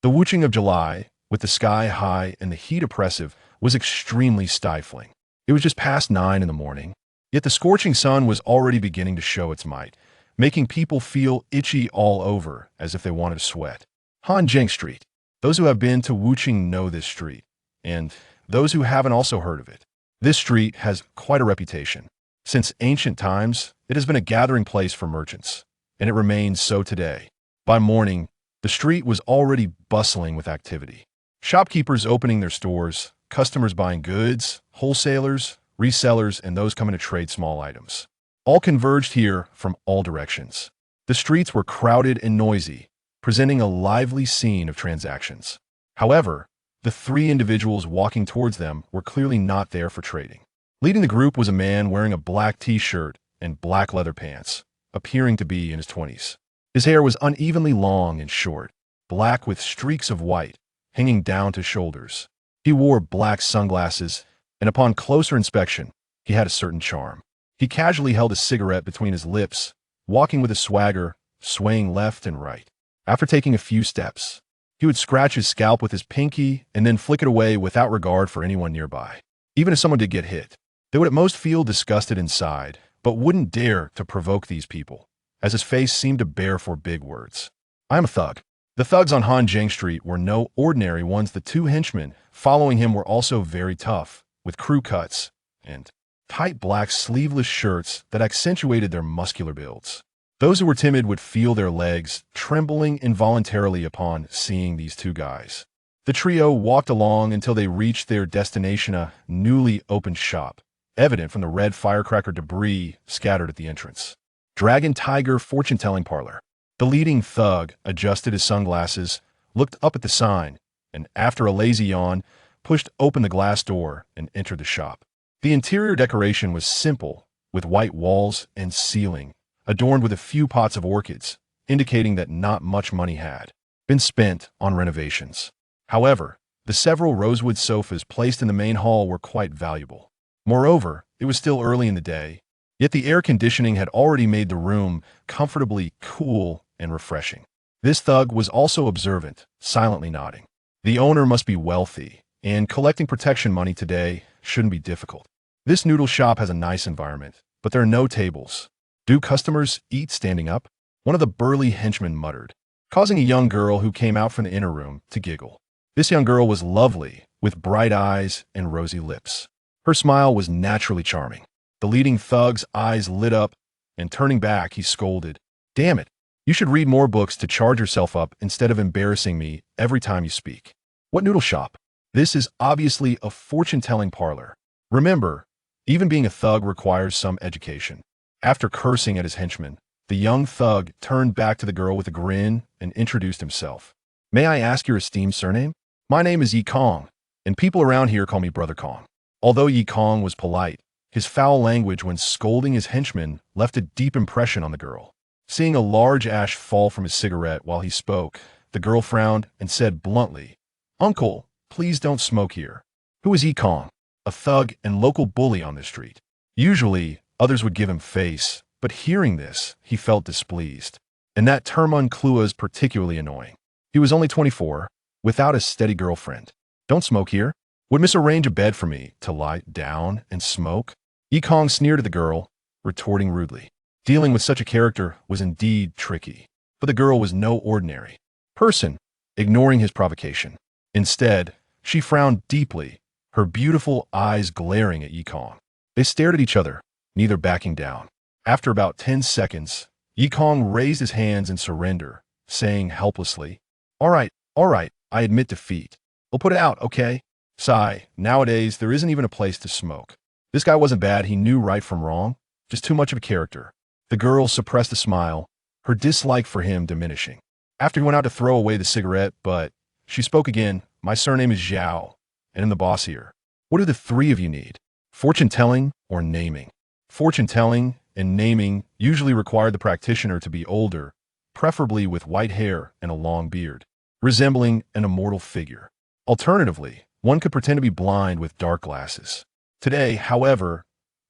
The whooshing of July, with the sky high and the heat oppressive, was extremely stifling. It was just past 9 in the morning, yet the scorching sun was already beginning to show its might, making people feel itchy all over as if they wanted to sweat. Hanjing Street. Those who have been to Wuching know this street, and those who haven't also heard of it. This street has quite a reputation. Since ancient times, it has been a gathering place for merchants, and it remains so today. By morning, the street was already bustling with activity. Shopkeepers opening their stores, customers buying goods, wholesalers, resellers, and those coming to trade small items. All converged here from all directions. The streets were crowded and noisy, presenting a lively scene of transactions. However, the three individuals walking towards them were clearly not there for trading. Leading the group was a man wearing a black t-shirt and black leather pants, appearing to be in his 20s. His hair was unevenly long and short, black with streaks of white, hanging down to shoulders. He wore black sunglasses, and upon closer inspection, he had a certain charm. He casually held a cigarette between his lips, walking with a swagger, swaying left and right. After taking a few steps, he would scratch his scalp with his pinky and then flick it away without regard for anyone nearby. Even if someone did get hit, they would at most feel disgusted inside, but wouldn't dare to provoke these people, as his face seemed to bear for big words. I am a thug. The thugs on Hanjing Street were no ordinary ones. The two henchmen following him were also very tough, with crew cuts and tight black sleeveless shirts that accentuated their muscular builds. Those who were timid would feel their legs trembling involuntarily upon seeing these two guys. The trio walked along until they reached their destination, a newly opened shop, evident from the red firecracker debris scattered at the entrance. Dragon Tiger Fortune-Telling Parlor. The leading thug adjusted his sunglasses, looked up at the sign, and after a lazy yawn, pushed open the glass door and entered the shop. The interior decoration was simple, with white walls and ceiling, adorned with a few pots of orchids, indicating that not much money had been spent on renovations. However, the several rosewood sofas placed in the main hall were quite valuable. Moreover, it was still early in the day, yet the air conditioning had already made the room comfortably cool and refreshing. This thug was also observant, silently nodding. The owner must be wealthy, and collecting protection money today shouldn't be difficult. This noodle shop has a nice environment, but there are no tables. Do customers eat standing up? One of the burly henchmen muttered, causing a young girl who came out from the inner room to giggle. This young girl was lovely, with bright eyes and rosy lips. Her smile was naturally charming. The leading thug's eyes lit up, and turning back, he scolded, "Damn it, you should read more books to charge yourself up instead of embarrassing me every time you speak." What noodle shop? This is obviously a fortune-telling parlor. Remember, even being a thug requires some education. After cursing at his henchman, the young thug turned back to the girl with a grin and introduced himself. "May I ask your esteemed surname? My name is Yi Kong, and people around here call me Brother Kong." Although Yi Kong was polite, his foul language when scolding his henchman left a deep impression on the girl. Seeing a large ash fall from his cigarette while he spoke, the girl frowned and said bluntly, "Uncle, please don't smoke here." Who is Yi Kong? A thug and local bully on the street. Usually, others would give him face, but hearing this, he felt displeased. And that term unclua is particularly annoying. He was only 24, without a steady girlfriend. "Don't smoke here. Would Miss arrange a bed for me to lie down and smoke?" Yi Kong sneered at the girl, retorting rudely. Dealing with such a character was indeed tricky, but the girl was no ordinary person, ignoring his provocation. Instead, she frowned deeply, her beautiful eyes glaring at Yi Kong. They stared at each other, neither backing down. After about 10 seconds, Yi Kong raised his hands in surrender, saying helplessly, all right, I admit defeat. We'll put it out, okay?" Sigh, nowadays there isn't even a place to smoke. This guy wasn't bad, he knew right from wrong, just too much of a character. The girl suppressed a smile, her dislike for him diminishing. After he went out to throw away the cigarette, but she spoke again, "My surname is Zhao, and I'm the boss here. What do the three of you need? Fortune-telling or naming?" Fortune-telling and naming usually required the practitioner to be older, preferably with white hair and a long beard, resembling an immortal figure. Alternatively, one could pretend to be blind with dark glasses. Today, however,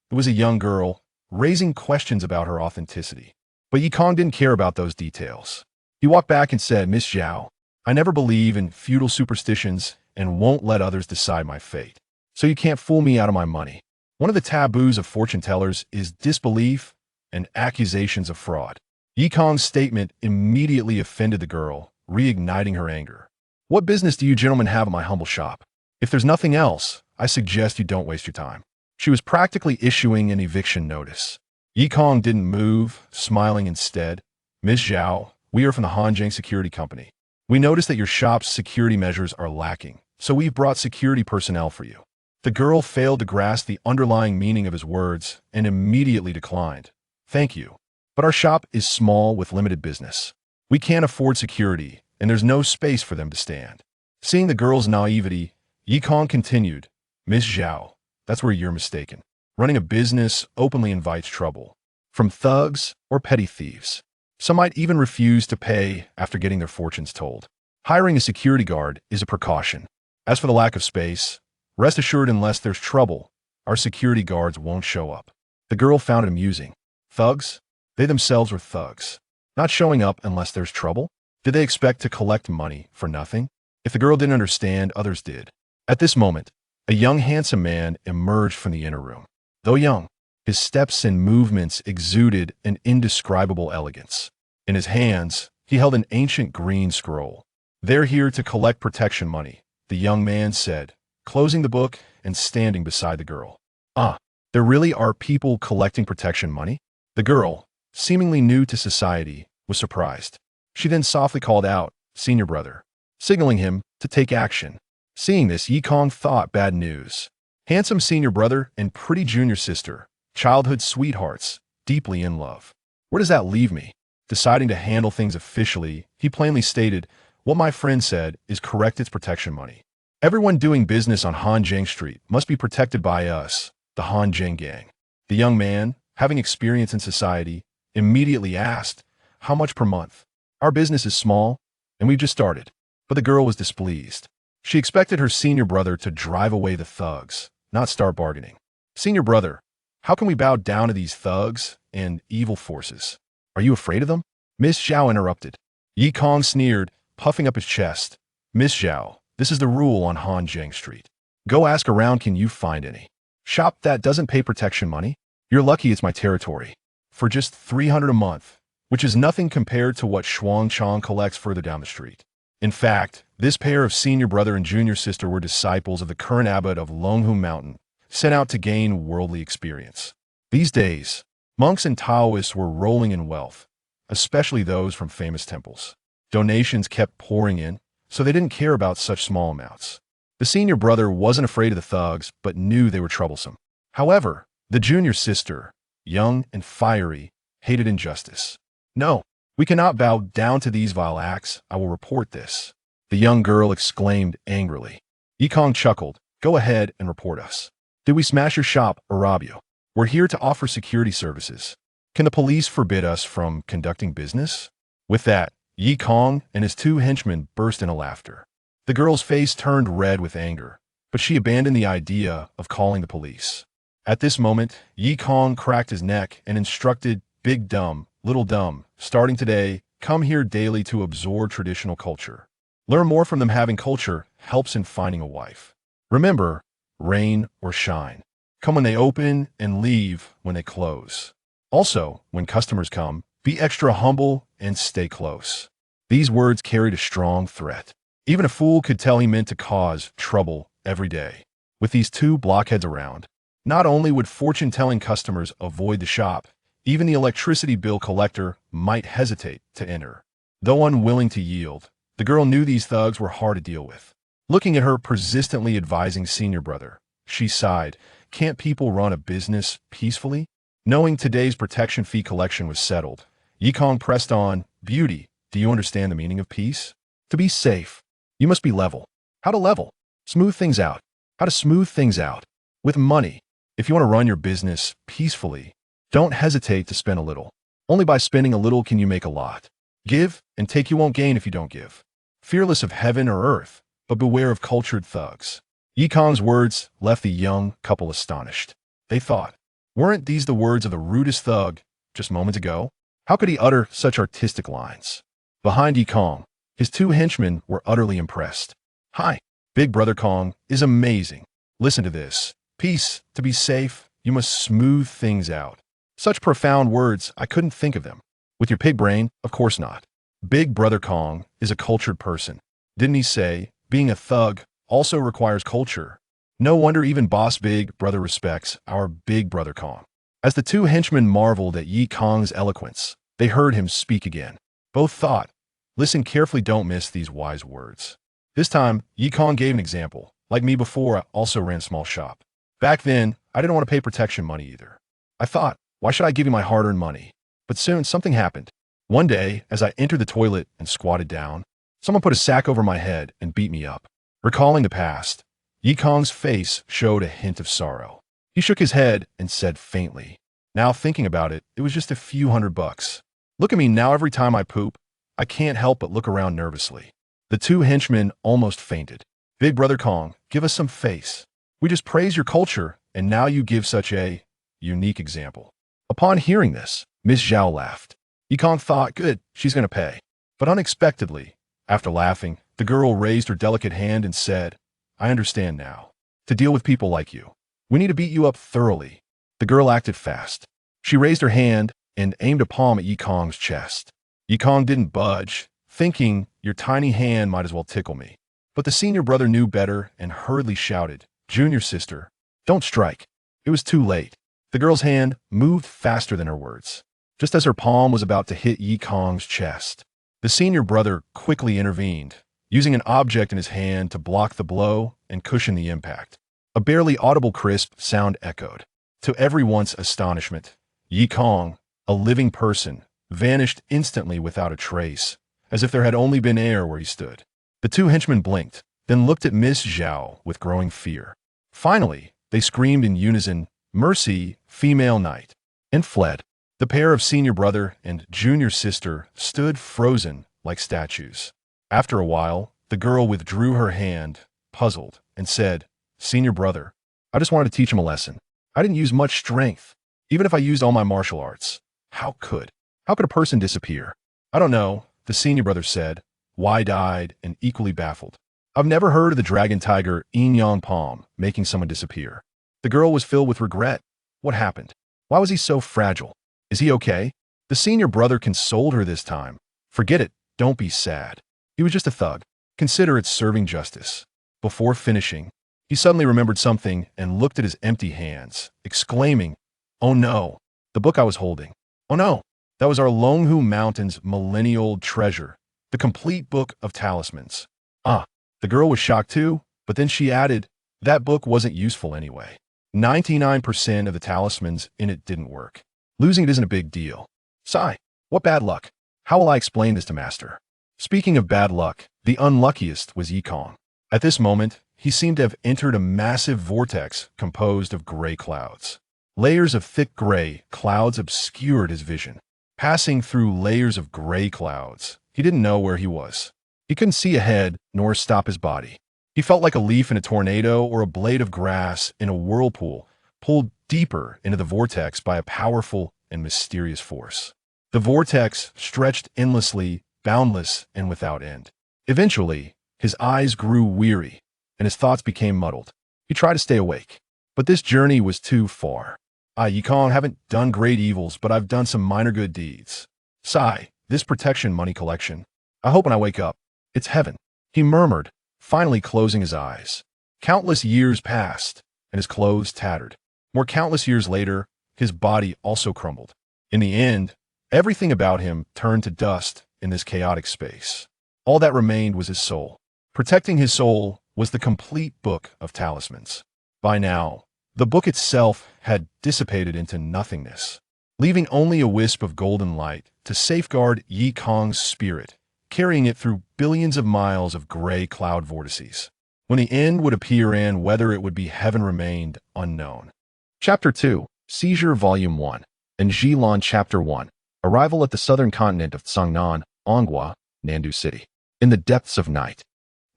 it was a young girl, raising questions about her authenticity. But Yi Kong didn't care about those details. He walked back and said, "Miss Zhao, I never believe in feudal superstitions and won't let others decide my fate. So you can't fool me out of my money. One of the taboos of fortune tellers is disbelief and accusations of fraud. Yikong's statement immediately offended the girl, reigniting her anger. What business do you gentlemen have in my humble shop? If there's nothing else, I suggest you don't waste your time. She was practically issuing an eviction notice. Yikong didn't move, smiling instead. Ms. Zhao, we are from the Hanjiang Security Company. We noticed that your shop's security measures are lacking, so we've brought security personnel for you. The girl failed to grasp the underlying meaning of his words and immediately declined. Thank you. But our shop is small with limited business. We can't afford security, and there's no space for them to stand. Seeing the girl's naivety, Yikong continued, Ms. Zhao, that's where you're mistaken. Running a business openly invites trouble, from thugs or petty thieves. Some might even refuse to pay after getting their fortunes told. Hiring a security guard is a precaution. As for the lack of space, rest assured unless there's trouble, our security guards won't show up. The girl found it amusing. Thugs? They themselves were thugs. Not showing up unless there's trouble? Did they expect to collect money for nothing? If the girl didn't understand, others did. At this moment, a young handsome man emerged from the inner room. Though young, his steps and movements exuded an indescribable elegance. In his hands, he held an ancient green scroll. They're here to collect protection money, the young man said, closing the book and standing beside the girl. Ah, there really are people collecting protection money? The girl, seemingly new to society, was surprised. She then softly called out, Senior brother, signaling him to take action. Seeing this, Yikong thought bad news. Handsome senior brother and pretty junior sister, childhood sweethearts, deeply in love. Where does that leave me? Deciding to handle things officially, he plainly stated, what my friend said is correct, it's protection money. Everyone doing business on Hanjiang Street must be protected by us, the Hanjiang gang. The young man, having experience in society, immediately asked, how much per month? Our business is small, and we've just started. But the girl was displeased. She expected her senior brother to drive away the thugs, not start bargaining. Senior brother, how can we bow down to these thugs and evil forces? Are you afraid of them? Miss Zhao interrupted. Yikong sneered, puffing up his chest. Miss Zhao, this is the rule on Hanjiang Street. Go ask around, can you find any shop that doesn't pay protection money? You're lucky it's my territory. For just 300 a month, which is nothing compared to what Shuang Chang collects further down the street. In fact, this pair of senior brother and junior sister were disciples of the current abbot of Longhun Mountain, sent out to gain worldly experience. These days, monks and Taoists were rolling in wealth, especially those from famous temples. Donations kept pouring in, so they didn't care about such small amounts. The senior brother wasn't afraid of the thugs, but knew they were troublesome. However, the junior sister, young and fiery, hated injustice. No, we cannot bow down to these vile acts. I will report this. The young girl exclaimed angrily. Yikong chuckled. Go ahead and report us. Did we smash your shop or rob you? We're here to offer security services. Can the police forbid us from conducting business? With that, Yikong and his two henchmen burst into laughter. The girl's face turned red with anger, but she abandoned the idea of calling the police. At this moment, Yikong cracked his neck and instructed Big Dumb, Little Dumb, starting today, come here daily to absorb traditional culture. Learn more from them. Having culture helps in finding a wife. Remember, rain or shine. Come when they open and leave when they close. Also, when customers come, be extra humble and stay close. These words carried a strong threat. Even a fool could tell he meant to cause trouble every day. With these two blockheads around, not only would fortune-telling customers avoid the shop, even the electricity bill collector might hesitate to enter. Though unwilling to yield, the girl knew these thugs were hard to deal with. Looking at her persistently advising senior brother, she sighed, can't people run a business peacefully? Knowing today's protection fee collection was settled, Yikong pressed on, Beauty, do you understand the meaning of peace? To be safe, you must be level. How to level? Smooth things out. How to smooth things out? With money. If you want to run your business peacefully, don't hesitate to spend a little. Only by spending a little can you make a lot. Give and take, you won't gain if you don't give. Fearless of heaven or earth, but beware of cultured thugs. Yikong's words left the young couple astonished. They thought, weren't these the words of the rudest thug just moments ago? How could he utter such artistic lines? Behind Yikong, His two henchmen were utterly impressed. "Hi, Big Brother Kong is amazing. Listen to this. Peace, to be safe, you must smooth things out." Such profound words, I couldn't think of them. With your pig brain, of course not. Big Brother Kong is a cultured person. Didn't he say, being a thug also requires culture? No wonder even Boss Big Brother respects our Big Brother Kong. As the two henchmen marveled at Yi Kong's eloquence, they heard him speak again. Both thought, "Listen carefully, don't miss these wise words." This time, Yi Kong gave an example. Like me before, I also ran a small shop. Back then, I didn't want to pay protection money either. I thought, why should I give you my hard-earned money? But soon, something happened. One day, as I entered the toilet and squatted down, someone put a sack over my head and beat me up. Recalling the past, Yi Kong's face showed a hint of sorrow. He shook his head and said faintly, "Now thinking about it, it was just a few $100. Look at me now, every time I poop, I can't help but look around nervously." The two henchmen almost fainted. "Big Brother Kong, give us some face. We just praise your culture, and now you give such a unique example." Upon hearing this, Miss Zhao laughed. Yi Kong thought, good, she's going to pay. But unexpectedly, after laughing, the girl raised her delicate hand and said, "I understand now. To deal with people like you, we need to beat you up thoroughly." The girl acted fast. She raised her hand and aimed a palm at Yi Kong's chest. Yi Kong didn't budge, thinking, your tiny hand might as well tickle me. But the senior brother knew better and hurriedly shouted, "Junior sister, don't strike." It was too late. The girl's hand moved faster than her words. Just as her palm was about to hit Yi Kong's chest, the senior brother quickly intervened, using an object in his hand to block the blow and cushion the impact. A barely audible crisp sound echoed. To everyone's astonishment, Yi Kong, a living person, vanished instantly without a trace, as if there had only been air where he stood. The two henchmen blinked, then looked at Miss Zhao with growing fear. Finally, they screamed in unison, "Mercy, female knight," and fled. The pair of senior brother and junior sister stood frozen like statues. After a while, the girl withdrew her hand, puzzled, and said, "Senior brother, I just wanted to teach him a lesson. I didn't use much strength. Even if I used all my martial arts, how could a person disappear?" "I don't know," the senior brother said, wide-eyed and equally baffled. "I've never heard of the dragon tiger Yin Yang Palm making someone disappear." The girl was filled with regret. What happened? Why was he so fragile? Is he okay? The senior brother consoled her this time. "Forget it. Don't be sad. He was just a thug. Consider it serving justice." Before finishing, he suddenly remembered something and looked at his empty hands, exclaiming, "Oh no, the book I was holding. Oh no, that was our Longhu Mountain's millennial-old treasure, the complete book of talismans." Ah, the girl was shocked too, but then she added, that book wasn't useful anyway. 99% of the talismans in it didn't work. Losing it isn't a big deal. Sigh, what bad luck. How will I explain this to Master? Speaking of bad luck, the unluckiest was Yi Kong. At this moment, he seemed to have entered a massive vortex composed of gray clouds. Layers of thick gray clouds obscured his vision. Passing through layers of gray clouds, he didn't know where he was. He couldn't see ahead nor stop his body. He felt like a leaf in a tornado or a blade of grass in a whirlpool, pulled deeper into the vortex by a powerful and mysterious force. The vortex stretched endlessly, boundless, and without end. Eventually, his eyes grew weary, and his thoughts became muddled. He tried to stay awake, but this journey was too far. "I, Yi Kong, haven't done great evils, but I've done some minor good deeds. Sigh, this protection money collection. I hope when I wake up, it's heaven," he murmured, finally closing his eyes. Countless years passed, and his clothes tattered. More countless years later, his body also crumbled. In the end, everything about him turned to dust in this chaotic space. All that remained was his soul. Protecting his soul was the complete book of talismans. By now, the book itself had dissipated into nothingness, leaving only a wisp of golden light to safeguard Yi Kong's spirit, carrying it through billions of miles of gray cloud vortices. When the end would appear and whether it would be heaven remained unknown. Chapter 2, Seizure Volume 1, and Zhilan Chapter 1, Arrival at the southern continent of Tsangnan, Onghua, Nandu City. In the depths of night,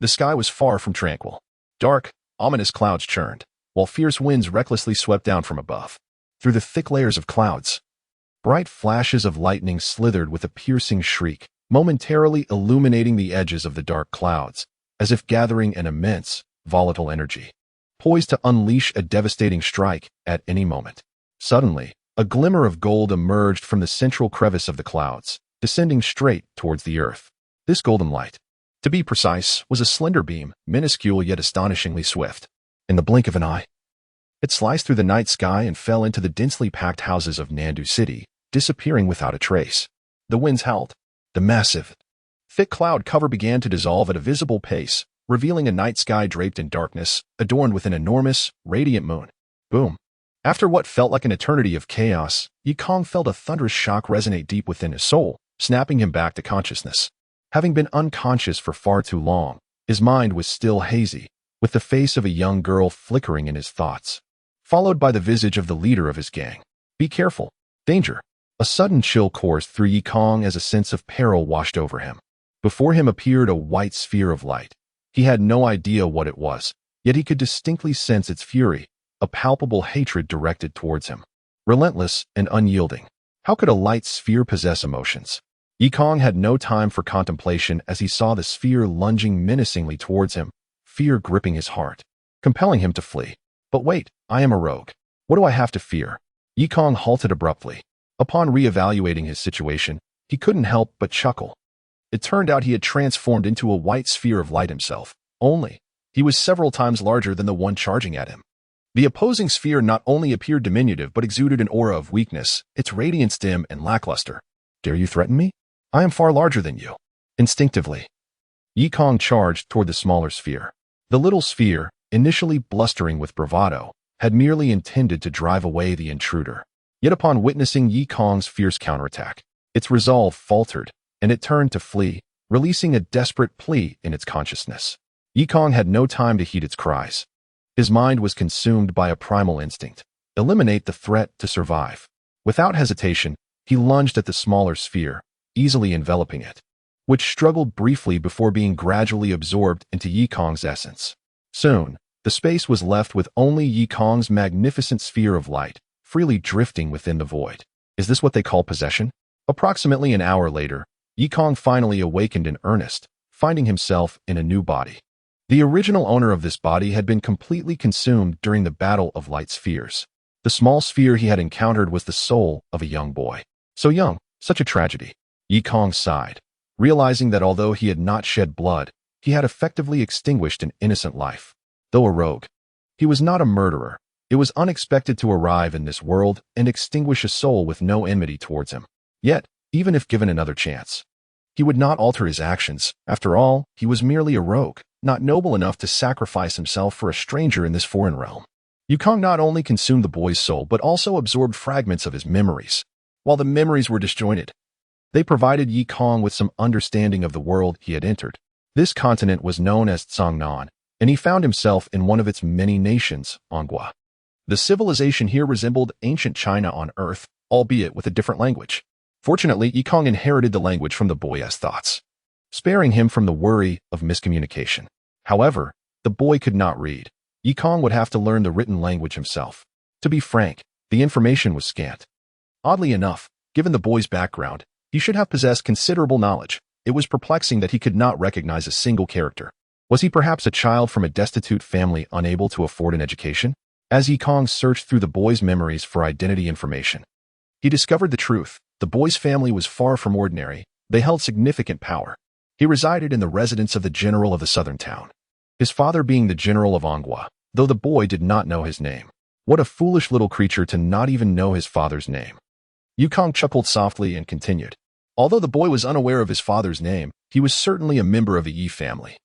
the sky was far from tranquil. Dark, ominous clouds churned, while fierce winds recklessly swept down from above. Through the thick layers of clouds, bright flashes of lightning slithered with a piercing shriek, momentarily illuminating the edges of the dark clouds, as if gathering an immense, volatile energy, poised to unleash a devastating strike at any moment. Suddenly, a glimmer of gold emerged from the central crevice of the clouds, descending straight towards the earth. This golden light, to be precise, was a slender beam, minuscule yet astonishingly swift. In the blink of an eye, it sliced through the night sky and fell into the densely packed houses of Nandu City, disappearing without a trace. The winds howled. The massive, thick cloud cover began to dissolve at a visible pace, revealing a night sky draped in darkness, adorned with an enormous, radiant moon. Boom. After what felt like an eternity of chaos, Yikong felt a thunderous shock resonate deep within his soul, snapping him back to consciousness. Having been unconscious for far too long, his mind was still hazy, with the face of a young girl flickering in his thoughts, followed by the visage of the leader of his gang. Be careful. Danger. A sudden chill coursed through Yikong as a sense of peril washed over him. Before him appeared a white sphere of light. He had no idea what it was, yet he could distinctly sense its fury, a palpable hatred directed towards him. Relentless and unyielding. How could a light sphere possess emotions? Yikong had no time for contemplation as he saw the sphere lunging menacingly towards him, fear gripping his heart, compelling him to flee. But wait, I am a rogue. What do I have to fear? Yikong halted abruptly. Upon re-evaluating his situation, he couldn't help but chuckle. It turned out he had transformed into a white sphere of light himself, only he was several times larger than the one charging at him. The opposing sphere not only appeared diminutive but exuded an aura of weakness, its radiance dim and lackluster. Dare you threaten me? I am far larger than you. Instinctively, Yikong charged toward the smaller sphere. The little sphere, initially blustering with bravado, had merely intended to drive away the intruder. Yet upon witnessing Yikong's fierce counterattack, its resolve faltered, and it turned to flee, releasing a desperate plea in its consciousness. Yikong had no time to heed its cries. His mind was consumed by a primal instinct: eliminate the threat to survive. Without hesitation, he lunged at the smaller sphere, easily enveloping it, which struggled briefly before being gradually absorbed into Yikong's essence. Soon, the space was left with only Yikong's magnificent sphere of light, freely drifting within the void. Is this what they call possession? Approximately an hour later, Yikong finally awakened in earnest, finding himself in a new body. The original owner of this body had been completely consumed during the Battle of Light Spheres. The small sphere he had encountered was the soul of a young boy. So young, such a tragedy. Yikong sighed, realizing that although he had not shed blood, he had effectively extinguished an innocent life. Though a rogue, he was not a murderer. It was unexpected to arrive in this world and extinguish a soul with no enmity towards him. Yet, even if given another chance, he would not alter his actions. After all, he was merely a rogue, not noble enough to sacrifice himself for a stranger in this foreign realm. Yikong not only consumed the boy's soul but also absorbed fragments of his memories. While the memories were disjointed, they provided Yikong with some understanding of the world he had entered. This continent was known as Tsangnan, and he found himself in one of its many nations, Ongwa. The civilization here resembled ancient China on Earth, albeit with a different language. Fortunately, Yikong inherited the language from the boy's thoughts, sparing him from the worry of miscommunication. However, the boy could not read. Yikong would have to learn the written language himself. To be frank, the information was scant. Oddly enough, given the boy's background, he should have possessed considerable knowledge. It was perplexing that he could not recognize a single character. Was he perhaps a child from a destitute family unable to afford an education? As Yikong searched through the boy's memories for identity information, he discovered the truth. The boy's family was far from ordinary. They held significant power. He resided in the residence of the general of the southern town, his father being the general of Ongwa, though the boy did not know his name. What a foolish little creature to not even know his father's name. Yikong chuckled softly and continued. Although the boy was unaware of his father's name, he was certainly a member of the Yi family,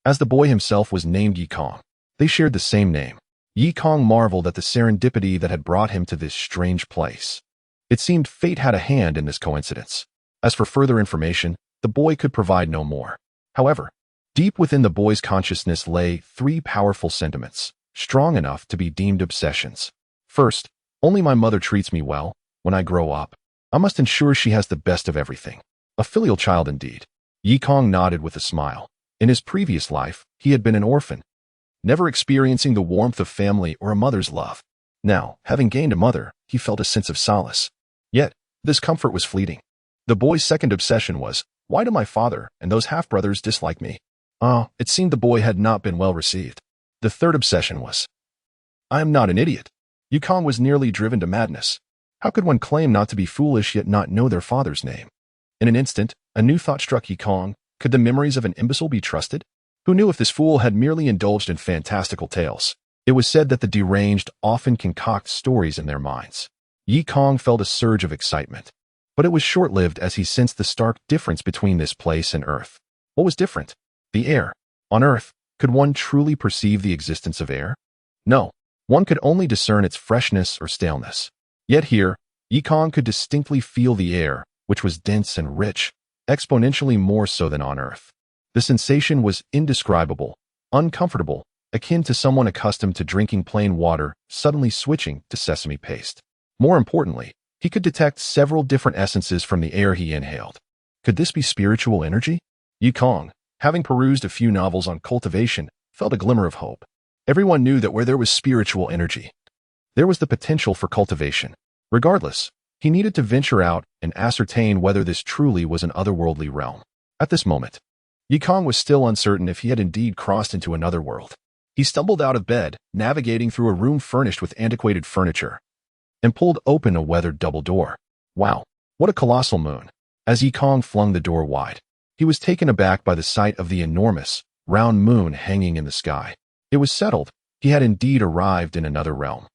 as the boy himself was named Yikong. They shared the same name. Yikong marveled at the serendipity that had brought him to this strange place. It seemed fate had a hand in this coincidence. As for further information, the boy could provide no more. However, deep within the boy's consciousness lay three powerful sentiments, strong enough to be deemed obsessions. First, only my mother treats me well. When I grow up, I must ensure she has the best of everything. A filial child indeed. Yikong nodded with a smile. In his previous life, he had been an orphan, never experiencing the warmth of family or a mother's love. Now, having gained a mother, he felt a sense of solace. Yet, this comfort was fleeting. The boy's second obsession was, Why do my father and those half-brothers dislike me? Ah, it seemed the boy had not been well received. The third obsession was, I am not an idiot. Yukong was nearly driven to madness. How could one claim not to be foolish yet not know their father's name? In an instant, a new thought struck Yukong. Could the memories of an imbecile be trusted? Who knew if this fool had merely indulged in fantastical tales? It was said that the deranged often concoct stories in their minds. Yikong felt a surge of excitement. But it was short-lived as he sensed the stark difference between this place and Earth. What was different? The air. On Earth, could one truly perceive the existence of air? No. One could only discern its freshness or staleness. Yet here, Yikong could distinctly feel the air, which was dense and rich, exponentially more so than on Earth. The sensation was indescribable, uncomfortable, akin to someone accustomed to drinking plain water suddenly switching to sesame paste. More importantly, he could detect several different essences from the air he inhaled. Could this be spiritual energy? Yikong, having perused a few novels on cultivation, felt a glimmer of hope. Everyone knew that where there was spiritual energy, there was the potential for cultivation. Regardless, he needed to venture out and ascertain whether this truly was an otherworldly realm. At this moment, Yikong was still uncertain if he had indeed crossed into another world. He stumbled out of bed, navigating through a room furnished with antiquated furniture, and pulled open a weathered double door. Wow, what a colossal moon! As Yikong flung the door wide, he was taken aback by the sight of the enormous, round moon hanging in the sky. It was settled. He had indeed arrived in another realm.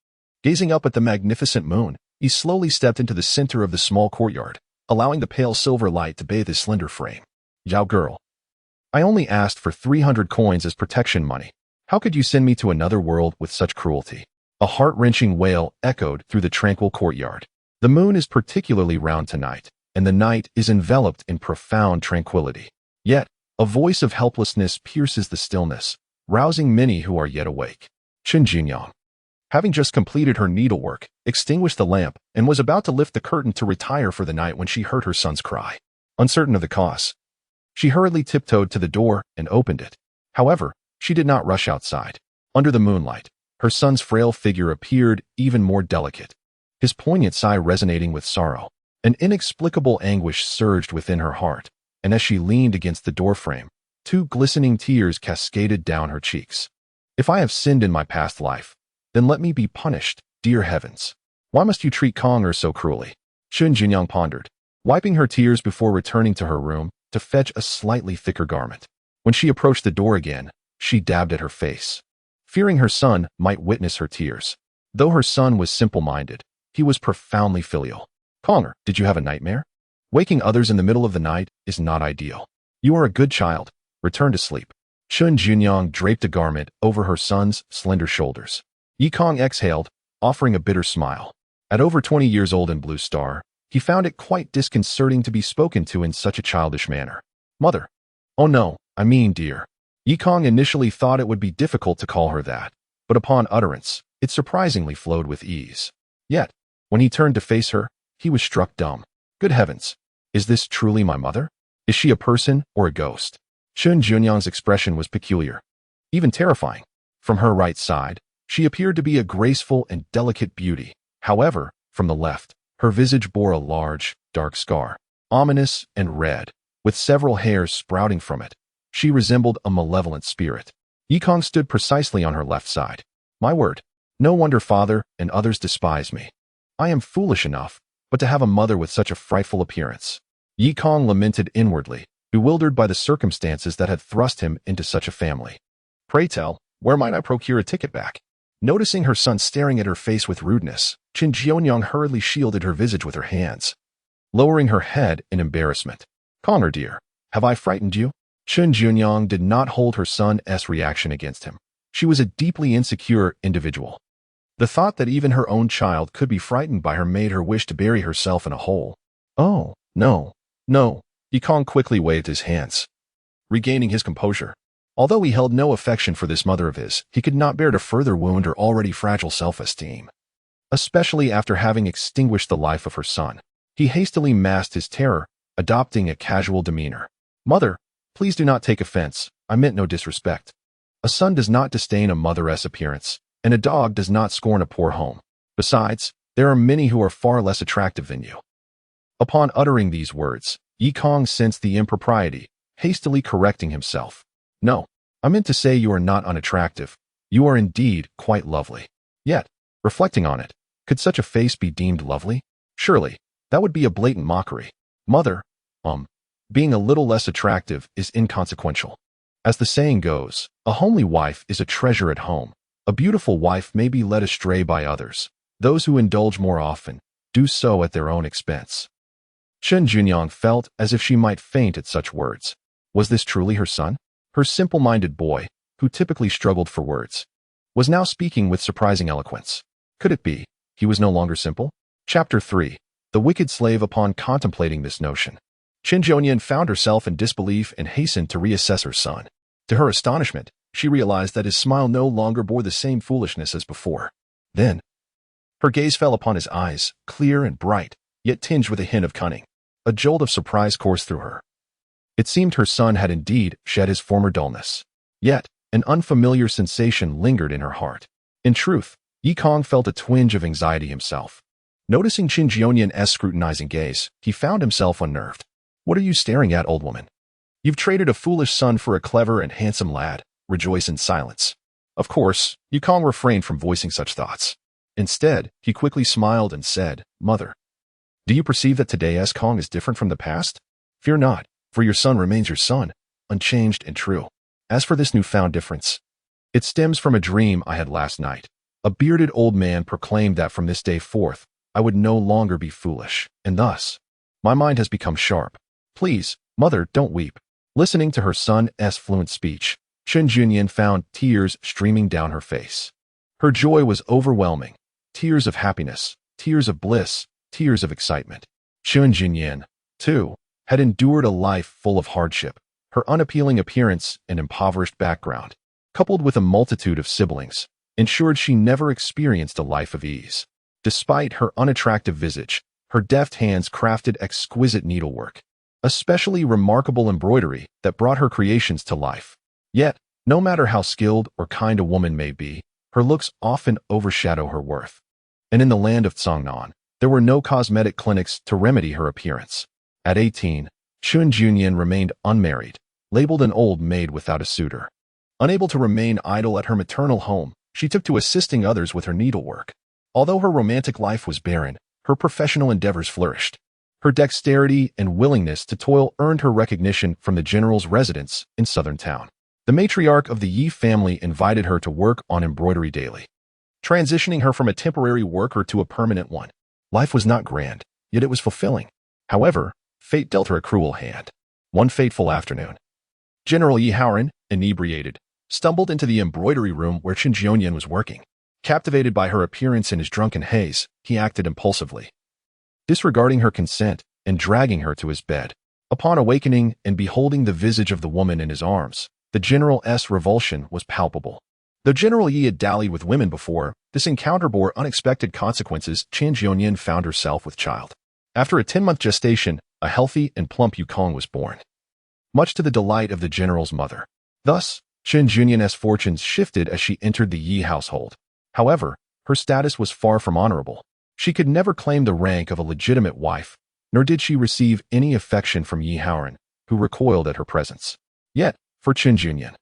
Gazing up at the magnificent moon, he slowly stepped into the center of the small courtyard, allowing the pale silver light to bathe his slender frame. Yao girl, I only asked for 300 coins as protection money. How could you send me to another world with such cruelty? A heart-wrenching wail echoed through the tranquil courtyard. The moon is particularly round tonight, and the night is enveloped in profound tranquility. Yet, a voice of helplessness pierces the stillness, rousing many who are yet awake. Chen Jinyang, having just completed her needlework, extinguished the lamp and was about to lift the curtain to retire for the night when she heard her son's cry. Uncertain of the cause, she hurriedly tiptoed to the door and opened it. However, she did not rush outside. Under the moonlight, her son's frail figure appeared even more delicate, his poignant sigh resonating with sorrow. An inexplicable anguish surged within her heart, and as she leaned against the doorframe, 2 glistening tears cascaded down her cheeks. If I have sinned in my past life, then let me be punished, dear heavens. Why must you treat Konger so cruelly? Shun Jinyang pondered, wiping her tears before returning to her room to fetch a slightly thicker garment. When she approached the door again, she dabbed at her face, fearing her son might witness her tears. Though her son was simple-minded, he was profoundly filial. Konger, did you have a nightmare? Waking others in the middle of the night is not ideal. You are a good child. Return to sleep. Shun Jinyang draped a garment over her son's slender shoulders. Yikong exhaled, offering a bitter smile. At over 20 years old in Blue Star, he found it quite disconcerting to be spoken to in such a childish manner. Mother. Oh no, I mean dear. Yikong initially thought it would be difficult to call her that, but upon utterance, it surprisingly flowed with ease. Yet, when he turned to face her, he was struck dumb. Good heavens, is this truly my mother? Is she a person or a ghost? Shun Junyang's expression was peculiar, even terrifying. From her right side, she appeared to be a graceful and delicate beauty. However, from the left, her visage bore a large, dark scar, ominous and red, with several hairs sprouting from it. She resembled a malevolent spirit. Yikong stood precisely on her left side. My word, no wonder father and others despise me. I am foolish enough, but to have a mother with such a frightful appearance. Yikong lamented inwardly, bewildered by the circumstances that had thrust him into such a family. Pray tell, where might I procure a ticket back? Noticing her son staring at her face with rudeness, Qin Jionyang hurriedly shielded her visage with her hands, lowering her head in embarrassment. Konger dear, have I frightened you? Qin Jionyang did not hold her son's reaction against him. She was a deeply insecure individual. The thought that even her own child could be frightened by her made her wish to bury herself in a hole. Oh, no, no. Yikong quickly waved his hands, regaining his composure. Although he held no affection for this mother of his, he could not bear to further wound her already fragile self-esteem. Especially after having extinguished the life of her son, he hastily masked his terror, adopting a casual demeanor. Mother, please do not take offense. I meant no disrespect. A son does not disdain a mother's appearance, and a dog does not scorn a poor home. Besides, there are many who are far less attractive than you. Upon uttering these words, Yi Kong sensed the impropriety, hastily correcting himself. No, I meant to say you are not unattractive. You are indeed quite lovely. Yet, reflecting on it, could such a face be deemed lovely? Surely, that would be a blatant mockery. Mother, being a little less attractive is inconsequential. As the saying goes, a homely wife is a treasure at home. A beautiful wife may be led astray by others. Those who indulge more often do so at their own expense. Chen Junyang felt as if she might faint at such words. Was this truly her son? Her simple-minded boy, who typically struggled for words, was now speaking with surprising eloquence. Could it be he was no longer simple? Chapter 3. The Wicked Slave. Upon contemplating this notion, Chen Junyang found herself in disbelief and hastened to reassess her son. To her astonishment, she realized that his smile no longer bore the same foolishness as before. Then, her gaze fell upon his eyes, clear and bright, yet tinged with a hint of cunning. A jolt of surprise coursed through her. It seemed her son had indeed shed his former dullness. Yet, an unfamiliar sensation lingered in her heart. In truth, Yi Kong felt a twinge of anxiety himself. Noticing Chen Junyang's scrutinizing gaze, he found himself unnerved. What are you staring at, old woman? You've traded a foolish son for a clever and handsome lad. Rejoice in silence. Of course, Yi Kong refrained from voicing such thoughts. Instead, he quickly smiled and said, Mother, do you perceive that today's Kong is different from the past? Fear not, for your son remains your son, unchanged and true. As for this newfound difference, it stems from a dream I had last night. A bearded old man proclaimed that from this day forth, I would no longer be foolish, and thus, my mind has become sharp. Please, mother, don't weep. Listening to her son's fluent speech, Chen Junyang found tears streaming down her face. Her joy was overwhelming. Tears of happiness, tears of bliss, tears of excitement. Chen Junyang, too, had endured a life full of hardship. Her unappealing appearance and impoverished background, coupled with a multitude of siblings, ensured she never experienced a life of ease. Despite her unattractive visage, her deft hands crafted exquisite needlework, especially remarkable embroidery that brought her creations to life. Yet, no matter how skilled or kind a woman may be, her looks often overshadow her worth. And in the land of Tsangnan, there were no cosmetic clinics to remedy her appearance. At 18, Chen Junyang remained unmarried, labeled an old maid without a suitor. Unable to remain idle at her maternal home, she took to assisting others with her needlework. Although her romantic life was barren, her professional endeavors flourished. Her dexterity and willingness to toil earned her recognition from the general's residence in southern town. The matriarch of the Yi family invited her to work on embroidery daily, transitioning her from a temporary worker to a permanent one. Life was not grand, yet it was fulfilling. However, fate dealt her a cruel hand. One fateful afternoon, General Yi Haoran, inebriated, stumbled into the embroidery room where Chen Junyang was working. Captivated by her appearance in his drunken haze, he acted impulsively, disregarding her consent and dragging her to his bed. Upon awakening and beholding the visage of the woman in his arms, the general's revulsion was palpable. Though General Yi had dallied with women before, this encounter bore unexpected consequences. Chen Junyang found herself with child. After a 10-month gestation, a healthy and plump Yukong was born, much to the delight of the general's mother. Thus, Chen Junyang's fortunes shifted as she entered the Yi household. However, her status was far from honorable. She could never claim the rank of a legitimate wife, nor did she receive any affection from Yi Haoran, who recoiled at her presence. Yet, for Chen Junyang,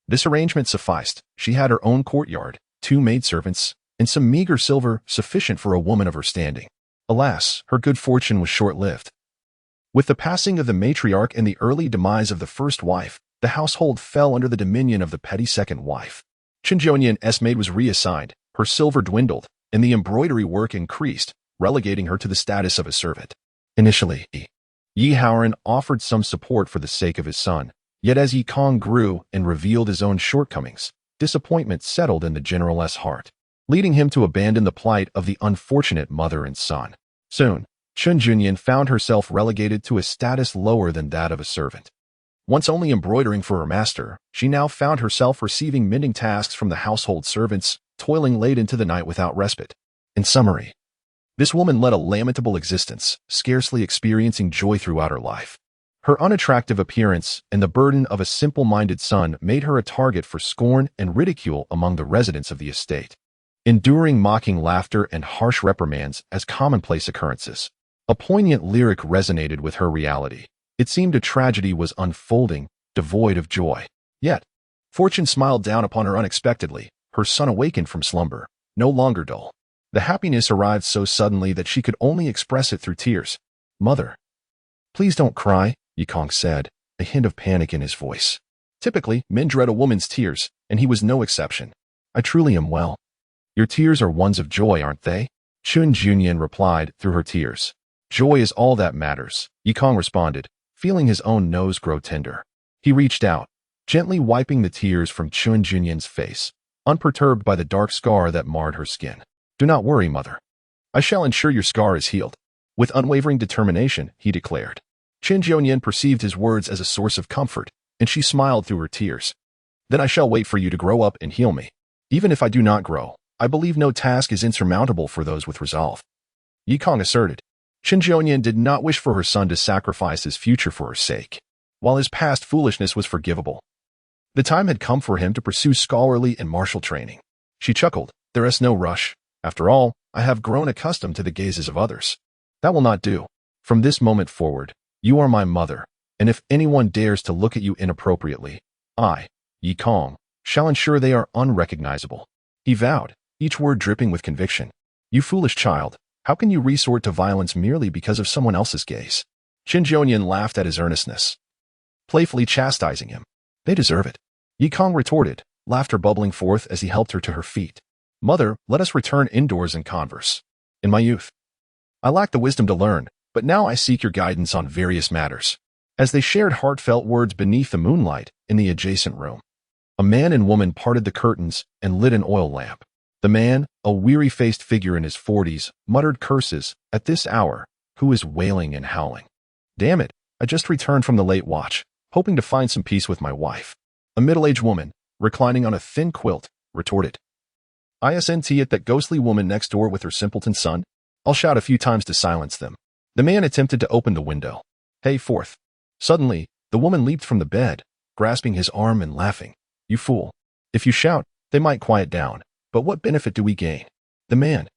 this arrangement sufficed. She had her own courtyard, 2 maidservants, and some meager silver sufficient for a woman of her standing. Alas, her good fortune was short-lived. With the passing of the matriarch and the early demise of the first wife, the household fell under the dominion of the petty second wife. Chen Junyang's maid was reassigned, her silver dwindled, and the embroidery work increased, relegating her to the status of a servant. Initially, Yi Haoran offered some support for the sake of his son, yet as Yi Kong grew and revealed his own shortcomings, disappointment settled in the general's heart, leading him to abandon the plight of the unfortunate mother and son. Soon, Chen Junyang found herself relegated to a status lower than that of a servant. Once only embroidering for her master, she now found herself receiving mending tasks from the household servants, toiling late into the night without respite. In summary, this woman led a lamentable existence, scarcely experiencing joy throughout her life. Her unattractive appearance and the burden of a simple-minded son made her a target for scorn and ridicule among the residents of the estate, enduring mocking laughter and harsh reprimands as commonplace occurrences. A poignant lyric resonated with her reality. It seemed a tragedy was unfolding, devoid of joy. Yet, fortune smiled down upon her unexpectedly. Her son awakened from slumber, no longer dull. The happiness arrived so suddenly that she could only express it through tears. "Mother, please don't cry," Yikong said, a hint of panic in his voice. Typically, men dread a woman's tears, and he was no exception. "I truly am well." "Your tears are ones of joy, aren't they?" Chun Junyan replied through her tears. "Joy is all that matters," Yikong responded, feeling his own nose grow tender. He reached out, gently wiping the tears from Chun Junyan's face, unperturbed by the dark scar that marred her skin. "Do not worry, mother. I shall ensure your scar is healed." With unwavering determination, he declared. Chun Junyan perceived his words as a source of comfort, and she smiled through her tears. "Then I shall wait for you to grow up and heal me. Even if I do not grow, I believe no task is insurmountable for those with resolve," Yikong asserted. Chun Junyan did not wish for her son to sacrifice his future for her sake. While his past foolishness was forgivable, the time had come for him to pursue scholarly and martial training. She chuckled. "There is no rush. After all, I have grown accustomed to the gazes of others. That will not do. From this moment forward, you are my mother, and if anyone dares to look at you inappropriately, I, Yikong, shall ensure they are unrecognizable," he vowed, each word dripping with conviction. "You foolish child, how can you resort to violence merely because of someone else's gaze?" Chun Junyan laughed at his earnestness, playfully chastising him. "They deserve it," Yikong retorted, laughter bubbling forth as he helped her to her feet. "Mother, let us return indoors and converse. In my youth, I lacked the wisdom to learn, but now I seek your guidance on various matters." As they shared heartfelt words beneath the moonlight in the adjacent room, a man and woman parted the curtains and lit an oil lamp. The man, a weary-faced figure in his 40s, muttered curses. "At this hour, who is wailing and howling? Damn it, I just returned from the late watch, hoping to find some peace with my wife." A middle-aged woman, reclining on a thin quilt, retorted. "Isn't it that ghostly woman next door with her simpleton son? I'll shout a few times to silence them." The man attempted to open the window. "Hey, forth." Suddenly, the woman leaped from the bed, grasping his arm and laughing. "You fool. If you shout, they might quiet down. But what benefit do we gain?" The man,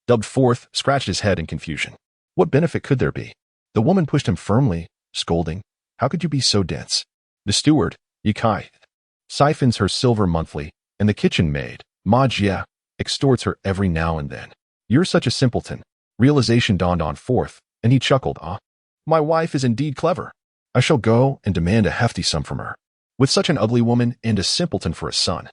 dubbed forth, scratched his head in confusion. What benefit could there be? The woman pushed him firmly, scolding. "How could you be so dense?" The steward, Yikai, siphons her silver monthly, and the kitchen maid, Ma Jia, extorts her every now and then. "You're such a simpleton." Realization dawned on Forth, and he chuckled. "Ah, my wife is indeed clever. I shall go and demand a hefty sum from her. With such an ugly woman and a simpleton for a son,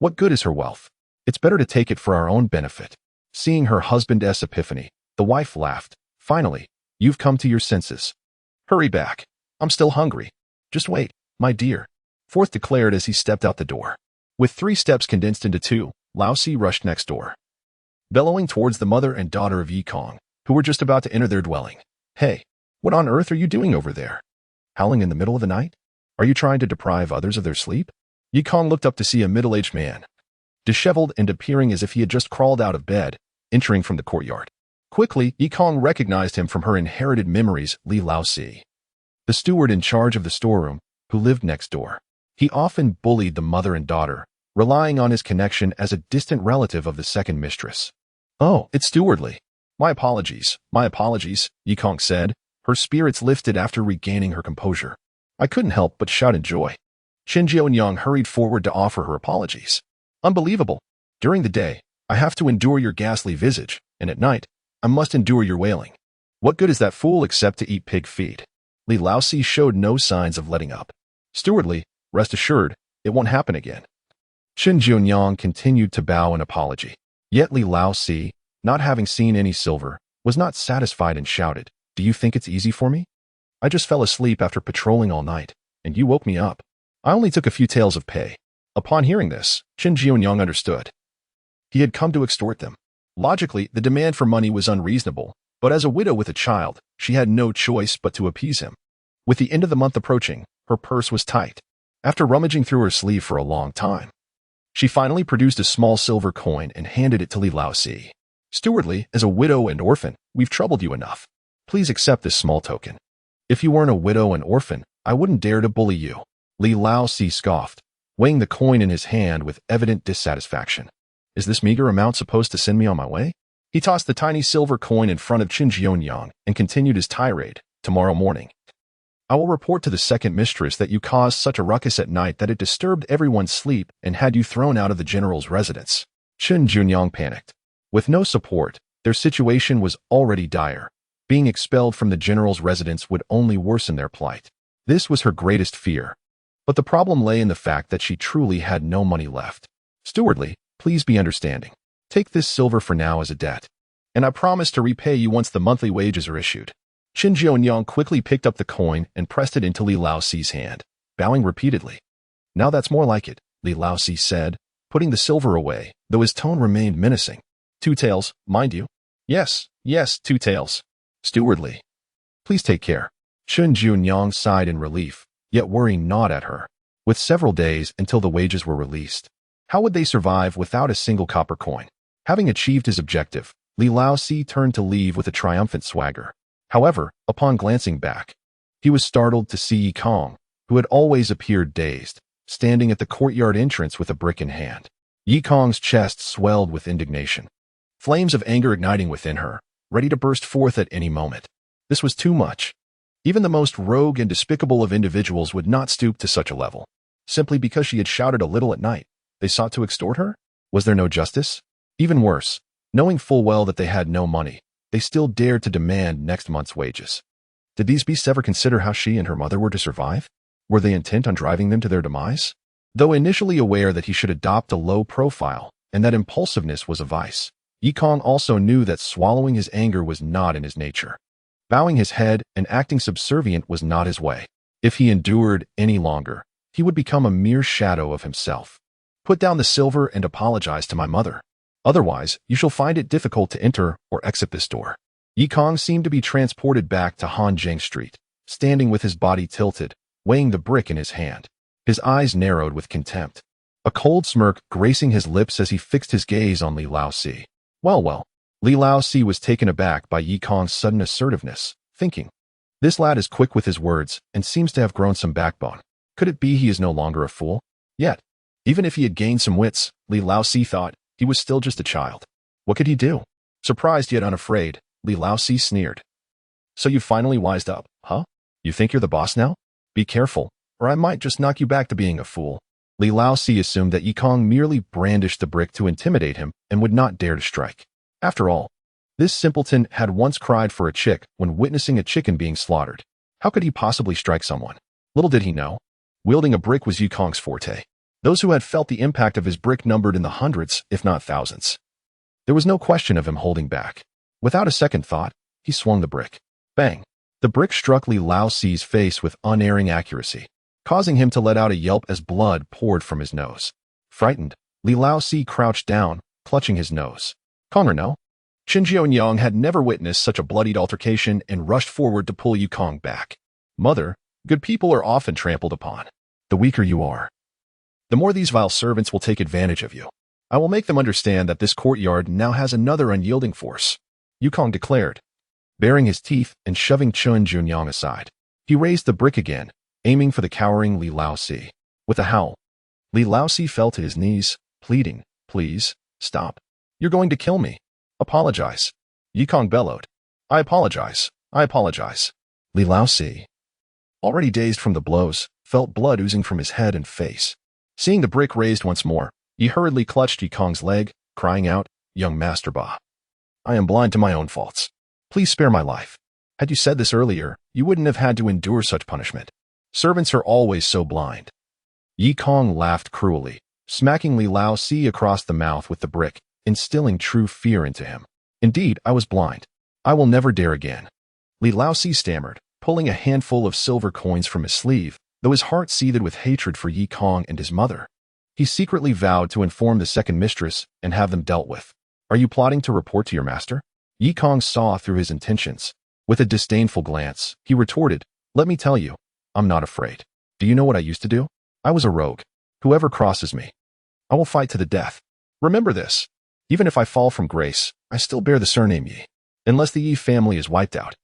what good is her wealth? It's better to take it for our own benefit." Seeing her husband's epiphany, the wife laughed. "Finally, you've come to your senses. Hurry back. I'm still hungry." "Just wait, my dear," Forth declared as he stepped out the door. With 3 steps condensed into 2, Lao Si rushed next door, bellowing towards the mother and daughter of Yikong, who were just about to enter their dwelling. "Hey, what on earth are you doing over there? Howling in the middle of the night? Are you trying to deprive others of their sleep?" Yikong looked up to see a middle-aged man, disheveled and appearing as if he had just crawled out of bed, entering from the courtyard. Quickly, Yikong recognized him from her inherited memories, Li Laosi, the steward in charge of the storeroom, who lived next door. He often bullied the mother and daughter, relying on his connection as a distant relative of the second mistress. "Oh, it's Steward Li. My apologies, Yikong said, her spirits lifted after regaining her composure. "I couldn't help but shout in joy." Chen Jianyang hurried forward to offer her apologies. "Unbelievable. During the day, I have to endure your ghastly visage, and at night, I must endure your wailing. What good is that fool except to eat pig feed?" Li Laosi showed no signs of letting up. "Steward Li, rest assured, it won't happen again." Chen Jianyang continued to bow in apology. Yet Li Laosi, not having seen any silver, was not satisfied and shouted, "Do you think it's easy for me? I just fell asleep after patrolling all night, and you woke me up. I only took a few taels of pay." Upon hearing this, Chen Jianyang understood. He had come to extort them. Logically, the demand for money was unreasonable, but as a widow with a child, she had no choice but to appease him. With the end of the month approaching, her purse was tight. After rummaging through her sleeve for a long time, she finally produced a small silver coin and handed it to Li Laosi. "Steward Li, as a widow and orphan, we've troubled you enough. Please accept this small token. If you weren't a widow and orphan, I wouldn't dare to bully you." Li Laosi scoffed, weighing the coin in his hand with evident dissatisfaction. "Is this meager amount supposed to send me on my way?" He tossed the tiny silver coin in front of Chen Jianyang and continued his tirade. "Tomorrow morning, I will report to the second mistress that you caused such a ruckus at night that it disturbed everyone's sleep and had you thrown out of the general's residence. Chen Junyang panicked. With no support, their situation was already dire. Being expelled from the general's residence would only worsen their plight. This was her greatest fear. But the problem lay in the fact that she truly had no money left. Stewardly, please be understanding. Take this silver for now as a debt, and I promise to repay you once the monthly wages are issued. Qin Jianyang quickly picked up the coin and pressed it into Li Laoxi's hand, bowing repeatedly. Now that's more like it, Li Laoxi said, putting the silver away, though his tone remained menacing. 2 taels, mind you. Yes, 2 taels. Stewardly. Please take care. Qin Jianyang sighed in relief, yet worrying not at her. With several days until the wages were released, how would they survive without a single copper coin? Having achieved his objective, Li Laoxi turned to leave with a triumphant swagger. However, upon glancing back, he was startled to see Yi Kong, who had always appeared dazed, standing at the courtyard entrance with a brick in hand. Yi Kong's chest swelled with indignation, flames of anger igniting within her, ready to burst forth at any moment. This was too much. Even the most rogue and despicable of individuals would not stoop to such a level. Simply because she had shouted a little at night, they sought to extort her? Was there no justice? Even worse, knowing full well that they had no money, they still dared to demand next month's wages. Did these beasts ever consider how she and her mother were to survive? Were they intent on driving them to their demise? Though initially aware that he should adopt a low profile and that impulsiveness was a vice, Yi Kong also knew that swallowing his anger was not in his nature. Bowing his head and acting subservient was not his way. If he endured any longer, he would become a mere shadow of himself. Put down the silver and apologize to my mother. Otherwise, you shall find it difficult to enter or exit this door. Yi Kong seemed to be transported back to Hanjiang Street, standing with his body tilted, weighing the brick in his hand. His eyes narrowed with contempt, a cold smirk gracing his lips as he fixed his gaze on Li Laoxi. Well. Li Laoxi was taken aback by Yi Kong's sudden assertiveness, thinking, this lad is quick with his words and seems to have grown some backbone. Could it be he is no longer a fool? Yet, even if he had gained some wits, Li Laoxi thought, he was still just a child. What could he do? Surprised yet unafraid, Li Laoxi sneered. So you finally wised up, huh? You think you're the boss now? Be careful, or I might just knock you back to being a fool. Li Laoxi assumed that Yi Kong merely brandished the brick to intimidate him and would not dare to strike. After all, this simpleton had once cried for a chick when witnessing a chicken being slaughtered. How could he possibly strike someone? Little did he know, wielding a brick was Yi Kong's forte. Those who had felt the impact of his brick numbered in the hundreds, if not thousands. There was no question of him holding back. Without a second thought, he swung the brick. Bang! The brick struck Li Laoxi's face with unerring accuracy, causing him to let out a yelp as blood poured from his nose. Frightened, Li Laoxi crouched down, clutching his nose. Kong or no? Qin Jianyang had never witnessed such a bloodied altercation and rushed forward to pull Yi Kong back. Mother, good people are often trampled upon. The weaker you are, the more these vile servants will take advantage of you. I will make them understand that this courtyard now has another unyielding force, Yi Kong declared, baring his teeth and shoving Qin Jianyang aside. He raised the brick again, aiming for the cowering Li Laoxi. With a howl, Li Laoxi fell to his knees, pleading, please, stop. You're going to kill me. Apologize. Yi Kong bellowed. I apologize. Li Laoxi, already dazed from the blows, felt blood oozing from his head and face. Seeing the brick raised once more, he hurriedly clutched Yi Kong's leg, crying out, young Master Ba, I am blind to my own faults. Please spare my life. Had you said this earlier, you wouldn't have had to endure such punishment. Servants are always so blind. Yi Kong laughed cruelly, smacking Li Laoxi across the mouth with the brick, instilling true fear into him. Indeed, I was blind. I will never dare again. Li Laoxi stammered, pulling a handful of silver coins from his sleeve, though his heart seethed with hatred for Yi Kong and his mother. He secretly vowed to inform the second mistress and have them dealt with. Are you plotting to report to your master? Yi Kong saw through his intentions. With a disdainful glance, he retorted, let me tell you, I'm not afraid. Do you know what I used to do? I was a rogue. Whoever crosses me, I will fight to the death. Remember this. Even if I fall from grace, I still bear the surname Yi. Unless the Yi family is wiped out.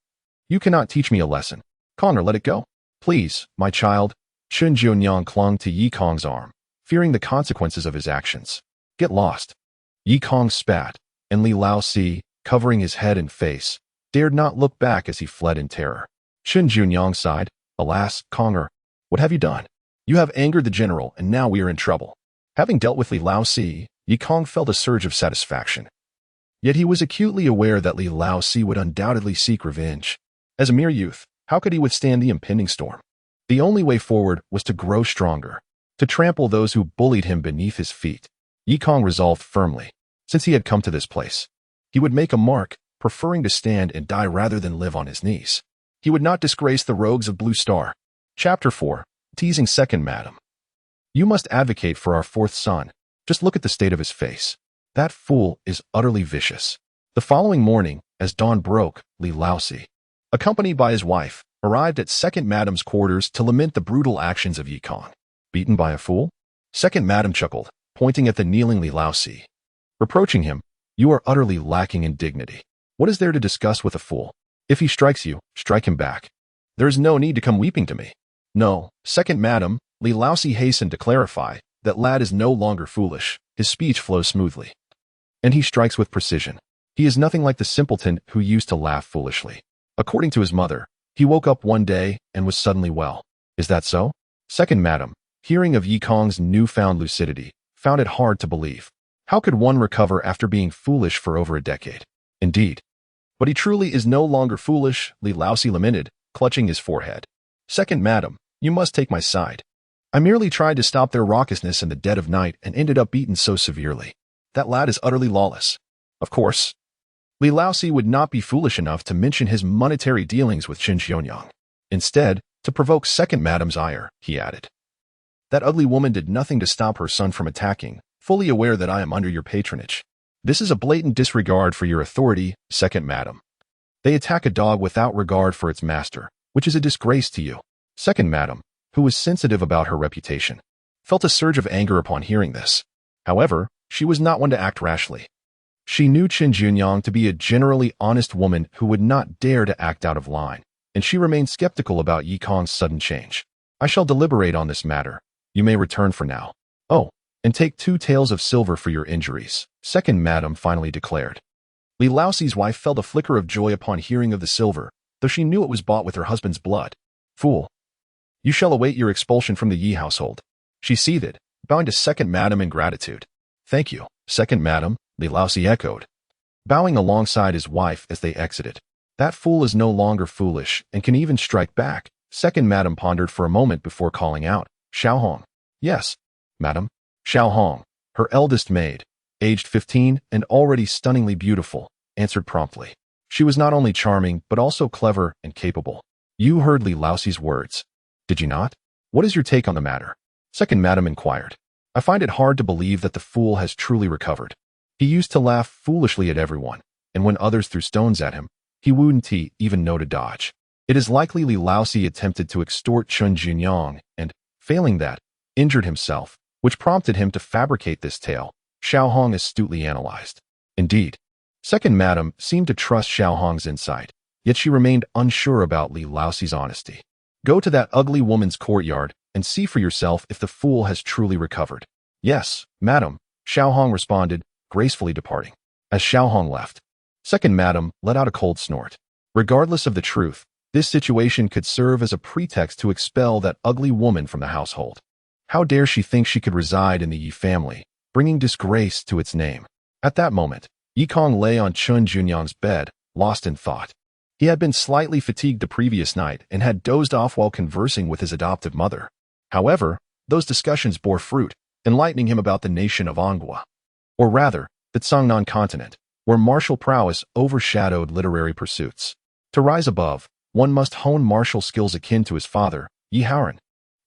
You cannot teach me a lesson. Connor, let it go. Please, my child. Qin Jianyang clung to Yi Kong's arm, fearing the consequences of his actions. Get lost. Yi Kong spat, and Li Laoxi, covering his head and face, dared not look back as he fled in terror. Qin Jianyang sighed, Alas, Conger, what have you done? You have angered the general, and now we are in trouble. Having dealt with Li Laosi, Yi Kong felt a surge of satisfaction. Yet he was acutely aware that Li Laosi would undoubtedly seek revenge. As a mere youth, how could he withstand the impending storm? The only way forward was to grow stronger, to trample those who bullied him beneath his feet. Yi Kong resolved firmly, since he had come to this place, he would make a mark, preferring to stand and die rather than live on his knees. He would not disgrace the rogues of Blue Star. Chapter 4. Teasing Second Madam. You must advocate for our fourth son. Just look at the state of his face. That fool is utterly vicious. The following morning, as dawn broke, Li Laosi, accompanied by his wife, arrived at Second Madam's quarters to lament the brutal actions of Yi Kong. Beaten by a fool? Second Madam chuckled, pointing at the kneeling Li Laosi. Reproaching him, you are utterly lacking in dignity. What is there to discuss with a fool? If he strikes you, strike him back. There is no need to come weeping to me. No, Second Madam, Li Laosi hastened to clarify, that lad is no longer foolish. His speech flows smoothly. And he strikes with precision. He is nothing like the simpleton who used to laugh foolishly. According to his mother, he woke up one day and was suddenly well. Is that so? Second Madam, hearing of Yi Kong's newfound lucidity, found it hard to believe. How could one recover after being foolish for over a decade? Indeed. But he truly is no longer foolish, Li Laosi lamented, clutching his forehead. Second Madam, you must take my side. I merely tried to stop their raucousness in the dead of night and ended up beaten so severely. That lad is utterly lawless. Of course, Li Laosi would not be foolish enough to mention his monetary dealings with Qin Xionyang. Instead, to provoke Second Madam's ire, he added. That ugly woman did nothing to stop her son from attacking, fully aware that I am under your patronage. This is a blatant disregard for your authority, Second Madam. They attack a dog without regard for its master, which is a disgrace to you. Second Madam, who was sensitive about her reputation, felt a surge of anger upon hearing this. However, she was not one to act rashly. She knew Qin Xionyang to be a generally honest woman who would not dare to act out of line, and she remained skeptical about Yi Kong's sudden change. I shall deliberate on this matter. You may return for now. Oh, and take 2 taels of silver for your injuries, Second Madam finally declared. Li Laosi's wife felt a flicker of joy upon hearing of the silver, though she knew it was bought with her husband's blood. Fool! You shall await your expulsion from the Yi household. She seethed, bowing to Second Madam in gratitude. Thank you, Second Madam, Li Laosi echoed, bowing alongside his wife as they exited. That fool is no longer foolish and can even strike back. Second Madam pondered for a moment before calling out, Xiao Hong. Yes, Madam. Xiao Hong, her eldest maid, aged 15 and already stunningly beautiful, answered promptly. She was not only charming but also clever and capable. You heard Li Laosi's words, did you not? What is your take on the matter? Second Madam inquired. I find it hard to believe that the fool has truly recovered. He used to laugh foolishly at everyone, and when others threw stones at him, he wouldn't even know to dodge. It is likely Li Laosi attempted to extort Qin Xionyang and, failing that, injured himself, which prompted him to fabricate this tale, Xiao Hong astutely analyzed. Indeed, Second Madam seemed to trust Xiao Hong's insight, yet she remained unsure about Li Laosi's honesty. Go to that ugly woman's courtyard and see for yourself if the fool has truly recovered. Yes, Madam, Xiao Hong responded, gracefully departing. As Xiao Hong left, Second Madam let out a cold snort. Regardless of the truth, this situation could serve as a pretext to expel that ugly woman from the household. How dare she think she could reside in the Yi family, bringing disgrace to its name? At that moment, Yi Kong lay on Qin Xionyang's bed, lost in thought. He had been slightly fatigued the previous night and had dozed off while conversing with his adoptive mother. However, those discussions bore fruit, enlightening him about the nation of Anghua. Or rather, the Cangnan continent, where martial prowess overshadowed literary pursuits. To rise above, one must hone martial skills akin to his father, Yi Haoran.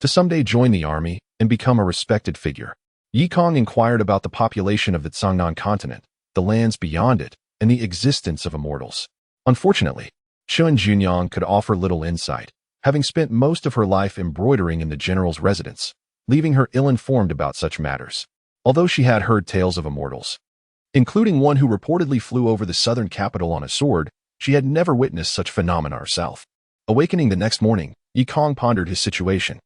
To someday join the army and become a respected figure. Yi Kong inquired about the population of the Cangnan continent, the lands beyond it, and the existence of immortals. Unfortunately, Qin Xionyang could offer little insight, having spent most of her life embroidering in the general's residence, leaving her ill-informed about such matters. Although she had heard tales of immortals, including one who reportedly flew over the southern capital on a sword, she had never witnessed such phenomena herself. Awakening the next morning, Yi Kong pondered his situation.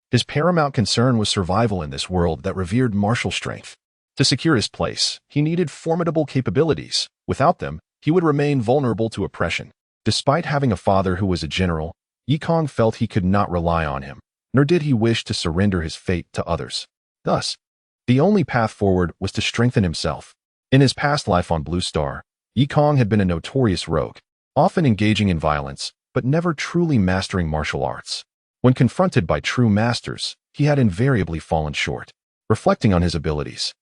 His paramount concern was survival in this world that revered martial strength. To secure his place, he needed formidable capabilities. Without them, he would remain vulnerable to oppression. Despite having a father who was a general, Yikong felt he could not rely on him, nor did he wish to surrender his fate to others. Thus, the only path forward was to strengthen himself. In his past life on Blue Star, Yikong had been a notorious rogue, often engaging in violence, but never truly mastering martial arts. When confronted by true masters, he had invariably fallen short. Reflecting on his abilities,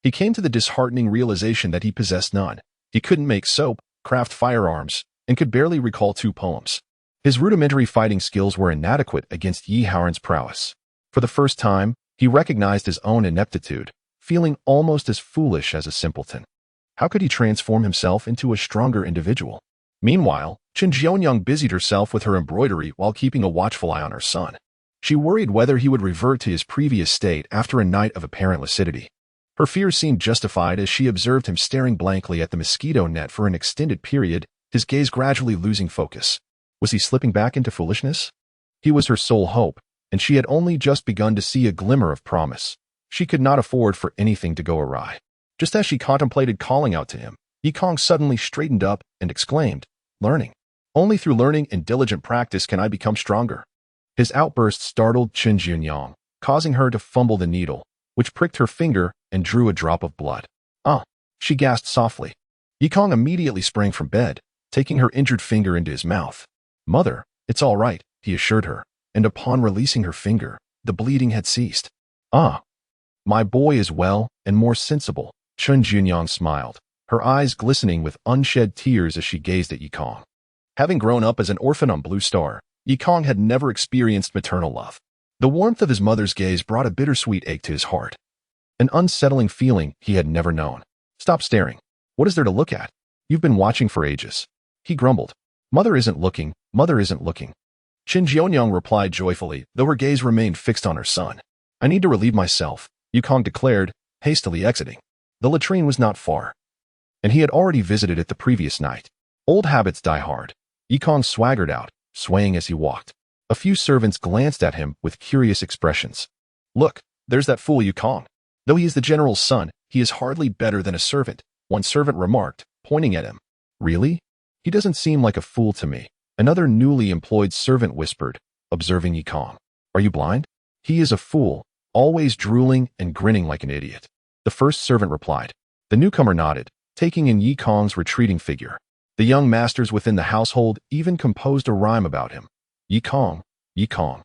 he came to the disheartening realization that he possessed none. He couldn't make soap, craft firearms, and could barely recall 2 poems. His rudimentary fighting skills were inadequate against Yi Haoran's prowess. For the first time, he recognized his own ineptitude, feeling almost as foolish as a simpleton. How could he transform himself into a stronger individual? Meanwhile, Chen Jianyang busied herself with her embroidery while keeping a watchful eye on her son. She worried whether he would revert to his previous state after a night of apparent lucidity. Her fears seemed justified as she observed him staring blankly at the mosquito net for an extended period, his gaze gradually losing focus. Was he slipping back into foolishness? He was her sole hope, and she had only just begun to see a glimmer of promise. She could not afford for anything to go awry. Just as she contemplated calling out to him, Yikong suddenly straightened up and exclaimed, "Learning. Only through learning and diligent practice can I become stronger." His outburst startled Chen Jianyang, causing her to fumble the needle, which pricked her finger and drew a drop of blood. "Ah!" she gasped softly. Yikong immediately sprang from bed, taking her injured finger into his mouth. "Mother, it's all right," he assured her, and upon releasing her finger, the bleeding had ceased. "Ah! My boy is well and more sensible," Chen Jianyang smiled, her eyes glistening with unshed tears as she gazed at Yikong. Having grown up as an orphan on Blue Star, Yikong had never experienced maternal love. The warmth of his mother's gaze brought a bittersweet ache to his heart, an unsettling feeling he had never known. "Stop staring. What is there to look at? You've been watching for ages," he grumbled. "Mother isn't looking, mother isn't looking." Chen Jianyang replied joyfully, though her gaze remained fixed on her son. "I need to relieve myself," Yikong declared, hastily exiting. The latrine was not far, and he had already visited it the previous night. Old habits die hard. Yikong swaggered out, swaying as he walked. A few servants glanced at him with curious expressions. "Look, there's that fool Yikong. Though he is the general's son, he is hardly better than a servant," one servant remarked, pointing at him. "Really? He doesn't seem like a fool to me," another newly employed servant whispered, observing Yikong. "Are you blind? He is a fool, always drooling and grinning like an idiot," the first servant replied. The newcomer nodded, taking in Yikong's retreating figure. The young masters within the household even composed a rhyme about him. "Yikong, Yikong.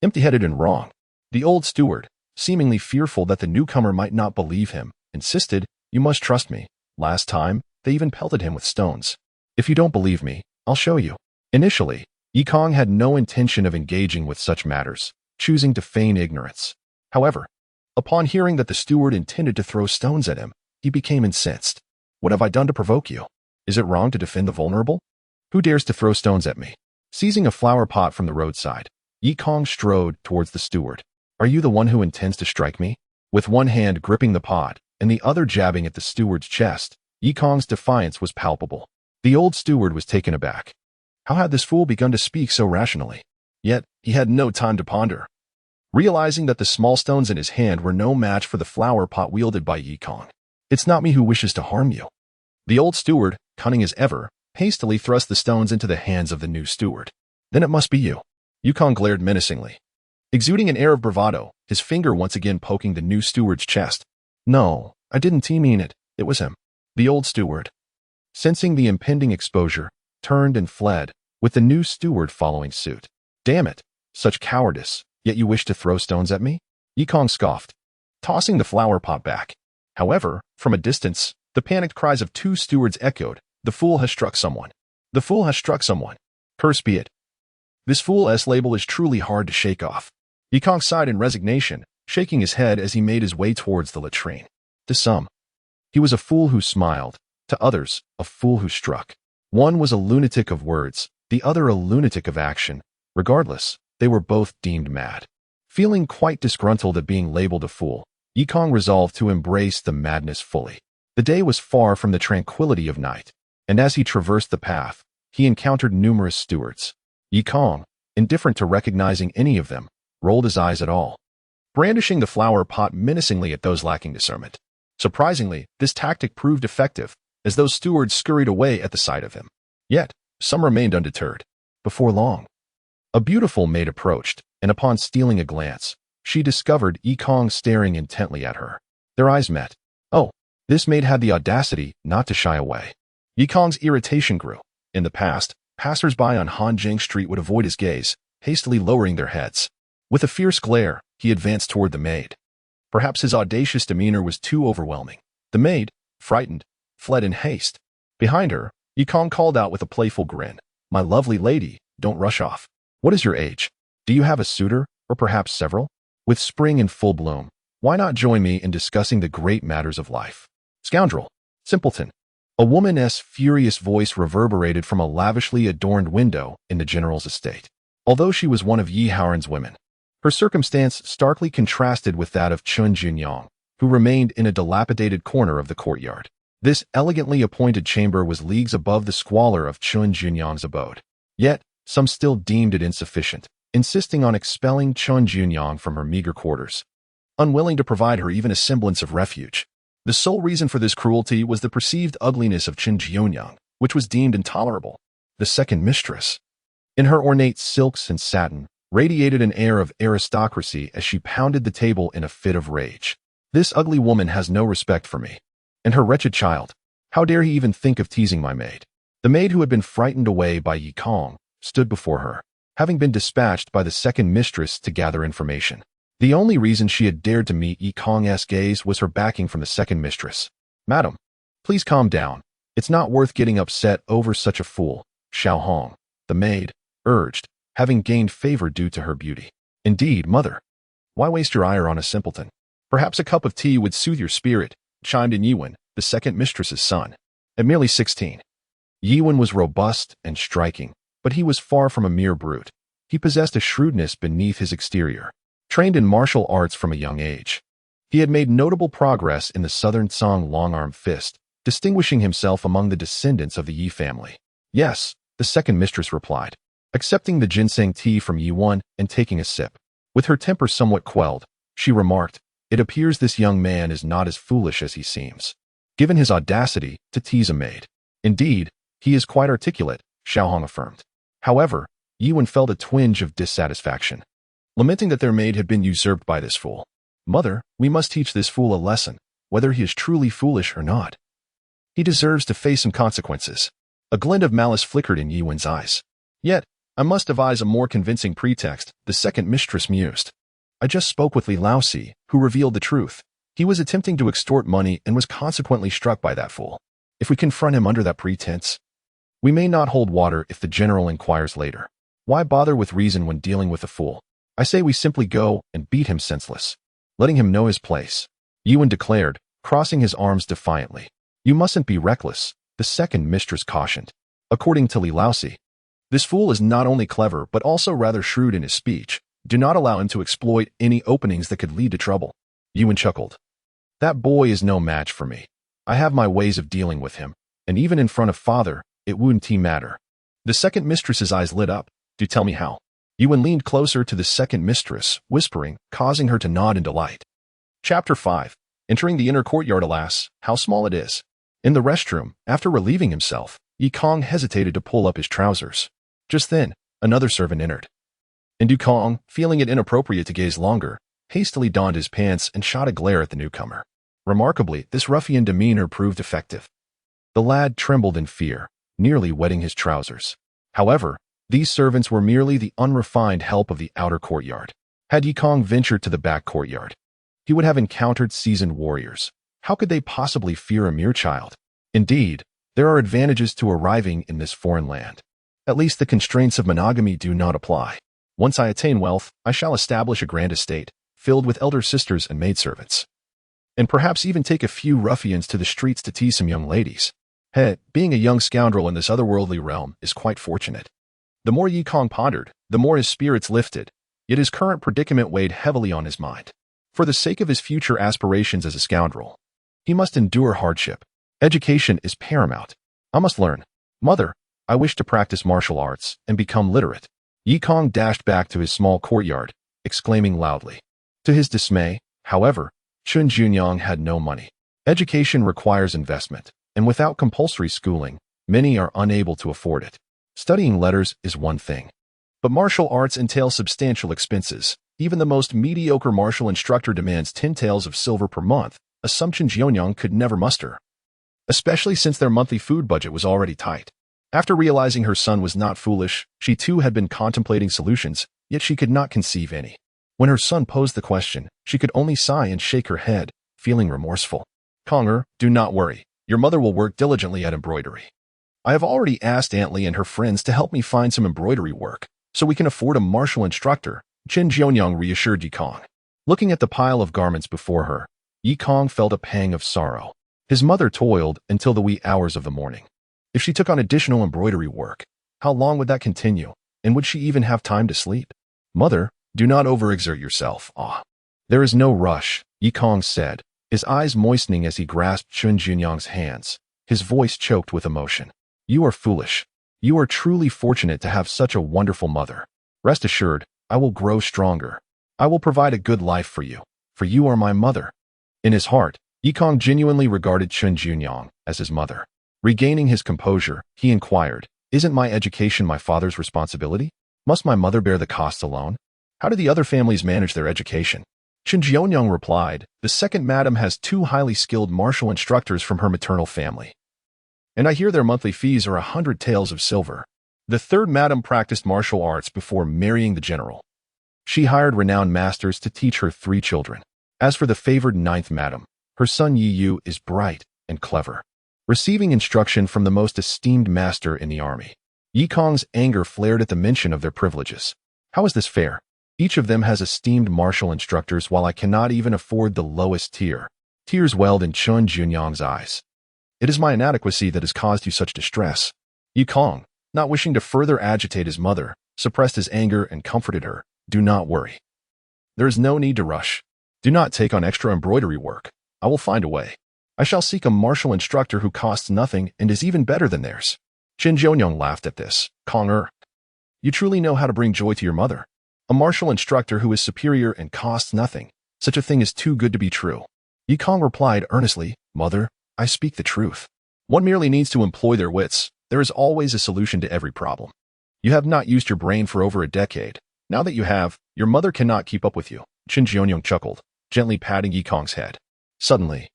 Empty-headed and wrong." The old steward, seemingly fearful that the newcomer might not believe him, insisted, "You must trust me. Last time, they even pelted him with stones. If you don't believe me, I'll show you." Initially, Yikong had no intention of engaging with such matters, choosing to feign ignorance. However, upon hearing that the steward intended to throw stones at him, he became incensed. "What have I done to provoke you? Is it wrong to defend the vulnerable? Who dares to throw stones at me?" Seizing a flower pot from the roadside, Yikong strode towards the steward. "Are you the one who intends to strike me?" With one hand gripping the pot and the other jabbing at the steward's chest, Yikong's defiance was palpable. The old steward was taken aback. How had this fool begun to speak so rationally? Yet, he had no time to ponder. Realizing that the small stones in his hand were no match for the flower pot wielded by Yikong. "It's not me who wishes to harm you." The old steward, cunning as ever, hastily thrust the stones into the hands of the new steward. "Then it must be you." Yikong glared menacingly, exuding an air of bravado, his finger once again poking the new steward's chest. "No, I didn't mean it. It was him." The old steward, sensing the impending exposure, turned and fled, with the new steward following suit. "Damn it, such cowardice, yet you wish to throw stones at me?" Yikong scoffed, tossing the flower pot back. However, from a distance, the panicked cries of 2 stewards echoed. "The fool has struck someone. The fool has struck someone. Curse be it. This fool-s label is truly hard to shake off." Yikong sighed in resignation, shaking his head as he made his way towards the latrine. To some, he was a fool who smiled. To others, a fool who struck. One was a lunatic of words, the other a lunatic of action. Regardless, they were both deemed mad. Feeling quite disgruntled at being labeled a fool, Yikong resolved to embrace the madness fully. The day was far from the tranquility of night, and as he traversed the path, he encountered numerous stewards. Yikong, indifferent to recognizing any of them, rolled his eyes at all, brandishing the flower pot menacingly at those lacking discernment. Surprisingly, this tactic proved effective, as those stewards scurried away at the sight of him. Yet, some remained undeterred. Before long, A beautiful maid approached, and upon stealing a glance, she discovered Yi Kong staring intently at her. Their eyes met. Oh, this maid had the audacity not to shy away. Yi Kong's irritation grew. In the past, passers-by on Hanjing Street would avoid his gaze, hastily lowering their heads. With a fierce glare, he advanced toward the maid. Perhaps his audacious demeanor was too overwhelming. The maid, frightened, fled in haste. Behind her, Yi Kong called out with a playful grin, "My lovely lady, don't rush off. What is your age? Do you have a suitor, or perhaps several? With spring in full bloom, why not join me in discussing the great matters of life?" Scoundrel! Simpleton! A woman's furious voice reverberated from a lavishly adorned window in the general's estate. Although she was one of Yi Haoran's women, her circumstance starkly contrasted with that of Chun Junyang, who remained in a dilapidated corner of the courtyard. This elegantly appointed chamber was leagues above the squalor of Chun Junyang's abode. Yet, some still deemed it insufficient, insisting on expelling Chun Junyang from her meager quarters, unwilling to provide her even a semblance of refuge. The sole reason for this cruelty was the perceived ugliness of Chun Junyang, which was deemed intolerable. The second mistress, in her ornate silks and satin, radiated an air of aristocracy as she pounded the table in a fit of rage. This ugly woman has no respect for me. And her wretched child. How dare he even think of teasing my maid? The maid, who had been frightened away by Yi Kong, stood before her, having been dispatched by the second mistress to gather information. The only reason she had dared to meet Yi Kong's gaze was her backing from the second mistress. "Madam, please calm down. It's not worth getting upset over such a fool," Xiao Hong, the maid, urged, having gained favor due to her beauty. "Indeed, mother. Why waste your ire on a simpleton? Perhaps a cup of tea would soothe your spirit," chimed in Yiwen, the second mistress's son. At merely 16, Yiwen was robust and striking, but he was far from a mere brute. He possessed a shrewdness beneath his exterior. Trained in martial arts from a young age, he had made notable progress in the Southern Song long-arm fist, distinguishing himself among the descendants of the Yi family. "Yes," the second mistress replied, accepting the ginseng tea from Yiwen and taking a sip. With her temper somewhat quelled, she remarked, "It appears this young man is not as foolish as he seems, given his audacity to tease a maid." "Indeed, he is quite articulate," Xiao Hong affirmed. However, Yiwen felt a twinge of dissatisfaction, lamenting that their maid had been usurped by this fool. "Mother, we must teach this fool a lesson, whether he is truly foolish or not. He deserves to face some consequences." A glint of malice flickered in Yiwen's eyes. "Yet, I must devise a more convincing pretext," the second mistress mused. "I just spoke with Li Laosi, who revealed the truth. He was attempting to extort money and was consequently struck by that fool. If we confront him under that pretense, we may not hold water if the general inquires later. Why bother with reason when dealing with a fool? I say we simply go and beat him senseless, letting him know his place," Yiwen declared, crossing his arms defiantly. "You mustn't be reckless," the second mistress cautioned. "According to Li Laosi, this fool is not only clever but also rather shrewd in his speech. Do not allow him to exploit any openings that could lead to trouble." Yiwen chuckled. "That boy is no match for me. I have my ways of dealing with him, and even in front of father, it wouldn't matter." The second mistress's eyes lit up. "Do tell me how." Yiwen leaned closer to the second mistress, whispering, causing her to nod in delight. Chapter 5. Entering the inner courtyard. Alas, how small it is. In the restroom, after relieving himself, Yi Kong hesitated to pull up his trousers. Just then, another servant entered. And Yi Kong, feeling it inappropriate to gaze longer, hastily donned his pants and shot a glare at the newcomer. Remarkably, this ruffian demeanor proved effective. The lad trembled in fear, nearly wetting his trousers. However, these servants were merely the unrefined help of the outer courtyard. Had Yi Kong ventured to the back courtyard, he would have encountered seasoned warriors. How could they possibly fear a mere child? Indeed, there are advantages to arriving in this foreign land. At least the constraints of monogamy do not apply. Once I attain wealth, I shall establish a grand estate, filled with elder sisters and maidservants, and perhaps even take a few ruffians to the streets to tease some young ladies. Being a young scoundrel in this otherworldly realm is quite fortunate. The more Yi Kong pondered, the more his spirits lifted, yet his current predicament weighed heavily on his mind. For the sake of his future aspirations as a scoundrel, he must endure hardship. Education is paramount. I must learn. Mother, I wish to practice martial arts and become literate. Yi Kong dashed back to his small courtyard, exclaiming loudly. To his dismay, however, Chun Junyang had no money. Education requires investment, and without compulsory schooling, many are unable to afford it. Studying letters is one thing, But martial arts entail substantial expenses. Even the most mediocre martial instructor demands 10 taels of silver per month, a sum Chen Jionyang could never muster, especially since their monthly food budget was already tight. After realizing her son was not foolish, she too had been contemplating solutions, yet she could not conceive any. When her son posed the question, she could only sigh and shake her head, feeling remorseful. Conger, do not worry. Your mother will work diligently at embroidery. I have already asked Aunt Lee and her friends to help me find some embroidery work, so we can afford a martial instructor, Chen Jionyang reassured Yi Kong. Looking at the pile of garments before her, Yi Kong felt a pang of sorrow. His mother toiled until the wee hours of the morning. If she took on additional embroidery work, how long would that continue, and would she even have time to sleep? Mother, do not overexert yourself. There is no rush, Yi Kong said, his eyes moistening as he grasped Chen Jionyang's hands. His voice choked with emotion. You are foolish. You are truly fortunate to have such a wonderful mother. Rest assured, I will grow stronger. I will provide a good life for you are my mother. In his heart, Yi Kong genuinely regarded Chen Jionyang as his mother. Regaining his composure, he inquired, isn't my education my father's responsibility? Must my mother bear the costs alone? How do the other families manage their education? Chen Jionyang replied, the second madam has 2 highly skilled martial instructors from her maternal family, and I hear their monthly fees are 100 taels of silver. The third madam practiced martial arts before marrying the general. She hired renowned masters to teach her 3 children. As for the favored 9th madam, her son Yi Yu is bright and clever, receiving instruction from the most esteemed master in the army. Yi Kong's anger flared at the mention of their privileges. How is this fair? Each of them has esteemed martial instructors while I cannot even afford the lowest tier. Tears welled in Chen Jionyang's eyes. It is my inadequacy that has caused you such distress. Yi Kong, not wishing to further agitate his mother, suppressed his anger and comforted her. Do not worry. There is no need to rush. Do not take on extra embroidery work. I will find a way. I shall seek a martial instructor who costs nothing and is even better than theirs. Chen Jionyang laughed at this. Conger, you truly know how to bring joy to your mother. A martial instructor who is superior and costs nothing. Such a thing is too good to be true. Yi Kong replied earnestly, Mother, I speak the truth. One merely needs to employ their wits. There is always a solution to every problem. You have not used your brain for over a decade. Now that you have, your mother cannot keep up with you. Chen Jionyang chuckled, gently patting Yi Kong's head. Suddenly,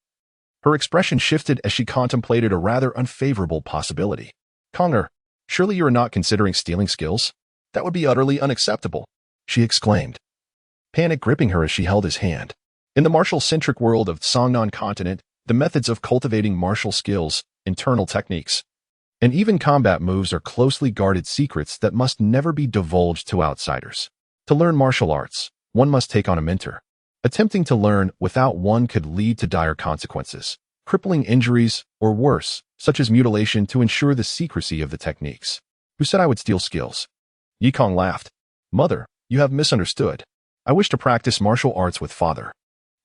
her expression shifted as she contemplated a rather unfavorable possibility. Conger, surely you are not considering stealing skills? That would be utterly unacceptable, she exclaimed, panic gripping her as she held his hand. In the martial-centric world of Songnan continent, the methods of cultivating martial skills, internal techniques, and even combat moves are closely guarded secrets that must never be divulged to outsiders. To learn martial arts, one must take on a mentor. Attempting to learn without one could lead to dire consequences, crippling injuries, or worse, such as mutilation to ensure the secrecy of the techniques. Who said I would steal skills? Yi Kong laughed. Mother, you have misunderstood. I wish to practice martial arts with father.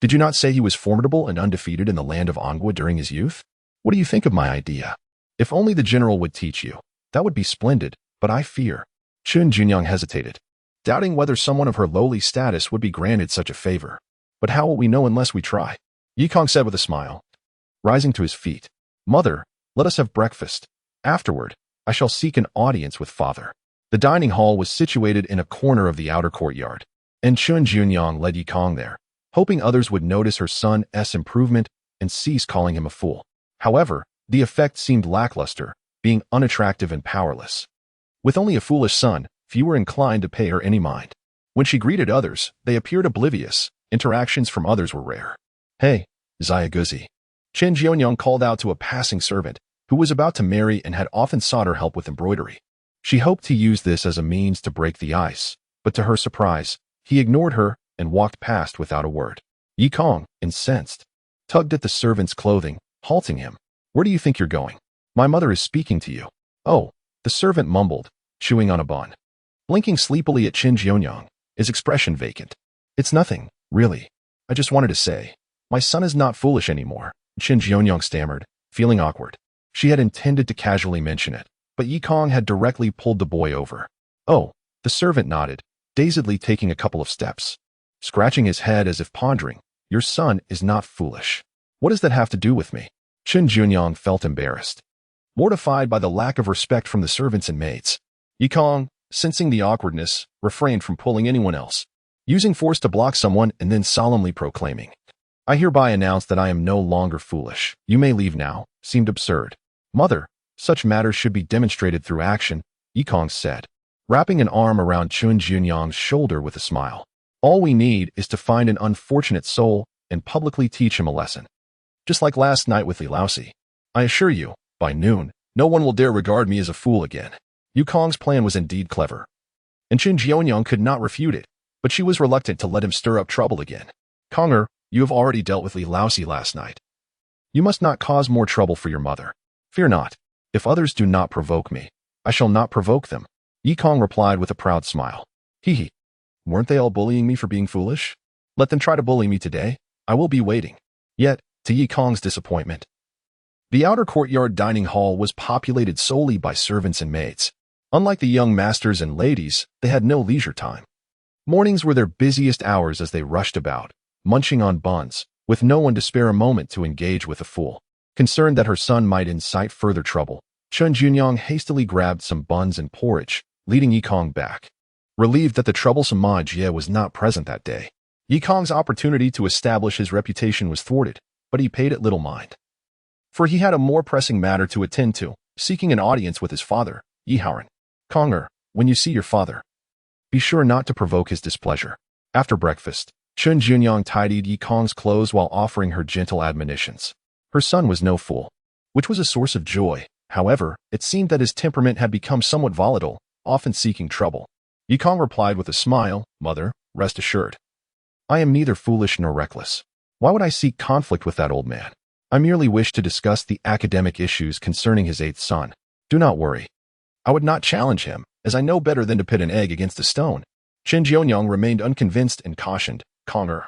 Did you not say he was formidable and undefeated in the land of Angua during his youth? What do you think of my idea? If only the general would teach you. That would be splendid, but I fear. Chen Jionyang hesitated, doubting whether someone of her lowly status would be granted such a favor. But how will we know unless we try? Yi Kong said with a smile, rising to his feet. Mother, let us have breakfast. Afterward, I shall seek an audience with father. The dining hall was situated in a corner of the outer courtyard, and Chen Jionyang led Yi Kong there, hoping others would notice her son's improvement and cease calling him a fool. However, the effect seemed lackluster, being unattractive and powerless. With only a foolish son, few were inclined to pay her any mind. When she greeted others, they appeared oblivious. Interactions from others were rare. Hey, Zayaguzzi. Chen Jionyang called out to a passing servant, who was about to marry and had often sought her help with embroidery. She hoped to use this as a means to break the ice, but to her surprise, he ignored her and walked past without a word. Yi Kong, incensed, tugged at the servant's clothing, halting him. Where do you think you're going? My mother is speaking to you. Oh, the servant mumbled, chewing on a bun. Blinking sleepily at Chen Jionyang, his expression vacant. It's nothing, really. I just wanted to say, my son is not foolish anymore, Chen Jionyang stammered, feeling awkward. She had intended to casually mention it, but Yi Kong had directly pulled the boy over. Oh, the servant nodded, dazedly taking a couple of steps, scratching his head as if pondering. Your son is not foolish. What does that have to do with me? Chen Jionyang felt embarrassed, mortified by the lack of respect from the servants and maids. Yi Kong, sensing the awkwardness, refrained from pulling anyone else, using force to block someone and then solemnly proclaiming, "I hereby announce that I am no longer foolish. You may leave now," seemed absurd. "Mother, such matters should be demonstrated through action," Yikong said, wrapping an arm around Chun Junyang's shoulder with a smile. "All we need is to find an unfortunate soul and publicly teach him a lesson. Just like last night with Li Laosi. I assure you, by noon, no one will dare regard me as a fool again." Yikong's plan was indeed clever, and Chun Junyang could not refute it, but she was reluctant to let him stir up trouble again. "Conger, you have already dealt with Li Laosi last night. You must not cause more trouble for your mother. Fear not. If others do not provoke me, I shall not provoke them," Yikong replied with a proud smile. "Hee. Weren't they all bullying me for being foolish? Let them try to bully me today. I will be waiting." Yet, to Yikong's disappointment, the outer courtyard dining hall was populated solely by servants and maids. Unlike the young masters and ladies, they had no leisure time. Mornings were their busiest hours as they rushed about, munching on buns, with no one to spare a moment to engage with a fool. Concerned that her son might incite further trouble, Chun Junyang hastily grabbed some buns and porridge, leading Yikong back. Relieved that the troublesome Ma Jie was not present that day, Yikong's opportunity to establish his reputation was thwarted, but he paid it little mind. For he had a more pressing matter to attend to, seeking an audience with his father, Yihaoran. "Conger, when you see your father, be sure not to provoke his displeasure." After breakfast, Chun Junyang tidied Yikong's clothes while offering her gentle admonitions. Her son was no fool, which was a source of joy. However, it seemed that his temperament had become somewhat volatile, often seeking trouble. Yikong replied with a smile, "Mother, rest assured. I am neither foolish nor reckless. Why would I seek conflict with that old man? I merely wish to discuss the academic issues concerning his eighth son. Do not worry. I would not challenge him, as I know better than to pit an egg against a stone." Chun Junyang remained unconvinced and cautioned, "Conger,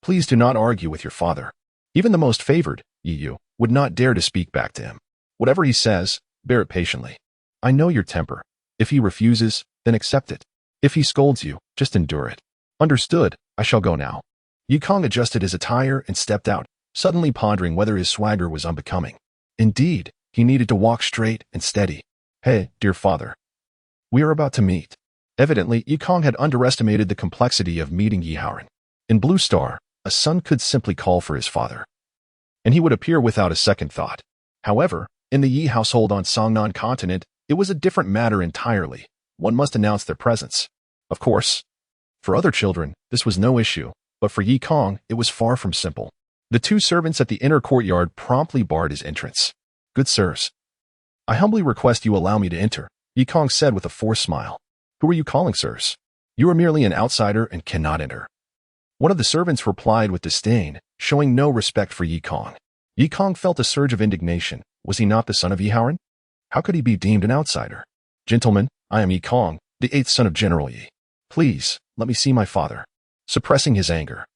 please do not argue with your father. Even the most favored, Yiyu, would not dare to speak back to him. Whatever he says, bear it patiently. I know your temper. If he refuses, then accept it. If he scolds you, just endure it." "Understood, I shall go now." Yikong adjusted his attire and stepped out, suddenly pondering whether his swagger was unbecoming. Indeed, he needed to walk straight and steady. "Hey, dear father. We are about to meet." Evidently, Yikong had underestimated the complexity of meeting Yihaoran. In Blue Star, a son could simply call for his father, and he would appear without a second thought. However, in the Yi household on Songnan continent, it was a different matter entirely. One must announce their presence. Of course, for other children, this was no issue, but for Yikong, it was far from simple. The two servants at the inner courtyard promptly barred his entrance. "Good sirs, I humbly request you allow me to enter," Yikong said with a forced smile. "Who are you calling sirs? You are merely an outsider and cannot enter." One of the servants replied with disdain, showing no respect for Yikong. Yikong felt a surge of indignation. Was he not the son of Yihaoran? How could he be deemed an outsider? "Gentlemen, I am Yikong, the eighth son of General Yi. Please, let me see my father." Suppressing his anger,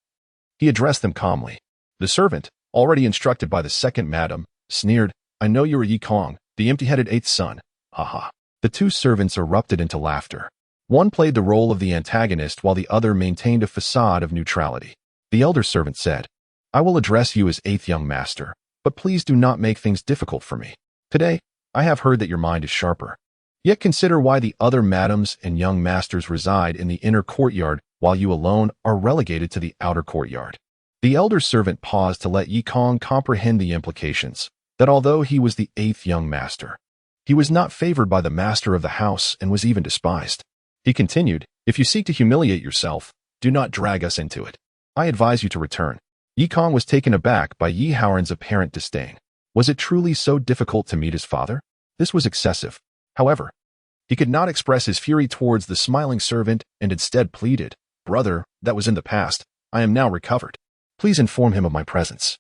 he addressed them calmly. The servant, already instructed by the second madam, sneered, "I know you are Yikong, the empty-headed eighth son. Ha ha." The two servants erupted into laughter. One played the role of the antagonist while the other maintained a facade of neutrality. The elder servant said, "I will address you as eighth young master, but please do not make things difficult for me. Today, I have heard that your mind is sharper. Yet consider why the other madams and young masters reside in the inner courtyard while you alone are relegated to the outer courtyard." The elder servant paused to let Yikong comprehend the implications, that although he was the eighth young master, he was not favored by the master of the house and was even despised. He continued, "If you seek to humiliate yourself, do not drag us into it. I advise you to return." Yikong was taken aback by Yihaoran's apparent disdain. Was it truly so difficult to meet his father? This was excessive. However, he could not express his fury towards the smiling servant and instead pleaded, "Brother, that was in the past. I am now recovered. Please inform him of my presence.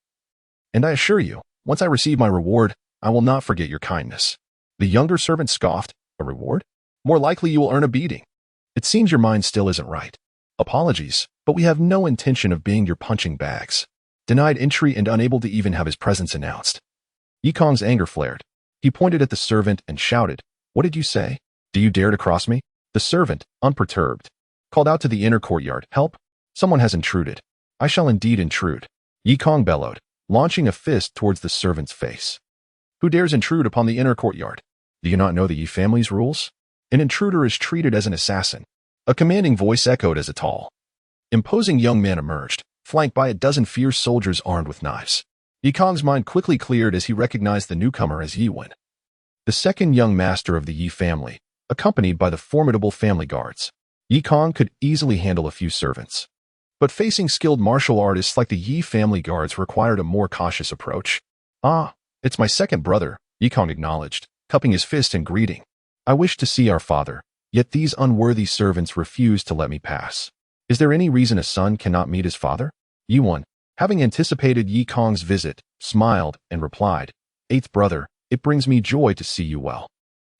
And I assure you, once I receive my reward, I will not forget your kindness." The younger servant scoffed, "A reward? More likely you will earn a beating. It seems your mind still isn't right. Apologies, but we have no intention of being your punching bags." Denied entry and unable to even have his presence announced, Yikong's anger flared. He pointed at the servant and shouted, "What did you say? Do you dare to cross me?" The servant, unperturbed, called out to the inner courtyard, "Help! Someone has intruded." "I shall indeed intrude," Yikong bellowed, launching a fist towards the servant's face. "Who dares intrude upon the inner courtyard? Do you not know the Yi family's rules? An intruder is treated as an assassin. A commanding voice echoed as a tall, imposing young man emerged, flanked by a dozen fierce soldiers armed with knives. Yikong's mind quickly cleared as he recognized the newcomer as Yiwen, the second young master of the Yi family, accompanied by the formidable family guards. Yikong could easily handle a few servants, but facing skilled martial artists like the Yi family guards required a more cautious approach. "Ah, it's my second brother," Yikong acknowledged, cupping his fist in greeting. "I wish to see our father, yet these unworthy servants refuse to let me pass. Is there any reason a son cannot meet his father?" Yiwen, having anticipated Yikong's visit, smiled and replied, "Eighth brother, it brings me joy to see you well.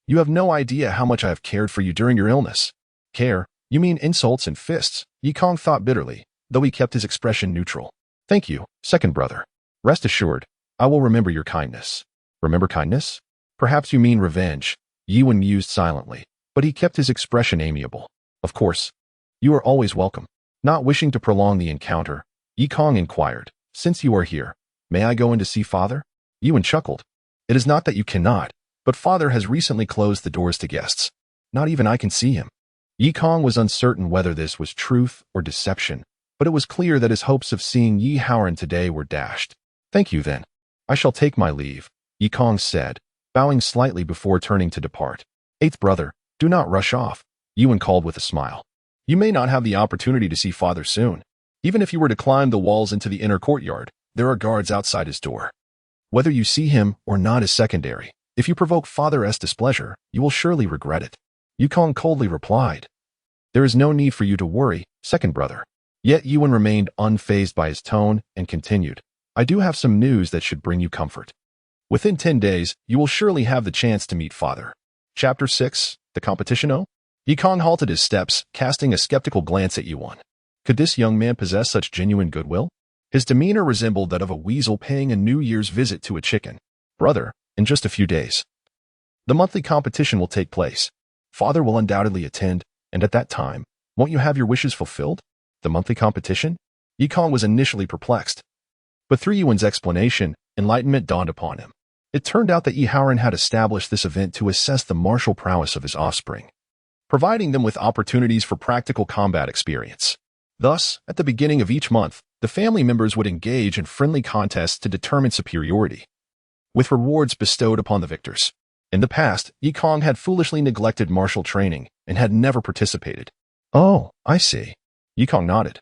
You have no idea how much I have cared for you during your illness." "Care? You mean insults and fists," Yikong thought bitterly, though he kept his expression neutral. "Thank you, second brother. Rest assured, I will remember your kindness." "Remember kindness? Perhaps you mean revenge," Yiwen mused silently, but he kept his expression amiable. "Of course. You are always welcome." Not wishing to prolong the encounter, Yikong inquired, "Since you are here, may I go in to see father?" Yiwen chuckled. "It is not that you cannot, but father has recently closed the doors to guests. Not even I can see him." Yikong was uncertain whether this was truth or deception, but it was clear that his hopes of seeing Yi Haoran today were dashed. "Thank you then. I shall take my leave," Yikong said, bowing slightly before turning to depart. "Eighth brother, do not rush off," Yiwen called with a smile. "You may not have the opportunity to see father soon. Even if you were to climb the walls into the inner courtyard, there are guards outside his door. Whether you see him or not is secondary. If you provoke father's displeasure, you will surely regret it." Yikong coldly replied, "There is no need for you to worry, second brother." Yet Yiwen remained unfazed by his tone and continued, "I do have some news that should bring you comfort. Within 10 days, you will surely have the chance to meet father." Chapter 6, The Competition. Yikong halted his steps, casting a skeptical glance at Yiwen. Could this young man possess such genuine goodwill? His demeanor resembled that of a weasel paying a New Year's visit to a chicken. "Brother, in just a few days, the monthly competition will take place. Father will undoubtedly attend, and at that time, won't you have your wishes fulfilled?" "The monthly competition?" Yikong was initially perplexed, but through Yiwen's explanation, enlightenment dawned upon him. It turned out that Yi Haoran had established this event to assess the martial prowess of his offspring, providing them with opportunities for practical combat experience. Thus, at the beginning of each month, the family members would engage in friendly contests to determine superiority, with rewards bestowed upon the victors. In the past, Yikong had foolishly neglected martial training and had never participated. "Oh, I see." Yikong nodded,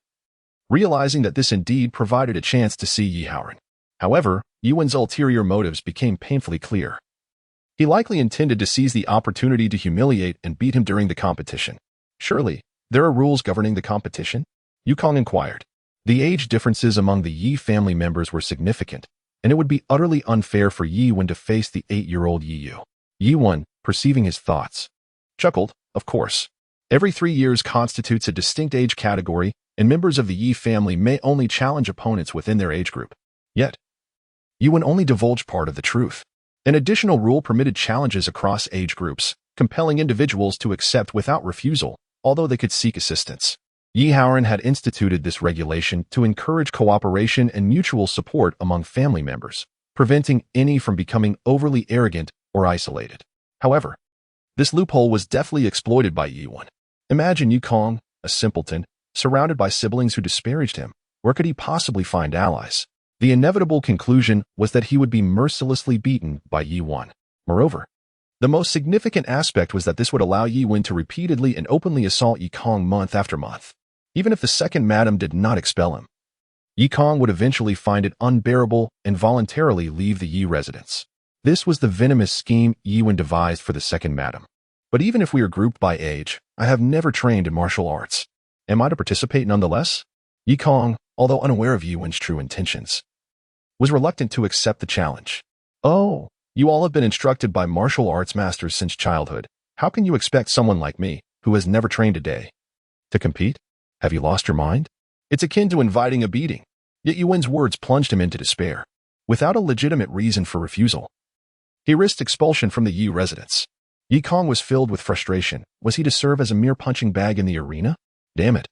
realizing that this indeed provided a chance to see Yi Haoran. However, Yiwen's ulterior motives became painfully clear. He likely intended to seize the opportunity to humiliate and beat him during the competition. "Surely, there are rules governing the competition?" Yikong inquired. The age differences among the Yi family members were significant, and it would be utterly unfair for Yiwen to face the 8-year-old Yiyu. Yiwen, perceiving his thoughts, chuckled. "Of course. Every 3 years constitutes a distinct age category, and members of the Yi family may only challenge opponents within their age group." Yet, Yiwen only divulged part of the truth. An additional rule permitted challenges across age groups, compelling individuals to accept without refusal, although they could seek assistance. Yi Haoran had instituted this regulation to encourage cooperation and mutual support among family members, preventing any from becoming overly arrogant or isolated. However, this loophole was deftly exploited by Yiwen. Imagine Yikong, a simpleton, surrounded by siblings who disparaged him. Where could he possibly find allies? The inevitable conclusion was that he would be mercilessly beaten by Yiwen. Moreover, the most significant aspect was that this would allow Yiwen to repeatedly and openly assault Yikong month after month. Even if the second madam did not expel him, Yikong would eventually find it unbearable and voluntarily leave the Yi residence. This was the venomous scheme Yiwen devised for the second madam. "But even if we are grouped by age, I have never trained in martial arts. Am I to participate nonetheless?" Yikong, although unaware of Yiwen's true intentions, was reluctant to accept the challenge. "Oh, you all have been instructed by martial arts masters since childhood. How can you expect someone like me, who has never trained a day, to compete? Have you lost your mind?" It's akin to inviting a beating. Yet Yiwen's words plunged him into despair. Without a legitimate reason for refusal, he risked expulsion from the Yi residence. Yikong was filled with frustration. Was he to serve as a mere punching bag in the arena? Damn it.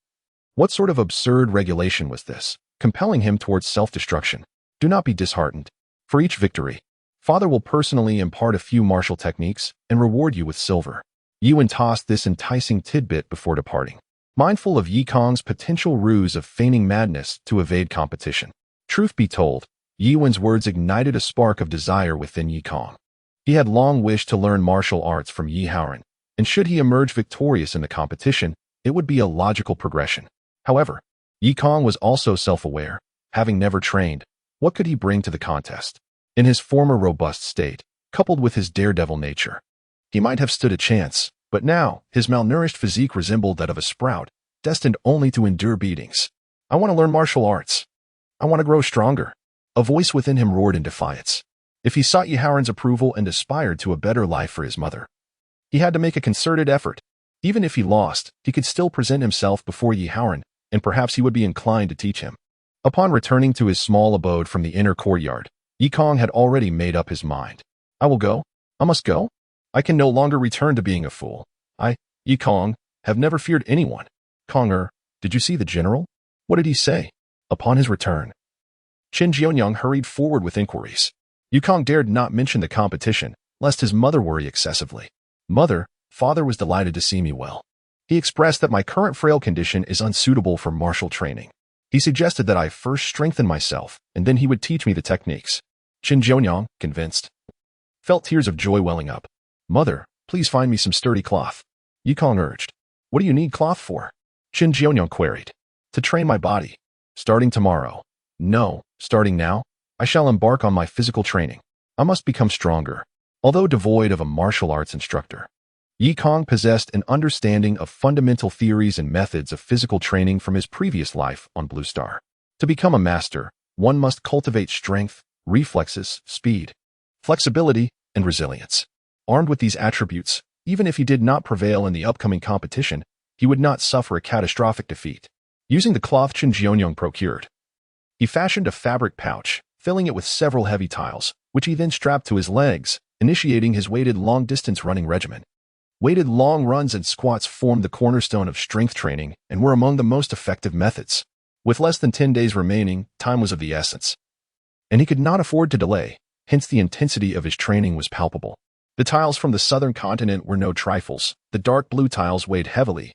What sort of absurd regulation was this, compelling him towards self-destruction? Do not be disheartened. For each victory, Father will personally impart a few martial techniques and reward you with silver. Yuan tossed this enticing tidbit before departing, mindful of Yi Kong's potential ruse of feigning madness to evade competition. Truth be told, Yuan's words ignited a spark of desire within Yi Kong. He had long wished to learn martial arts from Yi Haoran, and should he emerge victorious in the competition, it would be a logical progression. However, Yi Kong was also self-aware. Having never trained, what could he bring to the contest? In his former robust state, coupled with his daredevil nature, he might have stood a chance, but now his malnourished physique resembled that of a sprout, destined only to endure beatings. I want to learn martial arts. I want to grow stronger. A voice within him roared in defiance. If he sought Yi Haoran's approval and aspired to a better life for his mother, he had to make a concerted effort. Even if he lost, he could still present himself before Yi Haoran, and perhaps he would be inclined to teach him. Upon returning to his small abode from the inner courtyard, Yi Kong had already made up his mind. I will go. I must go. I can no longer return to being a fool. I, Yi Kong, have never feared anyone. Konger, did you see the general? What did he say? Upon his return, Qin Jianyang hurried forward with inquiries. Yi Kong dared not mention the competition, lest his mother worry excessively. Mother, father was delighted to see me well. He expressed that my current frail condition is unsuitable for martial training. He suggested that I first strengthen myself, and then he would teach me the techniques. Qin Jianyang, convinced, felt tears of joy welling up. Mother, please find me some sturdy cloth. Yi Kong urged. What do you need cloth for? Qin Jianyang queried. To train my body. Starting tomorrow. No, starting now, I shall embark on my physical training. I must become stronger. Although devoid of a martial arts instructor, Yi Kong possessed an understanding of fundamental theories and methods of physical training from his previous life on Blue Star. To become a master, one must cultivate strength, reflexes, speed, flexibility, and resilience. Armed with these attributes, even if he did not prevail in the upcoming competition, he would not suffer a catastrophic defeat. Using the cloth Qin Jianyang procured, he fashioned a fabric pouch, filling it with several heavy tiles, which he then strapped to his legs, initiating his weighted long-distance running regimen. Weighted long runs and squats formed the cornerstone of strength training and were among the most effective methods. With less than 10 days remaining, time was of the essence, and he could not afford to delay, hence the intensity of his training was palpable. The tiles from the southern continent were no trifles. The dark blue tiles weighed heavily,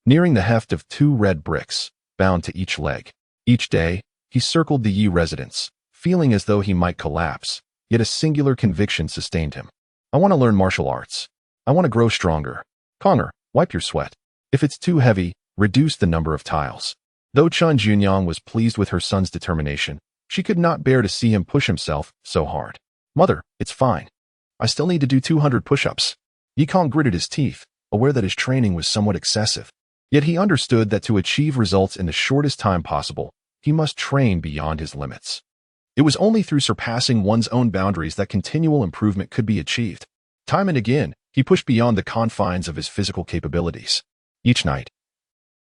nearing the heft of 2 red bricks, bound to each leg. Each day, he circled the Yi residence, feeling as though he might collapse, yet a singular conviction sustained him. I want to learn martial arts. I want to grow stronger. Konger, wipe your sweat. If it's too heavy, reduce the number of tiles. Though Qin Jianyang was pleased with her son's determination, she could not bear to see him push himself so hard. Mother, it's fine. I still need to do 200 push-ups. Yi Kong gritted his teeth, aware that his training was somewhat excessive. Yet he understood that to achieve results in the shortest time possible, he must train beyond his limits. It was only through surpassing one's own boundaries that continual improvement could be achieved. Time and again, he pushed beyond the confines of his physical capabilities. Each night,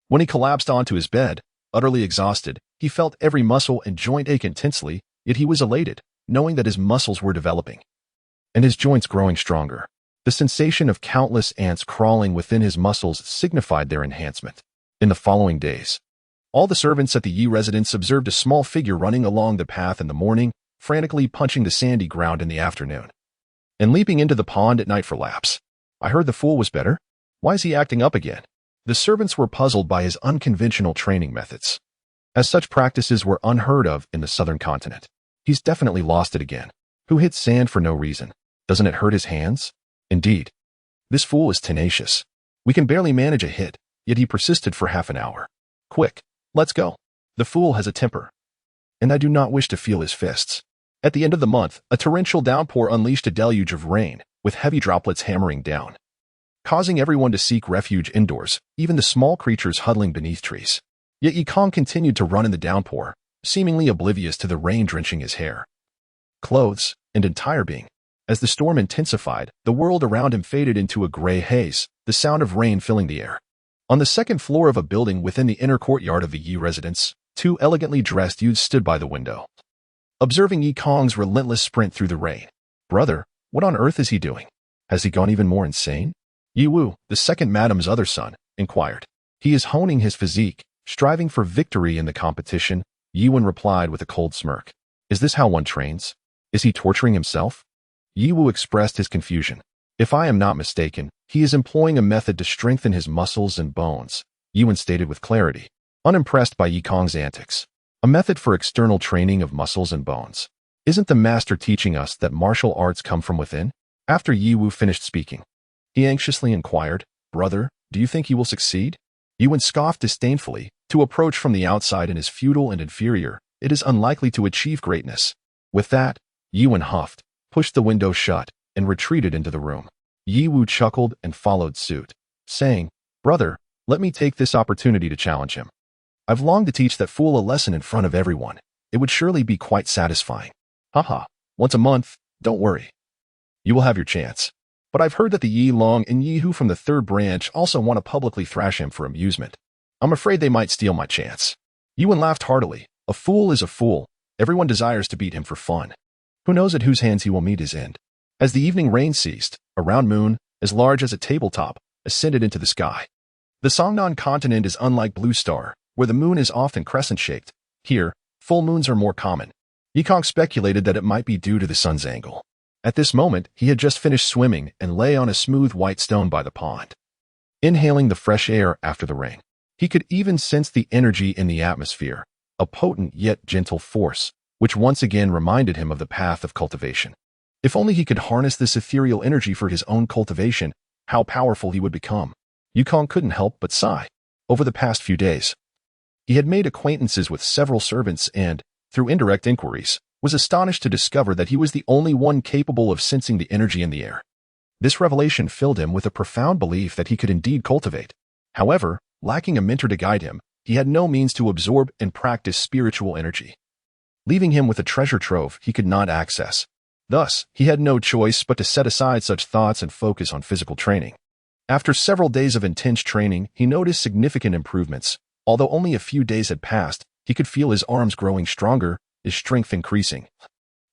when he collapsed onto his bed, utterly exhausted, he felt every muscle and joint ache intensely, yet he was elated, knowing that his muscles were developing and his joints growing stronger. The sensation of countless ants crawling within his muscles signified their enhancement. In the following days, all the servants at the Yi residence observed a small figure running along the path in the morning, frantically punching the sandy ground in the afternoon, and leaping into the pond at night for laps. I heard the fool was better. Why is he acting up again? The servants were puzzled by his unconventional training methods, as such practices were unheard of in the southern continent. He's definitely lost it again. Who hits sand for no reason? Doesn't it hurt his hands? Indeed, this fool is tenacious. We can barely manage a hit, yet he persisted for half an hour. Quick, let's go. The fool has a temper, and I do not wish to feel his fists. At the end of the month, a torrential downpour unleashed a deluge of rain, with heavy droplets hammering down, causing everyone to seek refuge indoors, even the small creatures huddling beneath trees. Yet Yi Kong continued to run in the downpour, seemingly oblivious to the rain drenching his hair, clothes, and entire being. As the storm intensified, the world around him faded into a gray haze, the sound of rain filling the air. On the second floor of a building within the inner courtyard of the Yi residence, 2 elegantly dressed youths stood by the window, observing Yi Kong's relentless sprint through the rain. Brother, what on earth is he doing? Has he gone even more insane? Yi Wu, the second madam's other son, inquired. He is honing his physique, striving for victory in the competition, Yi Wen replied with a cold smirk. Is this how one trains? Is he torturing himself? Yi Wu expressed his confusion. If I am not mistaken, he is employing a method to strengthen his muscles and bones, Yuan stated with clarity, unimpressed by Yikong's antics. A method for external training of muscles and bones. Isn't the master teaching us that martial arts come from within? After Yi Wu finished speaking, he anxiously inquired, Brother, do you think he will succeed? Yuan scoffed disdainfully. To approach from the outside and is futile and inferior. It is unlikely to achieve greatness. With that, Yuan huffed, pushed the window shut, and retreated into the room. Yi Wu chuckled and followed suit, saying, Brother, let me take this opportunity to challenge him. I've longed to teach that fool a lesson in front of everyone. It would surely be quite satisfying. Haha, once a month, don't worry. You will have your chance. But I've heard that the Yi Long and Yi Hu from the third branch also want to publicly thrash him for amusement. I'm afraid they might steal my chance. Yuan laughed heartily. A fool is a fool. Everyone desires to beat him for fun. Who knows at whose hands he will meet his end? As the evening rain ceased, a round moon, as large as a tabletop, ascended into the sky. The Songnan continent is unlike Blue Star, where the moon is often crescent-shaped. Here, full moons are more common. Yikong speculated that it might be due to the sun's angle. At this moment, he had just finished swimming and lay on a smooth white stone by the pond, inhaling the fresh air after the rain. He could even sense the energy in the atmosphere, a potent yet gentle force, which once again reminded him of the path of cultivation. If only he could harness this ethereal energy for his own cultivation, how powerful he would become. Yikong couldn't help but sigh. Over the past few days, he had made acquaintances with several servants and, through indirect inquiries, was astonished to discover that he was the only one capable of sensing the energy in the air. This revelation filled him with a profound belief that he could indeed cultivate. However, lacking a mentor to guide him, he had no means to absorb and practice spiritual energy, leaving him with a treasure trove he could not access. Thus, he had no choice but to set aside such thoughts and focus on physical training. After several days of intense training, he noticed significant improvements. Although only a few days had passed, he could feel his arms growing stronger, his strength increasing,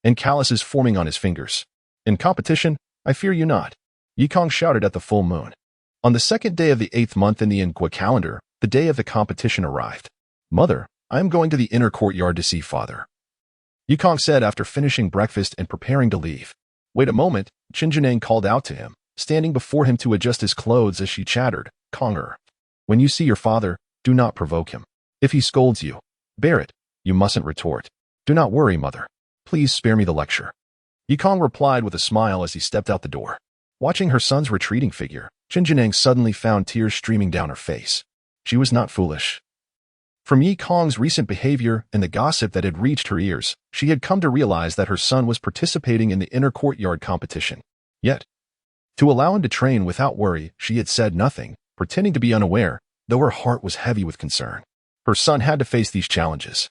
and calluses forming on his fingers. In competition, I fear you not, Yikong shouted at the full moon. On the second day of the 8th month in the Inqua calendar, the day of the competition arrived. Mother, I am going to the inner courtyard to see father, Yikong said after finishing breakfast and preparing to leave. Wait a moment, Qinjiang called out to him, standing before him to adjust his clothes as she chattered, Konger. When you see your father, do not provoke him. If he scolds you, bear it. You mustn't retort. Do not worry, mother. Please spare me the lecture. Yikong replied with a smile as he stepped out the door. Watching her son's retreating figure, Qinjiang suddenly found tears streaming down her face. She was not foolish. From Yikong's recent behavior and the gossip that had reached her ears, she had come to realize that her son was participating in the inner courtyard competition. Yet, to allow him to train without worry, she had said nothing, pretending to be unaware, though her heart was heavy with concern. Her son had to face these challenges.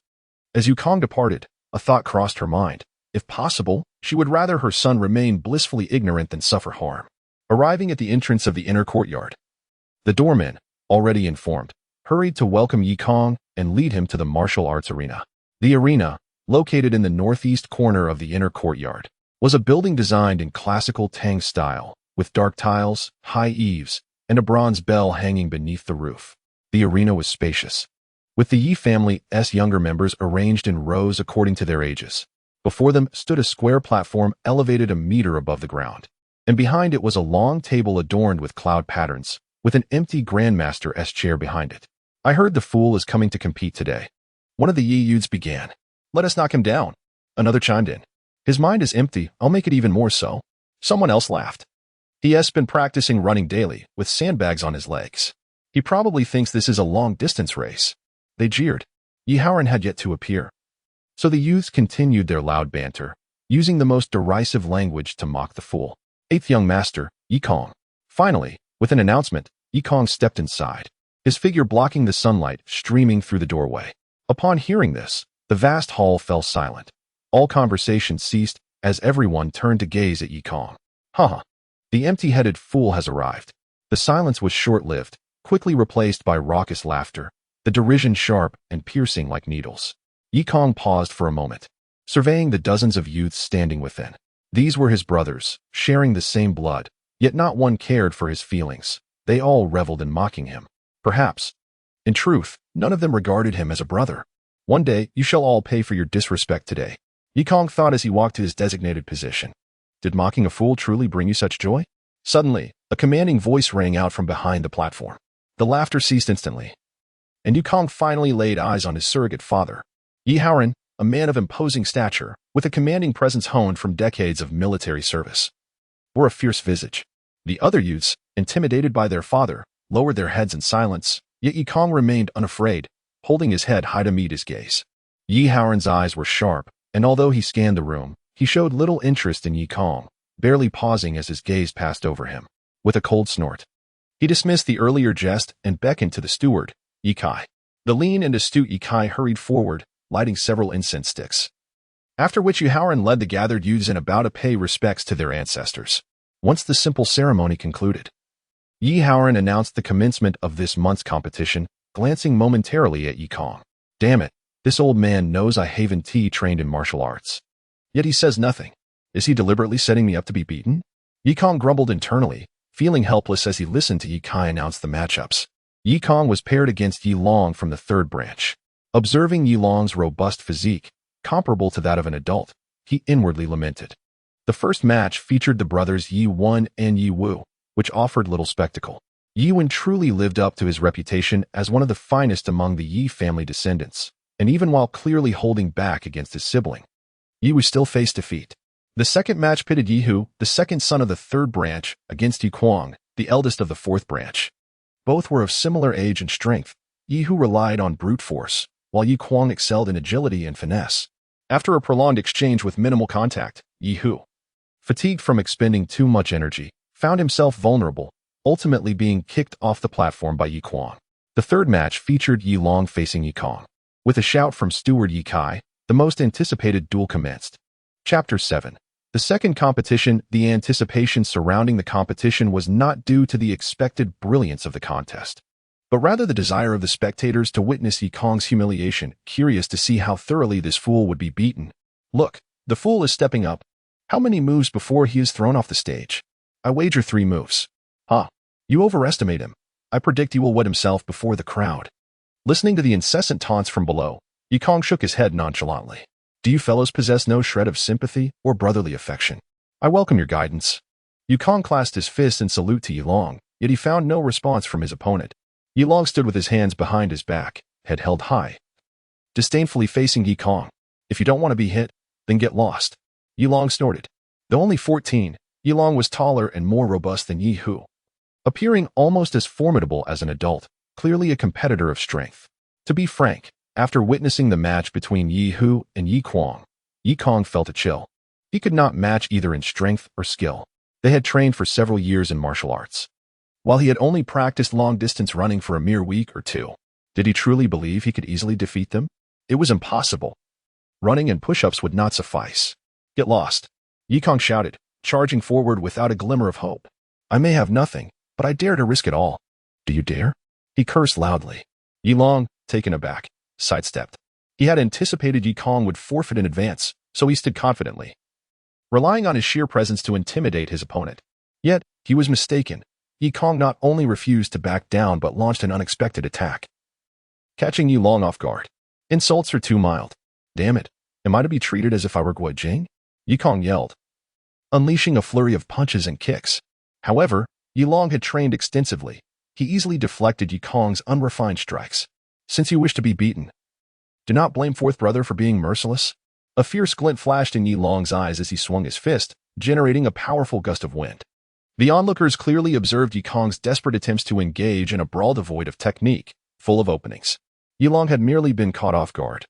As Yikong departed, a thought crossed her mind. If possible, she would rather her son remain blissfully ignorant than suffer harm. Arriving at the entrance of the inner courtyard, the doorman, already informed, hurried to welcome Yikong and lead him to the martial arts arena. The arena, located in the northeast corner of the inner courtyard, was a building designed in classical Tang style, with dark tiles, high eaves, and a bronze bell hanging beneath the roof. The arena was spacious, with the Yi family's younger members arranged in rows according to their ages. Before them stood a square platform elevated a meter above the ground, and behind it was a long table adorned with cloud patterns, with an empty Grandmaster's chair behind it. I heard the fool is coming to compete today. One of the Yi youths began. Let us knock him down. Another chimed in. His mind is empty, I'll make it even more so. Someone else laughed. He has been practicing running daily, with sandbags on his legs. He probably thinks this is a long-distance race. They jeered. Yi Haoran had yet to appear. So the youths continued their loud banter, using the most derisive language to mock the fool. Eighth young master, Yikong. Finally, with an announcement, Yikong stepped inside, his figure blocking the sunlight streaming through the doorway. Upon hearing this, the vast hall fell silent. All conversation ceased as everyone turned to gaze at Yikong. Haha. The empty-headed fool has arrived. The silence was short-lived, quickly replaced by raucous laughter, the derision sharp and piercing like needles. Yikong paused for a moment, surveying the dozens of youths standing within. These were his brothers, sharing the same blood, yet not one cared for his feelings. They all reveled in mocking him. Perhaps, in truth, none of them regarded him as a brother. One day, you shall all pay for your disrespect today, Yikong thought as he walked to his designated position. Did mocking a fool truly bring you such joy? Suddenly, a commanding voice rang out from behind the platform. The laughter ceased instantly, and Yukong finally laid eyes on his surrogate father. Yi Haoran, a man of imposing stature, with a commanding presence honed from decades of military service, bore a fierce visage. The other youths, intimidated by their father, lowered their heads in silence, yet Yukong remained unafraid, holding his head high to meet his gaze. Yi Haoran's eyes were sharp, and although he scanned the room, he showed little interest in Yukong, barely pausing as his gaze passed over him. With a cold snort, he dismissed the earlier jest and beckoned to the steward, Yi Kai. The lean and astute Yi Kai hurried forward, lighting several incense sticks. After which Yi Haoran led the gathered youths in a bow to pay respects to their ancestors. Once the simple ceremony concluded, Yi Haoran announced the commencement of this month's competition, glancing momentarily at Yukong. Damn it, this old man knows I haven't trained in martial arts. Yet he says nothing. Is he deliberately setting me up to be beaten? Yukong grumbled internally, feeling helpless as he listened to Yi Kai announce the matchups. Yukong was paired against Yi Long from the third branch. Observing Yi Long's robust physique, comparable to that of an adult, he inwardly lamented. The first match featured the brothers Yi Wen and Yi Wu, which offered little spectacle. Yi Wen truly lived up to his reputation as one of the finest among the Yi family descendants, and even while clearly holding back against his sibling, Yi Wu still faced defeat. The second match pitted Yi Hu, the second son of the third branch, against Yi Kuang, the eldest of the fourth branch. Both were of similar age and strength. Yi Hu relied on brute force, while Yi Kuang excelled in agility and finesse. After a prolonged exchange with minimal contact, Yi Hu, fatigued from expending too much energy, found himself vulnerable, ultimately being kicked off the platform by Yi Kuang. The third match featured Yi Long facing Yi Kong. With a shout from steward Yi Kai, the most anticipated duel commenced. Chapter 7. The second competition. The anticipation surrounding the competition was not due to the expected brilliance of the contest, but rather the desire of the spectators to witness Yi Kong's humiliation, curious to see how thoroughly this fool would be beaten. Look, the fool is stepping up. How many moves before he is thrown off the stage? I wager 3 moves. Huh. You overestimate him. I predict he will wet himself before the crowd. Listening to the incessant taunts from below, Yi Kong shook his head nonchalantly. Do you fellows possess no shred of sympathy or brotherly affection? I welcome your guidance. Yi Kong clasped his fist in salute to Yi Long, yet he found no response from his opponent. Yi Long stood with his hands behind his back, head held high, disdainfully facing Yi Kong. If you don't want to be hit, then get lost. Yi Long snorted. Though only 14, Yi Long was taller and more robust than Yi Hu, appearing almost as formidable as an adult, clearly a competitor of strength. To be frank, after witnessing the match between Yi Hu and Yi Kuang, Yi Kong felt a chill. He could not match either in strength or skill. They had trained for several years in martial arts, while he had only practiced long-distance running for a mere week or 2. Did he truly believe he could easily defeat them? It was impossible. Running and push-ups would not suffice. Get lost, Yi Kong shouted, charging forward without a glimmer of hope. I may have nothing, but I dare to risk it all. Do you dare? He cursed loudly. Yi Long, taken aback, sidestepped. He had anticipated Yi Kong would forfeit in advance, so he stood confidently, relying on his sheer presence to intimidate his opponent. Yet, he was mistaken. Yi Kong not only refused to back down but launched an unexpected attack, catching Yi Long off guard. Insults are too mild. Damn it, am I to be treated as if I were Guo Jing? Yi Kong yelled, unleashing a flurry of punches and kicks. However, Yi Long had trained extensively. He easily deflected Yi Kong's unrefined strikes. Since you wish to be beaten, do not blame fourth brother for being merciless. A fierce glint flashed in Yi Long's eyes as he swung his fist, generating a powerful gust of wind. The onlookers clearly observed Yi Kong's desperate attempts to engage in a brawl devoid of technique, full of openings. Yi Long had merely been caught off guard.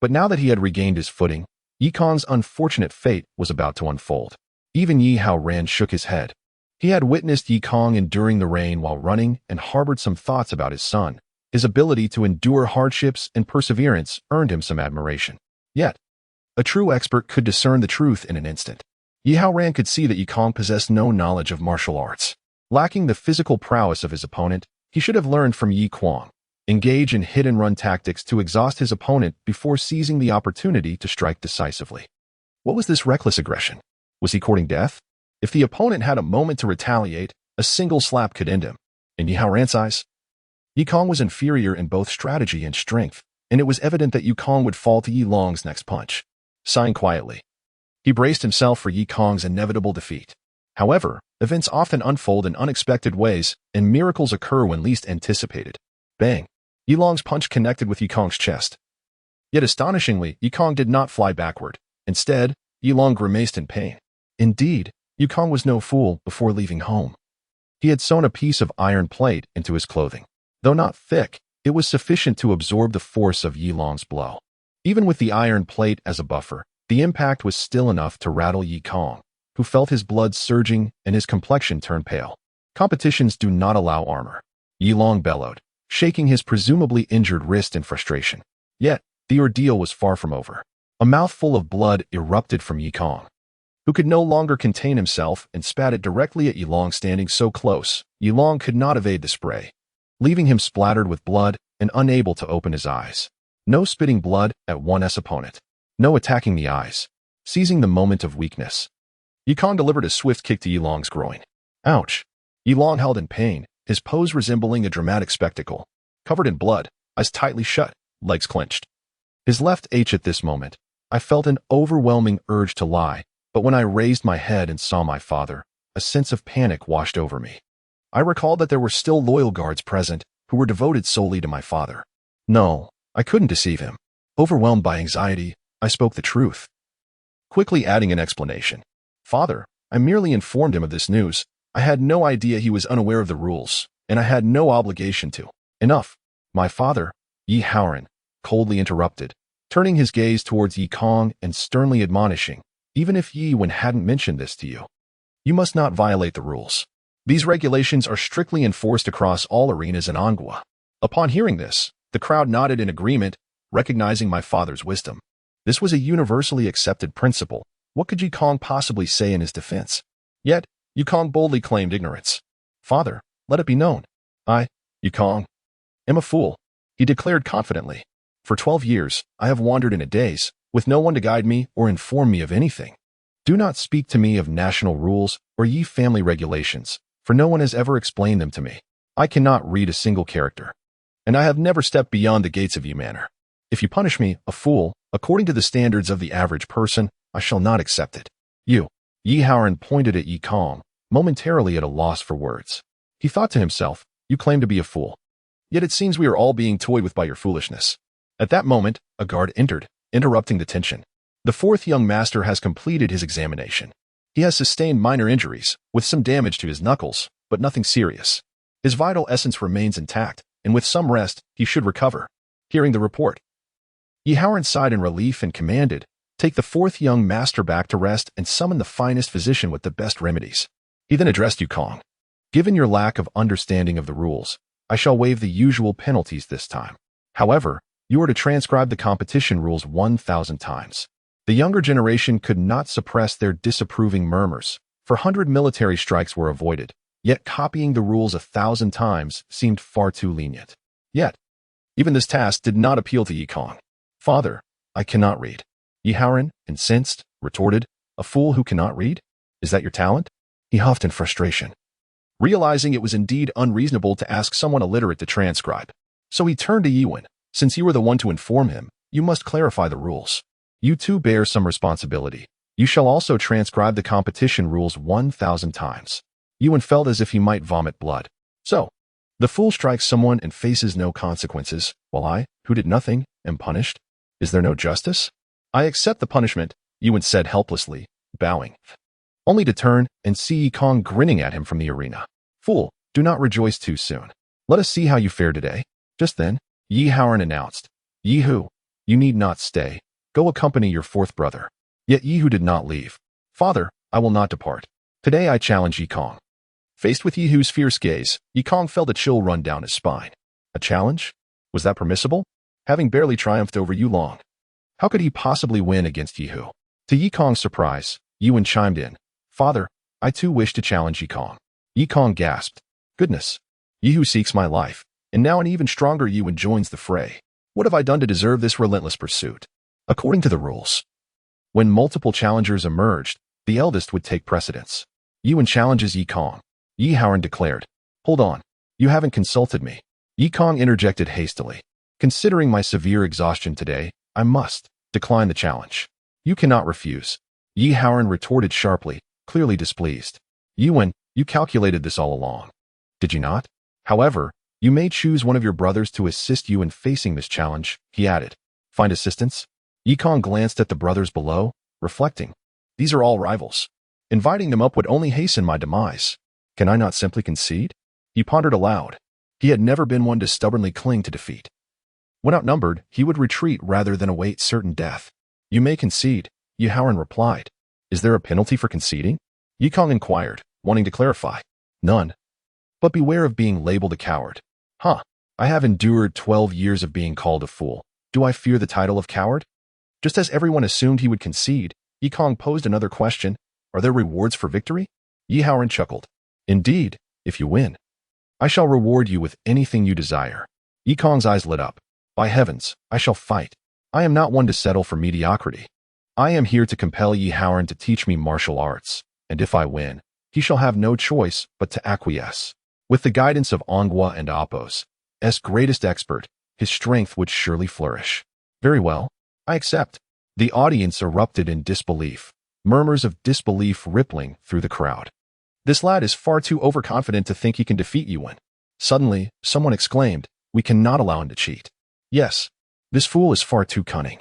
But now that he had regained his footing, Yi Kong's unfortunate fate was about to unfold. Even Yi Haoran shook his head. He had witnessed Yi Kong enduring the rain while running and harbored some thoughts about his son. His ability to endure hardships and perseverance earned him some admiration. Yet, a true expert could discern the truth in an instant. Yi Haoran could see that Yi Kong possessed no knowledge of martial arts. Lacking the physical prowess of his opponent, he should have learned from Yi Kuang. Engage in hit-and-run tactics to exhaust his opponent before seizing the opportunity to strike decisively. What was this reckless aggression? Was he courting death? If the opponent had a moment to retaliate, a single slap could end him. In Yi Haoran's eyes, Yi Kong was inferior in both strategy and strength, and it was evident that Yi Kong would fall to Yi Long's next punch. Sighing quietly, he braced himself for Yi Kong's inevitable defeat. However, events often unfold in unexpected ways, and miracles occur when least anticipated. Bang! Yilong's punch connected with Yikong's chest. Yet astonishingly, Yikong did not fly backward. Instead, Yilong grimaced in pain. Indeed, Yikong was no fool before leaving home. He had sewn a piece of iron plate into his clothing. Though not thick, it was sufficient to absorb the force of Yilong's blow. Even with the iron plate as a buffer, the impact was still enough to rattle Yikong, who felt his blood surging and his complexion turn pale. Competitions do not allow armor. Yilong bellowed, shaking his presumably injured wrist in frustration. Yet, the ordeal was far from over. A mouthful of blood erupted from Yikong, who could no longer contain himself and spat it directly at Yilong standing so close. Yilong could not evade the spray, leaving him splattered with blood and unable to open his eyes. No spitting blood at one's opponent. No attacking the eyes. Seizing the moment of weakness, Yikong delivered a swift kick to Yilong's groin. Ouch! Yilong held in pain, his pose resembling a dramatic spectacle. Covered in blood, eyes tightly shut, legs clenched. His left H at this moment. I felt an overwhelming urge to lie, but when I raised my head and saw my father, a sense of panic washed over me. I recalled that there were still loyal guards present who were devoted solely to my father. No, I couldn't deceive him. Overwhelmed by anxiety, I spoke the truth, quickly adding an explanation. Father, I merely informed him of this news. I had no idea he was unaware of the rules, and I had no obligation to. Enough. My father, Yi Haoran, coldly interrupted, turning his gaze towards Yikong and sternly admonishing, even if Yi Wen hadn't mentioned this to you, you must not violate the rules. These regulations are strictly enforced across all arenas in Anghua. Upon hearing this, the crowd nodded in agreement, recognizing my father's wisdom. This was a universally accepted principle. What could Yikong possibly say in his defense? Yet, Yikong boldly claimed ignorance. Father, let it be known. I, Yikong, am a fool, he declared confidently. For 12 years, I have wandered in a daze, with no one to guide me or inform me of anything. Do not speak to me of national rules or Yi family regulations, for no one has ever explained them to me. I cannot read a single character, and I have never stepped beyond the gates of Yi Manor. If you punish me, a fool, according to the standards of the average person, I shall not accept it. You, Yi Haoran pointed at Yikong, momentarily at a loss for words. He thought to himself, you claim to be a fool. Yet it seems we are all being toyed with by your foolishness. At that moment, a guard entered, interrupting the tension. The fourth young master has completed his examination. He has sustained minor injuries, with some damage to his knuckles, but nothing serious. His vital essence remains intact, and with some rest, he should recover. Hearing the report, Yi Haoran sighed in relief and commanded, take the fourth young master back to rest and summon the finest physician with the best remedies. He then addressed Yikong. Given your lack of understanding of the rules, I shall waive the usual penalties this time. However, you are to transcribe the competition rules 1,000 times. The younger generation could not suppress their disapproving murmurs, for 100 military strikes were avoided, yet copying the rules 1,000 times seemed far too lenient. Yet, even this task did not appeal to Yikong. Father, I cannot read. Yi Haoran, incensed, retorted, a fool who cannot read? Is that your talent? He huffed in frustration, realizing it was indeed unreasonable to ask someone illiterate to transcribe. So he turned to Yi Wen. Since you were the one to inform him, you must clarify the rules. You too bear some responsibility. You shall also transcribe the competition rules 1,000 times. Yi Wen felt as if he might vomit blood. So, the fool strikes someone and faces no consequences, while I, who did nothing, am punished? Is there no justice? I accept the punishment, Yi Wen said helplessly, bowing, only to turn and see Yikong grinning at him from the arena. Fool, do not rejoice too soon. Let us see how you fare today. Just then, Yi Haoran announced, Yihu, you need not stay. Go accompany your fourth brother. Yet Yihu did not leave. Father, I will not depart. Today I challenge Yikong. Faced with Yihu's fierce gaze, Yikong felt a chill run down his spine. A challenge? Was that permissible? Having barely triumphed over Yulong, how could he possibly win against Yihu? To Yikong's surprise, Yi Wen chimed in. Father, I too wish to challenge Yikong. Yikong gasped. Goodness. Yihu seeks my life, and now an even stronger Yi Wen joins the fray. What have I done to deserve this relentless pursuit? According to the rules, when multiple challengers emerged, the eldest would take precedence. Yi Wen challenges Yikong. Yi Haoran declared. Hold on. You haven't consulted me. Yikong interjected hastily. Considering my severe exhaustion today, I must decline the challenge. You cannot refuse. Yi Haoran retorted sharply, clearly displeased. Yuan, you calculated this all along, did you not? However, you may choose one of your brothers to assist you in facing this challenge, he added. Find assistance? Yikong glanced at the brothers below, reflecting. These are all rivals. Inviting them up would only hasten my demise. Can I not simply concede? He pondered aloud. He had never been one to stubbornly cling to defeat. When outnumbered, he would retreat rather than await certain death. You may concede, Yi Haoran replied. Is there a penalty for conceding? Yikong inquired, wanting to clarify. None. But beware of being labeled a coward. Huh. I have endured 12 years of being called a fool. Do I fear the title of coward? Just as everyone assumed he would concede, Yikong posed another question. Are there rewards for victory? Yi Haoran chuckled. Indeed, if you win. I shall reward you with anything you desire. Yikong's eyes lit up. By heavens, I shall fight. I am not one to settle for mediocrity. I am here to compel Yi Haoran to teach me martial arts, and if I win, he shall have no choice but to acquiesce. With the guidance of Ongwa and Apos, as greatest expert, his strength would surely flourish. Very well, I accept. The audience erupted in disbelief, murmurs of disbelief rippling through the crowd. This lad is far too overconfident to think he can defeat Yuan. Suddenly, someone exclaimed, we cannot allow him to cheat. Yes, this fool is far too cunning.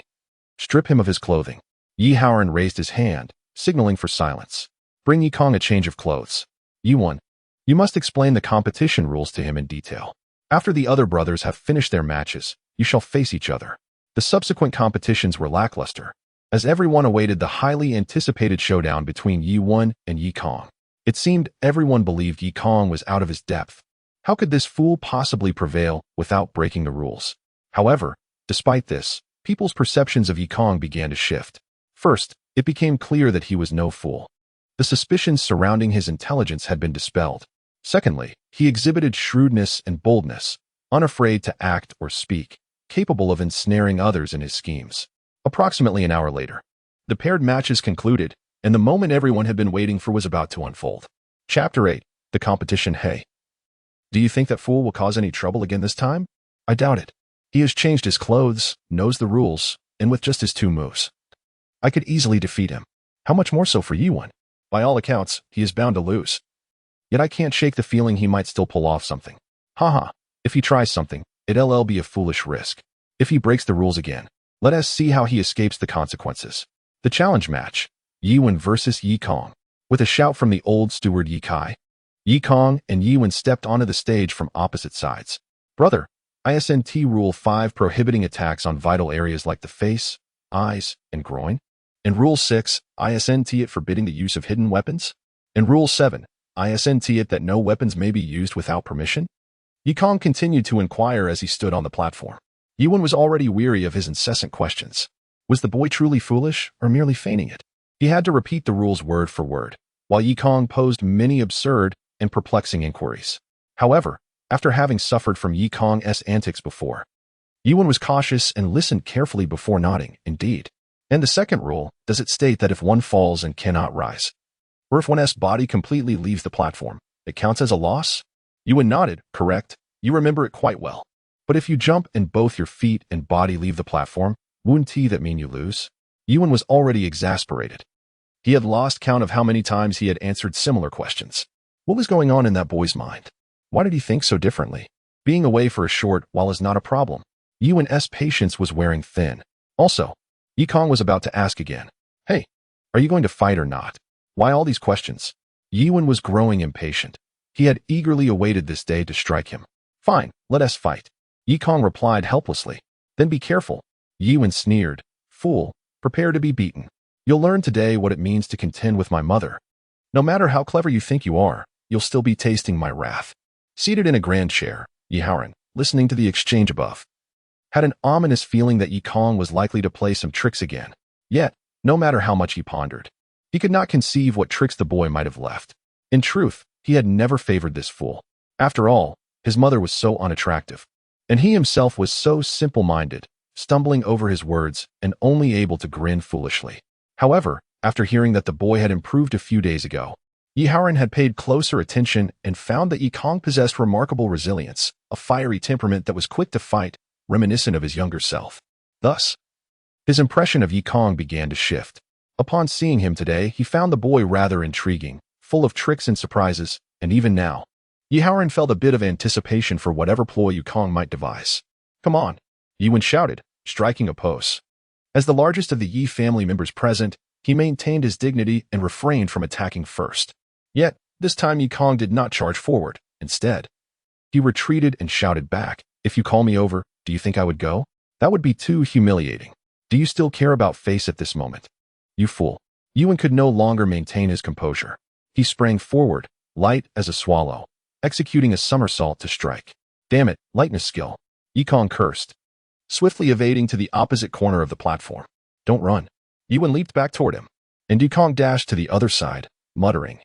Strip him of his clothing. Yi Haoran raised his hand, signaling for silence. Bring Yikong a change of clothes. Yuan, you must explain the competition rules to him in detail. After the other brothers have finished their matches, you shall face each other. The subsequent competitions were lackluster, as everyone awaited the highly anticipated showdown between Yuan and Yikong. It seemed everyone believed Yikong was out of his depth. How could this fool possibly prevail without breaking the rules? However, despite this, people's perceptions of Yikong began to shift. First, it became clear that he was no fool. The suspicions surrounding his intelligence had been dispelled. Secondly, he exhibited shrewdness and boldness, unafraid to act or speak, capable of ensnaring others in his schemes. Approximately an hour later, the paired matches concluded, and the moment everyone had been waiting for was about to unfold. Chapter 8. The Competition. Hey. Do you think that fool will cause any trouble again this time? I doubt it. He has changed his clothes, knows the rules, and with just his 2 moves, I could easily defeat him. How much more so for Yuan? By all accounts, he is bound to lose. Yet I can't shake the feeling he might still pull off something. Haha, if he tries something, it'll be a foolish risk. If he breaks the rules again, let us see how he escapes the consequences. The challenge match. Yuan versus Yikong. With a shout from the old steward Yi Kai, Yikong and Yuan stepped onto the stage from opposite sides. Brother, ISNT Rule 5 prohibiting attacks on vital areas like the face, eyes, and groin. And Rule 6, ISNT it forbidding the use of hidden weapons. And Rule 7, ISNT it that no weapons may be used without permission. Yikong continued to inquire as he stood on the platform. Yuan was already weary of his incessant questions. Was the boy truly foolish or merely feigning it? He had to repeat the rules word for word, while Yikong posed many absurd and perplexing inquiries. However, after having suffered from Yikong's antics before, Yuan was cautious and listened carefully before nodding, indeed. And the second rule, does it state that if one falls and cannot rise, or if one's body completely leaves the platform, it counts as a loss? Yuan nodded, correct, you remember it quite well. But if you jump and both your feet and body leave the platform, wouldn't that mean you lose? Yuan was already exasperated. He had lost count of how many times he had answered similar questions. What was going on in that boy's mind? Why did he think so differently? Being away for a short while is not a problem. Yuan's patience was wearing thin. Also, Yikong was about to ask again. Hey, are you going to fight or not? Why all these questions? Yuan was growing impatient. He had eagerly awaited this day to strike him. Fine, let us fight. Yikong replied helplessly. Then be careful. Yuan sneered. Fool, prepare to be beaten. You'll learn today what it means to contend with my mother. No matter how clever you think you are, you'll still be tasting my wrath. Seated in a grand chair, Yi Haoran, listening to the exchange above, had an ominous feeling that Yikong was likely to play some tricks again. Yet, no matter how much he pondered, he could not conceive what tricks the boy might have left. In truth, he had never favored this fool. After all, his mother was so unattractive, and he himself was so simple-minded, stumbling over his words and only able to grin foolishly. However, after hearing that the boy had improved a few days ago, Yi Haoran had paid closer attention and found that Yikong possessed remarkable resilience, a fiery temperament that was quick to fight, reminiscent of his younger self. Thus, his impression of Yikong began to shift. Upon seeing him today, he found the boy rather intriguing, full of tricks and surprises, and even now, Yi Haoran felt a bit of anticipation for whatever ploy Yukong might devise. "Come on," Yi Wen shouted, striking a pose. As the largest of the Yi family members present, he maintained his dignity and refrained from attacking first. Yet, this time Yukong did not charge forward. Instead, he retreated and shouted back, "If you call me over, do you think I would go? That would be too humiliating. Do you still care about face at this moment? You fool." Yi Wen could no longer maintain his composure. He sprang forward, light as a swallow, executing a somersault to strike. "Damn it, lightness skill," Yukong cursed, swiftly evading to the opposite corner of the platform. "Don't run." Yi Wen leaped back toward him, and Yukong dashed to the other side, muttering,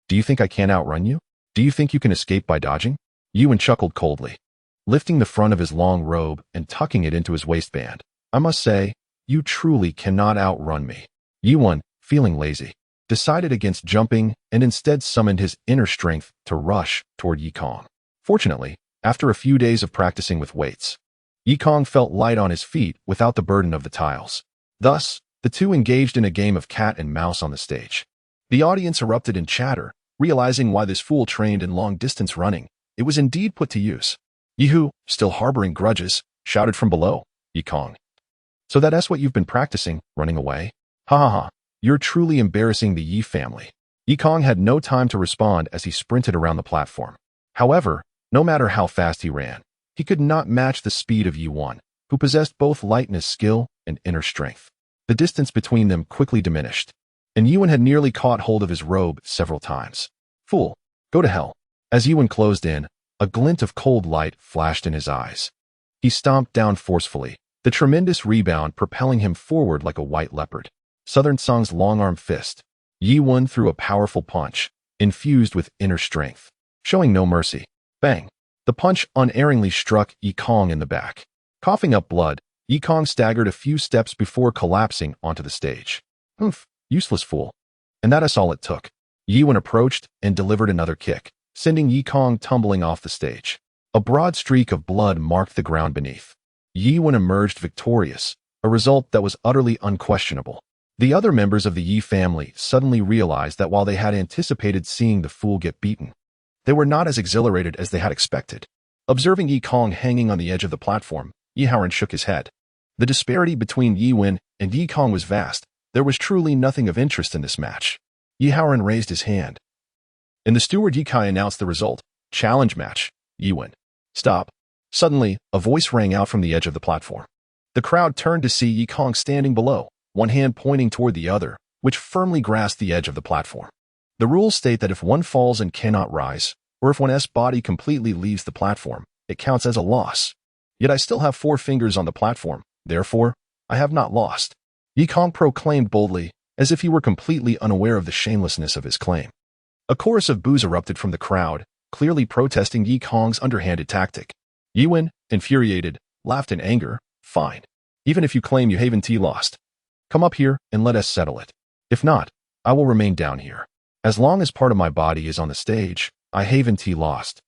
"Do you think I can't outrun you? Do you think you can escape by dodging?" Yi Wen chuckled coldly, lifting the front of his long robe and tucking it into his waistband. "I must say, you truly cannot outrun me." Yi Wen, feeling lazy, decided against jumping and instead summoned his inner strength to rush toward Yukong. Fortunately, after a few days of practicing with weights, Yukong felt light on his feet without the burden of the tiles. Thus, the two engaged in a game of cat and mouse on the stage. The audience erupted in chatter, realizing why this fool trained in long-distance running. It was indeed put to use. Yihu, still harboring grudges, shouted from below, "Yukong, so that's what you've been practicing, running away? Ha ha ha, you're truly embarrassing the Yi family." Yukong had no time to respond as he sprinted around the platform. However, no matter how fast he ran, he could not match the speed of Yi Wen, who possessed both lightness skill and inner strength. The distance between them quickly diminished, and Yi Wen had nearly caught hold of his robe several times. "Fool, go to hell." As Yi Wen closed in, a glint of cold light flashed in his eyes. He stomped down forcefully, the tremendous rebound propelling him forward like a white leopard. Southern Song's long-arm fist. Yi Wen threw a powerful punch, infused with inner strength, showing no mercy. Bang! The punch unerringly struck Yukong in the back. Coughing up blood, Yukong staggered a few steps before collapsing onto the stage. "Humph, useless fool." And that is all it took. Yi Wen approached and delivered another kick, sending Yukong tumbling off the stage. A broad streak of blood marked the ground beneath. Yi Wen emerged victorious, a result that was utterly unquestionable. The other members of the Yi family suddenly realized that while they had anticipated seeing the fool get beaten, they were not as exhilarated as they had expected. Observing Yukong hanging on the edge of the platform, Yi Haoran shook his head. The disparity between Yi Wen and Yukong was vast. There was truly nothing of interest in this match. Yi Haoran raised his hand, and the steward Yi Kai announced the result. "Challenge match, Yi Wen." "Stop." Suddenly, a voice rang out from the edge of the platform. The crowd turned to see Yukong standing below, one hand pointing toward the other, which firmly grasped the edge of the platform. The rules state that if one falls and cannot rise, or if one's body completely leaves the platform, it counts as a loss. Yet I still have 4 fingers on the platform, therefore, I have not lost. Yukong proclaimed boldly, as if he were completely unaware of the shamelessness of his claim. A chorus of boos erupted from the crowd, clearly protesting Yukong's underhanded tactic. Yi Wen, infuriated, laughed in anger. "Fine. Even if you claim you haven't lost, come up here and let us settle it. If not, I will remain down here. As long as part of my body is on the stage, I haven't lost.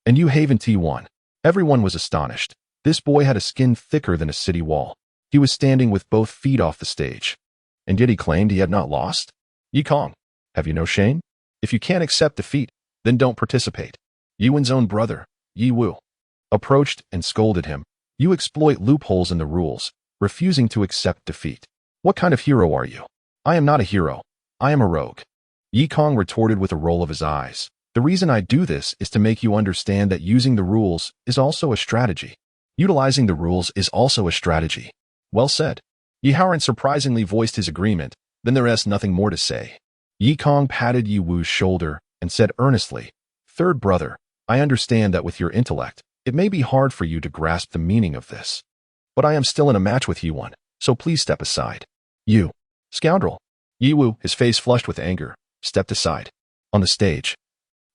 And you haven't won." Everyone was astonished. This boy had a skin thicker than a city wall. He was standing with both feet off the stage. And yet he claimed he had not lost? Yukong, have you no shame? If you can't accept defeat, then don't participate. Yi Wen's own brother, Yi Wu, approached and scolded him. "You exploit loopholes in the rules, refusing to accept defeat. What kind of hero are you?" "I am not a hero. I am a rogue." Yukong retorted with a roll of his eyes. "The reason I do this is to make you understand that using the rules is also a strategy. Utilizing the rules is also a strategy." "Well said." Yi Haoran surprisingly voiced his agreement, then there is nothing more to say. Yukong patted Yi Wu's shoulder and said earnestly, "Third brother, I understand that with your intellect, it may be hard for you to grasp the meaning of this. But I am still in a match with Yi Wen, so please step aside." "You scoundrel." Yi Wu, his face flushed with anger, stepped aside. On the stage,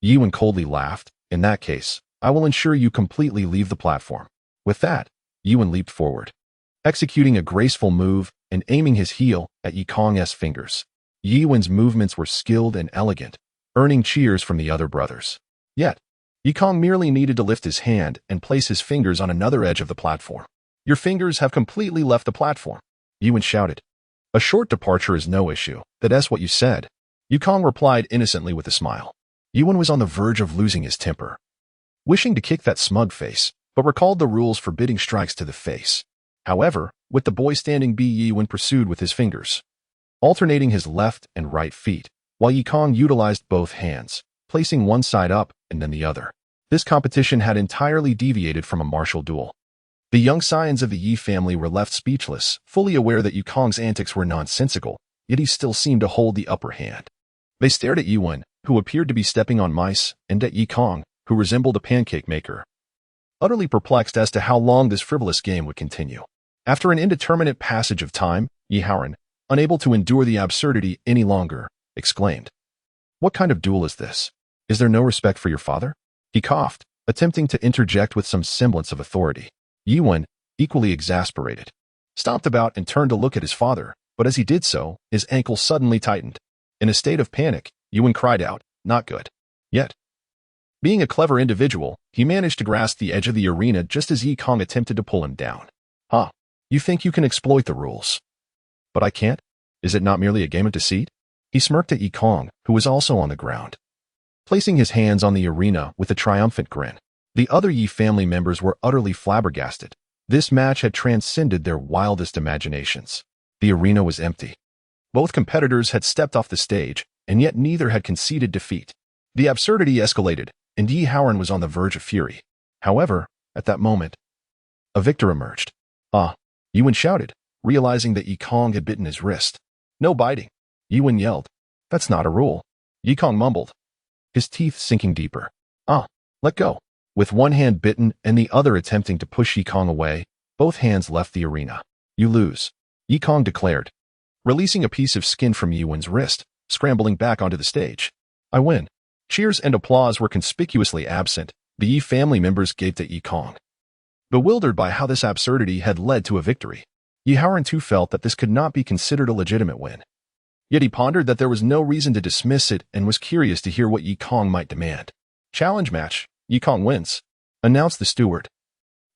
Yi Wen coldly laughed. "In that case, I will ensure you completely leave the platform." With that, Yi Wen leaped forward, executing a graceful move and aiming his heel at Yukong's fingers. Yi Wen's movements were skilled and elegant, earning cheers from the other brothers. Yet, Yukong merely needed to lift his hand and place his fingers on another edge of the platform. "Your fingers have completely left the platform," Yi Wen shouted. "A short departure is no issue. That's what you said." Yukong replied innocently with a smile. Yuan was on the verge of losing his temper, wishing to kick that smug face, but recalled the rules forbidding strikes to the face. However, with the boy standing Bi Yuan pursued with his fingers, alternating his left and right feet, while Yukong utilized both hands, placing one side up and then the other. This competition had entirely deviated from a martial duel. The young scions of the Yi family were left speechless, fully aware that Yukong's antics were nonsensical, yet he still seemed to hold the upper hand. They stared at Yuan, who appeared to be stepping on mice, and at Yukong, who resembled a pancake maker, utterly perplexed as to how long this frivolous game would continue. After an indeterminate passage of time, Yi Haoran, unable to endure the absurdity any longer, exclaimed, "What kind of duel is this? Is there no respect for your father?" He coughed, attempting to interject with some semblance of authority. Yuan, equally exasperated, stomped about and turned to look at his father, but as he did so, his ankle suddenly tightened. In a state of panic, Yuan cried out, "Not good." Yet, being a clever individual, he managed to grasp the edge of the arena just as Yukong attempted to pull him down. "Huh, you think you can exploit the rules? But I can't? Is it not merely a game of deceit?" He smirked at Yukong, who was also on the ground, placing his hands on the arena with a triumphant grin. The other Yi family members were utterly flabbergasted. This match had transcended their wildest imaginations. The arena was empty. Both competitors had stepped off the stage, and yet neither had conceded defeat. The absurdity escalated, and Yi Haoran was on the verge of fury. However, at that moment, a victor emerged. "Ah!" Yuan shouted, realizing that Yukong had bitten his wrist. "No biting!" Yuan yelled. "That's not a rule." Yukong mumbled, his teeth sinking deeper. "Ah, let go." With one hand bitten and the other attempting to push Yukong away, both hands left the arena. "You lose," Yukong declared, releasing a piece of skin from Yuan's wrist, scrambling back onto the stage. "I win." Cheers and applause were conspicuously absent. The Yi family members gaped at Yukong, bewildered by how this absurdity had led to a victory. Yi Haoran too felt that this could not be considered a legitimate win. Yet he pondered that there was no reason to dismiss it and was curious to hear what Yukong might demand. "Challenge match. Yukong wins," announced the steward,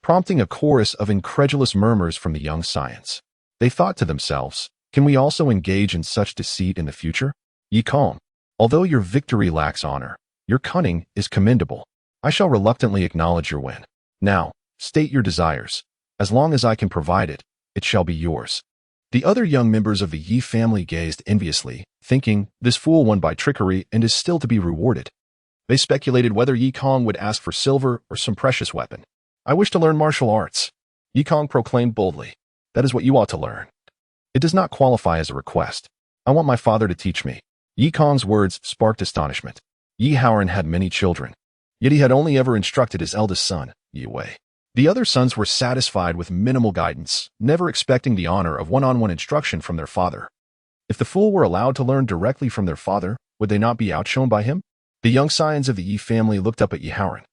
prompting a chorus of incredulous murmurs from the young scions. They thought to themselves, "Can we also engage in such deceit in the future? Yukong, although your victory lacks honor, your cunning is commendable. I shall reluctantly acknowledge your win. Now, state your desires. As long as I can provide it, it shall be yours." The other young members of the Yi family gazed enviously, thinking, "This fool won by trickery and is still to be rewarded." They speculated whether Yukong would ask for silver or some precious weapon. "I wish to learn martial arts," Yukong proclaimed boldly. "That is what you ought to learn. It does not qualify as a request. I want my father to teach me." Yukong's words sparked astonishment. Yi Haoran had many children, yet he had only ever instructed his eldest son, Yi Wei. The other sons were satisfied with minimal guidance, never expecting the honor of one-on-one instruction from their father. If the fool were allowed to learn directly from their father, would they not be outshone by him? The young scions of the Yi family looked up at Yi Haoran,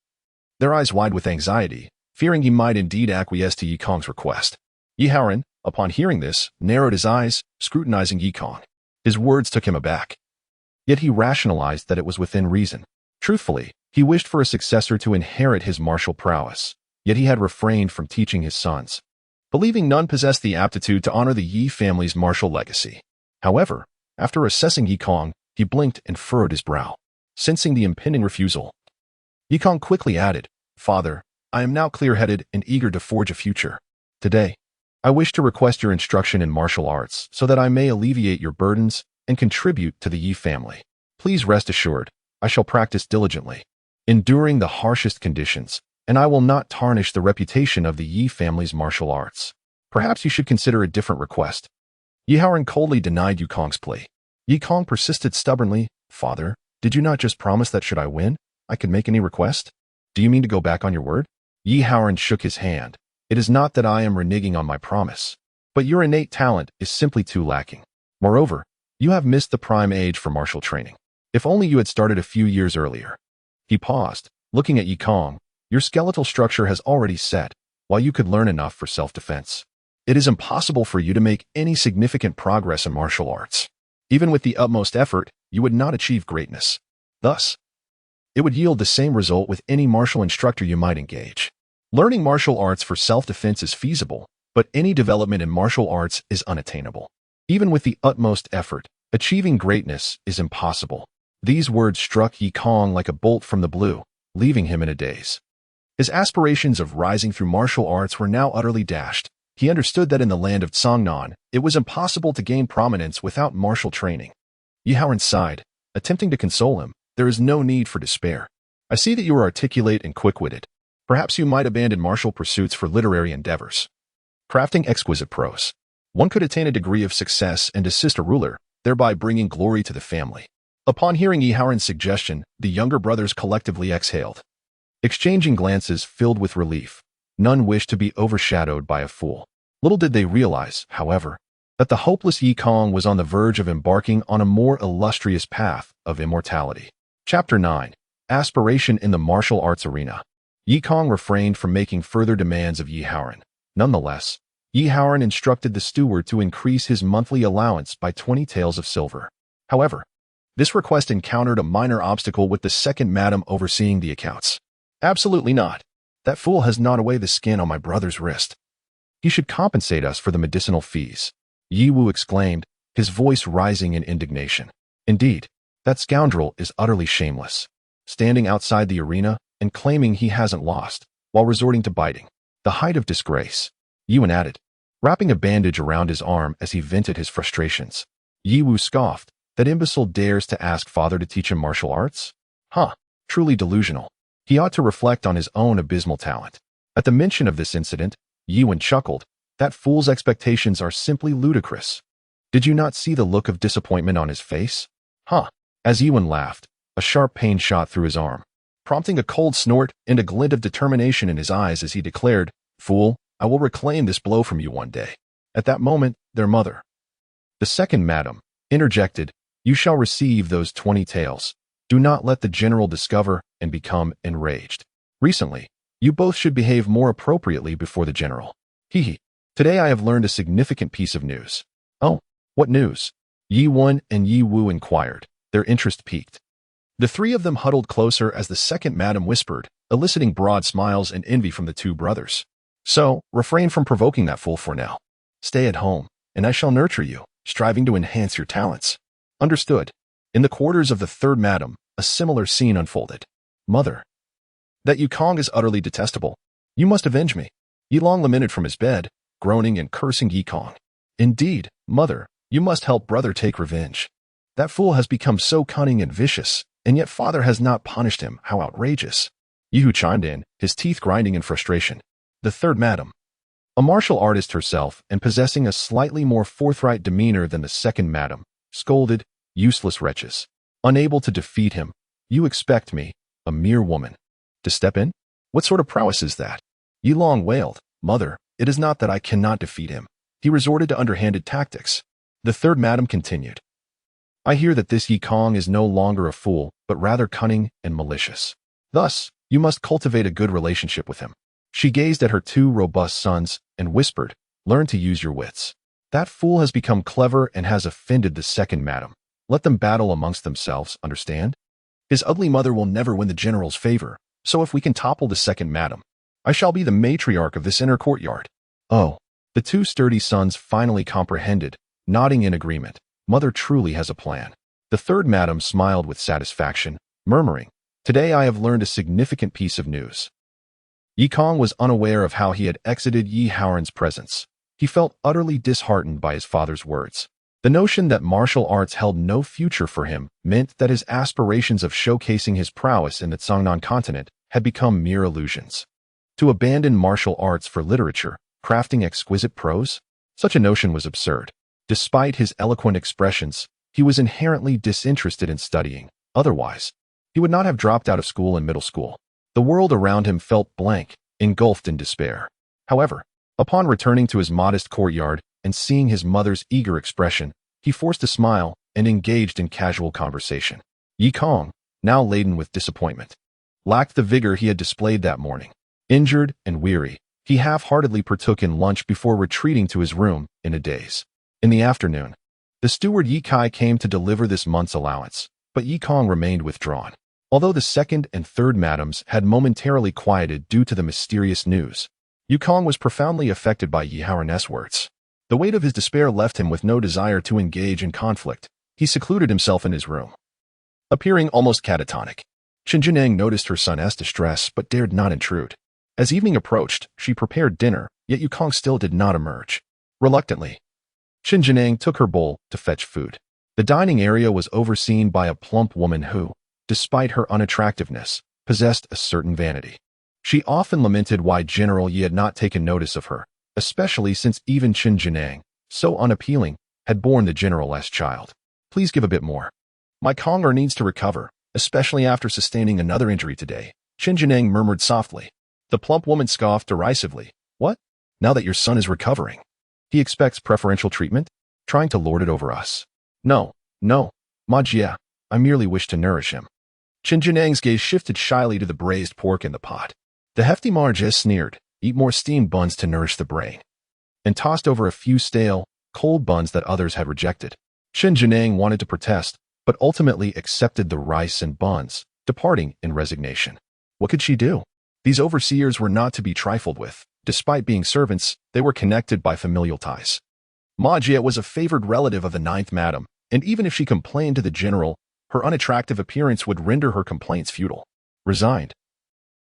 their eyes wide with anxiety, fearing he might indeed acquiesce to Yukong's request. Yi Haoran, upon hearing this, narrowed his eyes, scrutinizing Yukong. His words took him aback. Yet he rationalized that it was within reason. Truthfully, he wished for a successor to inherit his martial prowess, yet he had refrained from teaching his sons, believing none possessed the aptitude to honor the Yi family's martial legacy. However, after assessing Yukong, he blinked and furrowed his brow, sensing the impending refusal. Yukong quickly added, "Father, I am now clear-headed and eager to forge a future. Today, I wish to request your instruction in martial arts so that I may alleviate your burdens and contribute to the Yi family. Please rest assured, I shall practice diligently, enduring the harshest conditions, and I will not tarnish the reputation of the Yi family's martial arts. Perhaps you should consider a different request." Yi Haoran coldly denied Yukong's plea. Yukong persisted stubbornly, "Father, did you not just promise that should I win, I could make any request? Do you mean to go back on your word?" Yi Haoran shook his hand. "It is not that I am reneging on my promise, but your innate talent is simply too lacking. Moreover, you have missed the prime age for martial training. If only you had started a few years earlier." He paused, looking at Yukong. "Your skeletal structure has already set, while you could learn enough for self-defense. It is impossible for you to make any significant progress in martial arts. Even with the utmost effort, you would not achieve greatness. Thus, it would yield the same result with any martial instructor you might engage. Learning martial arts for self-defense is feasible, but any development in martial arts is unattainable. Even with the utmost effort, Achieving greatness is impossible. These words struck Yi Kong like a bolt from the blue, leaving him in a daze. His aspirations of rising through martial arts were now utterly dashed. He understood that in the land of Cangnan, it was impossible to gain prominence without martial training. Yi Haoran sighed, attempting to console him. There is no need for despair. I see that you are articulate and quick-witted. Perhaps you might abandon martial pursuits for literary endeavors. Crafting exquisite prose. One could attain a degree of success and assist a ruler, thereby bringing glory to the family. Upon hearing Yi Haoran's suggestion, the younger brothers collectively exhaled, exchanging glances filled with relief. None wished to be overshadowed by a fool. Little did they realize, however, that the hopeless Yi Kong was on the verge of embarking on a more illustrious path of immortality. Chapter 9. Aspiration in the Martial Arts Arena. Yi Kong refrained from making further demands of Yi Haoran. Nonetheless, Yi Haoran instructed the steward to increase his monthly allowance by 20 taels of silver. However, this request encountered a minor obstacle with the second madam overseeing the accounts. Absolutely not. That fool has gnawed away the skin on my brother's wrist. He should compensate us for the medicinal fees. Yi Wu exclaimed, his voice rising in indignation. Indeed, that scoundrel is utterly shameless, standing outside the arena and claiming he hasn't lost, while resorting to biting. The height of disgrace, Yuan added, wrapping a bandage around his arm as he vented his frustrations. Yi Wu scoffed, that imbecile dares to ask father to teach him martial arts? Huh, truly delusional. He ought to reflect on his own abysmal talent. At the mention of this incident, Yuan chuckled, that fool's expectations are simply ludicrous. Did you not see the look of disappointment on his face? Huh. As Yuan laughed, a sharp pain shot through his arm, prompting a cold snort and a glint of determination in his eyes as he declared, Fool, I will reclaim this blow from you one day. At that moment, their mother, the second madam, interjected, You shall receive those 20 taels. Do not let the general discover and become enraged. Recently, you both should behave more appropriately before the general. Hee. Today I have learned a significant piece of news. Oh, what news? Yi Wen and Yi Wu inquired, their interest piqued. The three of them huddled closer as the second madam whispered, eliciting broad smiles and envy from the two brothers. So, refrain from provoking that fool for now. Stay at home, and I shall nurture you, striving to enhance your talents. Understood. In the quarters of the third madam, a similar scene unfolded. Mother. That Yi Kong is utterly detestable. You must avenge me. Yi Long lamented from his bed, groaning and cursing Yi Kong. Indeed, mother, you must help brother take revenge. That fool has become so cunning and vicious, and yet father has not punished him. How outrageous. Yi Hu chimed in, his teeth grinding in frustration. The third madam, a martial artist herself and possessing a slightly more forthright demeanor than the second madam, scolded, Useless wretches. Unable to defeat him, you expect me, a mere woman, to step in? What sort of prowess is that? Yi Long wailed, Mother, it is not that I cannot defeat him. He resorted to underhanded tactics. The third madam continued. I hear that this Yi Kong is no longer a fool, but rather cunning and malicious. Thus, you must cultivate a good relationship with him. She gazed at her two robust sons and whispered, Learn to use your wits. That fool has become clever and has offended the second madam. Let them battle amongst themselves, understand? His ugly mother will never win the general's favor, so if we can topple the second madam, I shall be the matriarch of this inner courtyard. Oh, the two sturdy sons finally comprehended, nodding in agreement. Mother truly has a plan. The third madam smiled with satisfaction, murmuring, Today I have learned a significant piece of news. Yi Kong was unaware of how he had exited Yi Haoran's presence. He felt utterly disheartened by his father's words. The notion that martial arts held no future for him meant that his aspirations of showcasing his prowess in the Cangnan continent had become mere illusions. To abandon martial arts for literature, crafting exquisite prose? Such a notion was absurd. Despite his eloquent expressions, he was inherently disinterested in studying. Otherwise, he would not have dropped out of school and middle school. The world around him felt blank, engulfed in despair. However, upon returning to his modest courtyard and seeing his mother's eager expression, he forced a smile and engaged in casual conversation. Yi Kong, now laden with disappointment, lacked the vigor he had displayed that morning. Injured and weary, he half-heartedly partook in lunch before retreating to his room in a daze. In the afternoon, the steward Yi Kai came to deliver this month's allowance, but Yi Kong remained withdrawn. Although the second and third madams had momentarily quieted due to the mysterious news, Yi Kong was profoundly affected by Yi Haoran's words. The weight of his despair left him with no desire to engage in conflict. He He secluded himself in his room, appearing almost catatonic. Qin Jinang noticed her son's distress but dared not intrude. As evening approached, she prepared dinner, yet Yukong still did not emerge. Reluctantly, Qin Jinang took her bowl to fetch food. The dining area was overseen by a plump woman who, despite her unattractiveness, possessed a certain vanity. She often lamented why General Yi had not taken notice of her, especially since even Qin Jinang, so unappealing, had borne the general's child. Please give a bit more. My Konger needs to recover, especially after sustaining another injury today, Qin Jinang murmured softly. The plump woman scoffed derisively. What? Now that your son is recovering, he expects preferential treatment? Trying to lord it over us? No, Ma Jia, I merely wish to nourish him. Qin Jinang's gaze shifted shyly to the braised pork in the pot. The hefty Ma Jia sneered, eat more steamed buns to nourish the brain, and tossed over a few stale, cold buns that others had rejected. Qin Jinang wanted to protest, but ultimately accepted the rice and buns, departing in resignation. What could she do? These overseers were not to be trifled with. Despite being servants, they were connected by familial ties. Ma Jia was a favored relative of the 9th Madam, and even if she complained to the general, her unattractive appearance would render her complaints futile. Resigned,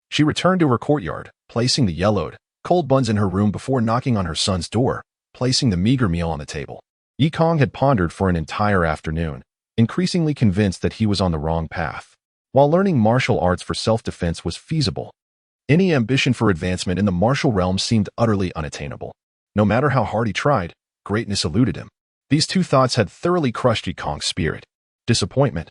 she returned to her courtyard, placing the yellowed, cold buns in her room before knocking on her son's door, placing the meager meal on the table. Yikong had pondered for an entire afternoon, increasingly convinced that he was on the wrong path. While learning martial arts for self-defense was feasible, any ambition for advancement in the martial realm seemed utterly unattainable. No matter how hard he tried, greatness eluded him. These two thoughts had thoroughly crushed Yikong's spirit. Disappointment,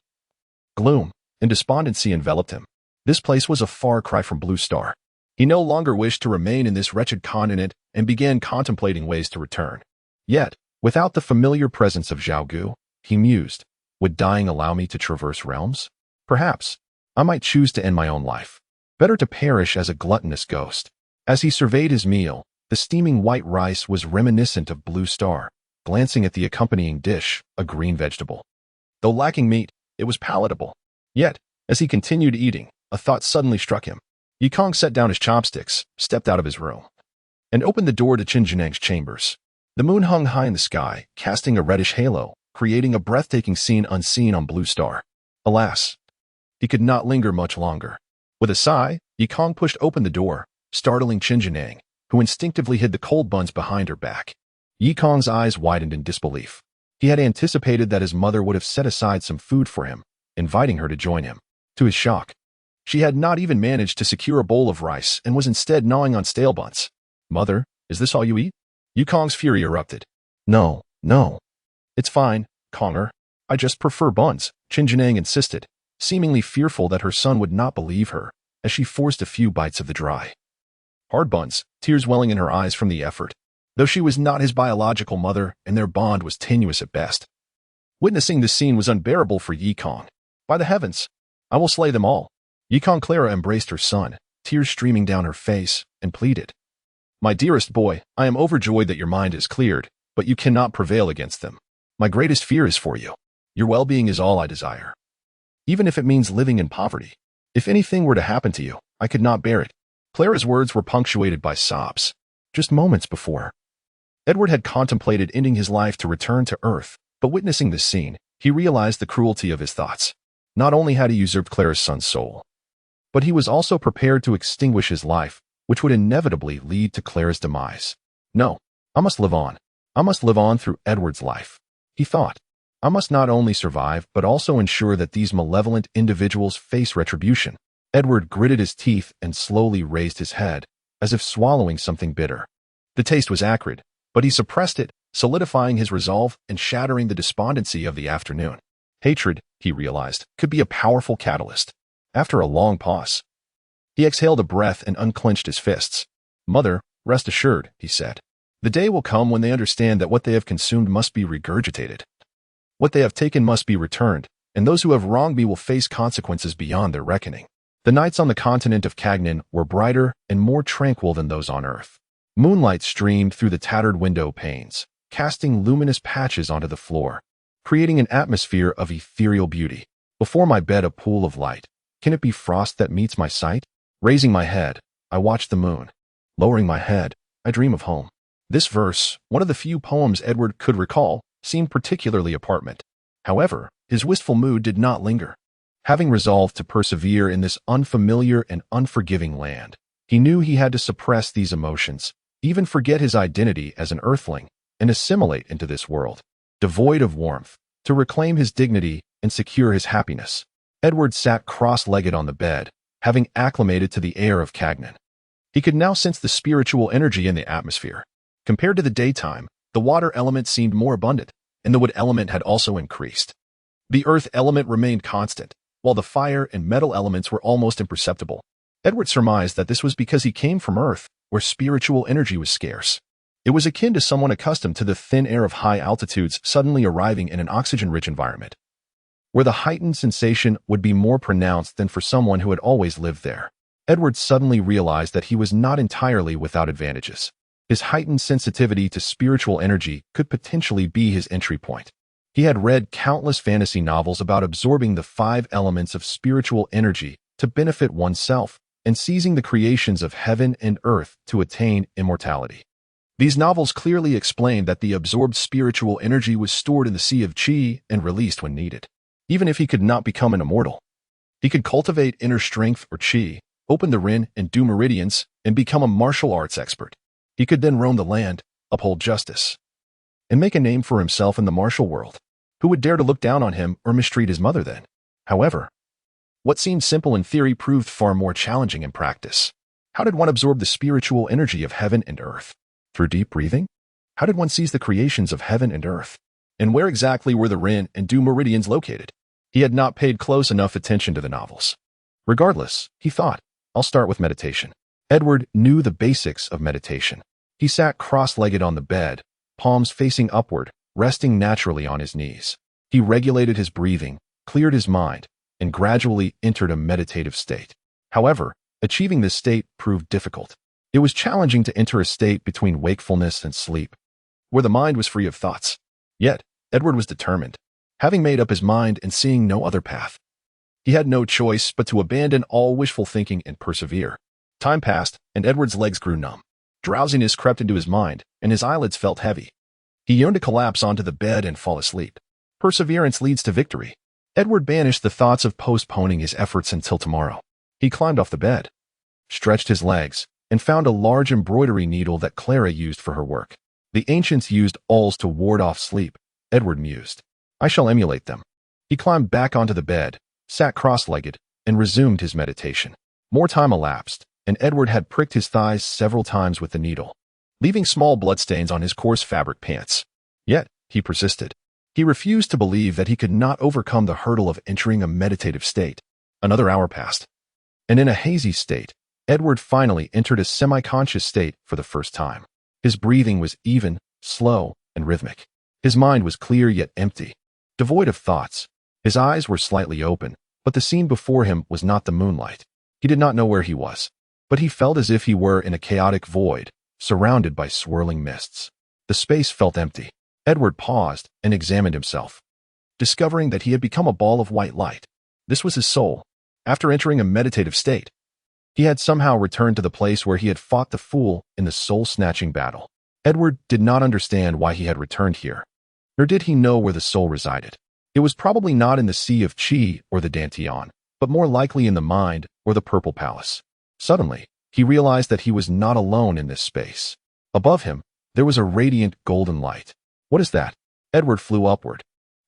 gloom, and despondency enveloped him. This place was a far cry from Blue Star. He no longer wished to remain in this wretched continent and began contemplating ways to return. Yet, without the familiar presence of Zhao Gu, he mused, would dying allow me to traverse realms? Perhaps. I might choose to end my own life. Better to perish as a gluttonous ghost. As he surveyed his meal, the steaming white rice was reminiscent of Blue Star, glancing at the accompanying dish, a green vegetable. Though lacking meat, it was palatable. Yet, as he continued eating, a thought suddenly struck him. Yikong set down his chopsticks, stepped out of his room, and opened the door to Qin Jinang's chambers. The moon hung high in the sky, casting a reddish halo, creating a breathtaking scene unseen on Blue Star. Alas, he could not linger much longer. With a sigh, Yikong pushed open the door, startling Qin Jinang, who instinctively hid the cold buns behind her back. Yikong's eyes widened in disbelief. He had anticipated that his mother would have set aside some food for him, inviting her to join him. To his shock, she had not even managed to secure a bowl of rice and was instead gnawing on stale buns. Mother, is this all you eat? Yukong's fury erupted. No. It's fine, Konger. I just prefer buns, Qin Jinang insisted, seemingly fearful that her son would not believe her, as she forced a few bites of the dry, hard buns, tears welling in her eyes from the effort, though she was not his biological mother and their bond was tenuous at best. Witnessing this scene was unbearable for Yikong. By the heavens, I will slay them all. Yikong Clara embraced her son, tears streaming down her face, and pleaded. My dearest boy, I am overjoyed that your mind is cleared, but you cannot prevail against them. My greatest fear is for you. Your well-being is all I desire. Even if it means living in poverty. If anything were to happen to you, I could not bear it. Clara's words were punctuated by sobs. Just moments before, Edward had contemplated ending his life to return to Earth, but witnessing this scene, he realized the cruelty of his thoughts. Not only had he usurped Clara's son's soul, but he was also prepared to extinguish his life, which would inevitably lead to Clara's demise. No, I must live on. I must live on through Edward's life. He thought, I must not only survive, but also ensure that these malevolent individuals face retribution. Edward gritted his teeth and slowly raised his head, as if swallowing something bitter. The taste was acrid, but he suppressed it, solidifying his resolve and shattering the despondency of the afternoon. Hatred, he realized, could be a powerful catalyst. After a long pause, he exhaled a breath and unclenched his fists. Mother, rest assured, he said. The day will come when they understand that what they have consumed must be regurgitated. What they have taken must be returned, and those who have wronged me will face consequences beyond their reckoning. The nights on the continent of Cagnan were brighter and more tranquil than those on Earth. Moonlight streamed through the tattered window panes, casting luminous patches onto the floor, creating an atmosphere of ethereal beauty. Before my bed a pool of light. Can it be frost that meets my sight? Raising my head, I watch the moon. Lowering my head, I dream of home. This verse, one of the few poems Edward could recall, seemed particularly apartment. However, his wistful mood did not linger. Having resolved to persevere in this unfamiliar and unforgiving land, he knew he had to suppress these emotions, even forget his identity as an earthling, and assimilate into this world, devoid of warmth, to reclaim his dignity and secure his happiness. Edward sat cross-legged on the bed, having acclimated to the air of Cagnan. He could now sense the spiritual energy in the atmosphere. Compared to the daytime, the water element seemed more abundant, and the wood element had also increased. The earth element remained constant, while the fire and metal elements were almost imperceptible. Edward surmised that this was because he came from Earth, where spiritual energy was scarce. It was akin to someone accustomed to the thin air of high altitudes suddenly arriving in an oxygen-rich environment, where the heightened sensation would be more pronounced than for someone who had always lived there. Edward suddenly realized that he was not entirely without advantages. His heightened sensitivity to spiritual energy could potentially be his entry point. He had read countless fantasy novels about absorbing the 5 elements of spiritual energy to benefit oneself and seizing the creations of heaven and earth to attain immortality. These novels clearly explained that the absorbed spiritual energy was stored in the sea of chi and released when needed. Even if he could not become an immortal, he could cultivate inner strength or chi, open the Rin and do meridians, and become a martial arts expert. He could then roam the land, uphold justice, and make a name for himself in the martial world. Who would dare to look down on him or mistreat his mother then? However, what seemed simple in theory proved far more challenging in practice. How did one absorb the spiritual energy of heaven and earth? Through deep breathing? How did one seize the creations of heaven and earth? And where exactly were the Rin and Du meridians located? He had not paid close enough attention to the novels. Regardless, he thought, I'll start with meditation. Edward knew the basics of meditation. He sat cross-legged on the bed, palms facing upward, resting naturally on his knees. He regulated his breathing, cleared his mind, and gradually entered a meditative state. However, achieving this state proved difficult. It was challenging to enter a state between wakefulness and sleep, where the mind was free of thoughts. Yet, Edward was determined, having made up his mind and seeing no other path. He had no choice but to abandon all wishful thinking and persevere. Time passed, and Edward's legs grew numb. Drowsiness crept into his mind, and his eyelids felt heavy. He yearned to collapse onto the bed and fall asleep. Perseverance leads to victory. Edward banished the thoughts of postponing his efforts until tomorrow. He climbed off the bed, stretched his legs, and found a large embroidery needle that Clara used for her work. The ancients used awls to ward off sleep, Edward mused. I shall emulate them. He climbed back onto the bed, sat cross-legged, and resumed his meditation. More time elapsed, and Edward had pricked his thighs several times with the needle, leaving small bloodstains on his coarse fabric pants. Yet, he persisted. He refused to believe that he could not overcome the hurdle of entering a meditative state. Another hour passed, and in a hazy state, Edward finally entered a semi-conscious state for the first time. His breathing was even, slow, and rhythmic. His mind was clear yet empty, devoid of thoughts. His eyes were slightly open, but the scene before him was not the moonlight. He did not know where he was, but he felt as if he were in a chaotic void, surrounded by swirling mists. The space felt empty. Edward paused and examined himself, discovering that he had become a ball of white light. This was his soul. After entering a meditative state, he had somehow returned to the place where he had fought the fool in the soul-snatching battle. Edward did not understand why he had returned here, nor did he know where the soul resided. It was probably not in the Sea of Chi or the Dantian, but more likely in the mind or the Purple Palace. Suddenly, he realized that he was not alone in this space. Above him, there was a radiant golden light. What is that? Edward flew upward.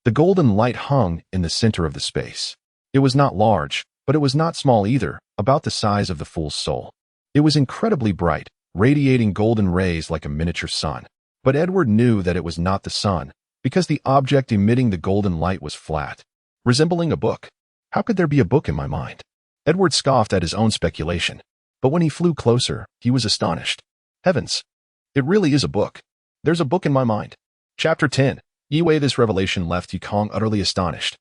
The golden light hung in the center of the space. It was not large, but it was not small either, about the size of the fool's soul. It was incredibly bright, radiating golden rays like a miniature sun. But Edward knew that it was not the sun, because the object emitting the golden light was flat, resembling a book. How could there be a book in my mind? Edward scoffed at his own speculation, but when he flew closer, he was astonished. Heavens! It really is a book. There's a book in my mind. Chapter 10. Yiwei. This revelation left Yukong utterly astonished,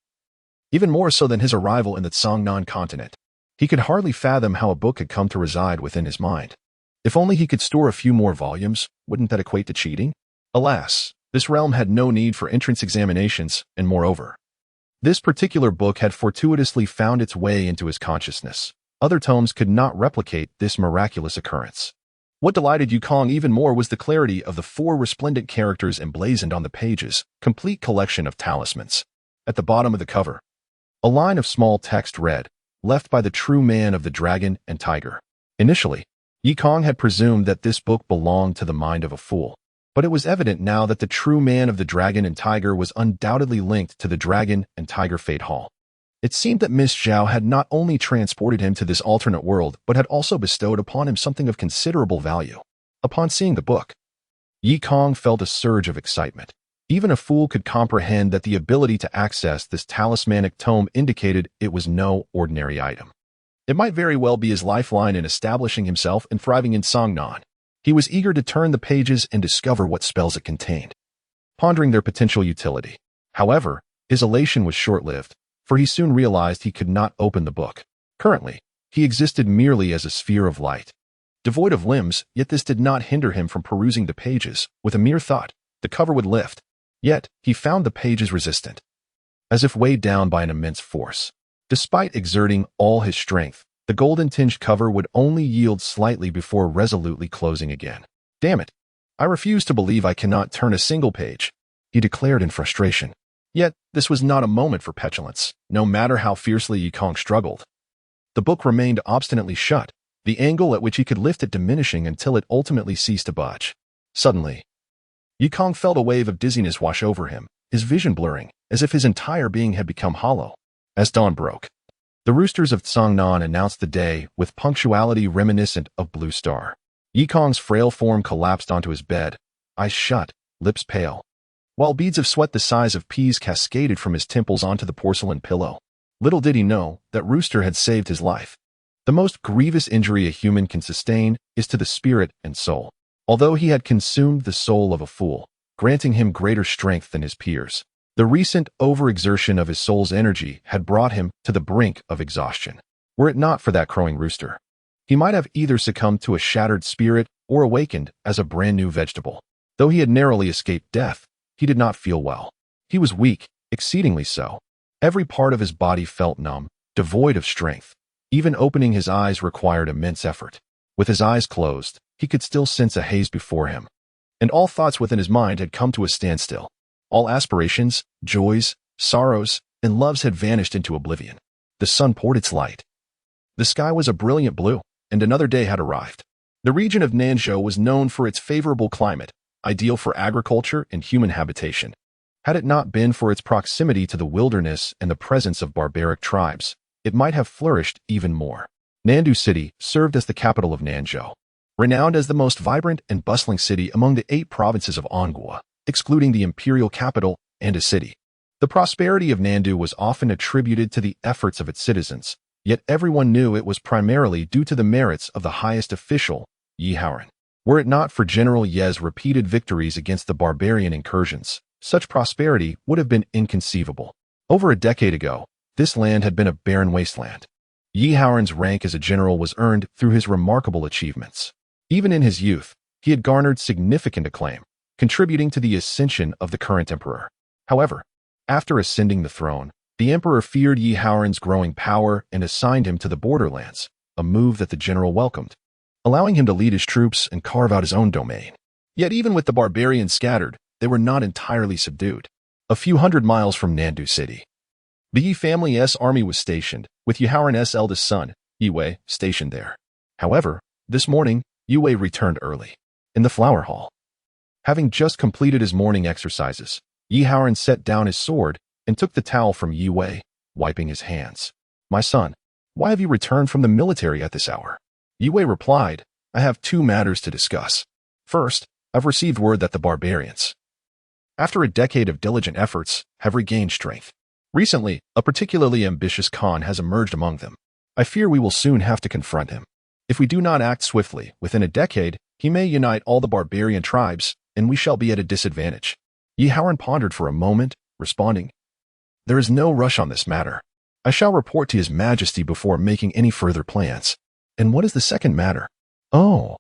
even more so than his arrival in the Tsangnan continent. He could hardly fathom how a book had come to reside within his mind. If only he could store a few more volumes, wouldn't that equate to cheating? Alas, this realm had no need for entrance examinations, and moreover, this particular book had fortuitously found its way into his consciousness. Other tomes could not replicate this miraculous occurrence. What delighted Yukong even more was the clarity of the 4 resplendent characters emblazoned on the pages, complete collection of talismans. At the bottom of the cover, a line of small text read, "Left by the true man of the dragon and tiger." Initially, Yi Kong had presumed that this book belonged to the mind of a fool, but it was evident now that the true man of the dragon and tiger was undoubtedly linked to the dragon and tiger fate hall. It seemed that Miss Zhao had not only transported him to this alternate world, but had also bestowed upon him something of considerable value. Upon seeing the book, Yi Kong felt a surge of excitement. Even a fool could comprehend that the ability to access this talismanic tome indicated it was no ordinary item. It might very well be his lifeline in establishing himself and thriving in Songnan. He was eager to turn the pages and discover what spells it contained, pondering their potential utility. However, his elation was short-lived, for he soon realized he could not open the book. Currently, he existed merely as a sphere of light, devoid of limbs, yet this did not hinder him from perusing the pages. With a mere thought, the cover would lift. Yet, he found the pages resistant, as if weighed down by an immense force. Despite exerting all his strength, the golden-tinged cover would only yield slightly before resolutely closing again. "Damn it! I refuse to believe I cannot turn a single page," he declared in frustration. Yet, this was not a moment for petulance, no matter how fiercely Yi Kong struggled. The book remained obstinately shut, the angle at which he could lift it diminishing until it ultimately ceased to budge. Suddenly, Yi Kong felt a wave of dizziness wash over him, his vision blurring, as if his entire being had become hollow. As dawn broke, the roosters of Songnan announced the day with punctuality reminiscent of Blue Star. Yi Kong's frail form collapsed onto his bed, eyes shut, lips pale, while beads of sweat the size of peas cascaded from his temples onto the porcelain pillow. Little did he know that Rooster had saved his life. The most grievous injury a human can sustain is to the spirit and soul. Although he had consumed the soul of a fool, granting him greater strength than his peers, the recent overexertion of his soul's energy had brought him to the brink of exhaustion. Were it not for that crowing rooster, he might have either succumbed to a shattered spirit or awakened as a brand new vegetable. Though he had narrowly escaped death, he did not feel well. He was weak, exceedingly so. Every part of his body felt numb, devoid of strength. Even opening his eyes required immense effort. With his eyes closed, he could still sense a haze before him, and all thoughts within his mind had come to a standstill. All aspirations, joys, sorrows, and loves had vanished into oblivion. The sun poured its light. The sky was a brilliant blue, and another day had arrived. The region of Nanzhou was known for its favorable climate, ideal for agriculture and human habitation. Had it not been for its proximity to the wilderness and the presence of barbaric tribes, it might have flourished even more. Nandu City served as the capital of Nanzhou, renowned as the most vibrant and bustling city among the 8 provinces of Anghua, excluding the imperial capital and a city. The prosperity of Nandu was often attributed to the efforts of its citizens, yet everyone knew it was primarily due to the merits of the highest official, Yi Haoran. Were it not for General Ye's repeated victories against the barbarian incursions, such prosperity would have been inconceivable. Over a decade ago, this land had been a barren wasteland. Yi Haoran's rank as a general was earned through his remarkable achievements. Even in his youth, he had garnered significant acclaim, contributing to the ascension of the current emperor. However, after ascending the throne, the emperor feared Yi Haoran's growing power and assigned him to the borderlands, a move that the general welcomed, allowing him to lead his troops and carve out his own domain. Yet even with the barbarians scattered, they were not entirely subdued. A few hundred miles from Nandu City, the Yi family's army was stationed, with Yi Haoran's eldest son, Yi Wei, stationed there. However, this morning, Yi Wei returned early. In the flower hall, having just completed his morning exercises, Yi Haoran set down his sword and took the towel from Yi Wei, wiping his hands. "My son, why have you returned from the military at this hour?" Yi Wei replied, "I have 2 matters to discuss. First, I've received word that the barbarians, after a decade of diligent efforts, have regained strength. Recently, a particularly ambitious Khan has emerged among them. I fear we will soon have to confront him. If we do not act swiftly, within a decade, he may unite all the barbarian tribes, and we shall be at a disadvantage." Yi Haoran pondered for a moment, responding, "There is no rush on this matter. I shall report to His Majesty before making any further plans." "And what is the second matter?" "Oh,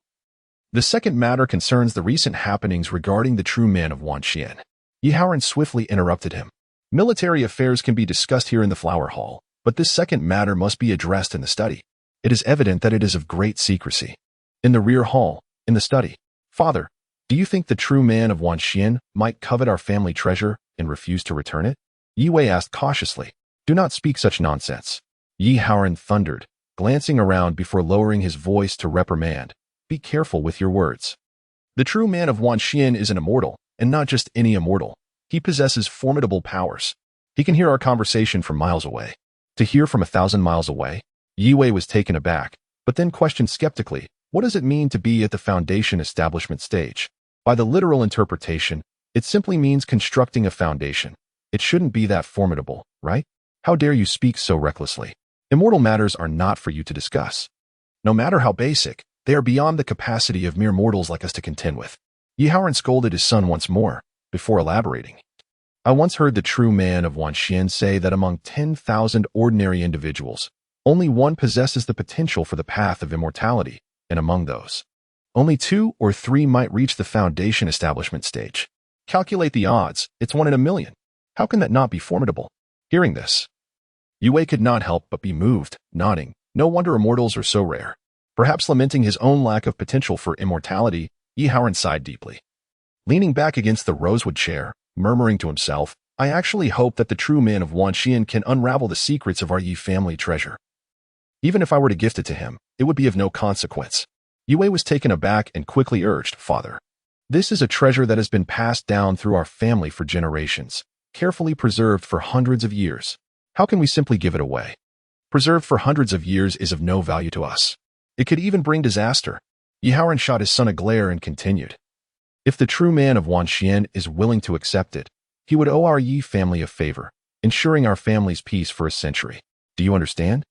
the second matter concerns the recent happenings regarding the true man of Wanxian." Yi Haoran swiftly interrupted him. "Military affairs can be discussed here in the flower hall, but this second matter must be addressed in the study. It is evident that it is of great secrecy." In the rear hall, in the study, "Father, do you think the true man of Wanxian might covet our family treasure and refuse to return it?" Yi Wei asked cautiously. Do not speak such nonsense. Yi Haoran thundered, glancing around before lowering his voice to reprimand. Be careful with your words. The true man of Wanxian is an immortal, and not just any immortal. He possesses formidable powers. He can hear our conversation from miles away. To hear from 1,000 miles away? Yi Wei was taken aback, but then questioned skeptically, what does it mean to be at the foundation establishment stage? By the literal interpretation, it simply means constructing a foundation. It shouldn't be that formidable, right? How dare you speak so recklessly? Immortal matters are not for you to discuss. No matter how basic, they are beyond the capacity of mere mortals like us to contend with. Yi Haoran scolded his son once more, before elaborating. I once heard the true man of Wanxian say that among 10,000 ordinary individuals, only one possesses the potential for the path of immortality, and among those, only 2 or 3 might reach the foundation establishment stage. Calculate the odds, it's 1 in a million. How can that not be formidable? Hearing this, Yi Wei could not help but be moved, nodding. No wonder immortals are so rare. Perhaps lamenting his own lack of potential for immortality, Yi Haoran sighed deeply. Leaning back against the rosewood chair, murmuring to himself, I actually hope that the true man of Wanxian can unravel the secrets of our Yi family treasure. Even if I were to gift it to him, it would be of no consequence. Yi Wei was taken aback and quickly urged, Father, this is a treasure that has been passed down through our family for generations, carefully preserved for hundreds of years. How can we simply give it away? Preserved for hundreds of years is of no value to us. It could even bring disaster. Yi Haoran shot his son a glare and continued. If the true man of Wanxian is willing to accept it, he would owe our Yi family a favor, ensuring our family's peace for a century. Do you understand?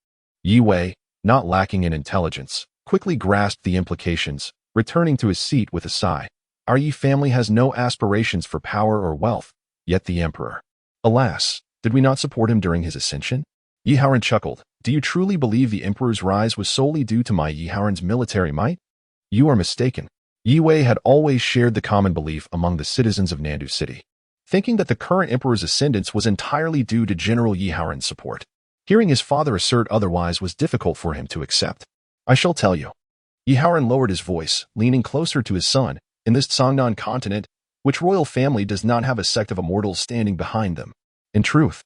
Yi Wei, not lacking in intelligence, quickly grasped the implications, returning to his seat with a sigh. Our Yi family has no aspirations for power or wealth, yet the emperor. Alas, did we not support him during his ascension? Yi Haoran chuckled. Do you truly believe the emperor's rise was solely due to my Yi Haoran's military might? You are mistaken. Yi Wei had always shared the common belief among the citizens of Nandu City, thinking that the current emperor's ascendance was entirely due to General Yi Haoran's support. Hearing his father assert otherwise was difficult for him to accept. I shall tell you. Yi Haoran lowered his voice, leaning closer to his son. In this Songnan continent, which royal family does not have a sect of immortals standing behind them? In truth,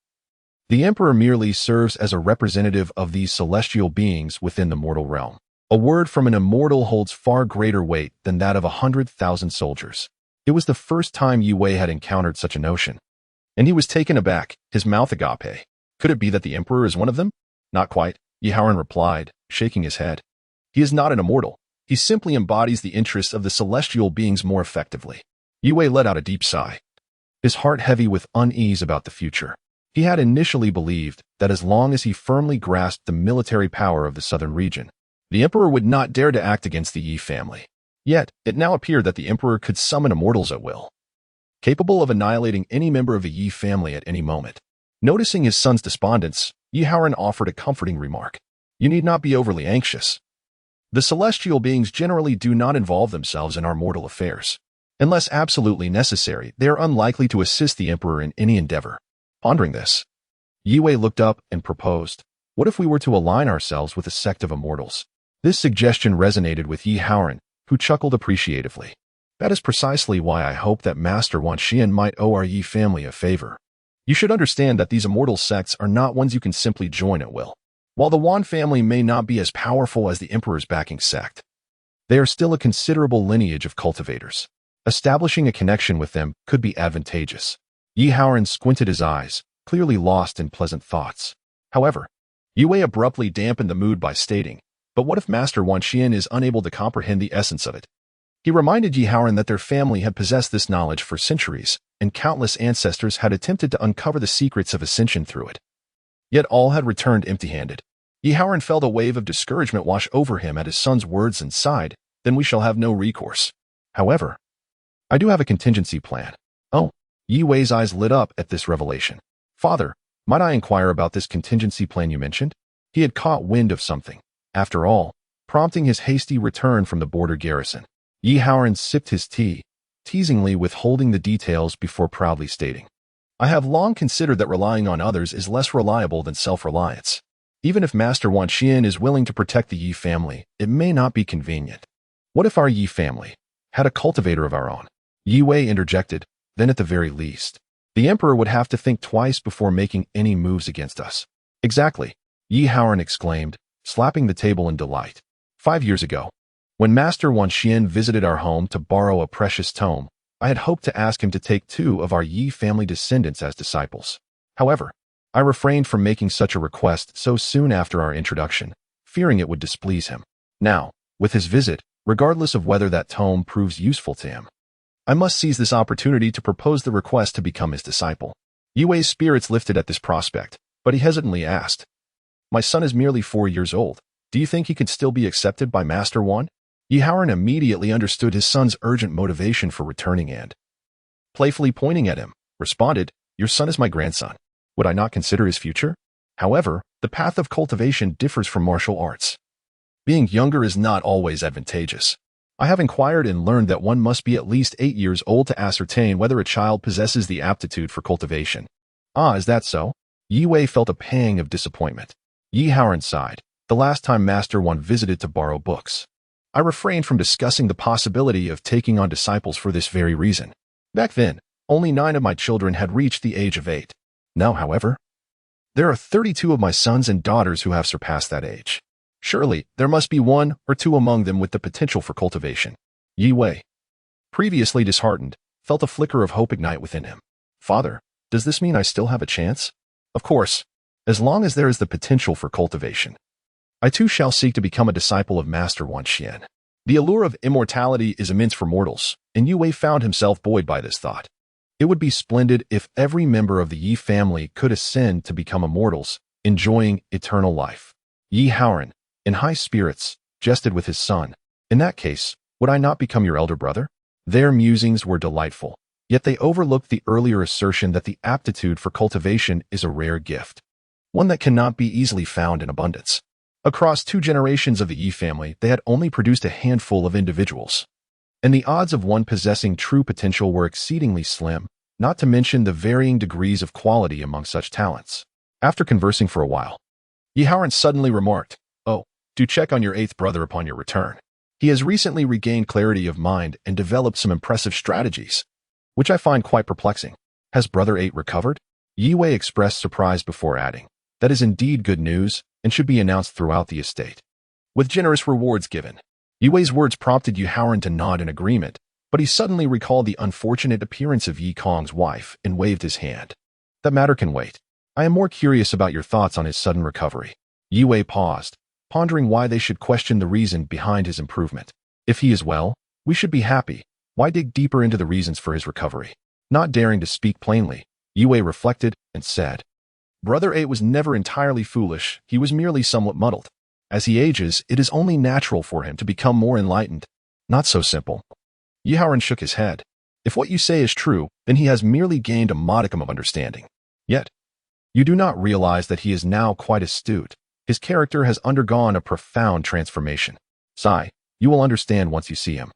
the emperor merely serves as a representative of these celestial beings within the mortal realm. A word from an immortal holds far greater weight than that of 100,000 soldiers. It was the first time Yi Wei had encountered such a notion, and he was taken aback, his mouth agape. Could it be that the emperor is one of them? Not quite, Yi Haoran replied, shaking his head. He is not an immortal. He simply embodies the interests of the celestial beings more effectively. Yi Wei let out a deep sigh, his heart heavy with unease about the future. He had initially believed that as long as he firmly grasped the military power of the southern region, the emperor would not dare to act against the Yi family. Yet, it now appeared that the emperor could summon immortals at will, capable of annihilating any member of the Yi family at any moment. Noticing his son's despondence, Yi Haoran offered a comforting remark. You need not be overly anxious. The celestial beings generally do not involve themselves in our mortal affairs. Unless absolutely necessary, they are unlikely to assist the emperor in any endeavor. Pondering this, Yi Wei looked up and proposed, what if we were to align ourselves with a sect of immortals? This suggestion resonated with Yi Haoran, who chuckled appreciatively. That is precisely why I hope that Master Wanxian might owe our Yi family a favor. You should understand that these immortal sects are not ones you can simply join at will. While the Wan family may not be as powerful as the emperor's backing sect, they are still a considerable lineage of cultivators. Establishing a connection with them could be advantageous. Yi Haoran squinted his eyes, clearly lost in pleasant thoughts. However, Yi Wei abruptly dampened the mood by stating, but what if Master Wanxian is unable to comprehend the essence of it? He reminded Yi Haoran that their family had possessed this knowledge for centuries, and countless ancestors had attempted to uncover the secrets of ascension through it. Yet all had returned empty-handed. Yi Haoran felt a wave of discouragement wash over him at his son's words and sighed, then we shall have no recourse. However, I do have a contingency plan. Oh, Yi Wei's eyes lit up at this revelation. Father, might I inquire about this contingency plan you mentioned? He had caught wind of something, after all, prompting his hasty return from the border garrison. Yi Haoran sipped his tea, teasingly withholding the details before proudly stating, I have long considered that relying on others is less reliable than self-reliance. Even if Master Wanxian is willing to protect the Yi family, it may not be convenient. What if our Yi family had a cultivator of our own? Yi Wei interjected, then at the very least, The emperor would have to think twice before making any moves against us. Exactly, Yi Haoran exclaimed, slapping the table in delight. 5 years ago, when Master Wan Xian visited our home to borrow a precious tome, I had hoped to ask him to take 2 of our Yi family descendants as disciples. However, I refrained from making such a request so soon after our introduction, fearing it would displease him. Now, with his visit, regardless of whether that tome proves useful to him, I must seize this opportunity to propose the request to become his disciple. Yi Wei's spirits lifted at this prospect, but he hesitantly asked, "My son is merely 4 years old. Do you think he could still be accepted by Master Wan?" Yi Haoran immediately understood his son's urgent motivation for returning and, playfully pointing at him, responded, "Your son is my grandson. Would I not consider his future? However, the path of cultivation differs from martial arts. Being younger is not always advantageous. I have inquired and learned that one must be at least 8 years old to ascertain whether a child possesses the aptitude for cultivation." "Ah, is that so?" Yi Wei felt a pang of disappointment. Yi Haoran sighed. "The last time Master Wan visited to borrow books, I refrained from discussing the possibility of taking on disciples for this very reason. Back then, only 9 of my children had reached the age of 8. Now, however, there are 32 of my sons and daughters who have surpassed that age. Surely, there must be 1 or 2 among them with the potential for cultivation." Yi Wei, previously disheartened, felt a flicker of hope ignite within him. "Father, does this mean I still have a chance?" "Of course, as long as there is the potential for cultivation. I too shall seek to become a disciple of Master Wan Xian." The allure of immortality is immense for mortals, and Yi Wei found himself buoyed by this thought. It would be splendid if every member of the Yi family could ascend to become immortals, enjoying eternal life. Yi Haoran, in high spirits, jested with his son. "In that case, would I not become your elder brother?" Their musings were delightful, yet they overlooked the earlier assertion that the aptitude for cultivation is a rare gift, one that cannot be easily found in abundance. Across 2 generations of the Yi family, they had only produced a handful of individuals, and the odds of one possessing true potential were exceedingly slim, not to mention the varying degrees of quality among such talents. After conversing for a while, Yi Haoran suddenly remarked, "Oh, do check on your 8th brother upon your return. He has recently regained clarity of mind and developed some impressive strategies, which I find quite perplexing." "Has brother 8 recovered?" Yi Wei expressed surprise before adding, "That is indeed good news and should be announced throughout the estate, with generous rewards given." Yi Wei's words prompted Yi Haoran to nod in agreement, but he suddenly recalled the unfortunate appearance of Yi Kong's wife and waved his hand. "That matter can wait. I am more curious about your thoughts on his sudden recovery." Yi Wei paused, pondering why they should question the reason behind his improvement. "If he is well, we should be happy. Why dig deeper into the reasons for his recovery?" Not daring to speak plainly, Yi Wei reflected and said, "Brother 8 was never entirely foolish, he was merely somewhat muddled. As he ages, it is only natural for him to become more enlightened." "Not so simple." Yi Haoran shook his head. "If what you say is true, then he has merely gained a modicum of understanding. Yet, you do not realize that he is now quite astute. His character has undergone a profound transformation. Sigh, you will understand once you see him."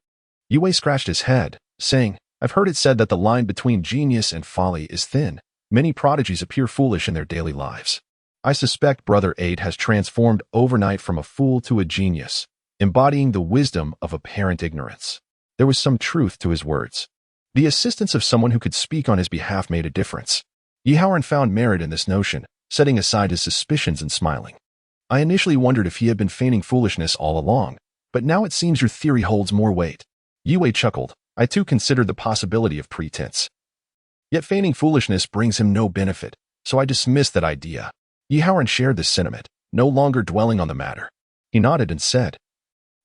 Yi Wei scratched his head, saying, "I've heard it said that the line between genius and folly is thin. Many prodigies appear foolish in their daily lives. I suspect Brother 8 has transformed overnight from a fool to a genius, embodying the wisdom of apparent ignorance." There was some truth to his words. The assistance of someone who could speak on his behalf made a difference. Yi Haoran found merit in this notion, setting aside his suspicions and smiling. "I initially wondered if he had been feigning foolishness all along, but now it seems your theory holds more weight." Yi Wei chuckled. "I too considered the possibility of pretense. Yet feigning foolishness brings him no benefit, so I dismissed that idea." Yi Haoran shared this sentiment, no longer dwelling on the matter. He nodded and said,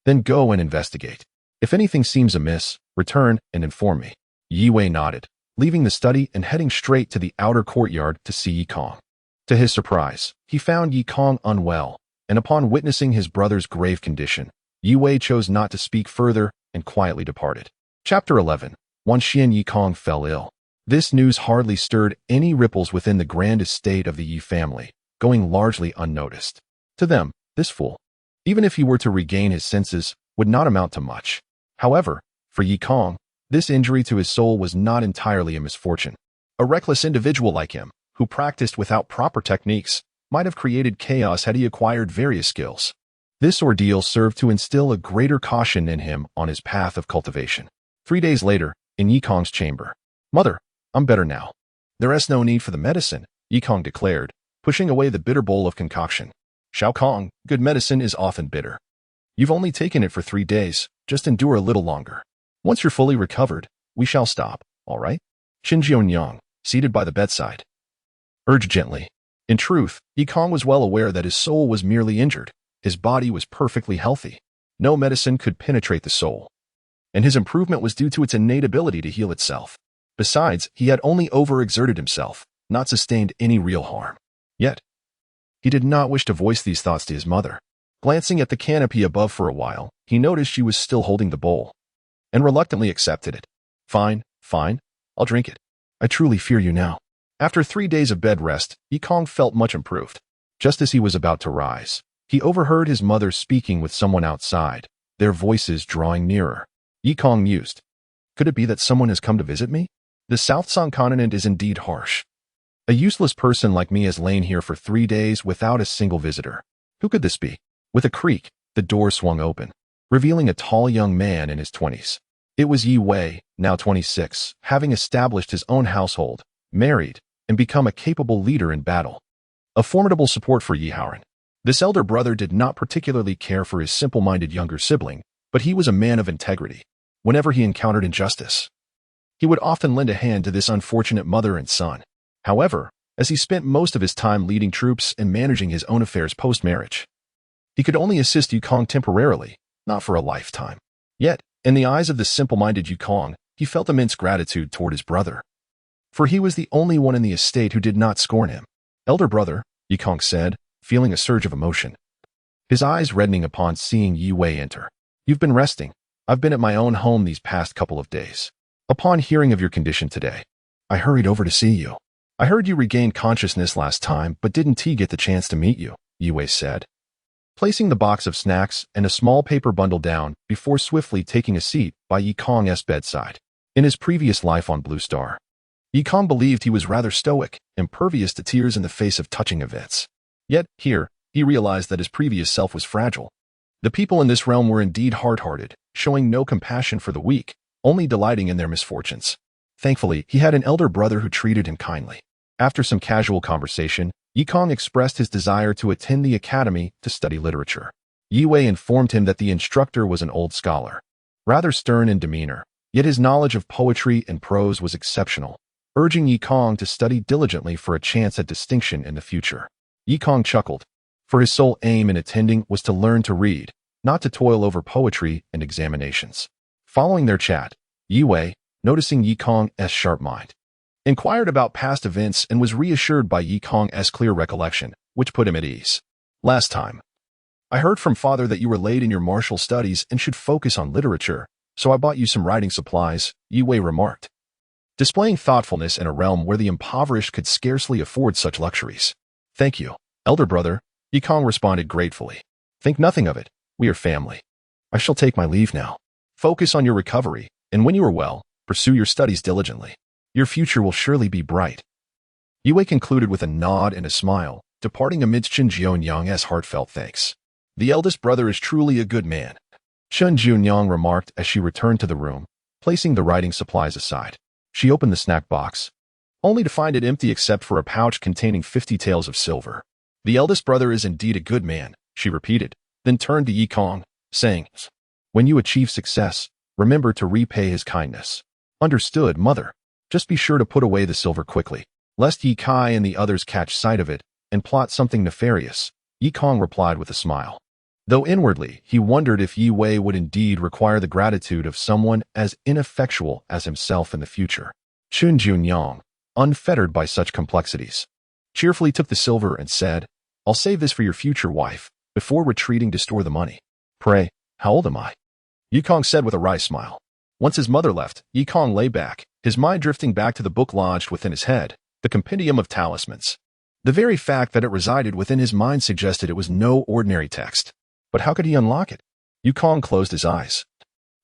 "Then go and investigate. If anything seems amiss, return and inform me." Yi Wei nodded, leaving the study and heading straight to the outer courtyard to see Yi Kong. To his surprise, he found Yi Kong unwell, and upon witnessing his brother's grave condition, Yi Wei chose not to speak further and quietly departed. Chapter 11. Wan Xian Yi Kong fell ill. This news hardly stirred any ripples within the grand estate of the Yi family, going largely unnoticed. To them, this fool, even if he were to regain his senses, would not amount to much. However, for Yi Kong, this injury to his soul was not entirely a misfortune. A reckless individual like him, who practiced without proper techniques, might have created chaos had he acquired various skills. This ordeal served to instill a greater caution in him on his path of cultivation. 3 days later, in Yi Kong's chamber. "Mother, I'm better now. There is no need for the medicine, Yikong declared, pushing away the bitter bowl of concoction. Xiao Kong, good medicine is often bitter. You've only taken it for 3 days, just endure a little longer. Once you're fully recovered, we shall stop, all right? Qin Jianyang, seated by the bedside, urged gently. In truth, Yikong was well aware that his soul was merely injured. His body was perfectly healthy. No medicine could penetrate the soul, and his improvement was due to its innate ability to heal itself. Besides, he had only overexerted himself, not sustained any real harm. Yet, he did not wish to voice these thoughts to his mother. Glancing at the canopy above for a while, he noticed she was still holding the bowl, and reluctantly accepted it. Fine, I'll drink it. I truly fear you now. After 3 days of bed rest, Yikong felt much improved. Just as he was about to rise, he overheard his mother speaking with someone outside, their voices drawing nearer. Yikong mused. Could it be that someone has come to visit me? The South Song continent is indeed harsh. A useless person like me has lain here for 3 days without a single visitor. Who could this be? With a creak, the door swung open, revealing a tall young man in his 20s. It was Yi Wei, now 26, having established his own household, married, and become a capable leader in battle. A formidable support for Yi Haoran. This elder brother did not particularly care for his simple-minded younger sibling, but he was a man of integrity. Whenever he encountered injustice, he would often lend a hand to this unfortunate mother and son. However, as he spent most of his time leading troops and managing his own affairs post-marriage, he could only assist Yikong temporarily, not for a lifetime. Yet, in the eyes of the simple-minded Yikong, he felt immense gratitude toward his brother, for he was the only one in the estate who did not scorn him. Elder brother, Yikong said, feeling a surge of emotion, his eyes reddening upon seeing Yi Wei enter. You've been resting. I've been at my own home these past couple of days. Upon hearing of your condition today, I hurried over to see you. I heard you regained consciousness last time, but didn't get the chance to meet you, Yi Wei said, placing the box of snacks and a small paper bundle down before swiftly taking a seat by Yikong's bedside. In his previous life on Blue Star, Yikong believed he was rather stoic, impervious to tears in the face of touching events. Yet, here, he realized that his previous self was fragile. The people in this realm were indeed hard-hearted, showing no compassion for the weak, only delighting in their misfortunes. Thankfully, he had an elder brother who treated him kindly. After some casual conversation, Yikong expressed his desire to attend the academy to study literature. Yi Wei informed him that the instructor was an old scholar, rather stern in demeanor, yet his knowledge of poetry and prose was exceptional, urging Yikong to study diligently for a chance at distinction in the future. Yikong chuckled, for his sole aim in attending was to learn to read, not to toil over poetry and examinations. Following their chat, Yi Wei, noticing Yikong's sharp mind, inquired about past events and was reassured by Yikong's clear recollection, which put him at ease. Last time, I heard from father that you were late in your martial studies and should focus on literature, so I bought you some writing supplies, Yi Wei remarked, displaying thoughtfulness in a realm where the impoverished could scarcely afford such luxuries. Thank you, elder brother, Yikong responded gratefully. Think nothing of it. We are family. I shall take my leave now. Focus on your recovery, and when you are well, pursue your studies diligently. Your future will surely be bright. Yi Wei concluded with a nod and a smile, departing amidst Chen Jianyang's heartfelt thanks. The eldest brother is truly a good man, Chen Jianyang remarked as she returned to the room, placing the writing supplies aside. She opened the snack box, only to find it empty except for a pouch containing 50 taels of silver. The eldest brother is indeed a good man, she repeated, then turned to Yikong, saying, when you achieve success, remember to repay his kindness. Understood, mother. Just be sure to put away the silver quickly, lest Yi Kai and the others catch sight of it and plot something nefarious, Yikong replied with a smile. Though inwardly, he wondered if Yi Wei would indeed require the gratitude of someone as ineffectual as himself in the future. Chun Junyang, unfettered by such complexities, cheerfully took the silver and said, I'll save this for your future wife, before retreating to store the money. Pray, how old am I? Yikong said with a wry smile. Once his mother left, Yikong lay back, his mind drifting back to the book lodged within his head, the compendium of talismans. The very fact that it resided within his mind suggested it was no ordinary text. But how could he unlock it? Yikong closed his eyes,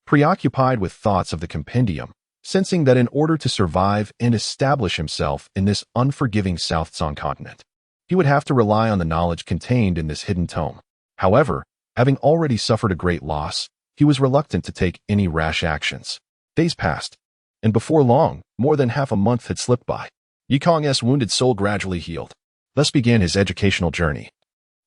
preoccupied with thoughts of the compendium, sensing that in order to survive and establish himself in this unforgiving South Song continent, he would have to rely on the knowledge contained in this hidden tome. However, having already suffered a great loss, he was reluctant to take any rash actions. Days passed, and before long, more than half a month had slipped by. Yikong's wounded soul gradually healed. Thus began his educational journey.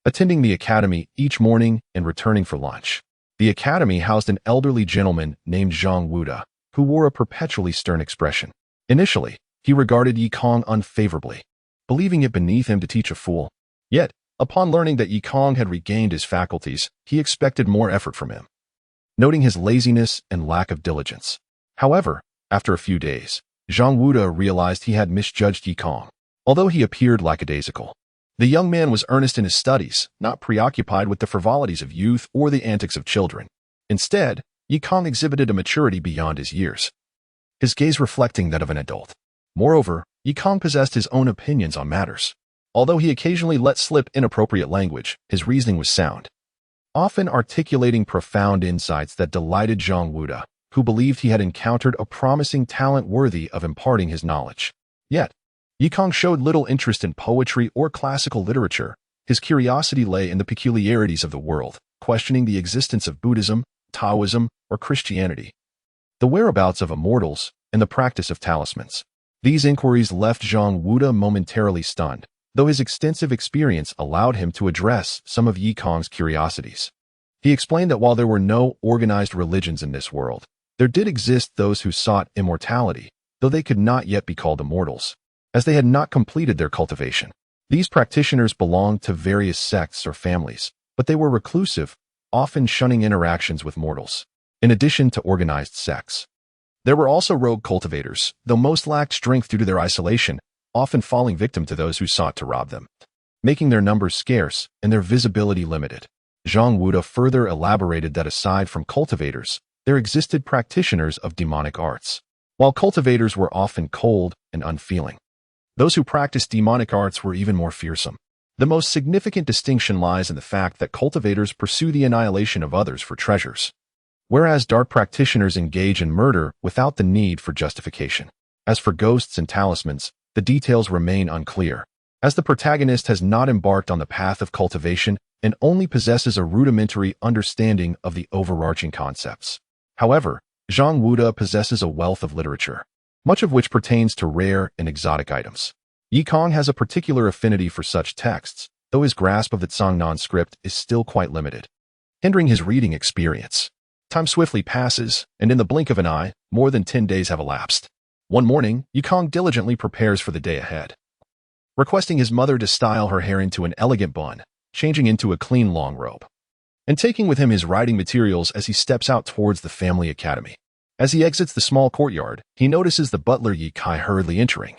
Attending the academy each morning and returning for lunch. The academy housed an elderly gentleman named Zhang Wuda, who wore a perpetually stern expression. Initially, he regarded Yikong unfavorably, believing it beneath him to teach a fool. Yet, upon learning that Yikong had regained his faculties, he expected more effort from him, noting his laziness and lack of diligence. However, after a few days, Zhang Wuda realized he had misjudged Yikong. Although he appeared lackadaisical, the young man was earnest in his studies, not preoccupied with the frivolities of youth or the antics of children. Instead, Yikong exhibited a maturity beyond his years, his gaze reflecting that of an adult. Moreover, Yikong possessed his own opinions on matters. Although he occasionally let slip inappropriate language, his reasoning was sound, often articulating profound insights that delighted Zhang Wuda, who believed he had encountered a promising talent worthy of imparting his knowledge. Yet, Yikong showed little interest in poetry or classical literature. His curiosity lay in the peculiarities of the world, questioning the existence of Buddhism, Taoism, or Christianity, the whereabouts of immortals, and the practice of talismans. These inquiries left Zhang Wuda momentarily stunned, though his extensive experience allowed him to address some of Yikong's curiosities. He explained that while there were no organized religions in this world, there did exist those who sought immortality, though they could not yet be called immortals, as they had not completed their cultivation. These practitioners belonged to various sects or families, but they were reclusive, often shunning interactions with mortals. In addition to organized sects, there were also rogue cultivators, though most lacked strength due to their isolation, often falling victim to those who sought to rob them, making their numbers scarce and their visibility limited. Zhang Wuda further elaborated that aside from cultivators, there existed practitioners of demonic arts. While cultivators were often cold and unfeeling, those who practiced demonic arts were even more fearsome. The most significant distinction lies in the fact that cultivators pursue the annihilation of others for treasures, whereas dark practitioners engage in murder without the need for justification. As for ghosts and talismans, the details remain unclear, as the protagonist has not embarked on the path of cultivation and only possesses a rudimentary understanding of the overarching concepts. However, Zhang Wuda possesses a wealth of literature, much of which pertains to rare and exotic items. Yikong has a particular affinity for such texts, though his grasp of the Tsangnan script is still quite limited, hindering his reading experience. Time swiftly passes, and in the blink of an eye, more than 10 days have elapsed. One morning, Yikong diligently prepares for the day ahead, requesting his mother to style her hair into an elegant bun, changing into a clean long robe, and taking with him his writing materials as he steps out towards the family academy. As he exits the small courtyard, he notices the butler Yi Kai hurriedly entering,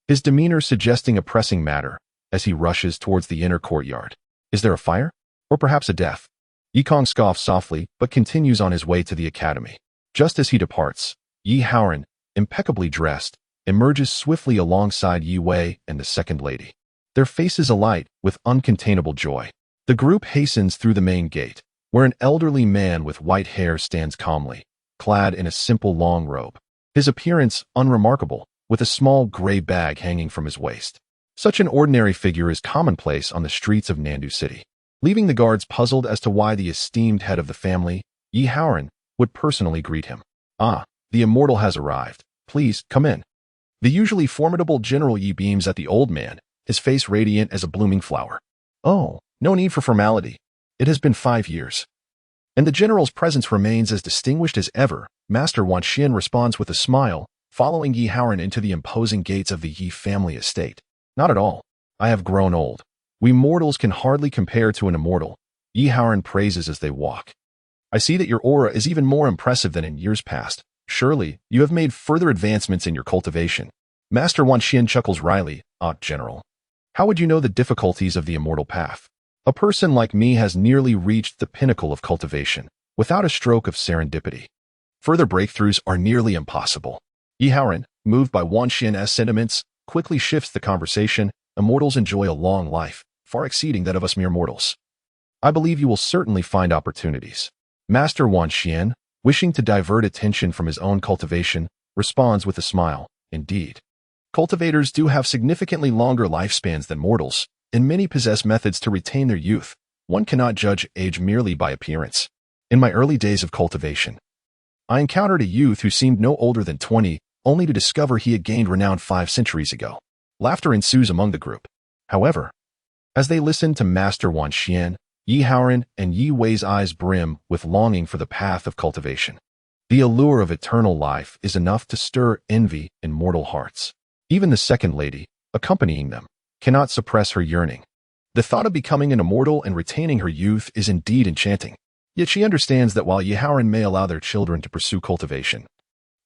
his demeanor suggesting a pressing matter as he rushes towards the inner courtyard. Is there a fire? Or perhaps a death? Yikong scoffs softly, but continues on his way to the academy. Just as he departs, Yi Haoran, impeccably dressed, emerges swiftly alongside Yi Wei and the second lady, their faces alight with uncontainable joy. The group hastens through the main gate, where an elderly man with white hair stands calmly, clad in a simple long robe, his appearance unremarkable, with a small gray bag hanging from his waist. Such an ordinary figure is commonplace on the streets of Nandu City. Leaving the guards puzzled as to why the esteemed head of the family, Yi Haoran, would personally greet him. Ah, the immortal has arrived. Please, come in. The usually formidable General Yi beams at the old man, his face radiant as a blooming flower. Oh, no need for formality. It has been 5 years. And the general's presence remains as distinguished as ever. Master Wan Xin responds with a smile, following Yi Haoran into the imposing gates of the Yi family estate. Not at all. I have grown old. We mortals can hardly compare to an immortal, Yi Haoran praises as they walk. I see that your aura is even more impressive than in years past. Surely, you have made further advancements in your cultivation. Master Wan Xin chuckles wryly. General. How would you know the difficulties of the immortal path? A person like me has nearly reached the pinnacle of cultivation, without a stroke of serendipity. Further breakthroughs are nearly impossible. Yi Haoran, moved by Wan Xin's sentiments, quickly shifts the conversation. Immortals enjoy a long life, far exceeding that of us mere mortals. I believe you will certainly find opportunities. Master Wan Xin, wishing to divert attention from his own cultivation, responds with a smile. Indeed. Cultivators do have significantly longer lifespans than mortals, and many possess methods to retain their youth. One cannot judge age merely by appearance. In my early days of cultivation, I encountered a youth who seemed no older than 20, only to discover he had gained renown 5 centuries ago. Laughter ensues among the group. However, as they listen to Master Wan Xian, Yi Haoran and Yi Wei's eyes brim with longing for the path of cultivation. The allure of eternal life is enough to stir envy in mortal hearts. Even the second lady, accompanying them, cannot suppress her yearning. The thought of becoming an immortal and retaining her youth is indeed enchanting. Yet she understands that while Yi Haoran may allow their children to pursue cultivation,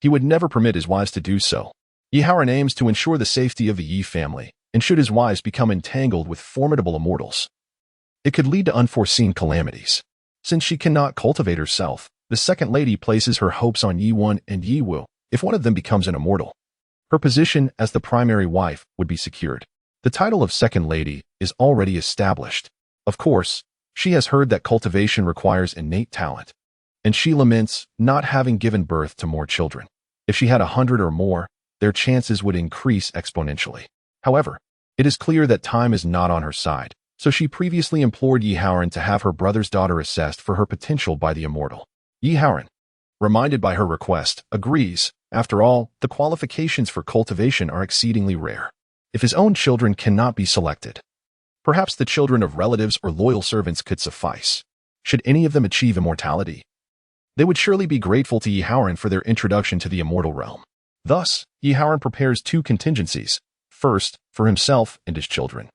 he would never permit his wives to do so. Yi Haoran aims to ensure the safety of the Yi family, and should his wives become entangled with formidable immortals, it could lead to unforeseen calamities. Since she cannot cultivate herself, the second lady places her hopes on Yi Wen and Yi Wu. If one of them becomes an immortal, her position as the primary wife would be secured. The title of second lady is already established. Of course, she has heard that cultivation requires innate talent, and she laments not having given birth to more children. If she had 100 or more, their chances would increase exponentially. However, it is clear that time is not on her side, so she previously implored Yi Haoran to have her brother's daughter assessed for her potential by the immortal. Yi Haoran, reminded by her request, agrees. After all, the qualifications for cultivation are exceedingly rare. If his own children cannot be selected, perhaps the children of relatives or loyal servants could suffice. Should any of them achieve immortality, they would surely be grateful to Yi Haoran for their introduction to the immortal realm. Thus, Yi Haoran prepares two contingencies. First, for himself and his children.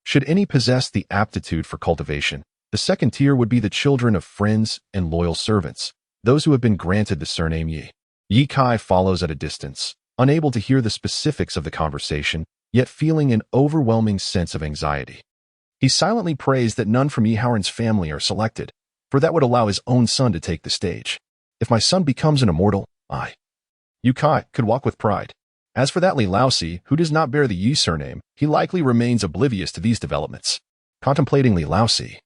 Should any possess the aptitude for cultivation, the second tier would be the children of friends and loyal servants, those who have been granted the surname Yi. Yi Kai follows at a distance, unable to hear the specifics of the conversation, yet feeling an overwhelming sense of anxiety. He silently prays that none from Yi Haoran's family are selected, for that would allow his own son to take the stage. If my son becomes an immortal, Yu Kai could walk with pride. As for that Li Laosi, who does not bear the Yi surname, he likely remains oblivious to these developments. Contemplating Li Laosi,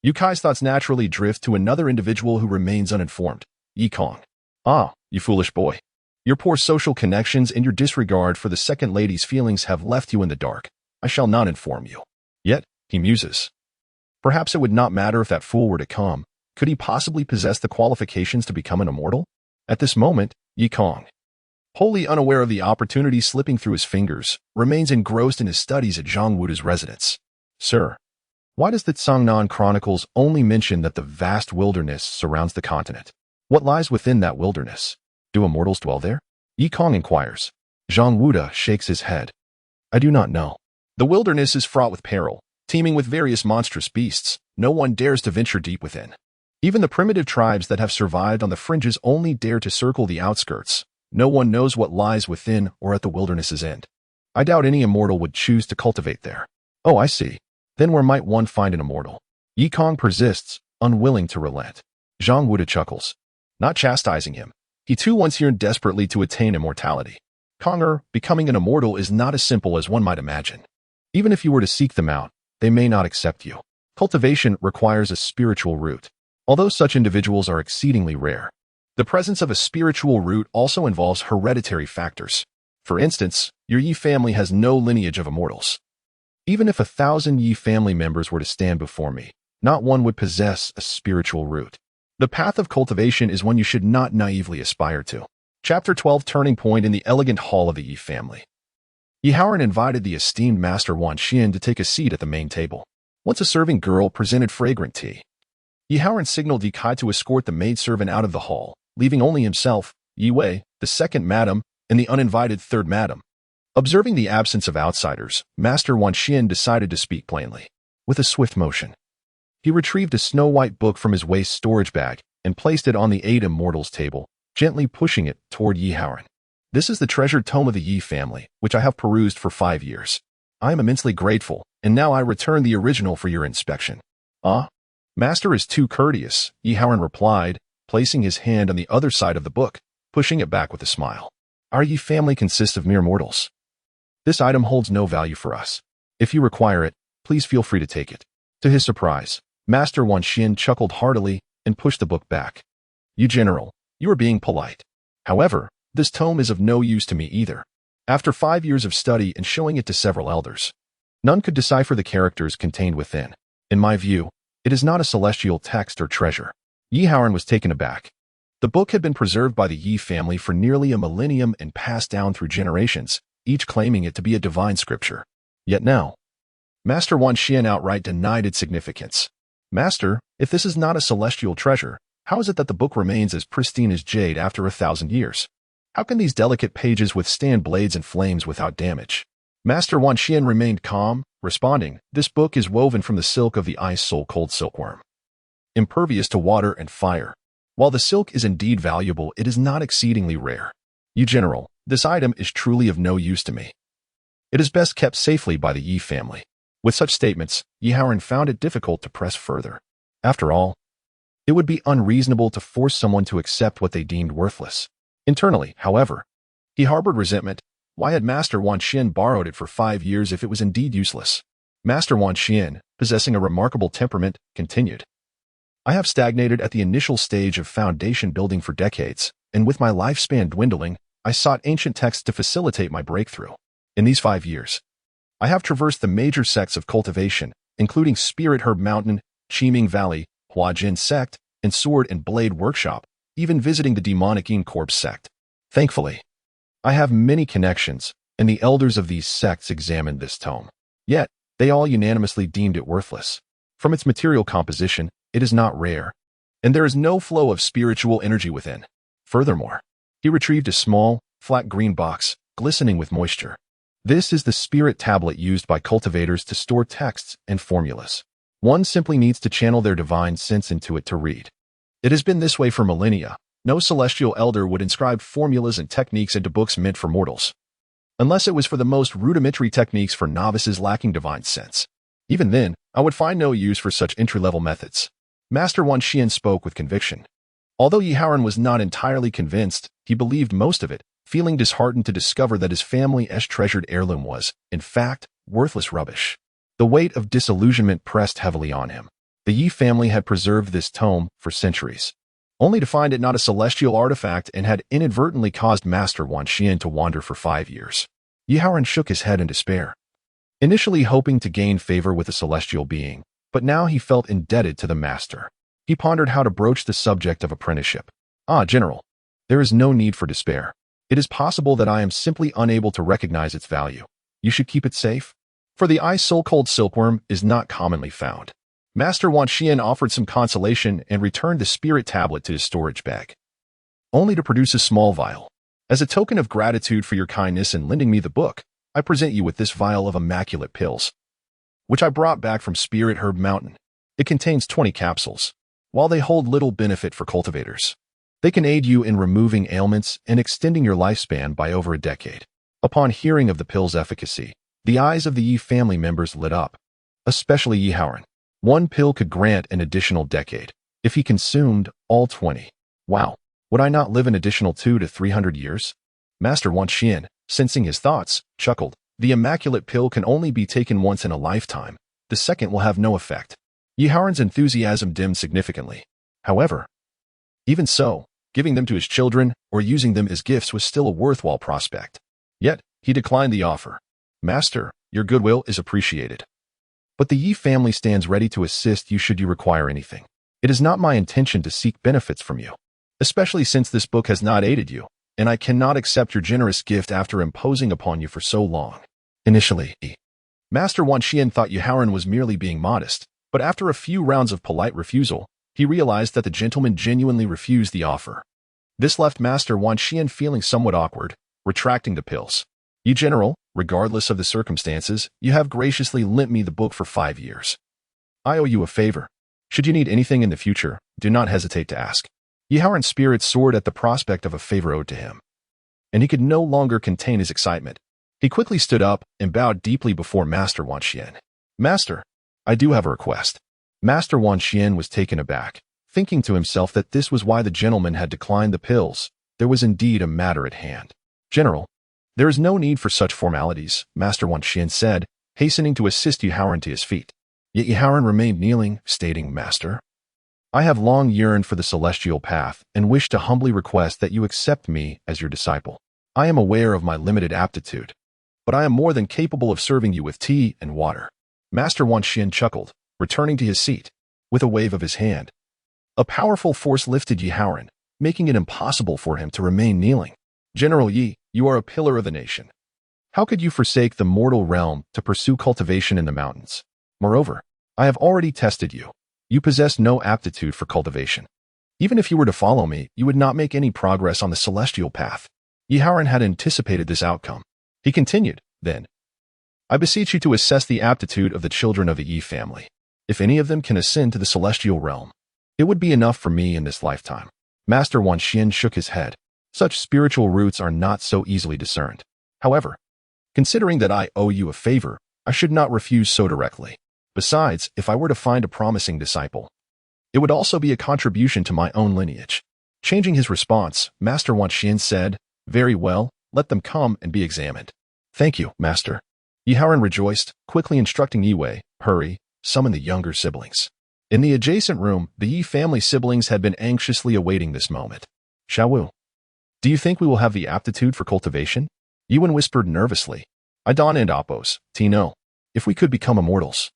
Yu Kai's thoughts naturally drift to another individual who remains uninformed, Yi Kong. You foolish boy. Your poor social connections and your disregard for the second lady's feelings have left you in the dark. I shall not inform you. Yet, he muses. Perhaps it would not matter if that fool were to come. Could he possibly possess the qualifications to become an immortal? At this moment, Yi Kong, wholly unaware of the opportunity slipping through his fingers, remains engrossed in his studies at Zhang Wuda's residence. Sir, why does the Cangnan Chronicles only mention that the vast wilderness surrounds the continent? What lies within that wilderness? Do immortals dwell there? Yi Kong inquires. Zhang Wuda shakes his head. I do not know. The wilderness is fraught with peril, teeming with various monstrous beasts. No one dares to venture deep within. Even the primitive tribes that have survived on the fringes only dare to circle the outskirts. No one knows what lies within or at the wilderness's end. I doubt any immortal would choose to cultivate there. Oh, I see. Then where might one find an immortal? Yi Kong persists, unwilling to relent. Zhang Wuda chuckles, not chastising him. He too wants yearned desperately to attain immortality. Konger, becoming an immortal is not as simple as one might imagine. Even if you were to seek them out, they may not accept you. Cultivation requires a spiritual root. Although such individuals are exceedingly rare, the presence of a spiritual root also involves hereditary factors. For instance, your Yi family has no lineage of immortals. Even if 1,000 Yi family members were to stand before me, not one would possess a spiritual root. The path of cultivation is one you should not naively aspire to. Chapter 12, Turning Point in the elegant hall of the Yi family. Yi Haoran invited the esteemed Master Wan Xian to take a seat at the main table. Once a serving girl presented fragrant tea. Yi Haoran signaled Yi Kai to escort the maidservant out of the hall, leaving only himself, Yi Wei, the second madam, and the uninvited third madam. Observing the absence of outsiders, Master Wan Xian decided to speak plainly. With a swift motion, he retrieved a snow-white book from his waist storage bag and placed it on the Eight Immortals table, gently pushing it toward Yi Haoran. This is the treasured tome of the Yi family, which I have perused for 5 years. I am immensely grateful, and now I return the original for your inspection. Master is too courteous, Yi Haoran replied, placing his hand on the other side of the book, pushing it back with a smile. Our Yi family consists of mere mortals. This item holds no value for us. If you require it, please feel free to take it. To his surprise, Master Wan Xian chuckled heartily and pushed the book back. You general, you are being polite. However, this tome is of no use to me either. After 5 years of study and showing it to several elders, none could decipher the characters contained within. In my view, it is not a celestial text or treasure. Yi Haoran was taken aback. The book had been preserved by the Yi family for nearly a millennium and passed down through generations, each claiming it to be a divine scripture. Yet now, Master Wan Xian outright denied its significance. Master, if this is not a celestial treasure, how is it that the book remains as pristine as jade after 1,000 years? How can these delicate pages withstand blades and flames without damage? Master Wan Xian remained calm, responding, "This book is woven from the silk of the ice-soul-cold silkworm, impervious to water and fire. While the silk is indeed valuable, it is not exceedingly rare. Yi General, this item is truly of no use to me. It is best kept safely by the Yi family." With such statements, Yi Haoran found it difficult to press further. After all, it would be unreasonable to force someone to accept what they deemed worthless. Internally, however, he harbored resentment. Why had Master Wan Xian borrowed it for 5 years if it was indeed useless? Master Wan Xian, possessing a remarkable temperament, continued, "I have stagnated at the initial stage of foundation building for decades, and with my lifespan dwindling, I sought ancient texts to facilitate my breakthrough. In these 5 years, I have traversed the major sects of cultivation, including Spirit Herb Mountain, Qiming Valley, Huajin Sect, and Sword and Blade Workshop, even visiting the demonic Yin Corpse sect. Thankfully, I have many connections, and the elders of these sects examined this tome. Yet, they all unanimously deemed it worthless. From its material composition, it is not rare, and there is no flow of spiritual energy within. Furthermore, he retrieved a small, flat green box, glistening with moisture. This is the spirit tablet used by cultivators to store texts and formulas. One simply needs to channel their divine sense into it to read. It has been this way for millennia. No celestial elder would inscribe formulas and techniques into books meant for mortals, unless it was for the most rudimentary techniques for novices lacking divine sense. Even then, I would find no use for such entry-level methods." Master Wan Xian spoke with conviction. Although Yi Haoran was not entirely convinced, he believed most of it, feeling disheartened to discover that his family's treasured heirloom was, in fact, worthless rubbish. The weight of disillusionment pressed heavily on him. The Yi family had preserved this tome for centuries, only to find it not a celestial artifact and had inadvertently caused Master Wan Xian to wander for 5 years. Yi Haoran shook his head in despair, initially hoping to gain favor with a celestial being, but now he felt indebted to the master. He pondered how to broach the subject of apprenticeship. "Ah, General, there is no need for despair. It is possible that I am simply unable to recognize its value. You should keep it safe, for the ice-soul-cold silkworm is not commonly found." Master Wan Xian offered some consolation and returned the spirit tablet to his storage bag, only to produce a small vial. "As a token of gratitude for your kindness in lending me the book, I present you with this vial of immaculate pills, which I brought back from Spirit Herb Mountain. It contains 20 capsules. While they hold little benefit for cultivators, they can aid you in removing ailments and extending your lifespan by over a decade." Upon hearing of the pill's efficacy, the eyes of the Yi family members lit up, especially Yi Haoran. One pill could grant an additional decade, if he consumed all 20. Wow, would I not live an additional 200 to 300 years? Master Wan Xian, sensing his thoughts, chuckled. "The immaculate pill can only be taken once in a lifetime. The second will have no effect." Yi Haoran's enthusiasm dimmed significantly. However, even so, giving them to his children or using them as gifts was still a worthwhile prospect. Yet, he declined the offer. "Master, your goodwill is appreciated, but the Yi family stands ready to assist you should you require anything. It is not my intention to seek benefits from you, especially since this book has not aided you, and I cannot accept your generous gift after imposing upon you for so long." Initially, Master Wan Xian thought Yi Haoran was merely being modest, but after a few rounds of polite refusal, he realized that the gentleman genuinely refused the offer. This left Master Wan Xian feeling somewhat awkward, retracting the pills. "Yi General, regardless of the circumstances, you have graciously lent me the book for 5 years. I owe you a favor. Should you need anything in the future, do not hesitate to ask." Yi Haoran's spirit soared at the prospect of a favor owed to him, and he could no longer contain his excitement. He quickly stood up and bowed deeply before Master Wan Xian. "Master, I do have a request." Master Wan Xian was taken aback, thinking to himself that this was why the gentleman had declined the pills. There was indeed a matter at hand. "General, there is no need for such formalities," Master Wan Xian said, hastening to assist Yi Haoran to his feet. Yet Yi Haoran remained kneeling, stating, "Master, I have long yearned for the celestial path and wish to humbly request that you accept me as your disciple. I am aware of my limited aptitude, but I am more than capable of serving you with tea and water." Master Wan Xian chuckled, returning to his seat. With a wave of his hand, a powerful force lifted Yi Haoran, making it impossible for him to remain kneeling. "General Yi, you are a pillar of the nation. How could you forsake the mortal realm to pursue cultivation in the mountains? Moreover, I have already tested you. You possess no aptitude for cultivation. Even if you were to follow me, you would not make any progress on the celestial path. Yiharan had anticipated this outcome. He continued, then, I beseech you to assess the aptitude of the children of the Yi family. If any of them can ascend to the celestial realm, it would be enough for me in this lifetime. Master Wan Xian shook his head. Such spiritual roots are not so easily discerned. However, considering that I owe you a favor, I should not refuse so directly. Besides, if I were to find a promising disciple, it would also be a contribution to my own lineage. Changing his response, Master Wan Xian said, Very well, let them come and be examined. Thank you, Master. Yiharan rejoiced, quickly instructing Yiwei, hurry, summon the younger siblings. In the adjacent room, the Yi family siblings had been anxiously awaiting this moment. Xiaowu, do you think we will have the aptitude for cultivation? Yuan whispered nervously. Idan and Appos, Tino, if we could become immortals,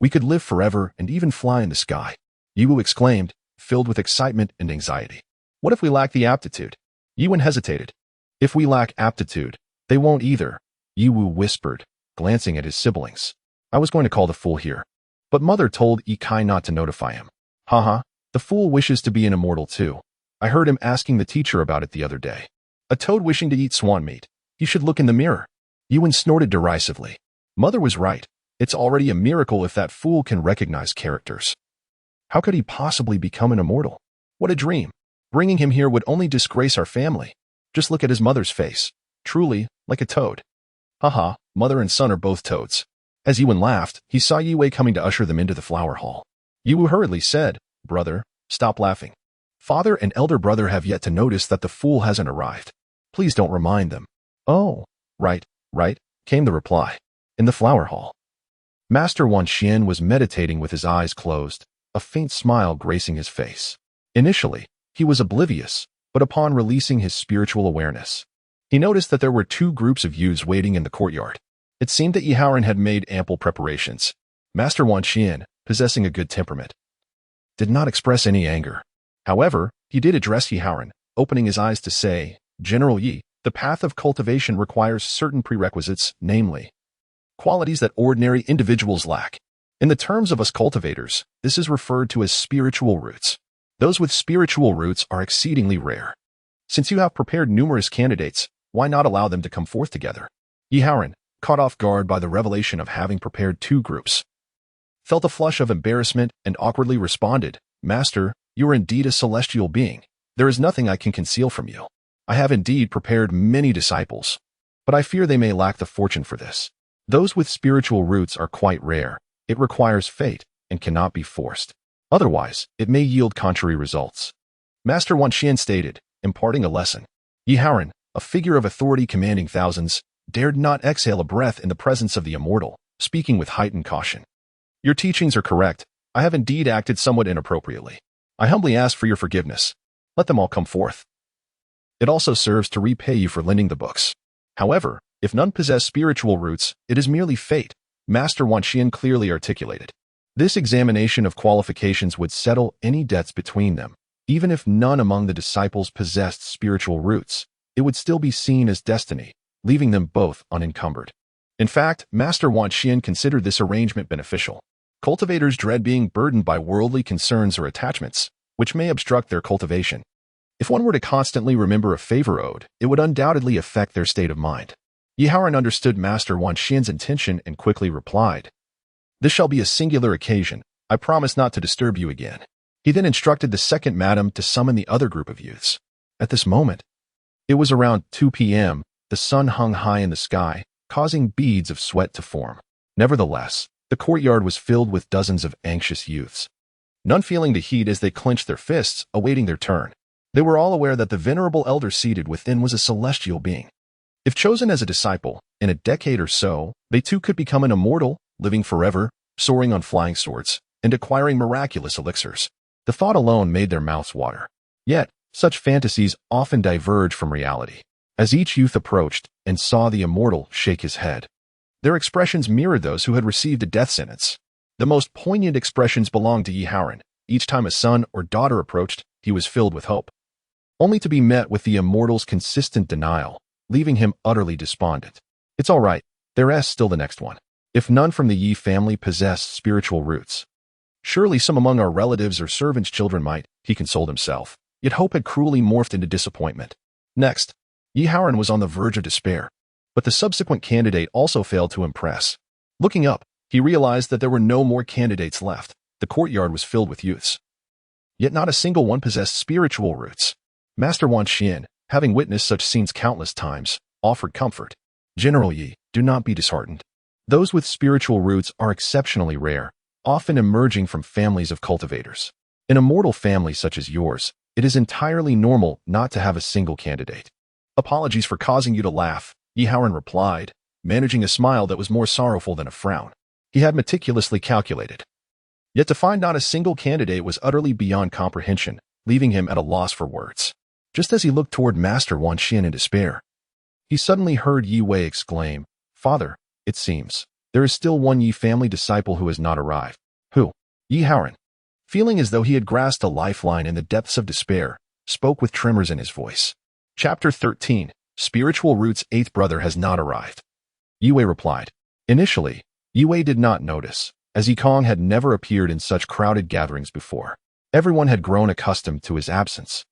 we could live forever and even fly in the sky. Yiwu exclaimed, filled with excitement and anxiety. What if we lack the aptitude? Yuan hesitated. If we lack aptitude, they won't either, Yiwu whispered, glancing at his siblings. I was going to call the fool here, but mother told Yi Kai not to notify him. Haha, the fool wishes to be an immortal too. I heard him asking the teacher about it the other day. A toad wishing to eat swan meat. He should look in the mirror. Yuan snorted derisively. Mother was right. It's already a miracle if that fool can recognize characters. How could he possibly become an immortal? What a dream. Bringing him here would only disgrace our family. Just look at his mother's face. Truly, like a toad. Haha, mother and son are both toads. As Yuan laughed, he saw Yiwei coming to usher them into the flower hall. Yiwu hurriedly said, Brother, stop laughing. Father and elder brother have yet to notice that the fool hasn't arrived. Please don't remind them. Oh, right, came the reply. In the flower hall, Master Wan Xian was meditating with his eyes closed, a faint smile gracing his face. Initially, he was oblivious, but upon releasing his spiritual awareness, he noticed that there were two groups of youths waiting in the courtyard. It seemed that Yiharan had made ample preparations. Master Wan Xian, possessing a good temperament, did not express any anger. However, he did address Yiharan, opening his eyes to say, General Yi, the path of cultivation requires certain prerequisites, namely, qualities that ordinary individuals lack. In the terms of us cultivators, this is referred to as spiritual roots. Those with spiritual roots are exceedingly rare. Since you have prepared numerous candidates, why not allow them to come forth together? Yiharan, caught off guard by the revelation of having prepared two groups, felt a flush of embarrassment and awkwardly responded, Master, you are indeed a celestial being. There is nothing I can conceal from you. I have indeed prepared many disciples, but I fear they may lack the fortune for this. Those with spiritual roots are quite rare. It requires fate and cannot be forced. Otherwise, it may yield contrary results. Master Wan Xian stated, imparting a lesson. Yiharan, a figure of authority commanding thousands, dared not exhale a breath in the presence of the immortal, speaking with heightened caution. Your teachings are correct. I have indeed acted somewhat inappropriately. I humbly ask for your forgiveness. Let them all come forth. It also serves to repay you for lending the books. However, if none possess spiritual roots, it is merely fate, Master Wan Xian clearly articulated. This examination of qualifications would settle any debts between them. Even if none among the disciples possessed spiritual roots, it would still be seen as destiny, leaving them both unencumbered. In fact, Master Wan Xian considered this arrangement beneficial. Cultivators dread being burdened by worldly concerns or attachments, which may obstruct their cultivation. If one were to constantly remember a favor owed, it would undoubtedly affect their state of mind. Yiharan understood Master Wan Xian's intention and quickly replied, This shall be a singular occasion. I promise not to disturb you again. He then instructed the second madam to summon the other group of youths. At this moment, it was around 2 p.m., the sun hung high in the sky, causing beads of sweat to form. Nevertheless, the courtyard was filled with dozens of anxious youths, none feeling the heat as they clenched their fists, awaiting their turn. They were all aware that the venerable elder seated within was a celestial being. If chosen as a disciple, in a decade or so, they too could become an immortal, living forever, soaring on flying swords, and acquiring miraculous elixirs. The thought alone made their mouths water. Yet, such fantasies often diverge from reality. As each youth approached and saw the immortal shake his head, their expressions mirrored those who had received a death sentence. The most poignant expressions belonged to Yiharan. Each time a son or daughter approached, he was filled with hope, only to be met with the immortal's consistent denial, leaving him utterly despondent. It's all right. There's still the next one. If none from the Yi family possess spiritual roots, surely some among our relatives or servants' children might, he consoled himself. Yet hope had cruelly morphed into disappointment. Next, Yi Haoran was on the verge of despair, but the subsequent candidate also failed to impress. Looking up, he realized that there were no more candidates left. The courtyard was filled with youths. Yet not a single one possessed spiritual roots. Master Wan Xian, having witnessed such scenes countless times, offered comfort. General Yi, do not be disheartened. Those with spiritual roots are exceptionally rare, often emerging from families of cultivators. In a mortal family such as yours, it is entirely normal not to have a single candidate. Apologies for causing you to laugh, Yi Haoran replied, managing a smile that was more sorrowful than a frown. He had meticulously calculated. Yet to find not a single candidate was utterly beyond comprehension, leaving him at a loss for words. Just as he looked toward Master Wan Xian in despair, he suddenly heard Yi Wei exclaim, "Father, it seems there is still one Yi family disciple who has not arrived." Who? Yi Haoran, feeling as though he had grasped a lifeline in the depths of despair, spoke with tremors in his voice. Chapter 13. Spiritual Roots' eighth brother has not arrived. Yi Wei replied. Initially, Yi Wei did not notice, as Yikong had never appeared in such crowded gatherings before. Everyone had grown accustomed to his absence,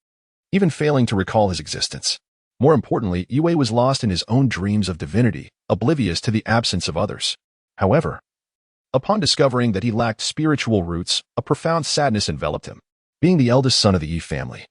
even failing to recall his existence. More importantly, Yi Wei was lost in his own dreams of divinity, oblivious to the absence of others. However, upon discovering that he lacked spiritual roots, a profound sadness enveloped him. Being the eldest son of the Yi family,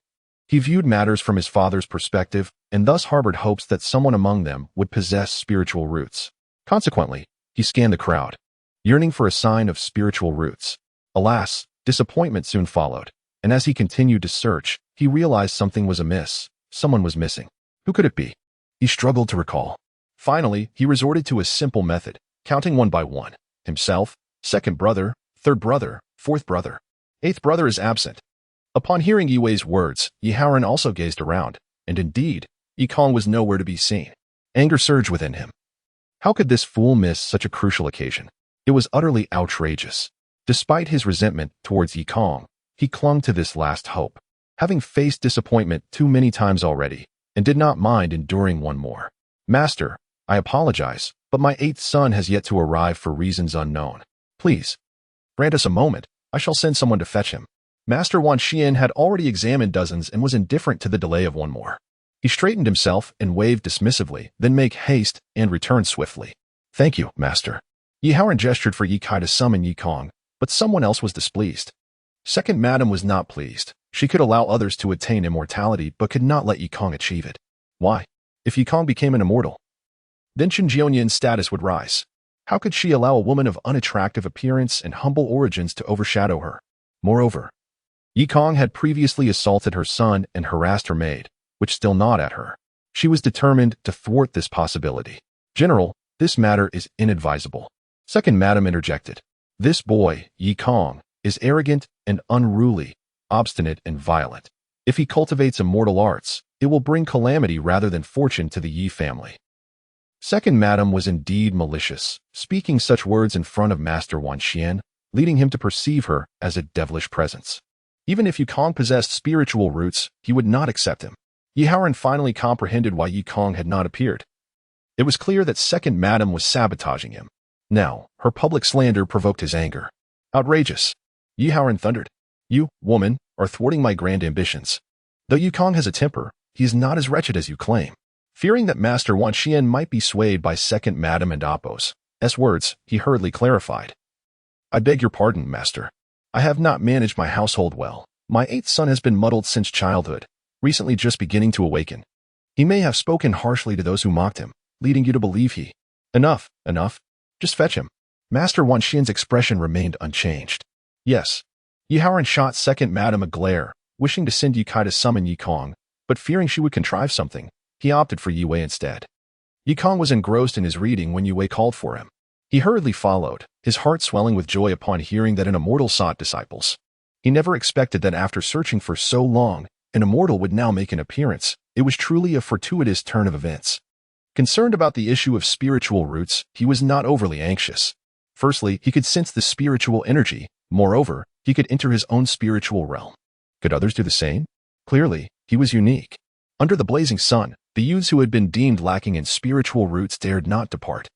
he viewed matters from his father's perspective and thus harbored hopes that someone among them would possess spiritual roots. Consequently, he scanned the crowd, yearning for a sign of spiritual roots. Alas, disappointment soon followed, and as he continued to search, he realized something was amiss. Someone was missing. Who could it be? He struggled to recall. Finally, he resorted to a simple method, counting one by one. Himself, second brother, third brother, fourth brother. Eighth brother is absent. Upon hearing Yi Wei's words, Yi Haoran also gazed around, and indeed, Yikong was nowhere to be seen. Anger surged within him. How could this fool miss such a crucial occasion? It was utterly outrageous. Despite his resentment towards Yikong, he clung to this last hope, having faced disappointment too many times already, and did not mind enduring one more. Master, I apologize, but my eighth son has yet to arrive for reasons unknown. Please, grant us a moment. I shall send someone to fetch him. Master Wan Xian had already examined dozens and was indifferent to the delay of one more. He straightened himself and waved dismissively, then make haste and returned swiftly. Thank you, master. Yi Haoran gestured for Yi Kai to summon Yikong, but someone else was displeased. Second Madam was not pleased. She could allow others to attain immortality, but could not let Yikong achieve it. Why? If Yikong became an immortal, then Chen Jionyin's status would rise. How could she allow a woman of unattractive appearance and humble origins to overshadow her? Moreover, Yikong had previously assaulted her son and harassed her maid, which still gnawed at her. She was determined to thwart this possibility. General, this matter is inadvisable. Second Madam interjected. This boy, Yikong, is arrogant and unruly, obstinate and violent. If he cultivates immortal arts, it will bring calamity rather than fortune to the Yi family. Second Madam was indeed malicious, speaking such words in front of Master Wan Xian, leading him to perceive her as a devilish presence. Even if Yikong possessed spiritual roots, he would not accept him. Yi Haoran finally comprehended why Yikong had not appeared. It was clear that Second Madam was sabotaging him. Now, her public slander provoked his anger. Outrageous. Yi Haoran thundered. You, woman, are thwarting my grand ambitions. Though Yikong has a temper, he is not as wretched as you claim. Fearing that Master Wan Xian might be swayed by Second Madam and Appo's words, he hurriedly clarified. I beg your pardon, master. I have not managed my household well. My eighth son has been muddled since childhood, recently just beginning to awaken. He may have spoken harshly to those who mocked him, leading you to believe he... Enough. Just fetch him. Master Wan Xian's expression remained unchanged. Yes. Yi Haoran shot Second Madam a glare, wishing to send Yi Kai to summon Yikong, but fearing she would contrive something, he opted for Yi Wei instead. Yikong was engrossed in his reading when Yi Wei called for him. He hurriedly followed, his heart swelling with joy upon hearing that an immortal sought disciples. He never expected that after searching for so long, an immortal would now make an appearance. It was truly a fortuitous turn of events. Concerned about the issue of spiritual roots, he was not overly anxious. Firstly, he could sense the spiritual energy. Moreover, he could enter his own spiritual realm. Could others do the same? Clearly, he was unique. Under the blazing sun, The youths who had been deemed lacking in spiritual roots dared not depart.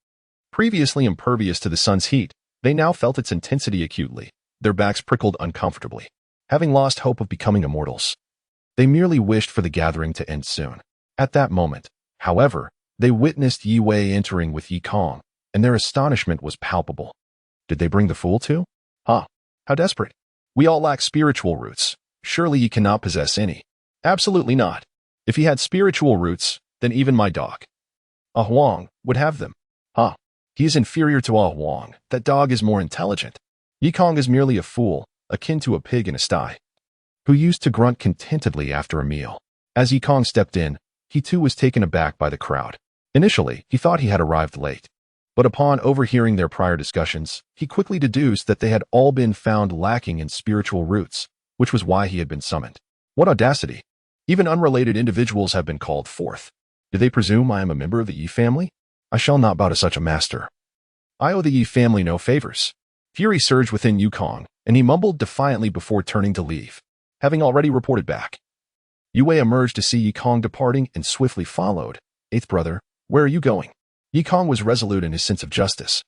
Previously impervious to the sun's heat, they now felt its intensity acutely. Their backs prickled uncomfortably. Having lost hope of becoming immortals, they merely wished for the gathering to end soon. At that moment, however, they witnessed Yi Wei entering with Yi Kong, and their astonishment was palpable. Did they bring the fool too? Huh. How desperate. We all lack spiritual roots. Surely he cannot possess any. Absolutely not. If he had spiritual roots, then even my dog, Ah Huang, would have them. Huh. He is inferior to Ah Huang. That dog is more intelligent. Yi Kong is merely a fool, akin to a pig in a sty, who used to grunt contentedly after a meal. As Yi Kong stepped in, he too was taken aback by the crowd. Initially, he thought he had arrived late, but upon overhearing their prior discussions, he quickly deduced that they had all been found lacking in spiritual roots, which was why he had been summoned. What audacity! Even unrelated individuals have been called forth. Do they presume I am a member of the Yi family? I shall not bow to such a master. I owe the Yi family no favors. Fury surged within Yi Kong, and he mumbled defiantly before turning to leave, having already reported back. Yi Wei emerged to see Yi Kong departing and swiftly followed. Eighth brother, where are you going? Yi Kong was resolute in his sense of justice.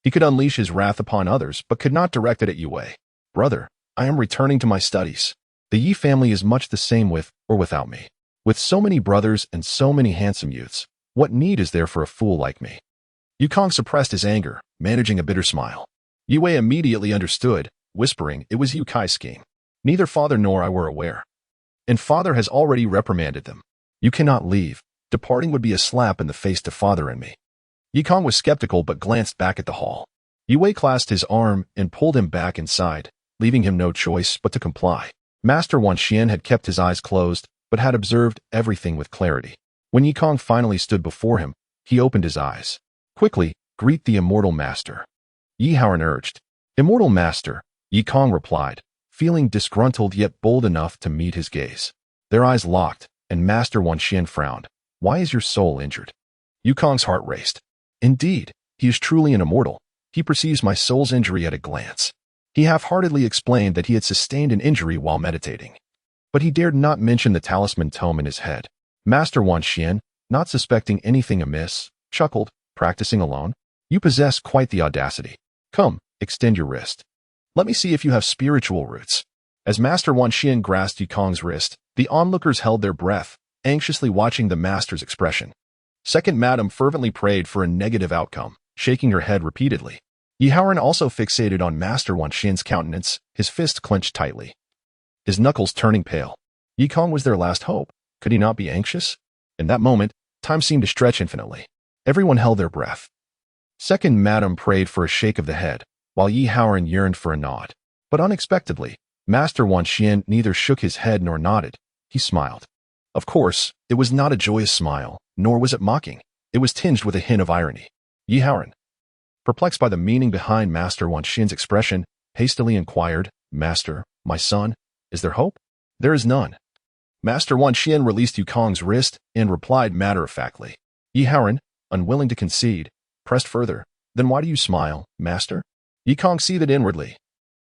He could unleash his wrath upon others, but could not direct it at Yi Wei. Brother, I am returning to my studies. The Yi family is much the same with or without me. With so many brothers and so many handsome youths, what need is there for a fool like me? Yi Kong suppressed his anger, managing a bitter smile. Yi Wei immediately understood, whispering it was Yu Kai's scheme. Neither father nor I were aware. And father has already reprimanded them. You cannot leave. Departing would be a slap in the face to father and me. Yi Kong was skeptical but glanced back at the hall. Yi Wei clasped his arm and pulled him back inside, leaving him no choice but to comply. Master Wan Xian had kept his eyes closed, but had observed everything with clarity. When Yi Kong finally stood before him, he opened his eyes. Quickly, greet the immortal master. Yi Haoran urged. Immortal master, Yi Kong replied, feeling disgruntled yet bold enough to meet his gaze. Their eyes locked, and Master Wan Xian frowned. Why is your soul injured? Yi Kong's heart raced. Indeed, he is truly an immortal. He perceives my soul's injury at a glance. He half-heartedly explained that he had sustained an injury while meditating. But he dared not mention the talisman tome in his head. Master Wan Xian, not suspecting anything amiss, chuckled, practicing alone. You possess quite the audacity. Come, extend your wrist. Let me see if you have spiritual roots. As Master Wan Xian grasped Yi Kong's wrist, the onlookers held their breath, anxiously watching the master's expression. Second Madam fervently prayed for a negative outcome, shaking her head repeatedly. Yi Haoran also fixated on Master Wan Xian's countenance, his fist clenched tightly, his knuckles turning pale. Yi Kong was their last hope. Could he not be anxious? In that moment, time seemed to stretch infinitely. Everyone held their breath. Second Madam prayed for a shake of the head, while Yi Haoran yearned for a nod. But unexpectedly, Master Wan Xian neither shook his head nor nodded. He smiled. Of course, it was not a joyous smile, nor was it mocking. It was tinged with a hint of irony. Yi Haoran, perplexed by the meaning behind Master Wan Xian's expression, hastily inquired, Master, my son, is there hope? There is none. Master Wan Xian released Yi Kong's wrist and replied matter-of-factly. Yi Haoran, unwilling to concede, pressed further. Then why do you smile, Master? Yi Kong seethed inwardly.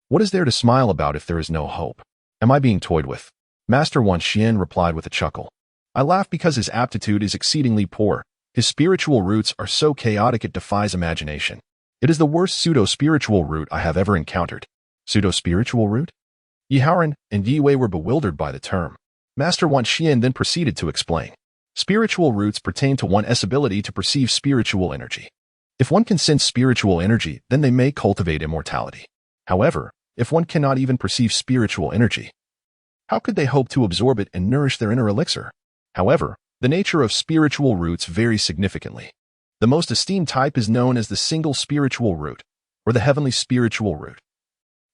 What is there to smile about if there is no hope? Am I being toyed with? Master Wan Xian replied with a chuckle. I laugh because his aptitude is exceedingly poor. His spiritual roots are so chaotic it defies imagination. It is the worst pseudo-spiritual root I have ever encountered. Pseudo-spiritual root? Yi Haoran and Yi Wei were bewildered by the term. Master Wan Xian then proceeded to explain. Spiritual roots pertain to one's ability to perceive spiritual energy. If one can sense spiritual energy, then they may cultivate immortality. However, if one cannot even perceive spiritual energy, how could they hope to absorb it and nourish their inner elixir? However, the nature of spiritual roots varies significantly. The most esteemed type is known as the single spiritual root, or the heavenly spiritual root,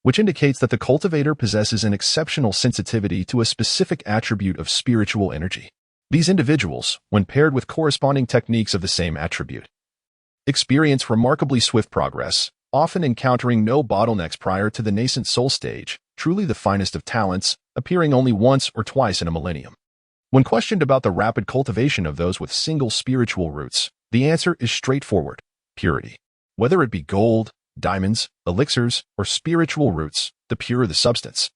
which indicates that the cultivator possesses an exceptional sensitivity to a specific attribute of spiritual energy. These individuals, when paired with corresponding techniques of the same attribute, experience remarkably swift progress, often encountering no bottlenecks prior to the nascent soul stage, truly the finest of talents, appearing only once or twice in a millennium. When questioned about the rapid cultivation of those with single spiritual roots, the answer is straightforward: purity. Whether it be gold, diamonds, elixirs, or spiritual roots, the purer the substance,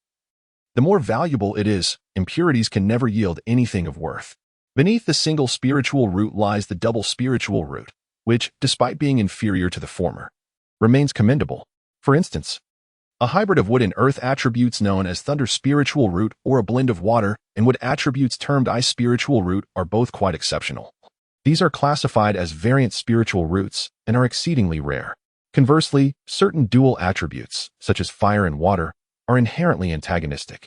the more valuable it is. Impurities can never yield anything of worth. Beneath the single spiritual root lies the double spiritual root, which, despite being inferior to the former, remains commendable. For instance, a hybrid of wood and earth attributes known as thunder spiritual root or a blend of water and wood attributes termed ice spiritual root are both quite exceptional. These are classified as variant spiritual roots and are exceedingly rare. Conversely, certain dual attributes, such as fire and water, are inherently antagonistic,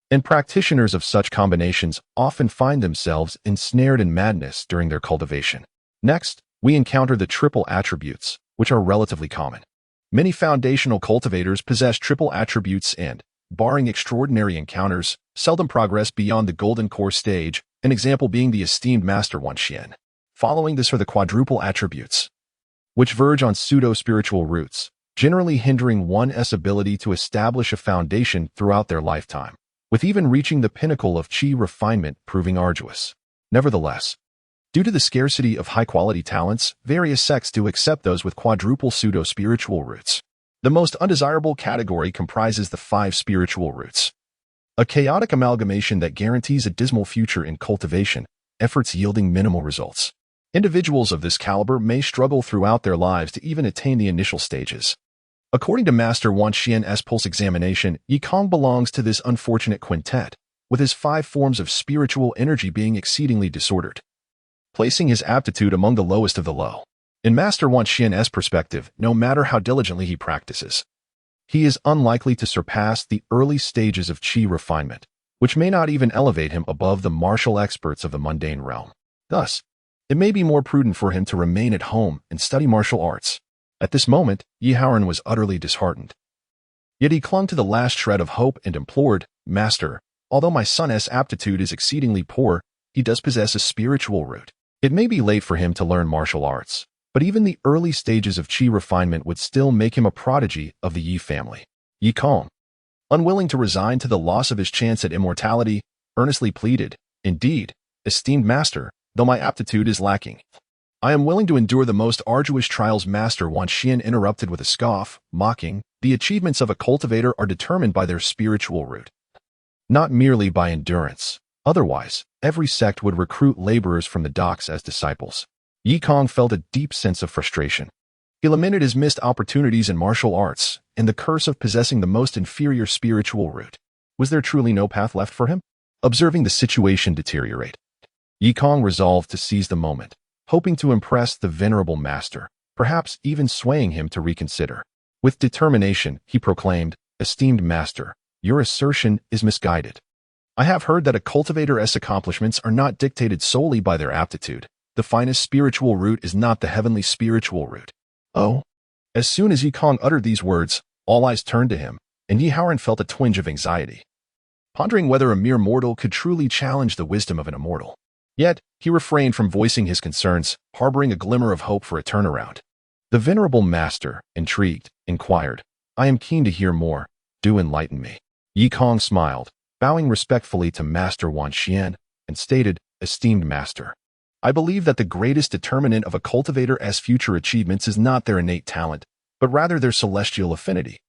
and practitioners of such combinations often find themselves ensnared in madness during their cultivation. Next, we encounter the triple attributes, which are relatively common. Many foundational cultivators possess triple attributes and, barring extraordinary encounters, seldom progress beyond the golden core stage, an example being the esteemed Master Wan Xian. Following this are the quadruple attributes, which verge on pseudo-spiritual roots, generally hindering one's ability to establish a foundation throughout their lifetime, with even reaching the pinnacle of qi refinement proving arduous. Nevertheless, due to the scarcity of high-quality talents, various sects do accept those with quadruple pseudo-spiritual roots. The most undesirable category comprises the 5 spiritual roots, a chaotic amalgamation that guarantees a dismal future in cultivation, efforts yielding minimal results. Individuals of this caliber may struggle throughout their lives to even attain the initial stages. According to Master Wan Xian's pulse examination, Yikong belongs to this unfortunate quintet, with his 5 forms of spiritual energy being exceedingly disordered, placing his aptitude among the lowest of the low. In Master Wan Xian's perspective, no matter how diligently he practices, he is unlikely to surpass the early stages of qi refinement, which may not even elevate him above the martial experts of the mundane realm. Thus, it may be more prudent for him to remain at home and study martial arts. At this moment, Yi Haoran was utterly disheartened. Yet he clung to the last shred of hope and implored, "Master, although my son's aptitude is exceedingly poor, he does possess a spiritual root. It may be late for him to learn martial arts, but even the early stages of qi refinement would still make him a prodigy of the Yi family." Yikong, unwilling to resign to the loss of his chance at immortality, earnestly pleaded, "Indeed, esteemed master, though my aptitude is lacking, I am willing to endure the most arduous trials." Master Wan Xian interrupted with a scoff, mocking, "The achievements of a cultivator are determined by their spiritual root, not merely by endurance. Otherwise, every sect would recruit laborers from the docks as disciples." Yikong felt a deep sense of frustration. He lamented his missed opportunities in martial arts and the curse of possessing the most inferior spiritual root. Was there truly no path left for him? Observing the situation deteriorate, Yikong resolved to seize the moment, hoping to impress the venerable master, perhaps even swaying him to reconsider. With determination, he proclaimed, "Esteemed master, your assertion is misguided. I have heard that a cultivator's accomplishments are not dictated solely by their aptitude. The finest spiritual root is not the heavenly spiritual root." Oh! As soon as Yikong uttered these words, all eyes turned to him, and Yi Haoran felt a twinge of anxiety, pondering whether a mere mortal could truly challenge the wisdom of an immortal. Yet, he refrained from voicing his concerns, harboring a glimmer of hope for a turnaround. The venerable master, intrigued, inquired, "I am keen to hear more. Do enlighten me." Yikong smiled, bowing respectfully to Master Wan Xian, and stated, "Esteemed master, I believe that the greatest determinant of a cultivator's future achievements is not their innate talent, but rather their celestial affinity.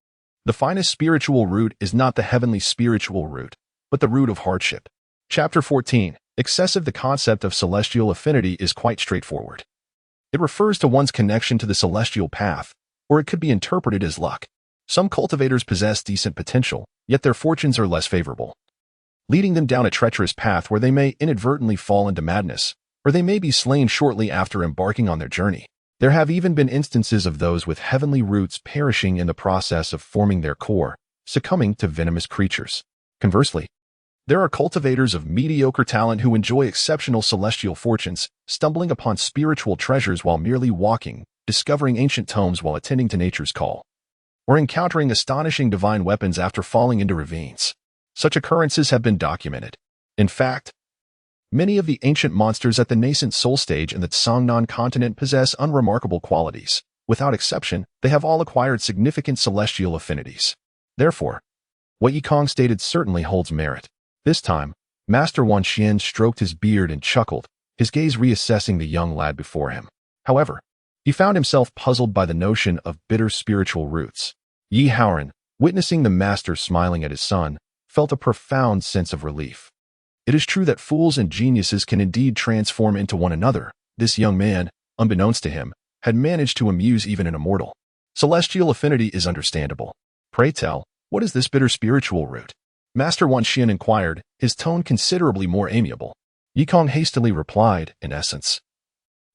The finest spiritual root is not the heavenly spiritual root, but the root of hardship." Chapter 14. Excessive. The concept of celestial affinity is quite straightforward. It refers to one's connection to the celestial path, or it could be interpreted as luck. Some cultivators possess decent potential, yet their fortunes are less favorable, leading them down a treacherous path where they may inadvertently fall into madness, or they may be slain shortly after embarking on their journey. There have even been instances of those with heavenly roots perishing in the process of forming their core, succumbing to venomous creatures. Conversely, there are cultivators of mediocre talent who enjoy exceptional celestial fortunes, stumbling upon spiritual treasures while merely walking, discovering ancient tomes while attending to nature's call, or encountering astonishing divine weapons after falling into ravines. Such occurrences have been documented. In fact, many of the ancient monsters at the nascent soul stage in the Songnan continent possess unremarkable qualities. Without exception, they have all acquired significant celestial affinities. Therefore, what Yikong stated certainly holds merit. This time, Master Wan Xian stroked his beard and chuckled, his gaze reassessing the young lad before him. However, he found himself puzzled by the notion of bitter spiritual roots. Yi Haoran, witnessing the master smiling at his son, felt a profound sense of relief. It is true that fools and geniuses can indeed transform into one another. This young man, unbeknownst to him, had managed to amuse even an immortal. Celestial affinity is understandable. Pray tell, what is this bitter spiritual root? Master Wan Xian inquired, his tone considerably more amiable. Yikong hastily replied, in essence.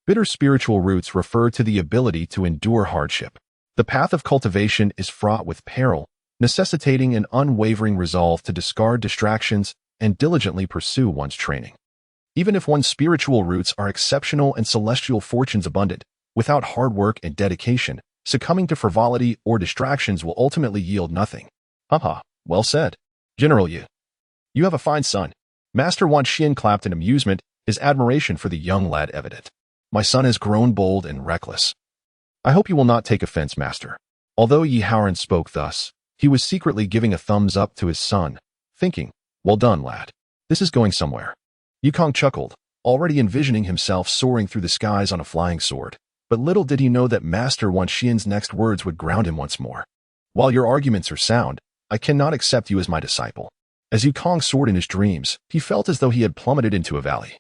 Bitter spiritual roots refer to the ability to endure hardship. The path of cultivation is fraught with peril, necessitating an unwavering resolve to discard distractions and diligently pursue one's training. Even if one's spiritual roots are exceptional and celestial fortunes abundant, without hard work and dedication, succumbing to frivolity or distractions will ultimately yield nothing. Haha, well said. General Yu. You have a fine son. Master Wan Xian clapped in amusement, his admiration for the young lad evident. My son has grown bold and reckless. I hope you will not take offense, master. Although Yi Haoran spoke thus, he was secretly giving a thumbs up to his son, thinking, well done, lad. This is going somewhere. Yikong chuckled, already envisioning himself soaring through the skies on a flying sword. But little did he know that Master Wan Xian's next words would ground him once more. While your arguments are sound, I cannot accept you as my disciple. As Yikong soared in his dreams, he felt as though he had plummeted into a valley.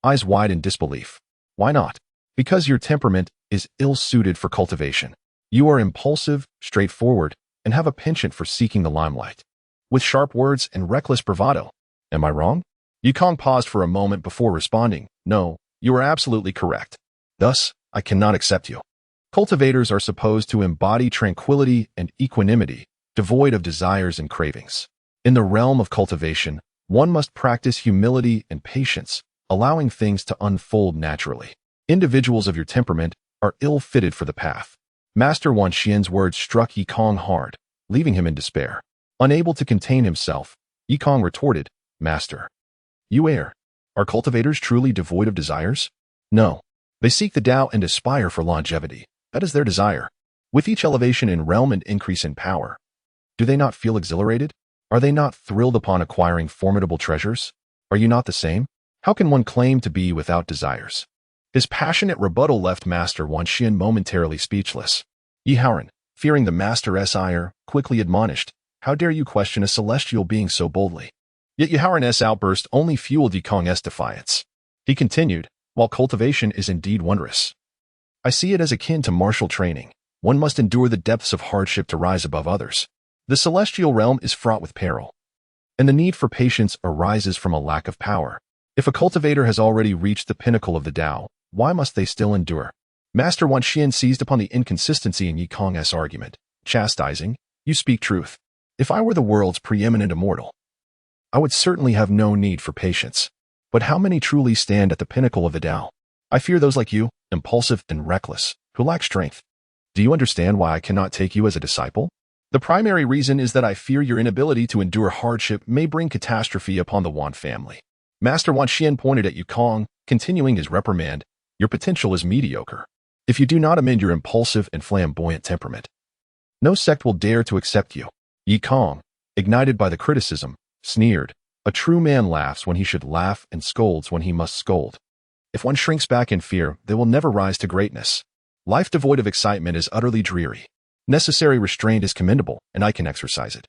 Eyes wide in disbelief. Why not? Because your temperament is ill-suited for cultivation. You are impulsive, straightforward, and have a penchant for seeking the limelight. With sharp words and reckless bravado. Am I wrong? Yikong paused for a moment before responding. No, you are absolutely correct. Thus, I cannot accept you. Cultivators are supposed to embody tranquility and equanimity, devoid of desires and cravings. In the realm of cultivation, one must practice humility and patience, allowing things to unfold naturally. Individuals of your temperament are ill-fitted for the path. Master Wan Xian's words struck Yikong hard, leaving him in despair. Unable to contain himself, Yikong retorted, Master, you err. Are cultivators truly devoid of desires? No. They seek the Tao and aspire for longevity. That is their desire. With each elevation in realm and increase in power, do they not feel exhilarated? Are they not thrilled upon acquiring formidable treasures? Are you not the same? How can one claim to be without desires? His passionate rebuttal left Master Wan Xian momentarily speechless. Yi Haoran, fearing the master's ire, quickly admonished, how dare you question a celestial being so boldly? Yet Yi Haoran's outburst only fueled Yikong's defiance. He continued, while cultivation is indeed wondrous, I see it as akin to martial training. One must endure the depths of hardship to rise above others. The celestial realm is fraught with peril, and the need for patience arises from a lack of power. If a cultivator has already reached the pinnacle of the Tao, why must they still endure? Master Wan Xian seized upon the inconsistency in Yikong's argument, chastising, you speak truth. If I were the world's preeminent immortal, I would certainly have no need for patience. But how many truly stand at the pinnacle of the Tao? I fear those like you, impulsive and reckless, who lack strength. Do you understand why I cannot take you as a disciple? The primary reason is that I fear your inability to endure hardship may bring catastrophe upon the Wan family. Master Wan Xian pointed at Yikong, continuing his reprimand, your potential is mediocre. If you do not amend your impulsive and flamboyant temperament, no sect will dare to accept you. Yikong, ignited by the criticism, sneered, a true man laughs when he should laugh and scolds when he must scold. If one shrinks back in fear, they will never rise to greatness. Life devoid of excitement is utterly dreary. Necessary restraint is commendable, and I can exercise it.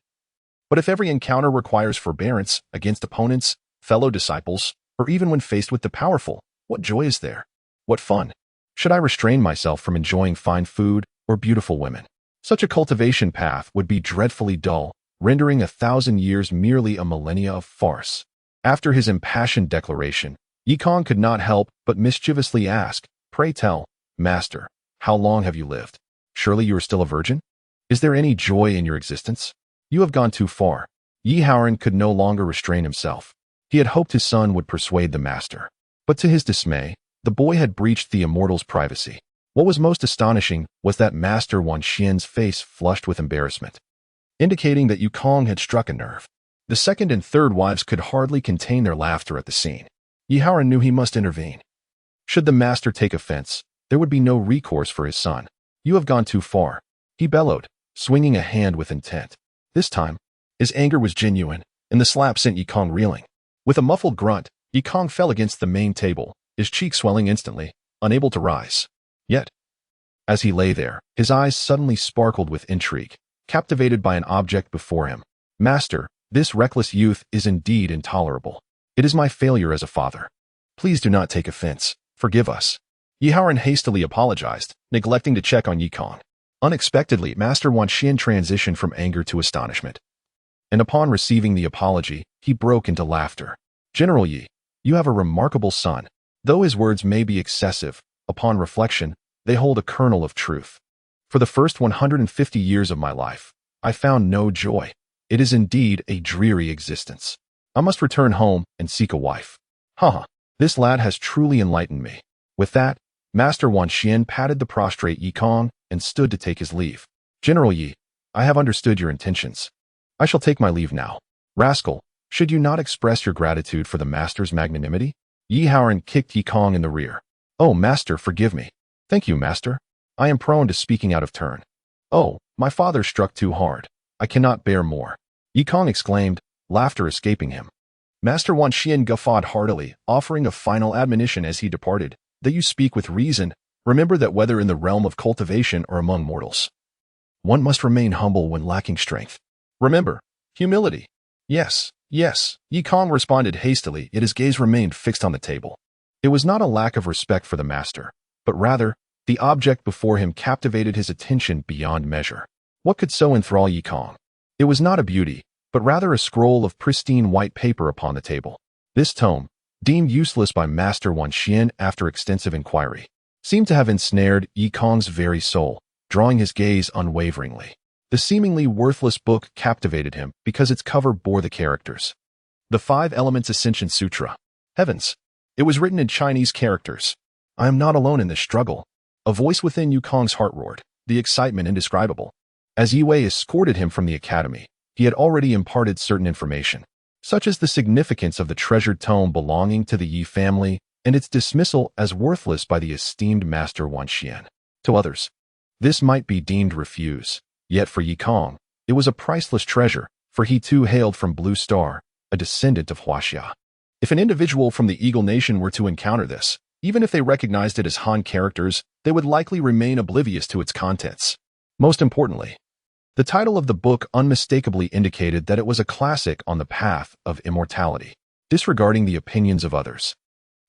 But if every encounter requires forbearance against opponents, fellow disciples, or even when faced with the powerful, what joy is there? What fun? Should I restrain myself from enjoying fine food or beautiful women? Such a cultivation path would be dreadfully dull, rendering 1,000 years merely a millennia of farce. After his impassioned declaration, Yikong could not help but mischievously ask, pray tell, Master, how long have you lived? Surely you are still a virgin? Is there any joy in your existence? You have gone too far. Yi Haoran could no longer restrain himself. He had hoped his son would persuade the master. But to his dismay, the boy had breached the immortal's privacy. What was most astonishing was that Master Wan Xian's face flushed with embarrassment, indicating that Yikong had struck a nerve. The second and third wives could hardly contain their laughter at the scene. Yi Haoran knew he must intervene. Should the master take offense, there would be no recourse for his son. You have gone too far, he bellowed, swinging a hand with intent. This time, his anger was genuine, and the slap sent Yikong reeling. With a muffled grunt, Yikong fell against the main table, his cheek swelling instantly, unable to rise. Yet, as he lay there, his eyes suddenly sparkled with intrigue, captivated by an object before him. Master, this reckless youth is indeed intolerable. It is my failure as a father. Please do not take offense. Forgive us. Yi Haoran hastily apologized, neglecting to check on Yi Kong. Unexpectedly, Master Wan Xian transitioned from anger to astonishment. And upon receiving the apology, he broke into laughter. General Yi, you have a remarkable son. Though his words may be excessive, upon reflection, they hold a kernel of truth. For the first 150 years of my life, I found no joy. It is indeed a dreary existence. I must return home and seek a wife. Haha, this lad has truly enlightened me. With that, Master Wan Xian patted the prostrate Yi Kong and stood to take his leave. General Yi, I have understood your intentions. I shall take my leave now. Rascal, should you not express your gratitude for the master's magnanimity? Yi Haoran kicked Yi Kong in the rear. Oh, master, forgive me. Thank you, master. I am prone to speaking out of turn. Oh, my father struck too hard. I cannot bear more. Yi Kong exclaimed, laughter escaping him. Master Wan Xian guffawed heartily, offering a final admonition as he departed. That you speak with reason, remember that whether in the realm of cultivation or among mortals, one must remain humble when lacking strength. Remember, humility. Yes, yes, Yi Kong responded hastily, yet his gaze remained fixed on the table. It was not a lack of respect for the master, but rather, the object before him captivated his attention beyond measure. What could so enthrall Yi Kong? It was not a beauty, but rather a scroll of pristine white paper upon the table. This tome, deemed useless by Master Wan Xian after extensive inquiry, seemed to have ensnared Yi Kong's very soul, drawing his gaze unwaveringly. The seemingly worthless book captivated him because its cover bore the characters. The 5 Elements Ascension Sutra. Heavens! It was written in Chinese characters. I am not alone in this struggle. A voice within Yi Kong's heart roared, the excitement indescribable. As Yi Wei escorted him from the academy, he had already imparted certain information, such as the significance of the treasured tome belonging to the Yi family and its dismissal as worthless by the esteemed Master Wan Xian. To others, this might be deemed refuse, yet for Yi Kong, it was a priceless treasure, for he too hailed from Blue Star, a descendant of Huaxia. If an individual from the Eagle Nation were to encounter this, even if they recognized it as Han characters, they would likely remain oblivious to its contents. Most importantly, the title of the book unmistakably indicated that it was a classic on the path of immortality, disregarding the opinions of others.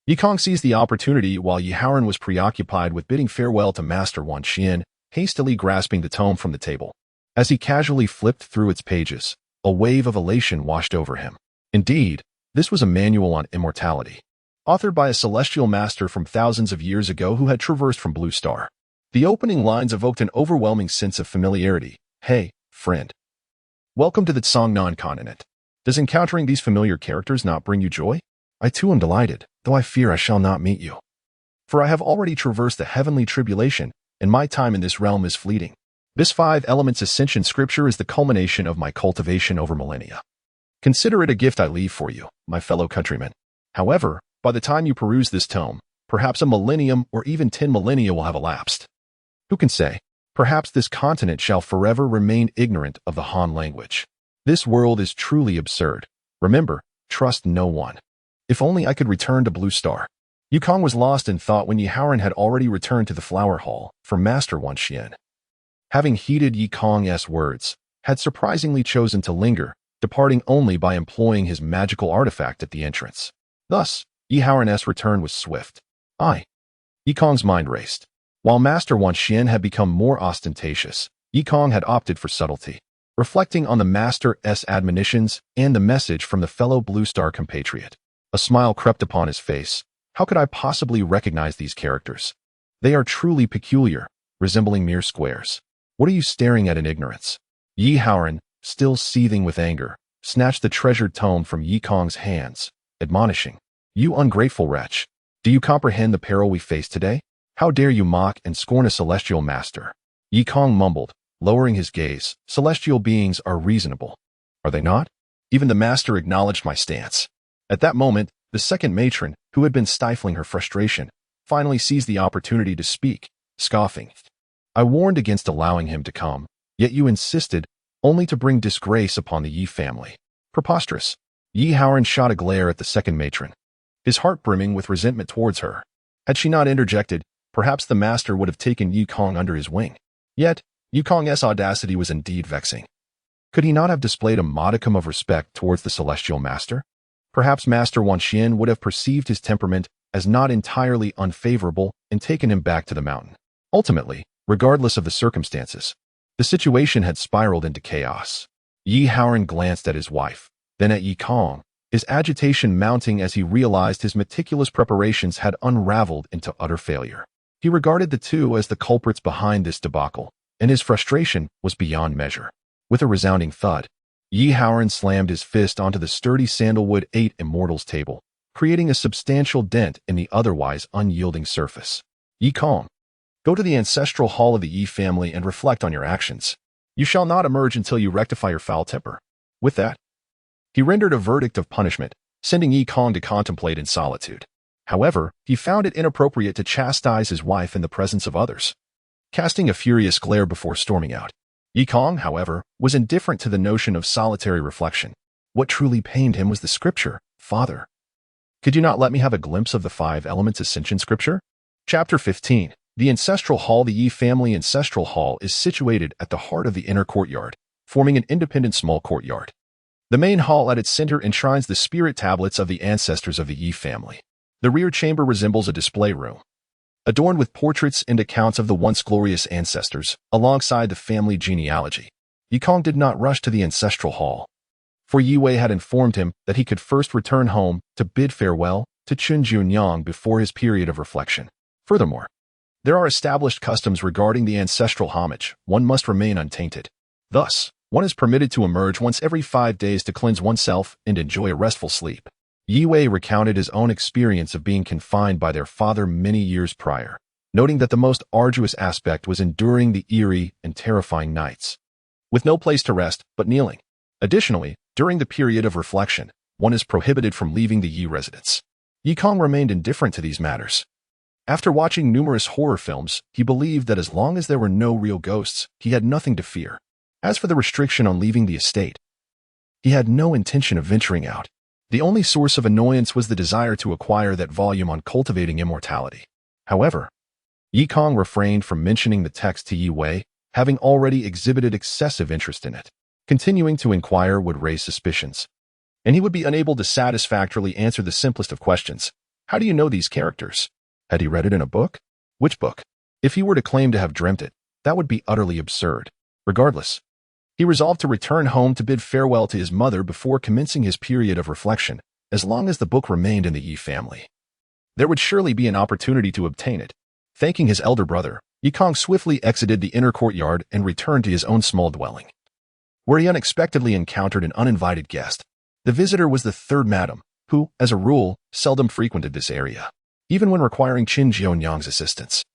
Yi Kong seized the opportunity while Yi Haoran was preoccupied with bidding farewell to Master Wan Xian, hastily grasping the tome from the table. As he casually flipped through its pages, a wave of elation washed over him. Indeed, this was a manual on immortality, authored by a celestial master from thousands of years ago who had traversed from Blue Star. The opening lines evoked an overwhelming sense of familiarity. Hey, friend. Welcome to the Tsongnan continent. Does encountering these familiar characters not bring you joy? I too am delighted, though I fear I shall not meet you. For I have already traversed the heavenly tribulation, and my time in this realm is fleeting. This 5 Elements Ascension scripture is the culmination of my cultivation over millennia. Consider it a gift I leave for you, my fellow countrymen. However, by the time you peruse this tome, perhaps a millennium or even 10 millennia will have elapsed. Who can say? Perhaps this continent shall forever remain ignorant of the Han language. This world is truly absurd. Remember, trust no one. If only I could return to Blue Star. Yi Kong was lost in thought when Yi Haoran had already returned to the flower hall for Master Wan Xian. Having heeded Yi Kong's words, had surprisingly chosen to linger, departing only by employing his magical artifact at the entrance. Thus, Yi Haoran's return was swift. Yi Kong's mind raced. While Master Wan Xian had become more ostentatious, Yi Kong had opted for subtlety, reflecting on the Master's admonitions and the message from the fellow Blue Star compatriot. A smile crept upon his face. How could I possibly recognize these characters? They are truly peculiar, resembling mere squares. What are you staring at in ignorance? Yi Haoran, still seething with anger, snatched the treasured tome from Yi Kong's hands, admonishing, You ungrateful wretch! Do you comprehend the peril we face today? How dare you mock and scorn a celestial master? Yi Kong mumbled, lowering his gaze. Celestial beings are reasonable. Are they not? Even the master acknowledged my stance. At that moment, the second matron, who had been stifling her frustration, finally seized the opportunity to speak, scoffing. I warned against allowing him to come, yet you insisted, only to bring disgrace upon the Yi family. Preposterous. Yi Haoran shot a glare at the second matron, his heart brimming with resentment towards her. Had she not interjected, perhaps the master would have taken Yi Kong under his wing. Yet, Yi Kong's audacity was indeed vexing. Could he not have displayed a modicum of respect towards the celestial master? Perhaps Master Wan Xian would have perceived his temperament as not entirely unfavorable and taken him back to the mountain. Ultimately, regardless of the circumstances, the situation had spiraled into chaos. Yi Haoran glanced at his wife, then at Yi Kong, his agitation mounting as he realized his meticulous preparations had unraveled into utter failure. He regarded the two as the culprits behind this debacle, and his frustration was beyond measure. With a resounding thud, Yi Haoran slammed his fist onto the sturdy sandalwood 8 Immortals table, creating a substantial dent in the otherwise unyielding surface. Yi Kong, go to the ancestral hall of the Yi family and reflect on your actions. You shall not emerge until you rectify your foul temper. With that, he rendered a verdict of punishment, sending Yi Kong to contemplate in solitude. However, he found it inappropriate to chastise his wife in the presence of others, casting a furious glare before storming out. Yi Kong, however, was indifferent to the notion of solitary reflection. What truly pained him was the scripture. Father, could you not let me have a glimpse of the 5 elements ascension scripture? Chapter 15. The Ancestral Hall. The Yi family Ancestral Hall is situated at the heart of the inner courtyard, forming an independent small courtyard. The main hall at its center enshrines the spirit tablets of the ancestors of the Yi family. The rear chamber resembles a display room, adorned with portraits and accounts of the once glorious ancestors, alongside the family genealogy. Yi Kong did not rush to the Ancestral Hall, for Yi Wei had informed him that he could first return home to bid farewell to Chun Junyang before his period of reflection. Furthermore, there are established customs regarding the ancestral homage. One must remain untainted. Thus, one is permitted to emerge once every 5 days to cleanse oneself and enjoy a restful sleep. Yi Wei recounted his own experience of being confined by their father many years prior, noting that the most arduous aspect was enduring the eerie and terrifying nights, with no place to rest but kneeling. Additionally, during the period of reflection, one is prohibited from leaving the Yi residence. Yi Kong remained indifferent to these matters. After watching numerous horror films, he believed that as long as there were no real ghosts, he had nothing to fear. As for the restriction on leaving the estate, he had no intention of venturing out. The only source of annoyance was the desire to acquire that volume on cultivating immortality. However, Yi Kong refrained from mentioning the text to Yi Wei, having already exhibited excessive interest in it. Continuing to inquire would raise suspicions, and he would be unable to satisfactorily answer the simplest of questions. How do you know these characters? Had he read it in a book? Which book? If he were to claim to have dreamt it, that would be utterly absurd. Regardless, he resolved to return home to bid farewell to his mother before commencing his period of reflection, as long as the book remained in the Yi family. There would surely be an opportunity to obtain it. Thanking his elder brother, Yi Kong swiftly exited the inner courtyard and returned to his own small dwelling, where he unexpectedly encountered an uninvited guest. The visitor was the third madam, who, as a rule, seldom frequented this area. Even when requiring Qin Jionyang's assistance,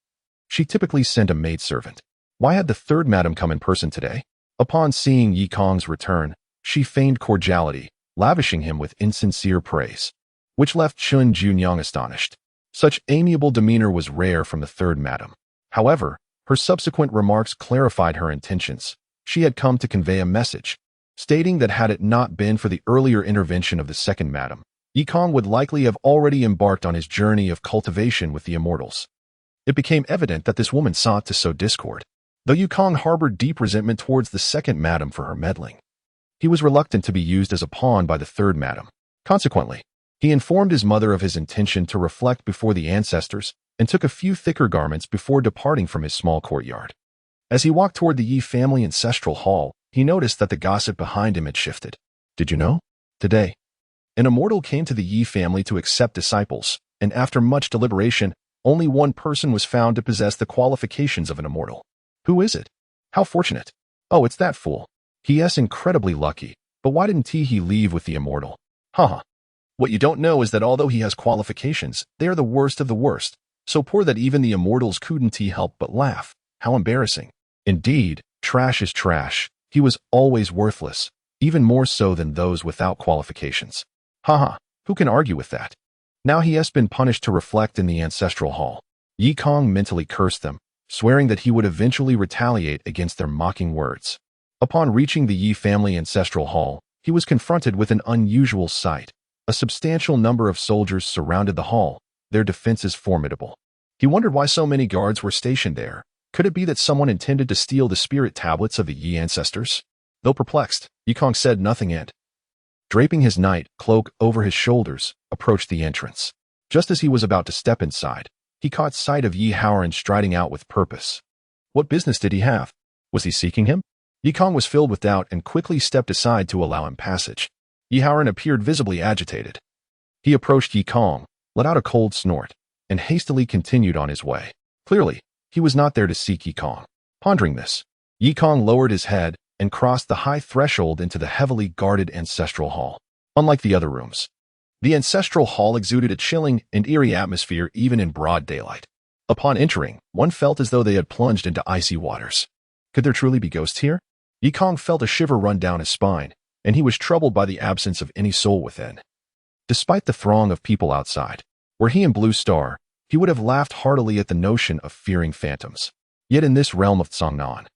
she typically sent a maidservant. Why had the third madam come in person today? Upon seeing Yi Kong's return, she feigned cordiality, lavishing him with insincere praise, which left Chun Junyang astonished. Such amiable demeanor was rare from the third madam. However, her subsequent remarks clarified her intentions. She had come to convey a message, stating that had it not been for the earlier intervention of the second madam, Yi Kong would likely have already embarked on his journey of cultivation with the immortals. It became evident that this woman sought to sow discord. Though Yi Kong harbored deep resentment towards the second madam for her meddling, he was reluctant to be used as a pawn by the third madam. Consequently, he informed his mother of his intention to reflect before the ancestors and took a few thicker garments before departing from his small courtyard. As he walked toward the Yi family ancestral hall, he noticed that the gossip behind him had shifted. Did you know? Today, an immortal came to the Yi family to accept disciples, and after much deliberation, only one person was found to possess the qualifications of an immortal. Who is it? How fortunate. Oh, it's that fool. He is incredibly lucky, but why didn't he leave with the immortal? Haha. What you don't know is that although he has qualifications, they are the worst of the worst, so poor that even the immortals couldn't help but laugh. How embarrassing. Indeed, trash is trash. He was always worthless, even more so than those without qualifications. Haha, who can argue with that? Now he has been punished to reflect in the ancestral hall. Yi Kong mentally cursed them, swearing that he would eventually retaliate against their mocking words. Upon reaching the Yi family ancestral hall, he was confronted with an unusual sight. A substantial number of soldiers surrounded the hall, their defenses formidable. He wondered why so many guards were stationed there. Could it be that someone intended to steal the spirit tablets of the Yi ancestors? Though perplexed, Yi Kong said nothing and draping his night cloak over his shoulders, approached the entrance. Just as he was about to step inside, he caught sight of Yi Haoran striding out with purpose. What business did he have? Was he seeking him? Yi Kong was filled with doubt and quickly stepped aside to allow him passage. Yi Haoran appeared visibly agitated. He approached Yi Kong, let out a cold snort, and hastily continued on his way. Clearly, he was not there to seek Yi Kong. Pondering this, Yi Kong lowered his head and crossed the high threshold into the heavily guarded ancestral hall. Unlike the other rooms, the ancestral hall exuded a chilling and eerie atmosphere even in broad daylight. Upon entering, one felt as though they had plunged into icy waters. Could there truly be ghosts here? Yi Kong felt a shiver run down his spine, and he was troubled by the absence of any soul within. Despite the throng of people outside, were he in Blue Star, he would have laughed heartily at the notion of fearing phantoms. Yet in this realm of Tsangnan,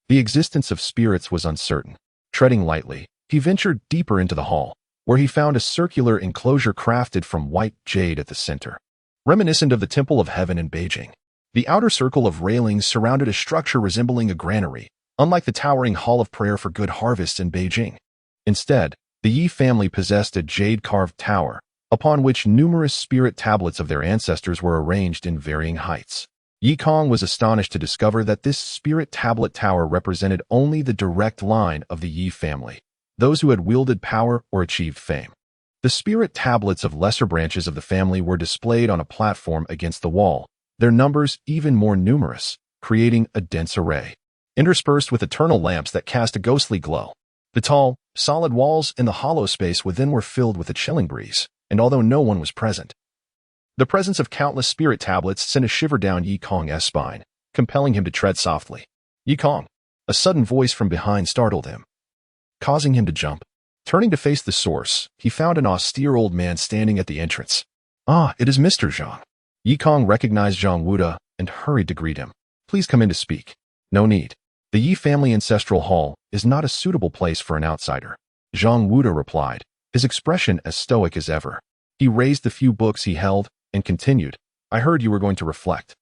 the existence of spirits was uncertain. Treading lightly, he ventured deeper into the hall, where he found a circular enclosure crafted from white jade at the center. Reminiscent of the Temple of Heaven in Beijing, the outer circle of railings surrounded a structure resembling a granary, unlike the towering Hall of Prayer for Good Harvests in Beijing. Instead, the Yi family possessed a jade-carved tower, upon which numerous spirit tablets of their ancestors were arranged in varying heights. Yi Kong was astonished to discover that this spirit tablet tower represented only the direct line of the Yi family, those who had wielded power or achieved fame. The spirit tablets of lesser branches of the family were displayed on a platform against the wall, their numbers even more numerous, creating a dense array, interspersed with eternal lamps that cast a ghostly glow. The tall, solid walls in the hollow space within were filled with a chilling breeze, and although no one was present, the presence of countless spirit tablets sent a shiver down Yi Kong's spine, compelling him to tread softly. Yi Kong! A sudden voice from behind startled him, causing him to jump. Turning to face the source, he found an austere old man standing at the entrance. Ah, it is Mr. Zhang. Yi Kong recognized Zhang Wuda and hurried to greet him. Please come in to speak. No need. The Yi family ancestral hall is not a suitable place for an outsider. Zhang Wuda replied, his expression as stoic as ever. He raised the few books he held and continued, I heard you were going to reflect,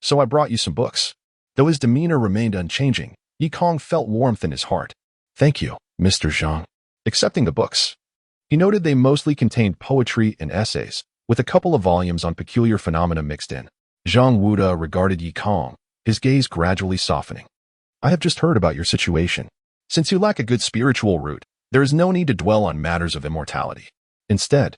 so I brought you some books. Though his demeanor remained unchanging, Yi Kong felt warmth in his heart. Thank you, Mr. Zhang. Accepting the books, he noted they mostly contained poetry and essays, with a couple of volumes on peculiar phenomena mixed in. Zhang Wuda regarded Yi Kong, his gaze gradually softening. I have just heard about your situation. Since you lack a good spiritual root, there is no need to dwell on matters of immortality. Instead,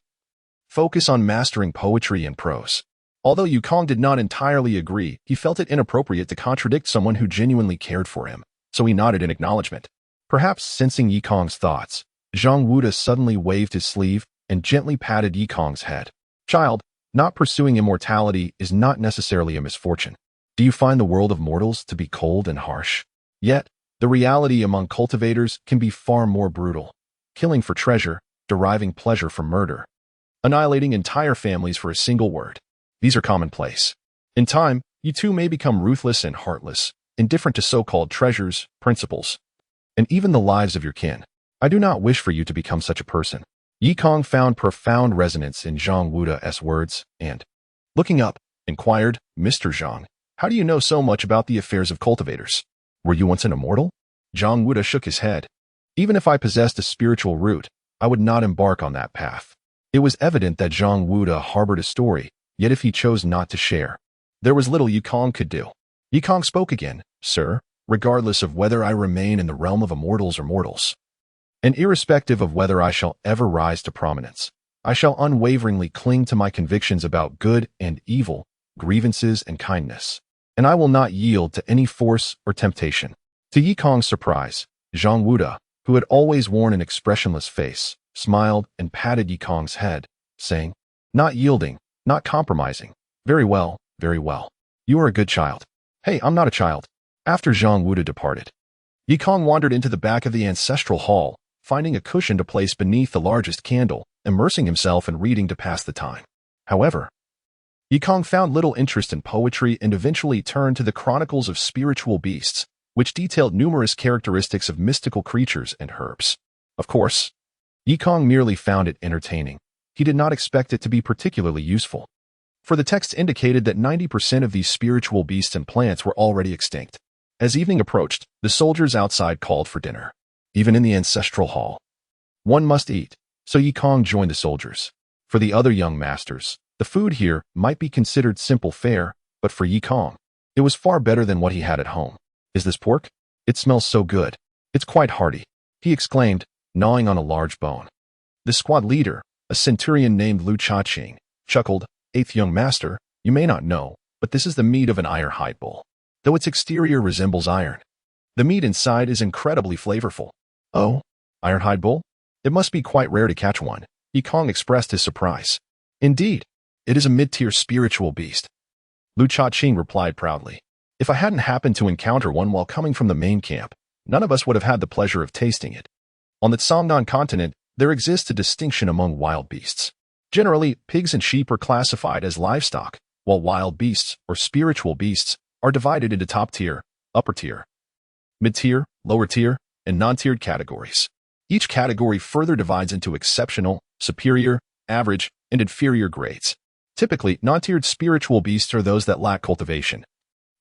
focus on mastering poetry and prose. Although Yi Kong did not entirely agree, he felt it inappropriate to contradict someone who genuinely cared for him, so he nodded in acknowledgement. Perhaps sensing Yi Kong's thoughts, Zhang Wuda suddenly waved his sleeve and gently patted Yi Kong's head. Child, not pursuing immortality is not necessarily a misfortune. Do you find the world of mortals to be cold and harsh? Yet, the reality among cultivators can be far more brutal. Killing for treasure, deriving pleasure from murder, annihilating entire families for a single word. These are commonplace. In time, you too may become ruthless and heartless, indifferent to so-called treasures, principles, and even the lives of your kin. I do not wish for you to become such a person. Yi Kong found profound resonance in Zhang Wuda's words and, looking up, inquired, Mr. Zhang, how do you know so much about the affairs of cultivators? Were you once an immortal? Zhang Wuda shook his head. Even if I possessed a spiritual root, I would not embark on that path. It was evident that Zhang Wuda harbored a story, yet if he chose not to share, there was little Yi Kong could do. Yi Kong spoke again, Sir, regardless of whether I remain in the realm of immortals or mortals, and irrespective of whether I shall ever rise to prominence, I shall unwaveringly cling to my convictions about good and evil, grievances and kindness, and I will not yield to any force or temptation. To Yi Kong's surprise, Zhang Wuda, who had always worn an expressionless face, smiled and patted Yi Kong's head, saying, Not yielding, not compromising. Very well, very well. You are a good child. Hey, I'm not a child. After Zhang Wuda departed, Yi Kong wandered into the back of the ancestral hall, finding a cushion to place beneath the largest candle, immersing himself in reading to pass the time. However, Yi Kong found little interest in poetry and eventually turned to the Chronicles of Spiritual Beasts, which detailed numerous characteristics of mystical creatures and herbs. Of course, Yi Kong merely found it entertaining. He did not expect it to be particularly useful, for the text indicated that 90% of these spiritual beasts and plants were already extinct. As evening approached, the soldiers outside called for dinner. Even in the ancestral hall, one must eat, So Yi Kong joined the soldiers. For the other young masters, the food here might be considered simple fare, but for Yi Kong, it was far better than what he had at home. Is this pork? It smells so good. It's quite hearty, he exclaimed, gnawing on a large bone. The squad leader, a centurion named Lu Cha-ching, chuckled, "Eighth young master, you may not know, but this is the meat of an iron-hide bull. Though its exterior resembles iron, the meat inside is incredibly flavorful." "Oh, iron-hide bull? It must be quite rare to catch one," Yi Kong expressed his surprise. "Indeed, it is a mid-tier spiritual beast," Lu Cha-ching replied proudly. "If I hadn't happened to encounter one while coming from the main camp, none of us would have had the pleasure of tasting it. On the Songnan continent, there exists a distinction among wild beasts. Generally, pigs and sheep are classified as livestock, while wild beasts, or spiritual beasts, are divided into top tier, upper tier, mid-tier, lower tier, and non-tiered categories. Each category further divides into exceptional, superior, average, and inferior grades. Typically, non-tiered spiritual beasts are those that lack cultivation,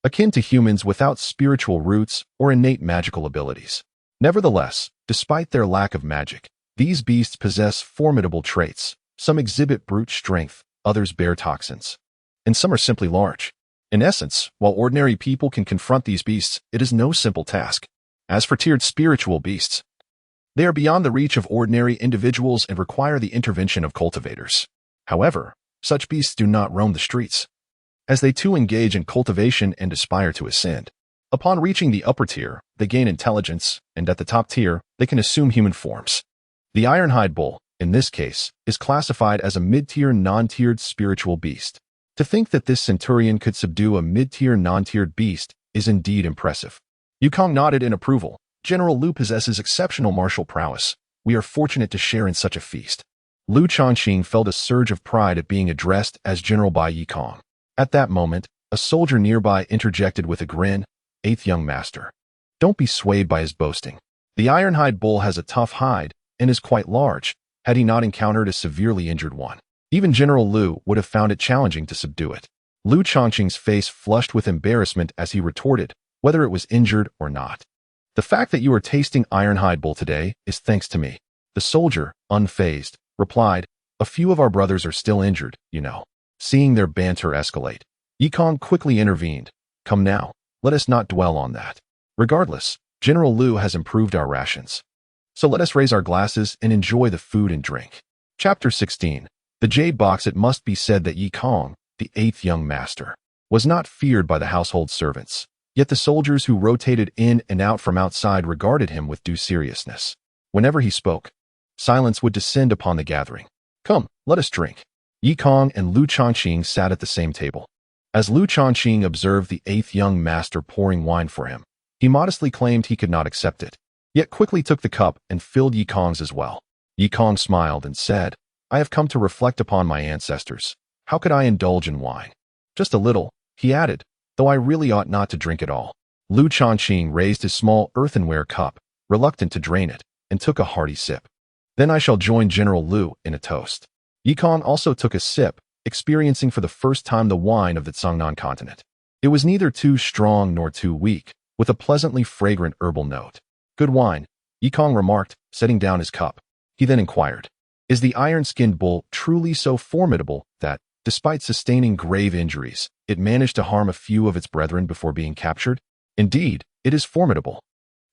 akin to humans without spiritual roots or innate magical abilities. Nevertheless, despite their lack of magic, these beasts possess formidable traits. Some exhibit brute strength, others bear toxins, and some are simply large. In essence, while ordinary people can confront these beasts, it is no simple task. As for tiered spiritual beasts, they are beyond the reach of ordinary individuals and require the intervention of cultivators. However, such beasts do not roam the streets, as they too engage in cultivation and aspire to ascend. Upon reaching the upper tier, they gain intelligence, and at the top tier, they can assume human forms. The iron-hide bull, in this case, is classified as a mid-tier non-tiered spiritual beast. To think that this centurion could subdue a mid-tier non-tiered beast is indeed impressive. Yi Kong nodded in approval. General Lu possesses exceptional martial prowess. We are fortunate to share in such a feast. Lu Cha-ching felt a surge of pride at being addressed as general by Yi Kong. At that moment, a soldier nearby interjected with a grin, "Eighth young master, don't be swayed by his boasting. The iron-hide bull has a tough hide and is quite large. Had he not encountered a severely injured one, even General Lu would have found it challenging to subdue it." Lu Cha-ching's face flushed with embarrassment as he retorted, "Whether it was injured or not, the fact that you are tasting iron-hide bull today is thanks to me." The soldier, unfazed, replied, "A few of our brothers are still injured, you know." Seeing their banter escalate, Yi Kong quickly intervened. "Come now, let us not dwell on that. Regardless, General Lu has improved our rations. So let us raise our glasses and enjoy the food and drink." Chapter 16. The Jade Box. It must be said that Yi Kong, the eighth young master, was not feared by the household servants, yet the soldiers who rotated in and out from outside regarded him with due seriousness. Whenever he spoke, silence would descend upon the gathering. "Come, let us drink." Yi Kong and Lu Cha-ching sat at the same table. As Lu Cha-ching observed the eighth young master pouring wine for him, he modestly claimed he could not accept it, yet quickly took the cup and filled Yi Kong's as well. Yi Kong smiled and said, "I have come to reflect upon my ancestors. How could I indulge in wine? Just a little," he added, "though I really ought not to drink it all." Lu Cha-ching raised his small earthenware cup, reluctant to drain it, and took a hearty sip. "Then I shall join General Lu in a toast." Yi Kong also took a sip, experiencing for the first time the wine of the Songnan continent. It was neither too strong nor too weak, with a pleasantly fragrant herbal note. "Good wine," Yi Kong remarked, setting down his cup. He then inquired, "Is the iron-skinned bull truly so formidable that, despite sustaining grave injuries, it managed to harm a few of its brethren before being captured?" "Indeed, it is formidable,"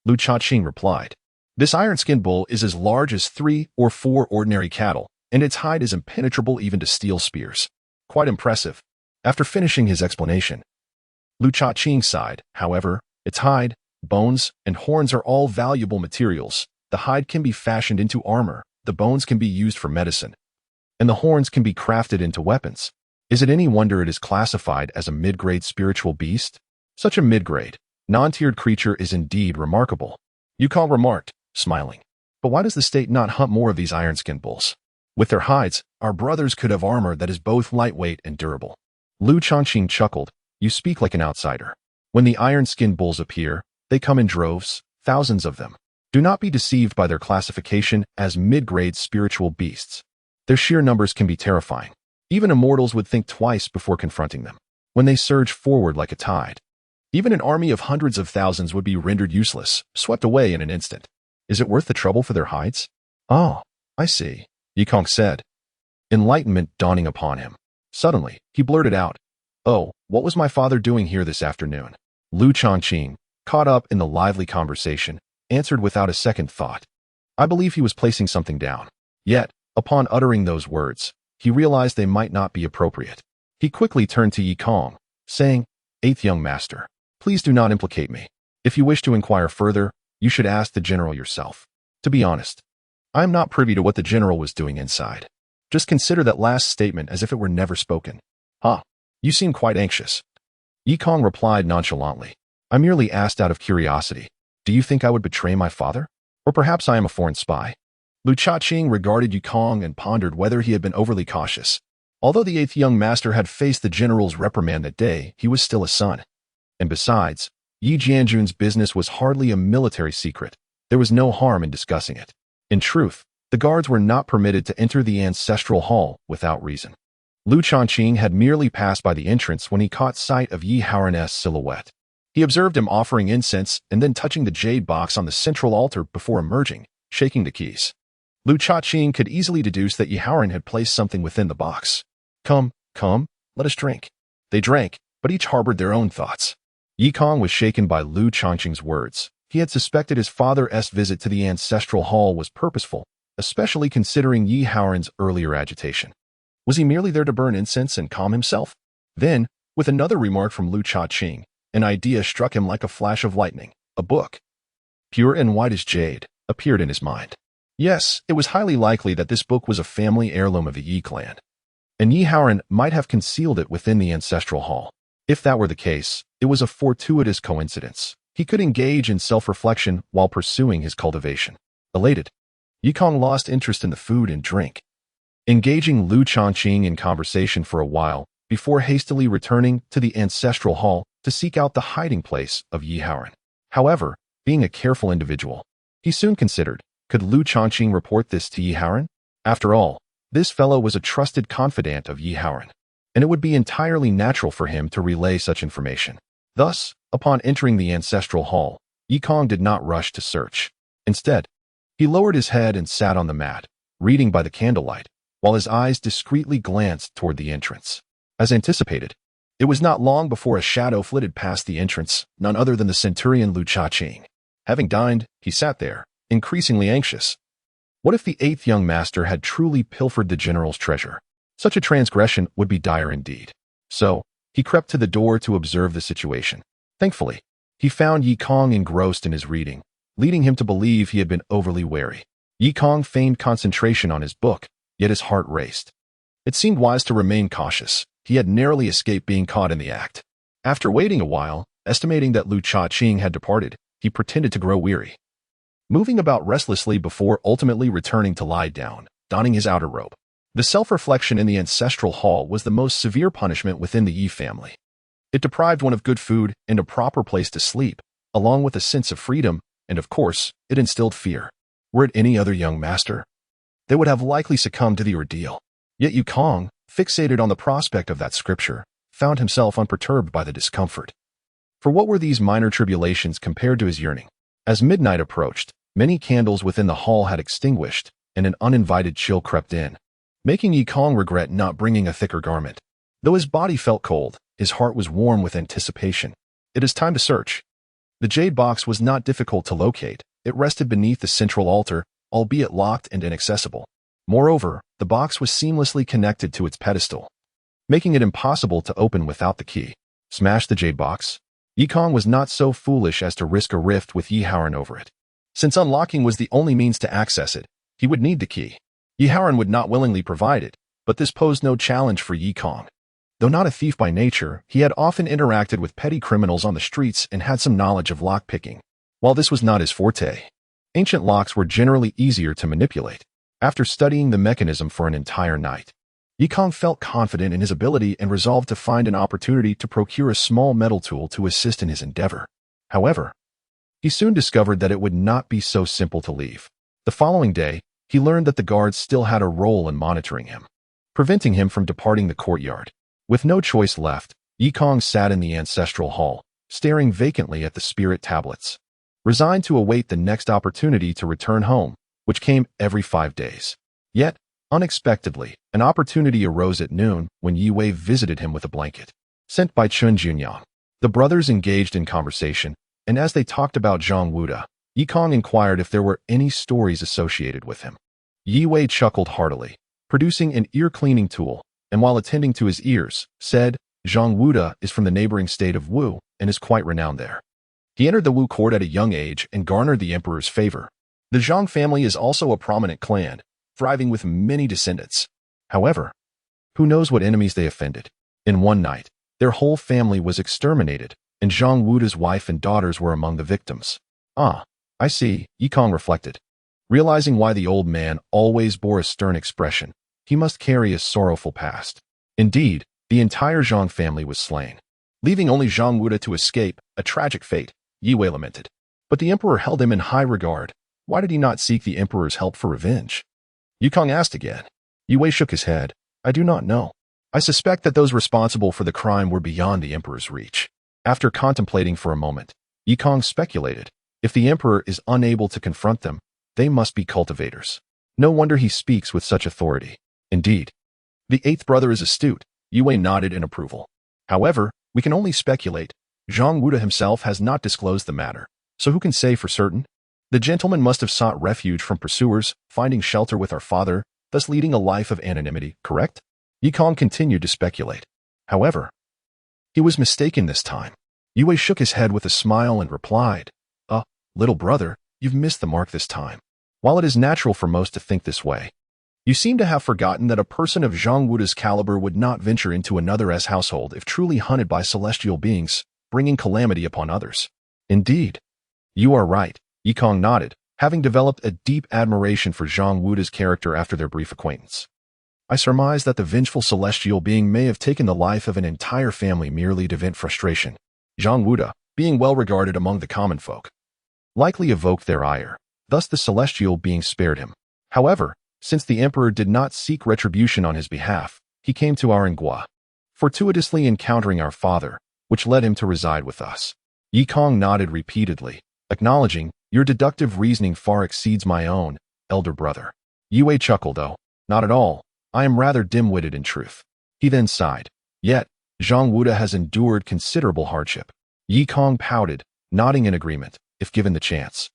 Lu Cha-ching replied. "This iron-skinned bull is as large as 3 or 4 ordinary cattle, and its hide is impenetrable even to steel spears. Quite impressive." After finishing his explanation, Lu Cha-ching sighed. "However, its hide, bones, and horns are all valuable materials. The hide can be fashioned into armor, the bones can be used for medicine, and the horns can be crafted into weapons. Is it any wonder it is classified as a mid-grade spiritual beast? Such a mid-grade, non-tiered creature is indeed remarkable," Yi Kong remarked, smiling. "But why does the state not hunt more of these iron-skinned bulls? With their hides, our brothers could have armor that is both lightweight and durable." Lu Cha-ching chuckled. "You speak like an outsider. When the iron-skinned bulls appear, they come in droves, thousands of them. Do not be deceived by their classification as mid-grade spiritual beasts. Their sheer numbers can be terrifying. Even immortals would think twice before confronting them. When they surge forward like a tide, even an army of hundreds of thousands would be rendered useless, swept away in an instant. Is it worth the trouble for their hides?" "Oh, I see. Yikong said, enlightenment dawning upon him. Suddenly, he blurted out, "Oh, what was my father doing here this afternoon?" Lu Chongqing, caught up in the lively conversation, answered without a second thought. I believe he was placing something down. Yet, upon uttering those words, he realized they might not be appropriate. He quickly turned to Yikong, saying, "Eighth young master, please do not implicate me. If you wish to inquire further, you should ask the general yourself. To be honest, I am not privy to what the general was doing inside. Just consider that last statement as if it were never spoken." "Huh, you seem quite anxious." Yikong replied nonchalantly, "I merely asked out of curiosity. Do you think I would betray my father? Or perhaps I am a foreign spy?" Lu Chaqing regarded Yikong and pondered whether he had been overly cautious. Although the eighth young master had faced the general's reprimand that day, he was still a son. And besides, Yi Jianjun's business was hardly a military secret. There was no harm in discussing it. In truth, the guards were not permitted to enter the ancestral hall without reason. Lu Chongqing had merely passed by the entrance when he caught sight of Yi Haoran's silhouette. He observed him offering incense and then touching the jade box on the central altar before emerging, shaking the keys. Lu Chongqing could easily deduce that Yi Haoran had placed something within the box. Come, let us drink." They drank, but each harbored their own thoughts. Yikong was shaken by Lu Chongqing's words. He had suspected his father's visit to the ancestral hall was purposeful, especially considering Yi Haoran's earlier agitation. Was he merely there to burn incense and calm himself? Then, with another remark from Lu Chongqing, an idea struck him like a flash of lightning. A book, pure and white as jade, appeared in his mind. Yes, it was highly likely that this book was a family heirloom of the Yi clan, and Yi Haoran might have concealed it within the ancestral hall. If that were the case, it was a fortuitous coincidence. He could engage in self-reflection while pursuing his cultivation. Elated, Yikong lost interest in the food and drink, engaging Lu Chongqing in conversation for a while before hastily returning to the ancestral hall to seek out the hiding place of Yi Haoran. However, being a careful individual, he soon considered, could Lu Chongqing report this to Yi Haoran? After all, this fellow was a trusted confidant of Yi Haoran, and it would be entirely natural for him to relay such information. Thus, upon entering the ancestral hall, Yikong did not rush to search. Instead, he lowered his head and sat on the mat, reading by the candlelight, while his eyes discreetly glanced toward the entrance. As anticipated, it was not long before a shadow flitted past the entrance, none other than the centurion Lu Chaqing. Having dined, he sat there, increasingly anxious. What if the eighth young master had truly pilfered the general's treasure? Such a transgression would be dire indeed. So, he crept to the door to observe the situation. Thankfully, he found Yikong engrossed in his reading, leading him to believe he had been overly wary. Yikong feigned concentration on his book, yet his heart raced. It seemed wise to remain cautious. He had narrowly escaped being caught in the act. After waiting a while, estimating that Lu Chaqing had departed, he pretended to grow weary, moving about restlessly before ultimately returning to lie down, donning his outer robe. The self-reflection in the ancestral hall was the most severe punishment within the Yi family. It deprived one of good food and a proper place to sleep, along with a sense of freedom, and of course, it instilled fear. Were it any other young master, they would have likely succumbed to the ordeal. Yet Yikong, fixated on the prospect of that scripture, found himself unperturbed by the discomfort. For what were these minor tribulations compared to his yearning? As midnight approached, many candles within the hall had extinguished, and an uninvited chill crept in, making Yikong regret not bringing a thicker garment. Though his body felt cold, his heart was warm with anticipation. It is time to search. The jade box was not difficult to locate. It rested beneath the central altar, albeit locked and inaccessible. Moreover, the box was seamlessly connected to its pedestal, making it impossible to open without the key. Smash the jade box? Yikong was not so foolish as to risk a rift with Yi Haoran over it. Since unlocking was the only means to access it, he would need the key. Yi Haoran would not willingly provide it, but this posed no challenge for Yikong. Though not a thief by nature, he had often interacted with petty criminals on the streets and had some knowledge of lockpicking. While this was not his forte, ancient locks were generally easier to manipulate. After studying the mechanism for an entire night, Yikong felt confident in his ability and resolved to find an opportunity to procure a small metal tool to assist in his endeavor. However, he soon discovered that it would not be so simple to leave. The following day, he learned that the guards still had a role in monitoring him, preventing him from departing the courtyard. With no choice left, Yikong sat in the ancestral hall, staring vacantly at the spirit tablets, resigned to await the next opportunity to return home, which came every 5 days. Yet, Unexpectedly, an opportunity arose at noon when Yi Wei visited him with a blanket, sent by Chun Junyang. The brothers engaged in conversation, and as they talked about Zhang Wuda, Yikong inquired if there were any stories associated with him. Yi Wei chuckled heartily, producing an ear-cleaning tool, and while attending to his ears, said, Zhang Wuda is from the neighboring state of Wu and is quite renowned there. He entered the Wu court at a young age and garnered the emperor's favor. The Zhang family is also a prominent clan, thriving with many descendants. However, who knows what enemies they offended? In one night, their whole family was exterminated, and Zhang Wuda's wife and daughters were among the victims. Ah, I see, Yikong reflected. Realizing why the old man always bore a stern expression, he must carry a sorrowful past. Indeed, the entire Zhang family was slain, leaving only Zhang Wuda to escape, a tragic fate, Yi Wei lamented. But the emperor held him in high regard. Why did he not seek the emperor's help for revenge? Yikong asked again. Yi Wei shook his head. I do not know. I suspect that those responsible for the crime were beyond the emperor's reach. After contemplating for a moment, Yikong speculated. If the emperor is unable to confront them, they must be cultivators. No wonder he speaks with such authority. Indeed, the eighth brother is astute. Yi Wei nodded in approval. However, we can only speculate. Zhang Wuda himself has not disclosed the matter, so who can say for certain? The gentleman must have sought refuge from pursuers, finding shelter with our father, thus leading a life of anonymity, correct? Yikong continued to speculate. However, he was mistaken this time. Yi Wei shook his head with a smile and replied, little brother, you've missed the mark this time. While it is natural for most to think this way, you seem to have forgotten that a person of Zhang Wuda's caliber would not venture into another's household if truly hunted by celestial beings, bringing calamity upon others. Indeed, you are right, Yikong nodded, having developed a deep admiration for Zhang Wuda's character after their brief acquaintance. I surmise that the vengeful celestial being may have taken the life of an entire family merely to vent frustration. Zhang Wuda, being well regarded among the common folk, likely evoked their ire. Thus the celestial being spared him. However, since the emperor did not seek retribution on his behalf, he came to our Ngua, fortuitously encountering our father, which led him to reside with us. Yikong nodded repeatedly, acknowledging, your deductive reasoning far exceeds my own, elder brother. Yi Wei chuckled, though, not at all. I am rather dim-witted in truth. He then sighed. Yet, Zhang Wuda has endured considerable hardship. Yikong pouted, nodding in agreement, if given the chance.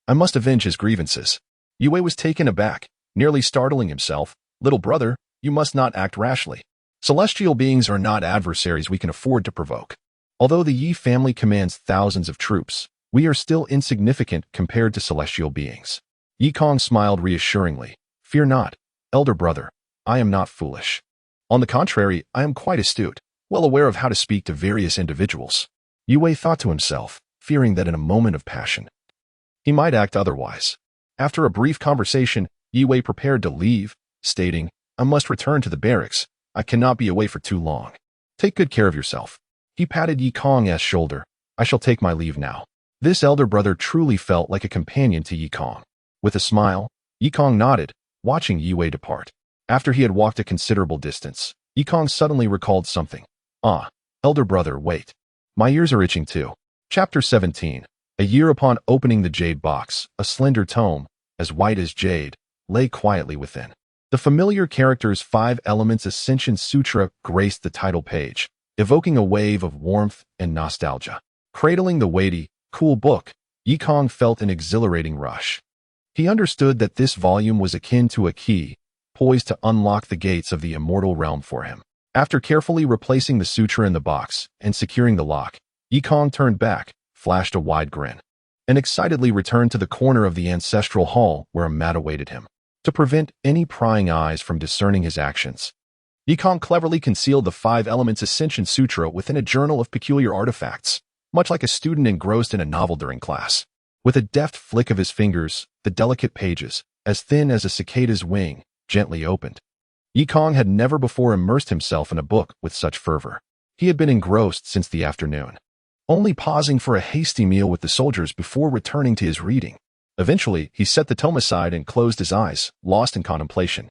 I must avenge his grievances. Yi Wei was taken aback, nearly startling himself. Little brother, you must not act rashly. Celestial beings are not adversaries we can afford to provoke. Although the Yi family commands thousands of troops, we are still insignificant compared to celestial beings. Yikong smiled reassuringly. Fear not, elder brother. I am not foolish. On the contrary, I am quite astute, well aware of how to speak to various individuals. Yi Wei thought to himself, fearing that in a moment of passion, he might act otherwise. After a brief conversation, Yi Wei prepared to leave, stating, I must return to the barracks. I cannot be away for too long. Take good care of yourself. He patted Yikong's shoulder. I shall take my leave now. This elder brother truly felt like a companion to Yikong. With a smile, Yikong nodded, watching Yi Wei depart. After he had walked a considerable distance, Yikong suddenly recalled something. Elder brother, wait. My ears are itching too. Chapter 17. A year upon opening the jade box, a slender tome, as white as jade, lay quietly within. The familiar characters 5 Elements Ascension Sutra graced the title page, evoking a wave of warmth and nostalgia. Cradling the weighty, cool book, Yikong felt an exhilarating rush. He understood that this volume was akin to a key, poised to unlock the gates of the immortal realm for him. After carefully replacing the sutra in the box and securing the lock, Yikong turned back, flashed a wide grin, and excitedly returned to the corner of the ancestral hall where a mat awaited him. To prevent any prying eyes from discerning his actions, Yikong cleverly concealed the 5 Elements Ascension Sutra within a journal of peculiar artifacts, much like a student engrossed in a novel during class. With a deft flick of his fingers, the delicate pages, as thin as a cicada's wing, gently opened. Yikong had never before immersed himself in a book with such fervor. He had been engrossed since the afternoon, only pausing for a hasty meal with the soldiers before returning to his reading. Eventually, he set the tome aside and closed his eyes, lost in contemplation.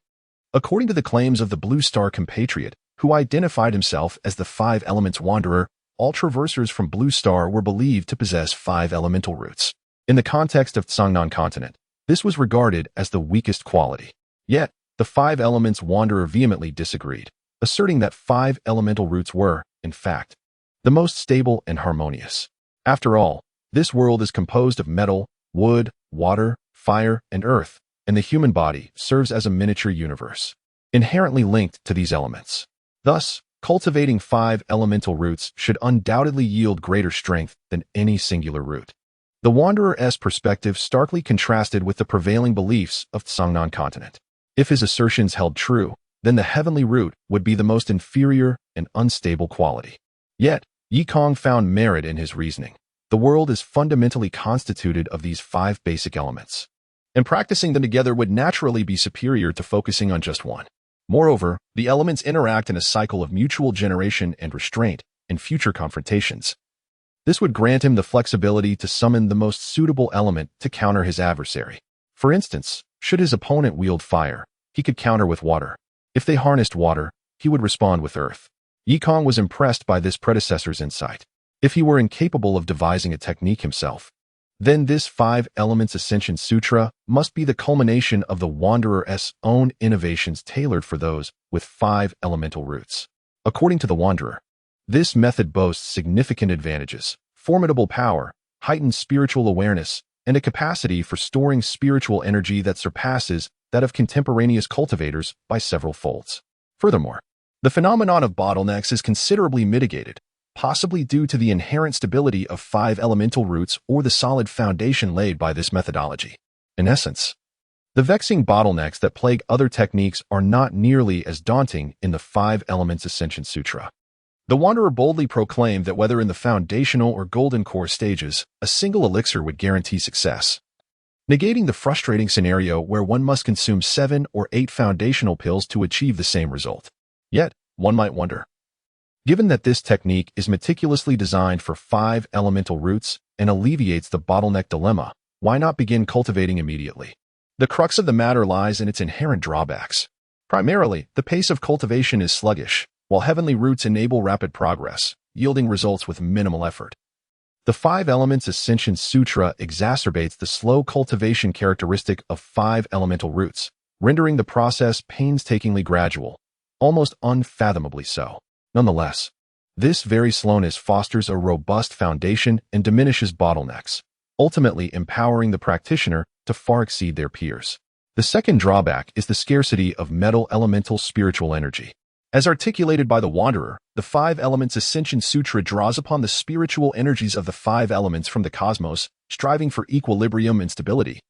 According to the claims of the Blue Star compatriot, who identified himself as the 5 Elements Wanderer, all traversers from Blue Star were believed to possess 5 elemental roots. In the context of Tsangnan continent, this was regarded as the weakest quality. Yet, the five elements wanderer vehemently disagreed, asserting that five elemental roots were, in fact, the most stable and harmonious. After all, this world is composed of metal, wood, water, fire, and earth, and the human body serves as a miniature universe, inherently linked to these elements. Thus, cultivating five elemental roots should undoubtedly yield greater strength than any singular root. The Wanderer's perspective starkly contrasted with the prevailing beliefs of the Songnan continent. If his assertions held true, then the heavenly root would be the most inferior and unstable quality. Yet, Yikong found merit in his reasoning. The world is fundamentally constituted of these five basic elements, and practicing them together would naturally be superior to focusing on just one. Moreover, the elements interact in a cycle of mutual generation and restraint in future confrontations. This would grant him the flexibility to summon the most suitable element to counter his adversary. For instance, should his opponent wield fire, he could counter with water. If they harnessed water, he would respond with earth. Yikong was impressed by this predecessor's insight. If he were incapable of devising a technique himself, then this Five Elements Ascension Sutra must be the culmination of the Wanderer's own innovations tailored for those with five elemental roots. According to the Wanderer, this method boasts significant advantages, formidable power, heightened spiritual awareness, and a capacity for storing spiritual energy that surpasses that of contemporaneous cultivators by several folds. Furthermore, the phenomenon of bottlenecks is considerably mitigated, possibly due to the inherent stability of five elemental roots or the solid foundation laid by this methodology. In essence, the vexing bottlenecks that plague other techniques are not nearly as daunting in the Five Elements Ascension Sutra. The Wanderer boldly proclaimed that whether in the foundational or golden core stages, a single elixir would guarantee success, negating the frustrating scenario where one must consume 7 or 8 foundational pills to achieve the same result. Yet, one might wonder, given that this technique is meticulously designed for five elemental roots and alleviates the bottleneck dilemma, why not begin cultivating immediately? The crux of the matter lies in its inherent drawbacks. Primarily, the pace of cultivation is sluggish, while heavenly roots enable rapid progress, yielding results with minimal effort. The Five Elements Ascension Sutra exacerbates the slow cultivation characteristic of five elemental roots, rendering the process painstakingly gradual, almost unfathomably so. Nonetheless, this very slowness fosters a robust foundation and diminishes bottlenecks, ultimately empowering the practitioner to far exceed their peers. The second drawback is the scarcity of metal elemental spiritual energy. As articulated by the Wanderer, the Five Elements Ascension Sutra draws upon the spiritual energies of the five elements from the cosmos, striving for equilibrium and stability,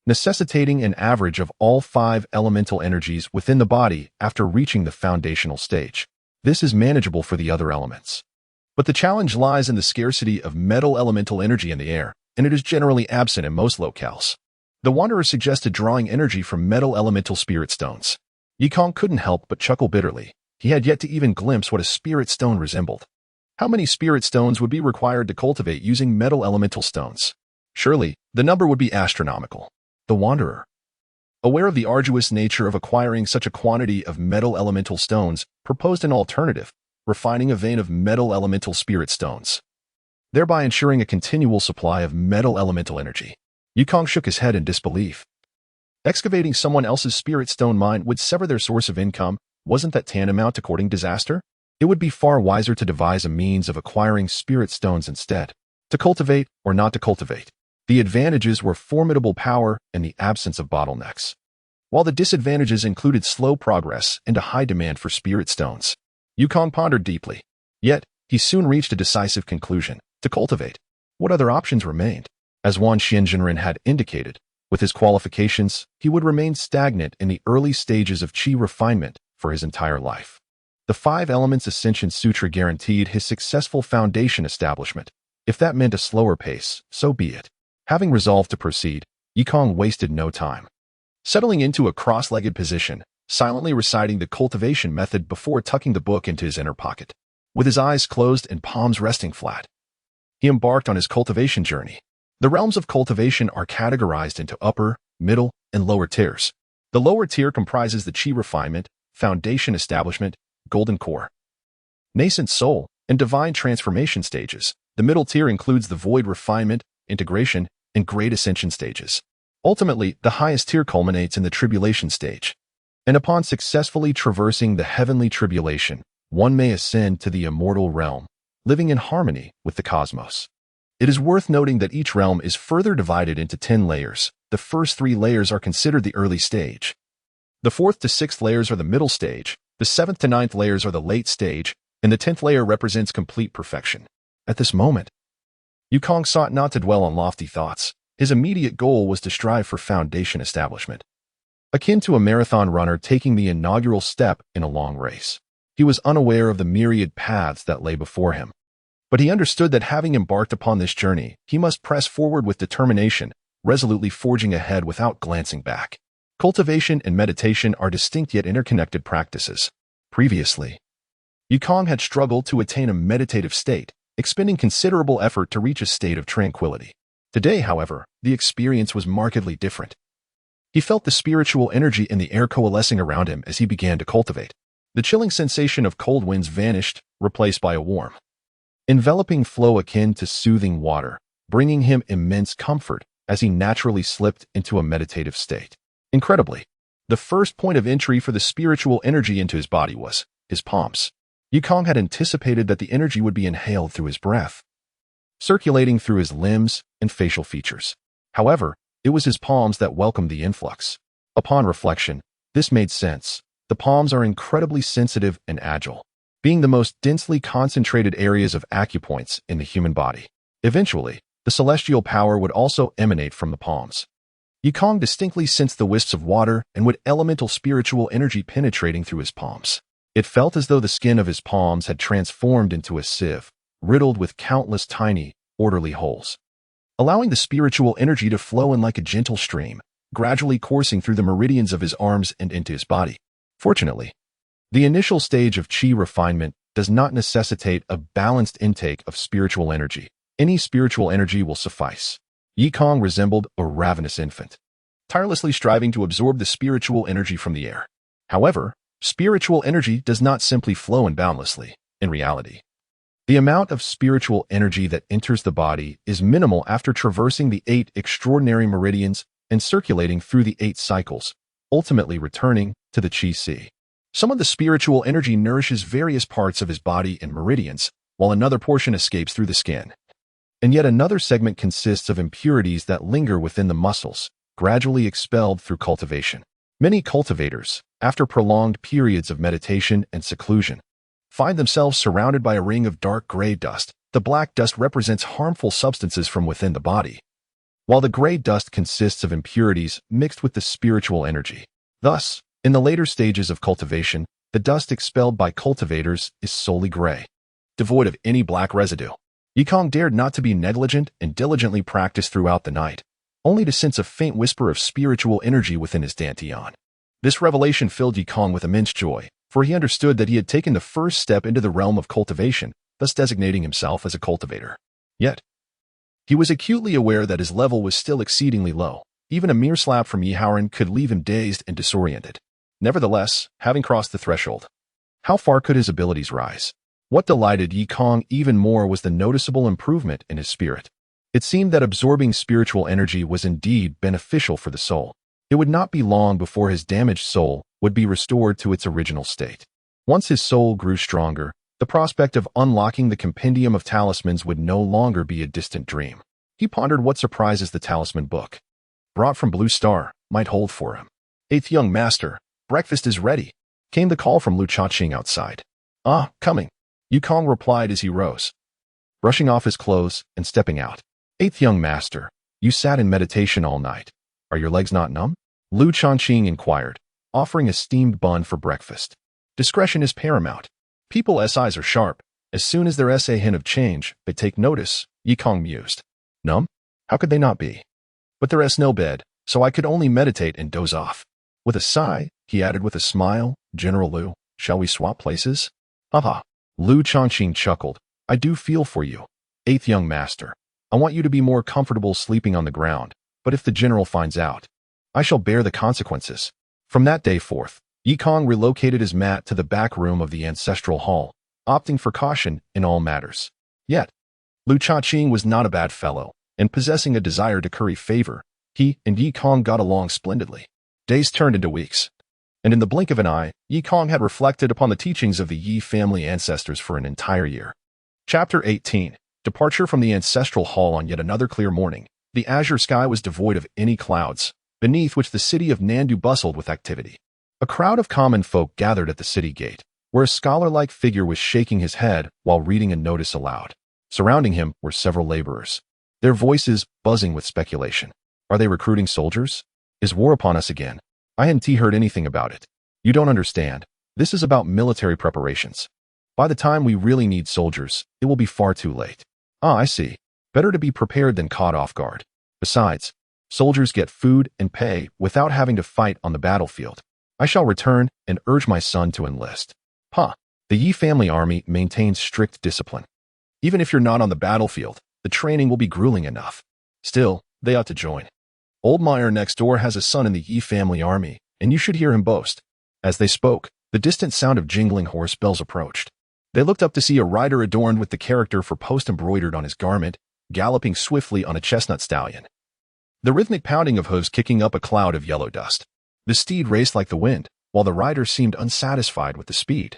necessitating an average of all five elemental energies within the body after reaching the foundational stage. This is manageable for the other elements. But the challenge lies in the scarcity of metal elemental energy in the air, and it is generally absent in most locales. The Wanderer suggested drawing energy from metal elemental spirit stones. Yikong couldn't help but chuckle bitterly. He had yet to even glimpse what a spirit stone resembled. How many spirit stones would be required to cultivate using metal elemental stones? Surely, the number would be astronomical. The Wanderer, aware of the arduous nature of acquiring such a quantity of metal elemental stones, proposed an alternative, refining a vein of metal elemental spirit stones, thereby ensuring a continual supply of metal elemental energy. Yikong shook his head in disbelief. Excavating someone else's spirit stone mine would sever their source of income. Wasn't that tantamount to courting disaster? It would be far wiser to devise a means of acquiring spirit stones instead. To cultivate or not to cultivate. The advantages were formidable power and the absence of bottlenecks, while the disadvantages included slow progress and a high demand for spirit stones. Yikong pondered deeply. Yet, he soon reached a decisive conclusion: to cultivate. What other options remained? As Wan Xianzhenren had indicated, with his qualifications, he would remain stagnant in the early stages of qi refinement for his entire life. The Five Elements Ascension Sutra guaranteed his successful foundation establishment. If that meant a slower pace, so be it. Having resolved to proceed, Yikong wasted no time. Settling into a cross-legged position, silently reciting the cultivation method before tucking the book into his inner pocket. With his eyes closed and palms resting flat, he embarked on his cultivation journey. The realms of cultivation are categorized into upper, middle, and lower tiers. The lower tier comprises the qi refinement, foundation establishment, golden core, nascent soul, and divine transformation stages. The middle tier includes the void refinement, integration, and great ascension stages. Ultimately, the highest tier culminates in the tribulation stage. And upon successfully traversing the heavenly tribulation, one may ascend to the immortal realm, living in harmony with the cosmos. It is worth noting that each realm is further divided into 10 layers. The first 3 layers are considered the early stage. The 4th to 6th layers are the middle stage, the 7th to 9th layers are the late stage, and the 10th layer represents complete perfection. At this moment, Yukong sought not to dwell on lofty thoughts. His immediate goal was to strive for foundation establishment. Akin to a marathon runner taking the inaugural step in a long race. He was unaware of the myriad paths that lay before him. But he understood that having embarked upon this journey, he must press forward with determination, resolutely forging ahead without glancing back. Cultivation and meditation are distinct yet interconnected practices. Previously, Yukong had struggled to attain a meditative state, expending considerable effort to reach a state of tranquility. Today, however, the experience was markedly different. He felt the spiritual energy in the air coalescing around him as he began to cultivate. The chilling sensation of cold winds vanished, replaced by a warm, enveloping flow akin to soothing water, bringing him immense comfort as he naturally slipped into a meditative state. Incredibly, the first point of entry for the spiritual energy into his body was his palms. Yukong had anticipated that the energy would be inhaled through his breath, circulating through his limbs and facial features. However, it was his palms that welcomed the influx. Upon reflection, this made sense. The palms are incredibly sensitive and agile, being the most densely concentrated areas of acupoints in the human body. Eventually, the celestial power would also emanate from the palms. Yukong distinctly sensed the wisps of water and with elemental spiritual energy penetrating through his palms. It felt as though the skin of his palms had transformed into a sieve, riddled with countless tiny, orderly holes, allowing the spiritual energy to flow in like a gentle stream, gradually coursing through the meridians of his arms and into his body. Fortunately, the initial stage of qi refinement does not necessitate a balanced intake of spiritual energy. Any spiritual energy will suffice. Yukong resembled a ravenous infant, tirelessly striving to absorb the spiritual energy from the air. However, spiritual energy does not simply flow in boundlessly. In reality, the amount of spiritual energy that enters the body is minimal after traversing the 8 extraordinary meridians and circulating through the 8 cycles, ultimately returning to the qi sea. Some of the spiritual energy nourishes various parts of his body in meridians, while another portion escapes through the skin. And yet another segment consists of impurities that linger within the muscles, gradually expelled through cultivation. Many cultivators, after prolonged periods of meditation and seclusion, find themselves surrounded by a ring of dark gray dust. The black dust represents harmful substances from within the body, while the gray dust consists of impurities mixed with the spiritual energy. Thus, in the later stages of cultivation, the dust expelled by cultivators is solely gray, devoid of any black residue. Yukong dared not to be negligent and diligently practiced throughout the night, only to sense a faint whisper of spiritual energy within his dantian. This revelation filled Yukong with immense joy, for he understood that he had taken the first step into the realm of cultivation, thus designating himself as a cultivator. Yet, he was acutely aware that his level was still exceedingly low. Even a mere slap from Yihaoran could leave him dazed and disoriented. Nevertheless, having crossed the threshold, how far could his abilities rise? What delighted Yukong even more was the noticeable improvement in his spirit. It seemed that absorbing spiritual energy was indeed beneficial for the soul. It would not be long before his damaged soul would be restored to its original state. Once his soul grew stronger, the prospect of unlocking the compendium of talismans would no longer be a distant dream. He pondered what surprises the talisman book, brought from Blue Star, might hold for him. "Eighth young master, breakfast is ready," came the call from Lu Chaqing outside. "Ah, coming," Yukong replied as he rose, brushing off his clothes and stepping out. "Eighth young master, you sat in meditation all night. Are your legs not numb?" Lu Chaqing inquired, offering a steamed bun for breakfast. Discretion is paramount. People's eyes are sharp. As soon as there is a hint of change, they take notice, Yukong mused. Numb? How could they not be? But there is no bed, so I could only meditate and doze off. With a sigh, he added with a smile, "General Lu, shall we swap places?" Haha. Lu Chaqing chuckled. "I do feel for you, eighth young master. I want you to be more comfortable sleeping on the ground, but if the general finds out, I shall bear the consequences." From that day forth, Yukong relocated his mat to the back room of the ancestral hall, opting for caution in all matters. Yet, Lu Chaqing was not a bad fellow, and possessing a desire to curry favor, he and Yukong got along splendidly. Days turned into weeks. And in the blink of an eye, Yi Kong had reflected upon the teachings of the Yi family ancestors for an entire year. Chapter 18. Departure from the ancestral hall. On yet another clear morning, the azure sky was devoid of any clouds, beneath which the city of Nandu bustled with activity. A crowd of common folk gathered at the city gate, where a scholar-like figure was shaking his head while reading a notice aloud. Surrounding him were several laborers, their voices buzzing with speculation. Are they recruiting soldiers? Is war upon us again? I hadn't heard anything about it. You don't understand. This is about military preparations. By the time we really need soldiers, it will be far too late. Ah, I see. Better to be prepared than caught off guard. Besides, soldiers get food and pay without having to fight on the battlefield. I shall return and urge my son to enlist. The Yi family army maintains strict discipline. Even if you're not on the battlefield, the training will be grueling enough. Still, they ought to join. Old Meyer next door has a son in the Yi family army, and you should hear him boast. As they spoke, the distant sound of jingling horse bells approached. They looked up to see a rider adorned with the character for post embroidered on his garment, galloping swiftly on a chestnut stallion. The rhythmic pounding of hooves kicking up a cloud of yellow dust. The steed raced like the wind, while the rider seemed unsatisfied with the speed.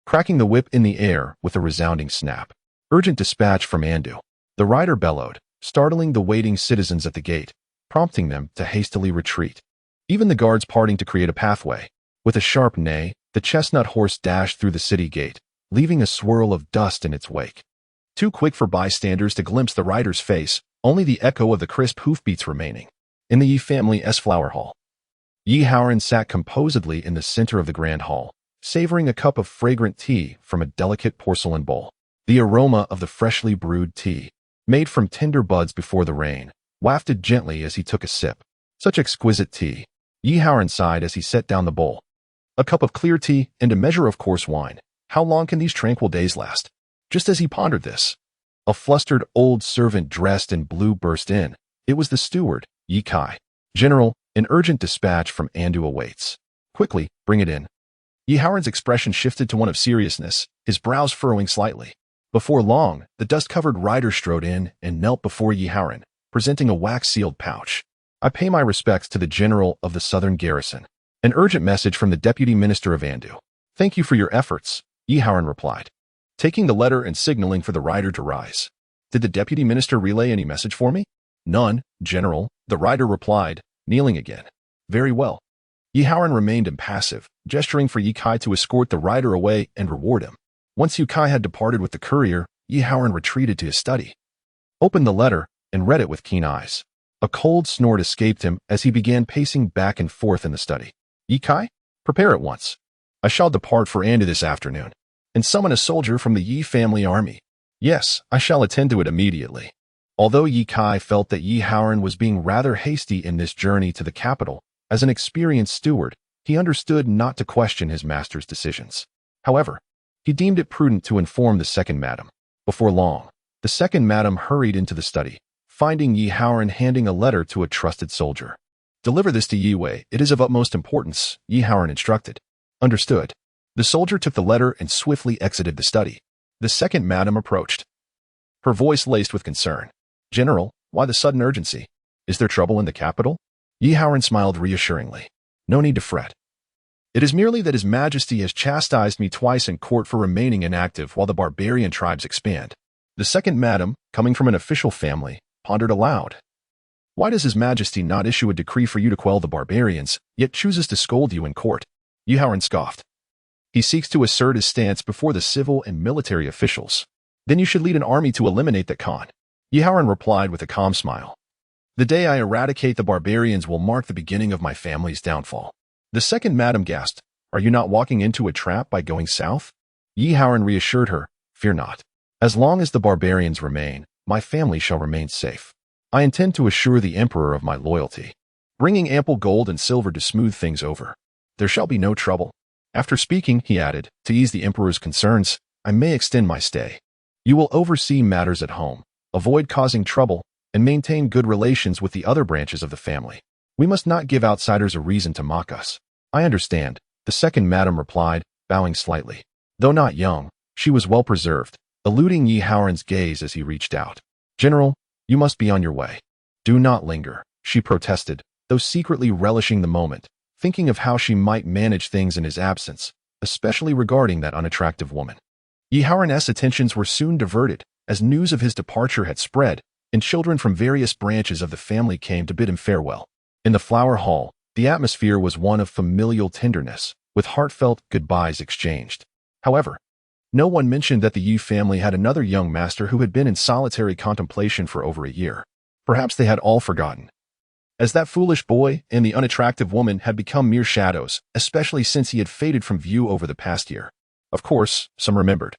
Cracking the whip in the air with a resounding snap. Urgent dispatch from Andu. The rider bellowed, startling the waiting citizens at the gate, prompting them to hastily retreat. Even the guards parting to create a pathway. With a sharp neigh, the chestnut horse dashed through the city gate, leaving a swirl of dust in its wake. Too quick for bystanders to glimpse the rider's face, only the echo of the crisp hoofbeats remaining. In the Yi family's flower hall, Yi Haoran sat composedly in the center of the grand hall, savoring a cup of fragrant tea from a delicate porcelain bowl. The aroma of the freshly brewed tea, made from tender buds before the rain, wafted gently as he took a sip. Such exquisite tea. Yi Haoran sighed as he set down the bowl. A cup of clear tea and a measure of coarse wine. How long can these tranquil days last? Just as he pondered this, a flustered old servant dressed in blue burst in. It was the steward, Yi Kai. General, an urgent dispatch from Andu awaits. Quickly, bring it in. Yi Haoran's expression shifted to one of seriousness, his brows furrowing slightly. Before long, the dust-covered rider strode in and knelt before Yi Haoran, presenting a wax-sealed pouch. I pay my respects to the general of the southern garrison. An urgent message from the deputy minister of Andu. Thank you for your efforts, Yi Haoran replied, taking the letter and signaling for the rider to rise. Did the deputy minister relay any message for me? None, general, the rider replied, kneeling again. Very well. Yi Haoran remained impassive, gesturing for Yi Kai to escort the rider away and reward him. Once Yi Kai had departed with the courier, Yi Haoran retreated to his study, opened the letter, and read it with keen eyes. A cold snort escaped him as he began pacing back and forth in the study. Yi Kai, prepare at once. I shall depart for Andu this afternoon, and summon a soldier from the Yi family army. Yes, I shall attend to it immediately. Although Yi Kai felt that Yi Haoran was being rather hasty in this journey to the capital, as an experienced steward, he understood not to question his master's decisions. However, he deemed it prudent to inform the second madam. Before long, the second madam hurried into the study, finding Yi Haoran handing a letter to a trusted soldier. Deliver this to Yi Wei, it is of utmost importance, Yi Haoran instructed. Understood. The soldier took the letter and swiftly exited the study. The second madam approached, her voice laced with concern. General, why the sudden urgency? Is there trouble in the capital? Yi Haoran smiled reassuringly. No need to fret. It is merely that His Majesty has chastised me twice in court for remaining inactive while the barbarian tribes expand. The second madam, coming from an official family, pondered aloud. Why does His Majesty not issue a decree for you to quell the barbarians, yet chooses to scold you in court? Yi Haoran scoffed. He seeks to assert his stance before the civil and military officials. Then you should lead an army to eliminate the Khan. Yi Haoran replied with a calm smile. The day I eradicate the barbarians will mark the beginning of my family's downfall. The second madam gasped, Are you not walking into a trap by going south? Yi Haoran reassured her, Fear not. As long as the barbarians remain, my family shall remain safe. I intend to assure the emperor of my loyalty, bringing ample gold and silver to smooth things over. There shall be no trouble. After speaking, he added, To ease the emperor's concerns, I may extend my stay. You will oversee matters at home, avoid causing trouble, and maintain good relations with the other branches of the family. We must not give outsiders a reason to mock us. I understand, the second madam replied, bowing slightly. Though not young, she was well preserved, eluding Yi Haoran's gaze as he reached out. General, you must be on your way. Do not linger, she protested, though secretly relishing the moment, thinking of how she might manage things in his absence, especially regarding that unattractive woman. Yi Haoran's attentions were soon diverted, as news of his departure had spread, and children from various branches of the family came to bid him farewell. In the flower hall, the atmosphere was one of familial tenderness, with heartfelt goodbyes exchanged. However, no one mentioned that the Yi family had another young master who had been in solitary contemplation for over a year. Perhaps they had all forgotten, as that foolish boy and the unattractive woman had become mere shadows, especially since he had faded from view over the past year. Of course, some remembered,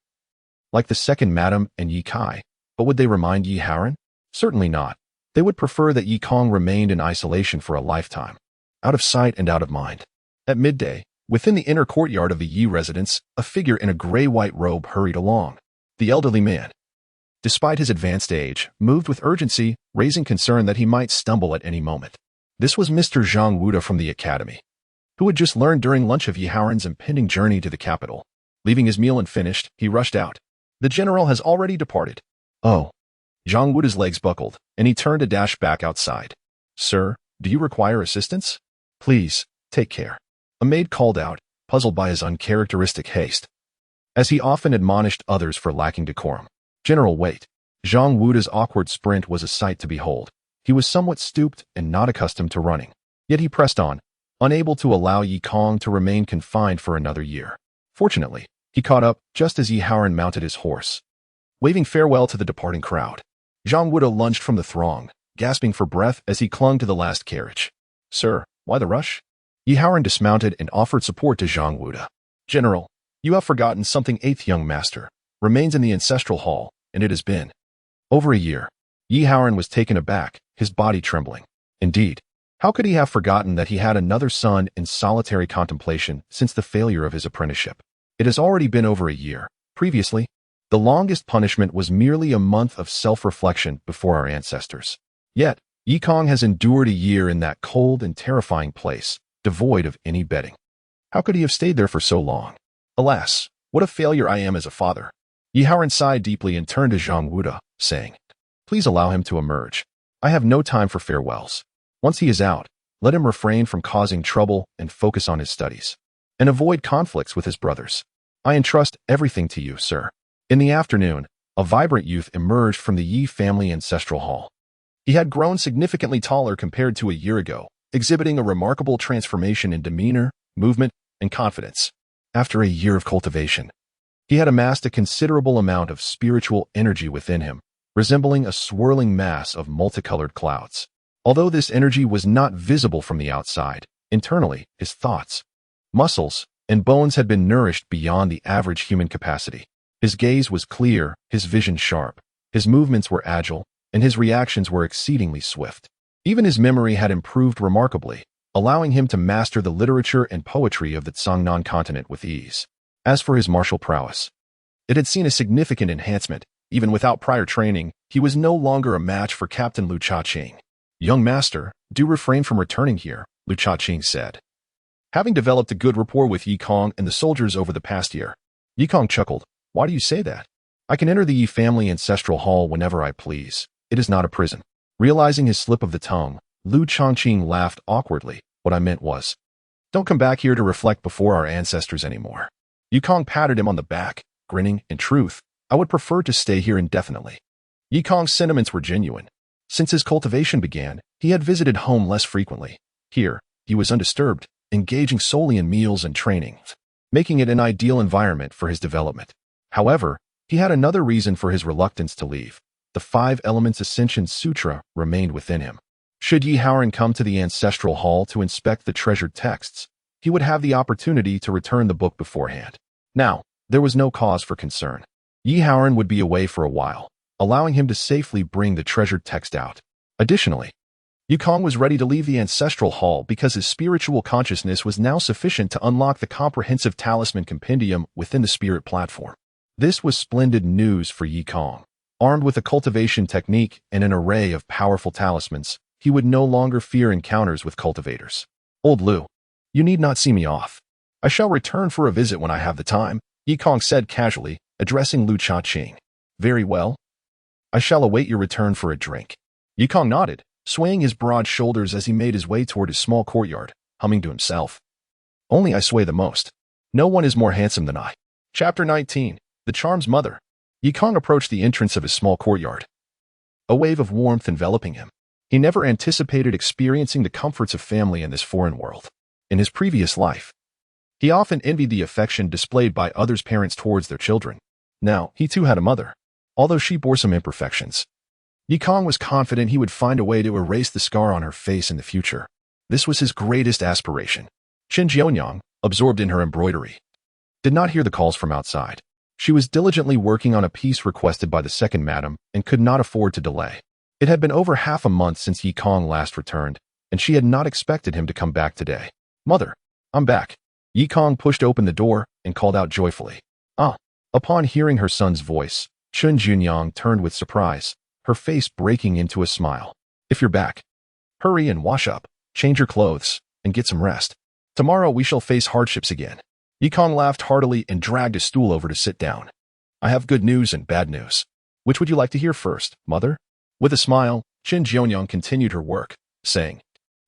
like the second Madam and Yi Kai, but would they remind Yi Haoran? Certainly not. They would prefer that Yi Kong remained in isolation for a lifetime, out of sight and out of mind. At midday, within the inner courtyard of the Yi residence, a figure in a gray-white robe hurried along. The elderly man, despite his advanced age, moved with urgency, raising concern that he might stumble at any moment. This was Mr. Zhang Wuda from the academy, who had just learned during lunch of Yi Haoran's impending journey to the capital. Leaving his meal unfinished, he rushed out. The general has already departed. Oh. Zhang Wuda's legs buckled, and he turned to dash back outside. Sir, do you require assistance? Please, take care. A maid called out, puzzled by his uncharacteristic haste, as he often admonished others for lacking decorum. General, wait. Zhang Wuda's awkward sprint was a sight to behold. He was somewhat stooped and not accustomed to running. Yet he pressed on, unable to allow Yi Kong to remain confined for another year. Fortunately, he caught up just as Yi Haoran mounted his horse. Waving farewell to the departing crowd, Zhang Wuda lunged from the throng, gasping for breath as he clung to the last carriage. Sir, why the rush? Yi Haoran dismounted and offered support to Zhang Wuda. General, you have forgotten something. Eighth young master remains in the ancestral hall, and it has been over a year. Yi Haoran was taken aback, his body trembling. Indeed, how could he have forgotten that he had another son in solitary contemplation since the failure of his apprenticeship? It has already been over a year. Previously, the longest punishment was merely a month of self-reflection before our ancestors. Yet, Yi Kong has endured a year in that cold and terrifying place, devoid of any bedding. How could he have stayed there for so long? Alas, what a failure I am as a father. Yi Haoran sighed deeply and turned to Zhang Wuda, saying, Please allow him to emerge. I have no time for farewells. Once he is out, let him refrain from causing trouble and focus on his studies, and avoid conflicts with his brothers. I entrust everything to you, sir. In the afternoon, a vibrant youth emerged from the Yi family ancestral hall. He had grown significantly taller compared to a year ago, exhibiting a remarkable transformation in demeanor, movement, and confidence. After a year of cultivation, he had amassed a considerable amount of spiritual energy within him, resembling a swirling mass of multicolored clouds. Although this energy was not visible from the outside, internally, his thoughts, muscles, and bones had been nourished beyond the average human capacity. His gaze was clear, his vision sharp, his movements were agile, and his reactions were exceedingly swift. Even his memory had improved remarkably, allowing him to master the literature and poetry of the Tsangnan continent with ease. As for his martial prowess, it had seen a significant enhancement. Even without prior training, he was no longer a match for Captain Lu Cha-Ching. Young master, do refrain from returning here, Lu Cha-Ching said. Having developed a good rapport with Yi Kong and the soldiers over the past year, Yi Kong chuckled. Why do you say that? I can enter the Yi family ancestral hall whenever I please. It is not a prison. Realizing his slip of the tongue, Lu Changqing laughed awkwardly. What I meant was, don't come back here to reflect before our ancestors anymore. Yi Kong patted him on the back, grinning. In truth, I would prefer to stay here indefinitely. Yi Kong's sentiments were genuine. Since his cultivation began, he had visited home less frequently. Here, he was undisturbed, engaging solely in meals and training, making it an ideal environment for his development. However, he had another reason for his reluctance to leave. The Five Elements Ascension Sutra remained within him. Should Yi Haoran come to the ancestral hall to inspect the treasured texts, he would have the opportunity to return the book beforehand. Now, there was no cause for concern. Yi Haoran would be away for a while, allowing him to safely bring the treasured text out. Additionally, Yi Kong was ready to leave the ancestral hall because his spiritual consciousness was now sufficient to unlock the comprehensive talisman compendium within the spirit platform. This was splendid news for Yi Kong. Armed with a cultivation technique and an array of powerful talismans, he would no longer fear encounters with cultivators. Old Lu, you need not see me off. I shall return for a visit when I have the time, Yi Kong said casually, addressing Lu Cha-Ching. Very well. I shall await your return for a drink. Yi Kong nodded, swaying his broad shoulders as he made his way toward his small courtyard, humming to himself. Only I sway the most. No one is more handsome than I. Chapter 19. The Charm's Mother. Yikong approached the entrance of his small courtyard. A wave of warmth enveloping him. He never anticipated experiencing the comforts of family in this foreign world. In his previous life, he often envied the affection displayed by others' parents towards their children. Now, he too had a mother, although she bore some imperfections. Yikong was confident he would find a way to erase the scar on her face in the future. This was his greatest aspiration. Qin Jianyang, absorbed in her embroidery, did not hear the calls from outside. She was diligently working on a piece requested by the second madam and could not afford to delay. It had been over half a month since Yikong last returned, and she had not expected him to come back today. Mother, I'm back. Yikong pushed open the door and called out joyfully. Ah! Upon hearing her son's voice, Qin Jianyang turned with surprise, her face breaking into a smile. If you're back, hurry and wash up, change your clothes, and get some rest. Tomorrow we shall face hardships again. Yikong laughed heartily and dragged a stool over to sit down. I have good news and bad news. Which would you like to hear first, mother? With a smile, Qin Jianyang continued her work, saying,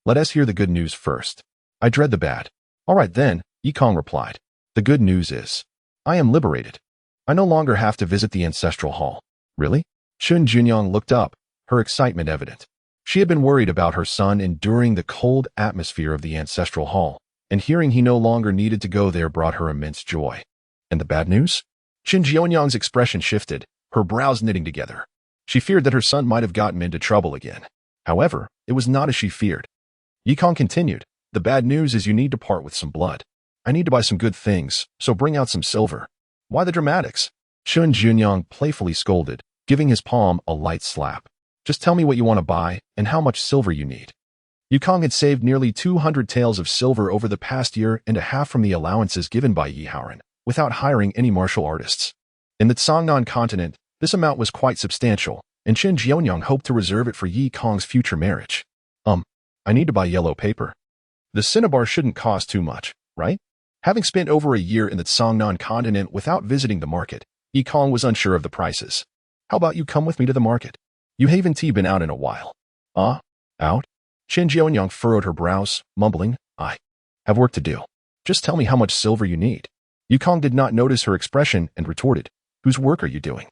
Let us hear the good news first. I dread the bad. All right then, Yikong replied. The good news is, I am liberated. I no longer have to visit the ancestral hall. Really? Qin Jianyang looked up, her excitement evident. She had been worried about her son enduring the cold atmosphere of the ancestral hall, and hearing he no longer needed to go there brought her immense joy. And the bad news? Qin Jianyang's expression shifted, her brows knitting together. She feared that her son might have gotten into trouble again. However, it was not as she feared. Yikong continued, The bad news is you need to part with some blood. I need to buy some good things, so bring out some silver. Why the dramatics? Qin Jianyang playfully scolded, giving his palm a light slap. Just tell me what you want to buy and how much silver you need. Yikong had saved nearly 200 taels of silver over the past year and a half from the allowances given by Yi Haoran, without hiring any martial artists. In the Tsangnan continent, this amount was quite substantial, and Qin Jianyang hoped to reserve it for Yikong's future marriage. I need to buy yellow paper. The cinnabar shouldn't cost too much, right? Having spent over a year in the Tsangnan continent without visiting the market, Yikong was unsure of the prices. How about you come with me to the market? You haven't been out in a while. Out? Qin Jianyang furrowed her brows, mumbling, I have work to do. Just tell me how much silver you need. Yikong did not notice her expression and retorted, Whose work are you doing?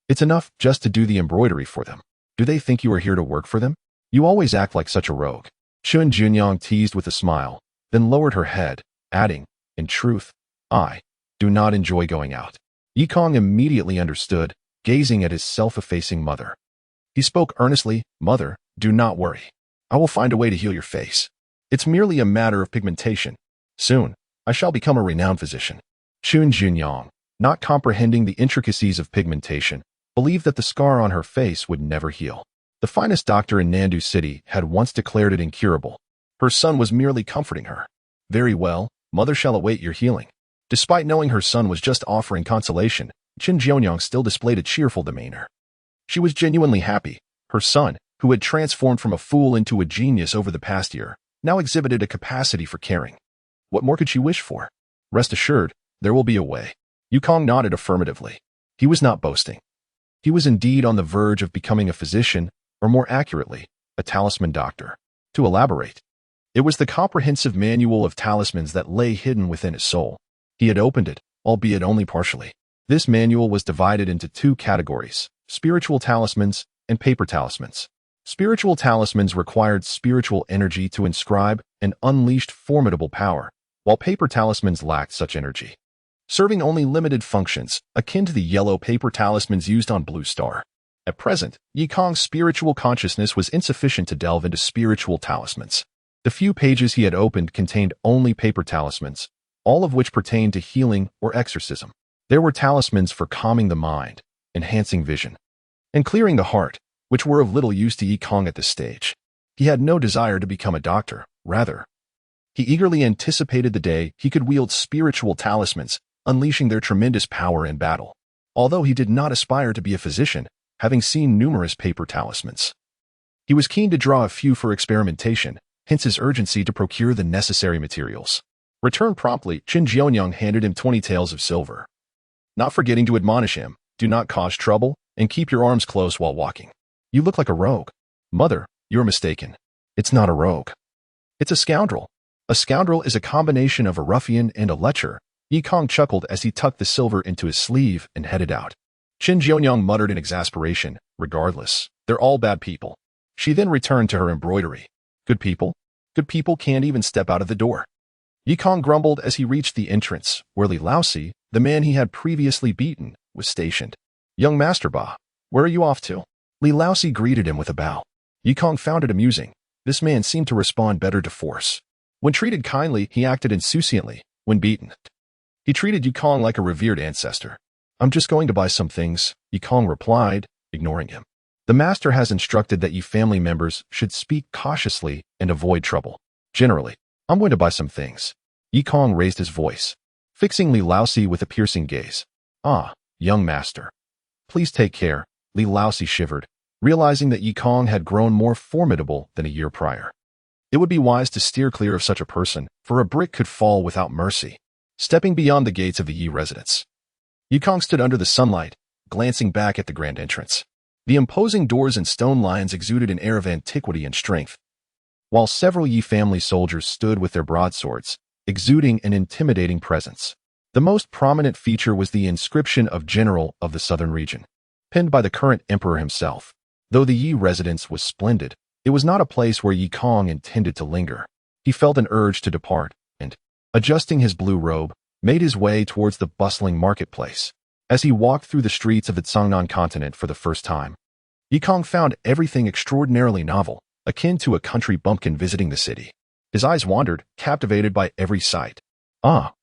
It's enough just to do the embroidery for them. Do they think you are here to work for them? You always act like such a rogue. Qin Jianyang teased with a smile, then lowered her head, adding, In truth, I do not enjoy going out. Yikong immediately understood, gazing at his self-effacing mother. He spoke earnestly, Mother, do not worry. I will find a way to heal your face. It's merely a matter of pigmentation. Soon, I shall become a renowned physician. Qin Jianyang, not comprehending the intricacies of pigmentation, believed that the scar on her face would never heal. The finest doctor in Nandu City had once declared it incurable. Her son was merely comforting her. Very well, mother shall await your healing. Despite knowing her son was just offering consolation, Qin Jianyang still displayed a cheerful demeanor. She was genuinely happy. Her son, who had transformed from a fool into a genius over the past year, now exhibited a capacity for caring. What more could she wish for? Rest assured, there will be a way. Yikong nodded affirmatively. He was not boasting. He was indeed on the verge of becoming a physician, or more accurately, a talisman doctor. To elaborate, it was the comprehensive manual of talismans that lay hidden within his soul. He had opened it, albeit only partially. This manual was divided into two categories, spiritual talismans and paper talismans. Spiritual talismans required spiritual energy to inscribe and unleashed formidable power, while paper talismans lacked such energy, serving only limited functions, akin to the yellow paper talismans used on Blue Star. At present, Yikong's spiritual consciousness was insufficient to delve into spiritual talismans. The few pages he had opened contained only paper talismans, all of which pertained to healing or exorcism. There were talismans for calming the mind, enhancing vision, and clearing the heart, which were of little use to Yikong at this stage. He had no desire to become a doctor, rather. He eagerly anticipated the day he could wield spiritual talismans, unleashing their tremendous power in battle. Although he did not aspire to be a physician, having seen numerous paper talismans, he was keen to draw a few for experimentation, hence his urgency to procure the necessary materials. Returned promptly, Qin Jianyang handed him 20 taels of silver, not forgetting to admonish him, do not cause trouble, and keep your arms close while walking. You look like a rogue. Mother, you're mistaken. It's not a rogue. It's a scoundrel. A scoundrel is a combination of a ruffian and a lecher. Yi Kong chuckled as he tucked the silver into his sleeve and headed out. Qin Jianyang muttered in exasperation, regardless, they're all bad people. She then returned to her embroidery. Good people? Good people can't even step out of the door. Yi Kong grumbled as he reached the entrance, where Li Laosi, the man he had previously beaten, was stationed. Young Master Ba, where are you off to? Li Laosi greeted him with a bow. Yi Kong found it amusing. This man seemed to respond better to force. When treated kindly, he acted insouciantly. When beaten, he treated Yi Kong like a revered ancestor. I'm just going to buy some things, Yi Kong replied, ignoring him. The master has instructed that you family members should speak cautiously and avoid trouble. Generally, I'm going to buy some things. Yi Kong raised his voice, fixing Li Laosi with a piercing gaze. Ah, young master. Please take care, Li Laosi shivered, realizing that Yi Kong had grown more formidable than a year prior. It would be wise to steer clear of such a person, for a brick could fall without mercy. Stepping beyond the gates of the Yi residence, Yi Kong stood under the sunlight, glancing back at the grand entrance. The imposing doors and stone lions exuded an air of antiquity and strength, while several Yi family soldiers stood with their broadswords, exuding an intimidating presence. The most prominent feature was the inscription of General of the Southern Region, penned by the current emperor himself. Though the Yi residence was splendid, it was not a place where Yi Kong intended to linger. He felt an urge to depart, and, adjusting his blue robe, made his way towards the bustling marketplace. As he walked through the streets of the Cangnan continent for the first time, Yi Kong found everything extraordinarily novel, akin to a country bumpkin visiting the city. His eyes wandered, captivated by every sight. Ah,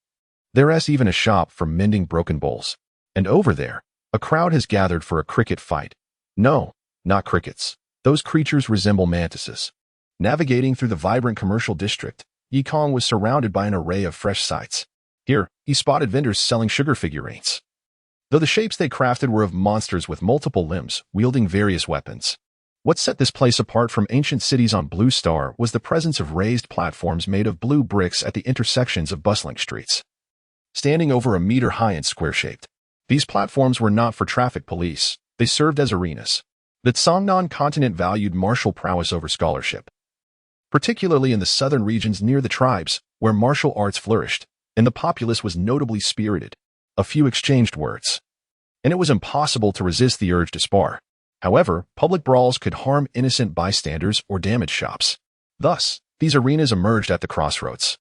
there's even a shop for mending broken bowls. And over there, a crowd has gathered for a cricket fight. No, not crickets. Those creatures resemble mantises. Navigating through the vibrant commercial district, Yi Kong was surrounded by an array of fresh sights. Here, he spotted vendors selling sugar figurines, though the shapes they crafted were of monsters with multiple limbs, wielding various weapons. What set this place apart from ancient cities on Blue Star was the presence of raised platforms made of blue bricks at the intersections of bustling streets. Standing over a meter high and square-shaped, these platforms were not for traffic police, they served as arenas. The Cangnan continent valued martial prowess over scholarship, particularly in the southern regions near the tribes, where martial arts flourished, and the populace was notably spirited. A few exchanged words, and it was impossible to resist the urge to spar. However, public brawls could harm innocent bystanders or damage shops. Thus, these arenas emerged at the crossroads,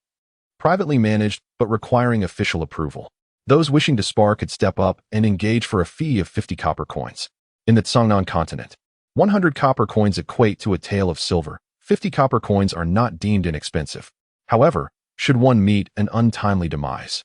privately managed but requiring official approval. Those wishing to spar could step up and engage for a fee of 50 copper coins. In the Cangnan continent, 100 copper coins equate to a tael of silver. 50 copper coins are not deemed inexpensive. However, should one meet an untimely demise,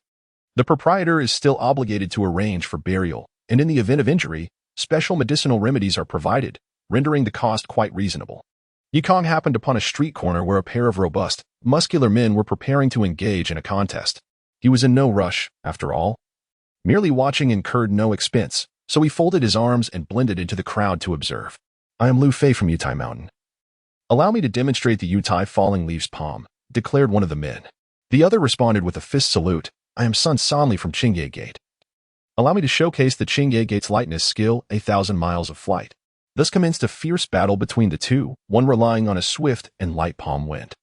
the proprietor is still obligated to arrange for burial, and in the event of injury, special medicinal remedies are provided, rendering the cost quite reasonable. Yi Kong happened upon a street corner where a pair of robust, muscular men were preparing to engage in a contest. He was in no rush, after all. Merely watching incurred no expense, so he folded his arms and blended into the crowd to observe. I am Lu Fei from Yutai Mountain. Allow me to demonstrate the Yutai falling leaves palm, declared one of the men. The other responded with a fist salute. I am Sun Sanli from Qingye Gate. Allow me to showcase the Qingye Gate's lightness skill, 1,000 miles of flight. Thus commenced a fierce battle between the two, one relying on a swift and light palm wind,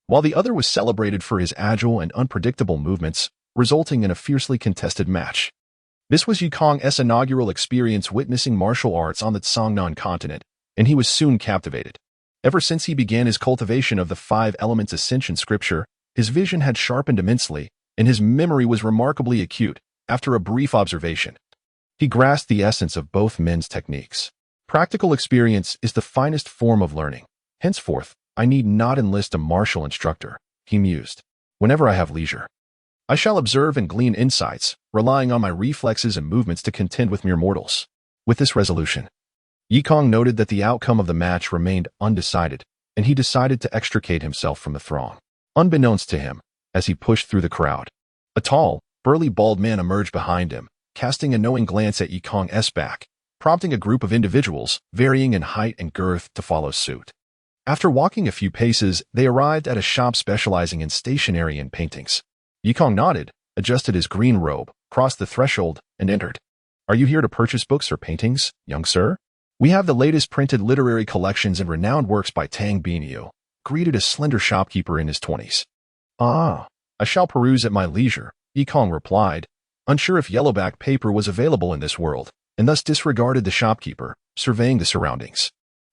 while the other was celebrated for his agile and unpredictable movements, resulting in a fiercely contested match. This was Yi Kong's inaugural experience witnessing martial arts on the Cangnan continent, and he was soon captivated. Ever since he began his cultivation of the 5 elements ascension scripture, his vision had sharpened immensely, and his memory was remarkably acute. After a brief observation, he grasped the essence of both men's techniques. Practical experience is the finest form of learning. Henceforth, I need not enlist a martial instructor, he mused. Whenever I have leisure, I shall observe and glean insights, relying on my reflexes and movements to contend with mere mortals. With this resolution, Yi Kong noted that the outcome of the match remained undecided, and he decided to extricate himself from the throng. Unbeknownst to him, as he pushed through the crowd, a tall, burly bald man emerged behind him, casting a knowing glance at Yi Kong's back, prompting a group of individuals, varying in height and girth, to follow suit. After walking a few paces, they arrived at a shop specializing in stationery and paintings. Yi Kong nodded, adjusted his green robe, crossed the threshold, and entered. Are you here to purchase books or paintings, young sir? We have the latest printed literary collections and renowned works by Tang Binyu, greeted a slender shopkeeper in his 20s. Ah, I shall peruse at my leisure, Yikong replied, unsure if yellowback paper was available in this world, and thus disregarded the shopkeeper, surveying the surroundings.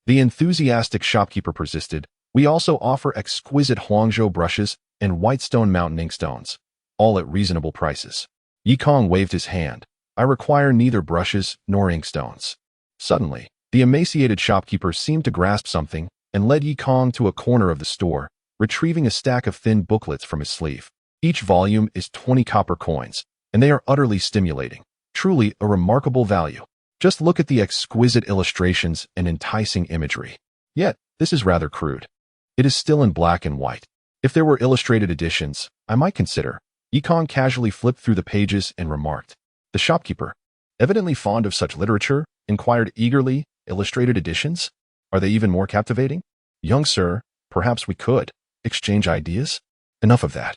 The enthusiastic shopkeeper persisted. We also offer exquisite Huangzhou brushes and Whitestone Mountain inkstones, all at reasonable prices. Yikong waved his hand. I require neither brushes nor inkstones. Suddenly, the emaciated shopkeeper seemed to grasp something and led Yikong to a corner of the store, retrieving a stack of thin booklets from his sleeve. Each volume is 20 copper coins, and they are utterly stimulating. Truly a remarkable value. Just look at the exquisite illustrations and enticing imagery. Yet, this is rather crude. It is still in black and white. If there were illustrated editions, I might consider. Yikong casually flipped through the pages and remarked. The shopkeeper, evidently fond of such literature, inquired eagerly, illustrated editions? Are they even more captivating? Young sir, perhaps we could exchange ideas? Enough of that.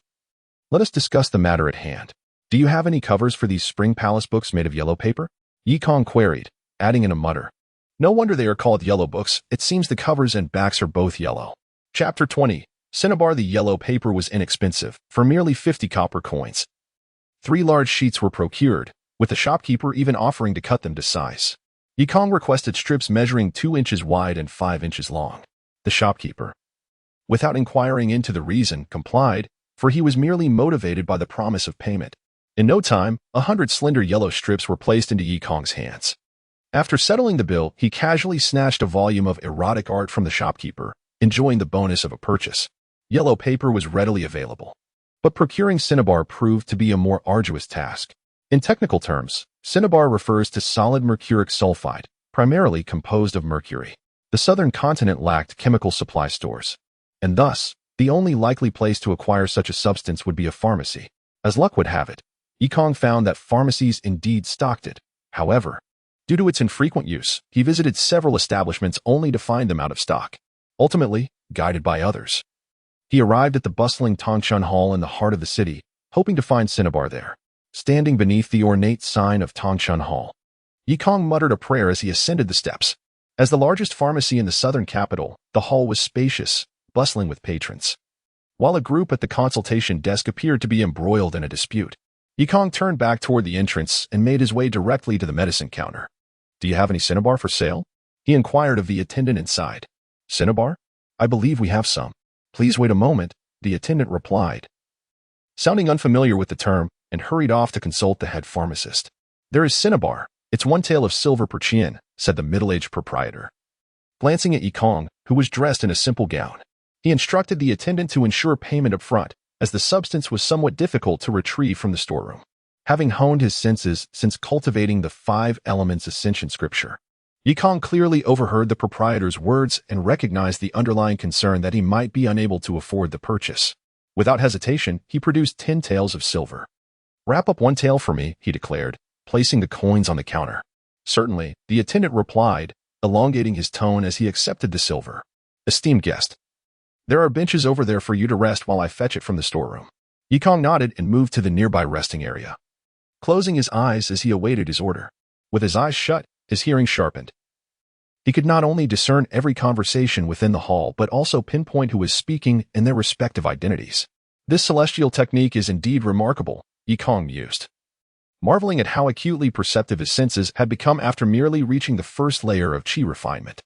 Let us discuss the matter at hand. Do you have any covers for these Spring Palace books made of yellow paper? Yikong queried, adding in a mutter. No wonder they are called yellow books. It seems the covers and backs are both yellow. Chapter 20. Cinnabar. The yellow paper was inexpensive, for merely 50 copper coins. 3 large sheets were procured, with the shopkeeper even offering to cut them to size. Yikong requested strips measuring 2 inches wide and 5 inches long. The shopkeeper, without inquiring into the reason, complied, for he was merely motivated by the promise of payment. In no time, 100 slender yellow strips were placed into Yikong's hands. After settling the bill, he casually snatched a volume of erotic art from the shopkeeper, enjoying the bonus of a purchase. Yellow paper was readily available, but procuring cinnabar proved to be a more arduous task. In technical terms, cinnabar refers to solid mercuric sulfide, primarily composed of mercury. The southern continent lacked chemical supply stores, and thus, the only likely place to acquire such a substance would be a pharmacy. As luck would have it, Yikong found that pharmacies indeed stocked it. However, due to its infrequent use, he visited several establishments only to find them out of stock. Ultimately, guided by others, he arrived at the bustling Tongchun Hall in the heart of the city, hoping to find cinnabar there. Standing beneath the ornate sign of Tongchun Hall, Yikong muttered a prayer as he ascended the steps. As the largest pharmacy in the southern capital, the hall was spacious, bustling with patrons. While a group at the consultation desk appeared to be embroiled in a dispute, Yikong turned back toward the entrance and made his way directly to the medicine counter. Do you have any cinnabar for sale? He inquired of the attendant inside. Cinnabar? I believe we have some. Please wait a moment, the attendant replied, sounding unfamiliar with the term, and hurried off to consult the head pharmacist. There is cinnabar. It's 1 tael of silver per chien, said the middle-aged proprietor. Glancing at Yikong, who was dressed in a simple gown, he instructed the attendant to ensure payment up front, as the substance was somewhat difficult to retrieve from the storeroom. Having honed his senses since cultivating the 5 elements ascension scripture, Yikong clearly overheard the proprietor's words and recognized the underlying concern that he might be unable to afford the purchase. Without hesitation, he produced 10 taels of silver. Wrap up 1 tael for me, he declared, placing the coins on the counter. Certainly, the attendant replied, elongating his tone as he accepted the silver. Esteemed guest, there are benches over there for you to rest while I fetch it from the storeroom. Yikong nodded and moved to the nearby resting area, closing his eyes as he awaited his order. With his eyes shut, his hearing sharpened. He could not only discern every conversation within the hall but also pinpoint who was speaking and their respective identities. This celestial technique is indeed remarkable, Yikong mused, marveling at how acutely perceptive his senses had become after merely reaching the first layer of chi refinement.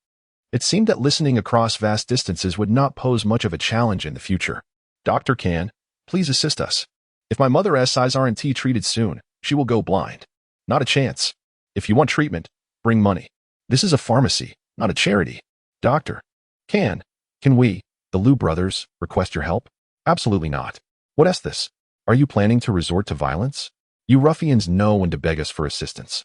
It seemed that listening across vast distances would not pose much of a challenge in the future. Dr. Can, please assist us. If my mother's eyes aren't treated soon, she will go blind. Not a chance. If you want treatment, bring money. This is a pharmacy, not a charity. Doctor. Can we, the Liu brothers, request your help? Absolutely not. What is this? Are you planning to resort to violence? You ruffians know when to beg us for assistance.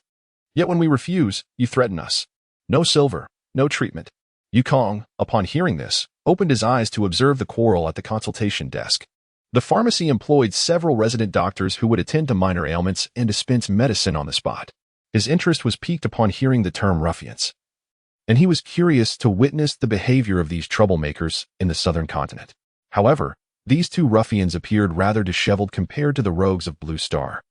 Yet when we refuse, you threaten us. No silver, no treatment. Yikong, upon hearing this, opened his eyes to observe the quarrel at the consultation desk. The pharmacy employed several resident doctors who would attend to minor ailments and dispense medicine on the spot. His interest was piqued upon hearing the term ruffians, and he was curious to witness the behavior of these troublemakers in the southern continent. However, these 2 ruffians appeared rather disheveled compared to the rogues of Blue Star.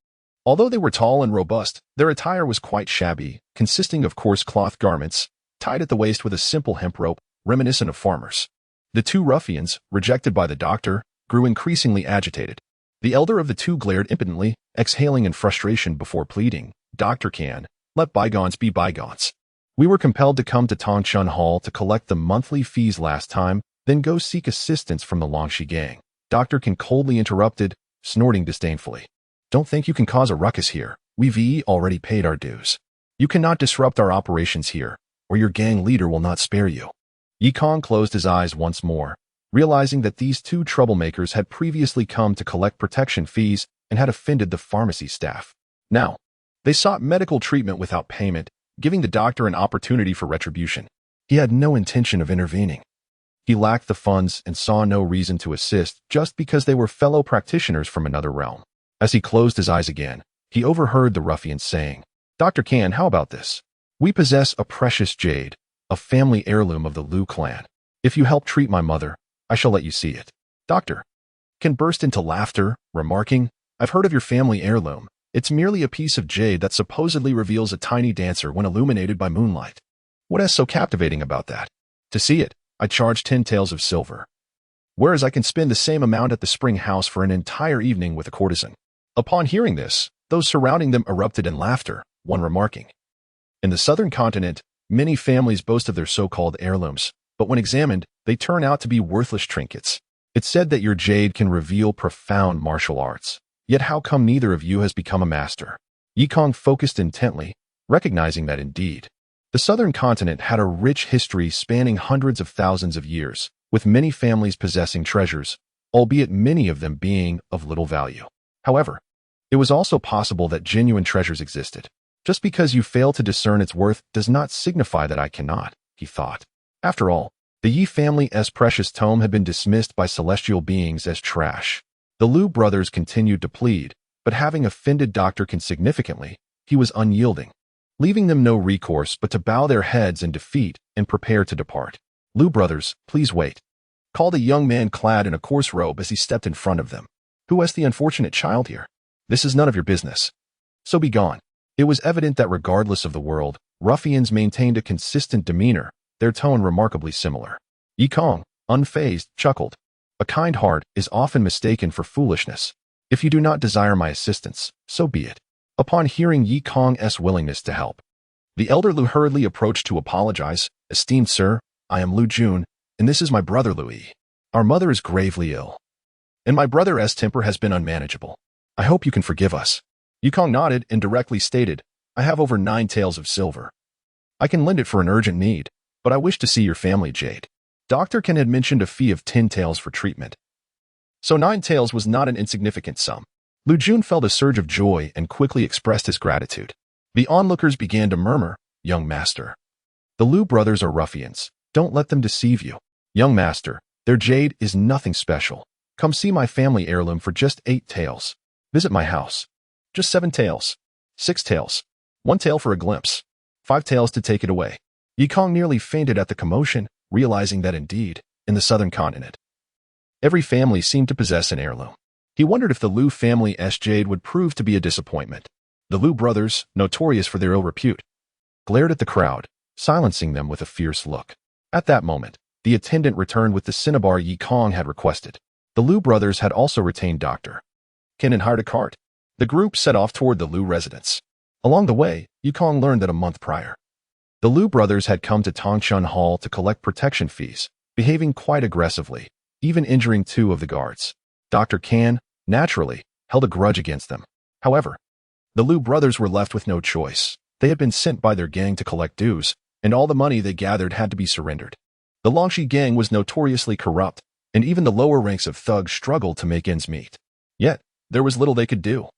Although they were tall and robust, their attire was quite shabby, consisting of coarse cloth garments, tied at the waist with a simple hemp rope, reminiscent of farmers. The 2 ruffians, rejected by the doctor, grew increasingly agitated. The elder of the two glared impotently, exhaling in frustration before pleading, "Dr. Can, let bygones be bygones. We were compelled to come to Tongchun Hall to collect the monthly fees last time, then go seek assistance from the Longxi gang." Dr. Can coldly interrupted, snorting disdainfully. "Don't think you can cause a ruckus here. We've already paid our dues. You cannot disrupt our operations here, or your gang leader will not spare you." Yikong closed his eyes once more, realizing that these two troublemakers had previously come to collect protection fees and had offended the pharmacy staff. Now, they sought medical treatment without payment, giving the doctor an opportunity for retribution. He had no intention of intervening. He lacked the funds and saw no reason to assist just because they were fellow practitioners from another realm. As he closed his eyes again, he overheard the ruffians saying, "Dr. Can, how about this? We possess a precious jade, a family heirloom of the Liu clan. If you help treat my mother, I shall let you see it." Dr. Can burst into laughter, remarking, "I've heard of your family heirloom. It's merely a piece of jade that supposedly reveals a tiny dancer when illuminated by moonlight. What is so captivating about that? To see it, I charge 10 taels of silver. Whereas I can spend the same amount at the spring house for an entire evening with a courtesan." Upon hearing this, those surrounding them erupted in laughter, one remarking, "In the southern continent, many families boast of their so-called heirlooms, but when examined, they turn out to be worthless trinkets. It's said that your jade can reveal profound martial arts. Yet how come neither of you has become a master?" Yikong focused intently, recognizing that indeed, the southern continent had a rich history spanning hundreds of thousands of years, with many families possessing treasures, albeit many of them being of little value. However, it was also possible that genuine treasures existed. Just because you fail to discern its worth does not signify that I cannot, he thought. After all, the Yi family's precious tome had been dismissed by celestial beings as trash. The Liu brothers continued to plead, but having offended Dr. Can significantly, he was unyielding, leaving them no recourse but to bow their heads in defeat and prepare to depart. "Liu brothers, please wait," called a young man clad in a coarse robe as he stepped in front of them. "Who is the unfortunate child here? This is none of your business. So be gone." It was evident that regardless of the world, ruffians maintained a consistent demeanor, their tone remarkably similar. Yikong, unfazed, chuckled. "A kind heart is often mistaken for foolishness. If you do not desire my assistance, so be it." Upon hearing Yikong's willingness to help, the elder Liu hurriedly approached to apologize. "Esteemed sir, I am Liu Jun, and this is my brother Louis. Our mother is gravely ill, and my brother's temper has been unmanageable. I hope you can forgive us." Yikong nodded and directly stated, "I have over 9 taels of silver. I can lend it for an urgent need, but I wish to see your family jade." Dr. Can had mentioned a fee of 10 taels for treatment, so 9 taels was not an insignificant sum. Liu Jun felt a surge of joy and quickly expressed his gratitude. The onlookers began to murmur, "Young master, the Liu brothers are ruffians. Don't let them deceive you. Young master, their jade is nothing special. Come see my family heirloom for just 8 taels. Visit my house. Just 7 taels. 6 taels. 1 tael for a glimpse. 5 taels to take it away." Yikong nearly fainted at the commotion, realizing that indeed, in the southern continent, every family seemed to possess an heirloom. He wondered if the Liu family's jade would prove to be a disappointment. The Liu brothers, notorious for their ill repute, glared at the crowd, silencing them with a fierce look. At that moment, the attendant returned with the cinnabar Yikong had requested. The Liu brothers had also retained Dr. Can and hired a cart. The group set off toward the Liu residence. Along the way, Yikong learned that a month prior, the Liu brothers had come to Tongchun Hall to collect protection fees, behaving quite aggressively, even injuring 2 of the guards. Dr. Can, naturally, held a grudge against them. However, the Liu brothers were left with no choice. They had been sent by their gang to collect dues, and all the money they gathered had to be surrendered. The Longxi gang was notoriously corrupt, and even the lower ranks of thugs struggled to make ends meet. Yet, there was little they could do.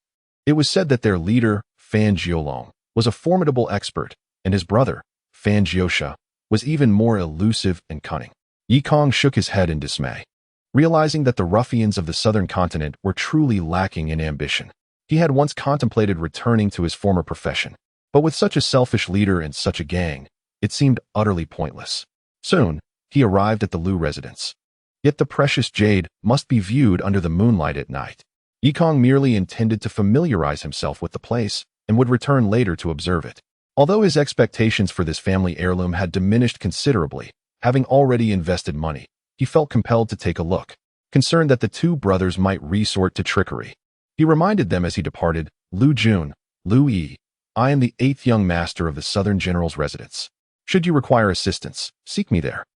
It was said that their leader, Fan Jiolong, was a formidable expert, and his brother, Fan Jiosha, was even more elusive and cunning. Yikong shook his head in dismay, realizing that the ruffians of the southern continent were truly lacking in ambition. He had once contemplated returning to his former profession, but with such a selfish leader and such a gang, it seemed utterly pointless. Soon, he arrived at the Liu residence. Yet the precious jade must be viewed under the moonlight at night. Yikong merely intended to familiarize himself with the place and would return later to observe it. Although his expectations for this family heirloom had diminished considerably, having already invested money, he felt compelled to take a look. concerned that the two brothers might resort to trickery. He reminded them as he departed, Lu Jun, Lu Yi, I am the 8th young master of the Southern General's residence. Should you require assistance, seek me there.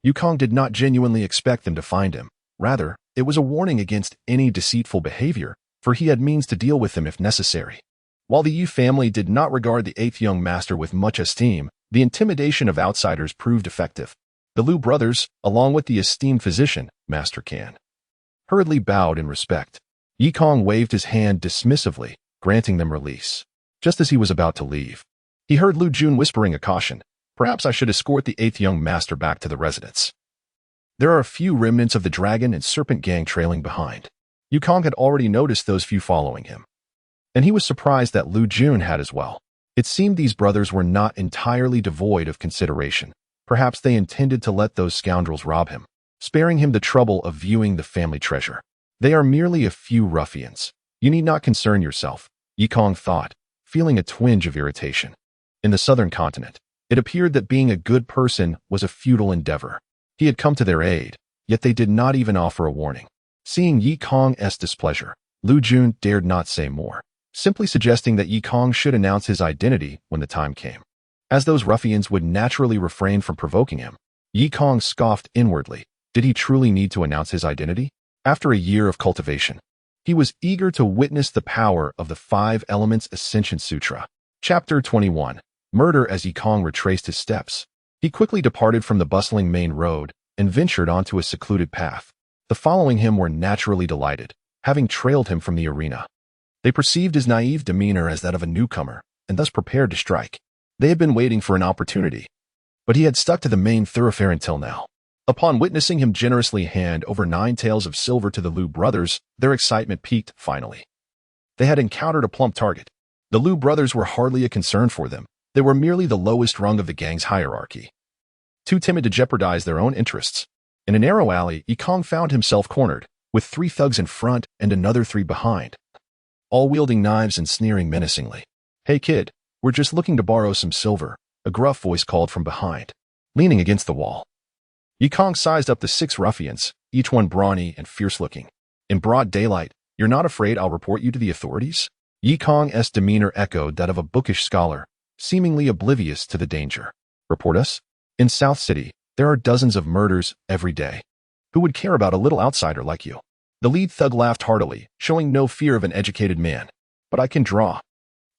Yukong did not genuinely expect them to find him. Rather, it was a warning against any deceitful behavior, for he had means to deal with them if necessary. While the Yi family did not regard the 8th young master with much esteem, the intimidation of outsiders proved effective. The Lu brothers, along with the esteemed physician, Master Kan, hurriedly bowed in respect. Yikong waved his hand dismissively, granting them release. Just as he was about to leave, he heard Lu Jun whispering a caution. Perhaps I should escort the 8th young master back to the residence. There are a few remnants of the dragon and serpent gang trailing behind. Yukong had already noticed those few following him, and he was surprised that Lu Jun had as well. It seemed these brothers were not entirely devoid of consideration. Perhaps they intended to let those scoundrels rob him, sparing him the trouble of viewing the family treasure. They are merely a few ruffians. You need not concern yourself, Yikong thought, feeling a twinge of irritation. In the southern continent, it appeared that being a good person was a futile endeavor. He had come to their aid, yet they did not even offer a warning. Seeing Yikong's displeasure, Lu Jun dared not say more, simply suggesting that Yikong should announce his identity when the time came. As those ruffians would naturally refrain from provoking him, Yikong scoffed inwardly. Did he truly need to announce his identity? After a year of cultivation, he was eager to witness the power of the 5 Elements Ascension Sutra. Chapter 21. Murder. As Yikong retraced his steps, he quickly departed from the bustling main road and ventured onto a secluded path. The following him were naturally delighted, having trailed him from the arena. They perceived his naive demeanor as that of a newcomer, and thus prepared to strike. They had been waiting for an opportunity, but he had stuck to the main thoroughfare until now. Upon witnessing him generously hand over 9 taels of silver to the Lu brothers, their excitement peaked finally. They had encountered a plump target. The Lu brothers were hardly a concern for them. They were merely the lowest rung of the gang's hierarchy, too timid to jeopardize their own interests. In a narrow alley, Yikong found himself cornered, with 3 thugs in front and another 3 behind, all wielding knives and sneering menacingly. Hey kid, we're just looking to borrow some silver, a gruff voice called from behind, leaning against the wall. Yikong sized up the 6 ruffians, each one brawny and fierce-looking. In broad daylight, you're not afraid I'll report you to the authorities? Yikong's demeanor echoed that of a bookish scholar, seemingly oblivious to the danger. Report us? In South City, there are dozens of murders every day. Who would care about a little outsider like you? The lead thug laughed heartily, showing no fear of an educated man. But I can draw.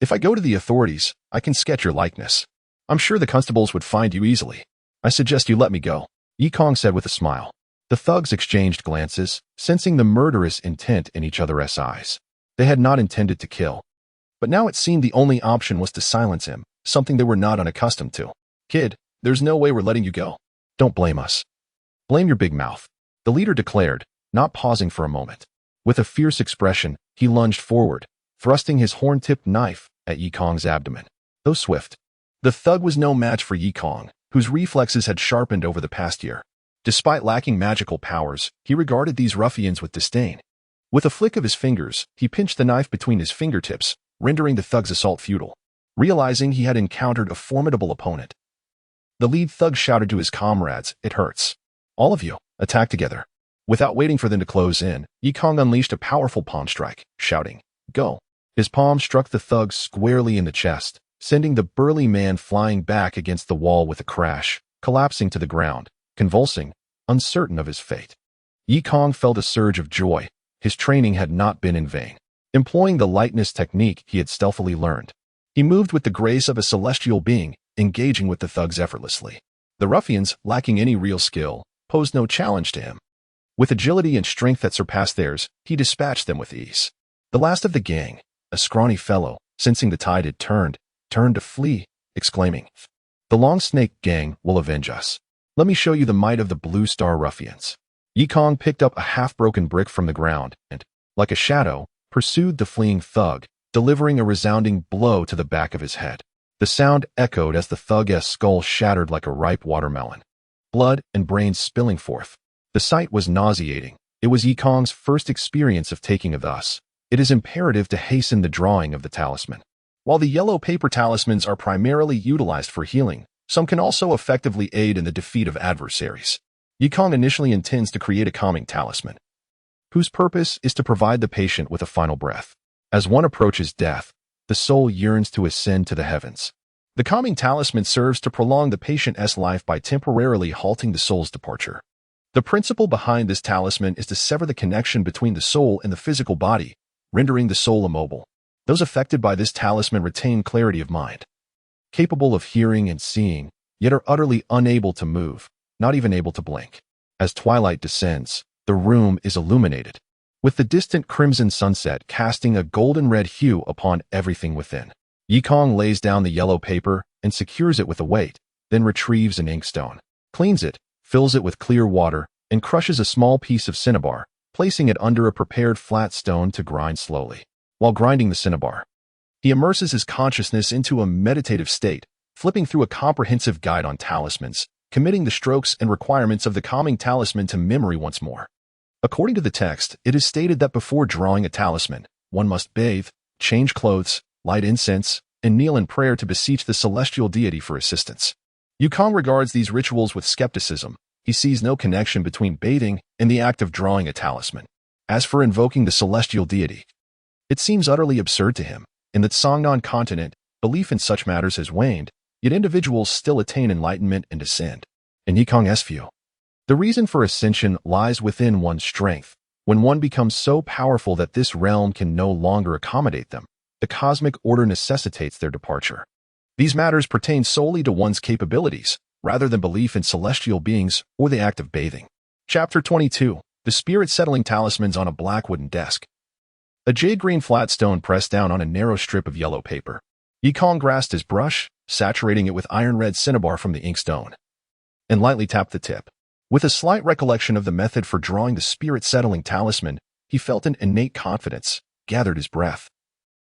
If I go to the authorities, I can sketch your likeness. I'm sure the constables would find you easily. I suggest you let me go, Yikong said with a smile. The thugs exchanged glances, sensing the murderous intent in each other's eyes. They had not intended to kill, but now it seemed the only option was to silence him, something they were not unaccustomed to. Kid, there's no way we're letting you go. Don't blame us. Blame your big mouth, the leader declared, not pausing for a moment. With a fierce expression, he lunged forward, thrusting his horn-tipped knife at Yikong's abdomen. Though swift, the thug was no match for Yikong, whose reflexes had sharpened over the past year. Despite lacking magical powers, he regarded these ruffians with disdain. With a flick of his fingers, he pinched the knife between his fingertips, rendering the thug's assault futile. Realizing he had encountered a formidable opponent, the lead thug shouted to his comrades, "It hurts. All of you, attack together." Without waiting for them to close in, Yikong unleashed a powerful palm strike, shouting, "Go." His palm struck the thug squarely in the chest, sending the burly man flying back against the wall with a crash, collapsing to the ground, convulsing, uncertain of his fate. Yikong felt a surge of joy. His training had not been in vain. Employing the lightness technique he had stealthily learned, he moved with the grace of a celestial being, engaging with the thugs effortlessly. The ruffians, lacking any real skill, posed no challenge to him. With agility and strength that surpassed theirs, he dispatched them with ease. The last of the gang, a scrawny fellow, sensing the tide had turned to flee, exclaiming, "The Long Snake gang will avenge us. Let me show you the might of the Blue Star ruffians." Yikong picked up a half-broken brick from the ground and, like a shadow, pursued the fleeing thug, delivering a resounding blow to the back of his head. The sound echoed as the thug's skull shattered like a ripe watermelon, blood and brains spilling forth. The sight was nauseating. It was Yikong's first experience of taking a thus. It is imperative to hasten the drawing of the talisman. While the yellow paper talismans are primarily utilized for healing, some can also effectively aid in the defeat of adversaries. Yikong initially intends to create a calming talisman, whose purpose is to provide the patient with a final breath. As one approaches death, the soul yearns to ascend to the heavens. The calming talisman serves to prolong the patient's life by temporarily halting the soul's departure. The principle behind this talisman is to sever the connection between the soul and the physical body, rendering the soul immobile. Those affected by this talisman retain clarity of mind, capable of hearing and seeing, yet are utterly unable to move, not even able to blink. As twilight descends, the room is illuminated, with the distant crimson sunset casting a golden-red hue upon everything within. Yikong lays down the yellow paper and secures it with a weight, then retrieves an inkstone, cleans it, fills it with clear water, and crushes a small piece of cinnabar, placing it under a prepared flat stone to grind slowly. While grinding the cinnabar, he immerses his consciousness into a meditative state, flipping through a comprehensive guide on talismans, committing the strokes and requirements of the calming talisman to memory once more. According to the text, it is stated that before drawing a talisman, one must bathe, change clothes, light incense, and kneel in prayer to beseech the celestial deity for assistance. Yukong regards these rituals with skepticism. He sees no connection between bathing and the act of drawing a talisman. As for invoking the celestial deity, it seems utterly absurd to him. In the Songnan continent, belief in such matters has waned, yet individuals still attain enlightenment and ascend. In Yikong's view, the reason for ascension lies within one's strength. When one becomes so powerful that this realm can no longer accommodate them, the cosmic order necessitates their departure. These matters pertain solely to one's capabilities, rather than belief in celestial beings or the act of bathing. Chapter 22. The Spirit-Settling Talismans on a Black Wooden Desk. A jade-green flat stone pressed down on a narrow strip of yellow paper. Yikong grasped his brush, saturating it with iron-red cinnabar from the inkstone, and lightly tapped the tip. With a slight recollection of the method for drawing the spirit-settling talisman, he felt an innate confidence, gathered his breath,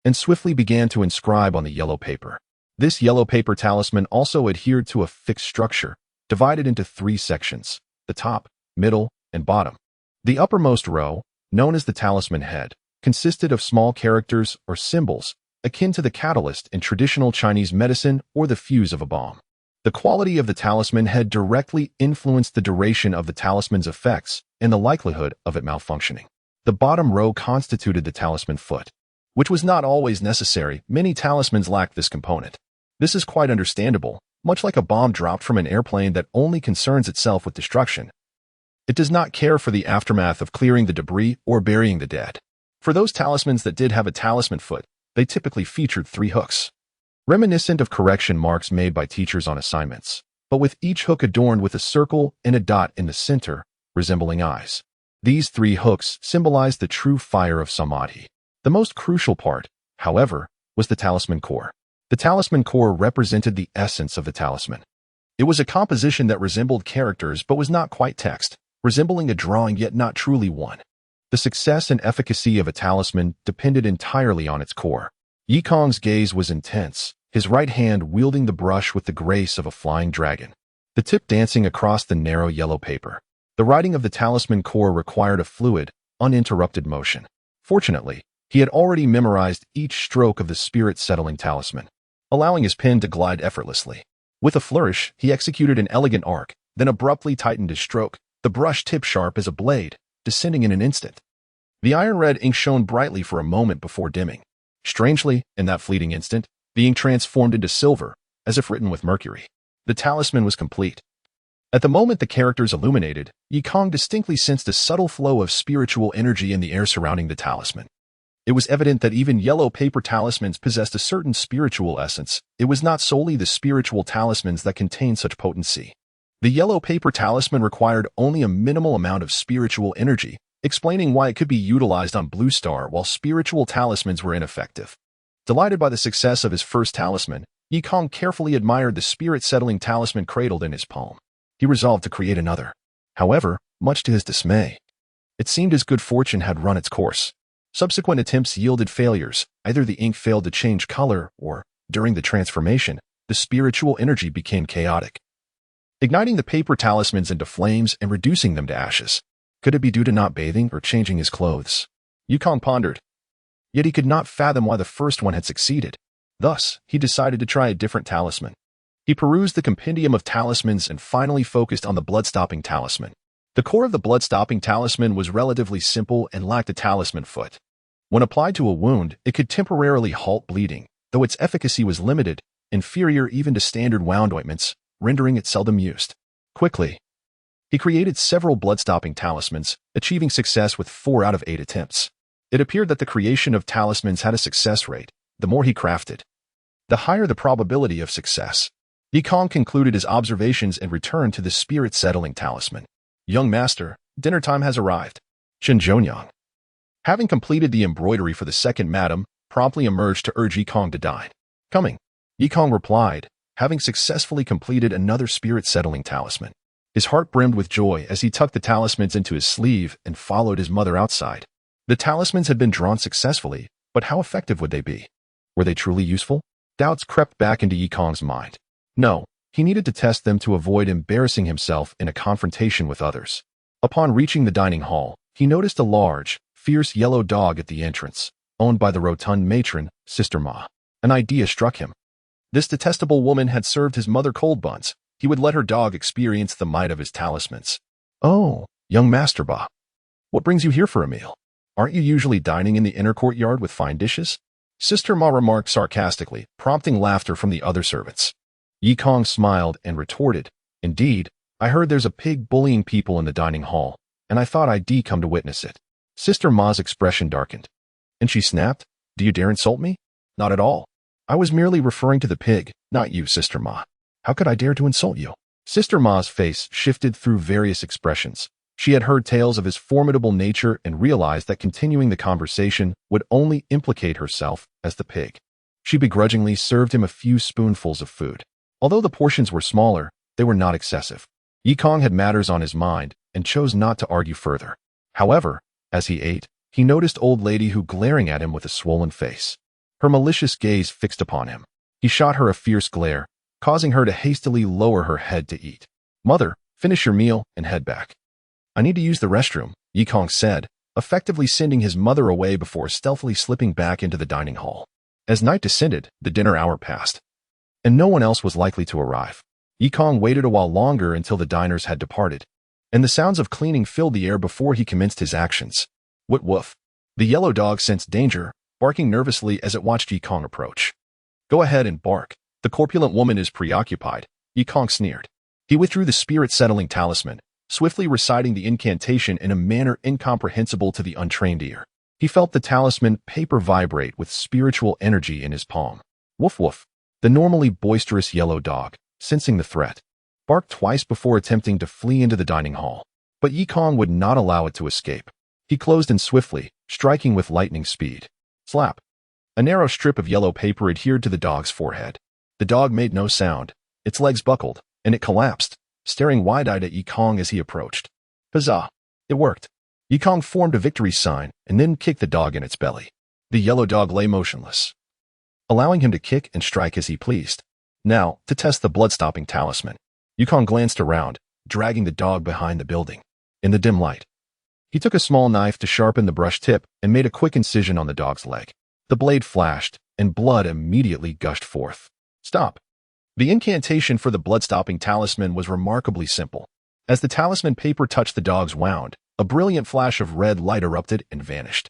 and swiftly began to inscribe on the yellow paper. This yellow paper talisman also adhered to a fixed structure, divided into 3 sections: the top, middle, and bottom. The uppermost row, known as the talisman head, consisted of small characters or symbols, akin to the catalyst in traditional Chinese medicine or the fuse of a bomb. The quality of the talisman head directly influenced the duration of the talisman's effects and the likelihood of it malfunctioning. The bottom row constituted the talisman foot, which was not always necessary. Many talismans lacked this component. This is quite understandable, much like a bomb dropped from an airplane that only concerns itself with destruction. It does not care for the aftermath of clearing the debris or burying the dead. For those talismans that did have a talisman foot, they typically featured 3 hooks, reminiscent of correction marks made by teachers on assignments, but with each hook adorned with a circle and a dot in the center, resembling eyes. These 3 hooks symbolized the true fire of samadhi. The most crucial part, however, was the talisman core. The talisman core represented the essence of the talisman. It was a composition that resembled characters but was not quite text, resembling a drawing yet not truly one. The success and efficacy of a talisman depended entirely on its core. Yikong's gaze was intense, his right hand wielding the brush with the grace of a flying dragon, the tip dancing across the narrow yellow paper. The writing of the talisman core required a fluid, uninterrupted motion. Fortunately, he had already memorized each stroke of the spirit-settling talisman, allowing his pen to glide effortlessly. With a flourish, he executed an elegant arc, then abruptly tightened his stroke, the brush tip sharp as a blade, descending in an instant. The iron-red ink shone brightly for a moment before dimming. Strangely, in that fleeting instant, being transformed into silver, as if written with mercury. The talisman was complete. At the moment the characters illuminated, Yikong distinctly sensed a subtle flow of spiritual energy in the air surrounding the talisman. It was evident that even yellow paper talismans possessed a certain spiritual essence. It was not solely the spiritual talismans that contained such potency. The yellow paper talisman required only a minimal amount of spiritual energy, explaining why it could be utilized on Blue Star while spiritual talismans were ineffective. Delighted by the success of his first talisman, Yikong carefully admired the spirit-settling talisman cradled in his palm. He resolved to create another. However, much to his dismay, it seemed as good fortune had run its course. Subsequent attempts yielded failures. Either the ink failed to change color, or, during the transformation, the spiritual energy became chaotic, igniting the paper talismans into flames and reducing them to ashes. Could it be due to not bathing or changing his clothes? Yikong pondered. Yet he could not fathom why the first one had succeeded. Thus, he decided to try a different talisman. He perused the compendium of talismans and finally focused on the blood-stopping talisman. The core of the blood-stopping talisman was relatively simple and lacked a talisman foot. When applied to a wound, it could temporarily halt bleeding, though its efficacy was limited, inferior even to standard wound ointments, rendering it seldom used. Quickly, he created several blood-stopping talismans, achieving success with 4 out of 8 attempts. It appeared that the creation of talismans had a success rate. The more he crafted, the higher the probability of success. Yikong concluded his observations and returned to the spirit-settling talisman. Young master, dinner time has arrived. Chen Zhonyang, having completed the embroidery for the second madam, promptly emerged to urge Yikong to dine. Coming, Yikong replied, having successfully completed another spirit-settling talisman. His heart brimmed with joy as he tucked the talismans into his sleeve and followed his mother outside. The talismans had been drawn successfully, but how effective would they be? Were they truly useful? Doubts crept back into Yikong's mind. No, he needed to test them to avoid embarrassing himself in a confrontation with others. Upon reaching the dining hall, he noticed a large, fierce yellow dog at the entrance, owned by the rotund matron, Sister Ma. An idea struck him. This detestable woman had served his mother cold buns. He would let her dog experience the might of his talismans. Oh, young Master Ba, what brings you here for a meal? Aren't you usually dining in the inner courtyard with fine dishes? Sister Ma remarked sarcastically, prompting laughter from the other servants. Yikong smiled and retorted, Indeed, I heard there's a pig bullying people in the dining hall, and I thought I'd come to witness it. Sister Ma's expression darkened, and she snapped, Do you dare insult me? Not at all. I was merely referring to the pig, not you, Sister Ma. How could I dare to insult you? Sister Ma's face shifted through various expressions. She had heard tales of his formidable nature and realized that continuing the conversation would only implicate herself as the pig. She begrudgingly served him a few spoonfuls of food. Although the portions were smaller, they were not excessive. Yikong had matters on his mind and chose not to argue further. However, as he ate, he noticed Old Lady Who glaring at him with a swollen face. Her malicious gaze fixed upon him. He shot her a fierce glare, causing her to hastily lower her head to eat. Mother, finish your meal and head back. I need to use the restroom, Yikong said, effectively sending his mother away before stealthily slipping back into the dining hall. As night descended, the dinner hour passed, and no one else was likely to arrive. Yikong waited a while longer until the diners had departed, and the sounds of cleaning filled the air before he commenced his actions. Woof woof. The yellow dog sensed danger, barking nervously as it watched Yikong approach. Go ahead and bark. The corpulent woman is preoccupied, Yikong sneered. He withdrew the spirit-settling talisman, swiftly reciting the incantation in a manner incomprehensible to the untrained ear. He felt the talisman paper vibrate with spiritual energy in his palm. Woof woof. The normally boisterous yellow dog, sensing the threat, barked twice before attempting to flee into the dining hall. But Yikong would not allow it to escape. He closed in swiftly, striking with lightning speed. Slap. A narrow strip of yellow paper adhered to the dog's forehead. The dog made no sound. Its legs buckled, and it collapsed, staring wide-eyed at Yikong as he approached. Huzzah! It worked. Yikong formed a victory sign and then kicked the dog in its belly. The yellow dog lay motionless, allowing him to kick and strike as he pleased. Now, to test the blood-stopping talisman. Yikong glanced around, dragging the dog behind the building. In the dim light, he took a small knife to sharpen the brush tip and made a quick incision on the dog's leg. The blade flashed, and blood immediately gushed forth. Stop. The incantation for the blood-stopping talisman was remarkably simple. As the talisman paper touched the dog's wound, a brilliant flash of red light erupted and vanished.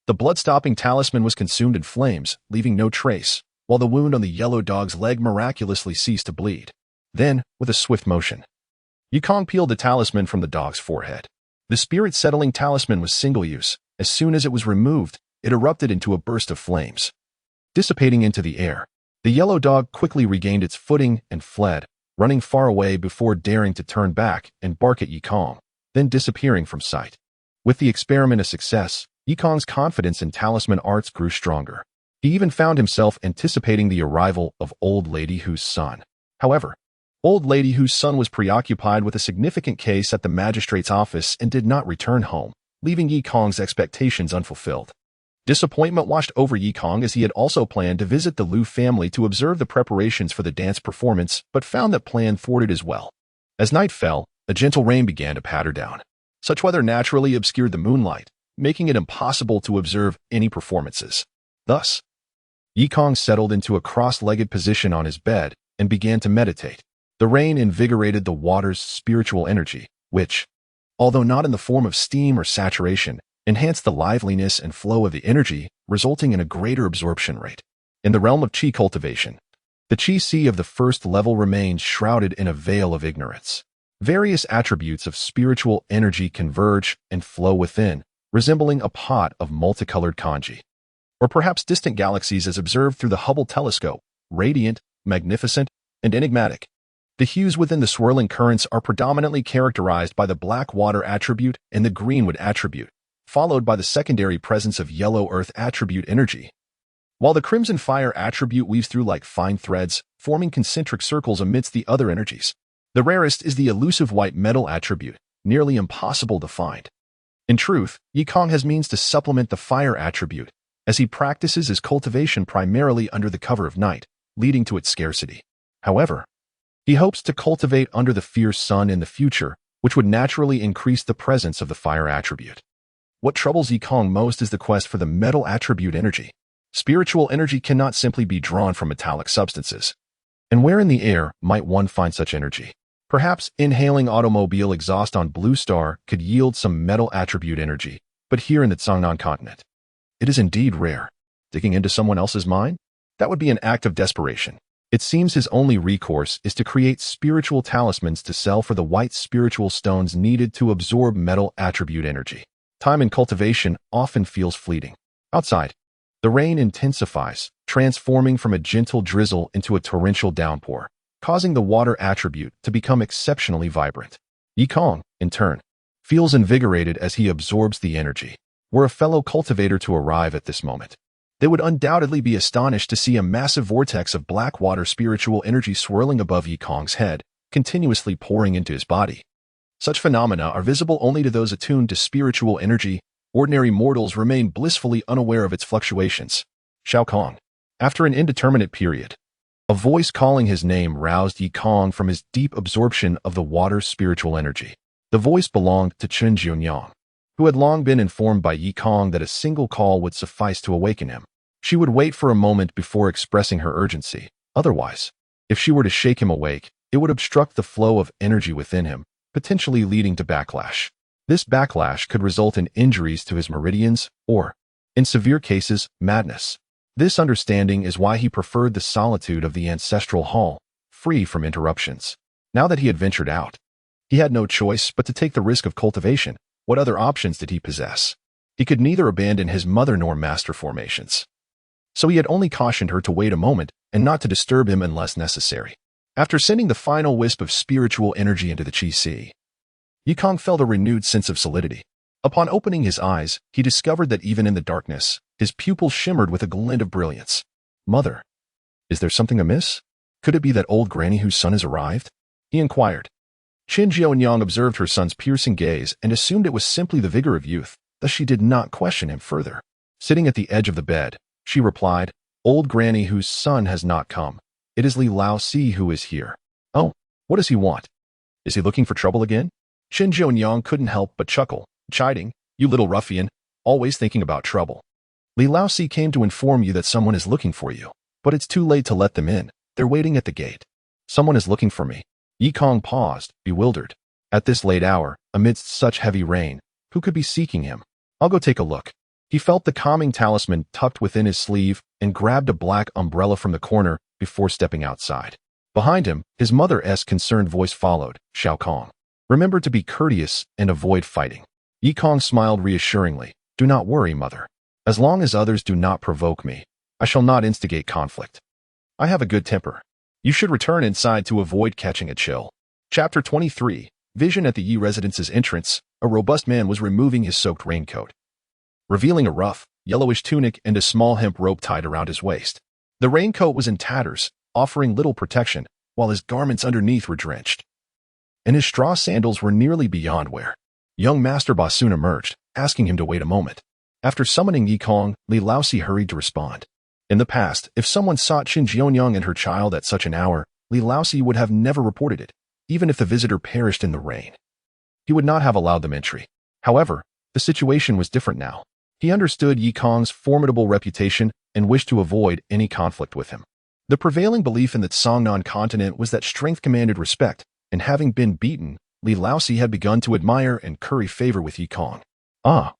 The blood-stopping talisman was consumed in flames, leaving no trace, while the wound on the yellow dog's leg miraculously ceased to bleed. Then, with a swift motion, Yikong peeled the talisman from the dog's forehead. The spirit-settling talisman was single-use. As soon as it was removed, it erupted into a burst of flames, dissipating into the air. The yellow dog quickly regained its footing and fled, running far away before daring to turn back and bark at Yikong, then disappearing from sight. With the experiment a success, Yikong's confidence in talisman arts grew stronger. He even found himself anticipating the arrival of Old Lady Who's son. However, Old Lady Whose son was preoccupied with a significant case at the magistrate's office and did not return home, leaving Yikong's expectations unfulfilled. Disappointment washed over Yikong as he had also planned to visit the Liu family to observe the preparations for the dance performance, but found that plan thwarted as well. As night fell, a gentle rain began to patter down. Such weather naturally obscured the moonlight, making it impossible to observe any performances. Thus, Yikong settled into a cross-legged position on his bed and began to meditate. The rain invigorated the water's spiritual energy, which, although not in the form of steam or saturation, enhance the liveliness and flow of the energy, resulting in a greater absorption rate. In the realm of qi cultivation, the qi sea of the first level remains shrouded in a veil of ignorance. Various attributes of spiritual energy converge and flow within, resembling a pot of multicolored kanji. Or perhaps distant galaxies as observed through the Hubble telescope, radiant, magnificent, and enigmatic. The hues within the swirling currents are predominantly characterized by the black water attribute and the greenwood attribute, followed by the secondary presence of yellow earth attribute energy. While the crimson fire attribute weaves through like fine threads, forming concentric circles amidst the other energies. The rarest is the elusive white metal attribute, nearly impossible to find. In truth, Yikong has means to supplement the fire attribute, as he practices his cultivation primarily under the cover of night, leading to its scarcity. However, he hopes to cultivate under the fierce sun in the future, which would naturally increase the presence of the fire attribute. What troubles Yikong most is the quest for the metal attribute energy. Spiritual energy cannot simply be drawn from metallic substances. And where in the air might one find such energy? Perhaps inhaling automobile exhaust on Blue Star could yield some metal attribute energy, but here in the Zhangnan continent, it is indeed rare. Digging into someone else's mind? That would be an act of desperation. It seems his only recourse is to create spiritual talismans to sell for the white spiritual stones needed to absorb metal attribute energy. Time in cultivation often feels fleeting. Outside, the rain intensifies, transforming from a gentle drizzle into a torrential downpour, causing the water attribute to become exceptionally vibrant. Yikong, in turn, feels invigorated as he absorbs the energy. Were a fellow cultivator to arrive at this moment, they would undoubtedly be astonished to see a massive vortex of black water spiritual energy swirling above Yikong's head, continuously pouring into his body. Such phenomena are visible only to those attuned to spiritual energy. Ordinary mortals remain blissfully unaware of its fluctuations. Shao Kong. After an indeterminate period, a voice calling his name roused Yikong from his deep absorption of the water's spiritual energy. The voice belonged to Chen Jianyang, who had long been informed by Yikong that a single call would suffice to awaken him. She would wait for a moment before expressing her urgency. Otherwise, if she were to shake him awake, it would obstruct the flow of energy within him, potentially leading to backlash. This backlash could result in injuries to his meridians or, in severe cases, madness. This understanding is why he preferred the solitude of the ancestral hall, free from interruptions. Now that he had ventured out, he had no choice but to take the risk of cultivation. What other options did he possess? He could neither abandon his mother nor master formations. So he had only cautioned her to wait a moment and not to disturb him unless necessary. After sending the final wisp of spiritual energy into the Qi Sea, Yikong felt a renewed sense of solidity. Upon opening his eyes, he discovered that even in the darkness, his pupils shimmered with a glint of brilliance. Mother, is there something amiss? Could it be that old granny whose son has arrived? He inquired. Qin Jianyang observed her son's piercing gaze and assumed it was simply the vigor of youth, thus she did not question him further. Sitting at the edge of the bed, she replied, Old granny whose son has not come. It is Li Lao-Si who is here. Oh, what does he want? Is he looking for trouble again? Qin Jianyang couldn't help but chuckle, chiding, You little ruffian, always thinking about trouble. Li Lao-Si came to inform you that someone is looking for you, but it's too late to let them in. They're waiting at the gate. Someone is looking for me. Yikong paused, bewildered. At this late hour, amidst such heavy rain, who could be seeking him? I'll go take a look. He felt the calming talisman tucked within his sleeve and grabbed a black umbrella from the corner before stepping outside. Behind him, his mother's concerned voice followed, Shao Kong. Remember to be courteous and avoid fighting. Yikong smiled reassuringly. Do not worry, mother. As long as others do not provoke me, I shall not instigate conflict. I have a good temper. You should return inside to avoid catching a chill. Chapter 23. Vision at the Yi residence's entrance. A robust man was removing his soaked raincoat, revealing a rough, yellowish tunic and a small hemp rope tied around his waist. The raincoat was in tatters, offering little protection, while his garments underneath were drenched. And his straw sandals were nearly beyond wear. Young Master Ba soon emerged, asking him to wait a moment. After summoning Yikong, Li Lao-Si hurried to respond. In the past, if someone sought Qin Jianyang and her child at such an hour, Li Lao-Si would have never reported it, even if the visitor perished in the rain. He would not have allowed them entry. However, the situation was different now. He understood Yikong's formidable reputation and wished to avoid any conflict with him. The prevailing belief in the Zhangnan continent was that strength commanded respect, and having been beaten, Li Laosi had begun to admire and curry favor with Yi Kong. "Ah,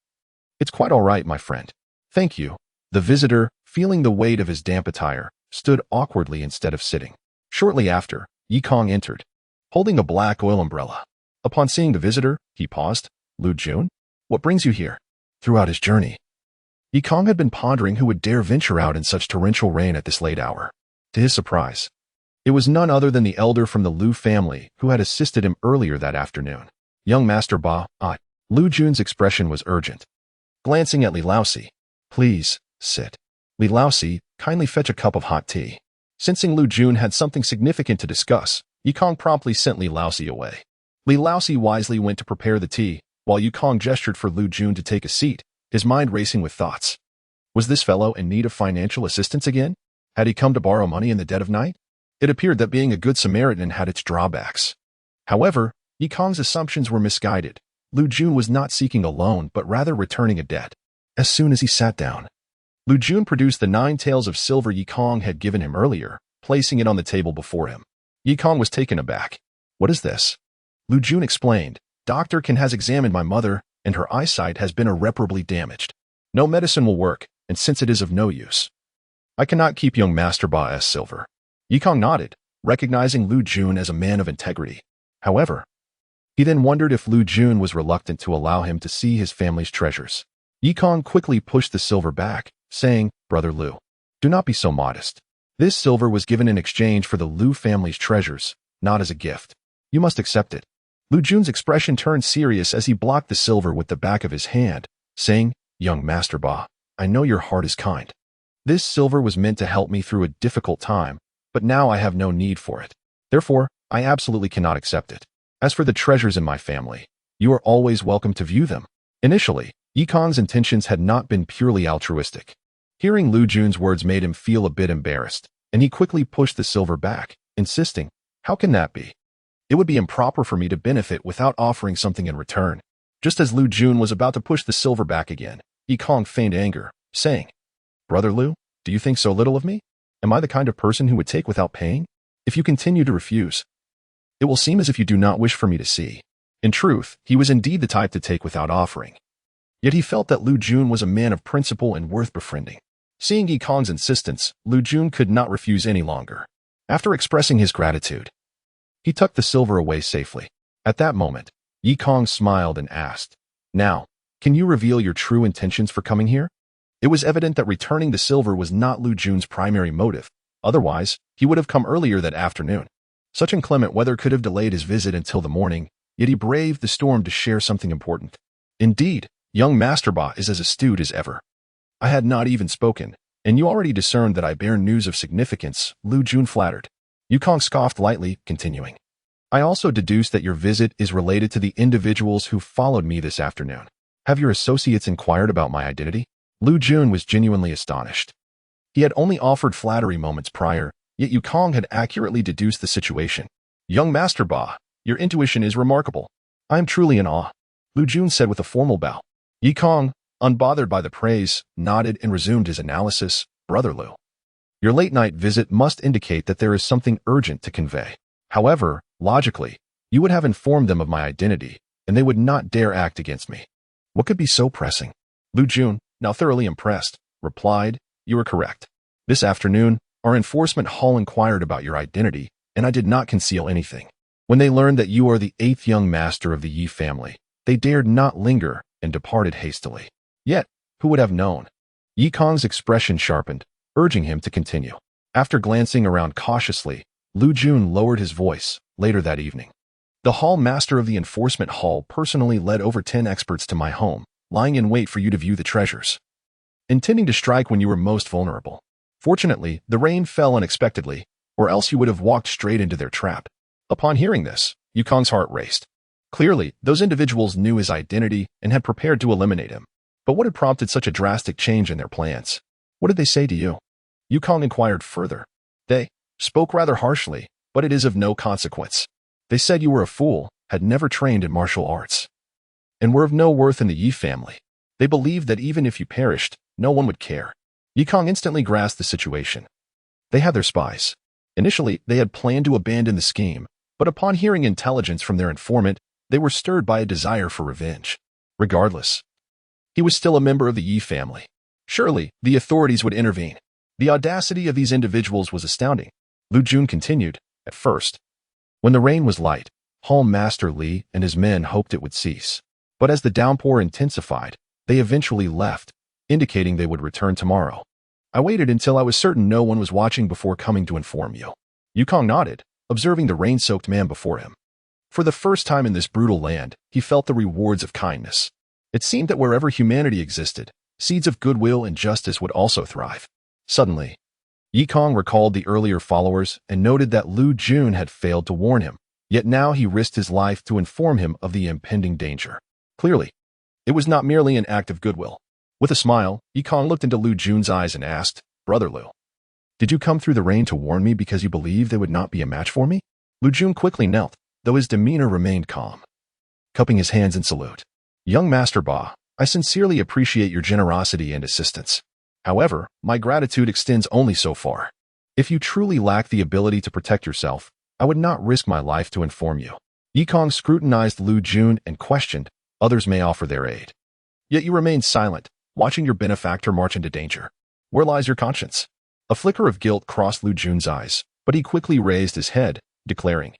it's quite all right, my friend. Thank you." The visitor, feeling the weight of his damp attire, stood awkwardly instead of sitting. Shortly after, Yi Kong entered, holding a black oil umbrella. Upon seeing the visitor, he paused. "Lu Jun, what brings you here?" Throughout his journey, Yi Kong had been pondering who would dare venture out in such torrential rain at this late hour. To his surprise, it was none other than the elder from the Lu family who had assisted him earlier that afternoon. "Young Master Ba, Lu Jun's expression was urgent. Glancing at Li Laosi, "Please, sit." Li Laosi, kindly fetch a cup of hot tea. Sensing Lu Jun had something significant to discuss, Yi Kong promptly sent Li Laosi away. Li Laosi wisely went to prepare the tea, while Yi Kong gestured for Lu Jun to take a seat, his mind racing with thoughts. Was this fellow in need of financial assistance again? Had he come to borrow money in the dead of night? It appeared that being a good Samaritan had its drawbacks. However, Yi Kong's assumptions were misguided. Lu Jun was not seeking a loan, but rather returning a debt. As soon as he sat down, Lu Jun produced the 9 taels of silver Yi Kong had given him earlier, placing it on the table before him. Yi Kong was taken aback. "What is this?" Lu Jun explained. "Dr. Kan has examined my mother, and her eyesight has been irreparably damaged. No medicine will work, and since it is of no use, I cannot keep young Master Ba's silver." Yi Kong nodded, recognizing Lu Jun as a man of integrity. However, he then wondered if Lu Jun was reluctant to allow him to see his family's treasures. Yi Kong quickly pushed the silver back, saying, "Brother Lu, do not be so modest. This silver was given in exchange for the Lu family's treasures, not as a gift. You must accept it." Lu Jun's expression turned serious as he blocked the silver with the back of his hand, saying, "Young Master Ba, I know your heart is kind. This silver was meant to help me through a difficult time, but now I have no need for it. Therefore, I absolutely cannot accept it. As for the treasures in my family, you are always welcome to view them." Initially, Yi Kong's intentions had not been purely altruistic. Hearing Lu Jun's words made him feel a bit embarrassed, and he quickly pushed the silver back, insisting, "How can that be? It would be improper for me to benefit without offering something in return." Just as Lu Jun was about to push the silver back again, Yi Kong feigned anger, saying, "Brother Lu, do you think so little of me? Am I the kind of person who would take without paying? If you continue to refuse, it will seem as if you do not wish for me to see." In truth, he was indeed the type to take without offering. Yet he felt that Lu Jun was a man of principle and worth befriending. Seeing Yi Kong's insistence, Lu Jun could not refuse any longer. After expressing his gratitude, he tucked the silver away safely. At that moment, Yi Kong smiled and asked, "Now, can you reveal your true intentions for coming here?" It was evident that returning the silver was not Lu Jun's primary motive. Otherwise, he would have come earlier that afternoon. Such inclement weather could have delayed his visit until the morning, yet he braved the storm to share something important. Indeed, young Master Ba is as astute as ever. I had not even spoken, and you already discerned that I bear news of significance, Lu Jun flattered. Yi Kong scoffed lightly, continuing, "I also deduce that your visit is related to the individuals who followed me this afternoon. Have your associates inquired about my identity?" Lu Jun was genuinely astonished. He had only offered flattery moments prior, yet Yi Kong had accurately deduced the situation. "Young Master Ba, your intuition is remarkable. I am truly in awe," Lu Jun said with a formal bow. Yi Kong, unbothered by the praise, nodded and resumed his analysis. "Brother Lu, your late-night visit must indicate that there is something urgent to convey. However, logically, you would have informed them of my identity, and they would not dare act against me. What could be so pressing?" Lu Jun, now thoroughly impressed, replied, "You are correct. This afternoon, our enforcement hall inquired about your identity, and I did not conceal anything. When they learned that you are the 8th young master of the Yi family, they dared not linger and departed hastily. Yet, who would have known?" Yi Kong's expression sharpened, urging him to continue. After glancing around cautiously, Lu Jun lowered his voice. Later that evening, the hall master of the enforcement hall personally led over 10 experts to my home, lying in wait for you to view the treasures, intending to strike when you were most vulnerable. Fortunately, the rain fell unexpectedly, or else you would have walked straight into their trap. Upon hearing this, Yi Kong's heart raced. Clearly, those individuals knew his identity and had prepared to eliminate him. But what had prompted such a drastic change in their plans? "What did they say to you?" Yi Kong inquired further. "They spoke rather harshly, but it is of no consequence. They said you were a fool, had never trained in martial arts, and were of no worth in the Yi family. They believed that even if you perished, no one would care." Yi Kong instantly grasped the situation. They had their spies. Initially, they had planned to abandon the scheme, but upon hearing intelligence from their informant, they were stirred by a desire for revenge. Regardless, he was still a member of the Yi family. Surely, the authorities would intervene. The audacity of these individuals was astounding. Lu Jun continued, at first. When the rain was light, Hall Master Li and his men hoped it would cease. But as the downpour intensified, they eventually left, indicating they would return tomorrow. I waited until I was certain no one was watching before coming to inform you. Yukong nodded, observing the rain-soaked man before him. For the first time in this brutal land, he felt the rewards of kindness. It seemed that wherever humanity existed, seeds of goodwill and justice would also thrive. Suddenly, Yikong recalled the earlier followers and noted that Lu Jun had failed to warn him, yet now he risked his life to inform him of the impending danger. Clearly, it was not merely an act of goodwill. With a smile, Yikong looked into Lu Jun's eyes and asked, "Brother Lu, did you come through the rain to warn me because you believed they would not be a match for me?" Lu Jun quickly knelt, though his demeanor remained calm, cupping his hands in salute. "Young Master Ba, I sincerely appreciate your generosity and assistance. However, my gratitude extends only so far. If you truly lack the ability to protect yourself, I would not risk my life to inform you." Yikong scrutinized Lu Jun and questioned, "Others may offer their aid. Yet you remained silent, watching your benefactor march into danger. Where lies your conscience?" A flicker of guilt crossed Lu Jun's eyes, but he quickly raised his head, declaring,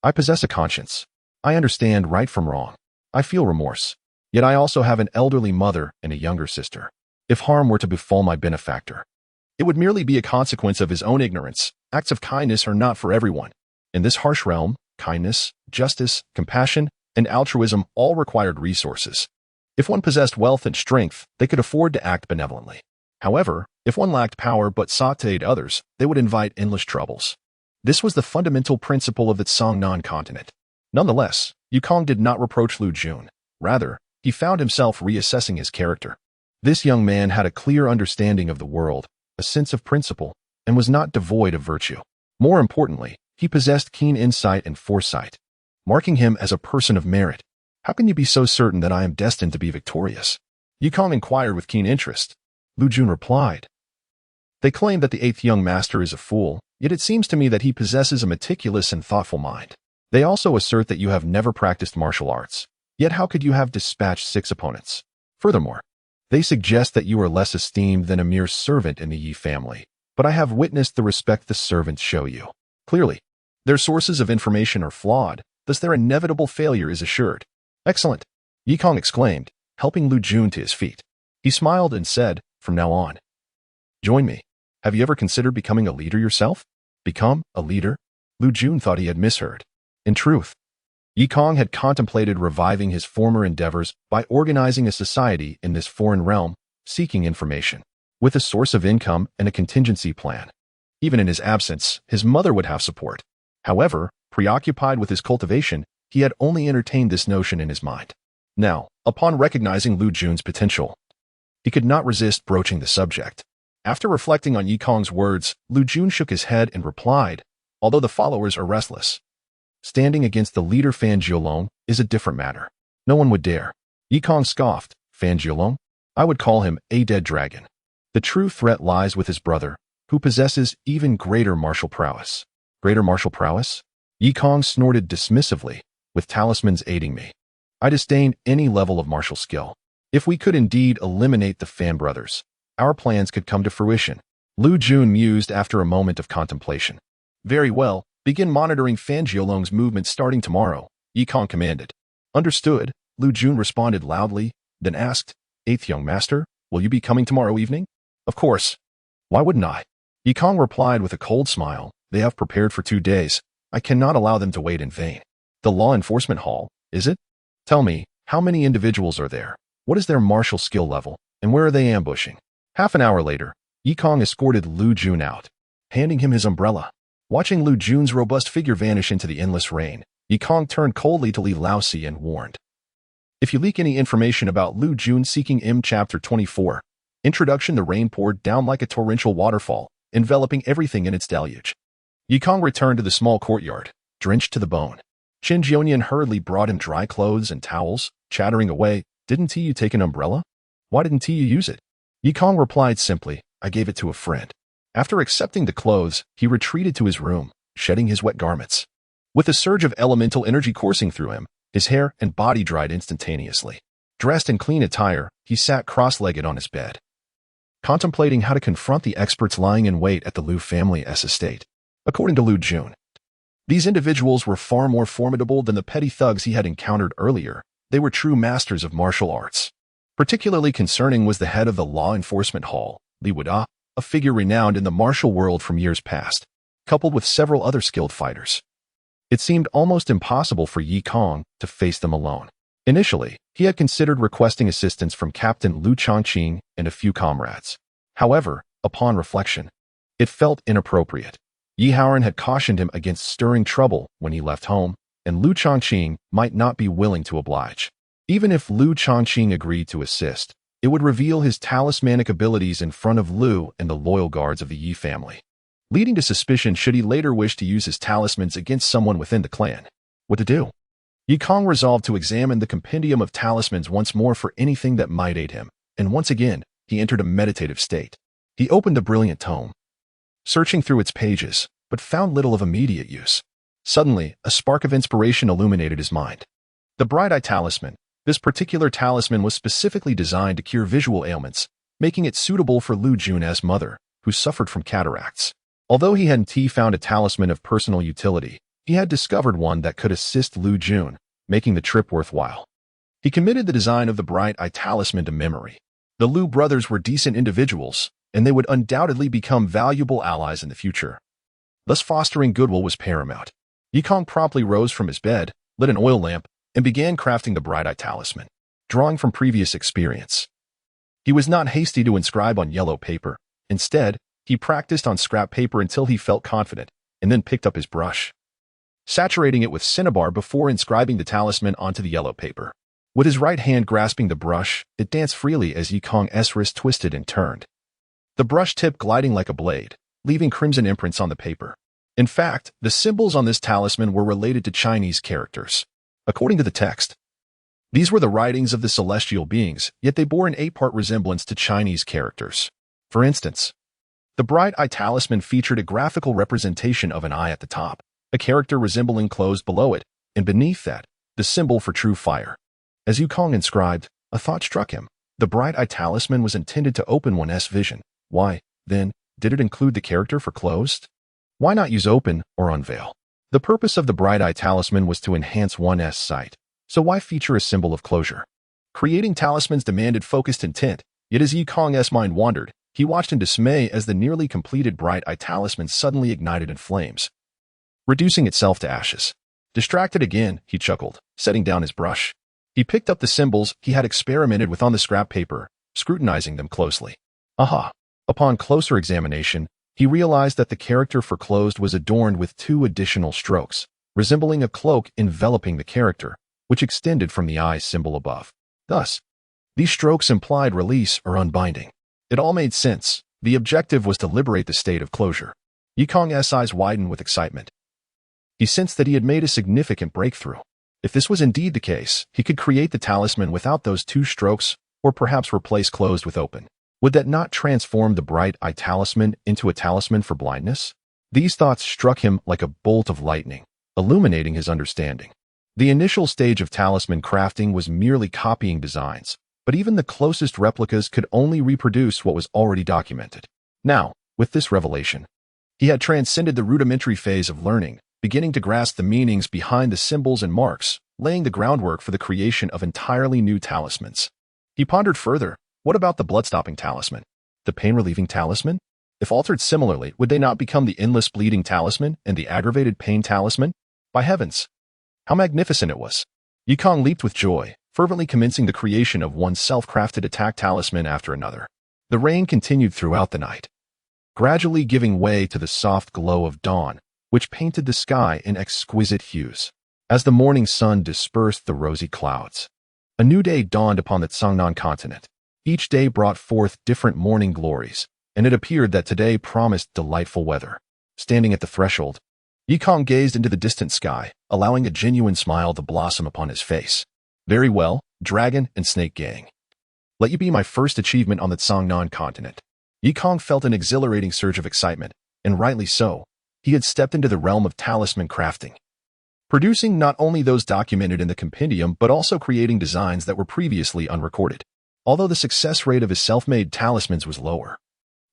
"I possess a conscience. I understand right from wrong. I feel remorse. Yet I also have an elderly mother and a younger sister. If harm were to befall my benefactor, it would merely be a consequence of his own ignorance. Acts of kindness are not for everyone. In this harsh realm, kindness, justice, compassion, and altruism all required resources. If one possessed wealth and strength, they could afford to act benevolently. However, if one lacked power but sought to aid others, they would invite endless troubles. This was the fundamental principle of the Songnan continent. Nonetheless, Yukong did not reproach Lu Jun. Rather, he found himself reassessing his character. This young man had a clear understanding of the world, a sense of principle, and was not devoid of virtue. More importantly, he possessed keen insight and foresight, marking him as a person of merit. "How can you be so certain that I am destined to be victorious?" Yukong inquired with keen interest. Lu Jun replied, "They claim that the 8th young master is a fool, yet it seems to me that he possesses a meticulous and thoughtful mind. They also assert that you have never practiced martial arts. Yet how could you have dispatched 6 opponents? Furthermore, they suggest that you are less esteemed than a mere servant in the Yi family, but I have witnessed the respect the servants show you. Clearly, their sources of information are flawed, thus their inevitable failure is assured." "Excellent," Yikong exclaimed, helping Lu Jun to his feet. He smiled and said, "From now on, join me. Have you ever considered becoming a leader yourself?" Become a leader? Lu Jun thought he had misheard. In truth, Yikong had contemplated reviving his former endeavors by organizing a society in this foreign realm, seeking information, with a source of income and a contingency plan. Even in his absence, his mother would have support. However, preoccupied with his cultivation, he had only entertained this notion in his mind. Now, upon recognizing Lu Jun's potential, he could not resist broaching the subject. After reflecting on Yikong's words, Lu Jun shook his head and replied, "Although the followers are restless, standing against the leader Fan Jiolong is a different matter. No one would dare." Yikong scoffed. "Fan Jiolong? I would call him a dead dragon. The true threat lies with his brother, who possesses even greater martial prowess." "Greater martial prowess?" Yikong snorted dismissively, "With talismans aiding me, I disdain any level of martial skill. If we could indeed eliminate the Fan brothers, our plans could come to fruition." Lu Jun mused after a moment of contemplation. "Very well. Begin monitoring Fan Jiolong's movements starting tomorrow," Yikong commanded. "Understood," Lu Jun responded loudly, then asked, "8th young master, will you be coming tomorrow evening?" "Of course. Why wouldn't I?" Yikong replied with a cold smile. "They have prepared for 2 days. I cannot allow them to wait in vain." "The law enforcement hall, is it? Tell me, how many individuals are there? What is their martial skill level, and where are they ambushing?" Half an hour later, Yikong escorted Lu Jun out, handing him his umbrella. Watching Lu Jun's robust figure vanish into the endless rain, Yikong turned coldly to Li Laosi and warned, "If you leak any information about Lu Jun seeking M Chapter 24, Introduction." The rain poured down like a torrential waterfall, enveloping everything in its deluge. Yikong returned to the small courtyard, drenched to the bone. Chen Jionian hurriedly brought him dry clothes and towels, chattering away, "Didn't Tiyu take an umbrella? Why didn't Tiyu use it?" Yikong replied simply, "I gave it to a friend." After accepting the clothes, he retreated to his room, shedding his wet garments. With a surge of elemental energy coursing through him, His hair and body dried instantaneously. Dressed in clean attire, he sat cross-legged on his bed, contemplating how to confront the experts lying in wait at the Liu family's estate. According to Liu Jun, these individuals were far more formidable than the petty thugs he had encountered earlier. They were true masters of martial arts. Particularly concerning was the head of the law enforcement hall, Li Wuda, a figure renowned in the martial world from years past, coupled with several other skilled fighters. It seemed almost impossible for Yi Kong to face them alone. Initially, he had considered requesting assistance from Captain Liu Chongqing and a few comrades. However, upon reflection, it felt inappropriate. Yi Haoran had cautioned him against stirring trouble when he left home, and Liu Chongqing might not be willing to oblige. Even if Liu Chongqing agreed to assist, it would reveal his talismanic abilities in front of Liu and the loyal guards of the Yi family, leading to suspicion should he later wish to use his talismans against someone within the clan. What to do? Yi Kong resolved to examine the compendium of talismans once more for anything that might aid him, and once again, he entered a meditative state. He opened the brilliant tome, searching through its pages, but found little of immediate use. Suddenly, a spark of inspiration illuminated his mind. The Bright Eye Talisman. This particular talisman was specifically designed to cure visual ailments, making it suitable for Liu Jun's mother, who suffered from cataracts. Although he hadn't found a talisman of personal utility, he had discovered one that could assist Liu Jun, making the trip worthwhile. He committed the design of the Bright Eye Talisman to memory. The Liu brothers were decent individuals, and they would undoubtedly become valuable allies in the future. Thus fostering goodwill was paramount. Yi Kong promptly rose from his bed, lit an oil lamp, and began crafting the Bright Eye Talisman, drawing from previous experience. He was not hasty to inscribe on yellow paper. Instead, he practiced on scrap paper until he felt confident, and then picked up his brush, saturating it with cinnabar before inscribing the talisman onto the yellow paper. With his right hand grasping the brush, it danced freely as Yi Kong's wrist twisted and turned, the brush tip gliding like a blade, leaving crimson imprints on the paper. In fact, the symbols on this talisman were related to Chinese characters. According to the text, these were the writings of the celestial beings, yet they bore an 8-part resemblance to Chinese characters. For instance, the Bright Eye Talisman featured a graphical representation of an eye at the top, a character resembling closed below it, and beneath that, the symbol for true fire. As Yi Kong inscribed, a thought struck him. The Bright Eye Talisman was intended to open one's vision. Why, then, did it include the character for closed? Why not use open or unveil? The purpose of the Bright Eye Talisman was to enhance one's sight, so why feature a symbol of closure? Creating talismans demanded focused intent, yet as Yi Kong's mind wandered, he watched in dismay as the nearly completed Bright Eye Talisman suddenly ignited in flames, reducing itself to ashes. Distracted again, he chuckled, setting down his brush. He picked up the symbols he had experimented with on the scrap paper, scrutinizing them closely. Aha! Upon closer examination, he realized that the character for closed was adorned with 2 additional strokes, resembling a cloak enveloping the character, which extended from the eye symbol above. Thus, these strokes implied release or unbinding. It all made sense. The objective was to liberate the state of closure. Yi Kong's eyes widened with excitement. He sensed that he had made a significant breakthrough. If this was indeed the case, he could create the talisman without those 2 strokes, or perhaps replace closed with open. Would that not transform the Bright Eye Talisman into a talisman for blindness? These thoughts struck him like a bolt of lightning, illuminating his understanding. The initial stage of talisman crafting was merely copying designs, but even the closest replicas could only reproduce what was already documented. Now, with this revelation, he had transcended the rudimentary phase of learning, beginning to grasp the meanings behind the symbols and marks, laying the groundwork for the creation of entirely new talismans. He pondered further. What about the blood-stopping talisman? The pain-relieving talisman? If altered similarly, would they not become the endless bleeding talisman and the aggravated pain talisman? By heavens! How magnificent it was! Yi Kong leaped with joy, fervently commencing the creation of one self-crafted attack talisman after another. The rain continued throughout the night, gradually giving way to the soft glow of dawn, which painted the sky in exquisite hues. As the morning sun dispersed the rosy clouds, a new day dawned upon the Tsangnan continent. Each day brought forth different morning glories, and it appeared that today promised delightful weather. Standing at the threshold, Yi Kong gazed into the distant sky, allowing a genuine smile to blossom upon his face. Very well, Dragon and Snake Gang. Let you be my first achievement on the Tsangnan continent. Yi Kong felt an exhilarating surge of excitement, and rightly so. He had stepped into the realm of talisman crafting. producing not only those documented in the compendium but also creating designs that were previously unrecorded. Although the success rate of his self-made talismans was lower,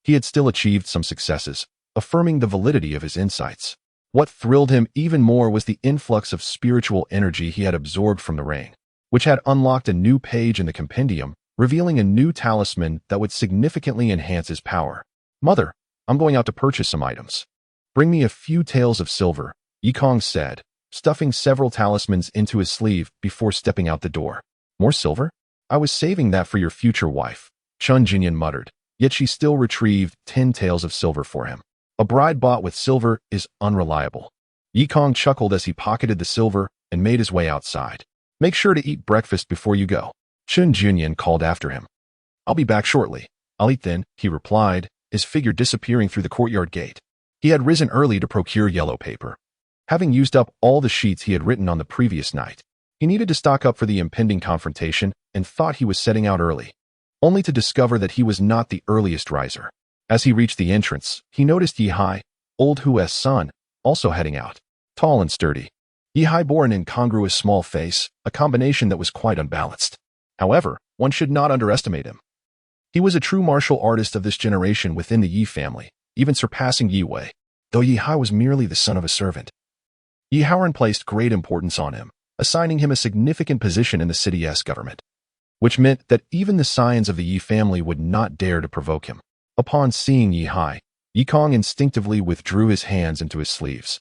he had still achieved some successes, affirming the validity of his insights. What thrilled him even more was the influx of spiritual energy he had absorbed from the rain, which had unlocked a new page in the compendium, revealing a new talisman that would significantly enhance his power. "Mother, I'm going out to purchase some items. Bring me a few taels of silver," Yikong said, stuffing several talismans into his sleeve before stepping out the door. "More silver? I was saving that for your future wife," Chun Jinyan muttered, yet she still retrieved 10 taels of silver for him. A bride bought with silver is unreliable. Yikong chuckled as he pocketed the silver and made his way outside. "Make sure to eat breakfast before you go," Chun Jinyan called after him. "I'll be back shortly." "I'll eat then," he replied, his figure disappearing through the courtyard gate. He had risen early to procure yellow paper. Having used up all the sheets he had written on the previous night, he needed to stock up for the impending confrontation and thought he was setting out early, only to discover that he was not the earliest riser. As he reached the entrance, he noticed Yihai, old Hu's son, also heading out. Tall and sturdy, Yihai bore an incongruous small face, a combination that was quite unbalanced. However, one should not underestimate him. He was a true martial artist of this generation within the Yi family, even surpassing Yi Wei, though Yihai was merely the son of a servant. Yi Haoran placed great importance on him, assigning him a significant position in the city's government, which meant that even the scions of the Yi family would not dare to provoke him. Upon seeing Yihai, Yikong instinctively withdrew his hands into his sleeves.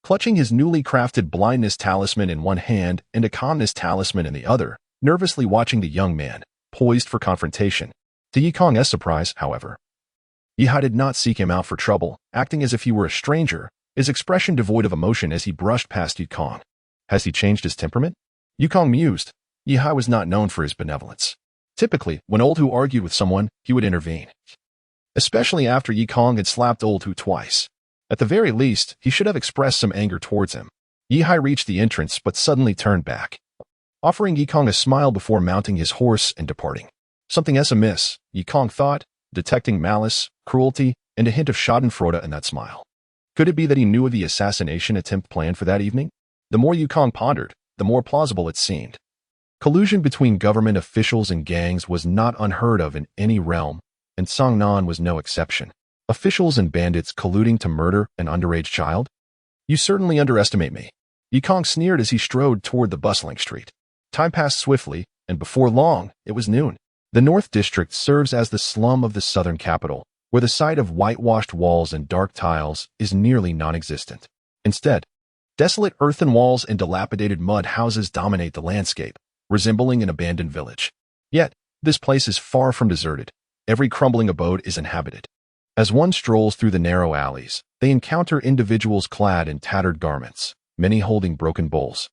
Clutching his newly crafted blindness talisman in one hand and a calmness talisman in the other, nervously watching the young man, poised for confrontation. To Yikong's surprise, however, Yihai did not seek him out for trouble, acting as if he were a stranger, his expression devoid of emotion as he brushed past Yikong. Has he changed his temperament? Yikong mused. Yihai was not known for his benevolence. Typically, when Old Hu argued with someone, he would intervene, especially after Yikong had slapped Old Hu twice. At the very least, he should have expressed some anger towards him. Yihai reached the entrance but suddenly turned back, offering Yikong a smile before mounting his horse and departing. Something's amiss, Yikong thought, detecting malice, cruelty, and a hint of schadenfreude in that smile. Could it be that he knew of the assassination attempt planned for that evening? The more Yikong pondered, the more plausible it seemed. Collusion between government officials and gangs was not unheard of in any realm, and Songnan was no exception. Officials and bandits colluding to murder an underage child? You certainly underestimate me. Yikong sneered as he strode toward the bustling street. Time passed swiftly, and before long, it was noon. The North District serves as the slum of the southern capital, where the sight of whitewashed walls and dark tiles is nearly non-existent. Instead, desolate earthen walls and dilapidated mud houses dominate the landscape, resembling an abandoned village. Yet, this place is far from deserted. Every crumbling abode is inhabited. As one strolls through the narrow alleys, they encounter individuals clad in tattered garments, many holding broken bowls,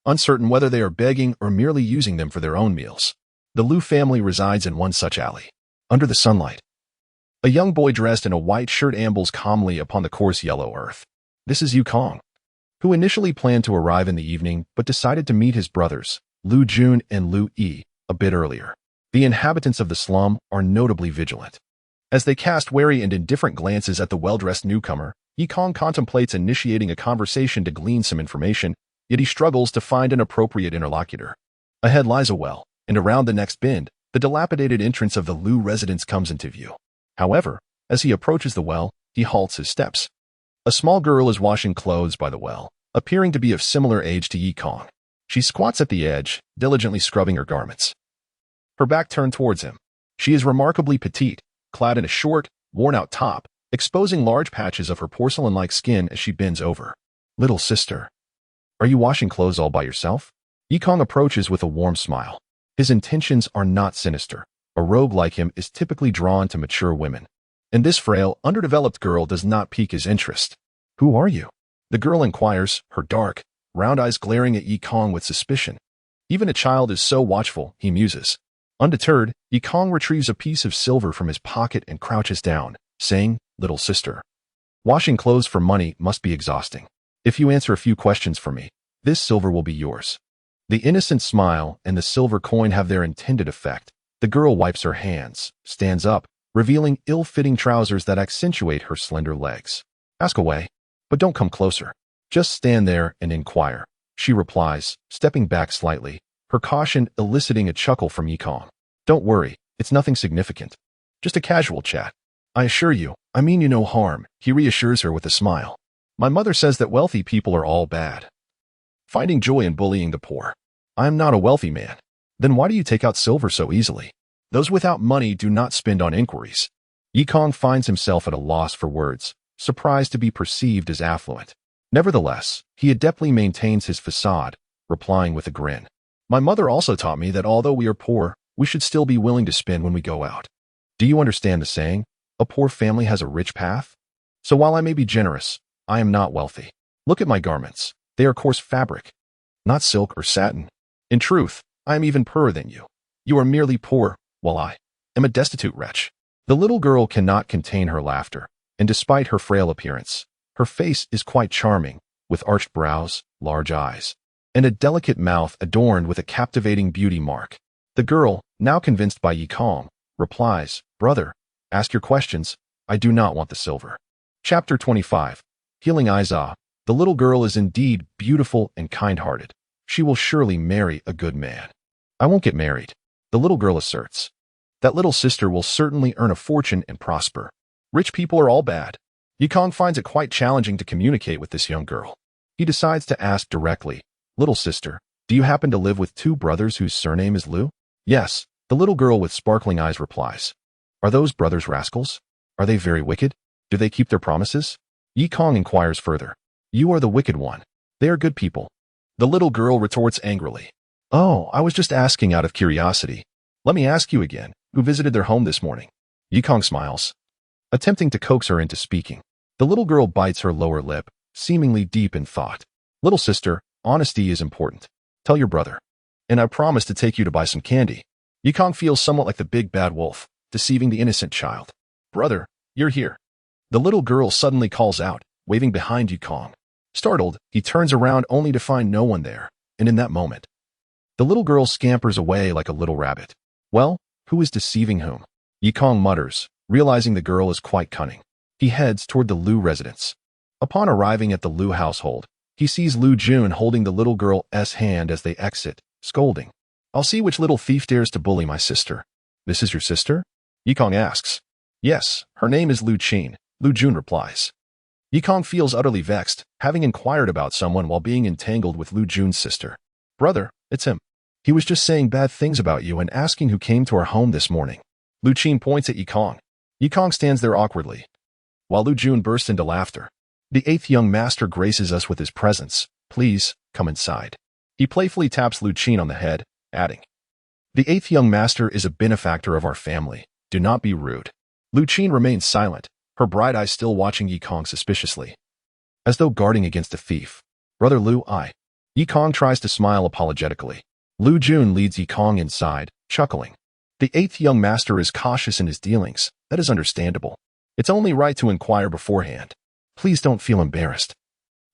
uncertain whether they are begging or merely using them for their own meals. The Liu family resides in one such alley. Under the sunlight, a young boy dressed in a white shirt ambles calmly upon the coarse yellow earth. This is Yukong, who initially planned to arrive in the evening but decided to meet his brothers, Lu Jun and Lu Yi, a bit earlier. The inhabitants of the slum are notably vigilant. As they cast wary and indifferent glances at the well-dressed newcomer, Yikong contemplates initiating a conversation to glean some information, yet he struggles to find an appropriate interlocutor. Ahead lies a well, and around the next bend, the dilapidated entrance of the Liu residence comes into view. However, as he approaches the well, he halts his steps. A small girl is washing clothes by the well, appearing to be of similar age to Yikong. She squats at the edge, diligently scrubbing her garments. Her back turned towards him. She is remarkably petite, clad in a short, worn-out top, exposing large patches of her porcelain-like skin as she bends over. "Little sister, are you washing clothes all by yourself?" Yikong approaches with a warm smile. His intentions are not sinister. A rogue like him is typically drawn to mature women, and this frail, underdeveloped girl does not pique his interest. "Who are you?" the girl inquires, her dark, round eyes glaring at Yikong with suspicion. Even a child is so watchful, he muses. Undeterred, Yikong retrieves a piece of silver from his pocket and crouches down, saying, "Little sister, washing clothes for money must be exhausting. If you answer a few questions for me, this silver will be yours." The innocent smile and the silver coin have their intended effect. The girl wipes her hands, stands up, revealing ill-fitting trousers that accentuate her slender legs. "Ask away, but don't come closer. Just stand there and inquire." she replies, stepping back slightly, her caution eliciting a chuckle from Yikong. Don't worry, it's nothing significant. Just a casual chat. I assure you, I mean you no harm, he reassures her with a smile. My mother says that wealthy people are all bad, finding joy in bullying the poor. I am not a wealthy man. Then why do you take out silver so easily? Those without money do not spend on inquiries. Yikong finds himself at a loss for words, surprised to be perceived as affluent. Nevertheless, he adeptly maintains his facade, replying with a grin. My mother also taught me that although we are poor, we should still be willing to spend when we go out. Do you understand the saying, a poor family has a rich path? So while I may be generous, I am not wealthy. Look at my garments. They are coarse fabric, not silk or satin. In truth, I am even poorer than you. You are merely poor, while I am a destitute wretch. The little girl cannot contain her laughter, and despite her frail appearance, her face is quite charming, with arched brows, large eyes, and a delicate mouth adorned with a captivating beauty mark. The girl, now convinced by Yikong, replies, Brother, ask your questions. I do not want the silver. Chapter 25. Healing Eyes. The little girl is indeed beautiful and kind-hearted. She will surely marry a good man. I won't get married, the little girl asserts. That little sister will certainly earn a fortune and prosper. Rich people are all bad. Yikong finds it quite challenging to communicate with this young girl. He decides to ask directly, Little sister, do you happen to live with two brothers whose surname is Liu? Yes, the little girl with sparkling eyes replies. Are those brothers rascals? Are they very wicked? Do they keep their promises? Yikong inquires further. You are the wicked one. They are good people. The little girl retorts angrily. Oh, I was just asking out of curiosity. Let me ask you again, who visited their home this morning? Yikong smiles, attempting to coax her into speaking. The little girl bites her lower lip, seemingly deep in thought. Little sister, honesty is important. Tell your brother. And I promise to take you to buy some candy. Yikong feels somewhat like the big bad wolf, deceiving the innocent child. Brother, you're here. The little girl suddenly calls out, waving behind Yikong. Startled, he turns around only to find no one there, and in that moment, the little girl scampers away like a little rabbit. Well, who is deceiving whom? Yikong mutters, realizing the girl is quite cunning. He heads toward the Liu residence. Upon arriving at the Liu household, he sees Liu Jun holding the little girl's hand as they exit, scolding. I'll see which little thief dares to bully my sister. This is your sister? Yikong asks. Yes, her name is Liu Qin, Liu Jun replies. Yikong feels utterly vexed, having inquired about someone while being entangled with Liu Jun's sister. Brother, it's him. He was just saying bad things about you and asking who came to our home this morning. Liu Qin points at Yikong. Yikong stands there awkwardly, while Liu Jun bursts into laughter. The eighth young master graces us with his presence. Please, come inside. He playfully taps Liu Qin on the head, adding, The eighth young master is a benefactor of our family. Do not be rude. Liu Qin remains silent, her bright eyes still watching Yikong suspiciously, as though guarding against a thief. Brother Liu, Yikong tries to smile apologetically. Liu Jun leads Yikong inside, chuckling. The eighth young master is cautious in his dealings. That is understandable. It's only right to inquire beforehand. Please don't feel embarrassed.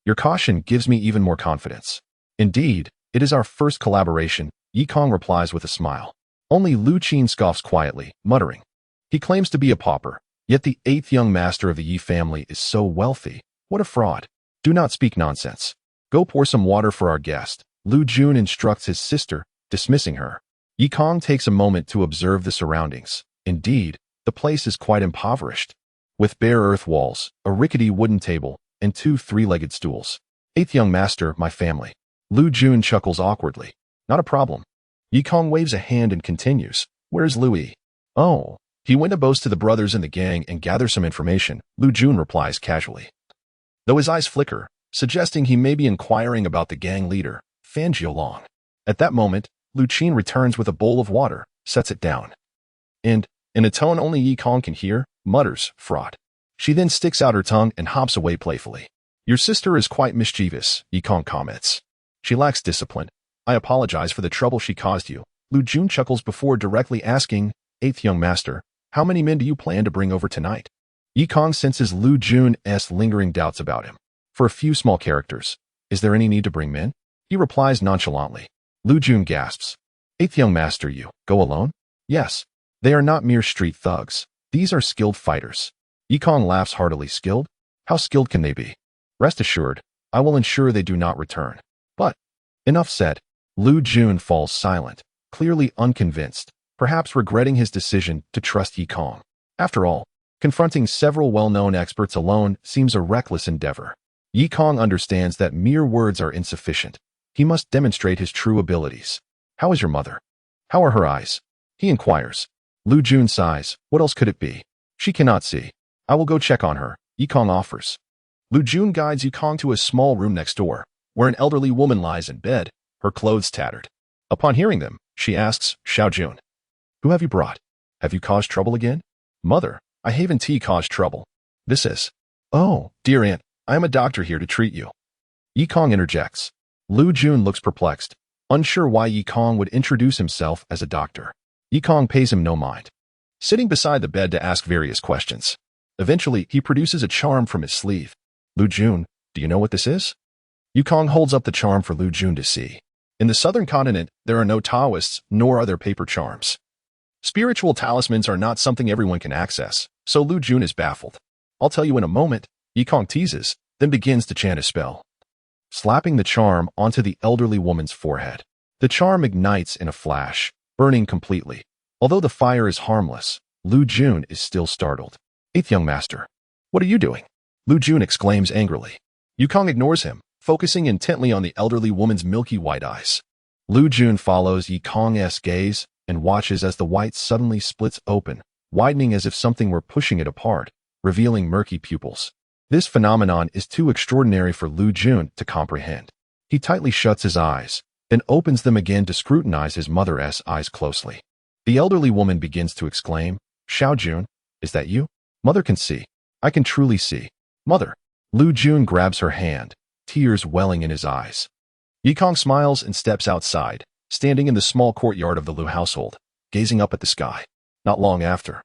Your caution gives me even more confidence. Indeed, it is our first collaboration, Yikong replies with a smile. Only Liu Qin scoffs quietly, muttering. He claims to be a pauper, yet the eighth young master of the Yi family is so wealthy. What a fraud. Do not speak nonsense. Go pour some water for our guest. Liu Jun instructs his sister, dismissing her. Yikong takes a moment to observe the surroundings. Indeed, the place is quite impoverished, with bare earth walls, a rickety wooden table, and two three-legged stools. Eighth young master, my family. Liu Jun chuckles awkwardly. Not a problem. Yikong waves a hand and continues. Where's Louis? Oh, he went to boast to the brothers in the gang and gather some information, Liu Jun replies casually, though his eyes flicker, suggesting he may be inquiring about the gang leader, Fan Jiolong. At that moment, Liu Qin returns with a bowl of water, sets it down, and, in a tone only Yikong can hear, mutters, fraud. She then sticks out her tongue and hops away playfully. Your sister is quite mischievous, Yikong comments. She lacks discipline. I apologize for the trouble she caused you. Liu Jun chuckles before directly asking, Eighth young master, how many men do you plan to bring over tonight? Yikong senses Liu Jun's lingering doubts about him. For a few small characters, is there any need to bring men? He replies nonchalantly. Liu Jun gasps. Eighth young master, you go alone? Yes. They are not mere street thugs. These are skilled fighters. Yikong laughs heartily. Skilled? How skilled can they be? Rest assured, I will ensure they do not return. But, Enough said. Lu Jun falls silent, clearly unconvinced, perhaps regretting his decision to trust Yi Kong. After all, confronting several well-known experts alone seems a reckless endeavor. Yi Kong understands that mere words are insufficient. He must demonstrate his true abilities. How is your mother? How are her eyes? He inquires. Lu Jun sighs. What else could it be? She cannot see. I will go check on her, Yi Kong offers. Lu Jun guides Yi Kong to a small room next door, where an elderly woman lies in bed, her clothes tattered. Upon hearing them, she asks, Xiao Jun, who have you brought? Have you caused trouble again? Mother, I haven't caused trouble. This is. Oh, dear aunt, I am a doctor here to treat you. Yi Kong interjects. Lu Jun looks perplexed, unsure why Yi Kong would introduce himself as a doctor. Yi Kong pays him no mind, sitting beside the bed to ask various questions. Eventually, he produces a charm from his sleeve. Lu Jun, do you know what this is? Yi Kong holds up the charm for Lu Jun to see. In the southern continent, there are no Taoists, nor are there paper charms. Spiritual talismans are not something everyone can access, so Lu Jun is baffled. I'll tell you in a moment, Yi Kong teases, then begins to chant a spell, slapping the charm onto the elderly woman's forehead. The charm ignites in a flash, burning completely. Although the fire is harmless, Lu Jun is still startled. Eighth young master, what are you doing? Lu Jun exclaims angrily. Yi Kong ignores him, focusing intently on the elderly woman's milky white eyes. Lu Jun follows Yi Kong's gaze and watches as the white suddenly splits open, widening as if something were pushing it apart, revealing murky pupils. This phenomenon is too extraordinary for Lu Jun to comprehend. He tightly shuts his eyes, then opens them again to scrutinize his mother's eyes closely. The elderly woman begins to exclaim, Xiao Jun, is that you? Mother can see. I can truly see. Mother. Lu Jun grabs her hand, tears welling in his eyes. Yi Kong smiles and steps outside, standing in the small courtyard of the Lu household, gazing up at the sky. Not long after,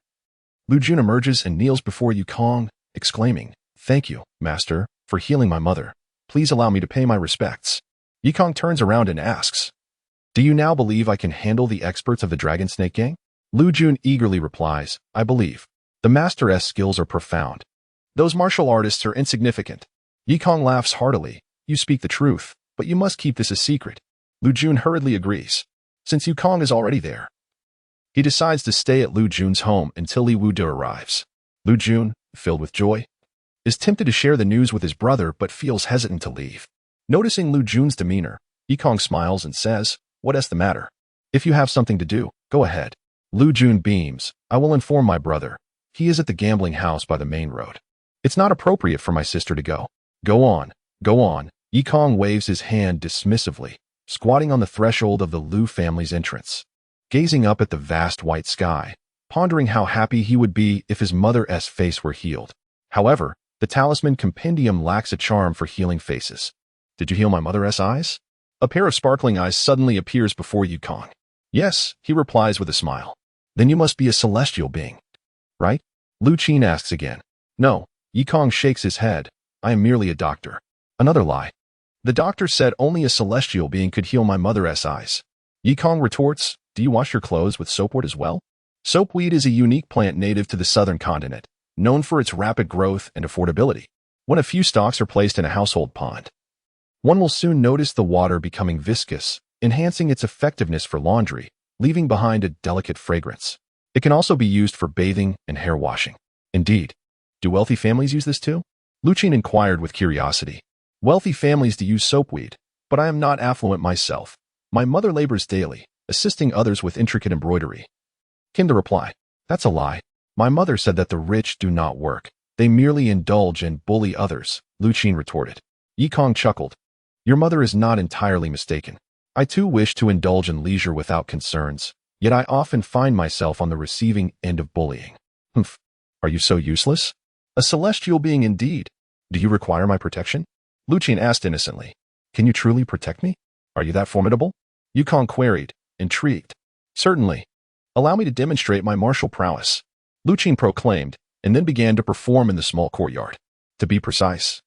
Lu Jun emerges and kneels before Yi Kong, exclaiming, Thank you, master, for healing my mother. Please allow me to pay my respects. Yi Kong turns around and asks, Do you now believe I can handle the experts of the Dragon Snake Gang? Lu Jun eagerly replies, I believe. The master's skills are profound. Those martial artists are insignificant. Yi Kong laughs heartily. You speak the truth, but you must keep this a secret. Lu Jun hurriedly agrees. Since Yi Kong is already there, he decides to stay at Lu Jun's home until Li Wude arrives. Lu Jun, filled with joy, is tempted to share the news with his brother but feels hesitant to leave. Noticing Lu Jun's demeanor, Yi Kong smiles and says, What's the matter? If you have something to do, go ahead. Lu Jun beams. I will inform my brother. He is at the gambling house by the main road. It's not appropriate for my sister to go. Go on, go on. Yi Kong waves his hand dismissively, squatting on the threshold of the Lu family's entrance, gazing up at the vast white sky, pondering how happy he would be if his mother's face were healed. However, the talisman compendium lacks a charm for healing faces. Did you heal my mother's eyes? A pair of sparkling eyes suddenly appears before Yi Kong. Yes, he replies with a smile. Then you must be a celestial being, right? Lu Qin asks again. No, Yi Kong shakes his head. I am merely a doctor. Another lie. The doctor said only a celestial being could heal my mother's eyes. Yi Kong retorts, Do you wash your clothes with soapweed as well? Soapweed is a unique plant native to the southern continent, known for its rapid growth and affordability. When a few stalks are placed in a household pond, one will soon notice the water becoming viscous, enhancing its effectiveness for laundry, leaving behind a delicate fragrance. It can also be used for bathing and hair washing. Indeed. Do wealthy families use this too? Lu Qin inquired with curiosity. Wealthy families do use soapweed, but I am not affluent myself. My mother labors daily, assisting others with intricate embroidery. Came the reply. That's a lie. My mother said that the rich do not work. They merely indulge and bully others, Lu Qin retorted. Yi Kong chuckled. Your mother is not entirely mistaken. I too wish to indulge in leisure without concerns, yet I often find myself on the receiving end of bullying. Humph. Are you so useless? A celestial being indeed. Do you require my protection? Lu Qin asked innocently. Can you truly protect me? Are you that formidable? Yi Kong queried, intrigued. Certainly. Allow me to demonstrate my martial prowess, Lu Qin proclaimed, and then began to perform in the small courtyard. To be precise,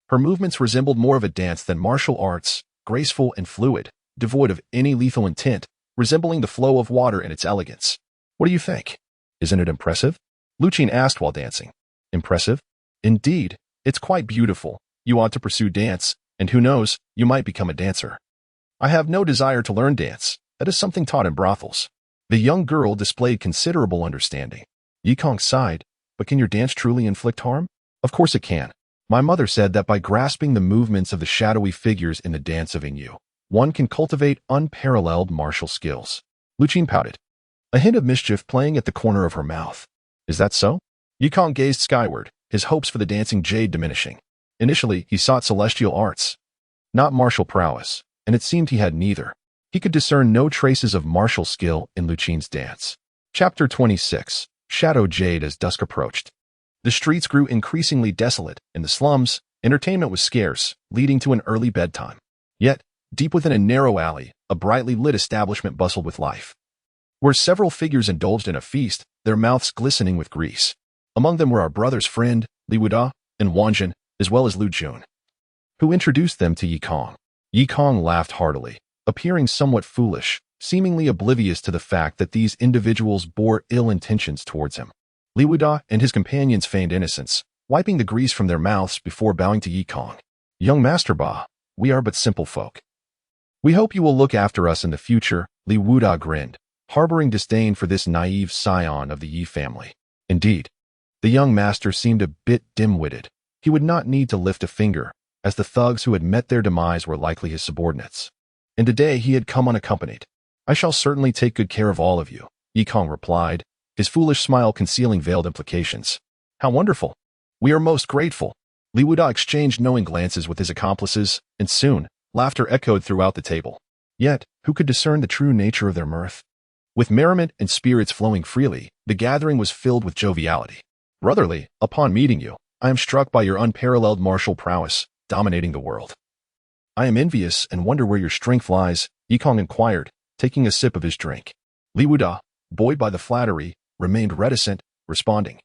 her movements resembled more of a dance than martial arts, graceful and fluid, devoid of any lethal intent, resembling the flow of water in its elegance. What do you think? Isn't it impressive? Lu Qin asked while dancing. Impressive? Indeed, it's quite beautiful. You ought to pursue dance, and who knows, you might become a dancer. I have no desire to learn dance. That is something taught in brothels. The young girl displayed considerable understanding. Yikong sighed, but can your dance truly inflict harm? Of course it can. My mother said that by grasping the movements of the shadowy figures in the dance of Inyu, one can cultivate unparalleled martial skills. Lucine pouted, a hint of mischief playing at the corner of her mouth. Is that so? Yikong gazed skyward, his hopes for the dancing jade diminishing. Initially, he sought celestial arts, not martial prowess, and it seemed he had neither. He could discern no traces of martial skill in Lucine's dance. Chapter 26. Shadow Jade as dusk approached. The streets grew increasingly desolate. In the slums, entertainment was scarce, leading to an early bedtime. Yet, deep within a narrow alley, a brightly lit establishment bustled with life. Where several figures indulged in a feast, their mouths glistening with grease. Among them were our brother's friend, Li Wuda, and Wanjin, as well as Lu Jun, who introduced them to Yikong. Yikong laughed heartily, appearing somewhat foolish, seemingly oblivious to the fact that these individuals bore ill intentions towards him. Li Wuda and his companions feigned innocence, wiping the grease from their mouths before bowing to Yikong. Young Master Ba, we are but simple folk. We hope you will look after us in the future, Li Wuda grinned, harboring disdain for this naive scion of the Yi family. Indeed, the young master seemed a bit dim-witted. He would not need to lift a finger, as the thugs who had met their demise were likely his subordinates. And today he had come unaccompanied. I shall certainly take good care of all of you, Yikong replied, his foolish smile concealing veiled implications. How wonderful! We are most grateful. Li Wuda exchanged knowing glances with his accomplices, and soon, laughter echoed throughout the table. Yet, who could discern the true nature of their mirth? With merriment and spirits flowing freely, the gathering was filled with joviality. Brotherly, upon meeting you, I am struck by your unparalleled martial prowess, dominating the world. I am envious and wonder where your strength lies, Yikong inquired, taking a sip of his drink. Li Wuda, buoyed by the flattery, remained reticent, responding.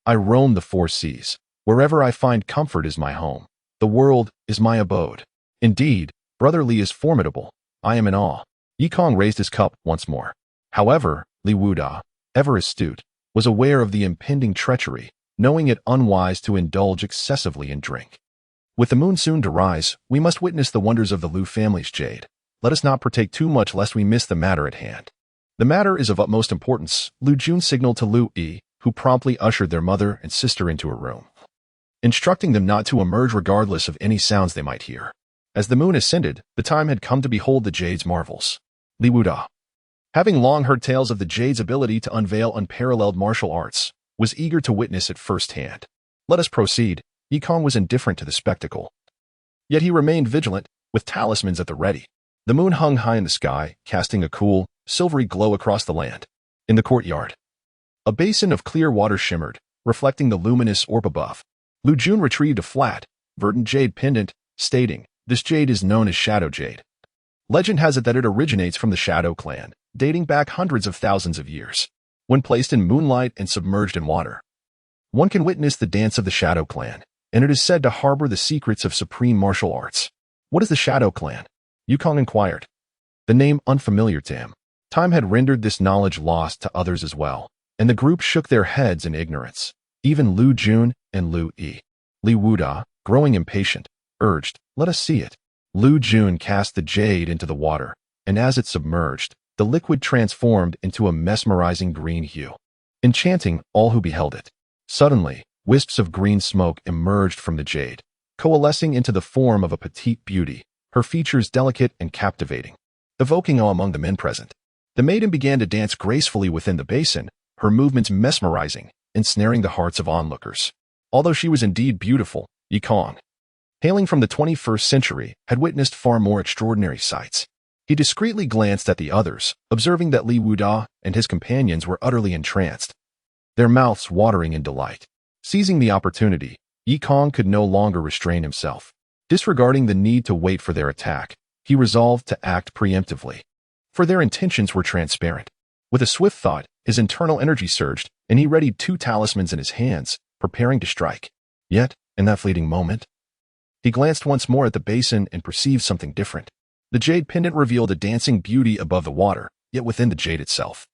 I roam the four seas. Wherever I find comfort is my home. The world is my abode. Indeed, Brother Li is formidable. I am in awe. Yikong raised his cup once more. However, Li Wuda, ever astute, was aware of the impending treachery, knowing it unwise to indulge excessively in drink. With the moon soon to rise, we must witness the wonders of the Lu family's jade. Let us not partake too much lest we miss the matter at hand. The matter is of utmost importance, Lu Jun signaled to Lu Yi, who promptly ushered their mother and sister into a room, instructing them not to emerge regardless of any sounds they might hear. As the moon ascended, the time had come to behold the jade's marvels. Li Wuda, having long heard tales of the jade's ability to unveil unparalleled martial arts, was eager to witness it firsthand. Let us proceed. Yikong was indifferent to the spectacle. Yet he remained vigilant, with talismans at the ready. The moon hung high in the sky, casting a cool, silvery glow across the land. In the courtyard, a basin of clear water shimmered, reflecting the luminous orb above. Lu Jun retrieved a flat, verdant jade pendant, stating, "This jade is known as Shadow Jade. Legend has it that it originates from the Shadow clan, dating back hundreds of thousands of years. When placed in moonlight and submerged in water, one can witness the dance of the Shadow clan, and it is said to harbor the secrets of supreme martial arts." What is the Shadow clan? Yikong inquired, the name unfamiliar to him. Time had rendered this knowledge lost to others as well, and the group shook their heads in ignorance. Even Lu Jun and Lu Yi. Li Wuda, growing impatient, urged, "Let us see it." Lu Jun cast the jade into the water, and as it submerged, the liquid transformed into a mesmerizing green hue, enchanting all who beheld it. Suddenly, wisps of green smoke emerged from the jade, coalescing into the form of a petite beauty, her features delicate and captivating, evoking awe among the men present. The maiden began to dance gracefully within the basin, her movements mesmerizing, ensnaring the hearts of onlookers. Although she was indeed beautiful, Yikong, hailing from the 21st century, had witnessed far more extraordinary sights. He discreetly glanced at the others, observing that Li Wuda and his companions were utterly entranced, their mouths watering in delight. Seizing the opportunity, Yikong could no longer restrain himself. Disregarding the need to wait for their attack, he resolved to act preemptively. For their intentions were transparent. With a swift thought, his internal energy surged, and he readied 2 talismans in his hands, preparing to strike. Yet, in that fleeting moment, he glanced once more at the basin and perceived something different. The jade pendant revealed a dancing beauty above the water, yet within the jade itself,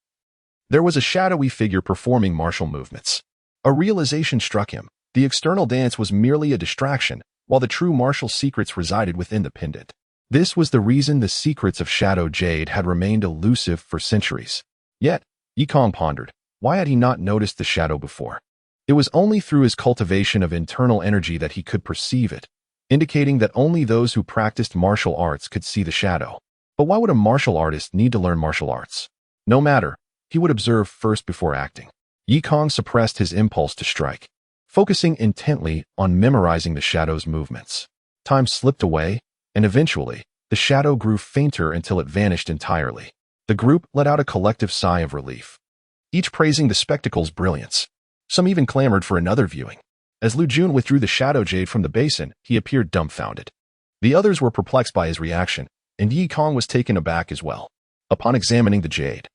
there was a shadowy figure performing martial movements. A realization struck him. The external dance was merely a distraction, while the true martial secrets resided within the pendant. This was the reason the secrets of Shadow Jade had remained elusive for centuries. Yet, Yikong pondered, why had he not noticed the shadow before? It was only through his cultivation of internal energy that he could perceive it, indicating that only those who practiced martial arts could see the shadow. But why would a martial artist need to learn martial arts? No matter, he would observe first before acting. Yikong suppressed his impulse to strike, focusing intently on memorizing the shadow's movements. Time slipped away, and eventually, the shadow grew fainter until it vanished entirely. The group let out a collective sigh of relief, each praising the spectacle's brilliance. Some even clamored for another viewing. As Lu Jun withdrew the shadow jade from the basin, he appeared dumbfounded. The others were perplexed by his reaction, and Yikong was taken aback as well. Upon examining the jade,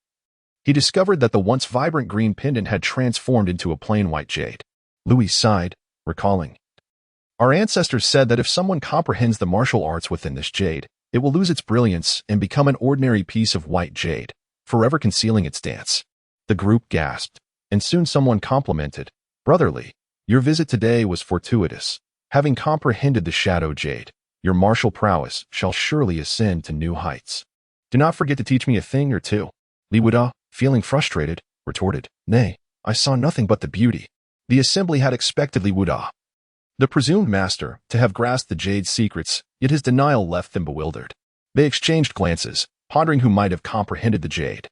he discovered that the once vibrant green pendant had transformed into a plain white jade. Louis sighed, recalling, "Our ancestors said that if someone comprehends the martial arts within this jade, it will lose its brilliance and become an ordinary piece of white jade, forever concealing its dance." The group gasped, and soon someone complimented, "Brotherly, your visit today was fortuitous. Having comprehended the shadow jade, your martial prowess shall surely ascend to new heights. Do not forget to teach me a thing or two." Li Wuda, feeling frustrated, retorted, "Nay, I saw nothing but the beauty." The assembly had expected Li Wuda, the presumed master, to have grasped the jade's secrets, yet his denial left them bewildered. They exchanged glances, pondering who might have comprehended the jade.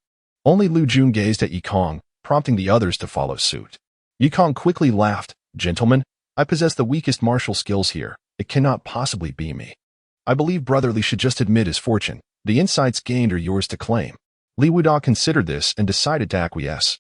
Only Lu Jun gazed at Yikong, prompting the others to follow suit. Yikong quickly laughed, "Gentlemen, I possess the weakest martial skills here. It cannot possibly be me. I believe Brotherly should just admit his fortune. The insights gained are yours to claim." Li Wuda considered this and decided to acquiesce,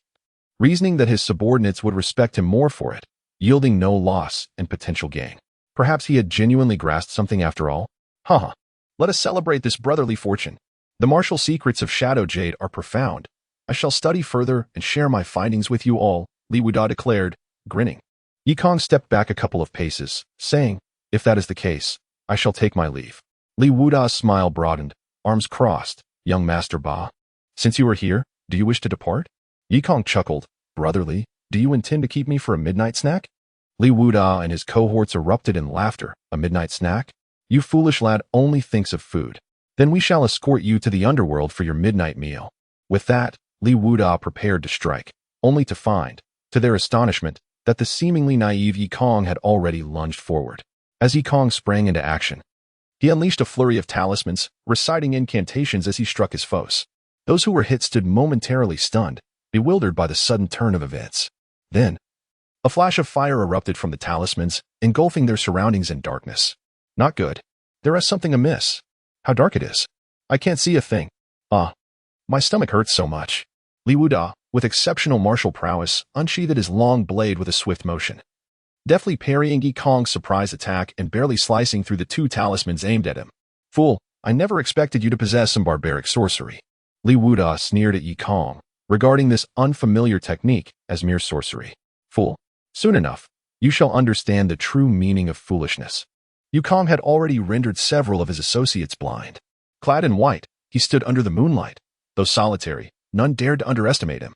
reasoning that his subordinates would respect him more for it, yielding no loss and potential gain. Perhaps he had genuinely grasped something after all? Haha. Let us celebrate this brotherly fortune. The martial secrets of Shadow Jade are profound. I shall study further and share my findings with you all, Li Wuda declared, grinning. Yikong stepped back a couple of paces, saying, "If that is the case, I shall take my leave." Li Wuda's smile broadened, arms crossed, "Young Master Ba, since you are here, do you wish to depart?" Yikong chuckled, "Brotherly, do you intend to keep me for a midnight snack?" Li Wuda and his cohorts erupted in laughter. "A midnight snack? You foolish lad only thinks of food. Then we shall escort you to the underworld for your midnight meal." With that, Li Wuda prepared to strike, only to find, to their astonishment, that the seemingly naive Yikong had already lunged forward. As Yikong sprang into action, he unleashed a flurry of talismans, reciting incantations as he struck his foes. Those who were hit stood momentarily stunned, bewildered by the sudden turn of events. Then, a flash of fire erupted from the talismans, engulfing their surroundings in darkness. Not good. There is something amiss. How dark it is. I can't see a thing. My stomach hurts so much. Li Wuda, with exceptional martial prowess, unsheathed his long blade with a swift motion, deftly parrying Yikong's surprise attack and barely slicing through the two talismans aimed at him. "Fool, I never expected you to possess some barbaric sorcery." Li Wuda sneered at Yikong, regarding this unfamiliar technique as mere sorcery. "Fool, soon enough, you shall understand the true meaning of foolishness." Yikong had already rendered several of his associates blind. Clad in white, he stood under the moonlight. Though solitary, none dared to underestimate him.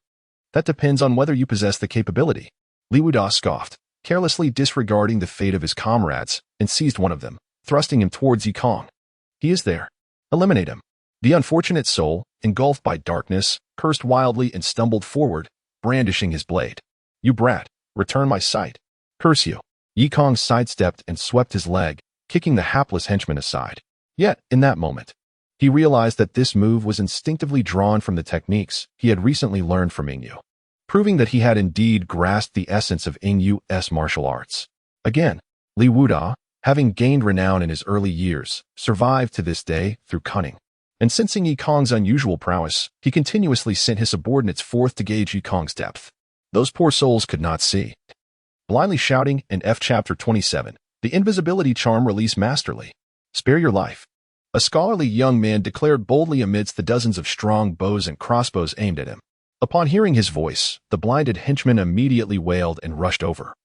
"That depends on whether you possess the capability." Li Wuda scoffed, carelessly disregarding the fate of his comrades, and seized one of them, thrusting him towards Yikong. "He is there. Eliminate him." The unfortunate soul, engulfed by darkness, cursed wildly and stumbled forward, brandishing his blade. "You brat, return my sight. Curse you." Yikong sidestepped and swept his leg, kicking the hapless henchman aside. Yet, in that moment, he realized that this move was instinctively drawn from the techniques he had recently learned from Ingyu, proving that he had indeed grasped the essence of Ingyu's martial arts. Again, Li Wuda, having gained renown in his early years, survived to this day through cunning. And sensing Yikong's unusual prowess, he continuously sent his subordinates forth to gauge Yikong's depth. Those poor souls could not see. Blindly shouting in F chapter 27, the invisibility charm released masterly. "Spare your life." A scholarly young man declared boldly amidst the dozens of strong bows and crossbows aimed at him. Upon hearing his voice, the blinded henchman immediately wailed and rushed over,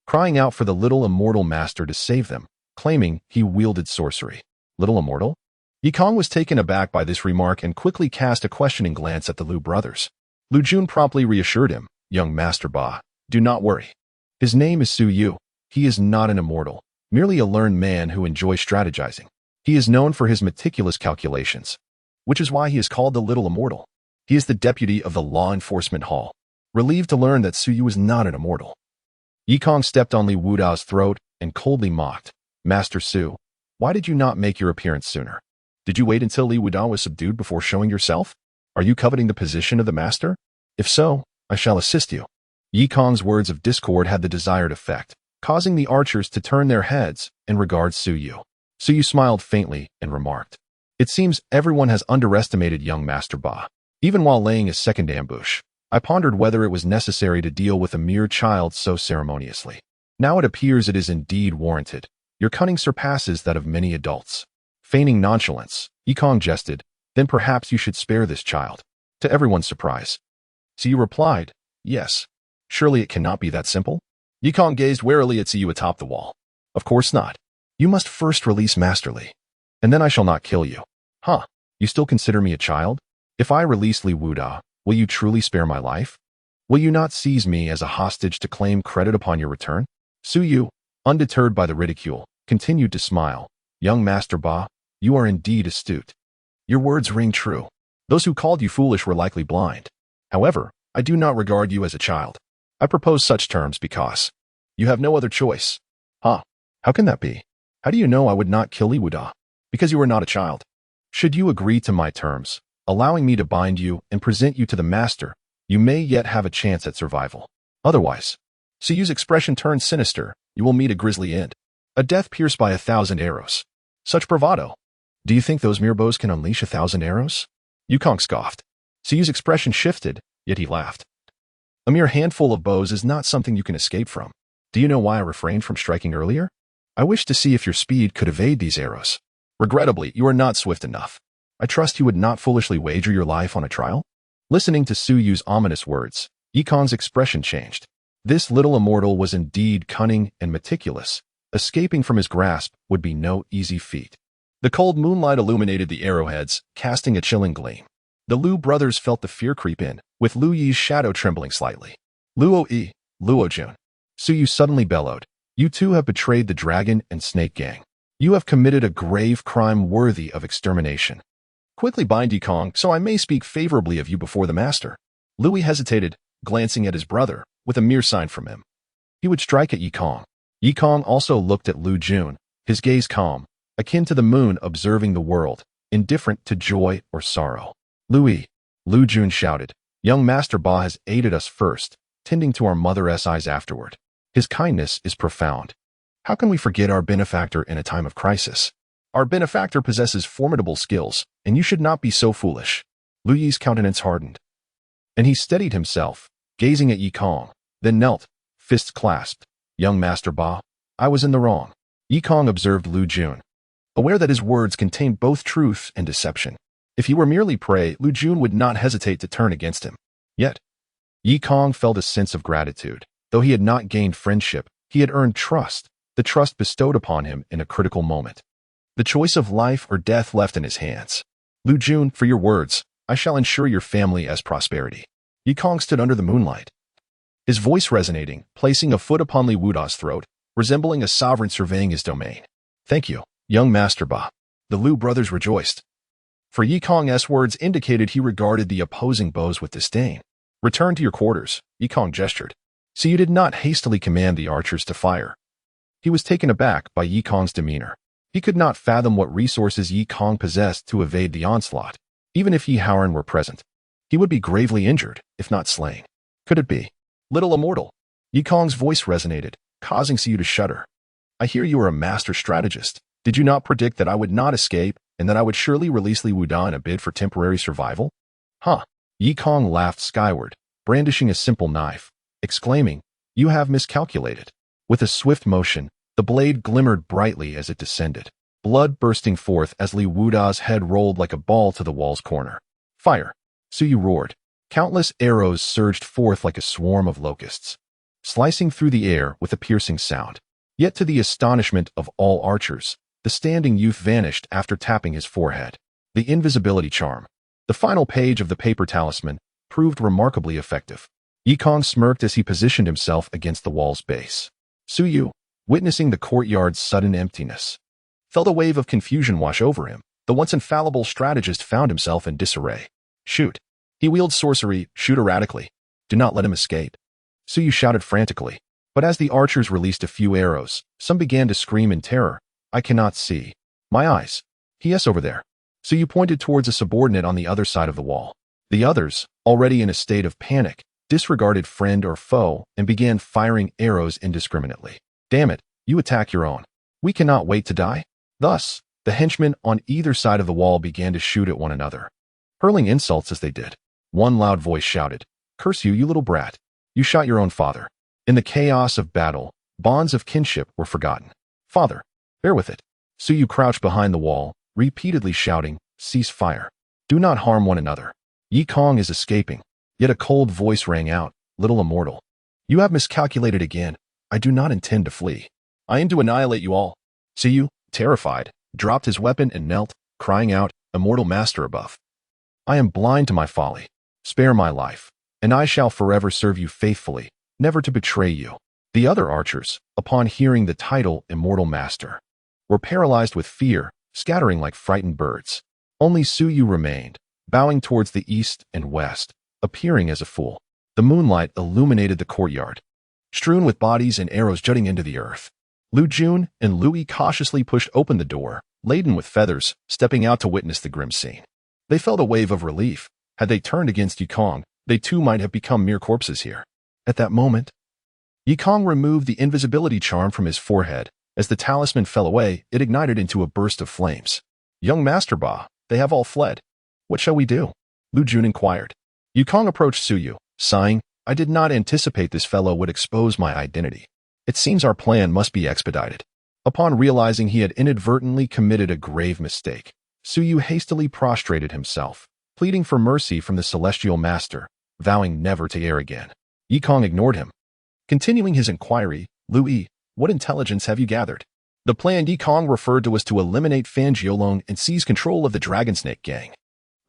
crying out for the little immortal master to save them, claiming he wielded sorcery. Little immortal? Yikong was taken aback by this remark and quickly cast a questioning glance at the Lu brothers. Lu Jun promptly reassured him, "Young Master Ba, do not worry. His name is Su Yu. He is not an immortal, merely a learned man who enjoys strategizing. He is known for his meticulous calculations, which is why he is called the Little Immortal. He is the deputy of the Law Enforcement Hall, relieved to learn that Suyu is not an immortal. Yikong stepped on Li Wuda's throat and coldly mocked, "Master Su, why did you not make your appearance sooner? Did you wait until Li Wuda was subdued before showing yourself? Are you coveting the position of the master? If so, I shall assist you." Yikong's words of discord had the desired effect, causing the archers to turn their heads and regard Suyu. Suyu smiled faintly and remarked, "It seems everyone has underestimated young Master Ba. Even while laying a second ambush, I pondered whether it was necessary to deal with a mere child so ceremoniously. Now it appears it is indeed warranted. Your cunning surpasses that of many adults." Feigning nonchalance, Yikong jested, "Then perhaps you should spare this child." To everyone's surprise, Suyu replied, "Yes. Surely it cannot be that simple?" Yikong gazed warily at Suyu atop the wall. "Of course not. You must first release Master Li, and then I shall not kill you." "Huh? You still consider me a child? If I release Li Wuda, will you truly spare my life? Will you not seize me as a hostage to claim credit upon your return?" Suyu, undeterred by the ridicule, continued to smile. "Young Master Ba, you are indeed astute. Your words ring true. Those who called you foolish were likely blind. However, I do not regard you as a child. I propose such terms because you have no other choice." "Huh? How can that be? How do you know I would not kill Li Wuda? Because you are not a child. Should you agree to my terms, allowing me to bind you and present you to the master, you may yet have a chance at survival. Otherwise," Suyu's expression turned sinister, "you will meet a grisly end. A death pierced by 1,000 arrows. Such bravado. Do you think those mere bows can unleash 1,000 arrows?" Yikong scoffed. Suyu's expression shifted, yet he laughed. "A mere handful of bows is not something you can escape from. Do you know why I refrained from striking earlier? I wished to see if your speed could evade these arrows. Regrettably, you are not swift enough. I trust you would not foolishly wager your life on a trial?" Listening to Suyu's ominous words, Yikong's expression changed. This little immortal was indeed cunning and meticulous. Escaping from his grasp would be no easy feat. The cold moonlight illuminated the arrowheads, casting a chilling gleam. The Liu brothers felt the fear creep in, with Lu Yi's shadow trembling slightly. "Luo Yi, Luo Jun," Suyu suddenly bellowed, "you two have betrayed the dragon and snake gang. You have committed a grave crime worthy of extermination. Quickly bind Yikong so I may speak favorably of you before the master." Louis hesitated, glancing at his brother, with a mere sign from him. He would strike at Yikong. Yikong also looked at Lu Jun, his gaze calm, akin to the moon observing the world, indifferent to joy or sorrow. "Louis," Lu Jun shouted, "young Master Ba has aided us first, tending to our mother's eyes afterward. His kindness is profound. How can we forget our benefactor in a time of crisis? Our benefactor possesses formidable skills, and you should not be so foolish." Lu Yi's countenance hardened, and he steadied himself, gazing at Yikong, then knelt, fists clasped. "Young Master Ba, I was in the wrong." Yikong observed Lu Jun, aware that his words contained both truth and deception. If he were merely prey, Lu Jun would not hesitate to turn against him. Yet, Yikong felt a sense of gratitude. Though he had not gained friendship, he had earned trust, the trust bestowed upon him in a critical moment. The choice of life or death left in his hands. "Lu Jun, for your words, I shall ensure your family as prosperity." Yikong stood under the moonlight, his voice resonating, placing a foot upon Li Wuda's throat, resembling a sovereign surveying his domain. "Thank you, young Master Ba." The Liu brothers rejoiced, for Yikong's words indicated he regarded the opposing bows with disdain. "Return to your quarters," Yikong gestured. Suyu did not hastily command the archers to fire. He was taken aback by Yikong's demeanor. He could not fathom what resources Yikong possessed to evade the onslaught. Even if Yi Haoran were present, he would be gravely injured, if not slain. Could it be? "Little immortal." Yikong's voice resonated, causing Suyu to shudder. "I hear you are a master strategist. Did you not predict that I would not escape and that I would surely release Li Wuda in a bid for temporary survival?" "Huh." Yikong laughed skyward, brandishing a simple knife, exclaiming, "You have miscalculated." With a swift motion, the blade glimmered brightly as it descended, blood bursting forth as Li Wuda's head rolled like a ball to the wall's corner. "Fire!" Suyu roared. Countless arrows surged forth like a swarm of locusts, slicing through the air with a piercing sound. Yet to the astonishment of all archers, the standing youth vanished after tapping his forehead. The invisibility charm, the final page of the paper talisman, proved remarkably effective. Yikong smirked as he positioned himself against the wall's base. Suyu, witnessing the courtyard's sudden emptiness, felt a wave of confusion wash over him. The once infallible strategist found himself in disarray. Shoot. He wields sorcery, shoot erratically. Do not let him escape. Suyu shouted frantically. But as the archers released a few arrows, some began to scream in terror. I cannot see. My eyes. Yes, over there. Suyu pointed towards a subordinate on the other side of the wall. The others, already in a state of panic, disregarded friend or foe and began firing arrows indiscriminately. Damn it, you attack your own. We cannot wait to die. Thus, the henchmen on either side of the wall began to shoot at one another, hurling insults as they did. One loud voice shouted, Curse you, you little brat. You shot your own father. In the chaos of battle, bonds of kinship were forgotten. Father, bear with it. Suyu crouched behind the wall, repeatedly shouting, Cease fire. Do not harm one another. Yi Kong is escaping. Yet a cold voice rang out, Little immortal. You have miscalculated again. I do not intend to flee. I aim to annihilate you all. Suyu, terrified, dropped his weapon and knelt, crying out, Immortal master above. I am blind to my folly. Spare my life, and I shall forever serve you faithfully, never to betray you. The other archers, upon hearing the title Immortal Master, were paralyzed with fear, scattering like frightened birds. Only Suyu remained, bowing towards the east and west, appearing as a fool. The moonlight illuminated the courtyard, strewn with bodies and arrows jutting into the earth. Lu Jun and Louis cautiously pushed open the door, laden with feathers, stepping out to witness the grim scene. They felt a wave of relief. Had they turned against Yi Kong, they too might have become mere corpses here. At that moment, Yi Kong removed the invisibility charm from his forehead. As the talisman fell away, it ignited into a burst of flames. Young Master Ba, they have all fled. What shall we do? Lu Jun inquired. Yi Kong approached Suyu, sighing, I did not anticipate this fellow would expose my identity. It seems our plan must be expedited. Upon realizing he had inadvertently committed a grave mistake, Suyu hastily prostrated himself, pleading for mercy from the celestial master, vowing never to err again. Yi Kong ignored him. Continuing his inquiry, Louis, what intelligence have you gathered? The plan Yi Kong referred to was to eliminate Fan Jiolong and seize control of the Dragon Snake gang.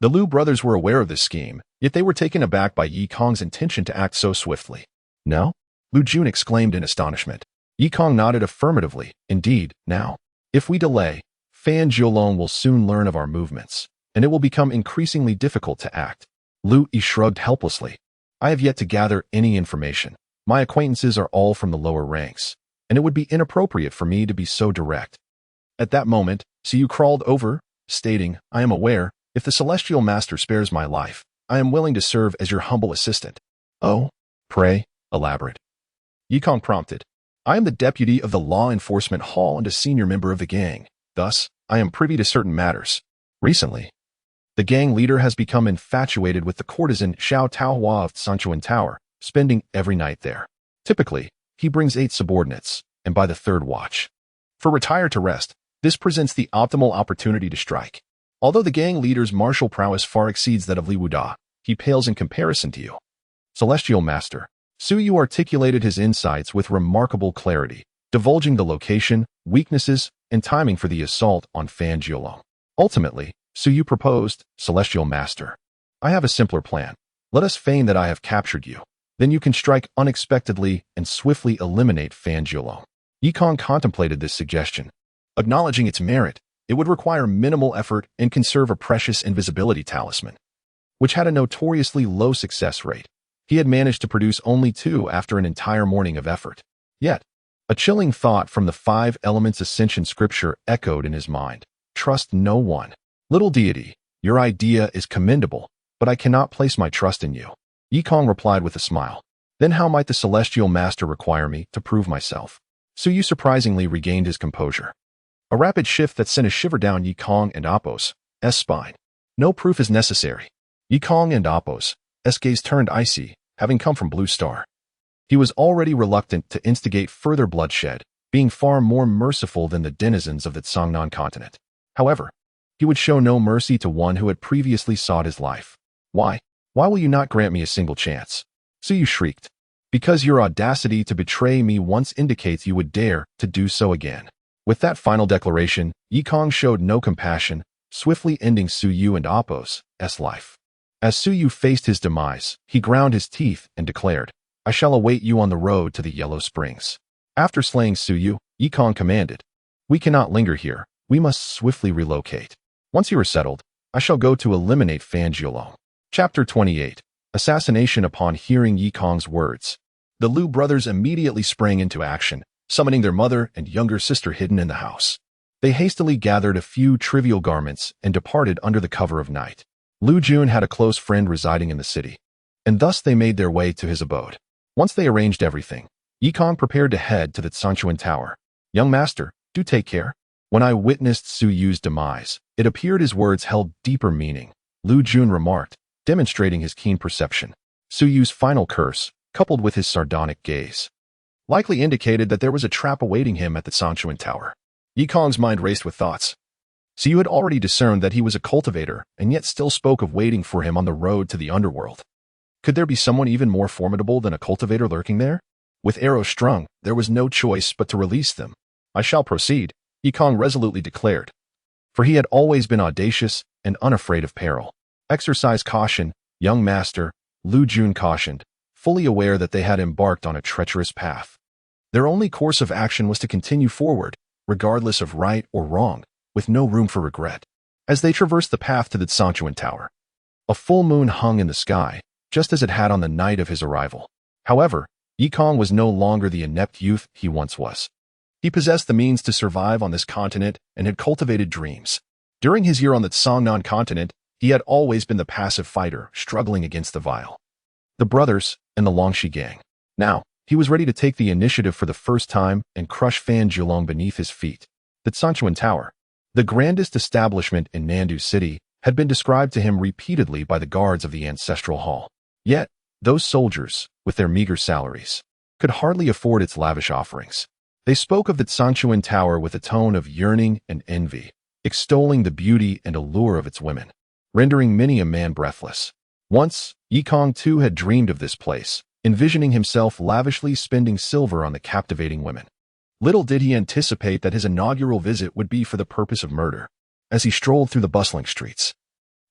The Liu brothers were aware of this scheme, yet they were taken aback by Yi Kong's intention to act so swiftly. No? Lu Jun exclaimed in astonishment. Yi Kong nodded affirmatively. Indeed, now. If we delay, Fan Jiolong will soon learn of our movements, and it will become increasingly difficult to act. Lu Yi shrugged helplessly. I have yet to gather any information. My acquaintances are all from the lower ranks, and it would be inappropriate for me to be so direct. At that moment, Suyu crawled over, stating, I am aware, if the Celestial Master spares my life, I am willing to serve as your humble assistant. Oh, pray, elaborate. Yi Kong prompted. I am the deputy of the Law Enforcement Hall and a senior member of the gang. Thus, I am privy to certain matters. Recently, the gang leader has become infatuated with the courtesan Xiao Taohua of Sanchuan Tower, spending every night there. Typically, he brings 8 subordinates, and by the 3rd watch. For retire to rest, this presents the optimal opportunity to strike. Although the gang leader's martial prowess far exceeds that of Li Wuda, he pales in comparison to you. Celestial Master, Suyu articulated his insights with remarkable clarity, divulging the location, weaknesses, and timing for the assault on Fan Jiolong. Ultimately, Suyu proposed, Celestial Master, I have a simpler plan. Let us feign that I have captured you. Then you can strike unexpectedly and swiftly eliminate Fan Jiolong. Yi Kong contemplated this suggestion. Acknowledging its merit, it would require minimal effort and conserve a precious invisibility talisman, which had a notoriously low success rate. He had managed to produce only 2 after an entire morning of effort. Yet, a chilling thought from the 5 Elements Ascension scripture echoed in his mind. Trust no one. Little deity, your idea is commendable, but I cannot place my trust in you. Yi Kong replied with a smile. Then how might the Celestial Master require me to prove myself? Suyu surprisingly regained his composure. A rapid shift that sent a shiver down Yi Kong and Appo's spine. No proof is necessary. Yi Kong and Appo's gaze turned icy, having come from Blue Star. He was already reluctant to instigate further bloodshed, being far more merciful than the denizens of the Songnan continent. However, he would show no mercy to one who had previously sought his life. Why? Why will you not grant me a single chance? Suyu shrieked. Because your audacity to betray me once indicates you would dare to do so again. With that final declaration, Yi Kong showed no compassion, swiftly ending Suyu and Appo's life. As Suyu faced his demise, he ground his teeth and declared, I shall await you on the road to the Yellow Springs. After slaying Suyu, Yi Kong commanded, We cannot linger here. We must swiftly relocate. Once you are settled, I shall go to eliminate Fan Jiulong. Chapter 28. Assassination. Upon hearing Yi Kong's words, the Liu brothers immediately sprang into action, summoning their mother and younger sister hidden in the house. They hastily gathered a few trivial garments and departed under the cover of night. Lu Jun had a close friend residing in the city, and thus they made their way to his abode. Once they arranged everything, Yi Kong prepared to head to the Sanchuan Tower. Young master, do take care. When I witnessed Su Yu's demise, it appeared his words held deeper meaning, Lu Jun remarked, demonstrating his keen perception. Su Yu's final curse, coupled with his sardonic gaze, likely indicated that there was a trap awaiting him at the Sanchuan Tower. Yi Kong's mind raced with thoughts. Su Yu had already discerned that he was a cultivator, and yet still spoke of waiting for him on the road to the underworld. Could there be someone even more formidable than a cultivator lurking there? With arrows strung, there was no choice but to release them. I shall proceed, Yi Kong resolutely declared. For he had always been audacious and unafraid of peril. Exercise caution, young master, Lu Jun cautioned, fully aware that they had embarked on a treacherous path. Their only course of action was to continue forward, regardless of right or wrong, with no room for regret. As they traversed the path to the Sanchuan Tower, a full moon hung in the sky, just as it had on the night of his arrival. However, Yi Kong was no longer the inept youth he once was. He possessed the means to survive on this continent and had cultivated dreams. During his year on the Songnan continent, he had always been the passive fighter, struggling against the Vile, the brothers, and the Longxi gang. Now, he was ready to take the initiative for the first time and crush Fan Jiulong beneath his feet. The Sanchuan Tower, the grandest establishment in Nandu City, had been described to him repeatedly by the guards of the ancestral hall. Yet, those soldiers, with their meager salaries, could hardly afford its lavish offerings. They spoke of the Sanchuan Tower with a tone of yearning and envy, extolling the beauty and allure of its women, rendering many a man breathless. Once, Yi Kong too had dreamed of this place, envisioning himself lavishly spending silver on the captivating women. Little did he anticipate that his inaugural visit would be for the purpose of murder. As he strolled through the bustling streets,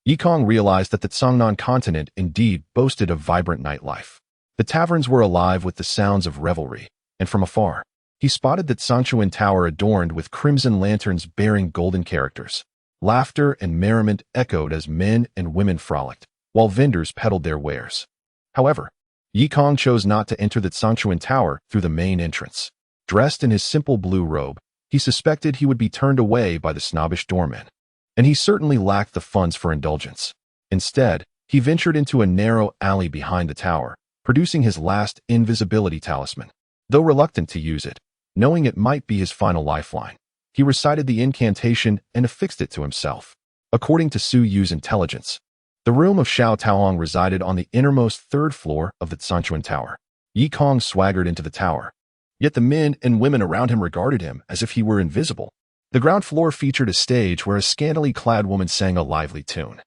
Yi Kong realized that the Songnan continent indeed boasted of vibrant nightlife. The taverns were alive with the sounds of revelry, and from afar, he spotted the Sanchuan Tower adorned with crimson lanterns bearing golden characters. Laughter and merriment echoed as men and women frolicked, while vendors peddled their wares. However, Yi Kong chose not to enter the Sanchuan Tower through the main entrance. Dressed in his simple blue robe, he suspected he would be turned away by the snobbish doormen, and he certainly lacked the funds for indulgence. Instead, he ventured into a narrow alley behind the tower, producing his last invisibility talisman. Though reluctant to use it, knowing it might be his final lifeline, he recited the incantation and affixed it to himself. According to Su Yu's intelligence, the room of Xiao Taoong resided on the innermost third floor of the Sanchuan Tower. Yi Kong swaggered into the tower, yet the men and women around him regarded him as if he were invisible. The ground floor featured a stage where a scantily clad woman sang a lively tune,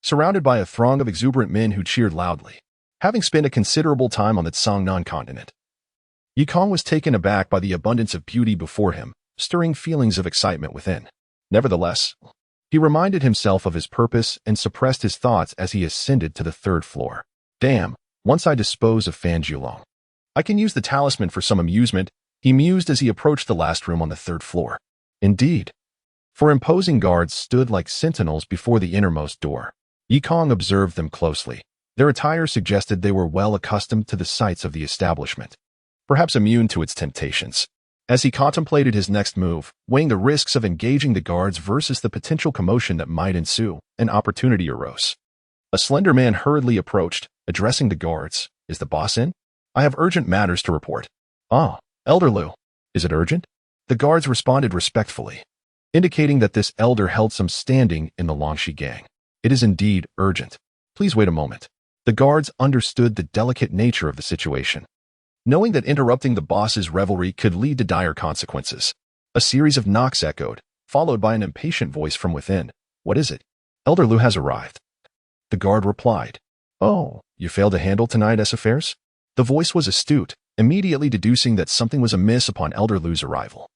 surrounded by a throng of exuberant men who cheered loudly. Having spent a considerable time on the Songnan continent, Yi Kong was taken aback by the abundance of beauty before him, stirring feelings of excitement within. Nevertheless, he reminded himself of his purpose and suppressed his thoughts as he ascended to the third floor. Damn, once I dispose of Fan Jiulong, I can use the talisman for some amusement, he mused as he approached the last room on the third floor. Indeed, for imposing guards stood like sentinels before the innermost door. Yi Kong observed them closely. Their attire suggested they were well accustomed to the sights of the establishment, perhaps immune to its temptations. As he contemplated his next move, weighing the risks of engaging the guards versus the potential commotion that might ensue, an opportunity arose. A slender man hurriedly approached, addressing the guards. Is the boss in? I have urgent matters to report. Ah, Elder Lu. Is it urgent? The guards responded respectfully, indicating that this elder held some standing in the Longxi gang. It is indeed urgent. Please wait a moment. The guards understood the delicate nature of the situation, knowing that interrupting the boss's revelry could lead to dire consequences. A series of knocks echoed, followed by an impatient voice from within. What is it? Elder Lu has arrived. The guard replied. Oh, you failed to handle tonight's affairs? The voice was astute, immediately deducing that something was amiss upon Elder Lu's arrival.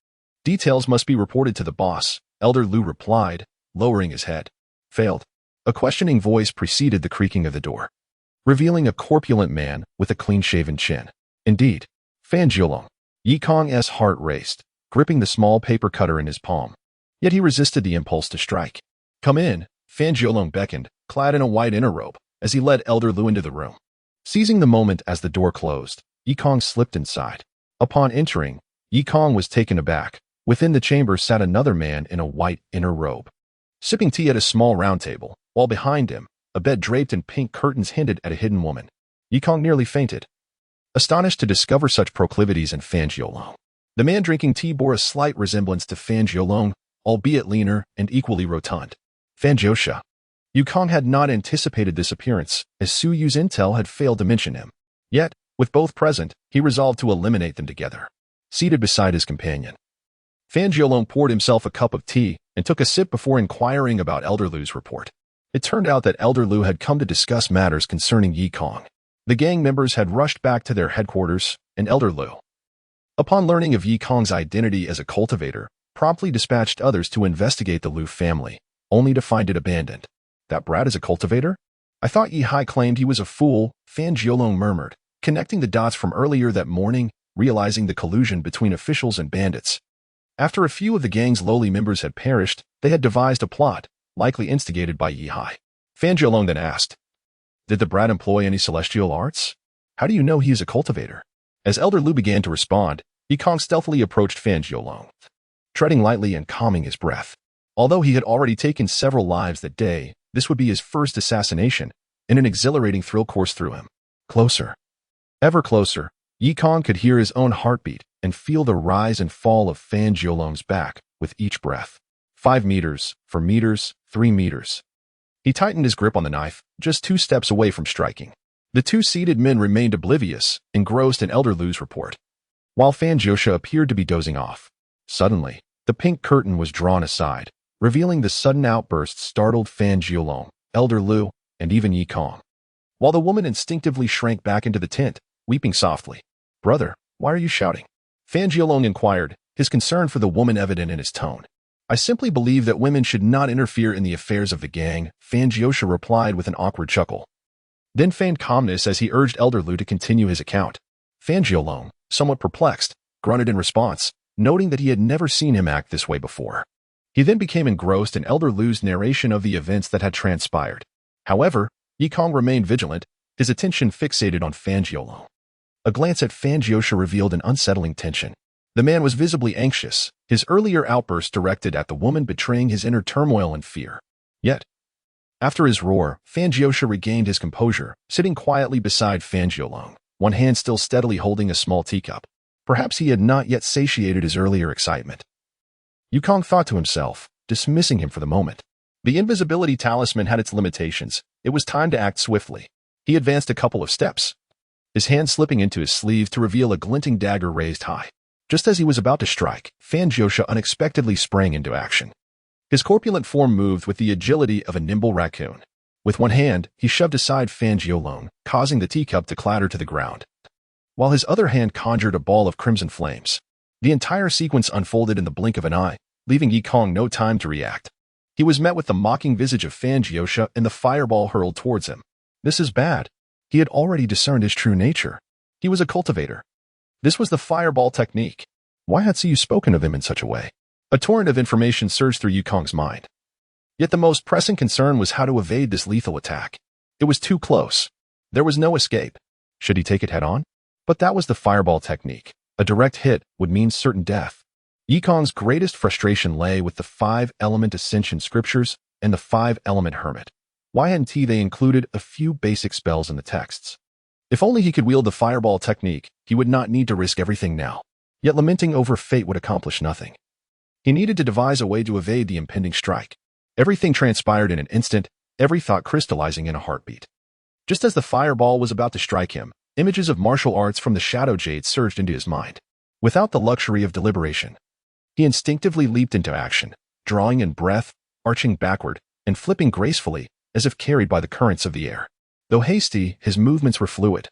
Details must be reported to the boss, Elder Lu replied, lowering his head. Failed. A questioning voice preceded the creaking of the door, revealing a corpulent man with a clean-shaven chin. Indeed, Fan Jiulong. Yi Kong's heart raced, gripping the small paper cutter in his palm. Yet he resisted the impulse to strike. "Come in," Fan Jiolong beckoned, clad in a white inner robe, as he led Elder Lu into the room. Seizing the moment as the door closed, Yikong slipped inside. Upon entering, Yikong was taken aback. Within the chamber sat another man in a white inner robe, sipping tea at a small round table, while behind him, a bed draped in pink curtains hinted at a hidden woman. Yikong nearly fainted, astonished to discover such proclivities in Fan Jiolong. The man drinking tea bore a slight resemblance to Fan Jiolong, albeit leaner and equally rotund. Fan Jiosha. Yikong had not anticipated this appearance, as Su Yu's intel had failed to mention him. Yet, with both present, he resolved to eliminate them together. Seated beside his companion, Fan Jiolong poured himself a cup of tea and took a sip before inquiring about Elder Lu's report. It turned out that Elder Lu had come to discuss matters concerning Yikong. The gang members had rushed back to their headquarters, and Elder Lu, upon learning of Yikong's identity as a cultivator, promptly dispatched others to investigate the Lu family, only to find it abandoned. "That brat is a cultivator? I thought Yihai claimed he was a fool," Fan Jiolong murmured, connecting the dots from earlier that morning, realizing the collusion between officials and bandits. After a few of the gang's lowly members had perished, they had devised a plot, likely instigated by Yihai. Fan Jiolong then asked, "Did the brat employ any celestial arts? How do you know he is a cultivator?" As Elder Lu began to respond, Yikong stealthily approached Fan Jiolong, treading lightly and calming his breath. Although he had already taken several lives that day, this would be his first assassination, and an exhilarating thrill coursed through him. Closer. Ever closer, Yikong could hear his own heartbeat and feel the rise and fall of Fan Jiolong's back with each breath. 5 meters, 4 meters, 3 meters. He tightened his grip on the knife, just 2 steps away from striking. The 2 seated men remained oblivious, engrossed in Elder Lu's report, while Fan Jiosha appeared to be dozing off. Suddenly, the pink curtain was drawn aside, revealing the sudden outburst startled Fan Jiolong, Elder Lu, and even Yikong, while the woman instinctively shrank back into the tent, weeping softly. "Brother, why are you shouting?" Fan Jiolong inquired, his concern for the woman evident in his tone. "I simply believe that women should not interfere in the affairs of the gang," Fan Jiosha replied with an awkward chuckle, then feigned calmness as he urged Elder Lu to continue his account. Fan Jiolong, somewhat perplexed, grunted in response, noting that he had never seen him act this way before. He then became engrossed in Elder Lu's narration of the events that had transpired. However, Yikong remained vigilant, his attention fixated on Fan Jiolong. A glance at Fan Jiosha revealed an unsettling tension. The man was visibly anxious, his earlier outburst directed at the woman betraying his inner turmoil and fear. Yet, after his roar, Fan Jiosha regained his composure, sitting quietly beside Fan Jiolong, one hand still steadily holding a small teacup. Perhaps he had not yet satiated his earlier excitement. Yikong thought to himself, dismissing him for the moment. The invisibility talisman had its limitations. It was time to act swiftly. He advanced a couple of steps, his hand slipping into his sleeve to reveal a glinting dagger raised high. Just as he was about to strike, Fan Jiosha unexpectedly sprang into action. His corpulent form moved with the agility of a nimble raccoon. With one hand, he shoved aside Fan Jiolong, causing the teacup to clatter to the ground, while his other hand conjured a ball of crimson flames. The entire sequence unfolded in the blink of an eye, leaving Yikong no time to react. He was met with the mocking visage of Fan Jiosha and the fireball hurled towards him. This is bad. He had already discerned his true nature. He was a cultivator. This was the fireball technique. Why had Siyu spoken of him in such a way? A torrent of information surged through Yikong's mind. Yet the most pressing concern was how to evade this lethal attack. It was too close. There was no escape. Should he take it head on? But that was the fireball technique. A direct hit would mean certain death. Yikong's greatest frustration lay with the 5-element ascension scriptures and the 5-element hermit. Why hadn't they included a few basic spells in the texts? If only he could wield the fireball technique, he would not need to risk everything now. Yet lamenting over fate would accomplish nothing. He needed to devise a way to evade the impending strike. Everything transpired in an instant, every thought crystallizing in a heartbeat. Just as the fireball was about to strike him, images of martial arts from the Shadow Jade surged into his mind. Without the luxury of deliberation, he instinctively leaped into action, drawing in breath, arching backward, and flipping gracefully, as if carried by the currents of the air. Though hasty, his movements were fluid,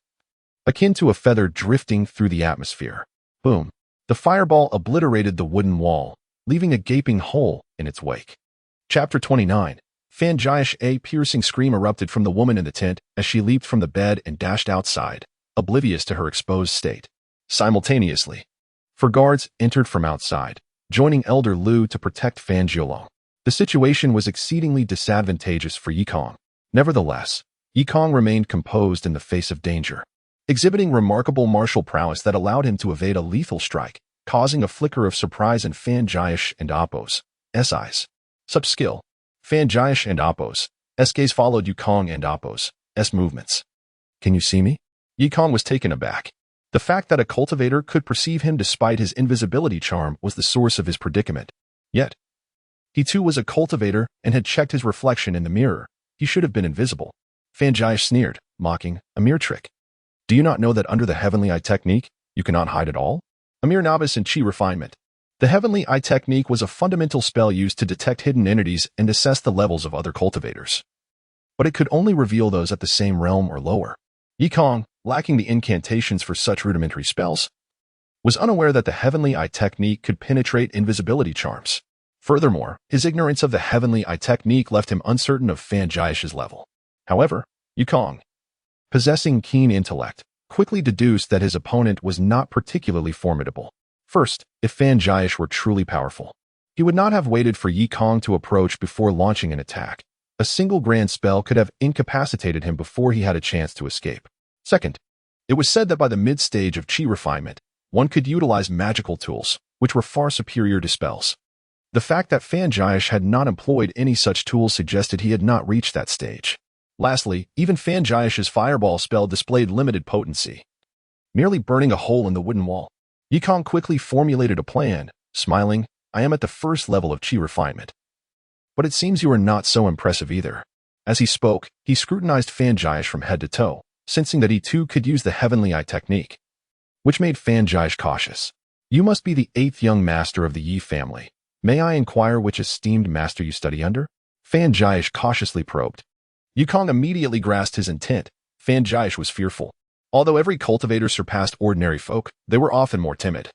akin to a feather drifting through the atmosphere. Boom! The fireball obliterated the wooden wall, leaving a gaping hole in its wake. Chapter 29. Fan Jiash, a piercing scream erupted from the woman in the tent as she leaped from the bed and dashed outside, oblivious to her exposed state. Simultaneously, 4 guards entered from outside, joining Elder Lu to protect Fan Jiolong. The situation was exceedingly disadvantageous for Yikong. Nevertheless, Yikong remained composed in the face of danger, exhibiting remarkable martial prowess that allowed him to evade a lethal strike, causing a flicker of surprise in Fan Jiash and Appo's eyes. Such skill. Fan Jiash and Appo's gaze followed Yikong and Appo's movements. Can you see me? Yikong was taken aback. The fact that a cultivator could perceive him despite his invisibility charm was the source of his predicament. Yet, he too was a cultivator and had checked his reflection in the mirror. He should have been invisible. Fan Jiash sneered, mocking, a mere trick. Do you not know that under the Heavenly Eye technique, you cannot hide at all? A mere novice in Qi refinement. The Heavenly Eye technique was a fundamental spell used to detect hidden entities and assess the levels of other cultivators. But it could only reveal those at the same realm or lower. Yikong, lacking the incantations for such rudimentary spells, was unaware that the Heavenly Eye technique could penetrate invisibility charms. Furthermore, his ignorance of the Heavenly Eye technique left him uncertain of Fan Jiash's level. However, Yikong, possessing keen intellect, quickly deduced that his opponent was not particularly formidable. First, if Fan Jiash were truly powerful, he would not have waited for Yikong to approach before launching an attack. A single grand spell could have incapacitated him before he had a chance to escape. Second, it was said that by the mid-stage of Qi refinement, one could utilize magical tools, which were far superior to spells. The fact that Fan Jiash had not employed any such tools suggested he had not reached that stage. Lastly, even Fan Jiash's fireball spell displayed limited potency, merely burning a hole in the wooden wall. Yikong quickly formulated a plan, smiling, I am at the first level of Qi refinement. But it seems you are not so impressive either. As he spoke, he scrutinized Fan Jiash from head to toe, sensing that he too could use the Heavenly Eye technique, which made Fan Jiash cautious. You must be the 8th young master of the Yi family. May I inquire which esteemed master you study under? Fan Jiash cautiously probed. Yikong immediately grasped his intent. Fan Jiash was fearful. Although every cultivator surpassed ordinary folk, they were often more timid.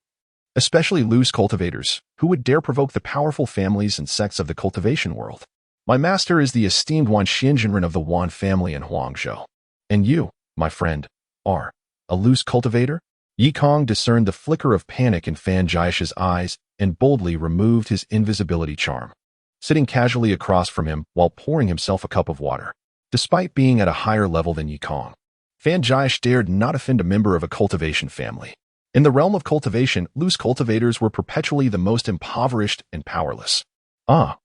Especially loose cultivators, who would dare provoke the powerful families and sects of the cultivation world. My master is the esteemed Wan Xianjinren of the Wan family in Huangzhou. And you, my friend, are a loose cultivator? Yikong discerned the flicker of panic in Fan Jiash's eyes and boldly removed his invisibility charm, sitting casually across from him while pouring himself a cup of water. Despite being at a higher level than Yikong, Fan Jiash dared not offend a member of a cultivation family. In the realm of cultivation, loose cultivators were perpetually the most impoverished and powerless. Ah,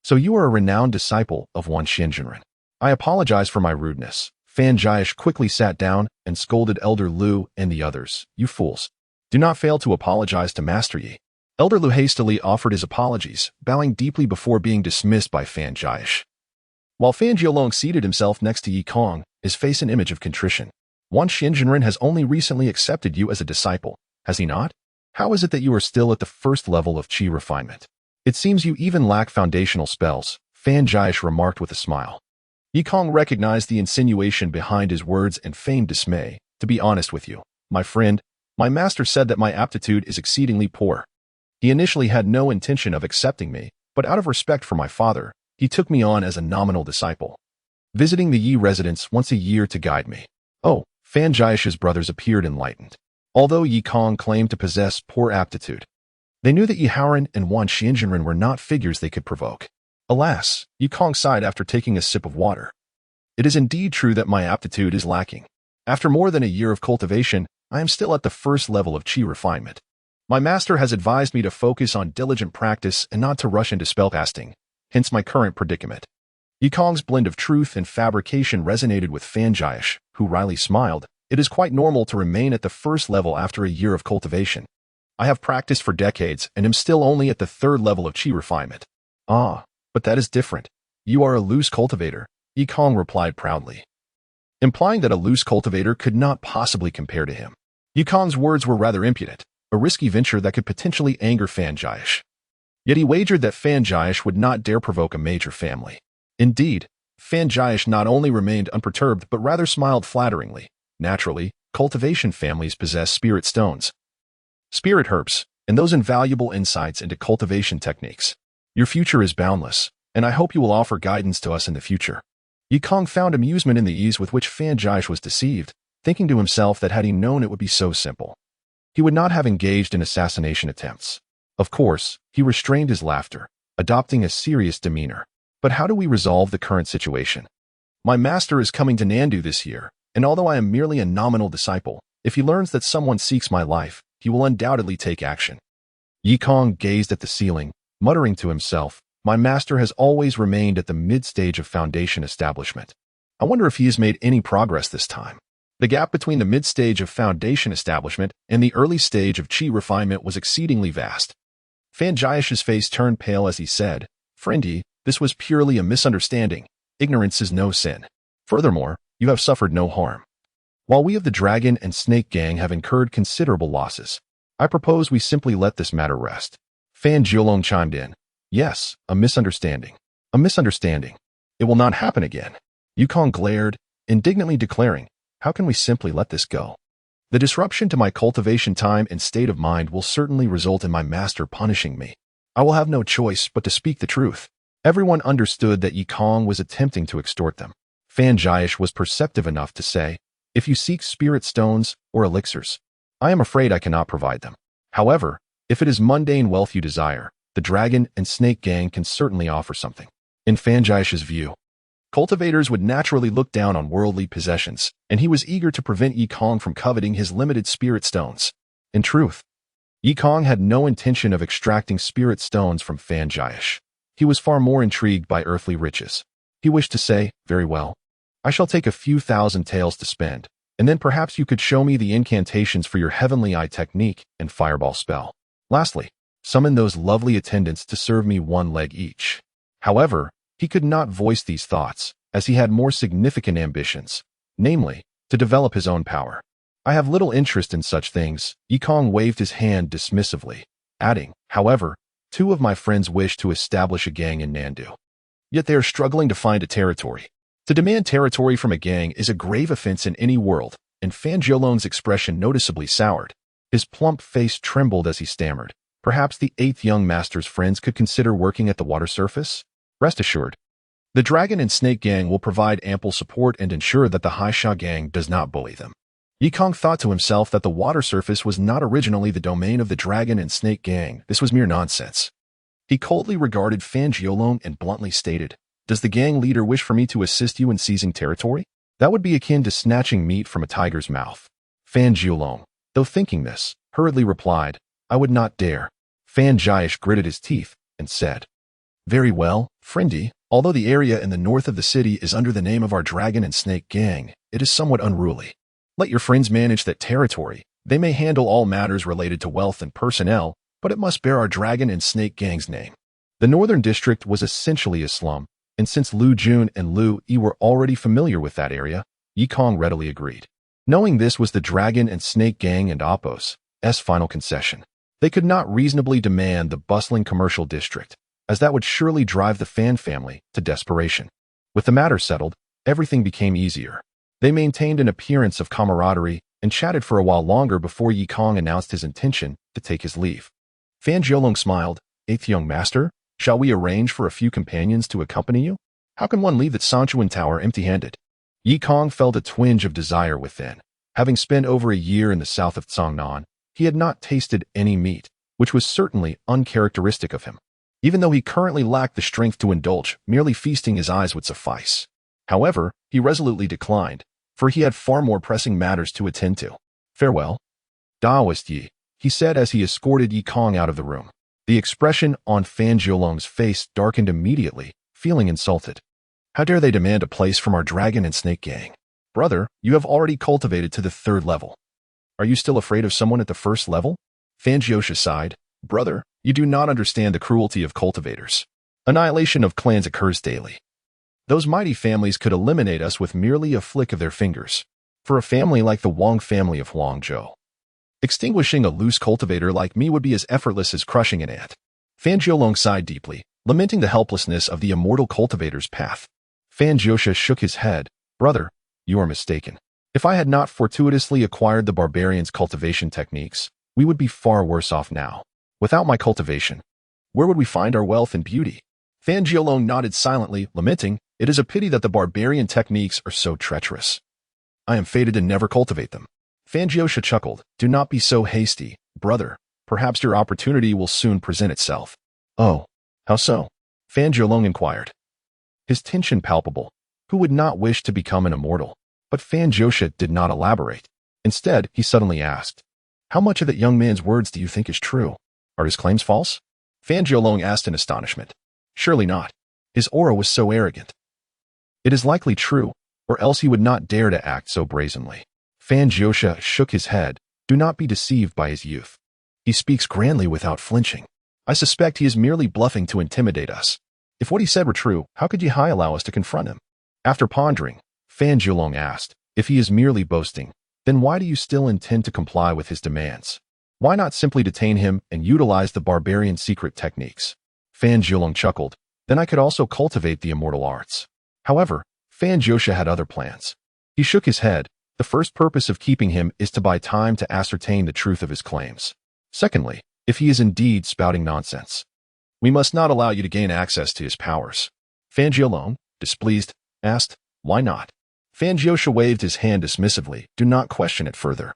so you are a renowned disciple of Wan Xianjinren. I apologize for my rudeness. Fan Jiash quickly sat down and scolded Elder Lu and the others. You fools. Do not fail to apologize to Master Yi. Elder Lu hastily offered his apologies, bowing deeply before being dismissed by Fan Jiash. While Fan Jiolong seated himself next to Yikong, his face an image of contrition. Wan Xianjinren has only recently accepted you as a disciple, has he not? How is it that you are still at the first level of Qi refinement? It seems you even lack foundational spells, Fan Jiash remarked with a smile. Yikong recognized the insinuation behind his words and feigned dismay. To be honest with you, my friend, my master said that my aptitude is exceedingly poor. He initially had no intention of accepting me, but out of respect for my father, he took me on as a nominal disciple, visiting the Yi residence once a year to guide me. Oh, Fan Jiash's brothers appeared enlightened. Although Yikong claimed to possess poor aptitude, they knew that Yihaoren and Wan Xianjinren were not figures they could provoke. Alas, Yikong sighed after taking a sip of water. It is indeed true that my aptitude is lacking. After more than a year of cultivation, I am still at the first level of Qi refinement. My master has advised me to focus on diligent practice and not to rush into spellcasting, hence my current predicament. Yikong's blend of truth and fabrication resonated with Fan Jiash, who wryly smiled. It is quite normal to remain at the first level after a year of cultivation. I have practiced for decades and am still only at the 3rd level of Qi refinement. Ah, but that is different. You are a loose cultivator, Yikong replied proudly, implying that a loose cultivator could not possibly compare to him. Yikong's words were rather impudent, a risky venture that could potentially anger Fan Jiash. Yet he wagered that Fan Jiash would not dare provoke a major family. Indeed, Fan Jiash not only remained unperturbed but rather smiled flatteringly. Naturally, cultivation families possess spirit stones, spirit herbs, and those invaluable insights into cultivation techniques. Your future is boundless, and I hope you will offer guidance to us in the future. Yikong found amusement in the ease with which Fan Jiash was deceived, thinking to himself that had he known it would be so simple, he would not have engaged in assassination attempts. Of course, he restrained his laughter, adopting a serious demeanor. But how do we resolve the current situation? My master is coming to Nandu this year, and although I am merely a nominal disciple, if he learns that someone seeks my life, he will undoubtedly take action. Yi Kong gazed at the ceiling, muttering to himself, my master has always remained at the mid-stage of foundation establishment. I wonder if he has made any progress this time. The gap between the mid-stage of foundation establishment and the early stage of chi refinement was exceedingly vast. Fan Jiash's face turned pale as he said, Friend, this was purely a misunderstanding. Ignorance is no sin. Furthermore, you have suffered no harm. While we of the Dragon and Snake Gang have incurred considerable losses, I propose we simply let this matter rest. Fan Jiolong chimed in. Yes, a misunderstanding. A misunderstanding. It will not happen again. Yukong glared, indignantly declaring, how can we simply let this go? The disruption to my cultivation time and state of mind will certainly result in my master punishing me. I will have no choice but to speak the truth. Everyone understood that Yi Kong was attempting to extort them. Fan Jiash was perceptive enough to say, if you seek spirit stones or elixirs, I am afraid I cannot provide them. However, if it is mundane wealth you desire, the Dragon and Snake Gang can certainly offer something. In Fan Jiash's view, cultivators would naturally look down on worldly possessions, and he was eager to prevent Yi Kong from coveting his limited spirit stones. In truth, Yi Kong had no intention of extracting spirit stones from Fan Jiash. He was far more intrigued by earthly riches. He wished to say, very well, I shall take a few thousand taels to spend, and then perhaps you could show me the incantations for your heavenly eye technique and fireball spell. Lastly, summon those lovely attendants to serve me one leg each. However, he could not voice these thoughts, as he had more significant ambitions, namely, to develop his own power. I have little interest in such things. Yi Kong waved his hand dismissively, adding, however, 2 of my friends wish to establish a gang in Nandu. Yet they are struggling to find a territory. To demand territory from a gang is a grave offense in any world, and Fan Jiolong's expression noticeably soured. His plump face trembled as he stammered. Perhaps the 8th young master's friends could consider working at the water surface? Rest assured, the Dragon and Snake Gang will provide ample support and ensure that the Haisha Gang does not bully them. Yi Kong thought to himself that the water surface was not originally the domain of the Dragon and Snake Gang. This was mere nonsense. He coldly regarded Fan Jiolong and bluntly stated, does the gang leader wish for me to assist you in seizing territory? That would be akin to snatching meat from a tiger's mouth. Fan Jiolong, though thinking this, hurriedly replied, I would not dare. Fan Jiash gritted his teeth and said, very well, friendy, although the area in the north of the city is under the name of our Dragon and Snake Gang, it is somewhat unruly. Let your friends manage that territory. They may handle all matters related to wealth and personnel, but it must bear our Dragon and Snake Gang's name. The northern district was essentially a slum, and since Lu Jun and Lu Yi were already familiar with that area, Yi Kong readily agreed. Knowing this was the Dragon and Snake Gang and Apos' final concession, they could not reasonably demand the bustling commercial district, as that would surely drive the Fan family to desperation. With the matter settled, everything became easier. They maintained an appearance of camaraderie and chatted for a while longer before Yi Kong announced his intention to take his leave. Fan Jiolong smiled, 8th young master, shall we arrange for a few companions to accompany you? How can one leave the Sanchuan Tower empty-handed? Yi Kong felt a twinge of desire within. Having spent over a year in the south of Cangnan, he had not tasted any meat, which was certainly uncharacteristic of him. Even though he currently lacked the strength to indulge, merely feasting his eyes would suffice. However, he resolutely declined, for he had far more pressing matters to attend to. Farewell, Daoist Yi, he said as he escorted Yi Kong out of the room. The expression on Fan Jiolong's face darkened immediately, feeling insulted. How dare they demand a place from our Dragon and Snake Gang? Brother, you have already cultivated to the 3rd level. Are you still afraid of someone at the 1st level? Fan Jiosha sighed. Brother, you do not understand the cruelty of cultivators. Annihilation of clans occurs daily. Those mighty families could eliminate us with merely a flick of their fingers. For a family like the Wang family of Huangzhou, extinguishing a loose cultivator like me would be as effortless as crushing an ant. Fan Jiolong sighed deeply, lamenting the helplessness of the immortal cultivator's path. Fan Jiosha shook his head. Brother, you are mistaken. If I had not fortuitously acquired the barbarian's cultivation techniques, we would be far worse off now. Without my cultivation, where would we find our wealth and beauty? Fan Jiolong nodded silently, lamenting, it is a pity that the barbarian techniques are so treacherous. I am fated to never cultivate them. Fan Jiosha chuckled, do not be so hasty, brother. Perhaps your opportunity will soon present itself. Oh, how so? Fan Jiulong inquired. His tension palpable. Who would not wish to become an immortal? But Fan Jiusha did not elaborate. Instead, he suddenly asked, how much of that young man's words do you think is true? Are his claims false? Fan Jiulong asked in astonishment. Surely not. His aura was so arrogant. It is likely true, or else he would not dare to act so brazenly. Fan Jiusha shook his head. Do not be deceived by his youth. He speaks grandly without flinching. I suspect he is merely bluffing to intimidate us. If what he said were true, how could Yihai allow us to confront him? After pondering, Fan Jiulong asked, if he is merely boasting, then why do you still intend to comply with his demands? Why not simply detain him and utilize the barbarian secret techniques? Fan Jiulong chuckled. Then I could also cultivate the immortal arts. However, Fan Jiusha had other plans. He shook his head. The first purpose of keeping him is to buy time to ascertain the truth of his claims. Secondly, if he is indeed spouting nonsense, we must not allow you to gain access to his powers. Fan Jiulong, displeased, asked, why not? Fan Jiusha waved his hand dismissively. Do not question it further.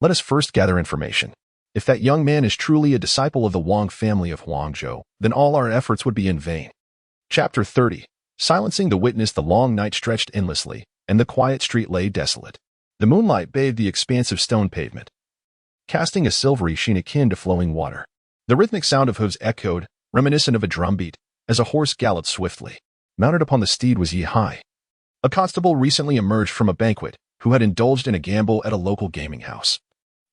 Let us first gather information. If that young man is truly a disciple of the Wang family of Huangzhou, then all our efforts would be in vain. Chapter 30. Silencing the witness. The long night stretched endlessly, and the quiet street lay desolate. The moonlight bathed the expansive stone pavement, casting a silvery sheen akin to flowing water. The rhythmic sound of hooves echoed, reminiscent of a drumbeat, as a horse galloped swiftly. Mounted upon the steed was Yihai, a constable recently emerged from a banquet, who had indulged in a gamble at a local gaming house.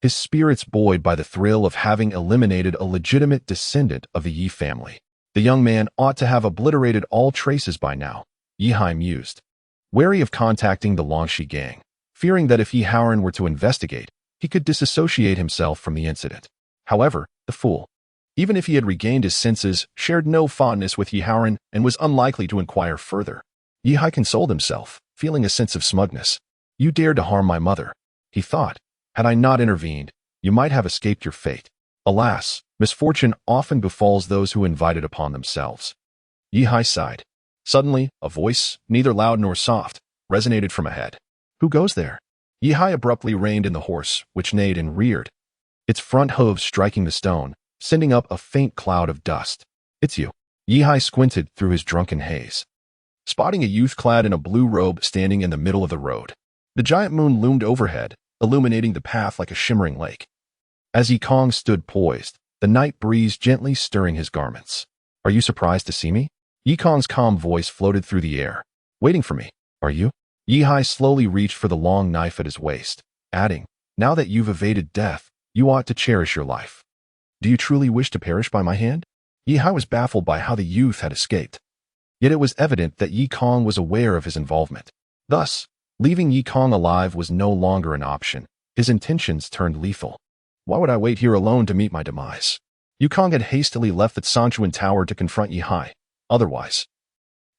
His spirits buoyed by the thrill of having eliminated a legitimate descendant of the Yi family. The young man ought to have obliterated all traces by now, Yihai mused. Wary of contacting the Longxi gang, fearing that if Yi Haoran were to investigate, he could disassociate himself from the incident. However, the fool, even if he had regained his senses, shared no fondness with Yi Haoran and was unlikely to inquire further. Yihai consoled himself, feeling a sense of smugness. You dared to harm my mother, he thought. Had I not intervened, you might have escaped your fate. Alas, misfortune often befalls those who invite it upon themselves. Yihai sighed. Suddenly, a voice, neither loud nor soft, resonated from ahead. Who goes there? Yihai abruptly reined in the horse, which neighed and reared, its front hooves striking the stone, sending up a faint cloud of dust. It's you. Yihai squinted through his drunken haze, spotting a youth clad in a blue robe standing in the middle of the road. The giant moon loomed overhead, illuminating the path like a shimmering lake. As Yi Kong stood poised, the night breeze gently stirring his garments. Are you surprised to see me? Yi Kong's calm voice floated through the air. Waiting for me, are you? Yihai slowly reached for the long knife at his waist, adding, now that you've evaded death, you ought to cherish your life. Do you truly wish to perish by my hand? Yihai was baffled by how the youth had escaped. Yet it was evident that Yi Kong was aware of his involvement. Thus, leaving Yi Kong alive was no longer an option. His intentions turned lethal. Why would I wait here alone to meet my demise? Yi Kong had hastily left the Sanchuan Tower to confront Yihai. Otherwise,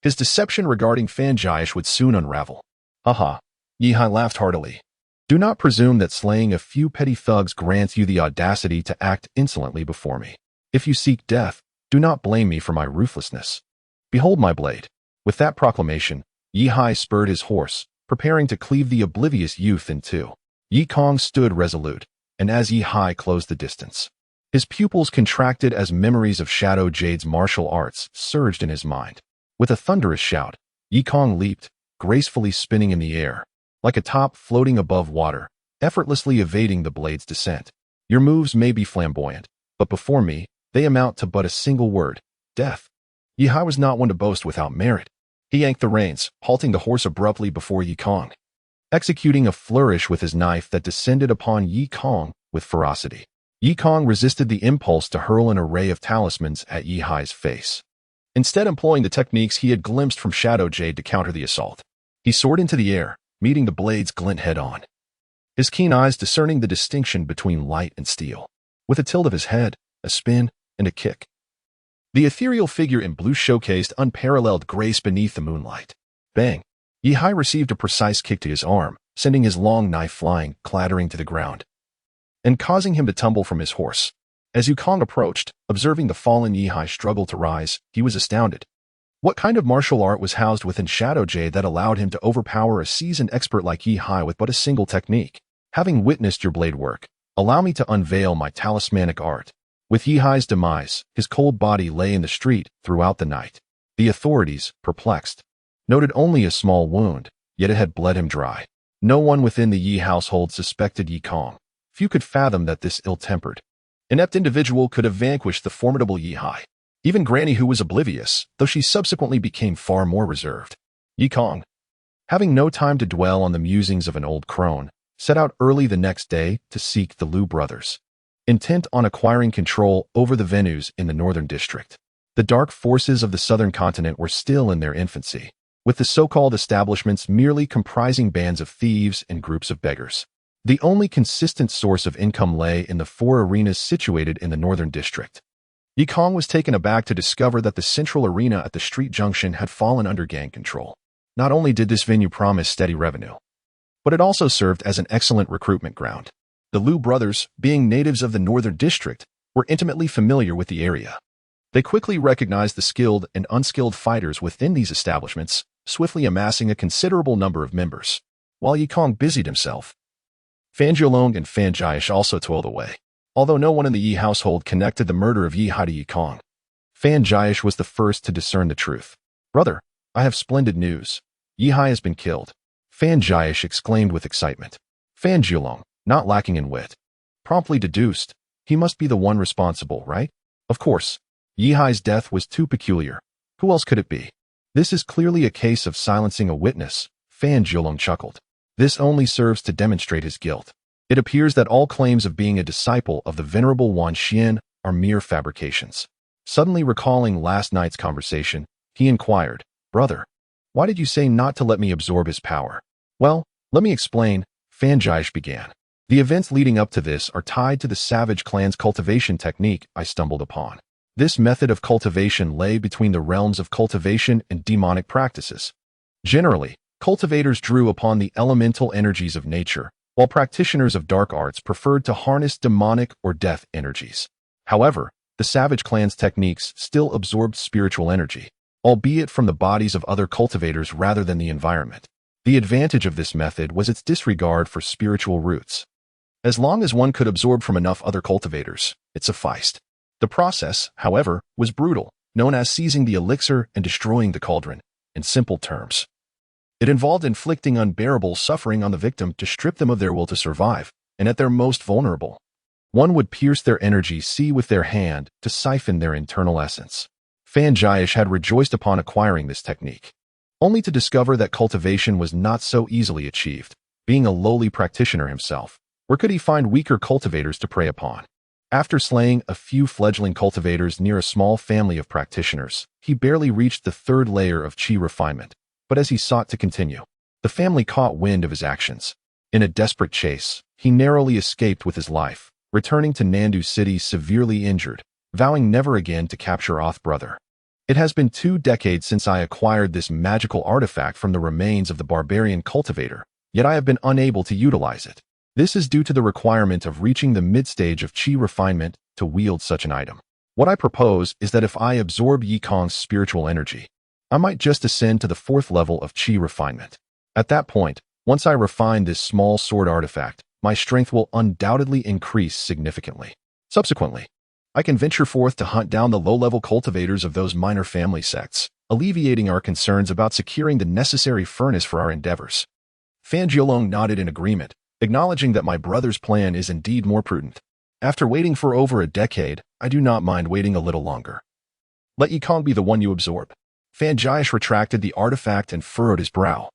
his deception regarding Fan Jiush would soon unravel. Haha, Yihai laughed heartily. Do not presume that slaying a few petty thugs grants you the audacity to act insolently before me. If you seek death, do not blame me for my ruthlessness. Behold my blade. With that proclamation, Yihai spurred his horse, preparing to cleave the oblivious youth in two. Yi Kong stood resolute, and as Yihai closed the distance, his pupils contracted as memories of Shadow Jade's martial arts surged in his mind. With a thunderous shout, Yi Kong leaped, gracefully spinning in the air, like a top floating above water, effortlessly evading the blade's descent. Your moves may be flamboyant, but before me, they amount to but a single word, death. Yihai was not one to boast without merit. He yanked the reins, halting the horse abruptly before Yi Kong, executing a flourish with his knife that descended upon Yi Kong with ferocity. Yi Kong resisted the impulse to hurl an array of talismans at Yihai's face, instead employing the techniques he had glimpsed from Shadow Jade to counter the assault. He soared into the air, meeting the blade's glint head-on, his keen eyes discerning the distinction between light and steel. With a tilt of his head, a spin, and a kick, the ethereal figure in blue showcased unparalleled grace beneath the moonlight. Bang! Yihai received a precise kick to his arm, sending his long knife flying, clattering to the ground, and causing him to tumble from his horse. As Yi Kong approached, observing the fallen Yihai struggle to rise, he was astounded. What kind of martial art was housed within Shadow Jade that allowed him to overpower a seasoned expert like Yihai with but a single technique? Having witnessed your blade work, Allow me to unveil my talismanic art. With Yihai's demise, his cold body lay in the street throughout the night. The authorities, perplexed, noted only a small wound, yet it had bled him dry. No one within the Yi household suspected Yi Kong. Few could fathom that this ill-tempered, inept individual could have vanquished the formidable Yihai. Even Granny, who was oblivious, though she subsequently became far more reserved. Yi Kong, having no time to dwell on the musings of an old crone, set out early the next day to seek the Liu brothers, intent on acquiring control over the venues in the northern district. The dark forces of the southern continent were still in their infancy, with the so-called establishments merely comprising bands of thieves and groups of beggars. The only consistent source of income lay in the 4 arenas situated in the northern district. Yi Kong was taken aback to discover that the central arena at the street junction had fallen under gang control. Not only did this venue promise steady revenue, but it also served as an excellent recruitment ground. The Liu brothers, being natives of the northern district, were intimately familiar with the area. They quickly recognized the skilled and unskilled fighters within these establishments, swiftly amassing a considerable number of members. While Yi Kong busied himself, Fan Jiulong and Fan Jiash also toiled away. Although no one in the Yi household connected the murder of Yihai to Yi Kong, Fan Jiash was the first to discern the truth. "Brother, I have splendid news. Yihai has been killed," Fan Jiash exclaimed with excitement. Fan Jiulong, not lacking in wit, promptly deduced, he must be the one responsible, right? Of course. Yihai's death was too peculiar. Who else could it be? "This is clearly a case of silencing a witness," Fan Jiulong chuckled. "This only serves to demonstrate his guilt. It appears that all claims of being a disciple of the venerable Wan Xian are mere fabrications." Suddenly recalling last night's conversation, he inquired, "Brother, why did you say not to let me absorb his power?" "Well, let me explain," Fan Jiash began. "The events leading up to this are tied to the savage clan's cultivation technique I stumbled upon. This method of cultivation lay between the realms of cultivation and demonic practices. Generally, cultivators drew upon the elemental energies of nature, while practitioners of dark arts preferred to harness demonic or death energies. However, the savage clan's techniques still absorbed spiritual energy, albeit from the bodies of other cultivators rather than the environment. The advantage of this method was its disregard for spiritual roots. As long as one could absorb from enough other cultivators, it sufficed. The process, however, was brutal, known as seizing the elixir and destroying the cauldron. In simple terms, it involved inflicting unbearable suffering on the victim to strip them of their will to survive, and at their most vulnerable, one would pierce their energy sea with their hand to siphon their internal essence. Fan Jiash had rejoiced upon acquiring this technique, only to discover that cultivation was not so easily achieved. Being a lowly practitioner himself, where could he find weaker cultivators to prey upon? After slaying a few fledgling cultivators near a small family of practitioners, he barely reached the 3rd layer of qi refinement. But as he sought to continue, the family caught wind of his actions. In a desperate chase, he narrowly escaped with his life, returning to Nandu City severely injured, vowing never again to capture Oth brother. "It has been 2 decades since I acquired this magical artifact from the remains of the barbarian cultivator, yet I have been unable to utilize it. This is due to the requirement of reaching the mid-stage of qi refinement to wield such an item. What I propose is that if I absorb Yi Kong's spiritual energy, I might just ascend to the 4th level of qi refinement. At that point, once I refine this small sword artifact, my strength will undoubtedly increase significantly. Subsequently, I can venture forth to hunt down the low-level cultivators of those minor family sects, alleviating our concerns about securing the necessary furnace for our endeavors." Fan Jiulong nodded in agreement, acknowledging that my brother's plan is indeed more prudent. "After waiting for over a decade, I do not mind waiting a little longer. Let Yi Kong be the one you absorb." Fan Jiash retracted the artifact and furrowed his brow,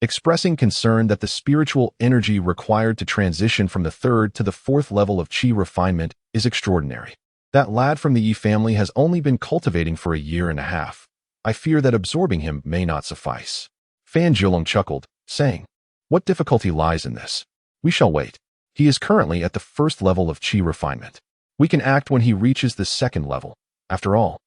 expressing concern that the spiritual energy required to transition from the 3rd to the 4th level of qi refinement is extraordinary. "That lad from the Yi family has only been cultivating for a year and a half. I fear that absorbing him may not suffice." Fan Jiulong chuckled, saying, "What difficulty lies in this? We shall wait. He is currently at the 1st level of qi refinement. We can act when he reaches the 2nd level. After all,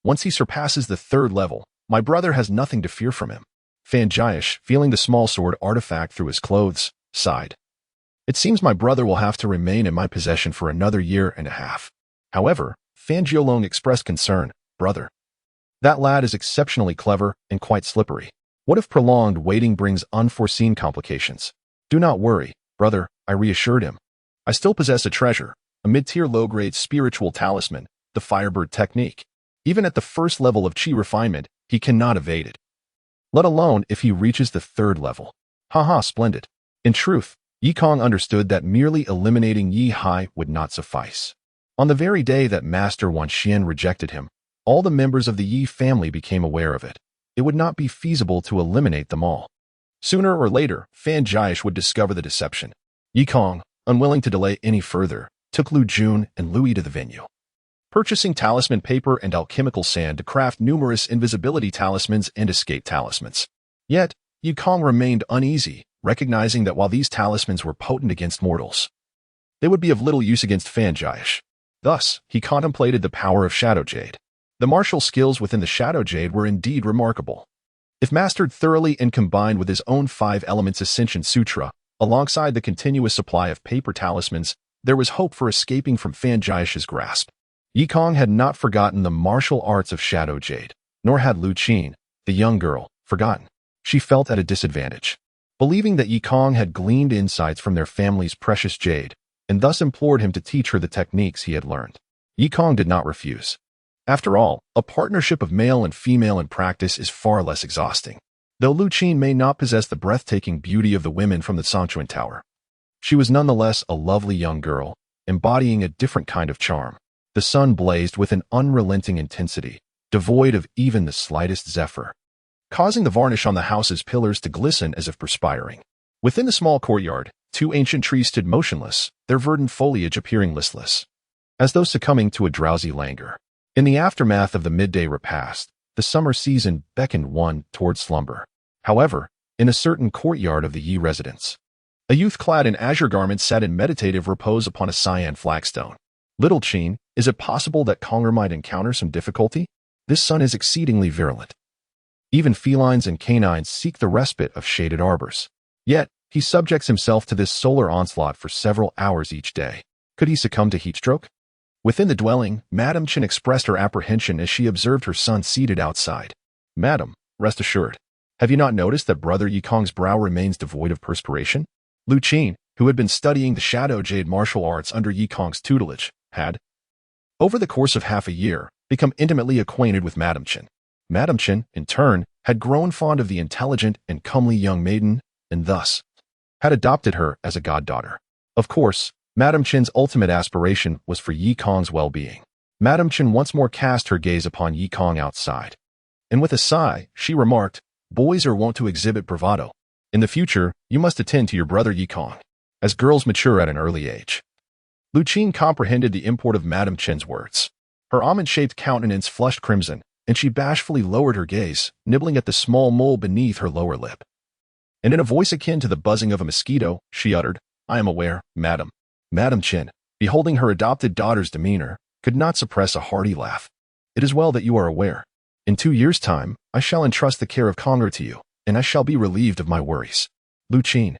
once he surpasses the 3rd level, my brother has nothing to fear from him." Fan Jiash, feeling the small sword artifact through his clothes, sighed. "It seems my brother will have to remain in my possession for another year and a half." However, Fan Jiulong expressed concern. "Brother, that lad is exceptionally clever and quite slippery. What if prolonged waiting brings unforeseen complications?" "Do not worry, brother," I reassured him. I still possess a treasure, a mid-tier low-grade spiritual talisman, the Firebird technique. Even at the first level of chi refinement, he cannot evade it. Let alone if he reaches the third level. Haha, splendid. In truth, Yi Kong understood that merely eliminating Yi Hai would not suffice. On the very day that Master Wan Xian rejected him, all the members of the Yi family became aware of it. It would not be feasible to eliminate them all. Sooner or later, Fan Jiash would discover the deception. Yi Kong, unwilling to delay any further, took Lu Jun and Louis to the venue. Purchasing talisman paper and alchemical sand to craft numerous invisibility talismans and escape talismans. Yet, Yi Kong remained uneasy, recognizing that while these talismans were potent against mortals, they would be of little use against Fan Jiash. Thus, he contemplated the power of Shadow Jade. The martial skills within the Shadow Jade were indeed remarkable. If mastered thoroughly and combined with his own 5 Elements Ascension Sutra, alongside the continuous supply of paper talismans, there was hope for escaping from Fan Jiash's grasp. Yi Kong had not forgotten the martial arts of Shadow Jade, nor had Lu Qin, the young girl, forgotten. She felt at a disadvantage. Believing that Yi Kong had gleaned insights from their family's precious jade, and thus implored him to teach her the techniques he had learned. Yi Kong did not refuse. After all, a partnership of male and female in practice is far less exhausting. Though Lu Qin may not possess the breathtaking beauty of the women from the Songchuan Tower, she was nonetheless a lovely young girl, embodying a different kind of charm. The sun blazed with an unrelenting intensity, devoid of even the slightest zephyr, causing the varnish on the house's pillars to glisten as if perspiring. Within the small courtyard, 2 ancient trees stood motionless, their verdant foliage appearing listless, as though succumbing to a drowsy languor. In the aftermath of the midday repast, the summer season beckoned one toward slumber. However, in a certain courtyard of the Yi residence, a youth clad in azure garments sat in meditative repose upon a cyan flagstone. Little Qin, is it possible that Conger might encounter some difficulty? This sun is exceedingly virulent. Even felines and canines seek the respite of shaded arbors. Yet, he subjects himself to this solar onslaught for several hours each day. Could he succumb to heatstroke? Within the dwelling, Madame Chen expressed her apprehension as she observed her son seated outside. Madam, rest assured. Have you not noticed that Brother Yi Kong's brow remains devoid of perspiration? Lu Qin, who had been studying the Shadow Jade martial arts under Yi Kong's tutelage, had, over the course of half a year, become intimately acquainted with Madame Chen. Madame Chen, in turn, had grown fond of the intelligent and comely young maiden, and thus had adopted her as a goddaughter. Of course, Madame Chen's ultimate aspiration was for Yi Kong's well-being. Madame Chen once more cast her gaze upon Yi Kong outside, and with a sigh, she remarked, "Boys are wont to exhibit bravado. In the future, you must attend to your brother Yi Kong, as girls mature at an early age." Lu Qin comprehended the import of Madame Chen's words. Her almond-shaped countenance flushed crimson, and she bashfully lowered her gaze, nibbling at the small mole beneath her lower lip. And in a voice akin to the buzzing of a mosquito, she uttered, "I am aware, madam." Madame Chen, beholding her adopted daughter's demeanor, could not suppress a hearty laugh. "It is well that you are aware. In 2 years' time, I shall entrust the care of Conger to you, and I shall be relieved of my worries." Lu Qin,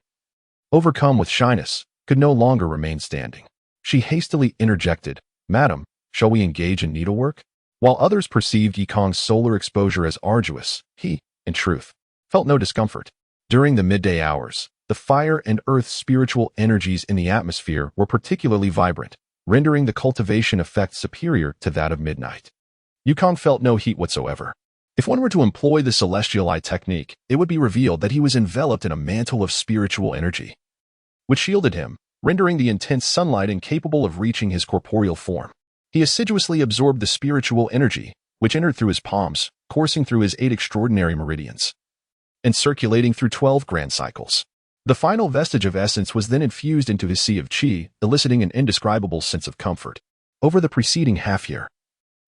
overcome with shyness, could no longer remain standing. She hastily interjected, "Madam, shall we engage in needlework?" While others perceived Yi Kong's solar exposure as arduous, he, in truth, felt no discomfort. During the midday hours, the fire and earth spiritual energies in the atmosphere were particularly vibrant, rendering the cultivation effect superior to that of midnight. Yi Kong felt no heat whatsoever. If one were to employ the celestial eye technique, it would be revealed that he was enveloped in a mantle of spiritual energy, which shielded him, rendering the intense sunlight incapable of reaching his corporeal form. He assiduously absorbed the spiritual energy, which entered through his palms, coursing through his 8 extraordinary meridians, and circulating through 12 grand cycles. The final vestige of essence was then infused into his sea of qi, eliciting an indescribable sense of comfort. Over the preceding half-year,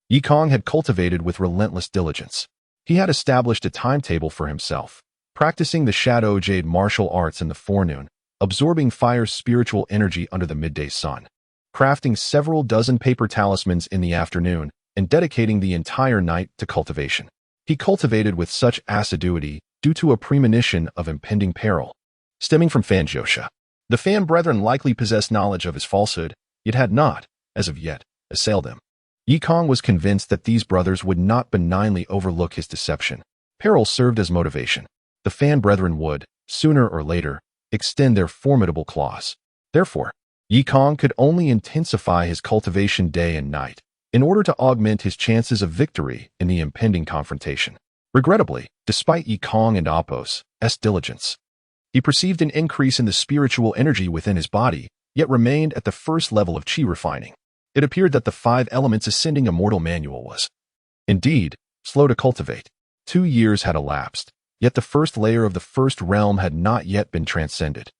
Yi Kong had cultivated with relentless diligence. He had established a timetable for himself, practicing the Shadow Jade martial arts in the forenoon, absorbing fire's spiritual energy under the midday sun, crafting several dozen paper talismans in the afternoon, and dedicating the entire night to cultivation. He cultivated with such assiduity due to a premonition of impending peril, stemming from Fan Jiosha. The Fan brethren likely possessed knowledge of his falsehood, yet had not, as of yet, assailed him. Yi Kong was convinced that these brothers would not benignly overlook his deception. Peril served as motivation. The Fan brethren would, sooner or later, extend their formidable claws. Therefore, Yi Kong could only intensify his cultivation day and night in order to augment his chances of victory in the impending confrontation. Regrettably, despite Yi Kong and Appo's diligence, he perceived an increase in the spiritual energy within his body, yet remained at the first level of qi refining. It appeared that the 5 elements ascending immortal manual was, indeed, slow to cultivate. 2 years had elapsed, yet the first layer of the first realm had not yet been transcended.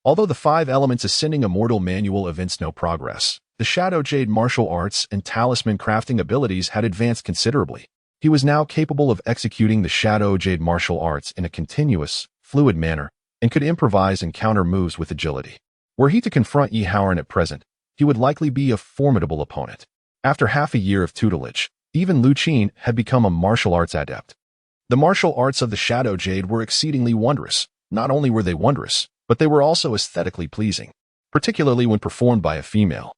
Although the 5 elements ascending immortal manual evinced no progress, the Shadow Jade martial arts and talisman crafting abilities had advanced considerably. He was now capable of executing the Shadow Jade martial arts in a continuous, fluid manner and could improvise and counter moves with agility. Were he to confront Yi Haoran at present, he would likely be a formidable opponent. After half a year of tutelage, even Lu Qin had become a martial arts adept. The martial arts of the Shadow Jade were exceedingly wondrous. Not only were they wondrous, but they were also aesthetically pleasing, particularly when performed by a female.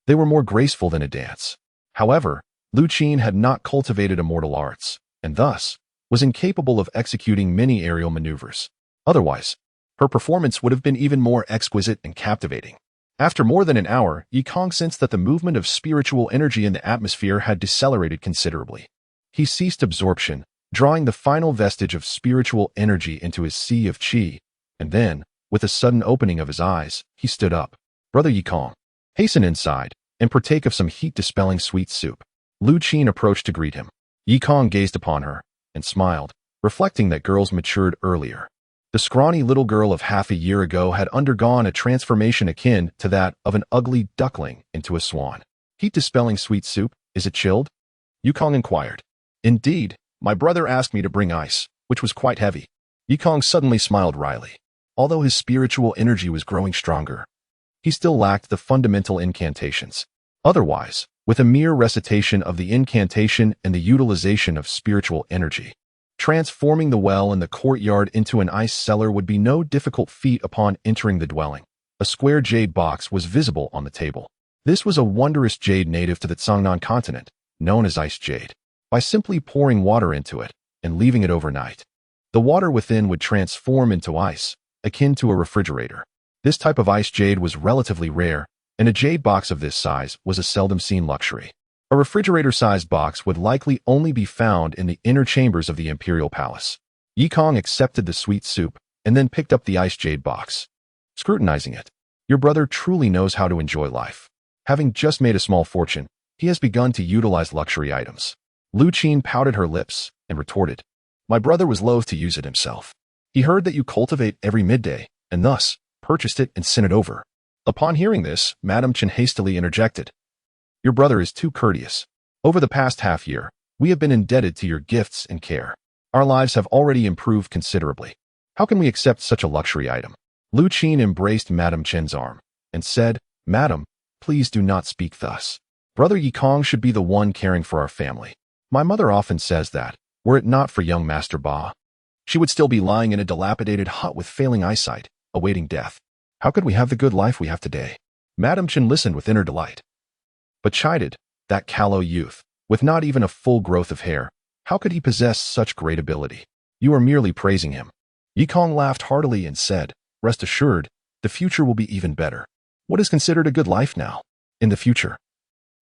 They were more graceful than a dance. However, Lu Qin had not cultivated immortal arts, and thus was incapable of executing many aerial maneuvers. Otherwise, her performance would have been even more exquisite and captivating. After more than an hour, Yi Kong sensed that the movement of spiritual energy in the atmosphere had decelerated considerably. He ceased absorption, drawing the final vestige of spiritual energy into his sea of qi, and then, with a sudden opening of his eyes, he stood up. Brother Yi Kong, hasten inside and partake of some heat-dispelling sweet soup. Lu Qin approached to greet him. Yi Kong gazed upon her and smiled, reflecting that girls matured earlier. The scrawny little girl of half a year ago had undergone a transformation akin to that of an ugly duckling into a swan. Heat-dispelling sweet soup, is it chilled? Yi Kong inquired. Indeed, my brother asked me to bring ice, which was quite heavy. Yi Kong suddenly smiled wryly. Although his spiritual energy was growing stronger, he still lacked the fundamental incantations. Otherwise, with a mere recitation of the incantation and the utilization of spiritual energy, transforming the well in the courtyard into an ice cellar would be no difficult feat upon entering the dwelling. A square jade box was visible on the table. This was a wondrous jade native to the Cangnan continent, known as ice jade. By simply pouring water into it and leaving it overnight, the water within would transform into ice, akin to a refrigerator. This type of ice jade was relatively rare, and a jade box of this size was a seldom-seen luxury. A refrigerator-sized box would likely only be found in the inner chambers of the imperial palace. Yi Kong accepted the sweet soup and then picked up the ice jade box, scrutinizing it. Your brother truly knows how to enjoy life. Having just made a small fortune, he has begun to utilize luxury items. Lu Qin pouted her lips and retorted, my brother was loath to use it himself. He heard that you cultivate every midday, and thus purchased it and sent it over. Upon hearing this, Madame Chen hastily interjected. Your brother is too courteous. Over the past half year, we have been indebted to your gifts and care. Our lives have already improved considerably. How can we accept such a luxury item? Lu Qin embraced Madame Chen's arm and said, Madam, please do not speak thus. Brother Yi Kong should be the one caring for our family. My mother often says that, were it not for young Master Ba, she would still be lying in a dilapidated hut with failing eyesight, awaiting death. How could we have the good life we have today? Madame Chen listened with inner delight, but chided, that callow youth, with not even a full growth of hair, how could he possess such great ability? You are merely praising him. Yi Kong laughed heartily and said, rest assured, the future will be even better. What is considered a good life now? In the future,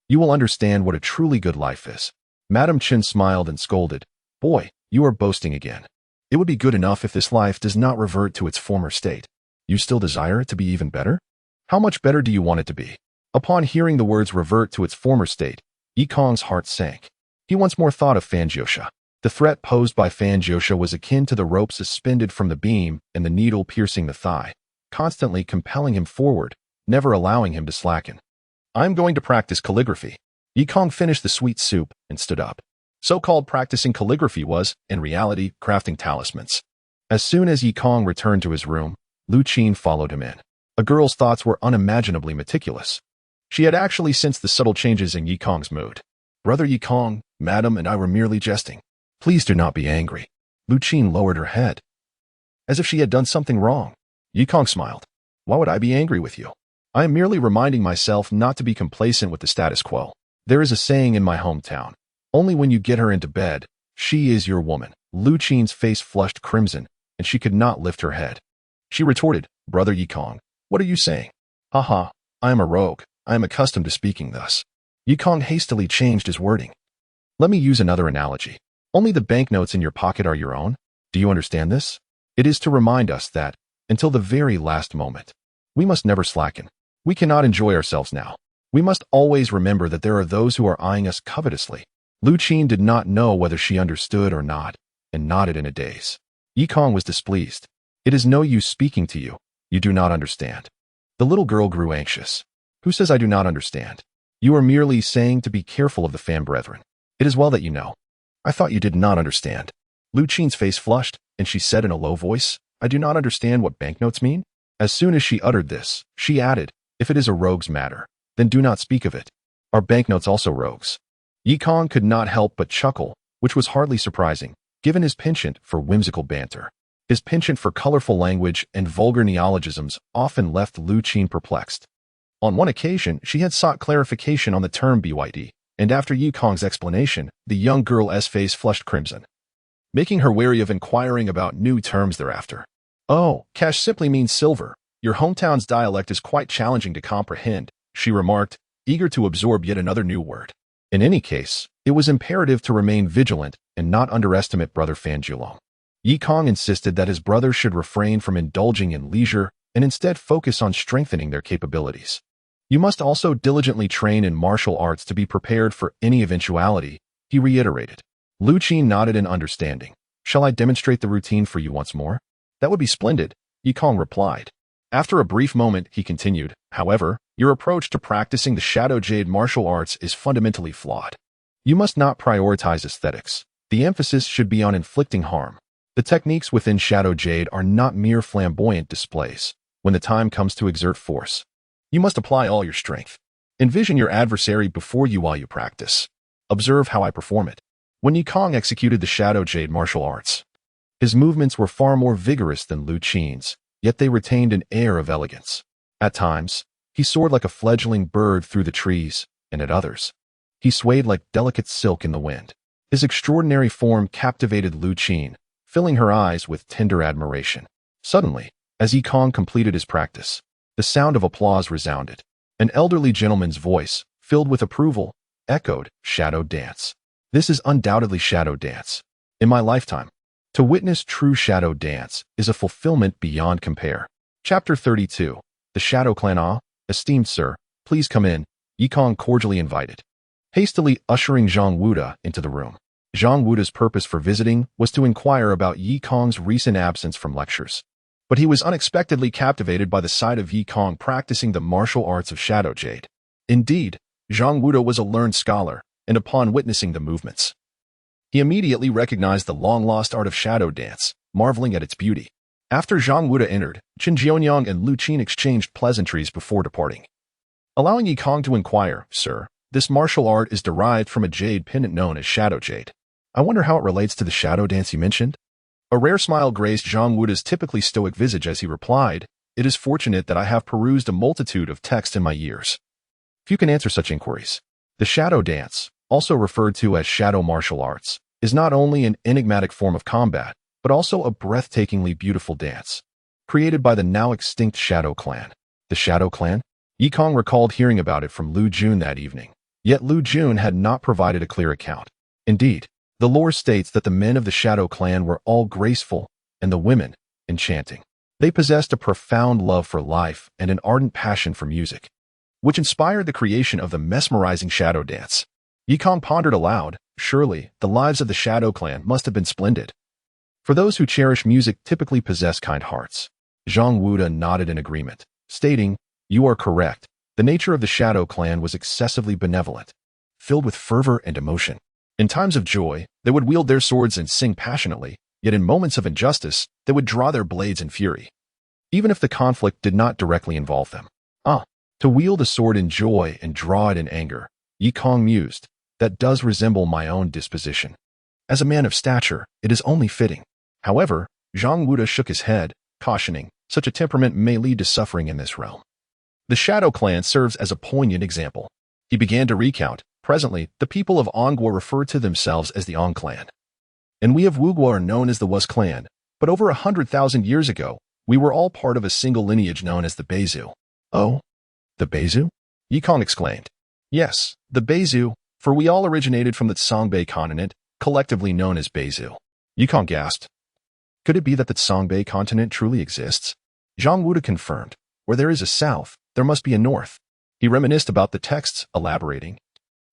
you will understand what a truly good life is. Madame Chen smiled and scolded, boy, you are boasting again. It would be good enough if this life does not revert to its former state. You still desire it to be even better? How much better do you want it to be? Upon hearing the words revert to its former state, Yi Kong's heart sank. He once more thought of Fan Jiosha. The threat posed by Fan Jiosha was akin to the rope suspended from the beam and the needle piercing the thigh, constantly compelling him forward, never allowing him to slacken. I'm going to practice calligraphy. Yi Kong finished the sweet soup and stood up. So-called practicing calligraphy was, in reality, crafting talismans. As soon as Yi Kong returned to his room, Lu Qin followed him in. A girl's thoughts were unimaginably meticulous. She had actually sensed the subtle changes in Yi Kong's mood. Brother Yi Kong, Madam and I were merely jesting. Please do not be angry. Lu Qin lowered her head, as if she had done something wrong. Yi Kong smiled. Why would I be angry with you? I am merely reminding myself not to be complacent with the status quo. There is a saying in my hometown, only when you get her into bed, she is your woman. Lu Qin's face flushed crimson, and she could not lift her head. She retorted, Brother Yi Kong, what are you saying? Haha, I am a rogue. I am accustomed to speaking thus. Yikong hastily changed his wording. Let me use another analogy. Only the banknotes in your pocket are your own. Do you understand this? It is to remind us that, until the very last moment, we must never slacken. We cannot enjoy ourselves now. We must always remember that there are those who are eyeing us covetously. Lu Qin did not know whether she understood or not, and nodded in a daze. Yikong was displeased. It is no use speaking to you. You do not understand. The little girl grew anxious. Who says I do not understand? You are merely saying to be careful of the fan brethren. It is well that you know. I thought you did not understand. Lu Qin's face flushed, and she said in a low voice, I do not understand what banknotes mean. As soon as she uttered this, she added, if it is a rogue's matter, then do not speak of it. Are banknotes also rogues? Yikong could not help but chuckle, which was hardly surprising, given his penchant for whimsical banter. His penchant for colorful language and vulgar neologisms often left Lu Qin perplexed. On one occasion, she had sought clarification on the term BYD, and after Yikong's explanation, the young girl's face flushed crimson, making her wary of inquiring about new terms thereafter. Oh, cash simply means silver. Your hometown's dialect is quite challenging to comprehend, she remarked, eager to absorb yet another new word. In any case, it was imperative to remain vigilant and not underestimate Brother Fan Julong. Yikong insisted that his brother should refrain from indulging in leisure and instead focus on strengthening their capabilities. You must also diligently train in martial arts to be prepared for any eventuality, he reiterated. Lu Qin nodded in understanding. Shall I demonstrate the routine for you once more? That would be splendid, Yikong replied. After a brief moment, he continued, however, your approach to practicing the Shadow Jade martial arts is fundamentally flawed. You must not prioritize aesthetics. The emphasis should be on inflicting harm. The techniques within Shadow Jade are not mere flamboyant displays. When the time comes to exert force, you must apply all your strength. Envision your adversary before you while you practice. Observe how I perform it. When Yikong executed the Shadow Jade martial arts, his movements were far more vigorous than Lu Qin's, yet they retained an air of elegance. At times, he soared like a fledgling bird through the trees, and at others, he swayed like delicate silk in the wind. His extraordinary form captivated Lu Qin, filling her eyes with tender admiration. Suddenly, as Yikong completed his practice, the sound of applause resounded. An elderly gentleman's voice, filled with approval, echoed, Shadow Dance. This is undoubtedly Shadow Dance. In my lifetime, to witness true Shadow Dance is a fulfillment beyond compare. Chapter 32. The Shadow Clan. Ah, esteemed sir, please come in, Yikong cordially invited, hastily ushering Zhang Wuda into the room. Zhang Wuda's purpose for visiting was to inquire about Yikong's recent absence from lectures. But he was unexpectedly captivated by the sight of Yikong practicing the martial arts of Shadow Jade. Indeed, Zhang Wuda was a learned scholar, and upon witnessing the movements, he immediately recognized the long-lost art of Shadow Dance, marveling at its beauty. After Zhang Wuda entered, Qin Jianyang and Lu Qin exchanged pleasantries before departing. Allowing Yikong to inquire, Sir, this martial art is derived from a jade pendant known as Shadow Jade. I wonder how it relates to the Shadow Dance you mentioned? A rare smile graced Zhang Wuda's typically stoic visage as he replied, It is fortunate that I have perused a multitude of texts in my years. Few can answer such inquiries. The Shadow Dance, also referred to as Shadow Martial Arts, is not only an enigmatic form of combat, but also a breathtakingly beautiful dance, created by the now extinct Shadow Clan. The Shadow Clan? Yikong recalled hearing about it from Lu Jun that evening, yet Lu Jun had not provided a clear account. Indeed, the lore states that the men of the Shadow Clan were all graceful, and the women, enchanting. They possessed a profound love for life and an ardent passion for music, which inspired the creation of the mesmerizing Shadow Dance. Yikong pondered aloud, surely, the lives of the Shadow Clan must have been splendid. For those who cherish music typically possess kind hearts. Zhang Wuda nodded in agreement, stating, You are correct. The nature of the Shadow Clan was excessively benevolent, filled with fervor and emotion. In times of joy, they would wield their swords and sing passionately, yet in moments of injustice, they would draw their blades in fury, even if the conflict did not directly involve them. To wield a sword in joy and draw it in anger, Yikong mused, that does resemble my own disposition. As a man of stature, it is only fitting. However, Zhang Wuda shook his head, cautioning, such a temperament may lead to suffering in this realm. The Shadow Clan serves as a poignant example. He began to recount. Presently, the people of Ongguo refer to themselves as the Ong Clan, and we of Wuguo are known as the Was Clan, but over 100,000 years ago, we were all part of a single lineage known as the Beizu. Oh, The Beizu? Yikong exclaimed. Yes, the Beizu, for we all originated from the Songbei continent, collectively known as Beizu. Yikong gasped. Could it be that the Songbei continent truly exists? Zhang Wuda confirmed. Where there is a south, there must be a north. He reminisced about the texts, elaborating.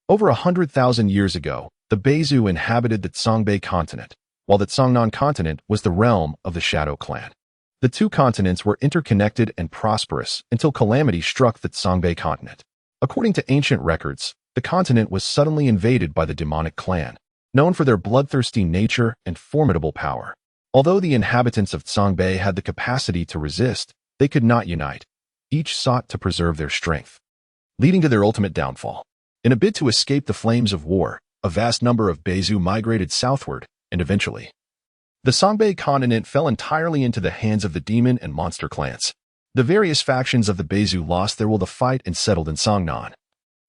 Over 100,000 years ago, the Beizu inhabited the Songbei continent, while the Songnan continent was the realm of the Shadow Clan. The two continents were interconnected and prosperous until calamity struck the Songbei continent. According to ancient records, the continent was suddenly invaded by the demonic clan, known for their bloodthirsty nature and formidable power. Although the inhabitants of Songbei had the capacity to resist, they could not unite. Each sought to preserve their strength, leading to their ultimate downfall. In a bid to escape the flames of war, a vast number of Beizu migrated southward, and eventually, the Songbei continent fell entirely into the hands of the demon and monster clans. The various factions of the Beizu lost their will to fight and settled in Songnan,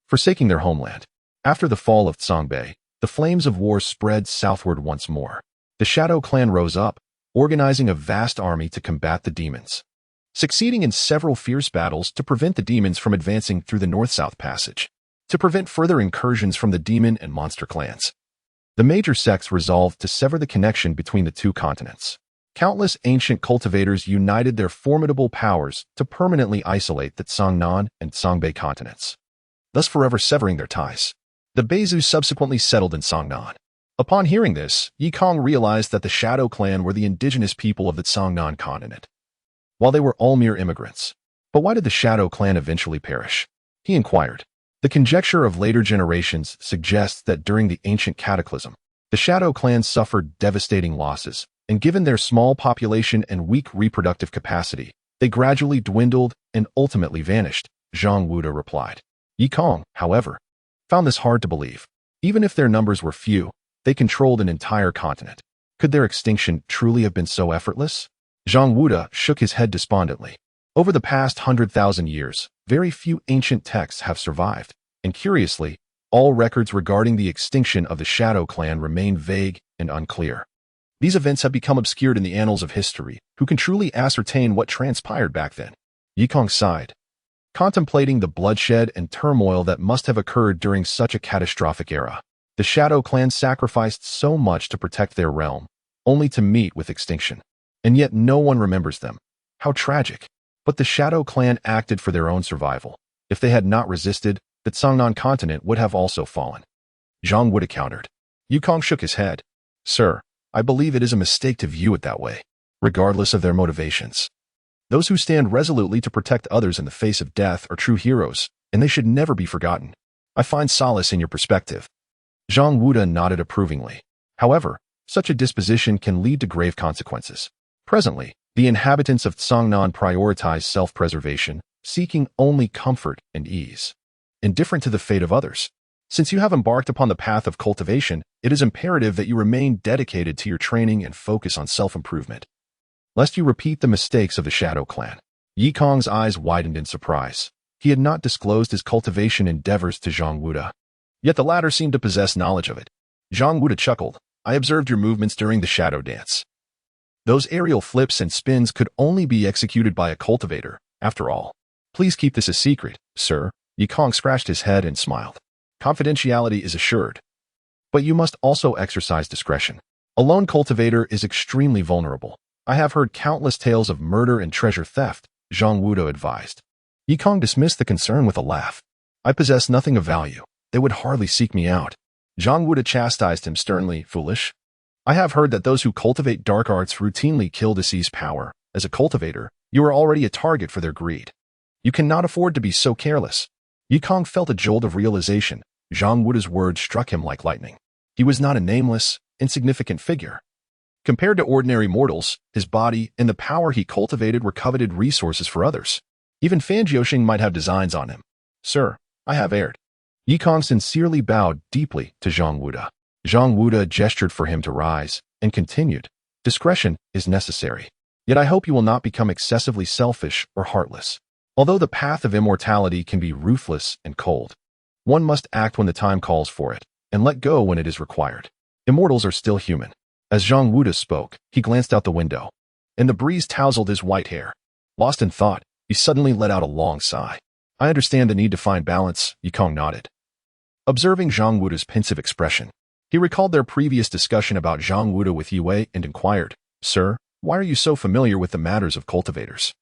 forsaking their homeland. After the fall of Songbei, the flames of war spread southward once more. The Shadow Clan rose up, organizing a vast army to combat the demons, succeeding in several fierce battles to prevent the demons from advancing through the north-south passage, to prevent further incursions from the demon and monster clans. The major sects resolved to sever the connection between the two continents. Countless ancient cultivators united their formidable powers to permanently isolate the Songnan and Songbei continents, thus forever severing their ties. The Beizu subsequently settled in Songnan. Upon hearing this, Yikong realized that the Shadow Clan were the indigenous people of the Songnan continent, while they were all mere immigrants. But why did the Shadow Clan eventually perish? He inquired. The conjecture of later generations suggests that during the ancient cataclysm, the Shadow Clan suffered devastating losses, and given their small population and weak reproductive capacity, they gradually dwindled and ultimately vanished, Zhang Wuda replied. Yikong, however, found this hard to believe. Even if their numbers were few, they controlled an entire continent. Could their extinction truly have been so effortless? Zhang Wuda shook his head despondently. Over the past 100,000 years, very few ancient texts have survived, and curiously, all records regarding the extinction of the Shadow Clan remain vague and unclear. These events have become obscured in the annals of history. Who can truly ascertain what transpired back then? Yikong sighed, contemplating the bloodshed and turmoil that must have occurred during such a catastrophic era. The Shadow Clan sacrificed so much to protect their realm, only to meet with extinction. And yet no one remembers them. How tragic. But the Shadow Clan acted for their own survival. If they had not resisted, the Songnan continent would have also fallen. Zhang Wuda countered. Yikong shook his head. Sir, I believe it is a mistake to view it that way, regardless of their motivations. Those who stand resolutely to protect others in the face of death are true heroes, and they should never be forgotten. I find solace in your perspective. Zhang Wuda nodded approvingly. However, such a disposition can lead to grave consequences. Presently, the inhabitants of Songnan prioritize self-preservation, seeking only comfort and ease, indifferent to the fate of others. Since you have embarked upon the path of cultivation, it is imperative that you remain dedicated to your training and focus on self-improvement, lest you repeat the mistakes of the Shadow Clan. Yikong's eyes widened in surprise. He had not disclosed his cultivation endeavors to Zhang Wuda, yet the latter seemed to possess knowledge of it. Zhang Wuda chuckled. I observed your movements during the shadow dance. Those aerial flips and spins could only be executed by a cultivator, after all. Please keep this a secret, sir. Yikong scratched his head and smiled. Confidentiality is assured. But you must also exercise discretion. A lone cultivator is extremely vulnerable. I have heard countless tales of murder and treasure theft, Zhang Wuda advised. Yikong dismissed the concern with a laugh. I possess nothing of value. They would hardly seek me out. Zhang Wuda chastised him sternly. Foolish. I have heard that those who cultivate dark arts routinely kill to seize power. As a cultivator, you are already a target for their greed. You cannot afford to be so careless. Yikong felt a jolt of realization. Zhang Wuda's words struck him like lightning. He was not a nameless, insignificant figure. Compared to ordinary mortals, his body and the power he cultivated were coveted resources for others. Even Fan Jiuxing might have designs on him. Sir, I have erred. Yikong sincerely bowed deeply to Zhang Wuda. Zhang Wuda gestured for him to rise, and continued, discretion is necessary. Yet I hope you will not become excessively selfish or heartless. Although the path of immortality can be ruthless and cold, one must act when the time calls for it, and let go when it is required. Immortals are still human. As Zhang Wuda spoke, he glanced out the window, and the breeze tousled his white hair. Lost in thought, he suddenly let out a long sigh. I understand the need to find balance, Yikong nodded. Observing Zhang Wuda's pensive expression, he recalled their previous discussion about Zhang Wuda with Yue and inquired, Sir, why are you so familiar with the matters of cultivators?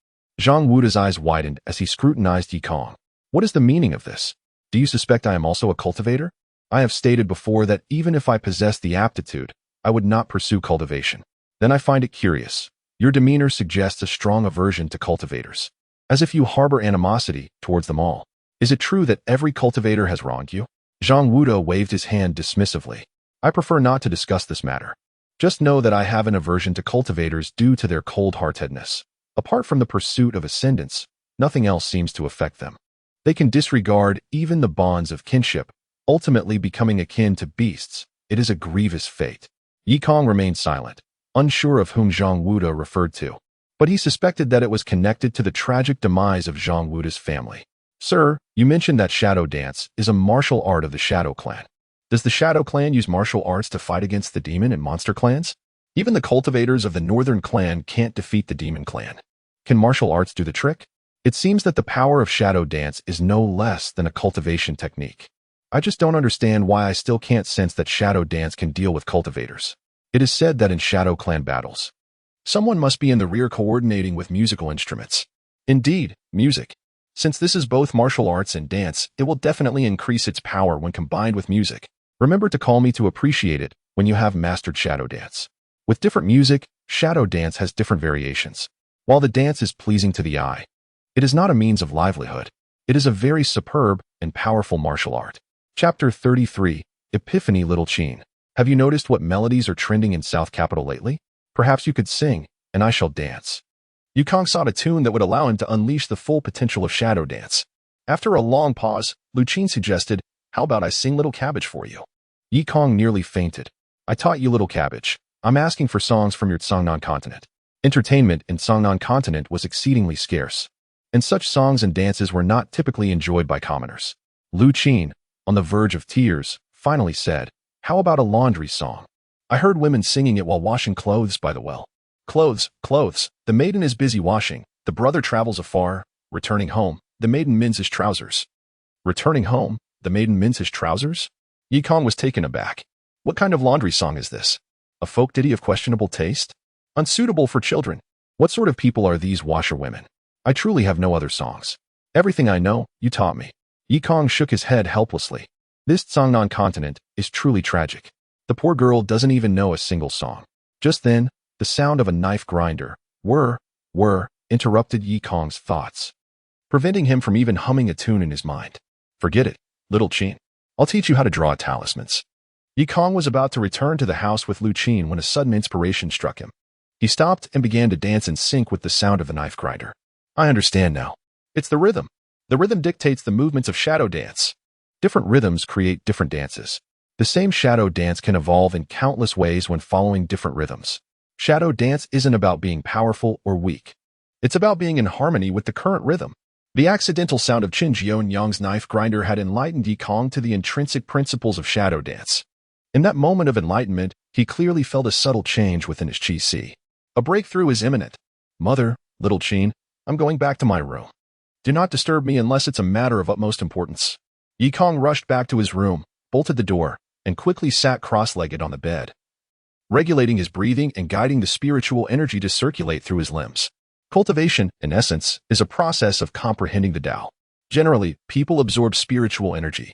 Zhang Wuda's eyes widened as he scrutinized Yikong. What is the meaning of this? Do you suspect I am also a cultivator? I have stated before that even if I possessed the aptitude, I would not pursue cultivation. Then I find it curious. Your demeanor suggests a strong aversion to cultivators, as if you harbor animosity towards them all. Is it true that every cultivator has wronged you? Zhang Wuda waved his hand dismissively. I prefer not to discuss this matter. Just know that I have an aversion to cultivators due to their cold-heartedness. Apart from the pursuit of ascendance, nothing else seems to affect them. They can disregard even the bonds of kinship, ultimately becoming akin to beasts. It is a grievous fate. Yikong remained silent, unsure of whom Zhang Wuda referred to, but he suspected that it was connected to the tragic demise of Zhang Wuda's family. Sir, you mentioned that shadow dance is a martial art of the Shadow Clan. Does the Shadow Clan use martial arts to fight against the demon and monster clans? Even the cultivators of the Northern Clan can't defeat the demon clan. Can martial arts do the trick? It seems that the power of shadow dance is no less than a cultivation technique. I just don't understand why I still can't sense that shadow dance can deal with cultivators. It is said that in Shadow Clan battles, someone must be in the rear coordinating with musical instruments. Indeed, music. Since this is both martial arts and dance, it will definitely increase its power when combined with music. Remember to call me to appreciate it when you have mastered shadow dance. With different music, shadow dance has different variations. While the dance is pleasing to the eye, it is not a means of livelihood. It is a very superb and powerful martial art. Chapter 33, Epiphany Little Chin. Have you noticed what melodies are trending in South Capital lately? Perhaps you could sing, and I shall dance. Yukong sought a tune that would allow him to unleash the full potential of shadow dance. After a long pause, Luchin suggested, how about I sing Little Cabbage for you? Yikong nearly fainted. I taught you Little Cabbage. I'm asking for songs from your Songnan continent. Entertainment in Songnan continent was exceedingly scarce, and such songs and dances were not typically enjoyed by commoners. Luchin, on the verge of tears, finally said, how about a laundry song? I heard women singing it while washing clothes by the well. Clothes, clothes. The maiden is busy washing. The brother travels afar. Returning home, the maiden mends his trousers. Returning home, the maiden mends his trousers? Yikong was taken aback. What kind of laundry song is this? A folk ditty of questionable taste? Unsuitable for children. What sort of people are these washerwomen? I truly have no other songs. Everything I know, you taught me. Yikong shook his head helplessly. This Songnan continent is truly tragic. The poor girl doesn't even know a single song. Just then, the sound of a knife grinder, whir, interrupted Yikong's thoughts, preventing him from even humming a tune in his mind. Forget it, little Chin. I'll teach you how to draw talismans. Yikong was about to return to the house with Luchin when a sudden inspiration struck him. He stopped and began to dance in sync with the sound of the knife grinder. I understand now. It's the rhythm. The rhythm dictates the movements of shadow dance. Different rhythms create different dances. The same shadow dance can evolve in countless ways when following different rhythms. Shadow dance isn't about being powerful or weak. It's about being in harmony with the current rhythm. The accidental sound of Qin Jianyang's knife grinder had enlightened Yikong to the intrinsic principles of shadow dance. In that moment of enlightenment, he clearly felt a subtle change within his chi-si. A breakthrough is imminent. Mother, little Chin, I'm going back to my room. Do not disturb me unless it's a matter of utmost importance. Yikong rushed back to his room, bolted the door, and quickly sat cross-legged on the bed, regulating his breathing and guiding the spiritual energy to circulate through his limbs. Cultivation, in essence, is a process of comprehending the Tao. Generally, people absorb spiritual energy,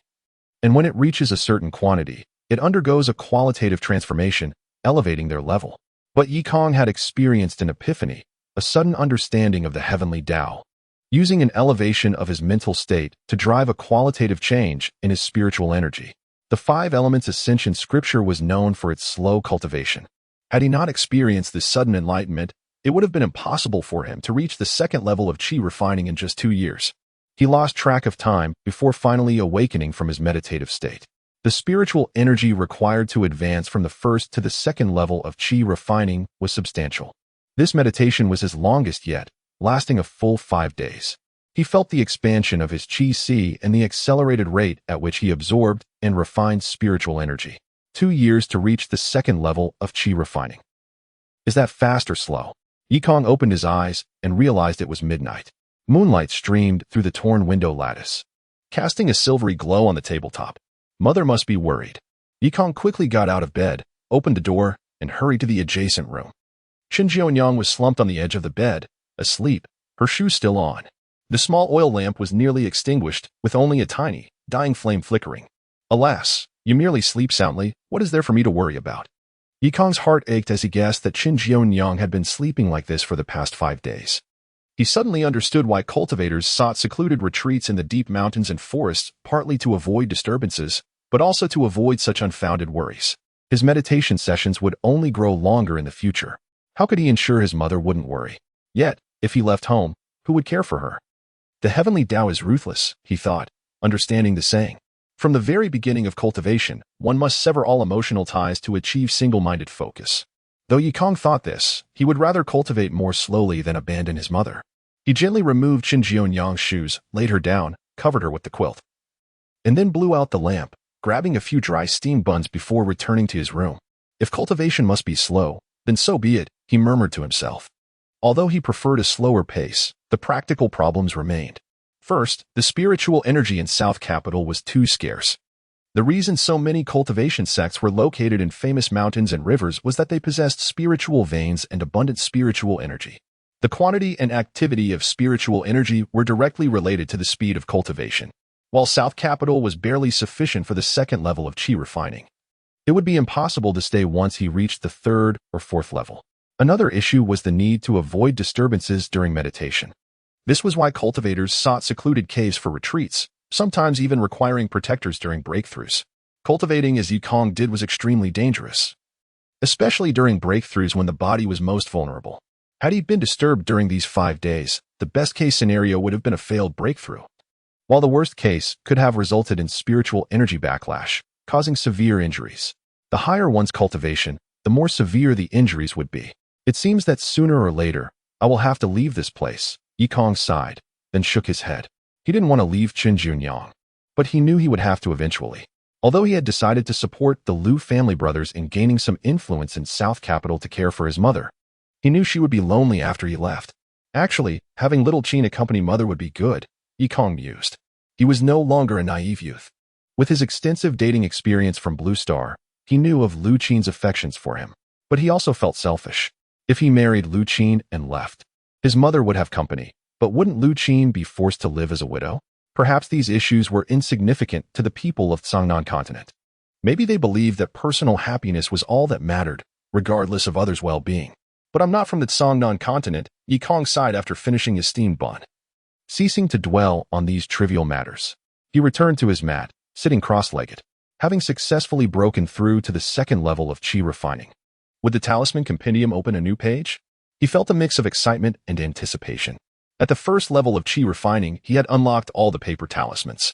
and when it reaches a certain quantity, it undergoes a qualitative transformation, elevating their level. But Yikong had experienced an epiphany, a sudden understanding of the heavenly Tao, using an elevation of his mental state to drive a qualitative change in his spiritual energy. The five elements ascension scripture was known for its slow cultivation. Had he not experienced this sudden enlightenment, it would have been impossible for him to reach the second level of chi refining in just 2 years. He lost track of time before finally awakening from his meditative state. The spiritual energy required to advance from the first to the second level of chi refining was substantial. This meditation was his longest yet, lasting a full 5 days. He felt the expansion of his chi-si and the accelerated rate at which he absorbed and refined spiritual energy. 2 years to reach the second level of chi refining. Is that fast or slow? Yikong opened his eyes and realized it was midnight. Moonlight streamed through the torn window lattice, casting a silvery glow on the tabletop. Mother must be worried. Yikong quickly got out of bed, opened the door, and hurried to the adjacent room. Qin Jianyang was slumped on the edge of the bed, asleep, her shoes still on. The small oil lamp was nearly extinguished, with only a tiny, dying flame flickering. Alas, you merely sleep soundly. What is there for me to worry about? Yikong's heart ached as he guessed that Qin Jianyang had been sleeping like this for the past 5 days. He suddenly understood why cultivators sought secluded retreats in the deep mountains and forests, partly to avoid disturbances, but also to avoid such unfounded worries. His meditation sessions would only grow longer in the future. How could he ensure his mother wouldn't worry? Yet, if he left home, who would care for her? The heavenly Tao is ruthless, he thought, understanding the saying. From the very beginning of cultivation, one must sever all emotional ties to achieve single-minded focus. Though Yikong thought this, he would rather cultivate more slowly than abandon his mother. He gently removed Qin Jianyang's shoes, laid her down, covered her with the quilt, and then blew out the lamp, grabbing a few dry steam buns before returning to his room. If cultivation must be slow, then so be it, he murmured to himself. Although he preferred a slower pace, the practical problems remained. First, the spiritual energy in South Capital was too scarce. The reason so many cultivation sects were located in famous mountains and rivers was that they possessed spiritual veins and abundant spiritual energy. The quantity and activity of spiritual energy were directly related to the speed of cultivation, while South Capital was barely sufficient for the second level of qi refining. It would be impossible to stay once he reached the third or fourth level. Another issue was the need to avoid disturbances during meditation. This was why cultivators sought secluded caves for retreats, sometimes even requiring protectors during breakthroughs. Cultivating as Yikong did was extremely dangerous, especially during breakthroughs when the body was most vulnerable. Had he been disturbed during these 5 days, the best-case scenario would have been a failed breakthrough, while the worst case could have resulted in spiritual energy backlash, causing severe injuries. The higher one's cultivation, the more severe the injuries would be. It seems that sooner or later, I will have to leave this place. Yikong sighed, then shook his head. He didn't want to leave Qin Jianyang, but he knew he would have to eventually. Although he had decided to support the Liu family brothers in gaining some influence in South Capital to care for his mother, he knew she would be lonely after he left. Actually, having little Qin accompany mother would be good, Yikong mused. He was no longer a naive youth. With his extensive dating experience from Blue Star, he knew of Liu Qin's affections for him, but he also felt selfish. If he married Liu Qin and left, his mother would have company, but wouldn't Liu Qin be forced to live as a widow? Perhaps these issues were insignificant to the people of Songnan continent. Maybe they believed that personal happiness was all that mattered, regardless of others' well-being. But I'm not from the Songnan continent, Yikong sighed after finishing his steamed bun. Ceasing to dwell on these trivial matters, he returned to his mat, sitting cross-legged, having successfully broken through to the second level of qi refining. Would the talisman compendium open a new page? He felt a mix of excitement and anticipation. At the first level of qi refining, he had unlocked all the paper talismans.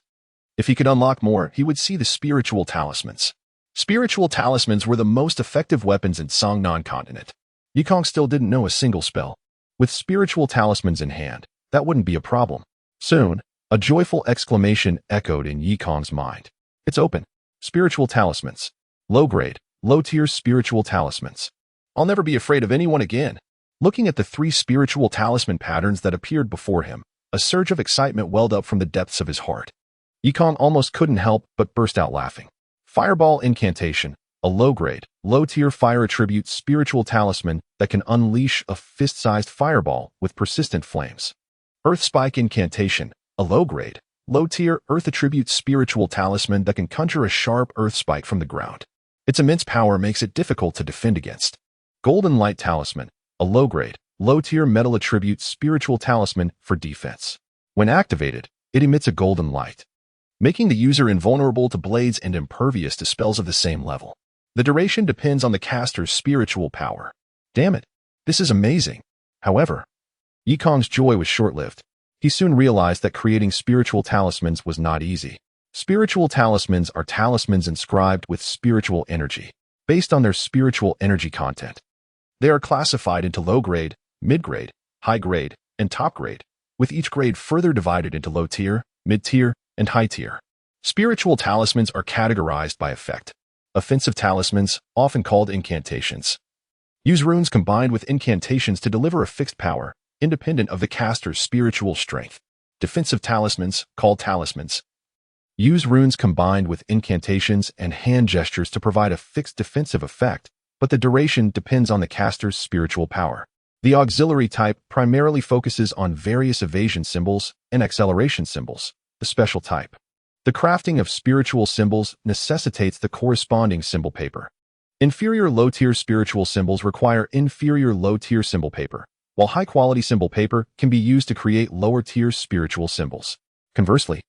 If he could unlock more, he would see the spiritual talismans. Spiritual talismans were the most effective weapons in Songnan continent. Yikong still didn't know a single spell. With spiritual talismans in hand, that wouldn't be a problem. Soon, a joyful exclamation echoed in Yikong's mind. It's open. Spiritual talismans. Low-grade, low-tier spiritual talismans. I'll never be afraid of anyone again. Looking at the 3 spiritual talisman patterns that appeared before him, a surge of excitement welled up from the depths of his heart. Yikong almost couldn't help but burst out laughing. Fireball Incantation, a low-grade, low-tier fire attribute spiritual talisman that can unleash a fist-sized fireball with persistent flames. Earth Spike Incantation, a low-grade, low-tier earth attribute spiritual talisman that can conjure a sharp earth spike from the ground. Its immense power makes it difficult to defend against. Golden Light Talisman, a low-grade, low-tier metal attribute spiritual talisman for defense. When activated, it emits a golden light, making the user invulnerable to blades and impervious to spells of the same level. The duration depends on the caster's spiritual power. Damn it, this is amazing. However, Yikong's joy was short-lived. He soon realized that creating spiritual talismans was not easy. Spiritual talismans are talismans inscribed with spiritual energy, based on their spiritual energy content. They are classified into low-grade, mid-grade, high-grade, and top-grade, with each grade further divided into low-tier, mid-tier, and high-tier. Spiritual talismans are categorized by effect. Offensive talismans, often called incantations, use runes combined with incantations to deliver a fixed power, independent of the caster's spiritual strength. Defensive talismans, called talismans, use runes combined with incantations and hand gestures to provide a fixed defensive effect, but the duration depends on the caster's spiritual power. The auxiliary type primarily focuses on various evasion symbols and acceleration symbols, the special type. The crafting of spiritual symbols necessitates the corresponding symbol paper. Inferior low-tier spiritual symbols require inferior low-tier symbol paper, while high-quality symbol paper can be used to create lower-tier spiritual symbols. Conversely,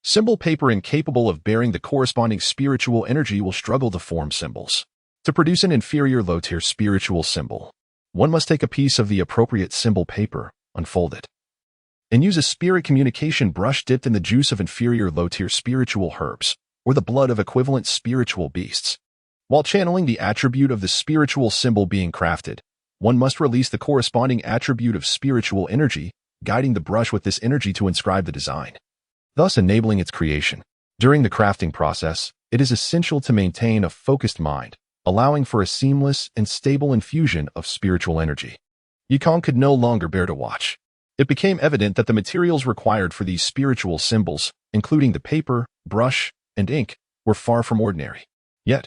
symbol paper incapable of bearing the corresponding spiritual energy will struggle to form symbols. To produce an inferior low-tier spiritual symbol, one must take a piece of the appropriate symbol paper, unfold it, and use a spirit communication brush dipped in the juice of inferior low-tier spiritual herbs, or the blood of equivalent spiritual beasts. While channeling the attribute of the spiritual symbol being crafted, one must release the corresponding attribute of spiritual energy, guiding the brush with this energy to inscribe the design, thus enabling its creation. During the crafting process, it is essential to maintain a focused mind, allowing for a seamless and stable infusion of spiritual energy. Yikong could no longer bear to watch. It became evident that the materials required for these spiritual symbols, including the paper, brush, and ink, were far from ordinary. Yet,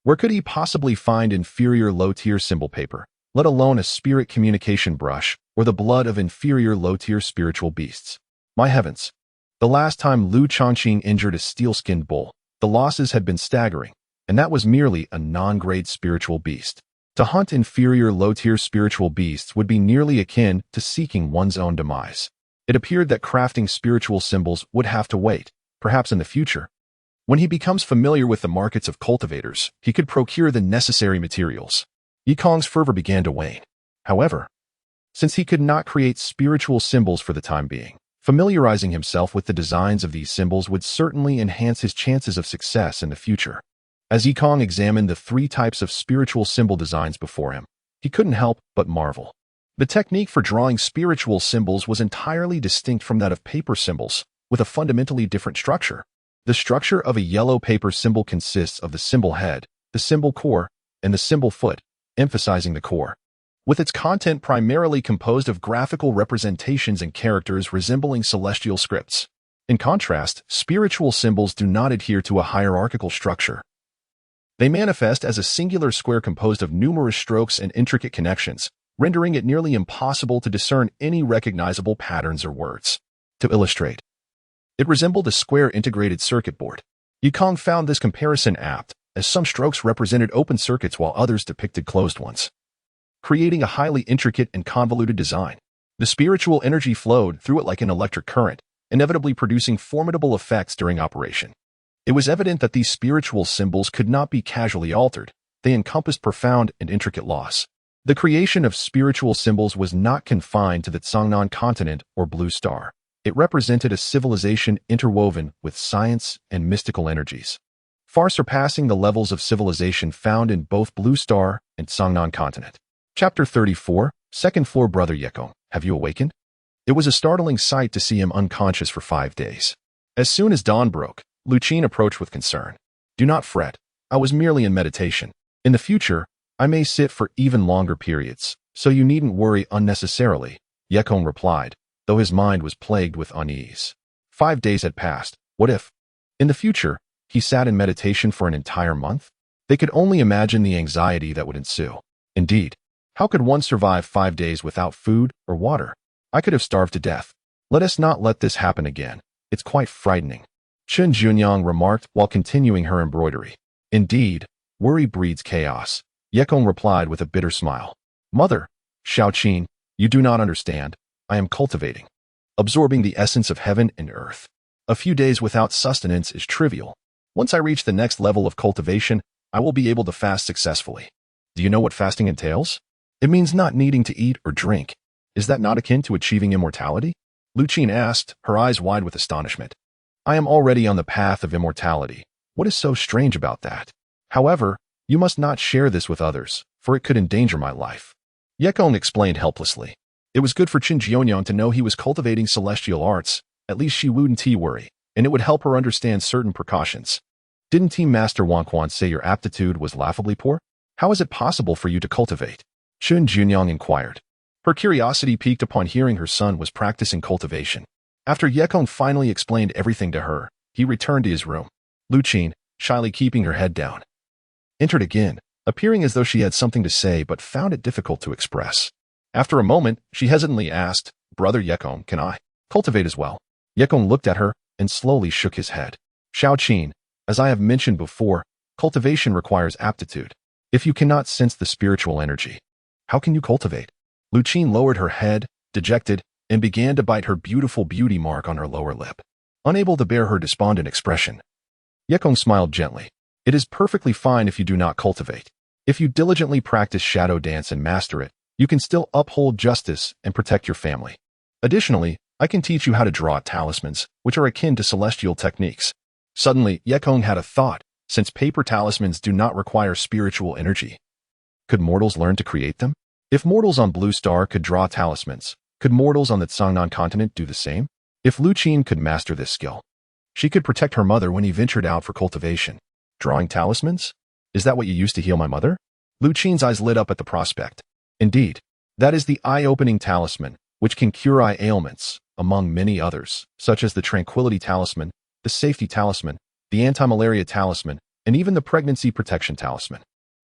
where could he possibly find inferior low-tier symbol paper, let alone a spirit communication brush or the blood of inferior low-tier spiritual beasts? My heavens! The last time Lu Chongqing injured a steel-skinned bull, the losses had been staggering, and that was merely a non-grade spiritual beast. To hunt inferior low-tier spiritual beasts would be nearly akin to seeking one's own demise. It appeared that crafting spiritual symbols would have to wait, perhaps in the future. When he becomes familiar with the markets of cultivators, he could procure the necessary materials. Yikong's fervor began to wane. However, since he could not create spiritual symbols for the time being, familiarizing himself with the designs of these symbols would certainly enhance his chances of success in the future. As Yikong examined the 3 types of spiritual symbol designs before him, he couldn't help but marvel. The technique for drawing spiritual symbols was entirely distinct from that of paper symbols, with a fundamentally different structure. The structure of a yellow paper symbol consists of the symbol head, the symbol core, and the symbol foot, emphasizing the core, with its content primarily composed of graphical representations and characters resembling celestial scripts. In contrast, spiritual symbols do not adhere to a hierarchical structure. They manifest as a singular square composed of numerous strokes and intricate connections, rendering it nearly impossible to discern any recognizable patterns or words. To illustrate, it resembled a square integrated circuit board. Yikong found this comparison apt, as some strokes represented open circuits while others depicted closed ones, creating a highly intricate and convoluted design. The spiritual energy flowed through it like an electric current, inevitably producing formidable effects during operation. It was evident that these spiritual symbols could not be casually altered. They encompassed profound and intricate laws. The creation of spiritual symbols was not confined to the Zhangnan continent or Blue Star. It represented a civilization interwoven with science and mystical energies, far surpassing the levels of civilization found in both Blue Star and Zhangnan continent. Chapter 34, Second Floor Brother Yekong, have you awakened? It was a startling sight to see him unconscious for 5 days. As soon as dawn broke, Lu Qin approached with concern. Do not fret. I was merely in meditation. In the future, I may sit for even longer periods, so you needn't worry unnecessarily, Yekong replied, though his mind was plagued with unease. 5 days had passed. What if, in the future, he sat in meditation for an entire month? They could only imagine the anxiety that would ensue. Indeed, how could one survive 5 days without food or water? I could have starved to death. Let us not let this happen again. It's quite frightening, Chen Junyang remarked while continuing her embroidery. Indeed, worry breeds chaos, Yekong replied with a bitter smile. Mother, Shaoqin, you do not understand. I am cultivating, absorbing the essence of heaven and earth. A few days without sustenance is trivial. Once I reach the next level of cultivation, I will be able to fast successfully. Do you know what fasting entails? It means not needing to eat or drink. Is that not akin to achieving immortality? Lu Qin asked, her eyes wide with astonishment. I am already on the path of immortality. What is so strange about that? However, you must not share this with others, for it could endanger my life. Yekong explained helplessly. It was good for Qin Jionyang to know he was cultivating celestial arts. At least she wouldn't worry, and it would help her understand certain precautions. Didn't Team Master Wang Quan say your aptitude was laughably poor? How is it possible for you to cultivate? Qin Jionyang inquired. Her curiosity piqued upon hearing her son was practicing cultivation. After Yekong finally explained everything to her, he returned to his room. Lucine, shyly keeping her head down, entered again, appearing as though she had something to say but found it difficult to express. After a moment, she hesitantly asked, "Brother Yekong, can I cultivate as well?" Yekong looked at her and slowly shook his head. "Xiaoqin, as I have mentioned before, cultivation requires aptitude. If you cannot sense the spiritual energy, how can you cultivate?" Lucine lowered her head, dejected, and began to bite her beautiful beauty mark on her lower lip, unable to bear her despondent expression. Yekong smiled gently. "It is perfectly fine if you do not cultivate. If you diligently practice shadow dance and master it, you can still uphold justice and protect your family. Additionally, I can teach you how to draw talismans, which are akin to celestial techniques." Suddenly, Yekong had a thought. Since paper talismans do not require spiritual energy, could mortals learn to create them? If mortals on Blue Star could draw talismans, could mortals on the Tsangnan continent do the same? If Lucine could master this skill, she could protect her mother when he ventured out for cultivation. Drawing talismans? Is that what you used to heal my mother? Lucine's eyes lit up at the prospect. Indeed, that is the eye-opening talisman, which can cure eye ailments, among many others, such as the Tranquility Talisman, the Safety Talisman, the Anti-Malaria Talisman, and even the Pregnancy Protection Talisman.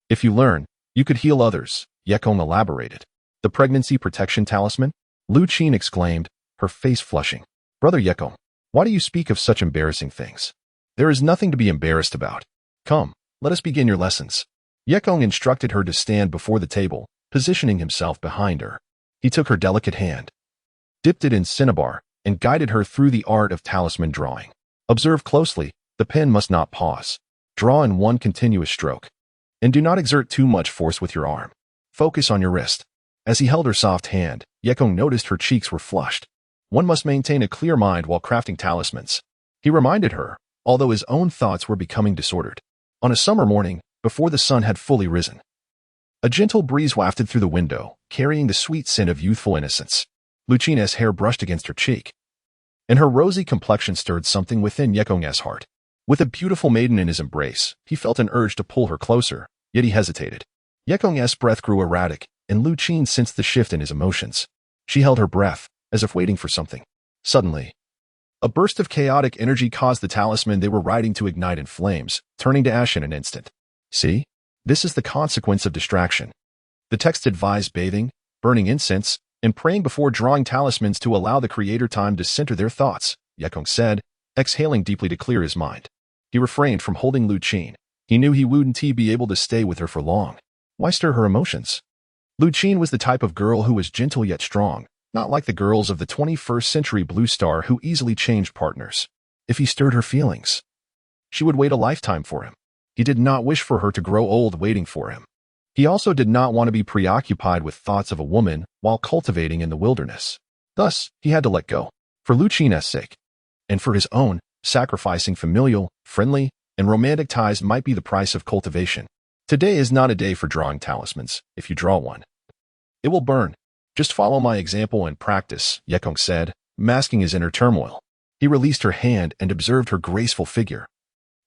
If you learn, you could heal others, Yekong elaborated. The Pregnancy Protection Talisman? Lucine exclaimed, her face flushing. "Brother Yekong, why do you speak of such embarrassing things? There is nothing to be embarrassed about. Come, let us begin your lessons." Yekong instructed her to stand before the table, positioning himself behind her. He took her delicate hand, dipped it in cinnabar, and guided her through the art of talisman drawing. Observe closely, the pen must not pause. Draw in one continuous stroke. And do not exert too much force with your arm. Focus on your wrist. As he held her soft hand, Yekong noticed her cheeks were flushed. One must maintain a clear mind while crafting talismans. He reminded her, although his own thoughts were becoming disordered. On a summer morning, before the sun had fully risen, a gentle breeze wafted through the window, carrying the sweet scent of youthful innocence. Lucina's hair brushed against her cheek, and her rosy complexion stirred something within Yekong's heart. With a beautiful maiden in his embrace, he felt an urge to pull her closer, yet he hesitated. Yekong's breath grew erratic, and Lucine sensed the shift in his emotions. She held her breath, as if waiting for something. Suddenly, a burst of chaotic energy caused the talisman they were riding to ignite in flames, turning to ash in an instant. See? This is the consequence of distraction. The text advised bathing, burning incense, and praying before drawing talismans to allow the creator time to center their thoughts, Yekong said, exhaling deeply to clear his mind. He refrained from holding Lucine. He knew he wouldn't be able to stay with her for long. Why stir her emotions? Lucine was the type of girl who was gentle yet strong, not like the girls of the 21st century Blue Star who easily changed partners. If he stirred her feelings, she would wait a lifetime for him. He did not wish for her to grow old waiting for him. He also did not want to be preoccupied with thoughts of a woman while cultivating in the wilderness. Thus, he had to let go. For Lucine's sake, and for his own, sacrificing familial, friendly, and romantic ties might be the price of cultivation. Today is not a day for drawing talismans. If you draw one, it will burn. Just follow my example and practice, Yekong said, masking his inner turmoil. He released her hand and observed her graceful figure,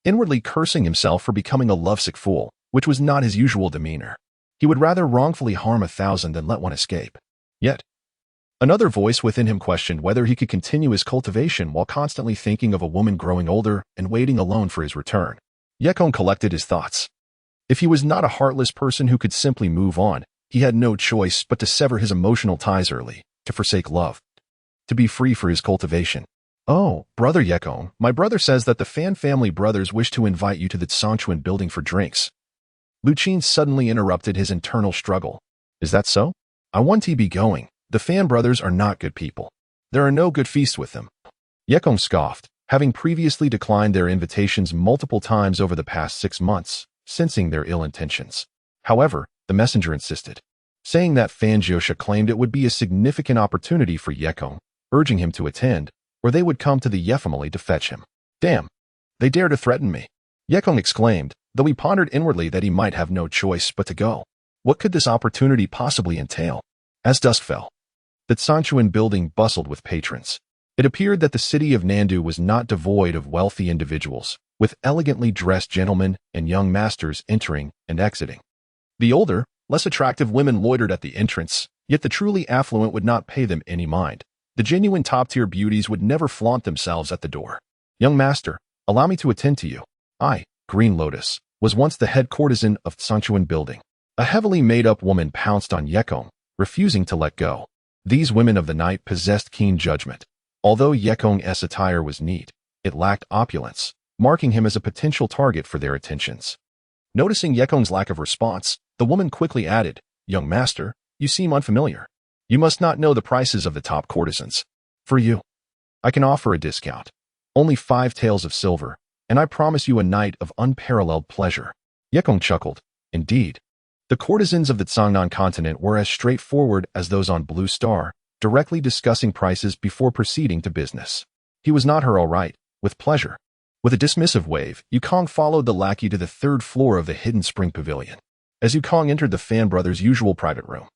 inwardly cursing himself for becoming a lovesick fool, which was not his usual demeanor. He would rather wrongfully harm 1,000 than let one escape. Yet, another voice within him questioned whether he could continue his cultivation while constantly thinking of a woman growing older and waiting alone for his return. Yekong collected his thoughts. If he was not a heartless person who could simply move on, he had no choice but to sever his emotional ties early, to forsake love, to be free for his cultivation. "Oh, Brother Yekong, my brother says that the Fan family brothers wish to invite you to the Tsangchuan building for drinks." Lucine suddenly interrupted his internal struggle. "Is that so? I want to be going. The Fan brothers are not good people. There are no good feasts with them." Yekong scoffed, having previously declined their invitations multiple times over the past 6 months, sensing their ill intentions. However, the messenger insisted, saying that Fan Jiosha claimed it would be a significant opportunity for Yekong, urging him to attend, or they would come to the family to fetch him. "Damn, they dare to threaten me," Yekong exclaimed, though he pondered inwardly that he might have no choice but to go. What could this opportunity possibly entail? As dusk fell, the Tsangchuan building bustled with patrons. It appeared that the city of Nandu was not devoid of wealthy individuals, with elegantly dressed gentlemen and young masters entering and exiting. The older, less attractive women loitered at the entrance, Yet the truly affluent would not pay them any mind. The genuine top-tier beauties would never flaunt themselves at the door. "Young master, allow me to attend to you." I, Green Lotus, was once the head courtesan of Sanchuan building. A heavily made-up woman pounced on Yekong, refusing to let go. These women of the night possessed keen judgment. Although Yekong's attire was neat, it lacked opulence, marking him as a potential target for their attentions. Noticing Yekong's lack of response, the woman quickly added, "Young master, you seem unfamiliar. You must not know the prices of the top courtesans. For you, I can offer a discount. Only 5 taels of silver, and I promise you a night of unparalleled pleasure." Yekong chuckled. Indeed, the courtesans of the Tsangnan continent were as straightforward as those on Blue Star, directly discussing prices before proceeding to business. He was not her all right, with pleasure. With a dismissive wave, Yukong followed the lackey to the 3rd floor of the Hidden Spring Pavilion. As Yukong entered the Fan brothers' usual private room,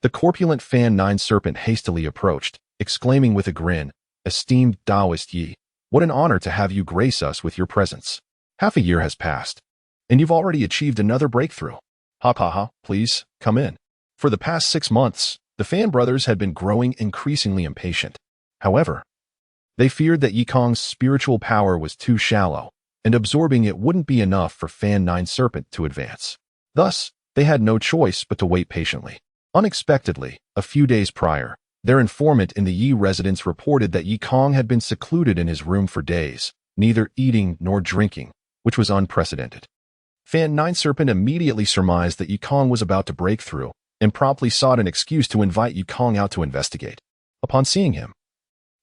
the corpulent Fan Nine Serpent hastily approached, exclaiming with a grin, "Esteemed Taoist Yi, what an honor to have you grace us with your presence. Half a year has passed, and you've already achieved another breakthrough. Ha ha ha, please, come in." For the past 6 months, the Fan brothers had been growing increasingly impatient. However, they feared that Yikong's spiritual power was too shallow, and absorbing it wouldn't be enough for Fan Nine Serpent to advance. Thus, they had no choice but to wait patiently. Unexpectedly, a few days prior, their informant in the Yi residence reported that Yikong had been secluded in his room for days, neither eating nor drinking, which was unprecedented. Fan Nine Serpent immediately surmised that Yikong was about to break through, and promptly sought an excuse to invite Yikong out to investigate. Upon seeing him,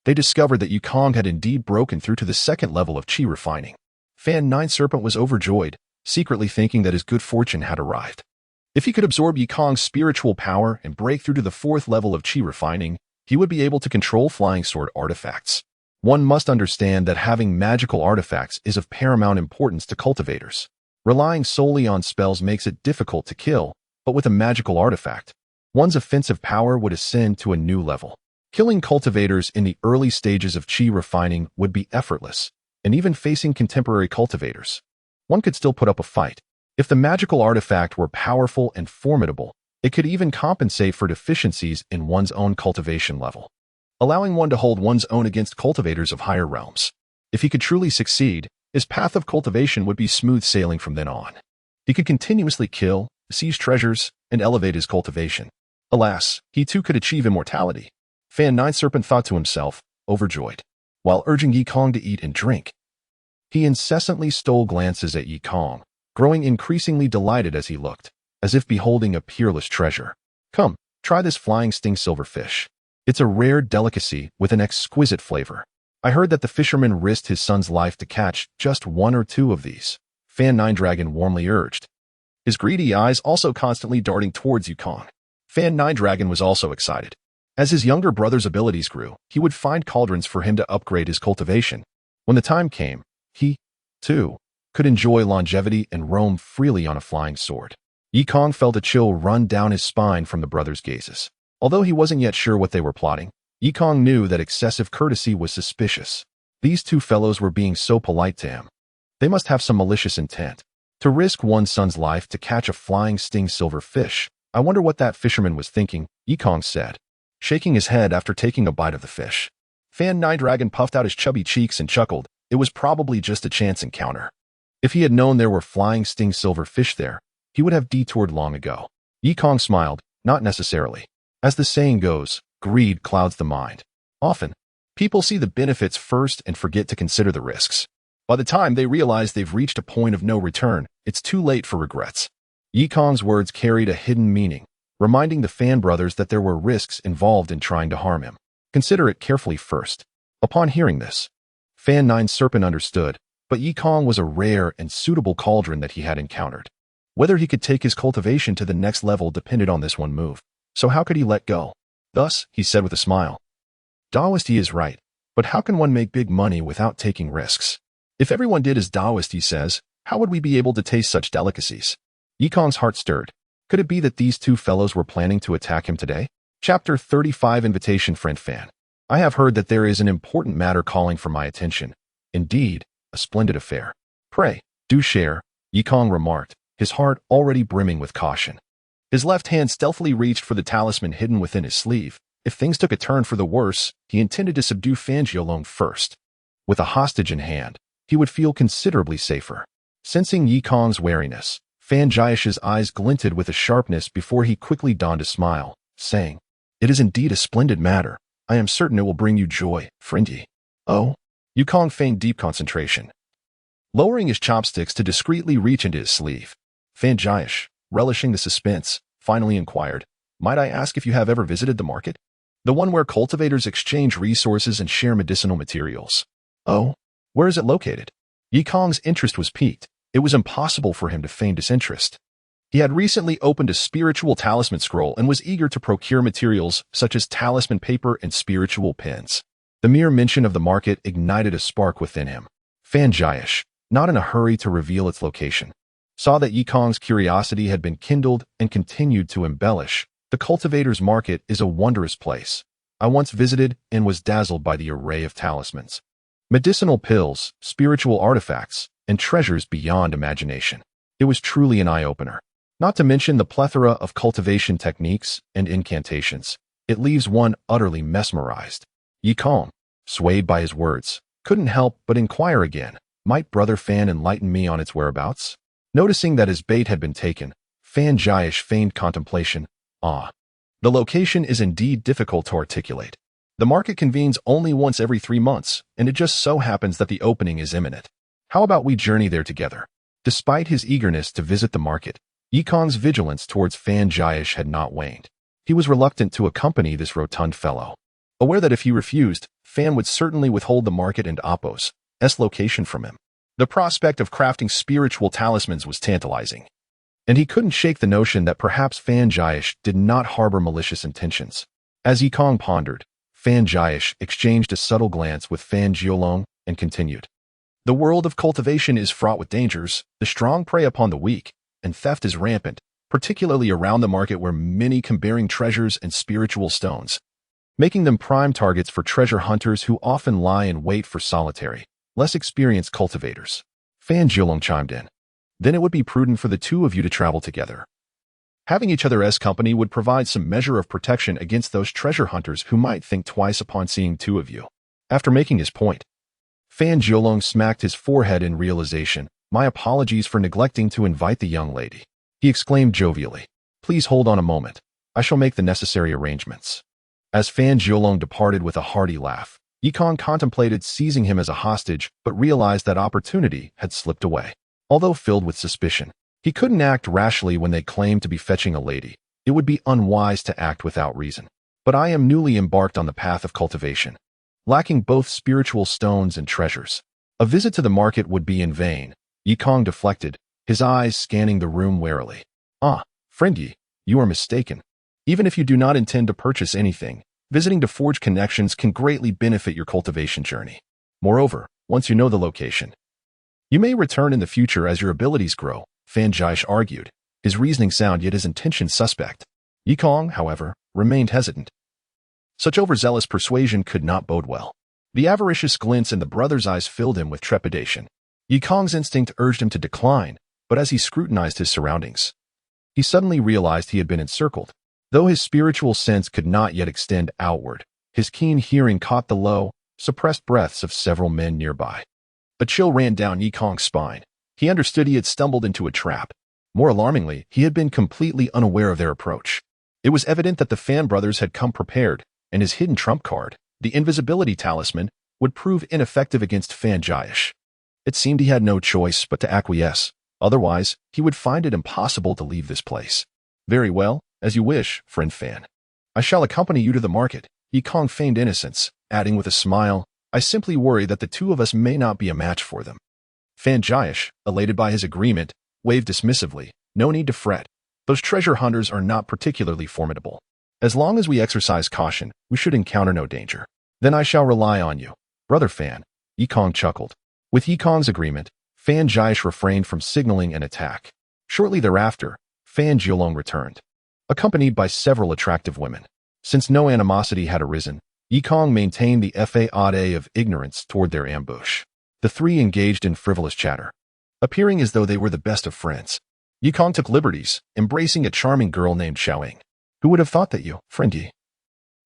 they discovered that Yikong had indeed broken through to the 2nd level of qi refining. Fan Nine Serpent was overjoyed, secretly thinking that his good fortune had arrived. If he could absorb Yikong's spiritual power and break through to the 4th level of qi refining, he would be able to control flying sword artifacts. One must understand that having magical artifacts is of paramount importance to cultivators. Relying solely on spells makes it difficult to kill, but with a magical artifact, one's offensive power would ascend to a new level. Killing cultivators in the early stages of qi refining would be effortless, and even facing contemporary cultivators, one could still put up a fight. If the magical artifact were powerful and formidable, it could even compensate for deficiencies in one's own cultivation level, allowing one to hold one's own against cultivators of higher realms. If he could truly succeed, his path of cultivation would be smooth sailing from then on. He could continuously kill, seize treasures, and elevate his cultivation. Alas, he too could achieve immortality. Fan Nine Serpent thought to himself, overjoyed. While urging Yikong to eat and drink, he incessantly stole glances at Yikong, growing increasingly delighted as he looked, as if beholding a peerless treasure. "Come, try this flying sting silverfish. It's a rare delicacy with an exquisite flavor. I heard that the fisherman risked his son's life to catch just 1 or 2 of these," Fan Nine Dragon warmly urged, his greedy eyes also constantly darting towards Yukong. Fan Nine Dragon was also excited. As his younger brother's abilities grew, he would find cauldrons for him to upgrade his cultivation. When the time came, he, too, could enjoy longevity and roam freely on a flying sword. Yikong felt a chill run down his spine from the brothers' gazes. Although he wasn't yet sure what they were plotting, Yikong knew that excessive courtesy was suspicious. These 2 fellows were being so polite to him. They must have some malicious intent. To risk one's son's life to catch a flying sting silver fish, I wonder what that fisherman was thinking, Yikong said, shaking his head after taking a bite of the fish. Fan Nine Dragon puffed out his chubby cheeks and chuckled. It was probably just a chance encounter. If he had known there were flying sting silver fish there, he would have detoured long ago. Yikong smiled, not necessarily. As the saying goes, greed clouds the mind. Often, people see the benefits first and forget to consider the risks. By the time they realize they've reached a point of no return, it's too late for regrets. Yikong's words carried a hidden meaning, reminding the Fan brothers that there were risks involved in trying to harm him. Consider it carefully first. Upon hearing this, Fan Nine Serpent understood, but Yikong was a rare and suitable cauldron that he had encountered. Whether he could take his cultivation to the next level depended on this one move, so how could he let go? Thus, he said with a smile, "Taoist Yi is right, but how can one make big money without taking risks? If everyone did as Taoist Yi says, how would we be able to taste such delicacies?" Yikong's heart stirred. Could it be that these 2 fellows were planning to attack him today? Chapter 35 Invitation. Friend Fan, I have heard that there is an important matter calling for my attention. Indeed, a splendid affair. Pray, do share, Yikong remarked, his heart already brimming with caution. His left hand stealthily reached for the talisman hidden within his sleeve. If things took a turn for the worse, he intended to subdue Fan Jiolong first. With a hostage in hand, he would feel considerably safer. Sensing Yi Kong's wariness, Fan Jiash's eyes glinted with a sharpness before he quickly donned a smile, saying, "It is indeed a splendid matter. I am certain it will bring you joy, friend Yi." "Oh?" Yi Kong feigned deep concentration, lowering his chopsticks to discreetly reach into his sleeve. Fan Jiash, relishing the suspense, finally inquired, "Might I ask if you have ever visited the market? The one where cultivators exchange resources and share medicinal materials." "Oh? Where is it located?" Yi Kong's interest was piqued. It was impossible for him to feign disinterest. He had recently opened a spiritual talisman scroll and was eager to procure materials such as talisman paper and spiritual pens. The mere mention of the market ignited a spark within him. Fan Jiash, not in a hurry to reveal its location, saw that Yi Kong's curiosity had been kindled and continued to embellish. "The cultivator's market is a wondrous place. I once visited and was dazzled by the array of talismans, medicinal pills, spiritual artifacts, and treasures beyond imagination. It was truly an eye-opener. Not to mention the plethora of cultivation techniques and incantations. It leaves one utterly mesmerized." Yi Kong, swayed by his words, couldn't help but inquire again, "Might Brother Fan enlighten me on its whereabouts?" Noticing that his bait had been taken, Fan Jiash feigned contemplation. "Ah. The location is indeed difficult to articulate. The market convenes only once every 3 months, and it just so happens that the opening is imminent. How about we journey there together?" Despite his eagerness to visit the market, Yi Kong's vigilance towards Fan Jiash had not waned. He was reluctant to accompany this rotund fellow, aware that if he refused, Fan would certainly withhold the market and Appo's location from him. The prospect of crafting spiritual talismans was tantalizing, and he couldn't shake the notion that perhaps Fan Jiash did not harbor malicious intentions. As Yi Kong pondered, Fan Jiash exchanged a subtle glance with Fan Jiolong and continued, "The world of cultivation is fraught with dangers. The strong prey upon the weak, and theft is rampant, particularly around the market where many come bearing treasures and spiritual stones, making them prime targets for treasure hunters who often lie in wait for solitary, less experienced cultivators." Fan Jiolong chimed in, "Then it would be prudent for the two of you to travel together. Having each other as company would provide some measure of protection against those treasure hunters who might think twice upon seeing two of you." After making his point, Fan Jiolong smacked his forehead in realization. "My apologies for neglecting to invite the young lady," he exclaimed jovially. "Please hold on a moment. I shall make the necessary arrangements." As Fan Jiolong departed with a hearty laugh, Yi Kong contemplated seizing him as a hostage, but realized that opportunity had slipped away. Although filled with suspicion, he couldn't act rashly when they claimed to be fetching a lady. It would be unwise to act without reason. "But I am newly embarked on the path of cultivation, lacking both spiritual stones and treasures. A visit to the market would be in vain." Yi Kong deflected, his eyes scanning the room warily. "Ah, friend Yi, you are mistaken. Even if you do not intend to purchase anything, visiting to forge connections can greatly benefit your cultivation journey. Moreover, once you know the location, you may return in the future as your abilities grow," Fan Jiash argued, his reasoning sound yet his intention suspect. Yi Kong, however, remained hesitant. Such overzealous persuasion could not bode well. The avaricious glints in the brother's eyes filled him with trepidation. Yi Kong's instinct urged him to decline, but as he scrutinized his surroundings, he suddenly realized he had been encircled. Though his spiritual sense could not yet extend outward, his keen hearing caught the low, suppressed breaths of several men nearby. A chill ran down Yi Kong's spine. He understood he had stumbled into a trap. More alarmingly, he had been completely unaware of their approach. It was evident that the Fan brothers had come prepared, and his hidden trump card, the invisibility talisman, would prove ineffective against Fan Jiash. It seemed he had no choice but to acquiesce. Otherwise, he would find it impossible to leave this place. "Very well, as you wish, friend Fan. I shall accompany you to the market." Yi Kong feigned innocence, adding with a smile, "I simply worry that the two of us may not be a match for them." Fan Jiash, elated by his agreement, waved dismissively, "No need to fret. Those treasure hunters are not particularly formidable. As long as we exercise caution, we should encounter no danger. Then I shall rely on you, Brother Fan." Yi Kong chuckled. With Yi Kong's agreement, Fan Jiash refrained from signaling an attack. Shortly thereafter, Fan Jiolong returned, accompanied by several attractive women. Since no animosity had arisen, Yi Kong maintained the faade of ignorance toward their ambush. The three engaged in frivolous chatter, appearing as though they were the best of friends. Yikong took liberties, embracing a charming girl named Xiaoying. Who would have thought that you, friend Yi,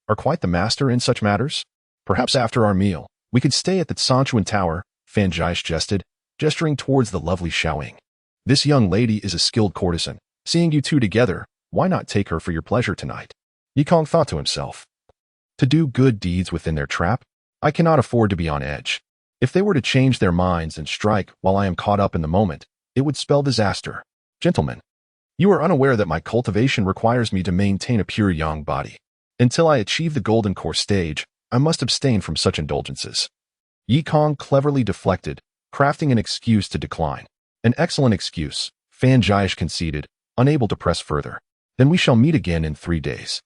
are quite the master in such matters? Perhaps after our meal, we could stay at the Sanchuan Tower, Fan Jiaish jested, gesturing towards the lovely Xiaoying. This young lady is a skilled courtesan. Seeing you two together, why not take her for your pleasure tonight? Yikong thought to himself. To do good deeds within their trap? I cannot afford to be on edge. If they were to change their minds and strike while I am caught up in the moment, it would spell disaster. Gentlemen, you are unaware that my cultivation requires me to maintain a pure yang body. Until I achieve the golden core stage, I must abstain from such indulgences. Yikong cleverly deflected, crafting an excuse to decline. An excellent excuse, Fan Jiaish conceded, unable to press further. Then we shall meet again in 3 days.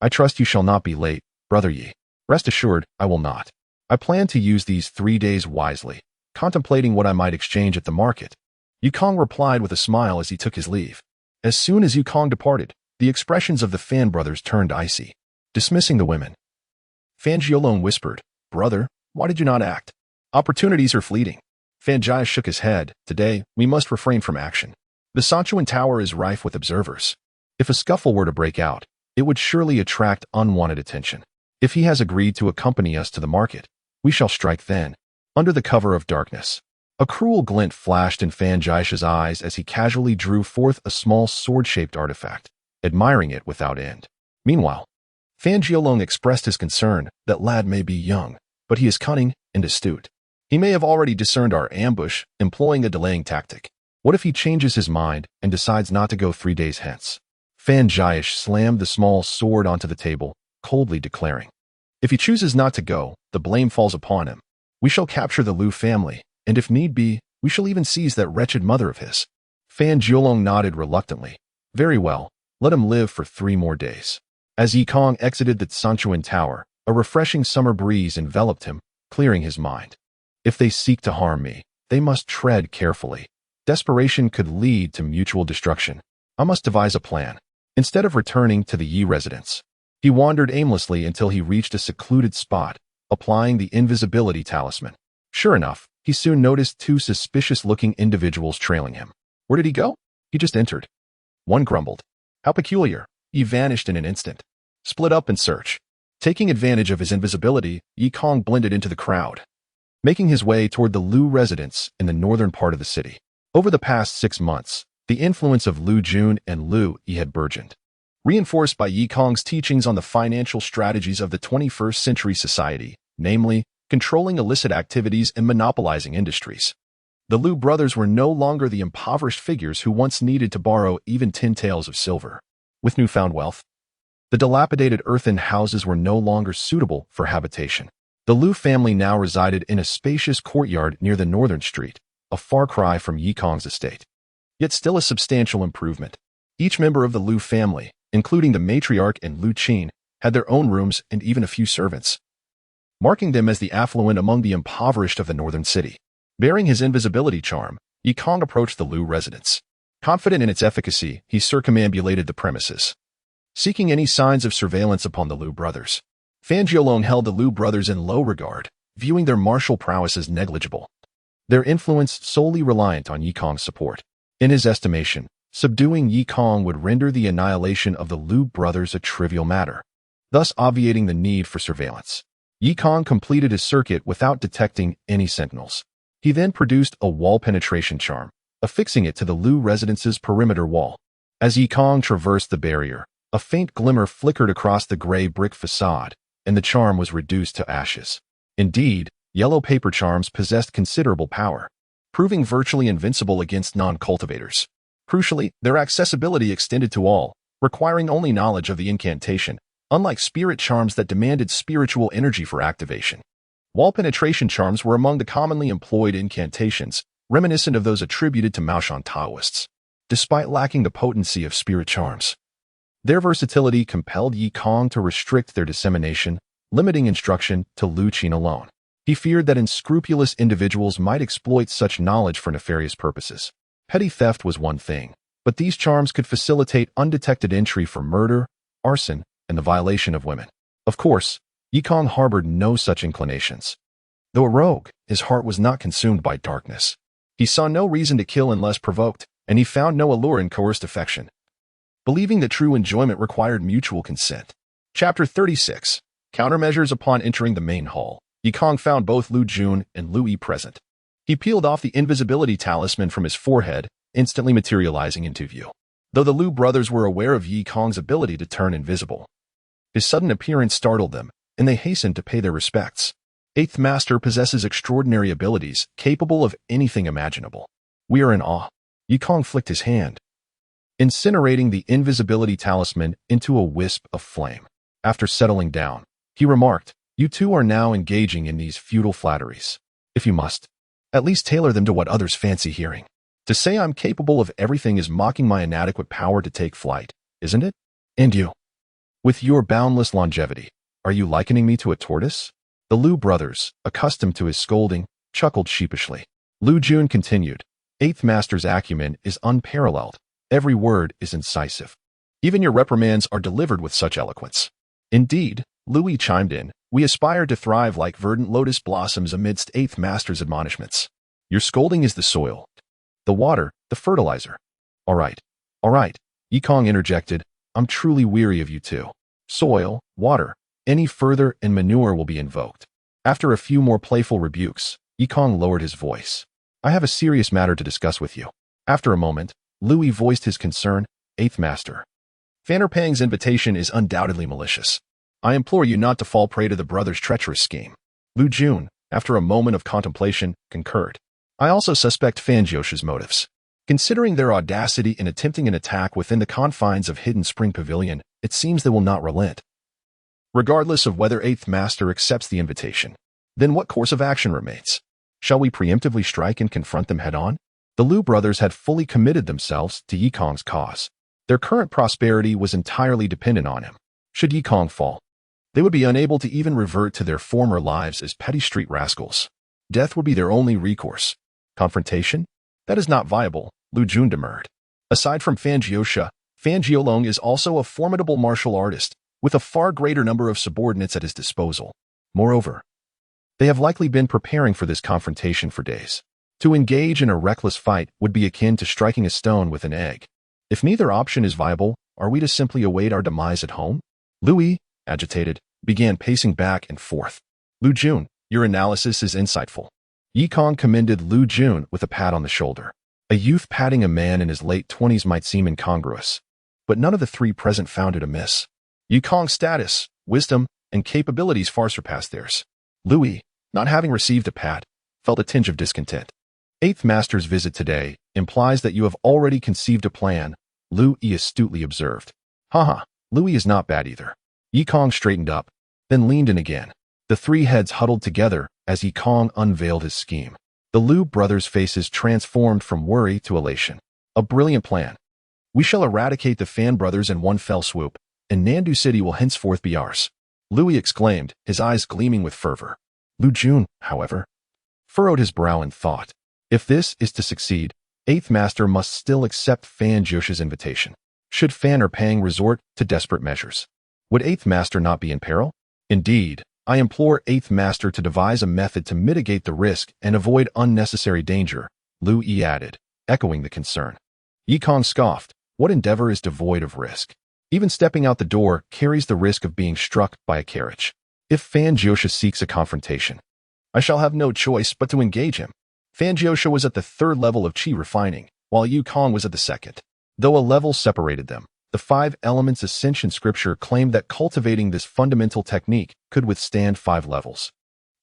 I trust you shall not be late, Brother Yi. Rest assured, I will not. I plan to use these 3 days wisely, contemplating what I might exchange at the market. Yikong replied with a smile as he took his leave. As soon as Yikong departed, the expressions of the Fan brothers turned icy. Dismissing the women, Fan Jiolong whispered, Brother, why did you not act? Opportunities are fleeting. Fan Jiaish shook his head. Today, we must refrain from action. The Sanchuan Tower is rife with observers. If a scuffle were to break out, it would surely attract unwanted attention. If he has agreed to accompany us to the market, we shall strike then, under the cover of darkness. A cruel glint flashed in Fan Jiaish's eyes as he casually drew forth a small sword-shaped artifact, admiring it without end. Meanwhile, Fan Jiolong expressed his concern that lad may be young, but he is cunning and astute. He may have already discerned our ambush, employing a delaying tactic. What if he changes his mind and decides not to go 3 days hence? Fan Jiaish slammed the small sword onto the table, coldly declaring, If he chooses not to go, the blame falls upon him. We shall capture the Liu family, and if need be, we shall even seize that wretched mother of his. Fan Jiolong nodded reluctantly. Very well, let him live for 3 more days. As Yikong exited the Sanchuan Tower, a refreshing summer breeze enveloped him, clearing his mind. If they seek to harm me, they must tread carefully. Desperation could lead to mutual destruction. I must devise a plan. Instead of returning to the Yi residence, he wandered aimlessly until he reached a secluded spot, applying the invisibility talisman. Sure enough, he soon noticed 2 suspicious-looking individuals trailing him. Where did he go? He just entered. One grumbled. How peculiar. He vanished in an instant. Split up and search. Taking advantage of his invisibility, Yikong blended into the crowd, making his way toward the Liu residence in the northern part of the city. Over the past 6 months, the influence of Liu Jun and Liu Yi had burgeoned, reinforced by Yikong's teachings on the financial strategies of the 21st century society, namely, controlling illicit activities and monopolizing industries. The Liu brothers were no longer the impoverished figures who once needed to borrow even 10 taels of silver. With newfound wealth, the dilapidated earthen houses were no longer suitable for habitation. The Liu family now resided in a spacious courtyard near the northern street, a far cry from Yikong's estate. Yet still a substantial improvement. Each member of the Liu family, including the matriarch and Liu Qin, had their own rooms and even a few servants, marking them as the affluent among the impoverished of the northern city. Bearing his invisibility charm, Yikong approached the Liu residence. Confident in its efficacy, he circumambulated the premises, seeking any signs of surveillance upon the Liu brothers. Fan Jiolong held the Liu brothers in low regard, viewing their martial prowess as negligible, their influence solely reliant on Yikong's support. In his estimation, subduing Yikong would render the annihilation of the Liu brothers a trivial matter, thus obviating the need for surveillance. Yikong completed his circuit without detecting any sentinels. He then produced a wall penetration charm, affixing it to the Liu residence's perimeter wall. As Yikong traversed the barrier, a faint glimmer flickered across the gray brick facade, and the charm was reduced to ashes. Indeed, yellow paper charms possessed considerable power, proving virtually invincible against non-cultivators. Crucially, their accessibility extended to all, requiring only knowledge of the incantation, unlike spirit charms that demanded spiritual energy for activation. Wall penetration charms were among the commonly employed incantations, reminiscent of those attributed to Maoshan Taoists. Despite lacking the potency of spirit charms, their versatility compelled Yikong to restrict their dissemination, limiting instruction to Liu Qin alone. He feared that unscrupulous individuals might exploit such knowledge for nefarious purposes. Petty theft was one thing, but these charms could facilitate undetected entry for murder, arson, and the violation of women. Of course, Yikong harbored no such inclinations. Though a rogue, his heart was not consumed by darkness. He saw no reason to kill unless provoked, and he found no allure in coerced affection, believing that true enjoyment required mutual consent. Chapter 36. Countermeasures. Upon entering the main hall, Yikong found both Lu Jun and Lu Yi present. He peeled off the invisibility talisman from his forehead, instantly materializing into view. Though the Lu brothers were aware of Yikong's ability to turn invisible, his sudden appearance startled them, and they hastened to pay their respects. Eighth Master possesses extraordinary abilities, capable of anything imaginable. We are in awe. Yikong flicked his hand, incinerating the invisibility talisman into a wisp of flame. After settling down, he remarked, "You two are now engaging in these futile flatteries. If you must, at least tailor them to what others fancy hearing. To say I'm capable of everything is mocking my inadequate power to take flight, isn't it? And you, with your boundless longevity, are you likening me to a tortoise?" The Lu brothers, accustomed to his scolding, chuckled sheepishly. Lu Jun continued, "Eighth Master's acumen is unparalleled. Every word is incisive. Even your reprimands are delivered with such eloquence." "Indeed," Louis chimed in, "we aspire to thrive like verdant lotus blossoms amidst Eighth Master's admonishments. Your scolding is the soil, the water, the fertilizer." All right, Yikong interjected, "I'm truly weary of you two. Soil, water, any further and manure will be invoked." After a few more playful rebukes, Yikong lowered his voice. "I have a serious matter to discuss with you." After a moment, Louis voiced his concern. "Eighth Master, Fannerpang's invitation is undoubtedly malicious. I implore you not to fall prey to the brothers' treacherous scheme." Lu Jun, after a moment of contemplation, concurred. "I also suspect Fanjiosha's motives. Considering their audacity in attempting an attack within the confines of Hidden Spring Pavilion, it seems they will not relent. Regardless of whether Eighth Master accepts the invitation, then what course of action remains? Shall we preemptively strike and confront them head-on?" The Lu brothers had fully committed themselves to Yikong's cause. Their current prosperity was entirely dependent on him. Should Yikong fall, they would be unable to even revert to their former lives as petty street rascals. Death would be their only recourse. Confrontation? That is not viable, Lu Jun demurred. Aside from Fanjiosha, Fan Jiolong is also a formidable martial artist, with a far greater number of subordinates at his disposal. Moreover, they have likely been preparing for this confrontation for days. To engage in a reckless fight would be akin to striking a stone with an egg. If neither option is viable, are we to simply await our demise at home? Louis, agitated, began pacing back and forth. "Lu Jun, your analysis is insightful." Yikong commended Lu Jun with a pat on the shoulder. A youth patting a man in his late 20s might seem incongruous, but none of the three present found it amiss. Yikong's status, wisdom, and capabilities far surpassed theirs. Louis, not having received a pat, felt a tinge of discontent. "Eighth Master's visit today implies that you have already conceived a plan," Lu Yi astutely observed. "Haha, Louis is not bad either." Yikong straightened up, then leaned in again. The three heads huddled together as Yikong unveiled his scheme. The Lu brothers' faces transformed from worry to elation. "A brilliant plan. We shall eradicate the Fan brothers in one fell swoop, and Nandu City will henceforth be ours," Louis exclaimed, his eyes gleaming with fervor. Lu Jun, however, furrowed his brow in thought. If this is to succeed, Eighth Master must still accept Fan Jiosha's invitation. Should Fannerpang resort to desperate measures, would Eighth Master not be in peril? "Indeed, I implore Eighth Master to devise a method to mitigate the risk and avoid unnecessary danger," Lu Yi added, echoing the concern. Yikong scoffed. "What endeavor is devoid of risk? Even stepping out the door carries the risk of being struck by a carriage. If Fan Jiosha seeks a confrontation, I shall have no choice but to engage him." Fan Jiosha was at the third level of chi refining, while Yikong was at the second. Though a level separated them, the 5 Elements Ascension scripture claimed that cultivating this fundamental technique could withstand 5 levels.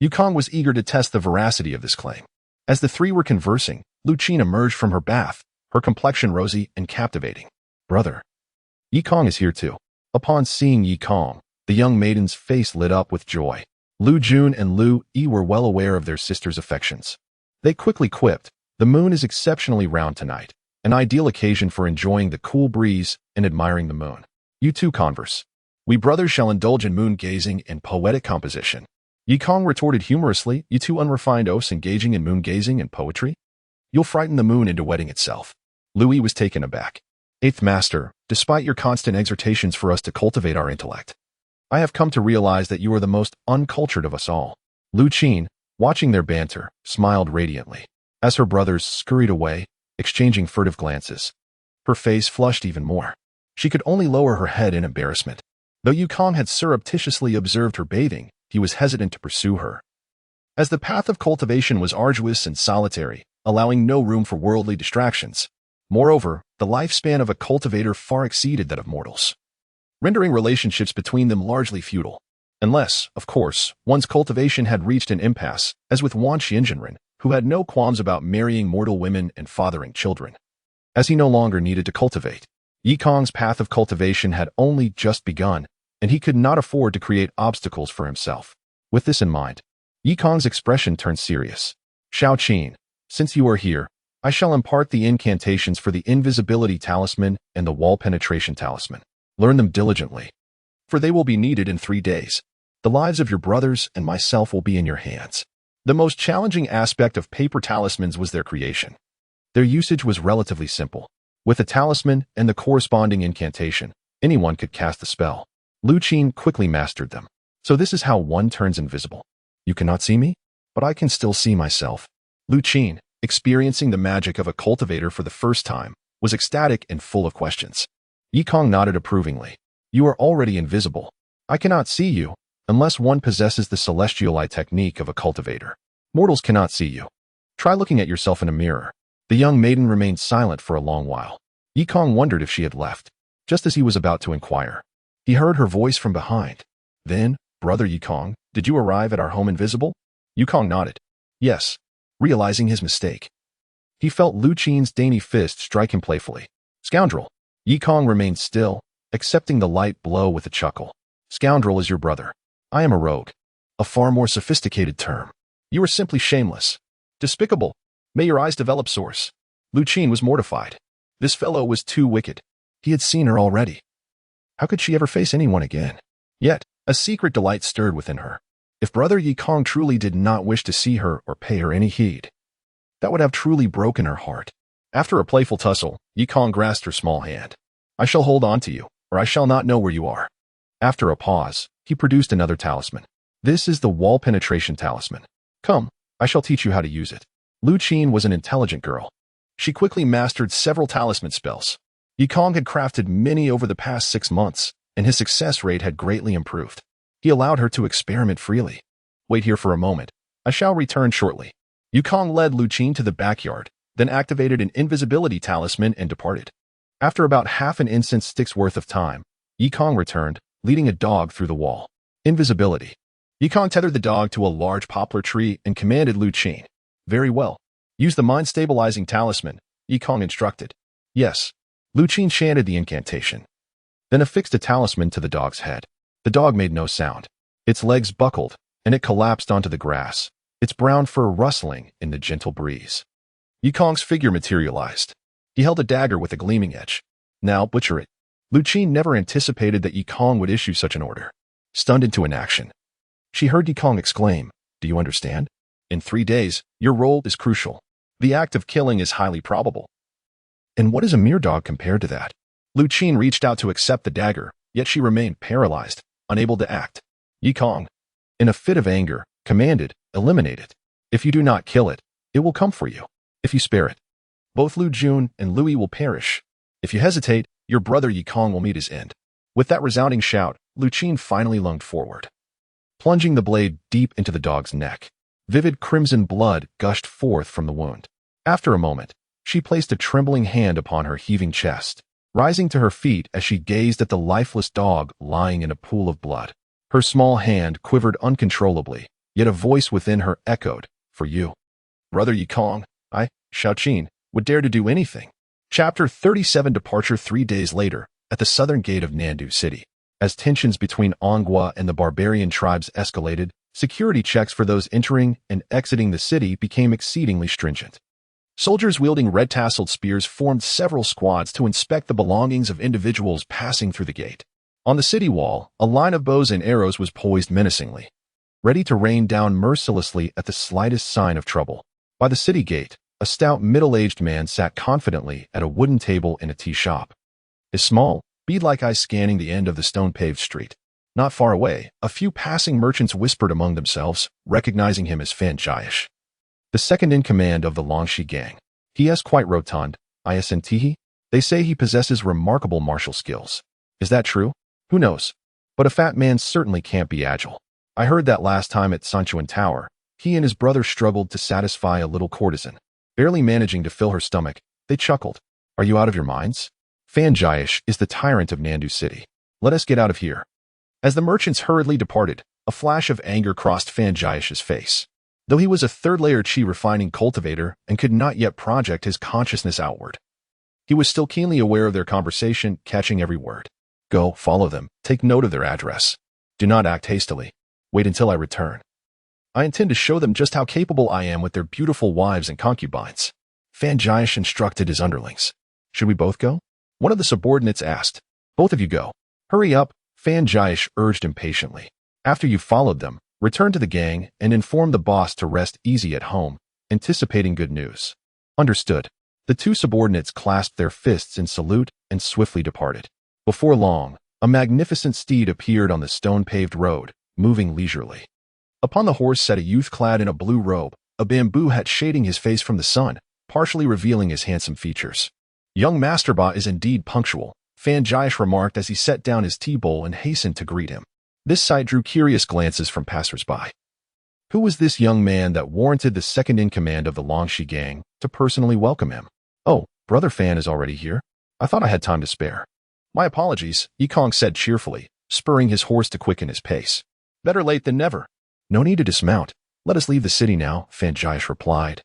Yikong was eager to test the veracity of this claim. As the three were conversing, Lu Qin emerged from her bath, her complexion rosy and captivating. "Brother, Yikong is here too." Upon seeing Yikong, the young maiden's face lit up with joy. Lu Jun and Lu Yi were well aware of their sister's affections. They quickly quipped, "The moon is exceptionally round tonight, an ideal occasion for enjoying the cool breeze and admiring the moon. You two converse. We brothers shall indulge in moon gazing and poetic composition." Yikong retorted humorously, "You two unrefined oafs engaging in moon gazing and poetry? You'll frighten the moon into wetting itself." Louis was taken aback. "Eighth Master, despite your constant exhortations for us to cultivate our intellect, I have come to realize that you are the most uncultured of us all." Lu Qin, watching their banter, smiled radiantly. As her brothers scurried away, exchanging furtive glances. Her face flushed even more. She could only lower her head in embarrassment. Though Yukong had surreptitiously observed her bathing, he was hesitant to pursue her. As the path of cultivation was arduous and solitary, allowing no room for worldly distractions. Moreover, the lifespan of a cultivator far exceeded that of mortals, rendering relationships between them largely futile. Unless, of course, one's cultivation had reached an impasse, as with Wan Xianzhenren, who had no qualms about marrying mortal women and fathering children. As he no longer needed to cultivate, Yikong's path of cultivation had only just begun, and he could not afford to create obstacles for himself. With this in mind, Yikong's expression turned serious. Shao Qin, since you are here, I shall impart the incantations for the invisibility talisman and the wall penetration talisman. Learn them diligently, for they will be needed in 3 days. The lives of your brothers and myself will be in your hands. The most challenging aspect of paper talismans was their creation. Their usage was relatively simple. With a talisman and the corresponding incantation, anyone could cast the spell. Lu Qin quickly mastered them. So this is how one turns invisible. You cannot see me, but I can still see myself. Lu Qin, experiencing the magic of a cultivator for the first time, was ecstatic and full of questions. Yikong nodded approvingly. You are already invisible. I cannot see you, unless one possesses the celestial eye technique of a cultivator. Mortals cannot see you. Try looking at yourself in a mirror. The young maiden remained silent for a long while. Yikong wondered if she had left. Just as he was about to inquire, he heard her voice from behind. Then, Brother Yikong, did you arrive at our home invisible? Yikong nodded. Yes, realizing his mistake. He felt Lu Qin's dainty fist strike him playfully. Scoundrel. Yikong remained still, accepting the light blow with a chuckle. Scoundrel is your brother. I am a rogue. A far more sophisticated term. You are simply shameless. Despicable. May your eyes develop sores. Lu Qin was mortified. This fellow was too wicked. He had seen her already. How could she ever face anyone again? Yet, a secret delight stirred within her. If Brother Yikong truly did not wish to see her or pay her any heed, that would have truly broken her heart. After a playful tussle, Yikong grasped her small hand. I shall hold on to you, or I shall not know where you are. After a pause, he produced another talisman. This is the wall penetration talisman. Come, I shall teach you how to use it. Lu Qin was an intelligent girl. She quickly mastered several talisman spells. Yikong had crafted many over the past 6 months, and his success rate had greatly improved. He allowed her to experiment freely. Wait here for a moment. I shall return shortly. Yikong led Lu Qin to the backyard, then activated an invisibility talisman and departed. After about half an instant's worth of time, Yikong returned, leading a dog through the wall. Invisibility. Yikong tethered the dog to a large poplar tree and commanded Lu Qin. Very well. Use the mind-stabilizing talisman, Yikong instructed. Yes. Lu Qin chanted the incantation, then affixed a talisman to the dog's head. The dog made no sound. Its legs buckled, and it collapsed onto the grass, its brown fur rustling in the gentle breeze. Yikong's figure materialized. He held a dagger with a gleaming edge. Now butcher it. Lu Qin never anticipated that Yikong would issue such an order. Stunned into inaction, she heard Yikong exclaim, Do you understand? In 3 days, your role is crucial. The act of killing is highly probable. And what is a mere dog compared to that? Lu Qin reached out to accept the dagger, yet she remained paralyzed, unable to act. Yikong, in a fit of anger, commanded, Eliminate it. If you do not kill it, it will come for you. If you spare it, both Lu Jun and Louis will perish. If you hesitate, your brother Yikong will meet his end. With that resounding shout, Lu Qin finally lunged forward, plunging the blade deep into the dog's neck. Vivid crimson blood gushed forth from the wound. After a moment, she placed a trembling hand upon her heaving chest, rising to her feet as she gazed at the lifeless dog lying in a pool of blood. Her small hand quivered uncontrollably, yet a voice within her echoed, For you, Brother Yikong, I, Shao Qin, would dare to do anything. Chapter 37. Departure 3 days later, at the southern gate of Nandu City. As tensions between Onghua and the barbarian tribes escalated, security checks for those entering and exiting the city became exceedingly stringent. Soldiers wielding red-tasseled spears formed several squads to inspect the belongings of individuals passing through the gate. On the city wall, a line of bows and arrows was poised menacingly, ready to rain down mercilessly at the slightest sign of trouble. By the city gate, a stout middle-aged man sat confidently at a wooden table in a tea shop, his small, bead-like eyes scanning the end of the stone-paved street. Not far away, a few passing merchants whispered among themselves, recognizing him as Fan Jaish, the second in command of the Longxi gang. He is quite rotund, isn't he? They say he possesses remarkable martial skills. Is that true? Who knows? But a fat man certainly can't be agile. I heard that last time at Sanchuan Tower, he and his brother struggled to satisfy a little courtesan. Barely managing to fill her stomach, they chuckled. Are you out of your minds? Fanjaish is the tyrant of Nandu City. Let us get out of here. As the merchants hurriedly departed, a flash of anger crossed Fanjaish's face. Though he was a third-layer chi refining cultivator and could not yet project his consciousness outward, he was still keenly aware of their conversation, catching every word. Go, follow them, take note of their address. Do not act hastily. Wait until I return. I intend to show them just how capable I am with their beautiful wives and concubines. Fanjaish instructed his underlings. Should we both go? One of the subordinates asked. Both of you go. Hurry up, Fanjaish urged impatiently. After you've followed them, return to the gang and inform the boss to rest easy at home, anticipating good news. Understood. The two subordinates clasped their fists in salute and swiftly departed. Before long, a magnificent steed appeared on the stone-paved road, moving leisurely. Upon the horse sat a youth clad in a blue robe, a bamboo hat shading his face from the sun, partially revealing his handsome features. Young Master Ba is indeed punctual, Fanjaish remarked as he set down his tea bowl and hastened to greet him. This sight drew curious glances from passers-by. Who was this young man that warranted the second-in-command of the Longshi gang to personally welcome him? Oh, Brother Fan is already here? I thought I had time to spare. My apologies, Yikong said cheerfully, spurring his horse to quicken his pace. Better late than never. No need to dismount. Let us leave the city now, Fanjaish replied,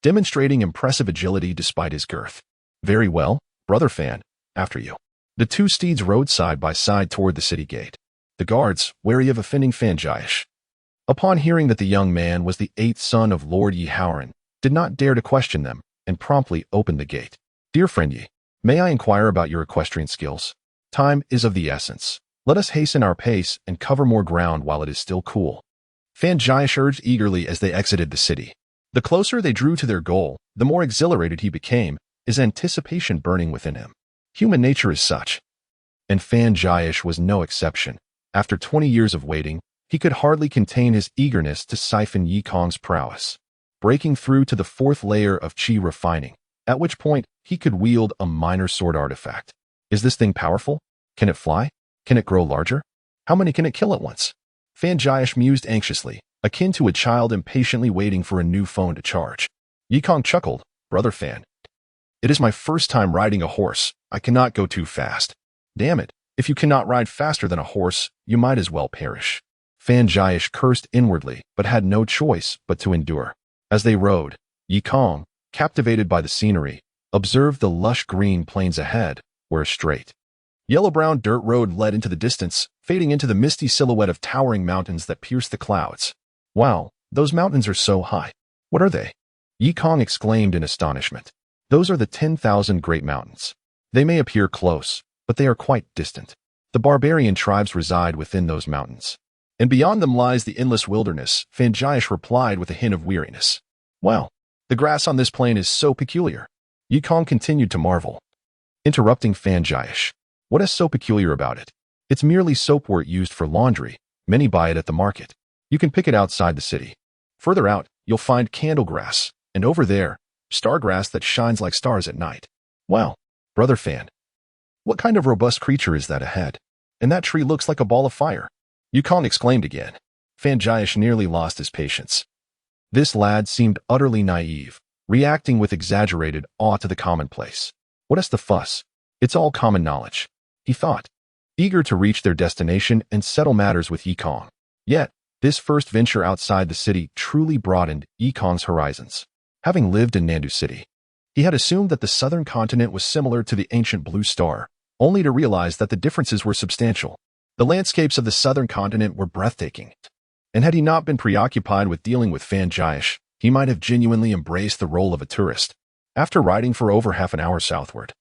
demonstrating impressive agility despite his girth. Very well, Brother Fan, after you. The two steeds rode side by side toward the city gate. The guards, wary of offending Fanjaish, upon hearing that the young man was the eighth son of Lord Yi Haoran, did not dare to question them and promptly opened the gate. Dear friend Yi, may I inquire about your equestrian skills? Time is of the essence. Let us hasten our pace and cover more ground while it is still cool. Fanjaish urged eagerly as they exited the city. The closer they drew to their goal, the more exhilarated he became, his anticipation burning within him. Human nature is such. And Fanjaish was no exception. After 20 years of waiting, he could hardly contain his eagerness to siphon Yikong's prowess, breaking through to the fourth layer of chi refining, at which point he could wield a minor sword artifact. Is this thing powerful? Can it fly? Can it grow larger? How many can it kill at once? Fanjaish mused anxiously, akin to a child impatiently waiting for a new phone to charge. Yikong chuckled. Brother Fan, it is my first time riding a horse. I cannot go too fast. Damn it. If you cannot ride faster than a horse, you might as well perish. Fanjaish cursed inwardly, but had no choice but to endure. As they rode, Yikong, captivated by the scenery, observed the lush green plains ahead, where a straight, yellow-brown dirt road led into the distance, fading into the misty silhouette of towering mountains that pierced the clouds. Wow, those mountains are so high. What are they? Yikong exclaimed in astonishment. Those are the 10,000 Great Mountains. They may appear close, but they are quite distant. The barbarian tribes reside within those mountains. And beyond them lies the endless wilderness, Fanjaish replied with a hint of weariness. Well, the grass on this plain is so peculiar. Yikong continued to marvel, interrupting Fanjaish. What is so peculiar about it? It's merely soapwort used for laundry. Many buy it at the market. You can pick it outside the city. Further out, you'll find candlegrass, and over there, stargrass that shines like stars at night. Wow, Brother Fan, what kind of robust creature is that ahead? And that tree looks like a ball of fire. Yikong exclaimed again. Fanjaish nearly lost his patience. This lad seemed utterly naive, reacting with exaggerated awe to the commonplace. What is the fuss? It's all common knowledge, he thought, eager to reach their destination and settle matters with Yikong. Yet, this first venture outside the city truly broadened Yikong's horizons. Having lived in Nandu City, he had assumed that the southern continent was similar to the ancient Blue Star, only to realize that the differences were substantial. The landscapes of the southern continent were breathtaking, and had he not been preoccupied with dealing with Fanjaish, he might have genuinely embraced the role of a tourist. After riding for over half an hour southward,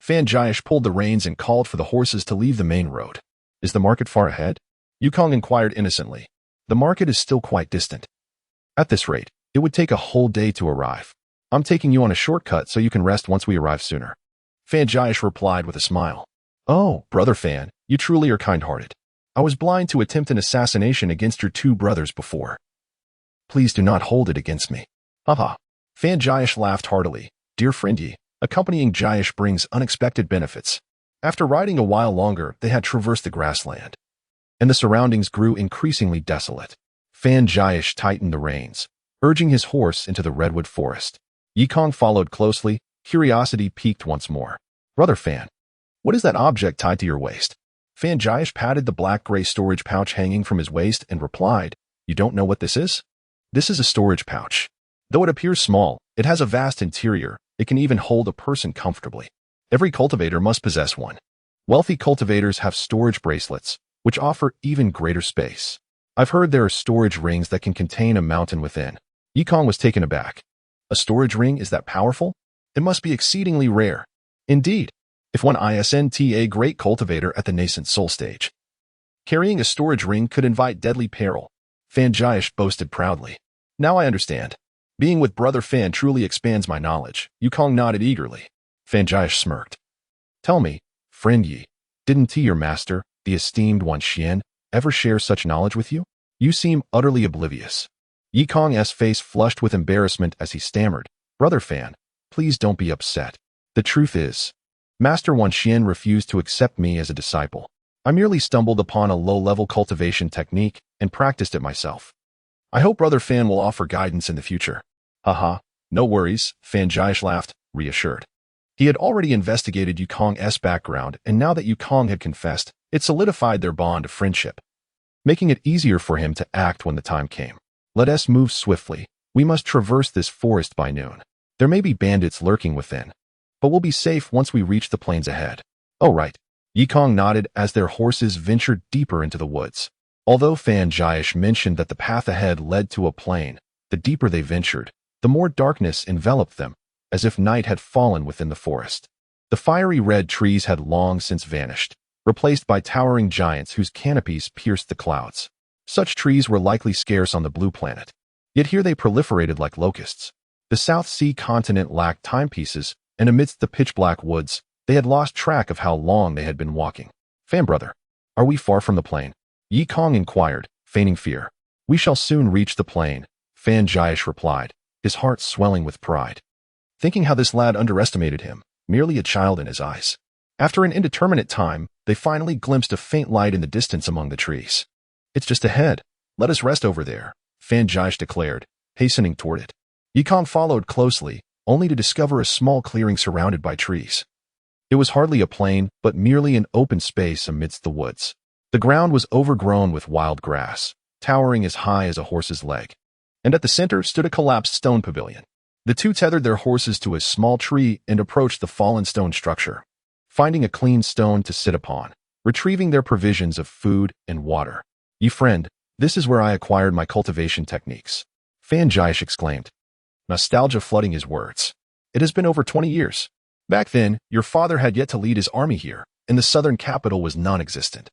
Fanjaish pulled the reins and called for the horses to leave the main road. Is the market far ahead? Yikong inquired innocently. The market is still quite distant. At this rate, it would take a whole day to arrive. I'm taking you on a shortcut so you can rest once we arrive sooner. Fanjaish replied with a smile. Oh, Brother Fan, you truly are kind-hearted. I was blind to attempt an assassination against your two brothers before. Please do not hold it against me. Haha. Fan Jayesh laughed heartily. Dear friend Yi, accompanying Jayesh brings unexpected benefits. After riding a while longer, they had traversed the grassland, and the surroundings grew increasingly desolate. Fan Jayesh tightened the reins, urging his horse into the redwood forest. Yikong followed closely, curiosity piqued once more. Brother Fan, what is that object tied to your waist? Fan Jayesh patted the black-gray storage pouch hanging from his waist and replied, You don't know what this is? This is a storage pouch. Though it appears small, it has a vast interior. It can even hold a person comfortably. Every cultivator must possess one. Wealthy cultivators have storage bracelets, which offer even greater space. I've heard there are storage rings that can contain a mountain within. Yikong was taken aback. A storage ring is that powerful? It must be exceedingly rare. Indeed, if one isn't a great cultivator at the nascent soul stage. Carrying a storage ring could invite deadly peril, Fan Jayesh boasted proudly. Now I understand. Being with Brother Fan truly expands my knowledge. Yikong nodded eagerly. Fan Jayesh smirked. Tell me, friend Yi, didn't your master, the esteemed Wan Xian, ever share such knowledge with you? You seem utterly oblivious. Yikong's face flushed with embarrassment as he stammered, Brother Fan, please don't be upset. The truth is, Master Wan Xian refused to accept me as a disciple. I merely stumbled upon a low-level cultivation technique and practiced it myself. I hope Brother Fan will offer guidance in the future. Haha, no worries, Fan Jayesh laughed, reassured. He had already investigated Yikong's background, and now that Yikong had confessed, it solidified their bond of friendship, making it easier for him to act when the time came. Let us move swiftly. We must traverse this forest by noon. There may be bandits lurking within, but we'll be safe once we reach the plains ahead. Oh, right. Yikong nodded as their horses ventured deeper into the woods. Although Fan Jayesh mentioned that the path ahead led to a plain, the deeper they ventured, the more darkness enveloped them, as if night had fallen within the forest. The fiery red trees had long since vanished, replaced by towering giants whose canopies pierced the clouds. Such trees were likely scarce on the blue planet. Yet here they proliferated like locusts. The South Sea continent lacked timepieces, and amidst the pitch-black woods, they had lost track of how long they had been walking. Fan brother, are we far from the plain? Yikong inquired, feigning fear. We shall soon reach the plain, Fan Jayesh replied, his heart swelling with pride, thinking how this lad underestimated him, merely a child in his eyes. After an indeterminate time, they finally glimpsed a faint light in the distance among the trees. It's just ahead. Let us rest over there, Fan Jayesh declared, hastening toward it. Yikong followed closely, only to discover a small clearing surrounded by trees. It was hardly a plain, but merely an open space amidst the woods. The ground was overgrown with wild grass, towering as high as a horse's leg. And at the center stood a collapsed stone pavilion. The two tethered their horses to a small tree and approached the fallen stone structure, finding a clean stone to sit upon, retrieving their provisions of food and water. Ye friend, this is where I acquired my cultivation techniques, Fan Jayesh exclaimed, nostalgia flooding his words. It has been over 20 years. Back then, your father had yet to lead his army here, and the southern capital was non-existent.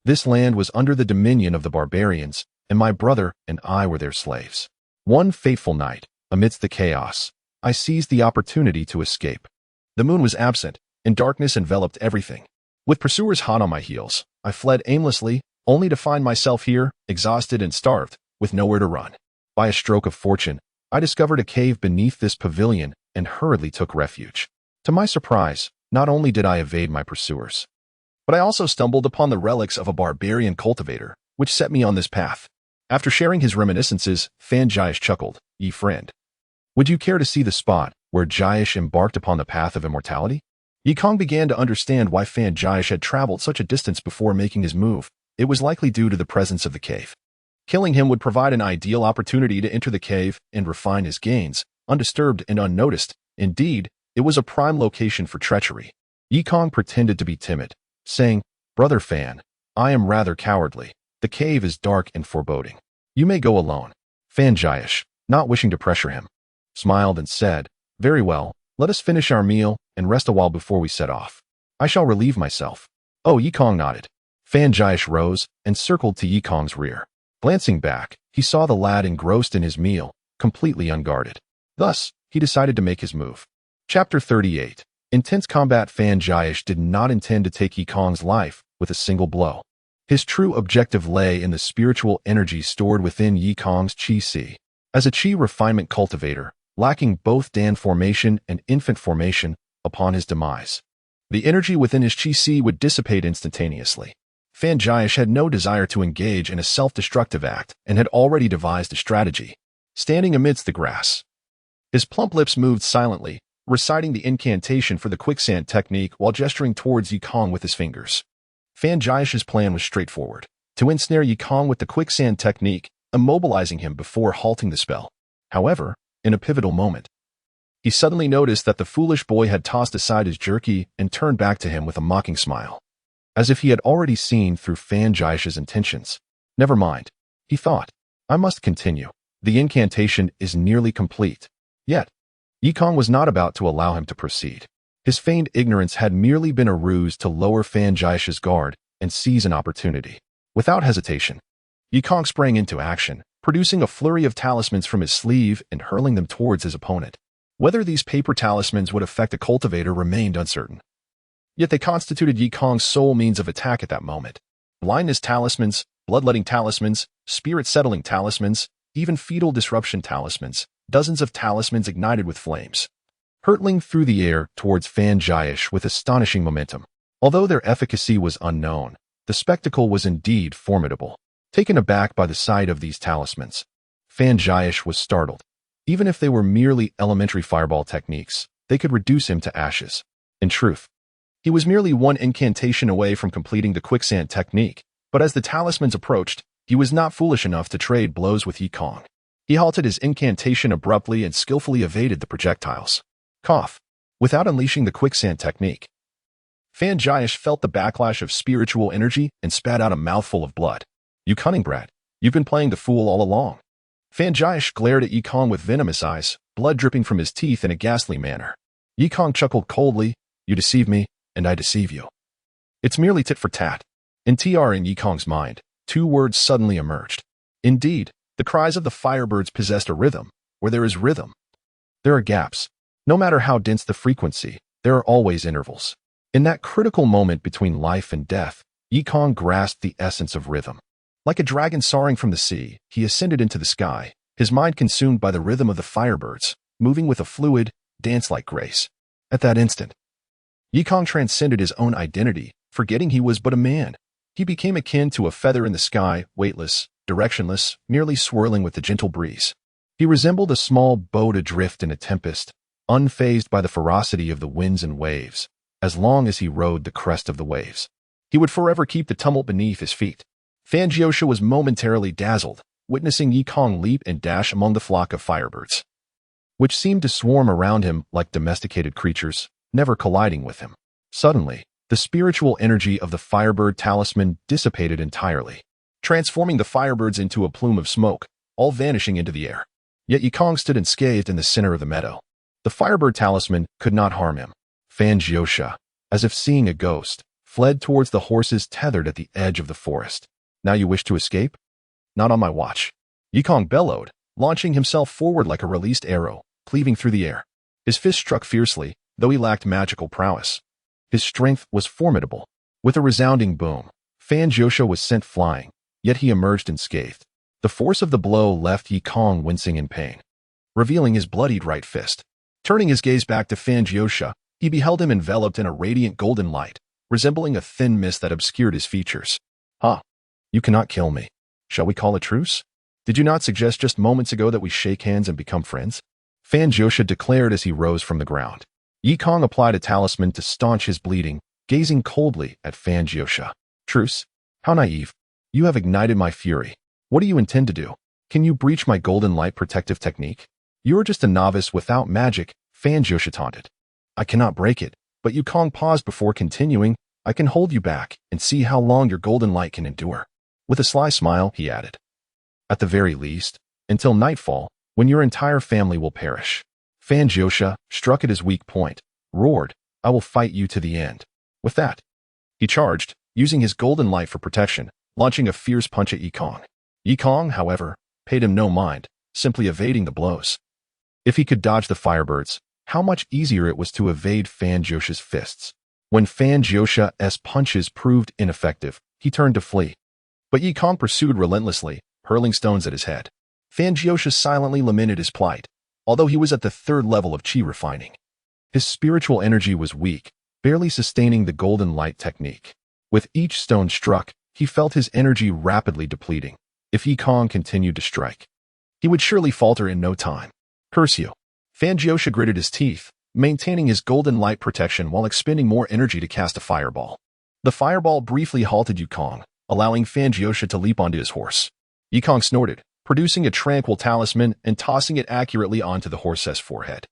This land was under the dominion of the barbarians, and my brother and I were their slaves. One fateful night, amidst the chaos, I seized the opportunity to escape. The moon was absent, and darkness enveloped everything. With pursuers hot on my heels, I fled aimlessly, only to find myself here, exhausted and starved, with nowhere to run. By a stroke of fortune, I discovered a cave beneath this pavilion and hurriedly took refuge. To my surprise, not only did I evade my pursuers, but I also stumbled upon the relics of a barbarian cultivator, which set me on this path. After sharing his reminiscences, Fan Jayesh chuckled, Ye friend, would you care to see the spot where Jayesh embarked upon the path of immortality? Yikong began to understand why Fan Jayesh had traveled such a distance before making his move. It was likely due to the presence of the cave. Killing him would provide an ideal opportunity to enter the cave and refine his gains, undisturbed and unnoticed. Indeed, it was a prime location for treachery. Yikong pretended to be timid, saying, Brother Fan, I am rather cowardly. The cave is dark and foreboding. You may go alone. Fan Jayesh, not wishing to pressure him, smiled and said, Very well, let us finish our meal and rest a while before we set off. I shall relieve myself. Oh, Yikong nodded. Fan Jayesh rose and circled to Yikong's rear. Glancing back, he saw the lad engrossed in his meal, completely unguarded. Thus, he decided to make his move. Chapter 38. Intense combat. Fan Jayesh did not intend to take Yikong's life with a single blow. His true objective lay in the spiritual energy stored within Yikong's Qi Si. As a Qi refinement cultivator, lacking both Dan formation and infant formation upon his demise. The energy within his chi would dissipate instantaneously. Fan Jiash had no desire to engage in a self-destructive act and had already devised a strategy. Standing amidst the grass, his plump lips moved silently, reciting the incantation for the quicksand technique while gesturing towards Yikong with his fingers. Fan Jiash's plan was straightforward: to ensnare Yikong with the quicksand technique, immobilizing him before halting the spell. However, in a pivotal moment, he suddenly noticed that the foolish boy had tossed aside his jerky and turned back to him with a mocking smile, as if he had already seen through Fan Jiash's intentions. Never mind, he thought. I must continue. The incantation is nearly complete. Yet, Yikong was not about to allow him to proceed. His feigned ignorance had merely been a ruse to lower Fan Jiash's guard and seize an opportunity. Without hesitation, Yikong sprang into action, producing a flurry of talismans from his sleeve and hurling them towards his opponent. Whether these paper talismans would affect a cultivator remained uncertain. Yet they constituted Yikong's sole means of attack at that moment. Blindness talismans, bloodletting talismans, spirit-settling talismans, even fetal disruption talismans, dozens of talismans ignited with flames, hurtling through the air towards Fan Jiash with astonishing momentum. Although their efficacy was unknown, the spectacle was indeed formidable. Taken aback by the sight of these talismans, Fan Jiash was startled. Even if they were merely elementary fireball techniques, they could reduce him to ashes. In truth, he was merely one incantation away from completing the quicksand technique, but as the talismans approached, he was not foolish enough to trade blows with Yikong. He halted his incantation abruptly and skillfully evaded the projectiles. Cough. Without unleashing the quicksand technique, Fan Jiash felt the backlash of spiritual energy and spat out a mouthful of blood. You cunning brat, you've been playing the fool all along. Fan Jiash glared at Yikong with venomous eyes, blood dripping from his teeth in a ghastly manner. Yikong chuckled coldly. You deceive me, and I deceive you. It's merely tit for tat. In Yikong's mind, two words suddenly emerged. Indeed, the cries of the firebirds possessed a rhythm. Where there is rhythm, there are gaps. No matter how dense the frequency, there are always intervals. In that critical moment between life and death, Yikong grasped the essence of rhythm. Like a dragon soaring from the sea, he ascended into the sky, his mind consumed by the rhythm of the firebirds, moving with a fluid, dance-like grace. At that instant, Yikong transcended his own identity, forgetting he was but a man. He became akin to a feather in the sky, weightless, directionless, merely swirling with the gentle breeze. He resembled a small boat adrift in a tempest, unfazed by the ferocity of the winds and waves. As long as he rode the crest of the waves, he would forever keep the tumult beneath his feet. Fan Jiash was momentarily dazzled, witnessing Yikong leap and dash among the flock of firebirds, which seemed to swarm around him like domesticated creatures, never colliding with him. Suddenly, the spiritual energy of the firebird talisman dissipated entirely, transforming the firebirds into a plume of smoke, all vanishing into the air. Yet Yikong stood unscathed in the center of the meadow. The firebird talisman could not harm him. Fan Jiash, as if seeing a ghost, fled towards the horses tethered at the edge of the forest. Now you wish to escape? Not on my watch. Yikong bellowed, launching himself forward like a released arrow, cleaving through the air. His fist struck fiercely, though he lacked magical prowess. His strength was formidable. With a resounding boom, Fan Jiash was sent flying, yet he emerged unscathed. The force of the blow left Yikong wincing in pain, revealing his bloodied right fist. Turning his gaze back to Fan Jiash, he beheld him enveloped in a radiant golden light, resembling a thin mist that obscured his features. Ha! You cannot kill me. Shall we call a truce? Did you not suggest just moments ago that we shake hands and become friends? Fan Jiash declared as he rose from the ground. Yikong applied a talisman to staunch his bleeding, gazing coldly at Fan Jiash. Truce? How naive. You have ignited my fury. What do you intend to do? Can you breach my golden light protective technique? You are just a novice without magic, Fan Jiash taunted. I cannot break it, but Yikong paused before continuing. I can hold you back and see how long your golden light can endure. With a sly smile, he added, at the very least, until nightfall, when your entire family will perish. Fan Jiash, struck at his weak point, roared, I will fight you to the end. With that, he charged, using his golden light for protection, launching a fierce punch at Yikong. Yikong, however, paid him no mind, simply evading the blows. If he could dodge the firebirds, how much easier it was to evade Fan Jiash's fists. When Fan Jiash's punches proved ineffective, he turned to flee. But Yikong pursued relentlessly, hurling stones at his head. Fan Jiash silently lamented his plight. although he was at the third level of chi refining. His spiritual energy was weak, barely sustaining the golden light technique. With each stone struck, he felt his energy rapidly depleting. If Yikong continued to strike, he would surely falter in no time. Curse you. Fanjiosha gritted his teeth, maintaining his golden light protection while expending more energy to cast a fireball. The fireball briefly halted Yikong, allowing Fanjiosha to leap onto his horse. Yikong snorted, producing a tranquil talisman and tossing it accurately onto the horse's forehead.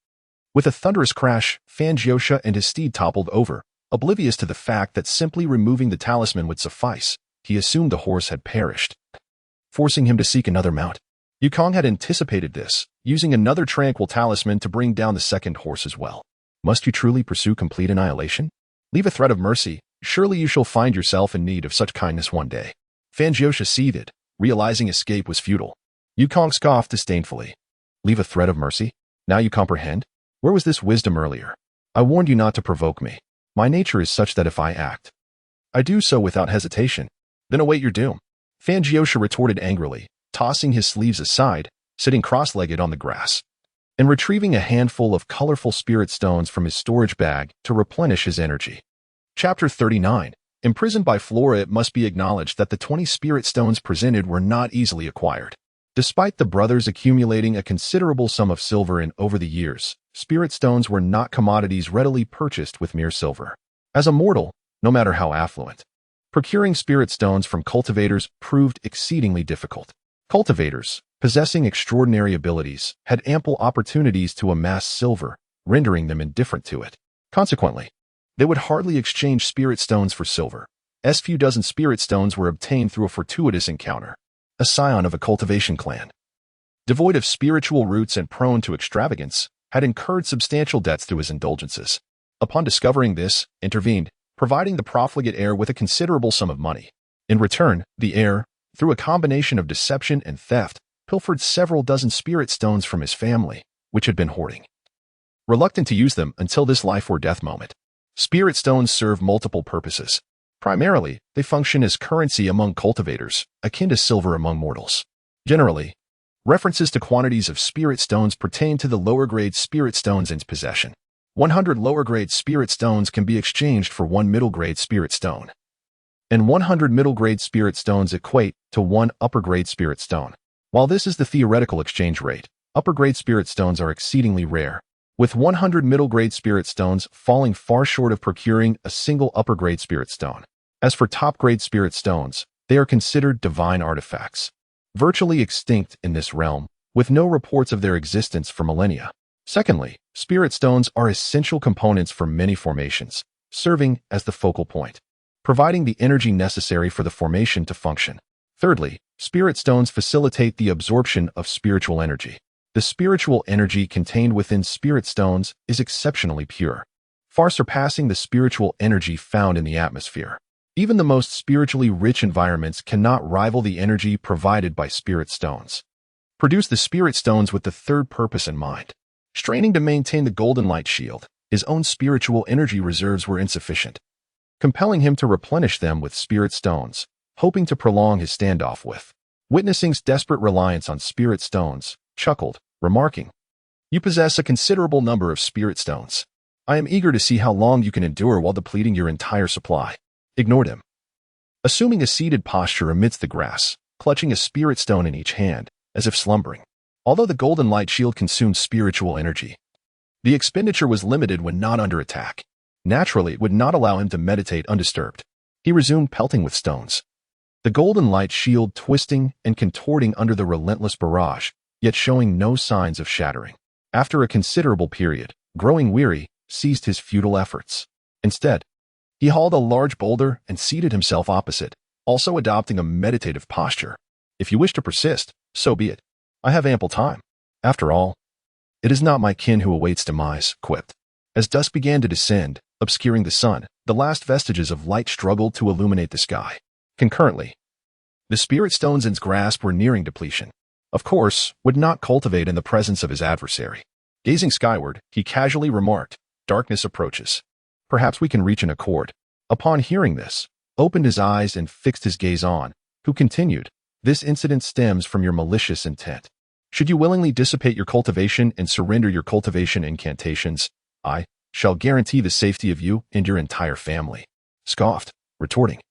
With a thunderous crash, Fanjiosha and his steed toppled over, oblivious to the fact that simply removing the talisman would suffice. He assumed the horse had perished, forcing him to seek another mount. Yikong had anticipated this, using another tranquil talisman to bring down the second horse as well. Must you truly pursue complete annihilation? Leave a thread of mercy. Surely you shall find yourself in need of such kindness one day. Fanjiosha seethed, realizing escape was futile. Yikong scoffed disdainfully. Leave a thread of mercy? Now you comprehend? Where was this wisdom earlier? I warned you not to provoke me. My nature is such that if I act, I do so without hesitation. Then await your doom. Fanjiosha retorted angrily, tossing his sleeves aside, sitting cross-legged on the grass, and retrieving a handful of colorful spirit stones from his storage bag to replenish his energy. Chapter 39. Imprisoned by Flora, it must be acknowledged that the 20 spirit stones presented were not easily acquired. Despite the brothers accumulating a considerable sum of silver over the years, spirit stones were not commodities readily purchased with mere silver. As a mortal, no matter how affluent, procuring spirit stones from cultivators proved exceedingly difficult. Cultivators, possessing extraordinary abilities, had ample opportunities to amass silver, rendering them indifferent to it. Consequently, they would hardly exchange spirit stones for silver. As few dozen spirit stones were obtained through a fortuitous encounter. A scion of a cultivation clan, devoid of spiritual roots and prone to extravagance, had incurred substantial debts through his indulgences. Upon discovering this, intervened, providing the profligate heir with a considerable sum of money. In return, the heir, through a combination of deception and theft, pilfered several dozen spirit stones from his family, which had been hoarding, reluctant to use them until this life or death moment. Spirit stones serve multiple purposes. Primarily, they function as currency among cultivators, akin to silver among mortals. Generally, references to quantities of spirit stones pertain to the lower-grade spirit stones in possession. 100 lower-grade spirit stones can be exchanged for 1 middle-grade spirit stone, and 100 middle-grade spirit stones equate to 1 upper-grade spirit stone. While this is the theoretical exchange rate, upper-grade spirit stones are exceedingly rare, with 100 middle-grade spirit stones falling far short of procuring a single upper-grade spirit stone. As for top-grade spirit stones, they are considered divine artifacts, virtually extinct in this realm, with no reports of their existence for millennia. Secondly, spirit stones are essential components for many formations, serving as the focal point, providing the energy necessary for the formation to function. Thirdly, spirit stones facilitate the absorption of spiritual energy. The spiritual energy contained within spirit stones is exceptionally pure, far surpassing the spiritual energy found in the atmosphere. Even the most spiritually rich environments cannot rival the energy provided by spirit stones. Produce the spirit stones with the third purpose in mind. Straining to maintain the golden light shield, his own spiritual energy reserves were insufficient, compelling him to replenish them with spirit stones, hoping to prolong his standoff with. Witnessing's desperate reliance on spirit stones, chuckled, remarking, "You possess a considerable number of spirit stones. I am eager to see how long you can endure while depleting your entire supply." Ignored him. Assuming a seated posture amidst the grass, clutching a spirit stone in each hand, as if slumbering. Although the golden light shield consumed spiritual energy, the expenditure was limited when not under attack. Naturally, it would not allow him to meditate undisturbed. He resumed pelting with stones, the golden light shield twisting and contorting under the relentless barrage, yet showing no signs of shattering. After a considerable period, growing weary, ceased his futile efforts. Instead, he hauled a large boulder and seated himself opposite, also adopting a meditative posture. If you wish to persist, so be it. I have ample time. After all, it is not my kin who awaits demise, quipped. As dusk began to descend, obscuring the sun, the last vestiges of light struggled to illuminate the sky. Concurrently, the spirit stones in his grasp were nearing depletion. Of course, would not cultivate in the presence of his adversary. Gazing skyward, he casually remarked, "Darkness approaches. Perhaps we can reach an accord." Upon hearing this, opened his eyes and fixed his gaze on, who continued, "This incident stems from your malicious intent. Should you willingly dissipate your cultivation and surrender your cultivation incantations, I shall guarantee the safety of you and your entire family. Scoffed, retorting.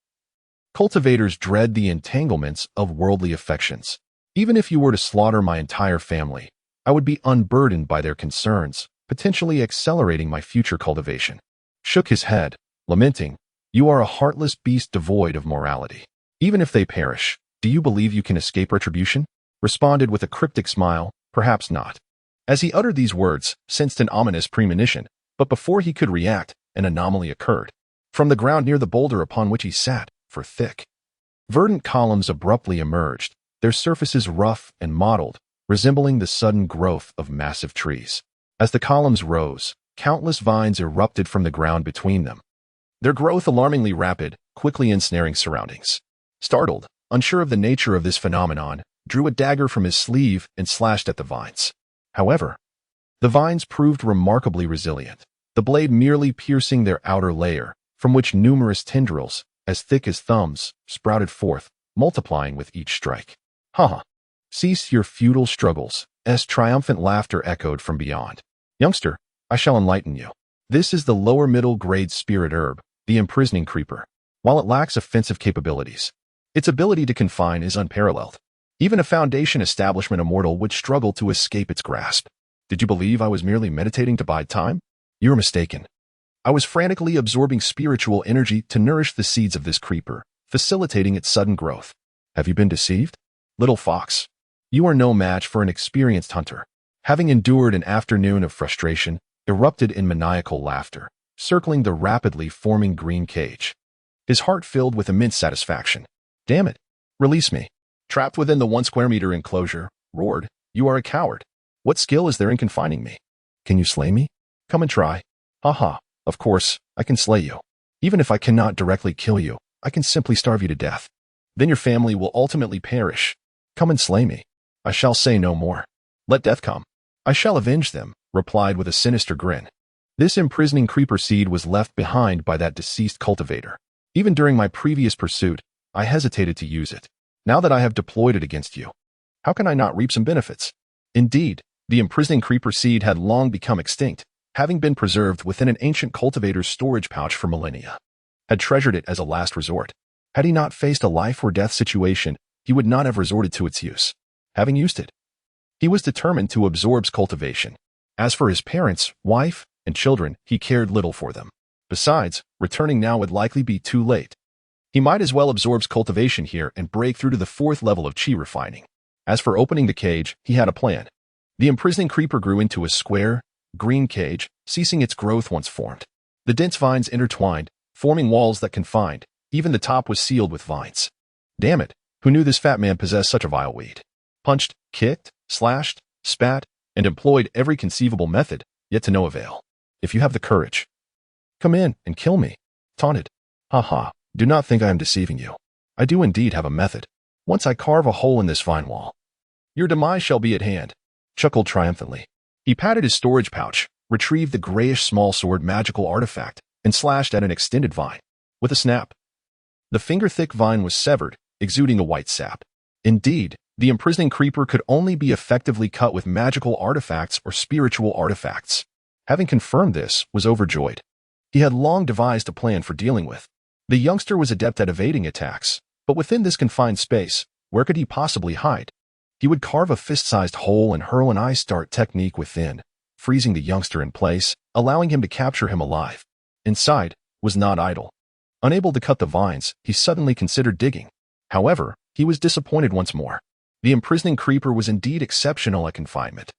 Cultivators dread the entanglements of worldly affections. Even if you were to slaughter my entire family, I would be unburdened by their concerns, potentially accelerating my future cultivation. Shook his head, lamenting, you are a heartless beast devoid of morality. Even if they perish, do you believe you can escape retribution? Responded with a cryptic smile, perhaps not. As he uttered these words, sensed an ominous premonition, but before he could react, an anomaly occurred. From the ground near the boulder upon which he sat, for thick, verdant columns abruptly emerged, their surfaces rough and mottled, resembling the sudden growth of massive trees. As the columns rose, countless vines erupted from the ground between them, their growth alarmingly rapid, quickly ensnaring surroundings. Startled, unsure of the nature of this phenomenon, drew a dagger from his sleeve and slashed at the vines. However, the vines proved remarkably resilient, the blade merely piercing their outer layer, from which numerous tendrils, as thick as thumbs, sprouted forth, multiplying with each strike. Ha! Cease your futile struggles, as triumphant laughter echoed from beyond. Youngster, I shall enlighten you. This is the lower middle grade spirit herb, the imprisoning creeper. While it lacks offensive capabilities, its ability to confine is unparalleled. Even a Foundation establishment immortal would struggle to escape its grasp. Did you believe I was merely meditating to bide time? You're mistaken. I was frantically absorbing spiritual energy to nourish the seeds of this creeper, facilitating its sudden growth. Have you been deceived? Little fox, you are no match for an experienced hunter. Having endured an afternoon of frustration, erupted in maniacal laughter, circling the rapidly forming green cage. His heart filled with immense satisfaction. Damn it! Release me. Trapped within the 1 square meter enclosure, roared, you are a coward. What skill is there in confining me? Can you slay me? Come and try. Ha ha. Of course, I can slay you. Even if I cannot directly kill you, I can simply starve you to death. Then your family will ultimately perish. Come and slay me. I shall say no more. Let death come. I shall avenge them, replied with a sinister grin. This imprisoning creeper seed was left behind by that deceased cultivator. Even during my previous pursuit, I hesitated to use it. Now that I have deployed it against you, how can I not reap some benefits? Indeed, the imprisoning creeper seed had long become extinct, having been preserved within an ancient cultivator's storage pouch for millennia. Had treasured it as a last resort. Had he not faced a life-or-death situation, he would not have resorted to its use. Having used it, he was determined to absorb cultivation. As for his parents, wife, and children, he cared little for them. Besides, returning now would likely be too late. He might as well absorb cultivation here and break through to the 4th level of chi refining. As for opening the cage, he had a plan. The imprisoning creeper grew into a square, green cage, ceasing its growth once formed. The dense vines intertwined, forming walls that confined. Even the top was sealed with vines. Damn it, who knew this fat man possessed such a vile weed? Punched, kicked, slashed, spat, and employed every conceivable method, yet to no avail. If you have the courage, come in and kill me. Taunted. Ha ha, do not think I am deceiving you. I do indeed have a method. Once I carve a hole in this vine wall, your demise shall be at hand. Chuckled triumphantly. He patted his storage pouch, retrieved the grayish small sword magical artifact, and slashed at an extended vine. With a snap, the finger-thick vine was severed, exuding a white sap. Indeed, the imprisoning creeper could only be effectively cut with magical artifacts or spiritual artifacts. Having confirmed this, was overjoyed. He had long devised a plan for dealing with. The youngster was adept at evading attacks, but within this confined space, where could he possibly hide? He would carve a fist-sized hole and hurl an eye-start technique within, freezing the youngster in place, allowing him to capture him alive. Inside, was not idle. Unable to cut the vines, he suddenly considered digging. However, he was disappointed once more. The imprisoning creeper was indeed exceptional at confinement.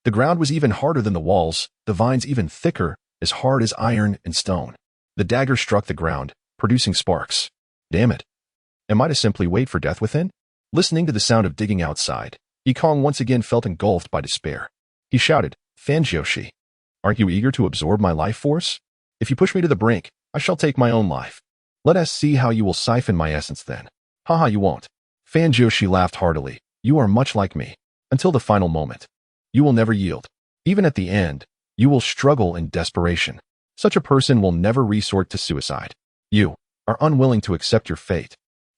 The ground was even harder than the walls, the vines even thicker, as hard as iron and stone. The dagger struck the ground, producing sparks. Damn it. Am I to simply wait for death within? Listening to the sound of digging outside, Ikong once again felt engulfed by despair. He shouted, Fanjoshi, aren't you eager to absorb my life force? If you push me to the brink, I shall take my own life. Let us see how you will siphon my essence then. Haha, you won't. Fanjoshi laughed heartily. You are much like me. Until the final moment. You will never yield. Even at the end, you will struggle in desperation. Such a person will never resort to suicide. You are unwilling to accept your fate.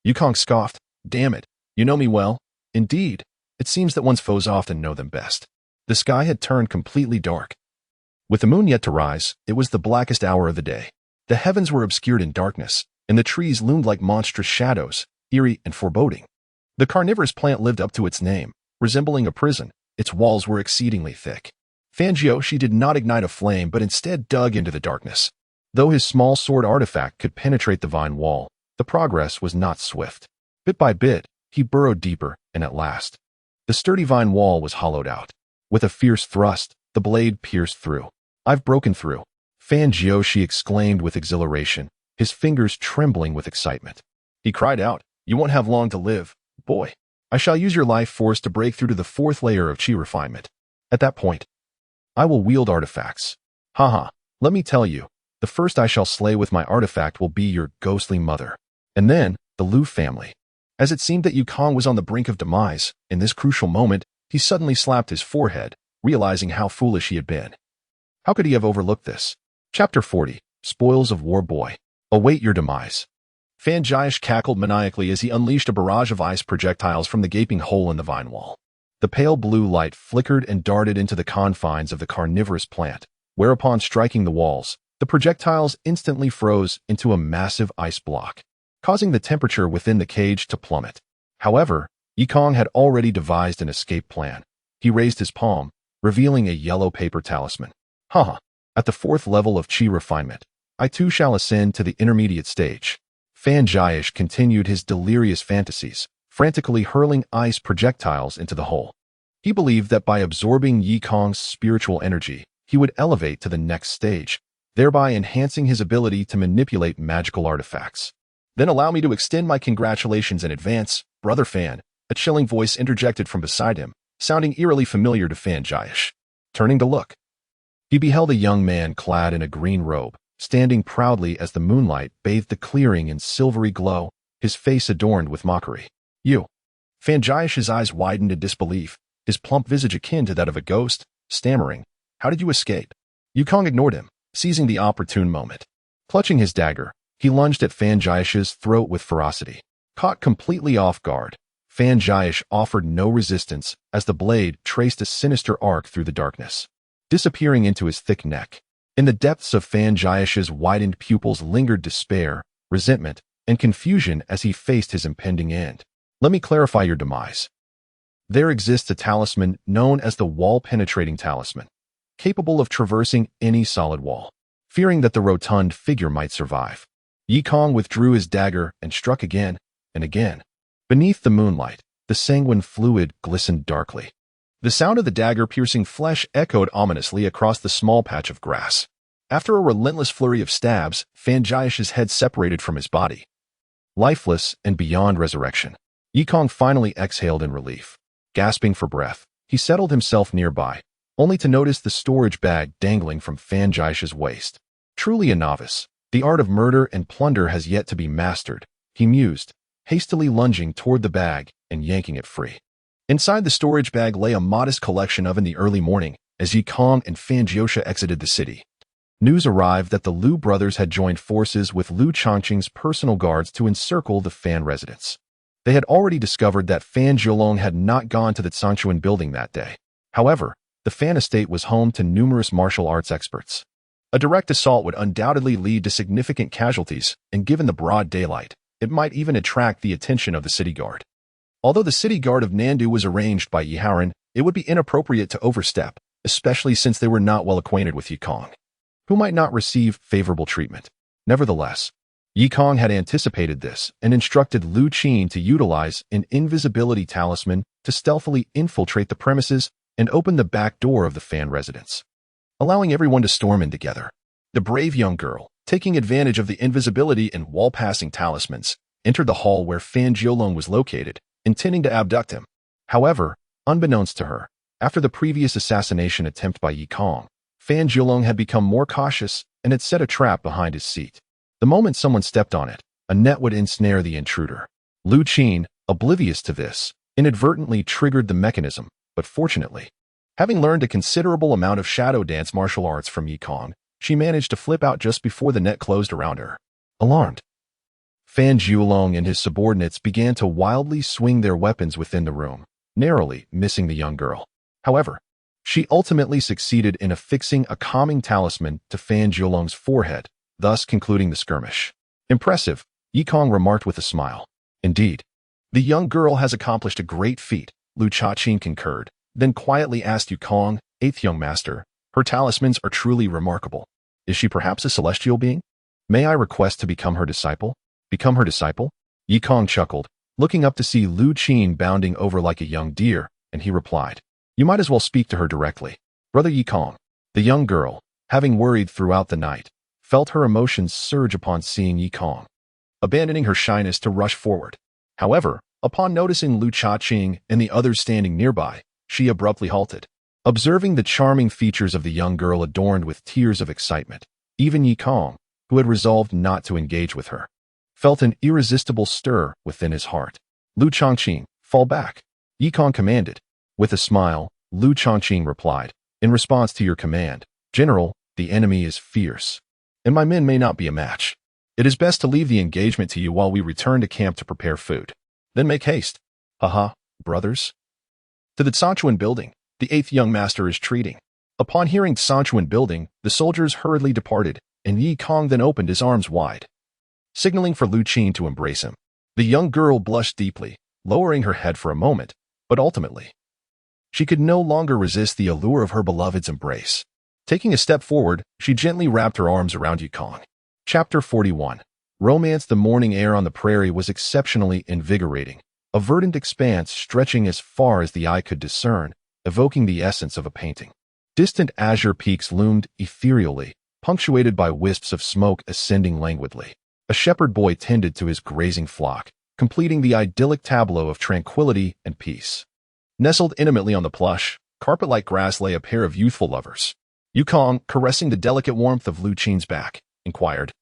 Yukong scoffed. Damn it. You know me well. Indeed. It seems that one's foes often know them best. The sky had turned completely dark. With the moon yet to rise, it was the blackest hour of the day. The heavens were obscured in darkness, and the trees loomed like monstrous shadows, eerie and foreboding. The carnivorous plant lived up to its name, resembling a prison. Its walls were exceedingly thick. Fangioshi did not ignite a flame, but instead dug into the darkness. Though his small sword artifact could penetrate the vine wall, the progress was not swift. Bit by bit, he burrowed deeper, and at last, the sturdy vine wall was hollowed out. With a fierce thrust, the blade pierced through. "I've broken through," Fangioshi exclaimed with exhilaration, his fingers trembling with excitement. He cried out, "You won't have long to live, boy. I shall use your life force to break through to the fourth layer of chi refinement. At that point, I will wield artifacts. Haha, let me tell you, the first I shall slay with my artifact will be your ghostly mother. And then, the Liu family." As it seemed that Yukong was on the brink of demise, in this crucial moment, he suddenly slapped his forehead, realizing how foolish he had been. How could he have overlooked this? Chapter 40, Spoils of War Boy. Await your demise. Fangioshi cackled maniacally as he unleashed a barrage of ice projectiles from the gaping hole in the vine wall. The pale blue light flickered and darted into the confines of the carnivorous plant, whereupon striking the walls, the projectiles instantly froze into a massive ice block, causing the temperature within the cage to plummet. However, Yukong had already devised an escape plan. He raised his palm, revealing a yellow paper talisman. Haha, at the fourth level of chi refinement, I too shall ascend to the intermediate stage. Fangioshi continued his delirious fantasies, frantically hurling ice projectiles into the hole. He believed that by absorbing Yukong's spiritual energy, he would elevate to the next stage, thereby enhancing his ability to manipulate magical artifacts. "Then allow me to extend my congratulations in advance, Brother Fan," a chilling voice interjected from beside him, sounding eerily familiar to Fangioshi. Turning to look, he beheld a young man clad in a green robe, standing proudly as the moonlight bathed the clearing in silvery glow, his face adorned with mockery. "You." Fangioshi's eyes widened in disbelief, his plump visage akin to that of a ghost, stammering, "How did you escape?" Yukong ignored him, seizing the opportune moment. Clutching his dagger, he lunged at Fangioshi's throat with ferocity. Caught completely off guard, Fangioshi offered no resistance as the blade traced a sinister arc through the darkness, disappearing into his thick neck. In the depths of Fangioshi's widened pupils lingered despair, resentment, and confusion as he faced his impending end. "Let me clarify your demise. There exists a talisman known as the wall-penetrating talisman, capable of traversing any solid wall." Fearing that the rotund figure might survive, Yukong withdrew his dagger and struck again and again. Beneath the moonlight, the sanguine fluid glistened darkly. The sound of the dagger piercing flesh echoed ominously across the small patch of grass. After a relentless flurry of stabs, Fangioshi's head separated from his body. Lifeless and beyond resurrection, Yukong finally exhaled in relief. Gasping for breath, he settled himself nearby, only to notice the storage bag dangling from Fangioshi's waist. Truly a novice, the art of murder and plunder has yet to be mastered, he mused, hastily lunging toward the bag and yanking it free. Inside the storage bag lay a modest collection of in the early morning as Yukong and Fangioshi exited the city. News arrived that the Liu brothers had joined forces with Liu Chongqing's personal guards to encircle the Fan residence. They had already discovered that Fan Jiulong had not gone to the Zhangchuan building that day. However, the Fan estate was home to numerous martial arts experts. A direct assault would undoubtedly lead to significant casualties, and given the broad daylight, it might even attract the attention of the city guard. Although the city guard of Nandu was arranged by Yiharan, it would be inappropriate to overstep, especially since they were not well acquainted with Yukong, who might not receive favorable treatment. Nevertheless, Yukong had anticipated this and instructed Liu Qin to utilize an invisibility talisman to stealthily infiltrate the premises and open the back door of the Fan residence, allowing everyone to storm in together. The brave young girl, taking advantage of the invisibility and wall-passing talismans, entered the hall where Fan Jiulong was located, intending to abduct him. However, unbeknownst to her, after the previous assassination attempt by Yukong, Fan Jiulong had become more cautious and had set a trap behind his seat. The moment someone stepped on it, a net would ensnare the intruder. Liu Qin, oblivious to this, inadvertently triggered the mechanism, but fortunately, having learned a considerable amount of shadow dance martial arts from Yukong, she managed to flip out just before the net closed around her. Alarmed, Fan Jiulong and his subordinates began to wildly swing their weapons within the room, narrowly missing the young girl. However, she ultimately succeeded in affixing a calming talisman to Fan Jiulong's forehead, thus concluding the skirmish. Impressive, Yikong remarked with a smile. Indeed, the young girl has accomplished a great feat, Lu Chaqing concurred, then quietly asked Yikong, eighth young master, her talismans are truly remarkable. Is she perhaps a celestial being? May I request to become her disciple? Become her disciple? Yikong chuckled, looking up to see Lu Qin bounding over like a young deer, and he replied, You might as well speak to her directly. Brother Yikong. The young girl, having worried throughout the night, felt her emotions surge upon seeing Yikong, abandoning her shyness to rush forward. However, upon noticing Lu Chaqing and the others standing nearby, she abruptly halted. Observing the charming features of the young girl adorned with tears of excitement, even Yikong, who had resolved not to engage with her, felt an irresistible stir within his heart. Lu Chongqing, fall back. Yikong commanded. With a smile, Lu Chongqing replied, In response to your command, General, the enemy is fierce, and my men may not be a match. It is best to leave the engagement to you while we return to camp to prepare food. Then make haste. Haha, brothers. To the Sanchuan building, the eighth young master is treating. Upon hearing Sanchuan building, the soldiers hurriedly departed, and Yikong then opened his arms wide, signaling for Lu Qin to embrace him. The young girl blushed deeply, lowering her head for a moment, but ultimately, she could no longer resist the allure of her beloved's embrace. Taking a step forward, she gently wrapped her arms around Yikong. Chapter 41. Romance. The morning air on the prairie was exceptionally invigorating, a verdant expanse stretching as far as the eye could discern, evoking the essence of a painting. Distant azure peaks loomed ethereally, punctuated by wisps of smoke ascending languidly. A shepherd boy tended to his grazing flock, completing the idyllic tableau of tranquility and peace. Nestled intimately on the plush, carpet-like grass lay a pair of youthful lovers. Yikong, caressing the delicate warmth of Lu Qin's back, inquired,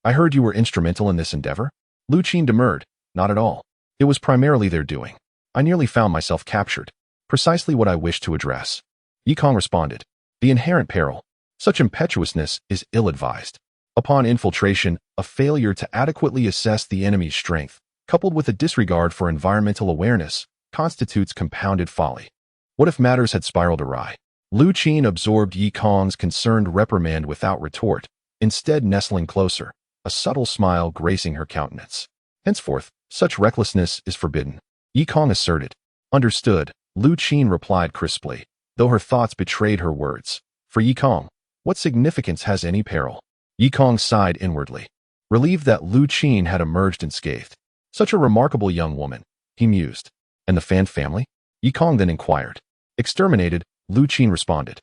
I heard you were instrumental in this endeavor? Lu Qin demurred, Not at all. It was primarily their doing. I nearly found myself captured. Precisely what I wished to address. Yikong responded, The inherent peril. Such impetuousness is ill-advised. Upon infiltration, a failure to adequately assess the enemy's strength, coupled with a disregard for environmental awareness, constitutes compounded folly. What if matters had spiraled awry? Lu Qin absorbed Yikong's concerned reprimand without retort, instead nestling closer, a subtle smile gracing her countenance. Henceforth, such recklessness is forbidden. Yikong asserted. Understood, Lu Qin replied crisply, though her thoughts betrayed her words. For Yikong, what significance has any peril? Yikong sighed inwardly, relieved that Lu Qin had emerged unscathed. Such a remarkable young woman, he mused. And the Fan family? Yikong then inquired. Exterminated, Lu Qin responded.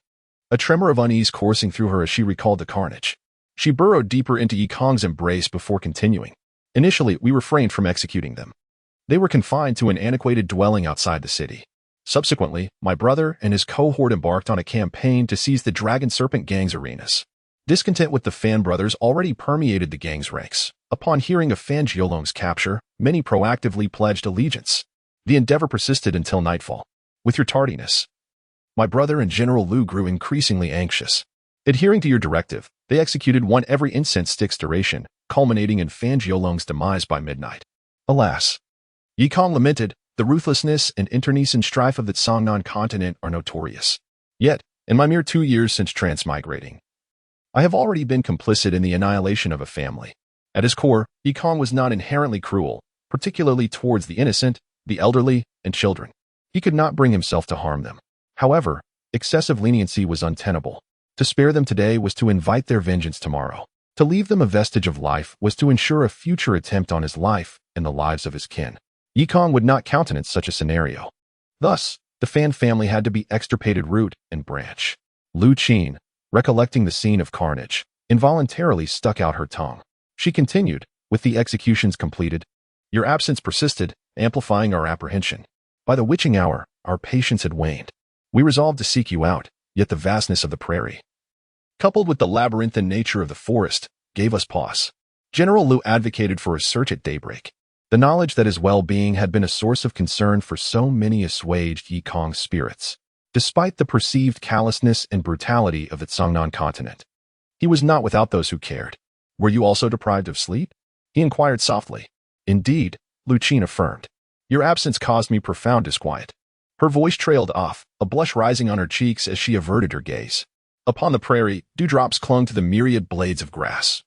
A tremor of unease coursing through her as she recalled the carnage. She burrowed deeper into Yikong's embrace before continuing. Initially, we refrained from executing them. They were confined to an antiquated dwelling outside the city. Subsequently, my brother and his cohort embarked on a campaign to seize the Dragon Serpent Gang's arenas. Discontent with the Fan brothers already permeated the gang's ranks. Upon hearing of Fan Jiulong's capture, many proactively pledged allegiance. The endeavor persisted until nightfall. With your tardiness, my brother and General Lu grew increasingly anxious. Adhering to your directive, they executed one every incense stick's duration, culminating in Fan Jiulong's demise by midnight. Alas, Yikong lamented, the ruthlessness and internecine strife of the Songnan continent are notorious. Yet, in my mere 2 years since transmigrating, I have already been complicit in the annihilation of a family. At his core, Yikong was not inherently cruel, particularly towards the innocent, the elderly, and children. He could not bring himself to harm them. However, excessive leniency was untenable. To spare them today was to invite their vengeance tomorrow. To leave them a vestige of life was to ensure a future attempt on his life and the lives of his kin. Yikong would not countenance such a scenario. Thus, the Fan family had to be extirpated root and branch. Lu Qin, recollecting the scene of carnage, involuntarily stuck out her tongue. She continued, with the executions completed, Your absence persisted, amplifying our apprehension. By the witching hour, our patience had waned. We resolved to seek you out, yet the vastness of the prairie, coupled with the labyrinthine nature of the forest, gave us pause. General Lu advocated for a search at daybreak. The knowledge that his well-being had been a source of concern for so many assuaged Yikong's spirits. Despite the perceived callousness and brutality of the Songnan continent, he was not without those who cared. Were you also deprived of sleep? He inquired softly. Indeed, Lu Qin affirmed. Your absence caused me profound disquiet. Her voice trailed off, a blush rising on her cheeks as she averted her gaze. Upon the prairie, dewdrops clung to the myriad blades of grass,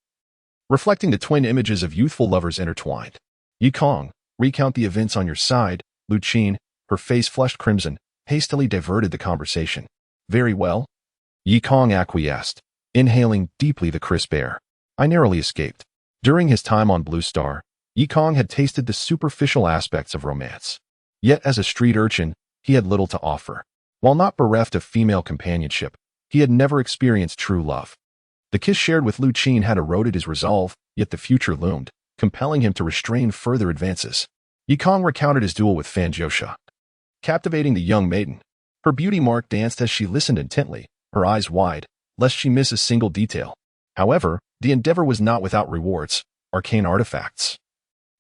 reflecting the twin images of youthful lovers intertwined. Yi Kong, recount the events on your side. Lu Qin, her face flushed crimson, hastily diverted the conversation. Very well. Yi Kong acquiesced, inhaling deeply the crisp air. I narrowly escaped. During his time on Blue Star, Yi Kong had tasted the superficial aspects of romance. Yet as a street urchin, he had little to offer. While not bereft of female companionship, he had never experienced true love. The kiss shared with Lu Qin had eroded his resolve, yet the future loomed, compelling him to restrain further advances. Yi Kong recounted his duel with Fan Jiusha, captivating the young maiden. Her beauty mark danced as she listened intently, her eyes wide, lest she miss a single detail. However, the endeavor was not without rewards, arcane artifacts.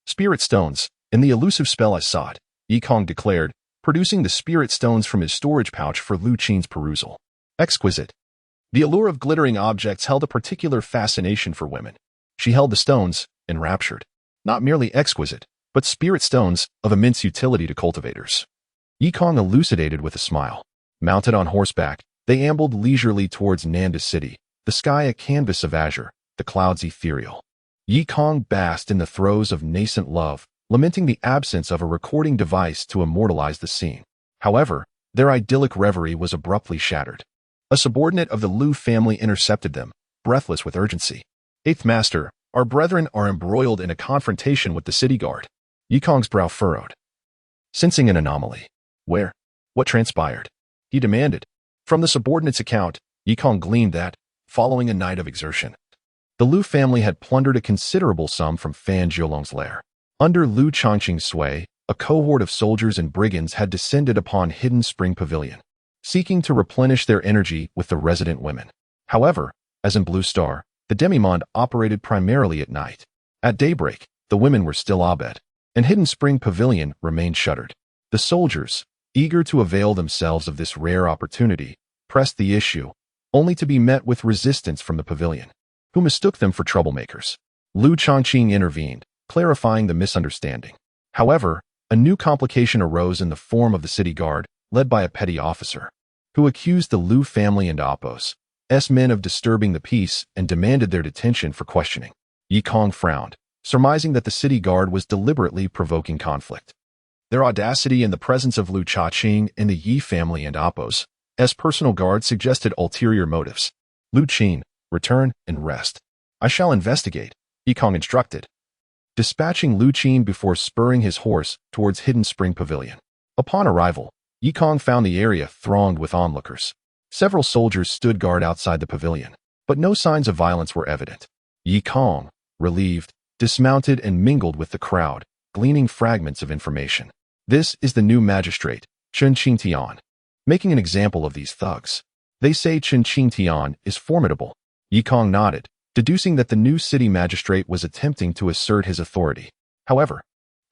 Spirit stones, and the elusive spell I sought, Yi Kong declared, producing the spirit stones from his storage pouch for Lu Qin's perusal. Exquisite. The allure of glittering objects held a particular fascination for women. She held the stones, enraptured. Not merely exquisite, but spirit stones of immense utility to cultivators. Yi Kong elucidated with a smile. Mounted on horseback, they ambled leisurely towards Nanda City, the sky a canvas of azure, the clouds ethereal. Yi Kong basked in the throes of nascent love, lamenting the absence of a recording device to immortalize the scene. However, their idyllic reverie was abruptly shattered. A subordinate of the Lu family intercepted them, breathless with urgency. Eighth Master, our brethren are embroiled in a confrontation with the city guard. Yi Kong's brow furrowed, sensing an anomaly. Where? What transpired? He demanded. From the subordinate's account, Yi Kong gleaned that, following a night of exertion, the Lu family had plundered a considerable sum from Fan Jiulong's lair. Under Lu Changqing's sway, a cohort of soldiers and brigands had descended upon Hidden Spring Pavilion, seeking to replenish their energy with the resident women. However, as in Blue Star, the demimonde operated primarily at night. At daybreak, the women were still abed, and Hidden Spring Pavilion remained shuttered. The soldiers, eager to avail themselves of this rare opportunity, pressed the issue, only to be met with resistance from the pavilion, who mistook them for troublemakers. Lu Changqing intervened, clarifying the misunderstanding. However, a new complication arose in the form of the city guard, led by a petty officer, who accused the Lu family and Appo's men of disturbing the peace and demanded their detention for questioning. Yi Kong frowned, surmising that the city guard was deliberately provoking conflict. Their audacity in the presence of Lu Changqing and the Yi family and Appo's personal guard suggested ulterior motives. Lu Qin, return and rest. I shall investigate, Yi Kong instructed, dispatching Lu Qin before spurring his horse towards Hidden Spring Pavilion. Upon arrival, Yi Kong found the area thronged with onlookers. Several soldiers stood guard outside the pavilion, but no signs of violence were evident. Yi Kong, relieved, dismounted and mingled with the crowd, gleaning fragments of information. This is the new magistrate, Chen Qingtian, making an example of these thugs. They say Chen Qingtian is formidable. Yi Kong nodded, deducing that the new city magistrate was attempting to assert his authority. However,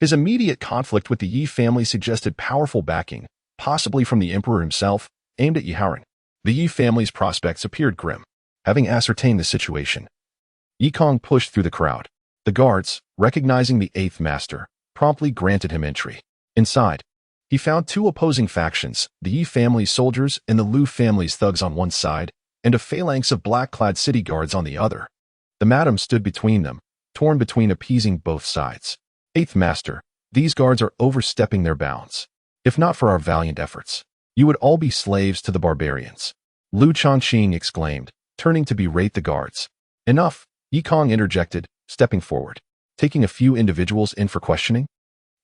his immediate conflict with the Yi family suggested powerful backing, possibly from the emperor himself, aimed at Yiharan. The Yi family's prospects appeared grim. Having ascertained the situation, Yi Kong pushed through the crowd. The guards, recognizing the Eighth Master, promptly granted him entry. Inside, he found two opposing factions, the Yi family's soldiers and the Lu family's thugs on one side, and a phalanx of black-clad city guards on the other. The madam stood between them, torn between appeasing both sides. Eighth Master, these guards are overstepping their bounds. If not for our valiant efforts, you would all be slaves to the barbarians. Lu Changqing exclaimed, turning to berate the guards. Enough, Yi Kong interjected, stepping forward, taking a few individuals in for questioning.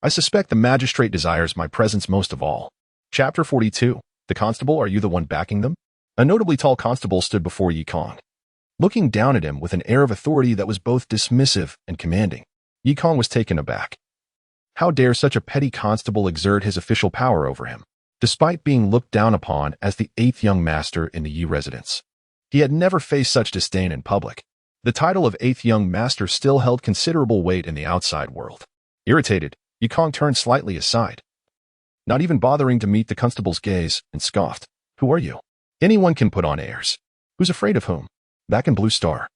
I suspect the magistrate desires my presence most of all. Chapter 42. The constable, are you the one backing them? A notably tall constable stood before Yi Kong, looking down at him with an air of authority that was both dismissive and commanding. Yi Kong was taken aback. How dare such a petty constable exert his official power over him? Despite being looked down upon as the eighth young master in the Yi residence, he had never faced such disdain in public. The title of eighth young master still held considerable weight in the outside world. Irritated, Yi Kong turned slightly aside, not even bothering to meet the constable's gaze, and scoffed. Who are you? Anyone can put on airs. Who's afraid of whom? Back in Blue Star,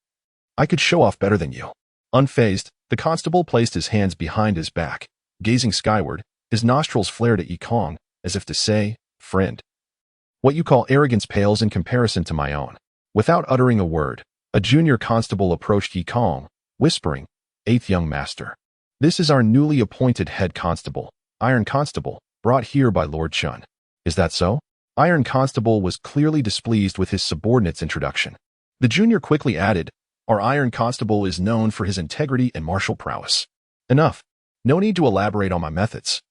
I could show off better than you. Unfazed, the constable placed his hands behind his back, gazing skyward, his nostrils flared at Yi Kong, as if to say, "Friend, what you call arrogance pales in comparison to my own." Without uttering a word, a junior constable approached Yi Kong, whispering, "Eighth young master. This is our newly appointed head constable, Iron Constable, brought here by Lord Chun." "Is that so?" Iron Constable was clearly displeased with his subordinate's introduction. The junior quickly added, "Our Iron Constable is known for his integrity and martial prowess." "Enough. No need to elaborate on my methods."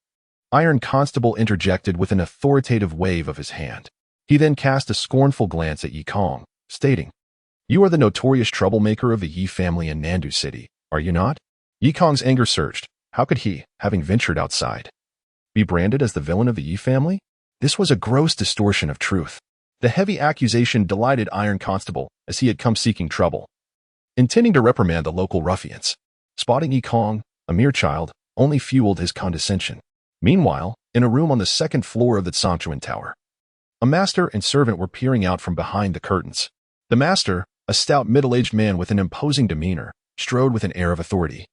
Iron Constable interjected with an authoritative wave of his hand. He then cast a scornful glance at Yi Kong, stating, "You are the notorious troublemaker of the Yi family in Nandu City, are you not?" Yi Kong's anger surged. How could he, having ventured outside, be branded as the villain of the Yi family? This was a gross distortion of truth. The heavy accusation delighted Iron Constable, as he had come seeking trouble, intending to reprimand the local ruffians. Spotting Yi Kong, a mere child, only fueled his condescension. Meanwhile, in a room on the second floor of the Songchuan Tower, a master and servant were peering out from behind the curtains. The master, a stout middle-aged man with an imposing demeanor, strode with an air of authority.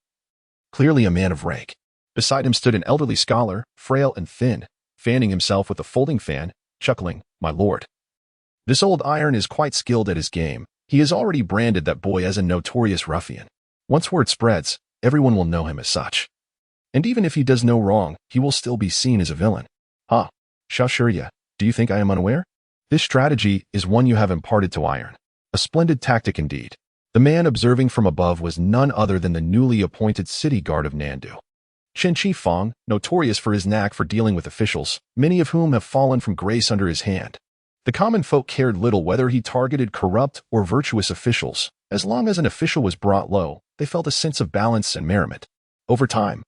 Clearly a man of rank. Beside him stood an elderly scholar, frail and thin, fanning himself with a folding fan, chuckling, "My lord. This old iron is quite skilled at his game. He has already branded that boy as a notorious ruffian. Once word spreads, everyone will know him as such. And even if he does no wrong, he will still be seen as a villain." "Ha, Shashurya, do you think I am unaware? This strategy is one you have imparted to Iron. A splendid tactic indeed." The man observing from above was none other than the newly appointed city guard of Nandu, Chen Chi Fong, notorious for his knack for dealing with officials, many of whom have fallen from grace under his hand. The common folk cared little whether he targeted corrupt or virtuous officials. As long as an official was brought low, they felt a sense of balance and merriment. Over time,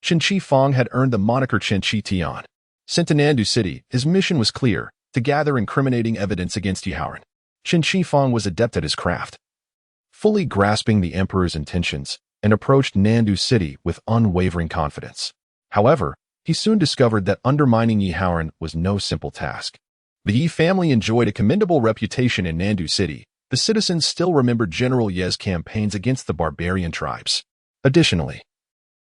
Chen Chi Fong had earned the moniker Chen Chi Tian. Sent to Nandu City, his mission was clear, to gather incriminating evidence against Yihaoran. Chen Chi Fong was adept at his craft, fully grasping the emperor's intentions, and approached Nandu City with unwavering confidence. However, he soon discovered that undermining Yihaoran was no simple task. The Yi family enjoyed a commendable reputation in Nandu City. The citizens still remembered General Ye's campaigns against the barbarian tribes. Additionally,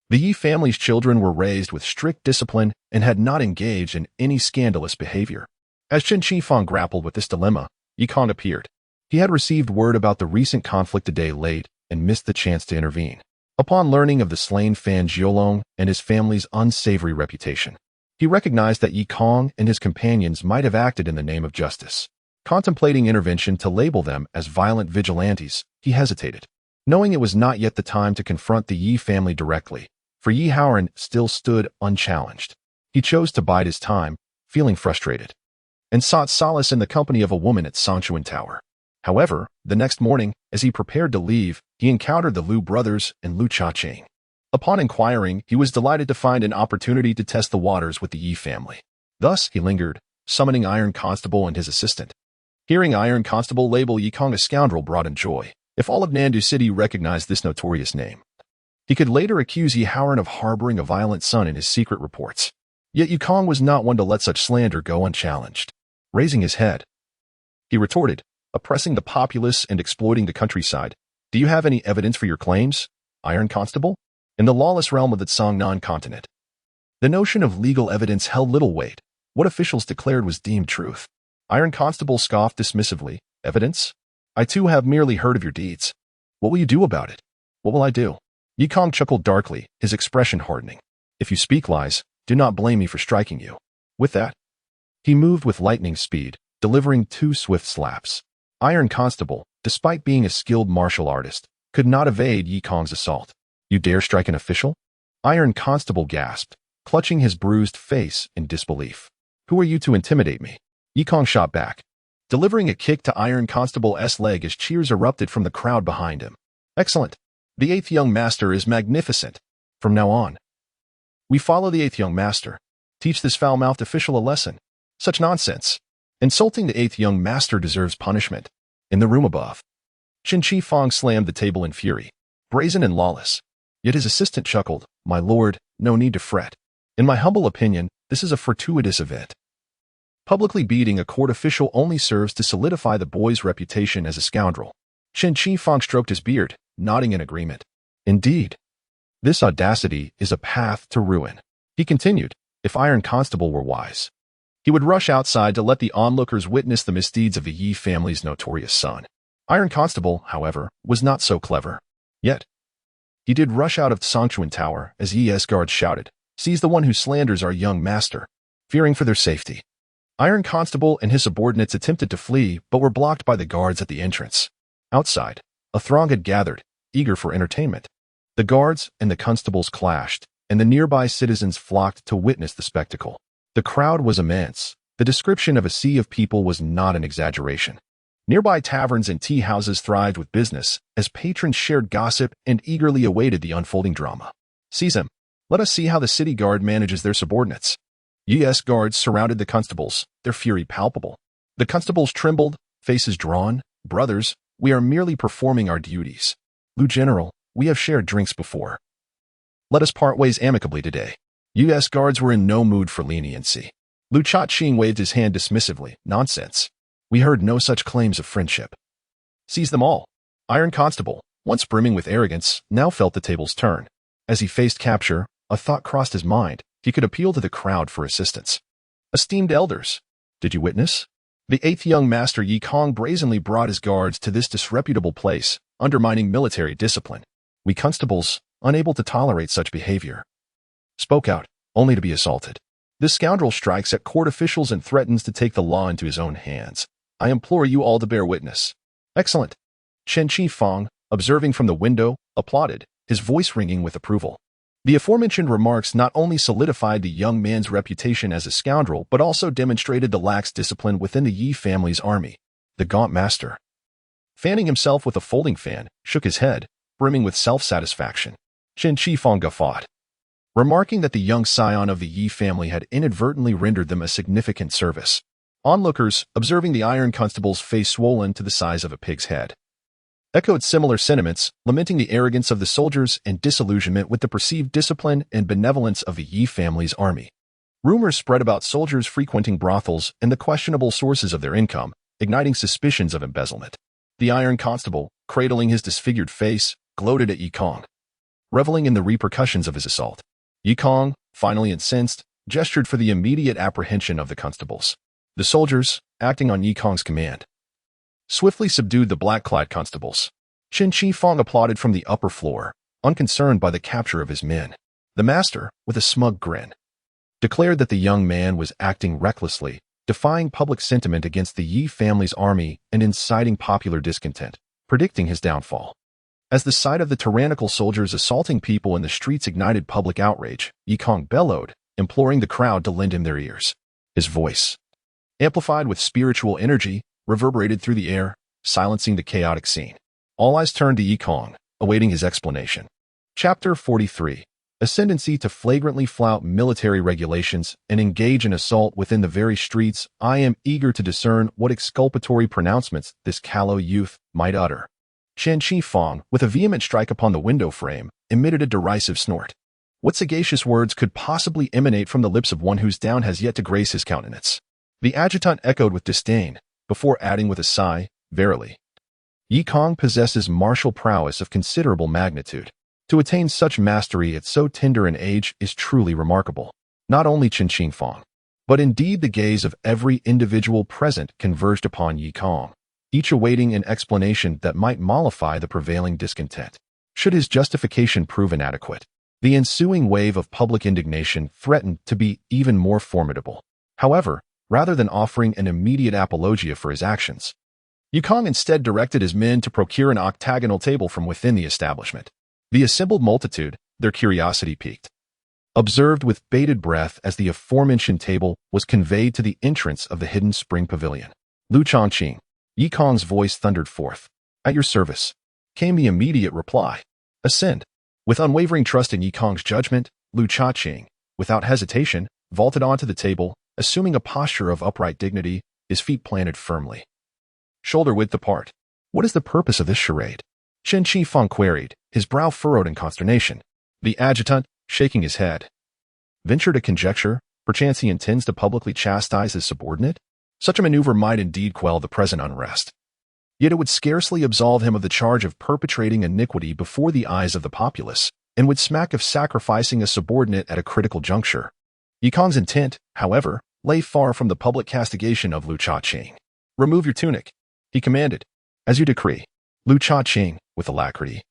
the Yi family's children were raised with strict discipline and had not engaged in any scandalous behavior. As Chen Qifang grappled with this dilemma, Yi Kong appeared. He had received word about the recent conflict a day late and missed the chance to intervene. Upon learning of the slain Fan Jiolong and his family's unsavory reputation, he recognized that Yi Kong and his companions might have acted in the name of justice. Contemplating intervention to label them as violent vigilantes, he hesitated, knowing it was not yet the time to confront the Yi family directly, for Yihaoran still stood unchallenged. He chose to bide his time, feeling frustrated, and sought solace in the company of a woman at Songchuan Tower. However, the next morning, as he prepared to leave, he encountered the Liu brothers and Liu Cha-ching. Upon inquiring, he was delighted to find an opportunity to test the waters with the Yi family. Thus, he lingered, summoning Iron Constable and his assistant. Hearing Iron Constable label Yi Kong a scoundrel brought him joy. If all of Nandu City recognized this notorious name, he could later accuse Yihaoran of harboring a violent son in his secret reports. Yet Yi Kong was not one to let such slander go unchallenged. Raising his head, he retorted, oppressing the populace and exploiting the countryside. "Do you have any evidence for your claims, Iron Constable?" In the lawless realm of the Songnan continent, the notion of legal evidence held little weight. What officials declared was deemed truth. Iron Constable scoffed dismissively. "Evidence? I too have merely heard of your deeds. What will you do about it?" "What will I do?" Yi Kong chuckled darkly, his expression hardening. "If you speak lies, do not blame me for striking you." With that, he moved with lightning speed, delivering 2 swift slaps. Iron Constable, despite being a skilled martial artist, could not evade Yi Kong's assault. "You dare strike an official?" Iron Constable gasped, clutching his bruised face in disbelief. "Who are you to intimidate me?" Yi Kong shot back, delivering a kick to Iron Constable's leg as cheers erupted from the crowd behind him. "Excellent. The 8th young master is magnificent. From now on, we follow the 8th young master. Teach this foul-mouthed official a lesson. Such nonsense. Insulting the 8th young master deserves punishment." In the room above, Chen Qifang slammed the table in fury, brazen and lawless. Yet his assistant chuckled, "My lord, no need to fret. In my humble opinion, this is a fortuitous event. Publicly beating a court official only serves to solidify the boy's reputation as a scoundrel." Chen Qifang stroked his beard, nodding in agreement. "Indeed, this audacity is a path to ruin." He continued, If Iron Constable were wise, he would rush outside to let the onlookers witness the misdeeds of the Yi family's notorious son. Iron Constable, however, was not so clever. Yet, he did rush out of Songchuan Tower as Yi's guards shouted, "Seize the one who slanders our young master," fearing for their safety. Iron Constable and his subordinates attempted to flee, but were blocked by the guards at the entrance. Outside, a throng had gathered, eager for entertainment. The guards and the constables clashed, and the nearby citizens flocked to witness the spectacle. The crowd was immense. The description of a sea of people was not an exaggeration. Nearby taverns and tea houses thrived with business, as patrons shared gossip and eagerly awaited the unfolding drama. "Seize him. Let us see how the city guard manages their subordinates." Yi's guards surrounded the constables, their fury palpable. The constables trembled, faces drawn. "Brothers, we are merely performing our duties. Lu General, we have shared drinks before. Let us part ways amicably today." Yi's guards were in no mood for leniency. Lu Chaqing waved his hand dismissively. "Nonsense. We heard no such claims of friendship." "Seize them all." Iron Constable, once brimming with arrogance, now felt the tables turn. As he faced capture, a thought crossed his mind. He could appeal to the crowd for assistance. "Esteemed elders, did you witness? The 8th young master Yi Kong brazenly brought his guards to this disreputable place, undermining military discipline. We constables, unable to tolerate such behavior, spoke out, only to be assaulted. This scoundrel strikes at court officials and threatens to take the law into his own hands. I implore you all to bear witness." "Excellent." Chen Chi Fong, observing from the window, applauded, his voice ringing with approval. The aforementioned remarks not only solidified the young man's reputation as a scoundrel, but also demonstrated the lax discipline within the Yi family's army. The gaunt master, fanning himself with a folding fan, shook his head, brimming with self-satisfaction. Chen Chi Fong guffawed, remarking that the young scion of the Yi family had inadvertently rendered them a significant service. Onlookers, observing the Iron Constable's face swollen to the size of a pig's head, echoed similar sentiments, lamenting the arrogance of the soldiers and disillusionment with the perceived discipline and benevolence of the Yi family's army. Rumors spread about soldiers frequenting brothels and the questionable sources of their income, igniting suspicions of embezzlement. The Iron Constable, cradling his disfigured face, gloated at Yi Kong, reveling in the repercussions of his assault. Yi Kong, finally incensed, gestured for the immediate apprehension of the constables. The soldiers, acting on Yi Kong's command, swiftly subdued the black-clad constables. Chen Chi Fong applauded from the upper floor, unconcerned by the capture of his men. The master, with a smug grin, declared that the young man was acting recklessly, defying public sentiment against the Yi family's army and inciting popular discontent, predicting his downfall. As the sight of the tyrannical soldiers assaulting people in the streets ignited public outrage, Yi Kong bellowed, imploring the crowd to lend him their ears. His voice, amplified with spiritual energy, reverberated through the air, silencing the chaotic scene. All eyes turned to Yi Kong, awaiting his explanation. Chapter 43. Ascendancy to flagrantly flout military regulations and engage in assault within the very streets. I am eager to discern what exculpatory pronouncements this callow youth might utter. Chen Chi Fong, with a vehement strike upon the window frame, emitted a derisive snort. What sagacious words could possibly emanate from the lips of one whose down has yet to grace his countenance? The adjutant echoed with disdain, before adding with a sigh, "Verily, Yi Kong possesses martial prowess of considerable magnitude. To attain such mastery at so tender an age is truly remarkable." Not only Chen Chi Fong, but indeed the gaze of every individual present converged upon Yi Kong, each awaiting an explanation that might mollify the prevailing discontent. Should his justification prove inadequate, the ensuing wave of public indignation threatened to be even more formidable. However, rather than offering an immediate apologia for his actions, Yi Kong instead directed his men to procure an octagonal table from within the establishment. The assembled multitude, their curiosity piqued, observed with bated breath as the aforementioned table was conveyed to the entrance of the hidden spring pavilion. "Lu Chongqing," Yi Kong's voice thundered forth. "At your service," came the immediate reply. "Ascend." With unwavering trust in Yi Kong's judgment, Lu Chongqing, without hesitation, vaulted onto the table, assuming a posture of upright dignity, his feet planted firmly, shoulder width apart. "What is the purpose of this charade?" Chen Chi Fong queried, his brow furrowed in consternation. The adjutant, shaking his head, ventured a conjecture. Perchance he intends to publicly chastise his subordinate? Such a maneuver might indeed quell the present unrest. Yet it would scarcely absolve him of the charge of perpetrating iniquity before the eyes of the populace, and would smack of sacrificing a subordinate at a critical juncture. Yikong's intent, however, lay far from the public castigation of Lu Cha-ching. "Remove your tunic," he commanded. "As you decree." Lu Cha-ching, with alacrity,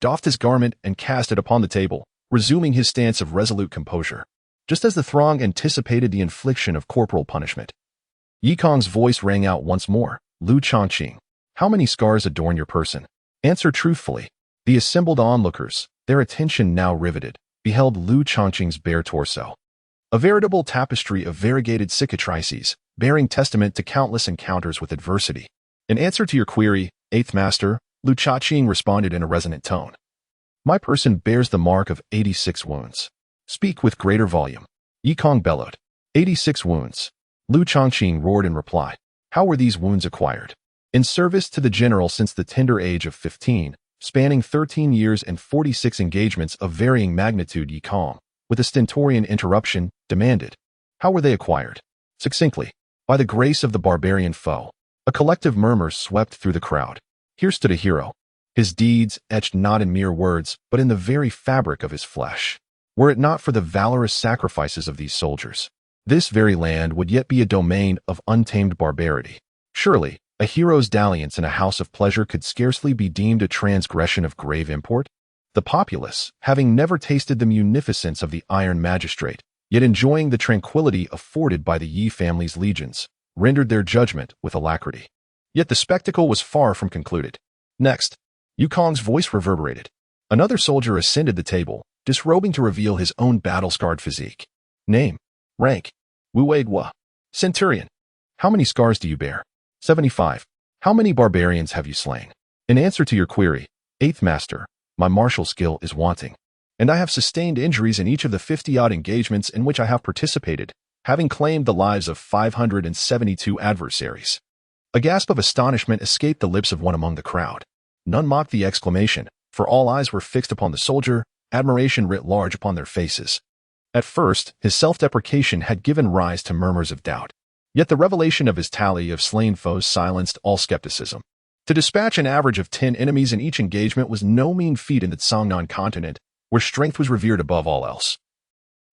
doffed his garment and cast it upon the table, resuming his stance of resolute composure. Just as the throng anticipated the infliction of corporal punishment, Yikong's voice rang out once more. "Lu Cha-ching, how many scars adorn your person? Answer truthfully." The assembled onlookers, their attention now riveted, beheld Lu Cha-ching's bare torso, a veritable tapestry of variegated cicatrices, bearing testament to countless encounters with adversity. "In answer to your query, Eighth Master," Lu Cha-ching responded in a resonant tone, "my person bears the mark of 86 wounds. Speak with greater volume." Yikong bellowed. 86 wounds. Lu Cha-ching roared in reply. "How were these wounds acquired?" "In service to the general since the tender age of 15, spanning 13 years and 46 engagements of varying magnitude," Yikong, with a stentorian interruption, demanded. "How were they acquired?" Succinctly, "By the grace of the barbarian foe." A collective murmur swept through the crowd. Here stood a hero, his deeds etched not in mere words, but in the very fabric of his flesh. Were it not for the valorous sacrifices of these soldiers, this very land would yet be a domain of untamed barbarity. Surely, a hero's dalliance in a house of pleasure could scarcely be deemed a transgression of grave import. The populace, having never tasted the munificence of the Iron Magistrate, yet enjoying the tranquility afforded by the Yi family's legions, rendered their judgment with alacrity. Yet the spectacle was far from concluded. Next, Yikong's voice reverberated. Another soldier ascended the table, disrobing to reveal his own battle-scarred physique. "Name, rank, Wu Weigua. Centurion. How many scars do you bear?" 75. "How many barbarians have you slain?" "In answer to your query, Eighth Master, my martial skill is wanting, and I have sustained injuries in each of the 50-odd engagements in which I have participated, having claimed the lives of 572 adversaries." A gasp of astonishment escaped the lips of one among the crowd. None mocked the exclamation, for all eyes were fixed upon the soldier, admiration writ large upon their faces. At first, his self-deprecation had given rise to murmurs of doubt. Yet the revelation of his tally of slain foes silenced all skepticism. To dispatch an average of 10 enemies in each engagement was no mean feat in the Songnan continent, where strength was revered above all else.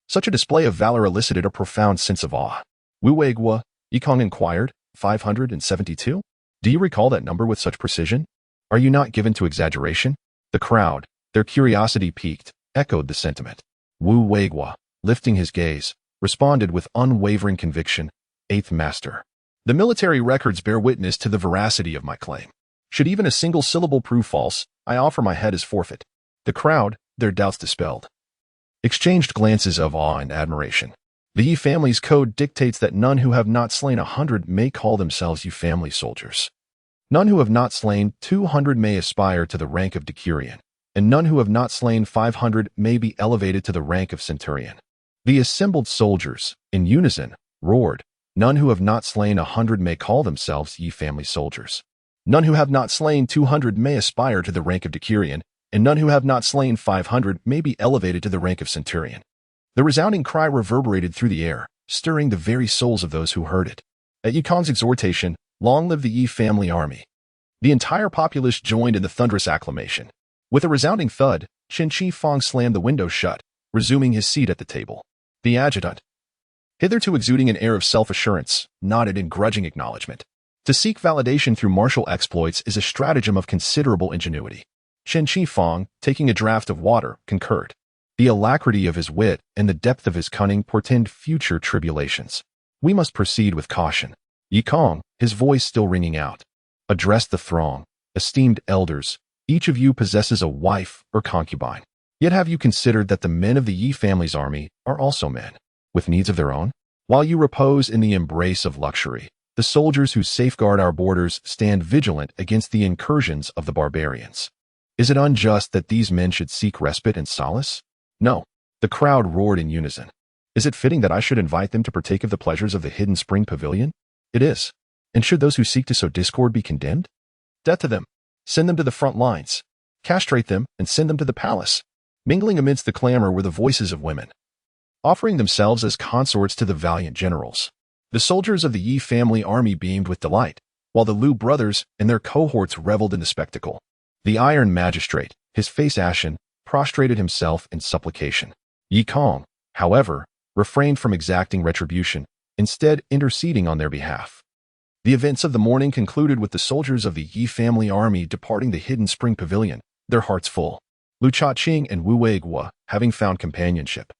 Such a display of valor elicited a profound sense of awe. "Wu Weigua," Yikong inquired, 572? "Do you recall that number with such precision? Are you not given to exaggeration?" The crowd, their curiosity piqued, echoed the sentiment. Wu Weigua, lifting his gaze, responded with unwavering conviction, "Eighth Master. The military records bear witness to the veracity of my claim. Should even a single syllable prove false, I offer my head as forfeit." The crowd, their doubts dispelled, exchanged glances of awe and admiration. The Yi family's code dictates that none who have not slain 100 may call themselves Yi family soldiers. None who have not slain 200 may aspire to the rank of decurion, and none who have not slain 500 may be elevated to the rank of centurion. The assembled soldiers, in unison, roared, "None who have not slain 100 may call themselves Yi family soldiers. None who have not slain 200 may aspire to the rank of decurion, and none who have not slain 500 may be elevated to the rank of centurion." The resounding cry reverberated through the air, stirring the very souls of those who heard it. At Yikong's exhortation, "Long live the Yi family army!" the entire populace joined in the thunderous acclamation. With a resounding thud, Chen Chi-fong slammed the window shut, resuming his seat at the table. The adjutant, hitherto exuding an air of self-assurance, nodded in grudging acknowledgement. To seek validation through martial exploits is a stratagem of considerable ingenuity. Chen Chi-fong, taking a draught of water, concurred. The alacrity of his wit and the depth of his cunning portend future tribulations. "We must proceed with caution." Yikong, his voice still ringing out, addressed the throng. "Esteemed elders, each of you possesses a wife or concubine. Yet have you considered that the men of the Yi family's army are also men, with needs of their own? While you repose in the embrace of luxury, the soldiers who safeguard our borders stand vigilant against the incursions of the barbarians. Is it unjust that these men should seek respite and solace? No." The crowd roared in unison. "Is it fitting that I should invite them to partake of the pleasures of the hidden spring pavilion? It is. And should those who seek to sow discord be condemned? Death to them. Send them to the front lines. Castrate them and send them to the palace." Mingling amidst the clamor were the voices of women, offering themselves as consorts to the valiant generals. The soldiers of the Yi family army beamed with delight, while the Liu brothers and their cohorts reveled in the spectacle. The Iron Magistrate, his face ashen, prostrated himself in supplication. Yikong, however, refrained from exacting retribution, instead interceding on their behalf. The events of the morning concluded with the soldiers of the Yi family army departing the hidden spring pavilion, their hearts full. Lu Cha-ching and Wu Weiguo, having found companionship,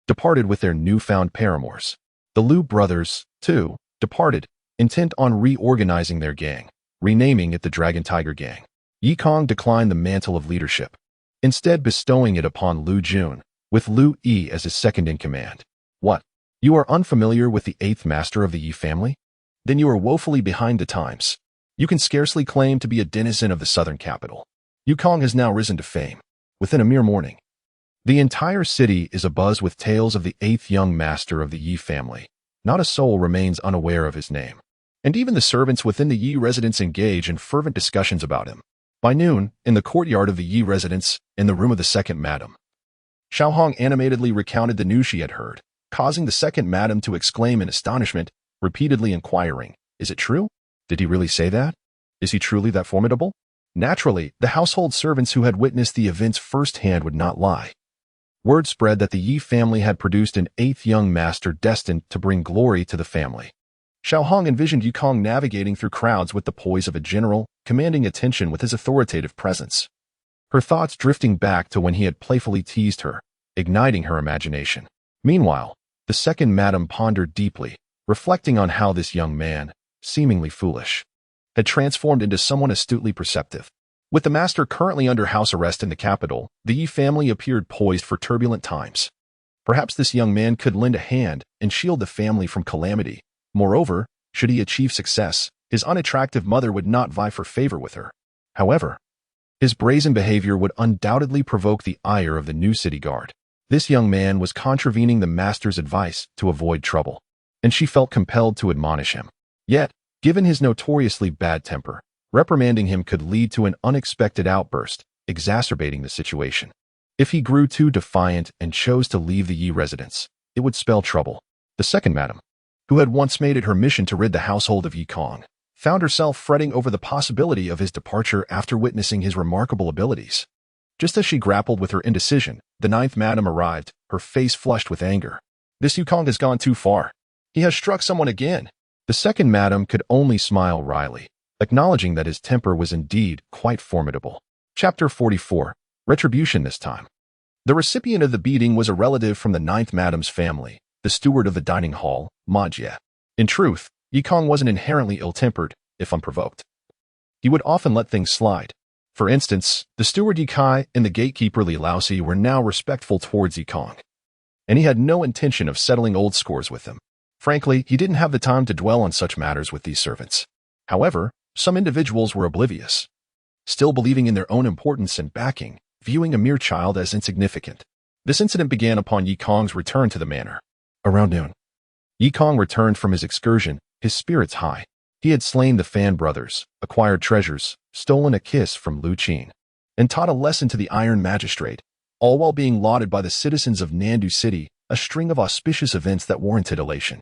departed with their newfound paramours. The Lu brothers, too, departed, intent on reorganizing their gang, renaming it the Dragon Tiger Gang. Yi Kong declined the mantle of leadership, instead bestowing it upon Lu Jun, with Lu Yi as his second-in-command. What? You are unfamiliar with the 8th master of the Yi family? Then you are woefully behind the times. You can scarcely claim to be a denizen of the southern capital. Yu Kong has now risen to fame, within a mere morning. The entire city is abuzz with tales of the 8th young master of the Yi family. Not a soul remains unaware of his name. And even the servants within the Yi residence engage in fervent discussions about him. By noon, in the courtyard of the Yi residence, in the room of the second madam, Xiao Hong animatedly recounted the news she had heard, causing the second madam to exclaim in astonishment, repeatedly inquiring, "Is it true? Did he really say that? Is he truly that formidable?" Naturally, the household servants who had witnessed the events firsthand would not lie. Word spread that the Yi family had produced an 8th young master destined to bring glory to the family. Xiao Hong envisioned Yu Kong navigating through crowds with the poise of a general, commanding attention with his authoritative presence. Her thoughts drifting back to when he had playfully teased her, igniting her imagination. Meanwhile, the second madam pondered deeply, reflecting on how this young man, seemingly foolish, had transformed into someone astutely perceptive. With the master currently under house arrest in the capital, the Yi family appeared poised for turbulent times. Perhaps this young man could lend a hand and shield the family from calamity. Moreover, should he achieve success, his unattractive mother would not vie for favor with her. However, his brazen behavior would undoubtedly provoke the ire of the new city guard. This young man was contravening the master's advice to avoid trouble, and she felt compelled to admonish him. Yet, given his notoriously bad temper, reprimanding him could lead to an unexpected outburst, exacerbating the situation. If he grew too defiant and chose to leave the Yi residence, it would spell trouble. The second madam, who had once made it her mission to rid the household of Yi Kong, found herself fretting over the possibility of his departure after witnessing his remarkable abilities. Just as she grappled with her indecision, the 9th madam arrived, her face flushed with anger. This Yu Kong has gone too far. He has struck someone again. The second madam could only smile wryly, acknowledging that his temper was indeed quite formidable. Chapter 44. Retribution this time. The recipient of the beating was a relative from the 9th madam's family, the steward of the dining hall, Ma Jie. In truth, Yi Kong wasn't inherently ill-tempered, if unprovoked. He would often let things slide. For instance, the steward Yi Kai and the gatekeeper Li Laosi were now respectful towards Yi Kong, and he had no intention of settling old scores with them. Frankly, he didn't have the time to dwell on such matters with these servants. However, some individuals were oblivious, still believing in their own importance and backing, viewing a mere child as insignificant. This incident began upon Yi Kong's return to the manor. Around noon, Yi Kong returned from his excursion, his spirits high. He had slain the Fan brothers, acquired treasures, stolen a kiss from Lu Qin, and taught a lesson to the Iron Magistrate, all while being lauded by the citizens of Nandu City, a string of auspicious events that warranted elation.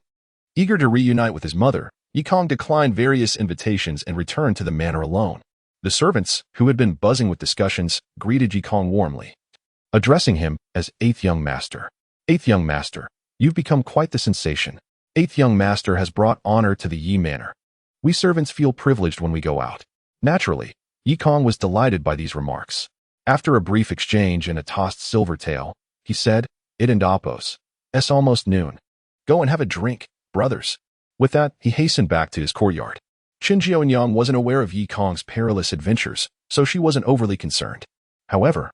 Eager to reunite with his mother, Yi Kong declined various invitations and returned to the manor alone. The servants, who had been buzzing with discussions, greeted Yi Kong warmly, addressing him as 8th young master. 8th young master, you've become quite the sensation. 8th young master has brought honor to the Yi manor. We servants feel privileged when we go out. Naturally, Yi Kong was delighted by these remarks. After a brief exchange and a tossed silver tael, he said, "It and Apos. It's almost noon. Go and have a drink, brothers." With that, he hastened back to his courtyard. Qin Jianyang wasn't aware of Yi Kong's perilous adventures, so she wasn't overly concerned. However,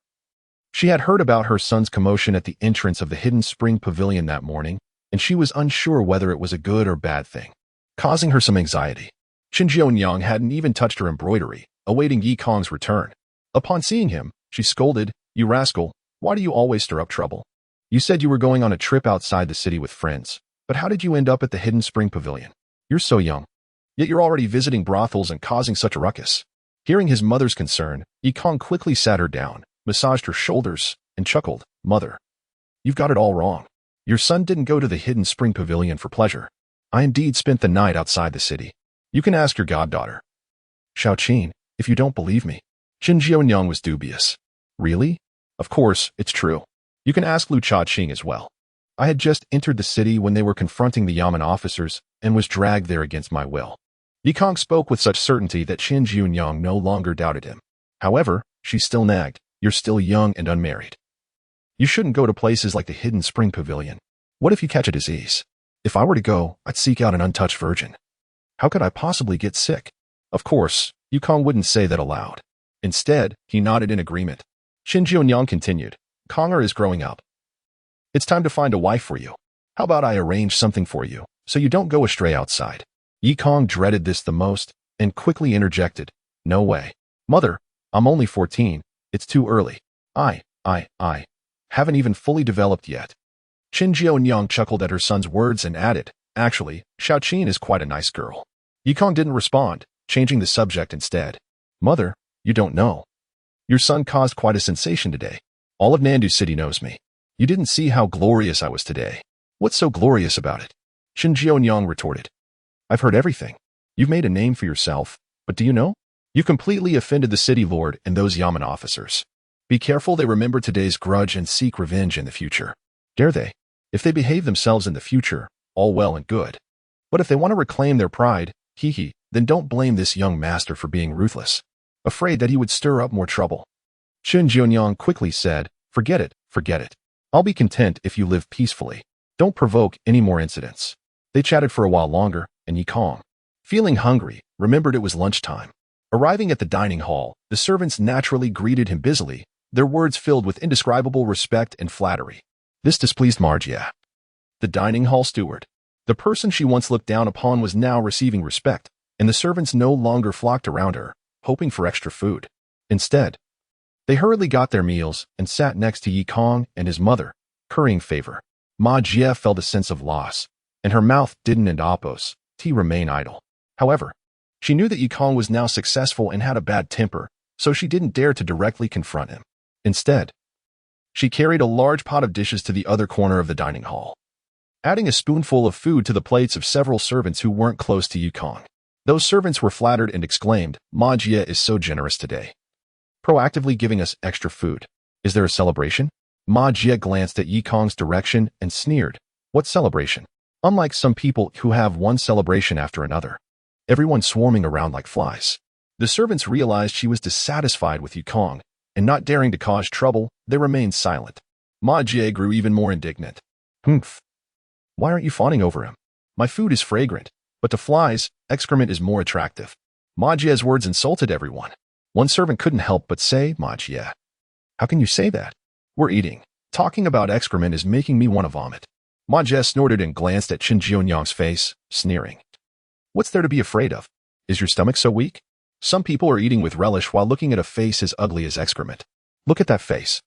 she had heard about her son's commotion at the entrance of the hidden spring pavilion that morning, and she was unsure whether it was a good or bad thing, causing her some anxiety. Qin Jianyang hadn't even touched her embroidery, awaiting Yi Kong's return. Upon seeing him, she scolded, "You rascal, why do you always stir up trouble? You said you were going on a trip outside the city with friends, but how did you end up at the hidden spring pavilion? You're so young, yet you're already visiting brothels and causing such a ruckus." Hearing his mother's concern, Yi Kong quickly sat her down, massaged her shoulders, and chuckled, "Mother, you've got it all wrong. Your son didn't go to the hidden spring pavilion for pleasure. I indeed spent the night outside the city. You can ask your goddaughter, Xiaoqin, if you don't believe me." Qin Jianyang was dubious. "Really? Of course, it's true. You can ask Lu Cha-ching as well." I had just entered the city when they were confronting the Yamen officers and was dragged there against my will. Yikong spoke with such certainty that Qin Junyang no longer doubted him. However, she still nagged, "You're still young and unmarried. You shouldn't go to places like the Hidden Spring Pavilion. What if you catch a disease? If I were to go, I'd seek out an untouched virgin. How could I possibly get sick?" Of course, Yikong wouldn't say that aloud. Instead, he nodded in agreement. Qin Junyang continued, "Konger is growing up. It's time to find a wife for you. How about I arrange something for you, so you don't go astray outside?" Yikong dreaded this the most and quickly interjected, "No way. Mother, I'm only 14. It's too early. I haven't even fully developed yet." Qin Jianyang chuckled at her son's words and added, "Actually, Xiaoqin is quite a nice girl." Yikong didn't respond, changing the subject instead. "Mother, you don't know. Your son caused quite a sensation today. All of Nandu City knows me. You didn't see how glorious I was today. What's so glorious about it?" Qin Jianyang retorted. "I've heard everything. You've made a name for yourself, but do you know? You completely offended the city lord and those Yamen officers. Be careful they remember today's grudge and seek revenge in the future. Dare they? If they behave themselves in the future, all well and good. But if they want to reclaim their pride, then don't blame this young master for being ruthless, afraid that he would stir up more trouble." Qin Jianyang quickly said, Forget it. I'll be content if you live peacefully. Don't provoke any more incidents." They chatted for a while longer, and Yikong, feeling hungry, remembered it was lunchtime. Arriving at the dining hall, the servants naturally greeted him busily, their words filled with indescribable respect and flattery. This displeased Marjia, the dining hall steward. The person she once looked down upon was now receiving respect, and the servants no longer flocked around her, hoping for extra food. Instead, they hurriedly got their meals and sat next to Yikong and his mother, currying favor. Ma Jie felt a sense of loss, and her mouth didn't and oppose, remain idle. However, she knew that Yikong was now successful and had a bad temper, so she didn't dare to directly confront him. Instead, she carried a large pot of dishes to the other corner of the dining hall, adding a spoonful of food to the plates of several servants who weren't close to Yikong. Those servants were flattered and exclaimed, "Ma Jie is so generous today, proactively giving us extra food. Is there a celebration?" Ma Jie glanced at Yikong's direction and sneered, "What celebration? Unlike some people who have one celebration after another, everyone swarming around like flies." The servants realized she was dissatisfied with Yikong, and not daring to cause trouble, they remained silent. Ma Jie grew even more indignant. "Humph. Why aren't you fawning over him? My food is fragrant, but to flies, excrement is more attractive." Ma Jie's words insulted everyone. One servant couldn't help but say, "Ma Jie, how can you say that? We're eating. Talking about excrement is making me want to vomit." Ma Jie snorted and glanced at Qin Jianyang's face, sneering. "What's there to be afraid of? Is your stomach so weak? Some people are eating with relish while looking at a face as ugly as excrement. Look at that face.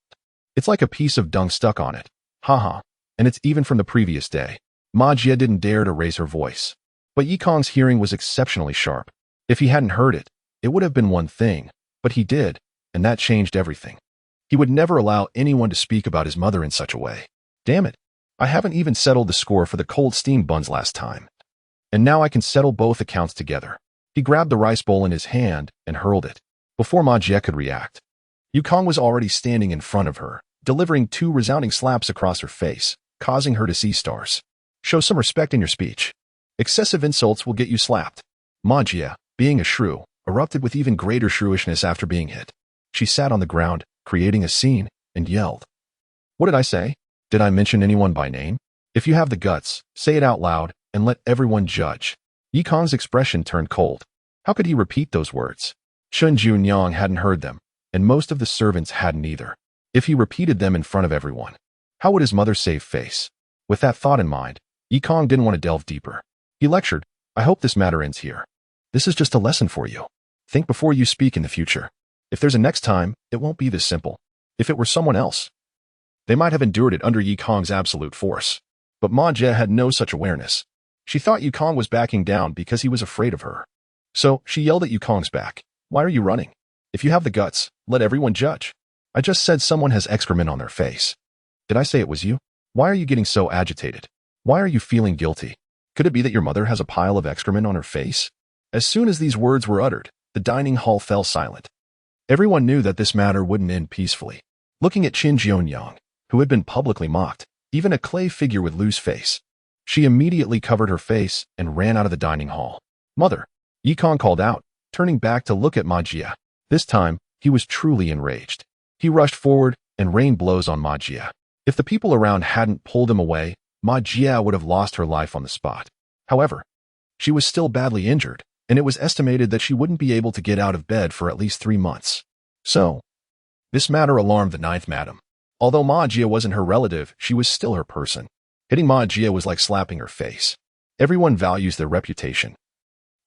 It's like a piece of dung stuck on it. Haha. And it's even from the previous day." Ma Jie didn't dare to raise her voice. But Yikong's hearing was exceptionally sharp. If he hadn't heard it, it would have been one thing, but he did, and that changed everything. He would never allow anyone to speak about his mother in such a way. Damn it. I haven't even settled the score for the cold steamed buns last time. And now I can settle both accounts together. He grabbed the rice bowl in his hand and hurled it. Before Ma Jie could react, Yikong was already standing in front of her, delivering 2 resounding slaps across her face, causing her to see stars. "Show some respect in your speech. Excessive insults will get you slapped." Ma Jie, being a shrew, erupted with even greater shrewishness after being hit. She sat on the ground, creating a scene, and yelled. "What did I say? Did I mention anyone by name? If you have the guts, say it out loud and let everyone judge." Yikong's expression turned cold. How could he repeat those words? Qin Junyang hadn't heard them, and most of the servants hadn't either. If he repeated them in front of everyone, how would his mother save face? With that thought in mind, Yikong didn't want to delve deeper. He lectured, "I hope this matter ends here. This is just a lesson for you. Think before you speak in the future. If there's a next time, it won't be this simple. If it were someone else, they might have endured it under Yikong's absolute force." But Ma Jie had no such awareness. She thought Yikong was backing down because he was afraid of her. So she yelled at Yikong's back, "Why are you running? If you have the guts, let everyone judge. I just said someone has excrement on their face. Did I say it was you? Why are you getting so agitated? Why are you feeling guilty? Could it be that your mother has a pile of excrement on her face?" As soon as these words were uttered, the dining hall fell silent. Everyone knew that this matter wouldn't end peacefully. Looking at Qin Jianyang, who had been publicly mocked, even a clay figure with loose face. She immediately covered her face and ran out of the dining hall. "Mother!" Yikong called out, turning back to look at Ma Jia. This time, he was truly enraged. He rushed forward and rained blows on Ma Jia. If the people around hadn't pulled him away, Ma Jia would have lost her life on the spot. However, she was still badly injured, and it was estimated that she wouldn't be able to get out of bed for at least 3 months. So, this matter alarmed the 9th madam. Although Ma Jia wasn't her relative, she was still her person. Hitting Ma Jia was like slapping her face. Everyone values their reputation.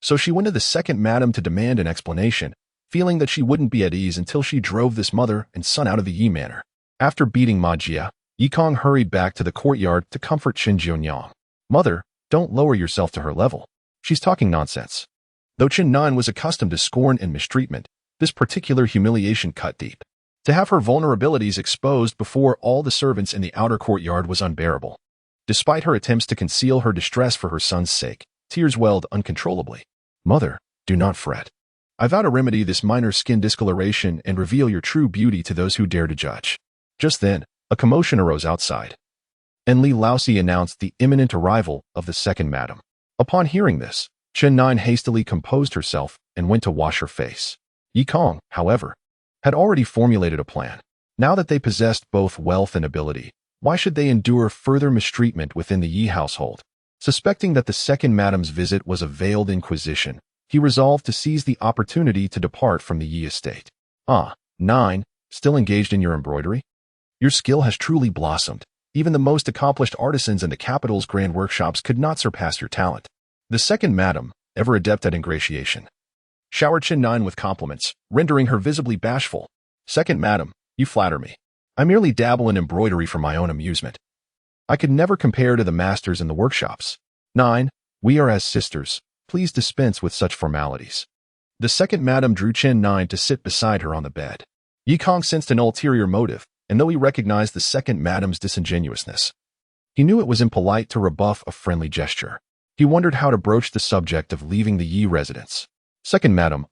So she went to the 2nd madam to demand an explanation, feeling that she wouldn't be at ease until she drove this mother and son out of the Yi manor. After beating Ma Jia, Yikong hurried back to the courtyard to comfort Qin Jianyang. "Mother, don't lower yourself to her level. She's talking nonsense." Though Qin Nan was accustomed to scorn and mistreatment, this particular humiliation cut deep. To have her vulnerabilities exposed before all the servants in the outer courtyard was unbearable. Despite her attempts to conceal her distress for her son's sake, tears welled uncontrollably. "Mother, do not fret. I vow to remedy this minor skin discoloration and reveal your true beauty to those who dare to judge." Just then, a commotion arose outside, and Li Laosi announced the imminent arrival of the 2nd madam. Upon hearing this, Chen Nan hastily composed herself and went to wash her face. Yikong, however, had already formulated a plan. Now that they possessed both wealth and ability, why should they endure further mistreatment within the Yi household? Suspecting that the 2nd madam's visit was a veiled inquisition, he resolved to seize the opportunity to depart from the Yi estate. "Ah, 9, still engaged in your embroidery? Your skill has truly blossomed. Even the most accomplished artisans in the capital's grand workshops could not surpass your talent." The 2nd madam, ever adept at ingratiation, showered Qin Nan with compliments, rendering her visibly bashful. "2nd madam, you flatter me. I merely dabble in embroidery for my own amusement. I could never compare to the masters in the workshops. 9, we are as sisters. Please dispense with such formalities." The 2nd madam drew Qin Nan to sit beside her on the bed. Yikong sensed an ulterior motive, and though he recognized the 2nd madam's disingenuousness, he knew it was impolite to rebuff a friendly gesture. He wondered how to broach the subject of leaving the Yi residence. "2nd madam,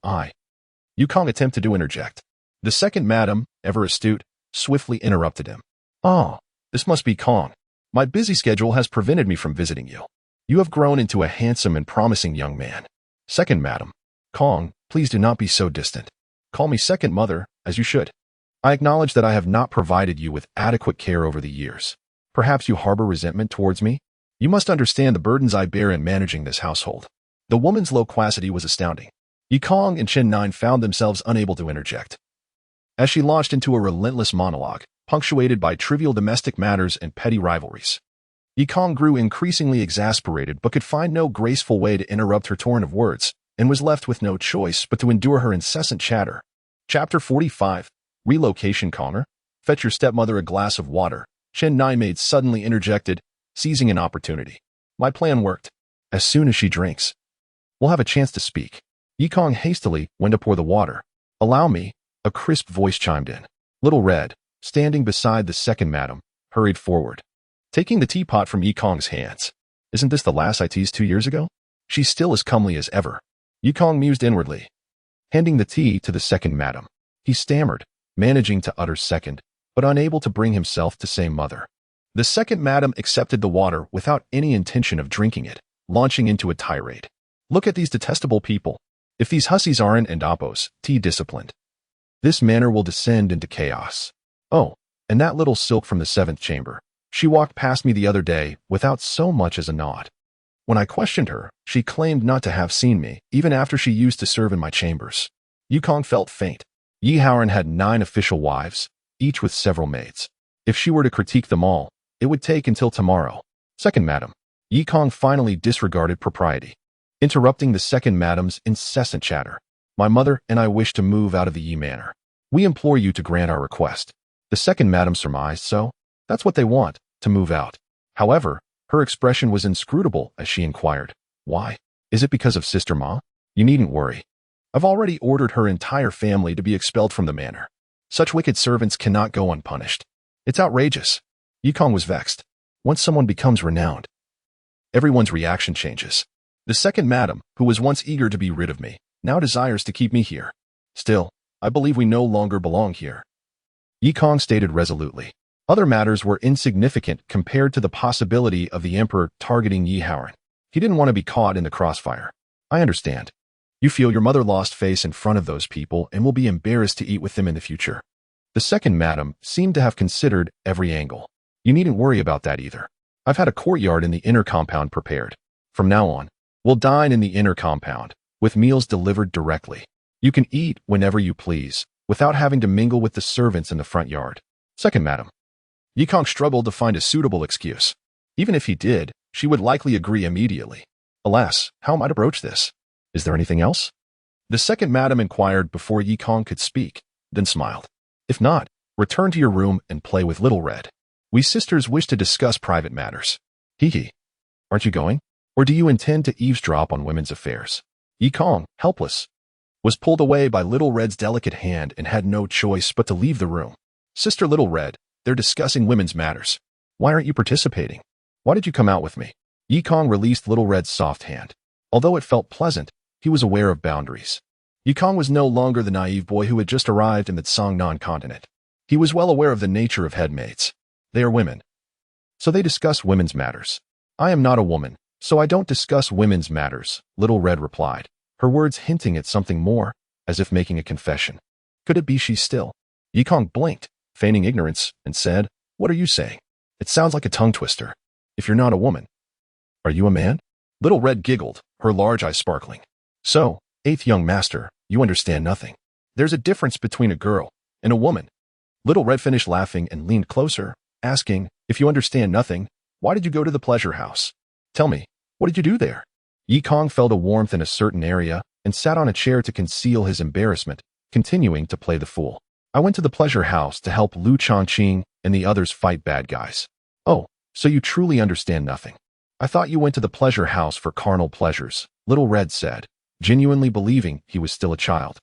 Yikong attempted to interject. The 2nd madam, ever astute, swiftly interrupted him. "Oh, this must be Kong. My busy schedule has prevented me from visiting you. You have grown into a handsome and promising young man. 2nd madam, Kong, please do not be so distant. Call me 2nd mother, as you should. I acknowledge that I have not provided you with adequate care over the years. Perhaps you harbor resentment towards me? You must understand the burdens I bear in managing this household." The woman's loquacity was astounding. Yikong and Qin Nan found themselves unable to interject, as she launched into a relentless monologue, punctuated by trivial domestic matters and petty rivalries. Yikong grew increasingly exasperated but could find no graceful way to interrupt her torrent of words, and was left with no choice but to endure her incessant chatter. Chapter 45. Relocation. "Connor, fetch your stepmother a glass of water," Qin Nan maid suddenly interjected, seizing an opportunity. "My plan worked. As soon as she drinks, we'll have a chance to speak." Yikong hastily went to pour the water. "Allow me," a crisp voice chimed in. Little Red, standing beside the 2nd madam, hurried forward, taking the teapot from Yikong's hands. "Isn't this the lass I teased 2 years ago? She's still as comely as ever." Yikong mused inwardly, handing the tea to the 2nd madam. He stammered, managing to utter 2nd, but unable to bring himself to say mother. The 2nd madam accepted the water without any intention of drinking it, launching into a tirade. "Look at these detestable people. If these hussies aren't and oppos, disciplined, this manor will descend into chaos. Oh, and that little silk from the 7th chamber. She walked past me the other day without so much as a nod. When I questioned her, she claimed not to have seen me, even after she used to serve in my chambers." Yikong felt faint. Yi Haoran had 9 official wives, each with several maids. If she were to critique them all, it would take until tomorrow. "2nd madam." Yikong finally disregarded propriety, interrupting the 2nd madam's incessant chatter. "My mother and I wish to move out of the Yi manor. We implore you to grant our request." The 2nd madam surmised, so that's what they want, to move out. However, her expression was inscrutable as she inquired, "Why? Is it because of Sister Ma?" "You needn't worry. I've already ordered her entire family to be expelled from the manor. Such wicked servants cannot go unpunished. It's outrageous." Yikong was vexed. Once someone becomes renowned, everyone's reaction changes. The 2nd madam, who was once eager to be rid of me, now desires to keep me here. Still, I believe we no longer belong here," Yikong stated resolutely. Other matters were insignificant compared to the possibility of the emperor targeting Yi Haoran. He didn't want to be caught in the crossfire. I understand. You feel your mother lost face in front of those people and will be embarrassed to eat with them in the future. The second madam seemed to have considered every angle. You needn't worry about that either. I've had a courtyard in the inner compound prepared. From now on, we'll dine in the inner compound, with meals delivered directly. You can eat whenever you please, without having to mingle with the servants in the front yard. Second madam. Yi Kong struggled to find a suitable excuse. Even if he did, she would likely agree immediately. Alas, how am I to broach this? Is there anything else? The second madam inquired before Yi Kong could speak, then smiled. If not, return to your room and play with Little Red. We sisters wish to discuss private matters. Hee hee. Aren't you going? Or do you intend to eavesdrop on women's affairs? Yi Kong, helpless, was pulled away by Little Red's delicate hand and had no choice but to leave the room. Sister Little Red, they're discussing women's matters. Why aren't you participating? Why did you come out with me? Yi Kong released Little Red's soft hand. Although it felt pleasant, he was aware of boundaries. Yi Kong was no longer the naive boy who had just arrived in the Songnan continent. He was well aware of the nature of headmaids. They are women. So they discuss women's matters. I am not a woman, so I don't discuss women's matters, Little Red replied, her words hinting at something more, as if making a confession. Could it be she still? Yi Kong blinked, feigning ignorance, and said, What are you saying? It sounds like a tongue twister. If you're not a woman. Are you a man? Little Red giggled, her large eyes sparkling. So, eighth young master, you understand nothing. There's a difference between a girl and a woman. Little Red finished laughing and leaned closer, asking, If you understand nothing, why did you go to the pleasure house? Tell me, what did you do there? Yi Kong felt a warmth in a certain area and sat on a chair to conceal his embarrassment, continuing to play the fool. I went to the pleasure house to help Lu Chongqing and the others fight bad guys. Oh, so you truly understand nothing. I thought you went to the pleasure house for carnal pleasures, Little Red said, genuinely believing he was still a child.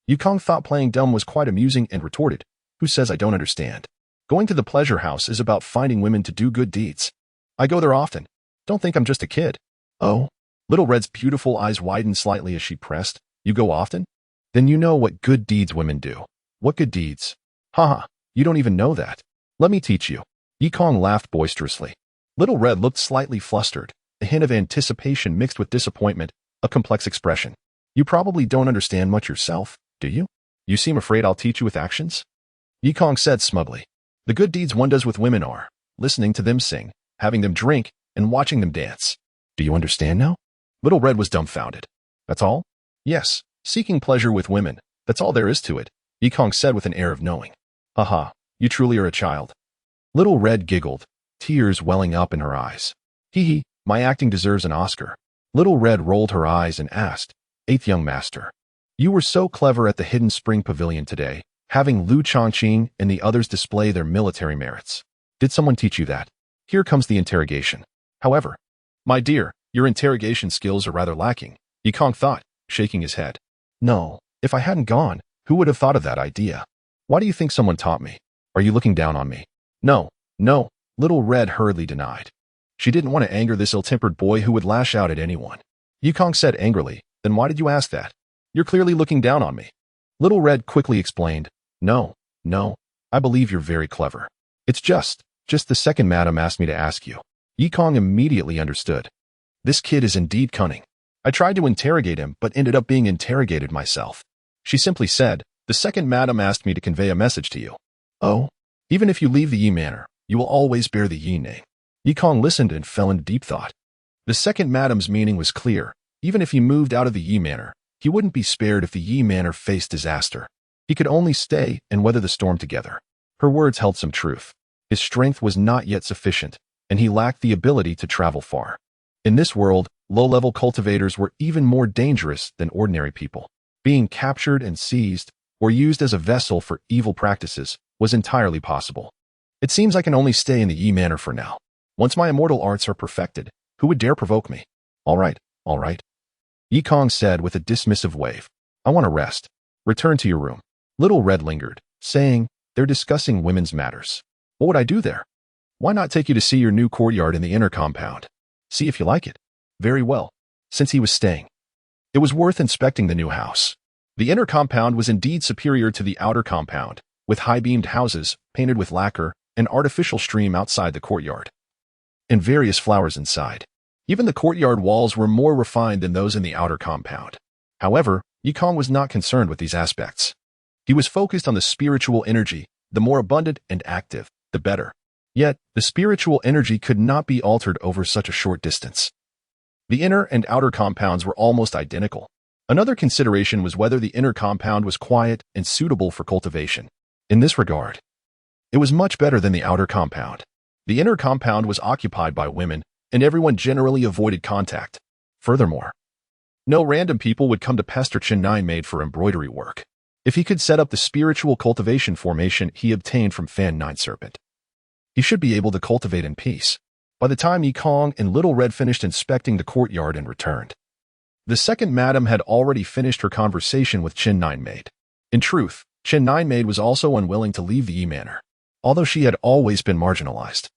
Yi Kong thought playing dumb was quite amusing and retorted, Who says I don't understand? Going to the pleasure house is about finding women to do good deeds. I go there often. Don't think I'm just a kid. Oh? Little Red's beautiful eyes widened slightly as she pressed. You go often? Then you know what good deeds women do. What good deeds? Haha, you don't even know that. Let me teach you. Yi Kong laughed boisterously. Little Red looked slightly flustered, a hint of anticipation mixed with disappointment, a complex expression. You probably don't understand much yourself, do you? You seem afraid I'll teach you with actions? Yi Kong said smugly. The good deeds one does with women are listening to them sing, having them drink, and watching them dance. Do you understand now? Little Red was dumbfounded. That's all? Yes, seeking pleasure with women. That's all there is to it, Yi Kong said with an air of knowing. Haha, you truly are a child. Little Red giggled, tears welling up in her eyes. Hee hee, my acting deserves an Oscar. Little Red rolled her eyes and asked, Eighth young master. You were so clever at the Hidden Spring Pavilion today, having Lu Chongqing and the others display their military merits. Did someone teach you that? Here comes the interrogation. However, my dear, your interrogation skills are rather lacking, Yi Kong thought, shaking his head. No, if I hadn't gone, who would have thought of that idea? Why do you think someone taught me? Are you looking down on me? No, Little Red hurriedly denied. She didn't want to anger this ill-tempered boy who would lash out at anyone. Yi Kong said angrily, Then why did you ask that? You're clearly looking down on me. Little Red quickly explained, No, I believe you're very clever. It's just the second madam asked me to ask you. Yi Kong immediately understood. This kid is indeed cunning. I tried to interrogate him, but ended up being interrogated myself. She simply said, The second madam asked me to convey a message to you. Oh? Even if you leave the Yi Manor, you will always bear the Yi name. Yi Kong listened and fell into deep thought. The second madam's meaning was clear. Even if he moved out of the Yi Manor, he wouldn't be spared if the Yi Manor faced disaster. He could only stay and weather the storm together. Her words held some truth. His strength was not yet sufficient, and he lacked the ability to travel far. In this world, low-level cultivators were even more dangerous than ordinary people. Being captured and seized, or used as a vessel for evil practices, was entirely possible. It seems I can only stay in the Yi Manor for now. Once my immortal arts are perfected, who would dare provoke me? All right. Yi Kong said with a dismissive wave. I want to rest. Return to your room. Little Red lingered, saying, They're discussing women's matters. What would I do there? Why not take you to see your new courtyard in the inner compound? See if you like it. Very well. Since he was staying, it was worth inspecting the new house. The inner compound was indeed superior to the outer compound, with high-beamed houses, painted with lacquer, an artificial stream outside the courtyard, and various flowers inside. Even the courtyard walls were more refined than those in the outer compound. However, Yikong was not concerned with these aspects. He was focused on the spiritual energy. The more abundant and active, the better. Yet, the spiritual energy could not be altered over such a short distance. The inner and outer compounds were almost identical. Another consideration was whether the inner compound was quiet and suitable for cultivation. In this regard, it was much better than the outer compound. The inner compound was occupied by women, and everyone generally avoided contact. Furthermore, no random people would come to pester Chen Nine Maid for embroidery work. If he could set up the spiritual cultivation formation he obtained from Fan Nine Serpent, he should be able to cultivate in peace. By the time Yikong and Little Red finished inspecting the courtyard and returned, the second madam had already finished her conversation with Chen Nine Maid. In truth, Chen Nine Maid was also unwilling to leave the Yi Manor, although she had always been marginalized.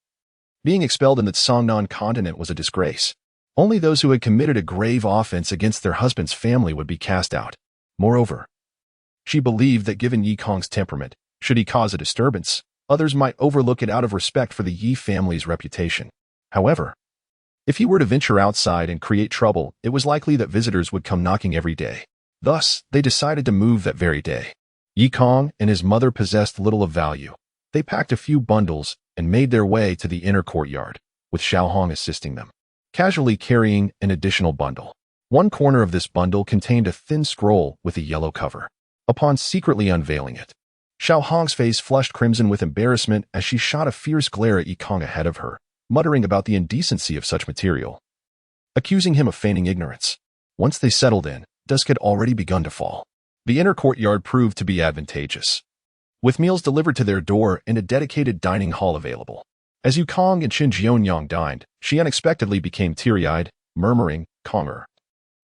Being expelled in the Songnan continent was a disgrace. Only those who had committed a grave offense against their husband's family would be cast out. Moreover, she believed that given Yikong's temperament, should he cause a disturbance, others might overlook it out of respect for the Yi family's reputation. However, if he were to venture outside and create trouble, it was likely that visitors would come knocking every day. Thus, they decided to move that very day. Yikong and his mother possessed little of value. They packed a few bundles and made their way to the inner courtyard, with Xiaohong assisting them, casually carrying an additional bundle. One corner of this bundle contained a thin scroll with a yellow cover. Upon secretly unveiling it, Xiaohong's face flushed crimson with embarrassment as she shot a fierce glare at Yikong ahead of her, muttering about the indecency of such material, accusing him of feigning ignorance. Once they settled in, dusk had already begun to fall. The inner courtyard proved to be advantageous, with meals delivered to their door and a dedicated dining hall available. As Yikong and Qin Jianyang dined, she unexpectedly became teary-eyed, murmuring, "Konger,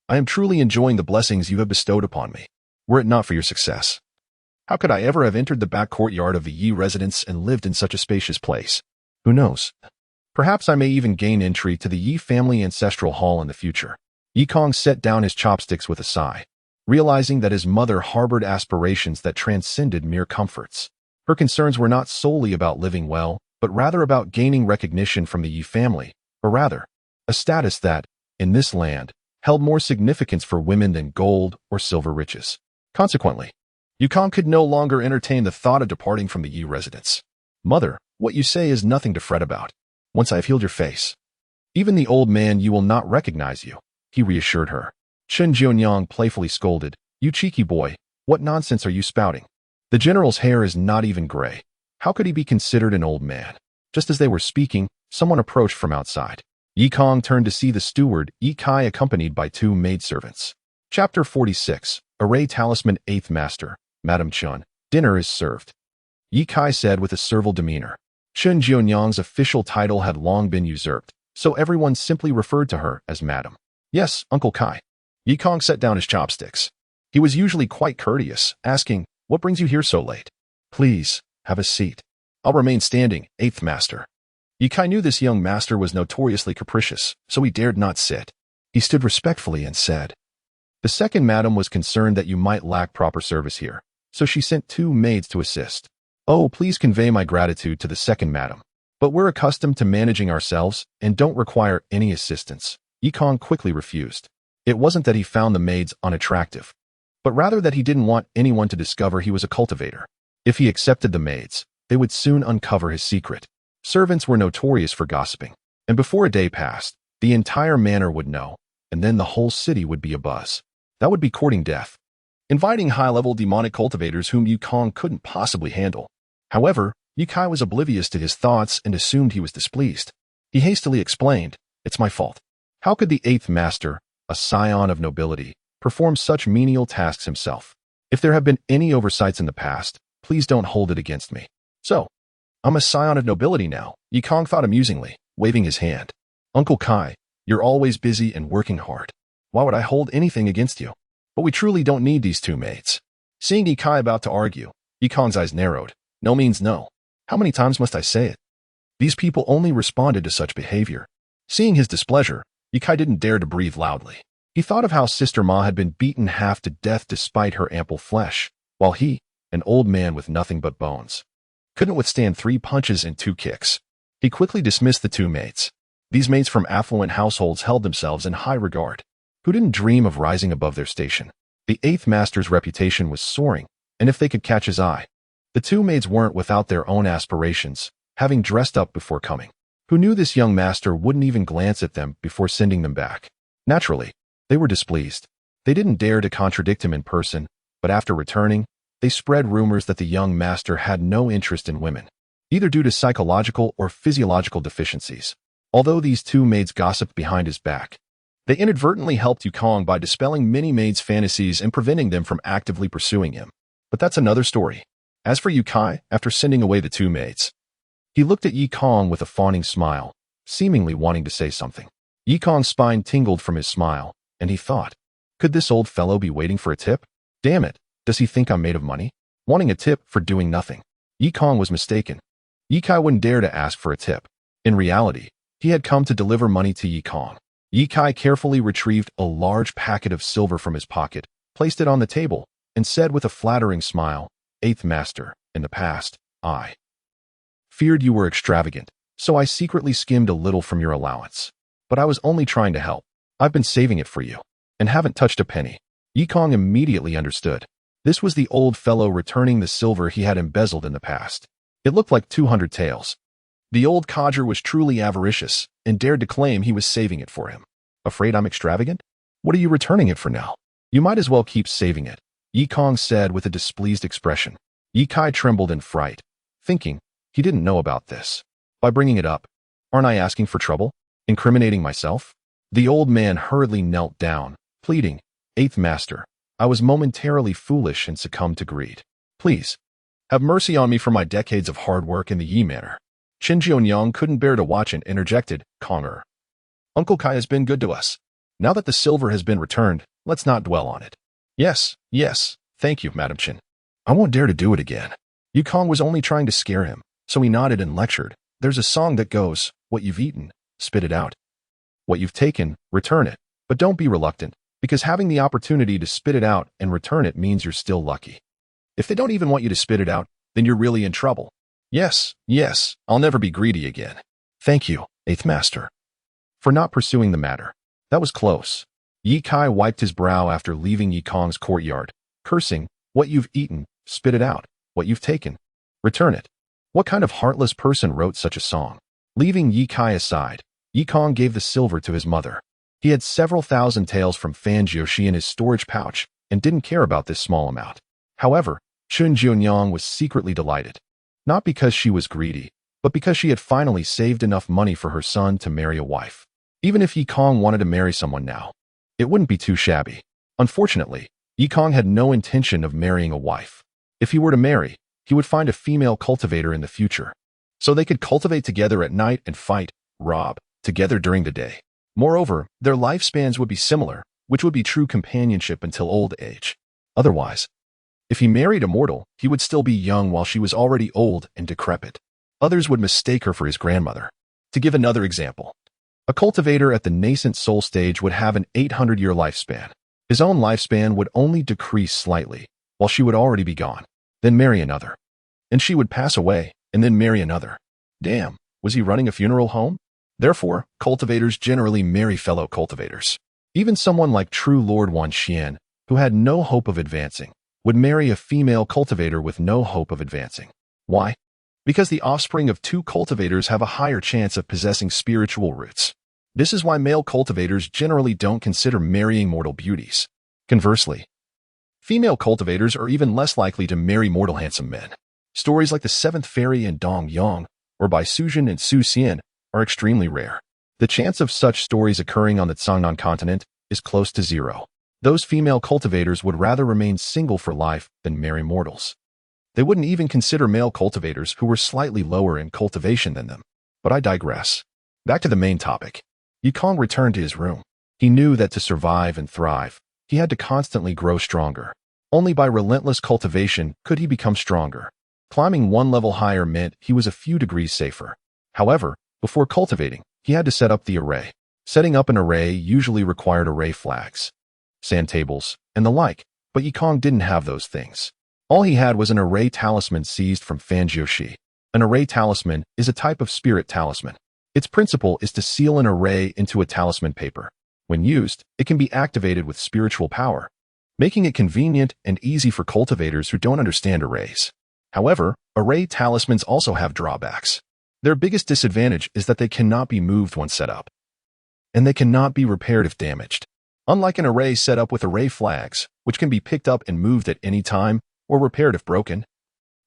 I am truly enjoying the blessings you have bestowed upon me. Were it not for your success, how could I ever have entered the back courtyard of the Yi residence and lived in such a spacious place? Who knows? Perhaps I may even gain entry to the Yi family ancestral hall in the future." Yikong set down his chopsticks with a sigh, realizing that his mother harbored aspirations that transcended mere comforts. Her concerns were not solely about living well, but rather about gaining recognition from the Yi family, or rather, a status that, in this land, held more significance for women than gold or silver riches. Consequently, Yikong could no longer entertain the thought of departing from the Yi residence. "Mother, what you say is nothing to fret about. Once I have healed your face, even the old man you will not recognize you," he reassured her. Chen Jianyang playfully scolded, "You cheeky boy, what nonsense are you spouting? The general's hair is not even gray. How could he be considered an old man?" Just as they were speaking, someone approached from outside. Yikong turned to see the steward, Yi Kai, accompanied by two maidservants. Chapter 46, Array Talisman 8th Master, Madam Chun, dinner is served, Yi Kai said with a servile demeanor. Chen Jianyang's official title had long been usurped, so everyone simply referred to her as Madam. "Yes, Uncle Kai." Yikong set down his chopsticks. He was usually quite courteous, asking, "What brings you here so late?" "Please, have a seat." "I'll remain standing, 8th Master." Yi Kai knew this young master was notoriously capricious, so he dared not sit. He stood respectfully and said, "The second madam was concerned that you might lack proper service here, so she sent two maids to assist. Oh, please convey my gratitude to the second madam. But we're accustomed to managing ourselves and don't require any assistance." Yikong quickly refused. It wasn't that he found the maids unattractive, but rather that he didn't want anyone to discover he was a cultivator. If he accepted the maids, they would soon uncover his secret. Servants were notorious for gossiping, and before a day passed, the entire manor would know, and then the whole city would be abuzz. That would be courting death, inviting high-level demonic cultivators whom Yikong couldn't possibly handle. However, Yi Kai was oblivious to his thoughts and assumed he was displeased. He hastily explained, "It's my fault. How could the 8th Master, a scion of nobility, perform such menial tasks himself? If there have been any oversights in the past, please don't hold it against me." "So, I'm a scion of nobility now," Yikong thought amusingly, waving his hand. "Uncle Kai, you're always busy and working hard. Why would I hold anything against you? But we truly don't need these two maids." Seeing Yi Kai about to argue, Yikong's eyes narrowed. "No means no. How many times must I say it?" These people only responded to such behavior. Seeing his displeasure, Yi Kai didn't dare to breathe loudly. He thought of how Sister Ma had been beaten half to death despite her ample flesh, while he, an old man with nothing but bones, couldn't withstand 3 punches and 2 kicks. He quickly dismissed the 2 maids. These maids from affluent households held themselves in high regard, who didn't dream of rising above their station. The 8th master's reputation was soaring, and if they could catch his eye, the 2 maids weren't without their own aspirations, having dressed up before coming. Who knew this young master wouldn't even glance at them before sending them back? Naturally, they were displeased. They didn't dare to contradict him in person, but after returning, they spread rumors that the young master had no interest in women, either due to psychological or physiological deficiencies. Although these 2 maids gossiped behind his back, they inadvertently helped Yukong by dispelling many maids' fantasies and preventing them from actively pursuing him. But that's another story. As for Yukai, after sending away the 2 maids, he looked at Yikong with a fawning smile, seemingly wanting to say something. Yikong's spine tingled from his smile, and he thought, could this old fellow be waiting for a tip? Damn it, does he think I'm made of money? Wanting a tip for doing nothing. Yikong was mistaken. Yikai wouldn't dare to ask for a tip. In reality, he had come to deliver money to Yikong. Yikai carefully retrieved a large packet of silver from his pocket, placed it on the table, and said with a flattering smile, 8th Master, in the past, I feared you were extravagant, so I secretly skimmed a little from your allowance. But I was only trying to help. I've been saving it for you, and haven't touched a penny. Yikong immediately understood. This was the old fellow returning the silver he had embezzled in the past. It looked like 200 taels. The old codger was truly avaricious, and dared to claim he was saving it for him. Afraid I'm extravagant? What are you returning it for now? You might as well keep saving it, Yikong said with a displeased expression. Yikai trembled in fright, thinking, he didn't know about this. By bringing it up, aren't I asking for trouble? Incriminating myself? The old man hurriedly knelt down, pleading, 8th Master, I was momentarily foolish and succumbed to greed. Please, have mercy on me for my decades of hard work in the Yi manor. Qin Jianyang couldn't bear to watch and interjected, Conger. Uncle Kai has been good to us. Now that the silver has been returned, let's not dwell on it. Yes, thank you, Madam Qin. I won't dare to do it again. Yukong was only trying to scare him, so he nodded and lectured. There's a song that goes, what you've eaten, spit it out. What you've taken, return it. But don't be reluctant, because having the opportunity to spit it out and return it means you're still lucky. If they don't even want you to spit it out, then you're really in trouble. Yes, I'll never be greedy again. Thank you, 8th Master, for not pursuing the matter. That was close. Yikai wiped his brow after leaving Yikong's courtyard, cursing, what you've eaten, spit it out. What you've taken, return it. What kind of heartless person wrote such a song? Leaving Yikai aside, Yikong gave the silver to his mother. He had several thousand taels from Fan Jiushi in his storage pouch and didn't care about this small amount. However, Qin Jianyang was secretly delighted. Not because she was greedy, but because she had finally saved enough money for her son to marry a wife. Even if Yikong wanted to marry someone now, it wouldn't be too shabby. Unfortunately, Yikong had no intention of marrying a wife. If he were to marry, he would find a female cultivator in the future, so they could cultivate together at night and fight, rob, together during the day. Moreover, their lifespans would be similar, which would be true companionship until old age. Otherwise, if he married a mortal, he would still be young while she was already old and decrepit. Others would mistake her for his grandmother. To give another example, a cultivator at the nascent soul stage would have an 800-year lifespan. His own lifespan would only decrease slightly, while she would already be gone, then marry another. And she would pass away, and then marry another. Damn, was he running a funeral home? Therefore, cultivators generally marry fellow cultivators. Even someone like True Lord Wan Xian, who had no hope of advancing, would marry a female cultivator with no hope of advancing. Why? Because the offspring of 2 cultivators have a higher chance of possessing spiritual roots. This is why male cultivators generally don't consider marrying mortal beauties. Conversely, female cultivators are even less likely to marry mortal handsome men. Stories like the 7th Fairy and Dong Yang, or by Sujin and Su Xian, are extremely rare. The chance of such stories occurring on the Cangnan continent is close to 0. Those female cultivators would rather remain single for life than marry mortals. They wouldn't even consider male cultivators who were slightly lower in cultivation than them. But I digress. Back to the main topic. Yikong returned to his room. He knew that to survive and thrive, he had to constantly grow stronger. Only by relentless cultivation could he become stronger. Climbing one level higher meant he was a few degrees safer. However, before cultivating, he had to set up the array. Setting up an array usually required array flags, sand tables, and the like, but Yikong didn't have those things. All he had was an array talisman seized from Fan Jiushi. An array talisman is a type of spirit talisman. Its principle is to seal an array into a talisman paper. When used, it can be activated with spiritual power, making it convenient and easy for cultivators who don't understand arrays. However, array talismans also have drawbacks. Their biggest disadvantage is that they cannot be moved once set up, and they cannot be repaired if damaged. Unlike an array set up with array flags, which can be picked up and moved at any time or repaired if broken,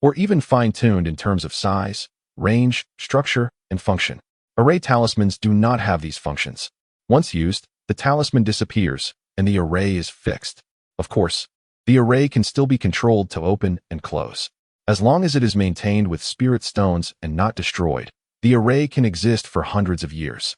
or even fine-tuned in terms of size, range, structure, and function. Array talismans do not have these functions. Once used, the talisman disappears, and the array is fixed. Of course, the array can still be controlled to open and close. As long as it is maintained with spirit stones and not destroyed, the array can exist for hundreds of years.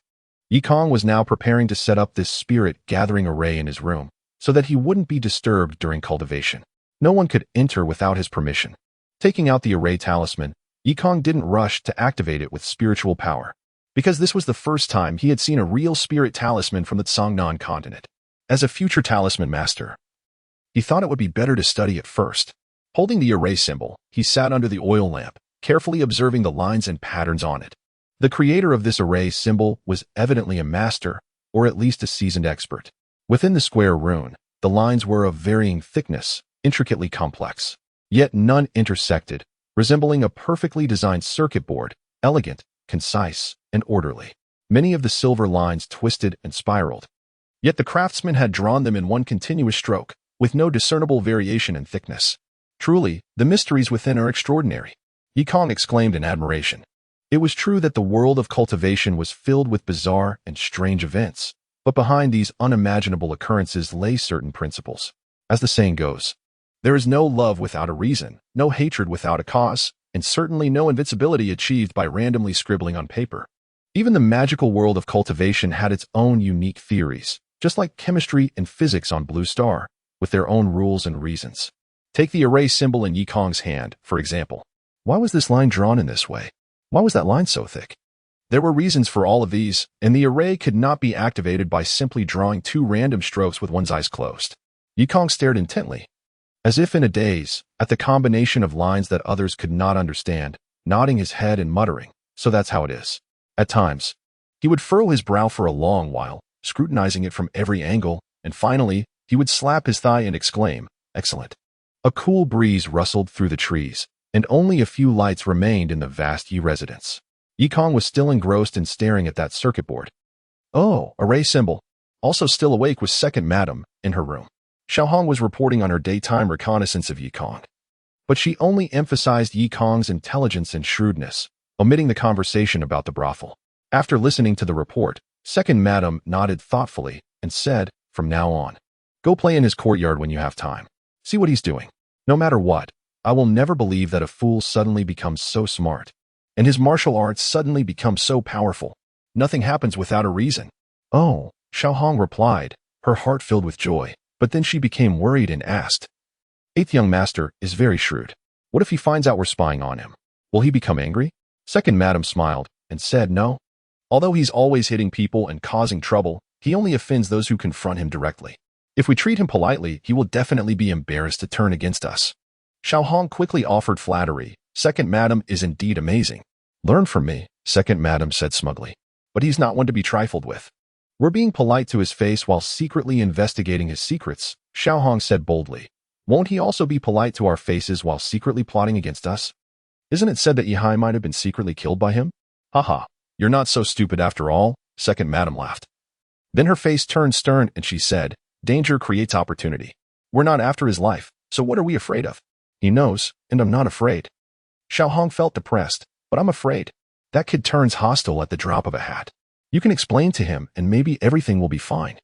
Yikong was now preparing to set up this spirit-gathering array in his room, so that he wouldn't be disturbed during cultivation. No one could enter without his permission. Taking out the array talisman, Yikong didn't rush to activate it with spiritual power, because this was the first time he had seen a real spirit talisman from the Tsangnan continent. As a future talisman master, he thought it would be better to study it first. Holding the array symbol, he sat under the oil lamp, carefully observing the lines and patterns on it. The creator of this array symbol was evidently a master, or at least a seasoned expert. Within the square rune, the lines were of varying thickness, intricately complex, yet none intersected, resembling a perfectly designed circuit board, elegant, concise, and orderly. Many of the silver lines twisted and spiraled, yet the craftsman had drawn them in one continuous stroke, with no discernible variation in thickness. Truly, the mysteries within are extraordinary, Yikong exclaimed in admiration. It was true that the world of cultivation was filled with bizarre and strange events, but behind these unimaginable occurrences lay certain principles. As the saying goes, there is no love without a reason, no hatred without a cause, and certainly no invincibility achieved by randomly scribbling on paper. Even the magical world of cultivation had its own unique theories, just like chemistry and physics on Blue Star, with their own rules and reasons. Take the array symbol in Yikong's hand, for example. Why was this line drawn in this way? Why was that line so thick? There were reasons for all of these, and the array could not be activated by simply drawing two random strokes with one's eyes closed. Yikong stared intently, as if in a daze, at the combination of lines that others could not understand, nodding his head and muttering, "So that's how it is." At times, he would furrow his brow for a long while, scrutinizing it from every angle, and finally, he would slap his thigh and exclaim, "Excellent." A cool breeze rustled through the trees, and only a few lights remained in the vast Yi residence. Yikong was still engrossed in staring at that circuit board. Oh, array symbol. Also still awake was second madam, in her room. Xiaohong was reporting on her daytime reconnaissance of Yikong, but she only emphasized Yikong's intelligence and shrewdness, omitting the conversation about the brothel. After listening to the report, second madam nodded thoughtfully and said, "From now on, go play in his courtyard when you have time. See what he's doing. No matter what, I will never believe that a fool suddenly becomes so smart, and his martial arts suddenly become so powerful. Nothing happens without a reason." "Oh," Xiaohong replied, her heart filled with joy, but then she became worried and asked, "Eighth young master is very shrewd. What if he finds out we're spying on him? Will he become angry?" Second madam smiled and said, "No. Although he's always hitting people and causing trouble, he only offends those who confront him directly. If we treat him politely, he will definitely be embarrassed to turn against us." Xiaohong quickly offered flattery. "Second madam is indeed amazing. Learn from me," second madam said smugly. "But he's not one to be trifled with. We're being polite to his face while secretly investigating his secrets," Xiaohong said boldly. "Won't he also be polite to our faces while secretly plotting against us? Isn't it said that Yihai might have been secretly killed by him?" "Haha, you're not so stupid after all," second madam laughed. Then her face turned stern and she said, "Danger creates opportunity. We're not after his life, so what are we afraid of? He knows, and I'm not afraid." Xiaohong felt depressed, "But I'm afraid. That kid turns hostile at the drop of a hat. You can explain to him and maybe everything will be fine.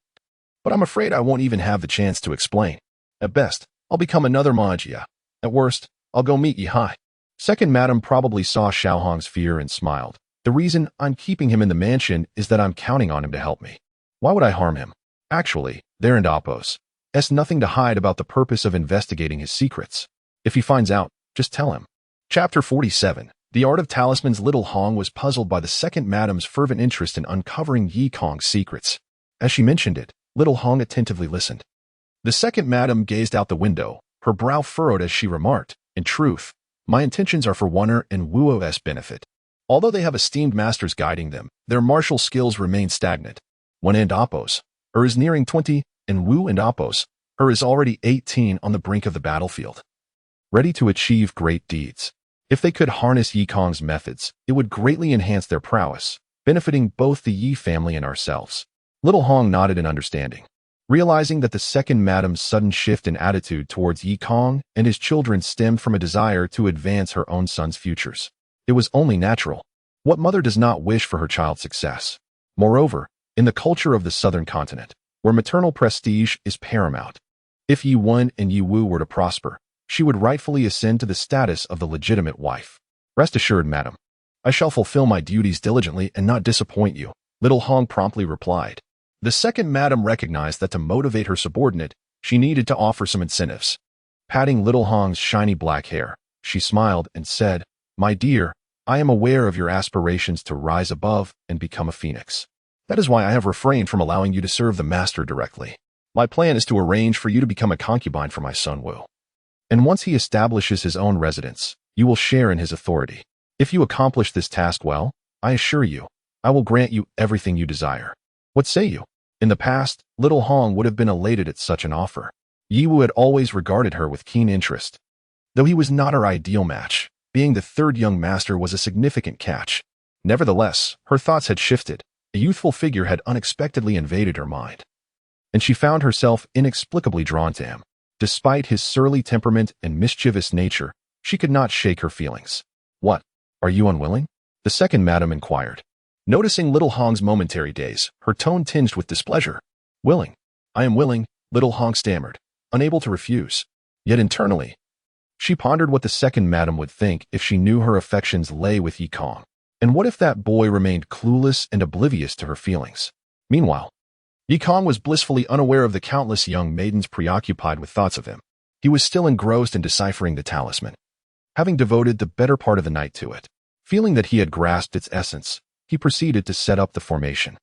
But I'm afraid I won't even have the chance to explain. At best, I'll become another Majia. At worst, I'll go meet Yihai." Second madam probably saw Xiaohong's fear and smiled. "The reason I'm keeping him in the mansion is that I'm counting on him to help me. Why would I harm him? Actually, there and Appos. Has nothing to hide about the purpose of investigating his secrets. If he finds out, just tell him." Chapter 47. The Art of Talismans. Little Hong was puzzled by the second madam's fervent interest in uncovering Yikong's secrets. As she mentioned it, Little Hong attentively listened. The second madam gazed out the window, her brow furrowed as she remarked, "In truth, My intentions are for Wunner and Wuo's benefit. Although they have esteemed masters guiding them, their martial skills remain stagnant. Wen and Appos, is nearing 20, and Wu and Appos, is already 18 on the brink of the battlefield, ready to achieve great deeds. If they could harness Yi Kong's methods, it would greatly enhance their prowess, benefiting both the Yi family and ourselves. Little Hong nodded in understanding, realizing that the second madam's sudden shift in attitude towards Yi Kong and his children stemmed from a desire to advance her own son's futures. It was only natural. What mother does not wish for her child's success? Moreover, in the culture of the southern continent, where maternal prestige is paramount, if Yi Wen and Yi Wu were to prosper, she would rightfully ascend to the status of the legitimate wife. Rest assured, madam, I shall fulfill my duties diligently and not disappoint you, Little Hong promptly replied. The second madam recognized that to motivate her subordinate, she needed to offer some incentives. Patting Little Hong's shiny black hair, she smiled and said, "My dear, I am aware of your aspirations to rise above and become a phoenix. That is why I have refrained from allowing you to serve the master directly. My plan is to arrange for you to become a concubine for my son Wu. And once he establishes his own residence, you will share in his authority. If you accomplish this task well, I assure you, I will grant you everything you desire. What say you?" In the past, Little Hong would have been elated at such an offer. Yi Wu had always regarded her with keen interest. Though he was not her ideal match, being the third young master was a significant catch. Nevertheless, her thoughts had shifted. A youthful figure had unexpectedly invaded her mind, and she found herself inexplicably drawn to him. Despite his surly temperament and mischievous nature, she could not shake her feelings. "What? Are you unwilling?" the second madam inquired. Noticing Little Hong's momentary daze, her tone tinged with displeasure. "Willing. I am willing," Little Hong stammered, unable to refuse. Yet internally, she pondered what the second madam would think if she knew her affections lay with Yi Kong. And what if that boy remained clueless and oblivious to her feelings? Meanwhile, Yi Kong was blissfully unaware of the countless young maidens preoccupied with thoughts of him. He was still engrossed in deciphering the talisman, having devoted the better part of the night to it. Feeling that he had grasped its essence, he proceeded to set up the formation.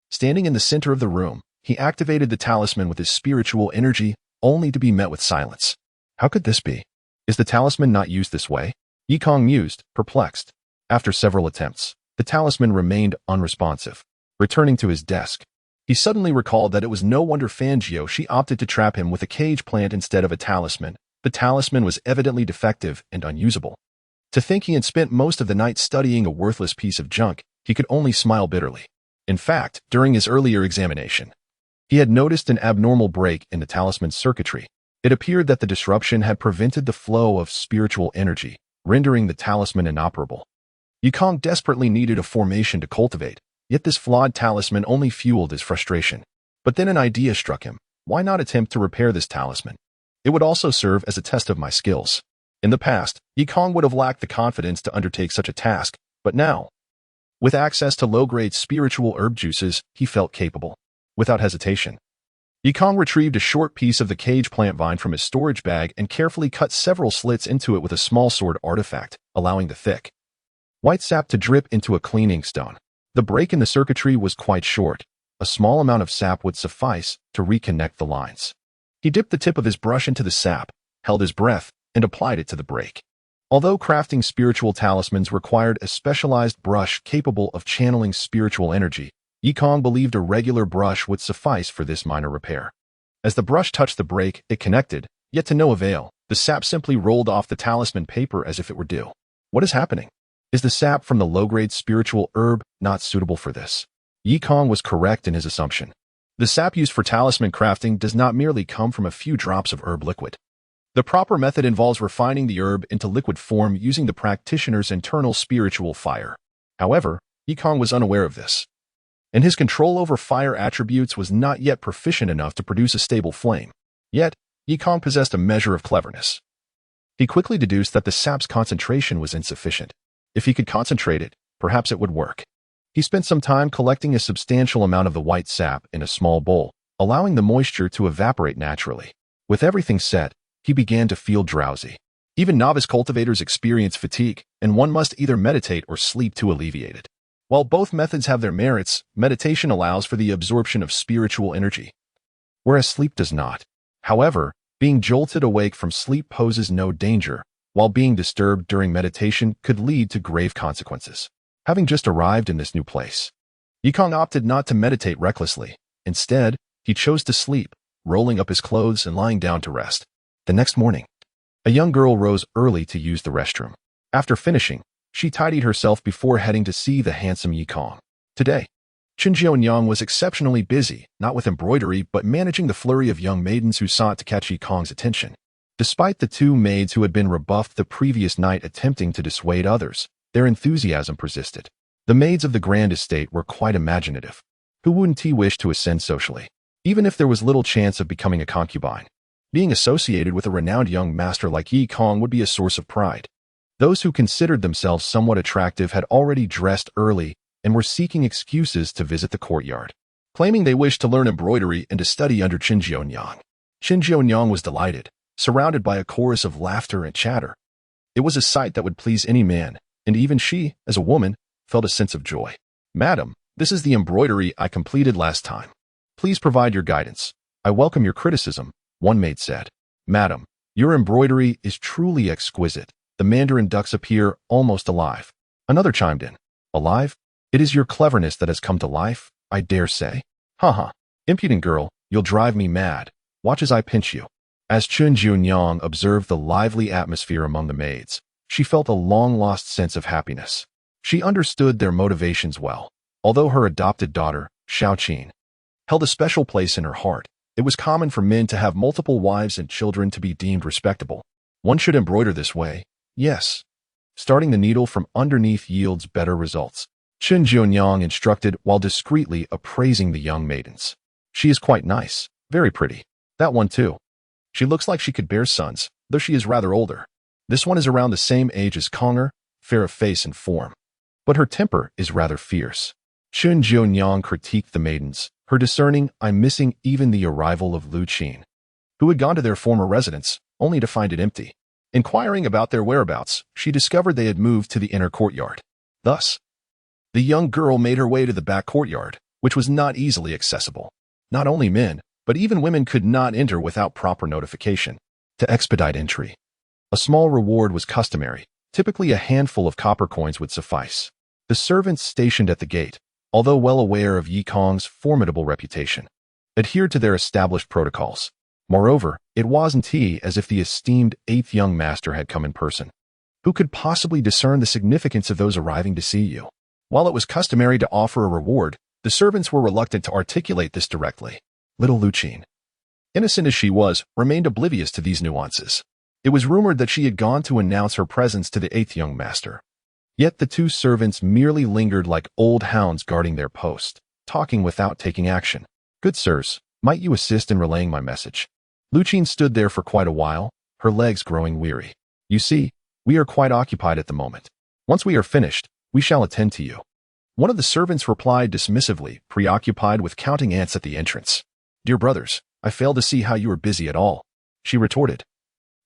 Standing in the center of the room, he activated the talisman with his spiritual energy, only to be met with silence. How could this be? Is the talisman not used this way? Yi Kong mused, perplexed. After several attempts, the talisman remained unresponsive. Returning to his desk, he suddenly recalled that it was no wonder Fangio she opted to trap him with a cage plant instead of a talisman. The talisman was evidently defective and unusable. To think he had spent most of the night studying a worthless piece of junk, he could only smile bitterly. In fact, during his earlier examination, he had noticed an abnormal break in the talisman's circuitry. It appeared that the disruption had prevented the flow of spiritual energy, rendering the talisman inoperable. Yi Kong desperately needed a formation to cultivate, yet this flawed talisman only fueled his frustration. But then an idea struck him. Why not attempt to repair this talisman? It would also serve as a test of my skills. In the past, Yi Kong would have lacked the confidence to undertake such a task, but now, with access to low-grade spiritual herb juices, he felt capable. Without hesitation, Yi Kong retrieved a short piece of the cage plant vine from his storage bag and carefully cut several slits into it with a small sword artifact, allowing the thick white sap to drip into a cleaning stone. The break in the circuitry was quite short. A small amount of sap would suffice to reconnect the lines. He dipped the tip of his brush into the sap, held his breath, and applied it to the break. Although crafting spiritual talismans required a specialized brush capable of channeling spiritual energy, Yi Kong believed a regular brush would suffice for this minor repair. As the brush touched the break, it connected, yet to no avail. The sap simply rolled off the talisman paper as if it were dew. What is happening? Is the sap from the low-grade spiritual herb not suitable for this? Yi Kong was correct in his assumption. The sap used for talisman crafting does not merely come from a few drops of herb liquid. The proper method involves refining the herb into liquid form using the practitioner's internal spiritual fire. However, Yi Kong was unaware of this, and his control over fire attributes was not yet proficient enough to produce a stable flame. Yet, Yi Kong possessed a measure of cleverness. He quickly deduced that the sap's concentration was insufficient. If he could concentrate it, perhaps it would work. He spent some time collecting a substantial amount of the white sap in a small bowl, allowing the moisture to evaporate naturally. With everything set, he began to feel drowsy. Even novice cultivators experience fatigue, and one must either meditate or sleep to alleviate it. While both methods have their merits, meditation allows for the absorption of spiritual energy, whereas sleep does not. However, being jolted awake from sleep poses no danger. while being disturbed during meditation could lead to grave consequences. Having just arrived in this new place, Yikong opted not to meditate recklessly. Instead, he chose to sleep, rolling up his clothes and lying down to rest. The next morning, a young girl rose early to use the restroom. After finishing, she tidied herself before heading to see the handsome Yikong. Today, Qin Jianyang was exceptionally busy, not with embroidery, but managing the flurry of young maidens who sought to catch Yikong's attention. Despite the two maids who had been rebuffed the previous night attempting to dissuade others, their enthusiasm persisted. The maids of the grand estate were quite imaginative. Who wouldn't he wish to ascend socially, even if there was little chance of becoming a concubine? Being associated with a renowned young master like Yikong would be a source of pride. Those who considered themselves somewhat attractive had already dressed early and were seeking excuses to visit the courtyard, claiming they wished to learn embroidery and to study under Qin Jianyang. Qin Jianyang was delighted, surrounded by a chorus of laughter and chatter. It was a sight that would please any man, and even she, as a woman, felt a sense of joy. "Madam, this is the embroidery I completed last time. Please provide your guidance. I welcome your criticism," one maid said. "Madam, your embroidery is truly exquisite." The mandarin ducks appear almost alive. Another chimed in. "Alive? It is your cleverness that has come to life, I dare say. Haha, impudent girl, you'll drive me mad. Watch as I pinch you." As Qin Jianyang observed the lively atmosphere among the maids, she felt a long-lost sense of happiness. She understood their motivations well. Although her adopted daughter, Xiaoqin, held a special place in her heart, it was common for men to have multiple wives and children to be deemed respectable. One should embroider this way, yes. Starting the needle from underneath yields better results. Qin Jianyang instructed while discreetly appraising the young maidens. "She is quite nice, very pretty. That one too. She looks like she could bear sons, though she is rather older. This one is around the same age as Conger, fair of face and form. But her temper is rather fierce." Qin Jianyang critiqued the maidens, her discerning eye missing even the arrival of Lu Qin, who had gone to their former residence, only to find it empty. Inquiring about their whereabouts, she discovered they had moved to the inner courtyard. Thus, the young girl made her way to the back courtyard, which was not easily accessible. Not only men, but even women could not enter without proper notification. To expedite entry, a small reward was customary. Typically a handful of copper coins would suffice. The servants stationed at the gate, although well aware of Yikong's formidable reputation, adhered to their established protocols. Moreover, it wasn't as if the esteemed eighth young master had come in person. Who could possibly discern the significance of those arriving to see you? While it was customary to offer a reward, the servants were reluctant to articulate this directly. Little Lu Qin, innocent as she was, remained oblivious to these nuances. It was rumored that she had gone to announce her presence to the eighth young master. Yet the two servants merely lingered like old hounds guarding their post, talking without taking action. "Good sirs, might you assist in relaying my message?" Lu Qin stood there for quite a while, her legs growing weary. "You see, we are quite occupied at the moment. Once we are finished, we shall attend to you." One of the servants replied dismissively, preoccupied with counting ants at the entrance. "Dear brothers, I fail to see how you are busy at all," she retorted,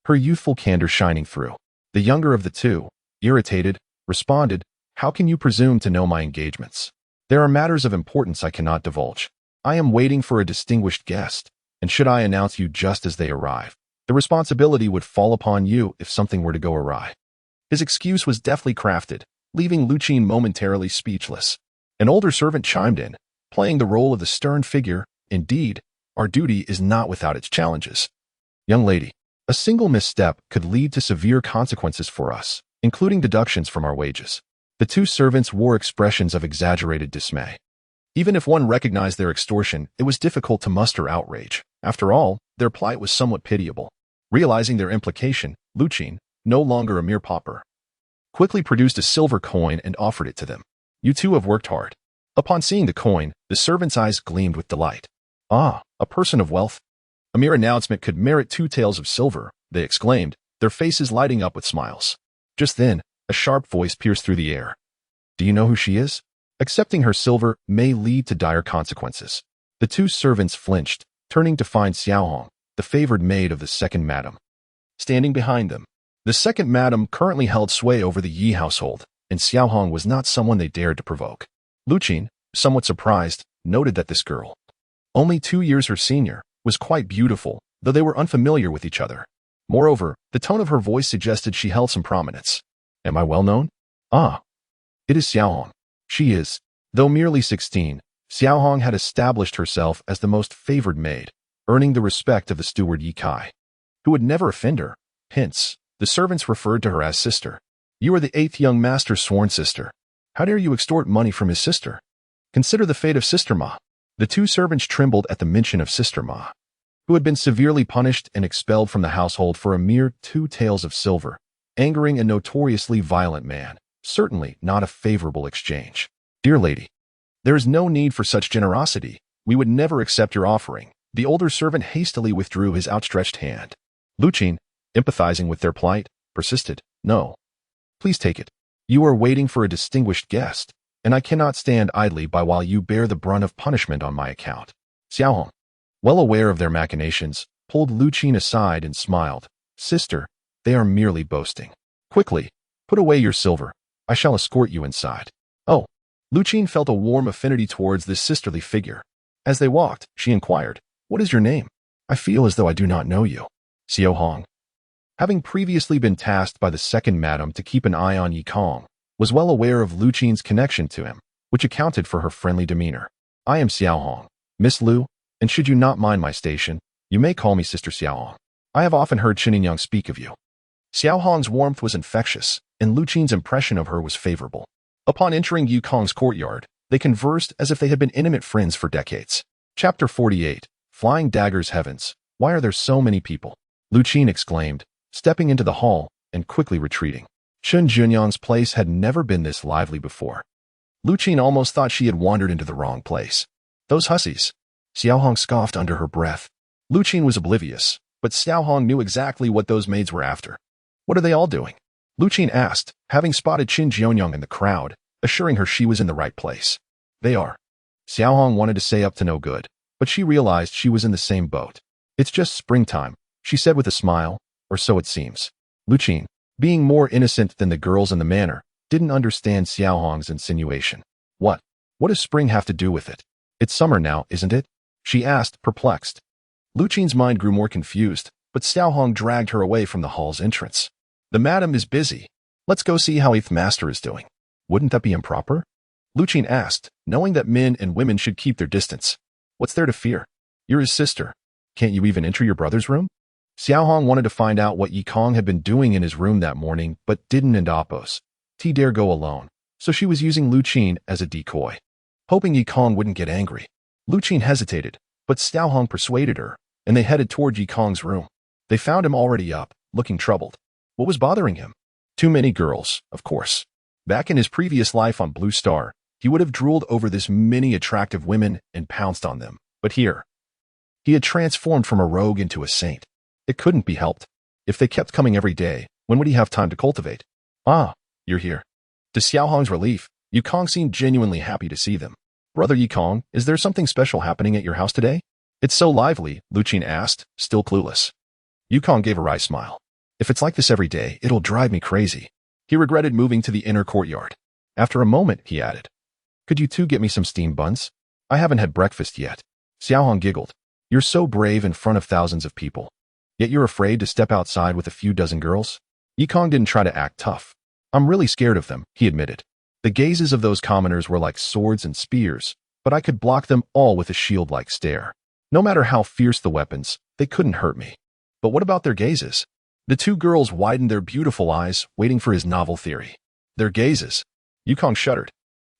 her youthful candor shining through. The younger of the two, irritated, responded, "How can you presume to know my engagements? There are matters of importance I cannot divulge. I am waiting for a distinguished guest, and should I announce you just as they arrive, the responsibility would fall upon you if something were to go awry." His excuse was deftly crafted, leaving Lu Qin momentarily speechless. An older servant chimed in, playing the role of the stern figure. "Indeed, our duty is not without its challenges. Young lady, a single misstep could lead to severe consequences for us, including deductions from our wages." The two servants wore expressions of exaggerated dismay. Even if one recognized their extortion, it was difficult to muster outrage. After all, their plight was somewhat pitiable. Realizing their implication, Lu Qin, no longer a mere pauper, quickly produced a silver coin and offered it to them. "You two have worked hard." Upon seeing the coin, the servants' eyes gleamed with delight. "Ah, a person of wealth. A mere announcement could merit 2 taels of silver," they exclaimed, their faces lighting up with smiles. Just then, a sharp voice pierced through the air. "Do you know who she is? Accepting her silver may lead to dire consequences." The two servants flinched, turning to find Xiaohong, the favored maid of the second madam, standing behind them. The second madam currently held sway over the Yi household, and Xiaohong was not someone they dared to provoke. Lu Qin, somewhat surprised, noted that this girl, only 2 years her senior, was quite beautiful, though they were unfamiliar with each other. Moreover, the tone of her voice suggested she held some prominence. Am I well known? Ah, it is Xiaohong. She is. Though merely 16, Xiaohong had established herself as the most favored maid, earning the respect of the steward Yi Kai, who would never offend her. Hence, the servants referred to her as sister. You are the 8th young master's sworn sister. How dare you extort money from his sister? Consider the fate of Sister Ma. The two servants trembled at the mention of Sister Ma, who had been severely punished and expelled from the household for a mere 2 taels of silver, angering a notoriously violent man. Certainly not a favorable exchange. Dear lady, there is no need for such generosity. We would never accept your offering. The older servant hastily withdrew his outstretched hand. Luchin, empathizing with their plight, persisted. No. Please take it. You are waiting for a distinguished guest, and I cannot stand idly by while you bear the brunt of punishment on my account. Xiaohong, well aware of their machinations, pulled Luchin aside and smiled. Sister, they are merely boasting. Quickly, put away your silver. I shall escort you inside. Oh. Luchin felt a warm affinity towards this sisterly figure. As they walked, she inquired, What is your name? I feel as though I do not know you. Xiaohong, having previously been tasked by the second madam to keep an eye on Yi Kong, was well aware of Luchin's connection to him, which accounted for her friendly demeanor. I am Xiaohong, Miss Lu, and should you not mind my station, you may call me Sister Xiaohong. I have often heard Xiningyang speak of you. Xiaohong's warmth was infectious, and Luchin's impression of her was favorable. Upon entering Yu Kong's courtyard, they conversed as if they had been intimate friends for decades. Chapter 48. Flying Daggers Heavens. Why are there so many people? Luchin exclaimed, stepping into the hall and quickly retreating. Chun Junyang's place had never been this lively before. Luchin almost thought she had wandered into the wrong place. Those hussies. Xiaohong scoffed under her breath. Luchin was oblivious, but Xiaohong knew exactly what those maids were after. What are they all doing? Luchin asked, having spotted Qin Jionyang in the crowd, assuring her she was in the right place. They are. Xiaohong wanted to say up to no good, but she realized she was in the same boat. It's just springtime, she said with a smile, or so it seems. Luchin, being more innocent than the girls in the manor, didn't understand Xiaohong's insinuation. What? What does spring have to do with it? It's summer now, isn't it? She asked, perplexed. Luchin's mind grew more confused, but Xiaohong dragged her away from the hall's entrance. The madam is busy. Let's go see how 8th Master is doing. Wouldn't that be improper? Luchin asked, knowing that men and women should keep their distance. What's there to fear? You're his sister. Can't you even enter your brother's room? Xiaohong wanted to find out what Yi Kong had been doing in his room that morning, but didn't and oppose. He dare go alone, so she was using Luchin as a decoy, hoping Yi Kong wouldn't get angry. Luchin hesitated, but Xiaohong persuaded her, and they headed toward Yi Kong's room. They found him already up, looking troubled. What was bothering him? Too many girls, of course. Back in his previous life on Blue Star, he would have drooled over this many attractive women and pounced on them. But here, he had transformed from a rogue into a saint. It couldn't be helped. If they kept coming every day, when would he have time to cultivate? Ah, you're here. To Xiaohong's relief, Yu Kong seemed genuinely happy to see them. Brother Yi Kong, is there something special happening at your house today? It's so lively, Luchin asked, still clueless. Yu Kong gave a wry smile. If it's like this every day, it'll drive me crazy. He regretted moving to the inner courtyard. After a moment, he added, Could you two get me some steamed buns? I haven't had breakfast yet. Xiaohong giggled. You're so brave in front of thousands of people. Yet you're afraid to step outside with a few dozen girls? Yi Kong didn't try to act tough. I'm really scared of them, he admitted. The gazes of those commoners were like swords and spears, but I could block them all with a shield-like stare. No matter how fierce the weapons, they couldn't hurt me. But what about their gazes? The two girls widened their beautiful eyes, waiting for his novel theory. Their gazes. Yu Kong shuddered.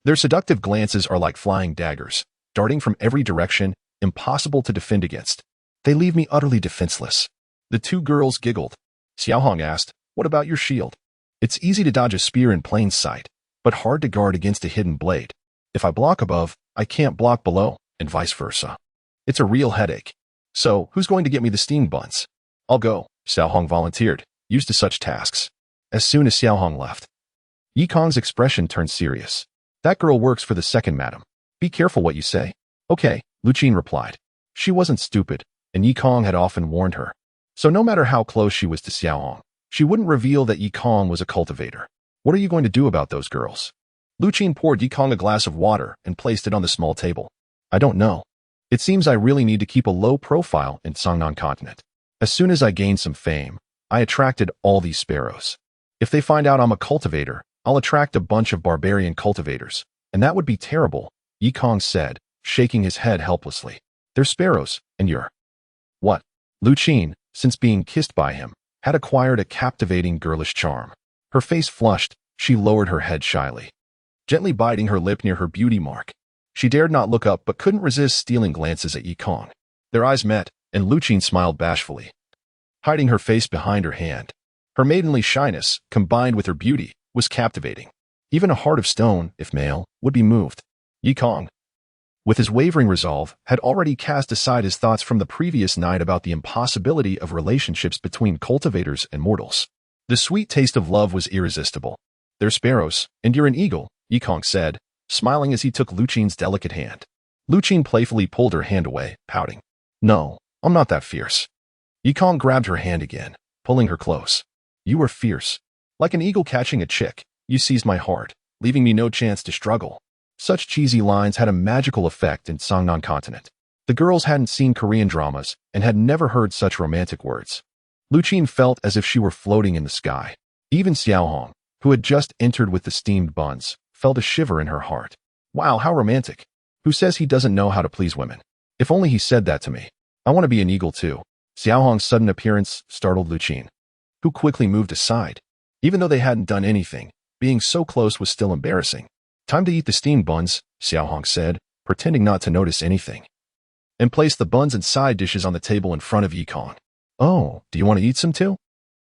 Their seductive glances are like flying daggers, darting from every direction, impossible to defend against. They leave me utterly defenseless. The two girls giggled. Xiaohong asked, What about your shield? It's easy to dodge a spear in plain sight, but hard to guard against a hidden blade. If I block above, I can't block below, and vice versa. It's a real headache. So, who's going to get me the steamed buns? I'll go, Xiaohong volunteered, used to such tasks. As soon as Xiaohong left, Yi Kong's expression turned serious. That girl works for the second madam. Be careful what you say. Okay, Luchin replied. She wasn't stupid, and Yi Kong had often warned her. So no matter how close she was to Xiaohong, she wouldn't reveal that Yi Kong was a cultivator. What are you going to do about those girls? Luchin poured Yi Kong a glass of water and placed it on the small table. I don't know. It seems I really need to keep a low profile in Songnan continent. As soon as I gain some fame, I attracted all these sparrows. If they find out I'm a cultivator, I'll attract a bunch of barbarian cultivators, and that would be terrible, Yikong said, shaking his head helplessly. They're sparrows, and you're... What? Lu Qin, since being kissed by him, had acquired a captivating girlish charm. Her face flushed, she lowered her head shyly, gently biting her lip near her beauty mark. She dared not look up but couldn't resist stealing glances at Yikong. Their eyes met, and Lu Qin smiled bashfully, hiding her face behind her hand. Her maidenly shyness, combined with her beauty, was captivating. Even a heart of stone, if male, would be moved. Yikong, with his wavering resolve, had already cast aside his thoughts from the previous night about the impossibility of relationships between cultivators and mortals. The sweet taste of love was irresistible. They're sparrows, and you're an eagle, Yikong said, smiling as he took Lu Qin's delicate hand. Lu Qin playfully pulled her hand away, pouting. No, I'm not that fierce. Yikong grabbed her hand again, pulling her close. You were fierce. Like an eagle catching a chick, you seized my heart, leaving me no chance to struggle. Such cheesy lines had a magical effect in Songnan continent. The girls hadn't seen Korean dramas and had never heard such romantic words. Lu Qin felt as if she were floating in the sky. Even Xiaohong, who had just entered with the steamed buns, felt a shiver in her heart. Wow, how romantic. Who says he doesn't know how to please women? If only he said that to me. I want to be an eagle too. Xiaohong's sudden appearance startled Lu Qin, who quickly moved aside. Even though they hadn't done anything, being so close was still embarrassing. Time to eat the steamed buns, Xiaohong said, pretending not to notice anything, and placed the buns and side dishes on the table in front of Yikong. Oh, do you want to eat some too?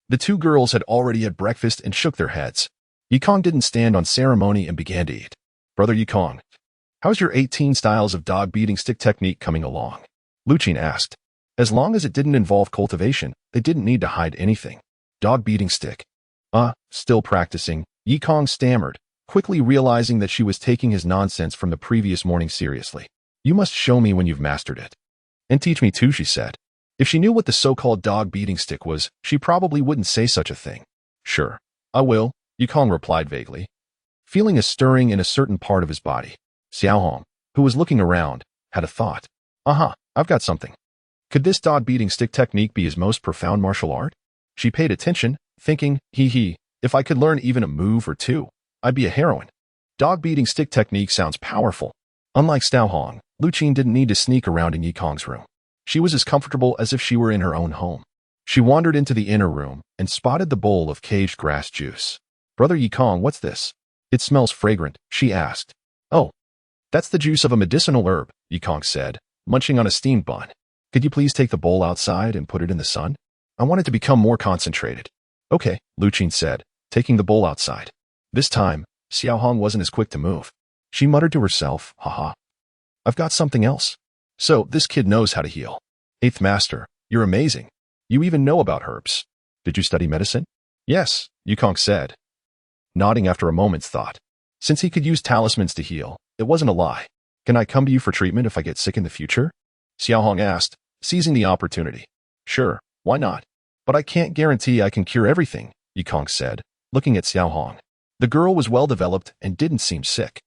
The two girls had already had breakfast and shook their heads. Yikong didn't stand on ceremony and began to eat. Brother Yikong, how's your 18 styles of dog beating stick technique coming along? Lu Qin asked. As long as it didn't involve cultivation, they didn't need to hide anything. Dog beating stick. Still practicing, Yikong stammered, quickly realizing that she was taking his nonsense from the previous morning seriously. You must show me when you've mastered it. And teach me too, she said. If she knew what the so-called dog beating stick was, she probably wouldn't say such a thing. Sure, I will, Yikong replied vaguely, feeling a stirring in a certain part of his body. Xiaohong, who was looking around, had a thought. I've got something. Could this dog beating stick technique be his most profound martial art? She paid attention, thinking, if I could learn even a move or two, I'd be a heroine. Dog beating stick technique sounds powerful. Unlike Xiaohong, Lu Qin didn't need to sneak around in Yikong's room. She was as comfortable as if she were in her own home. She wandered into the inner room and spotted the bowl of caged grass juice. Brother Yikong, what's this? It smells fragrant, she asked. Oh, that's the juice of a medicinal herb, Yikong said, munching on a steamed bun. Could you please take the bowl outside and put it in the sun? I want it to become more concentrated. Okay, Lu Qin said, taking the bowl outside. This time, Xiaohong wasn't as quick to move. She muttered to herself, haha. I've got something else. So, this kid knows how to heal. 8th Master, you're amazing. You even know about herbs. Did you study medicine? Yes, Yikong said, nodding after a moment's thought. Since he could use talismans to heal, it wasn't a lie. Can I come to you for treatment if I get sick in the future? Xiaohong asked, seizing the opportunity. Sure, why not? But I can't guarantee I can cure everything, Yikong said, looking at Xiaohong. The girl was well developed and didn't seem sick.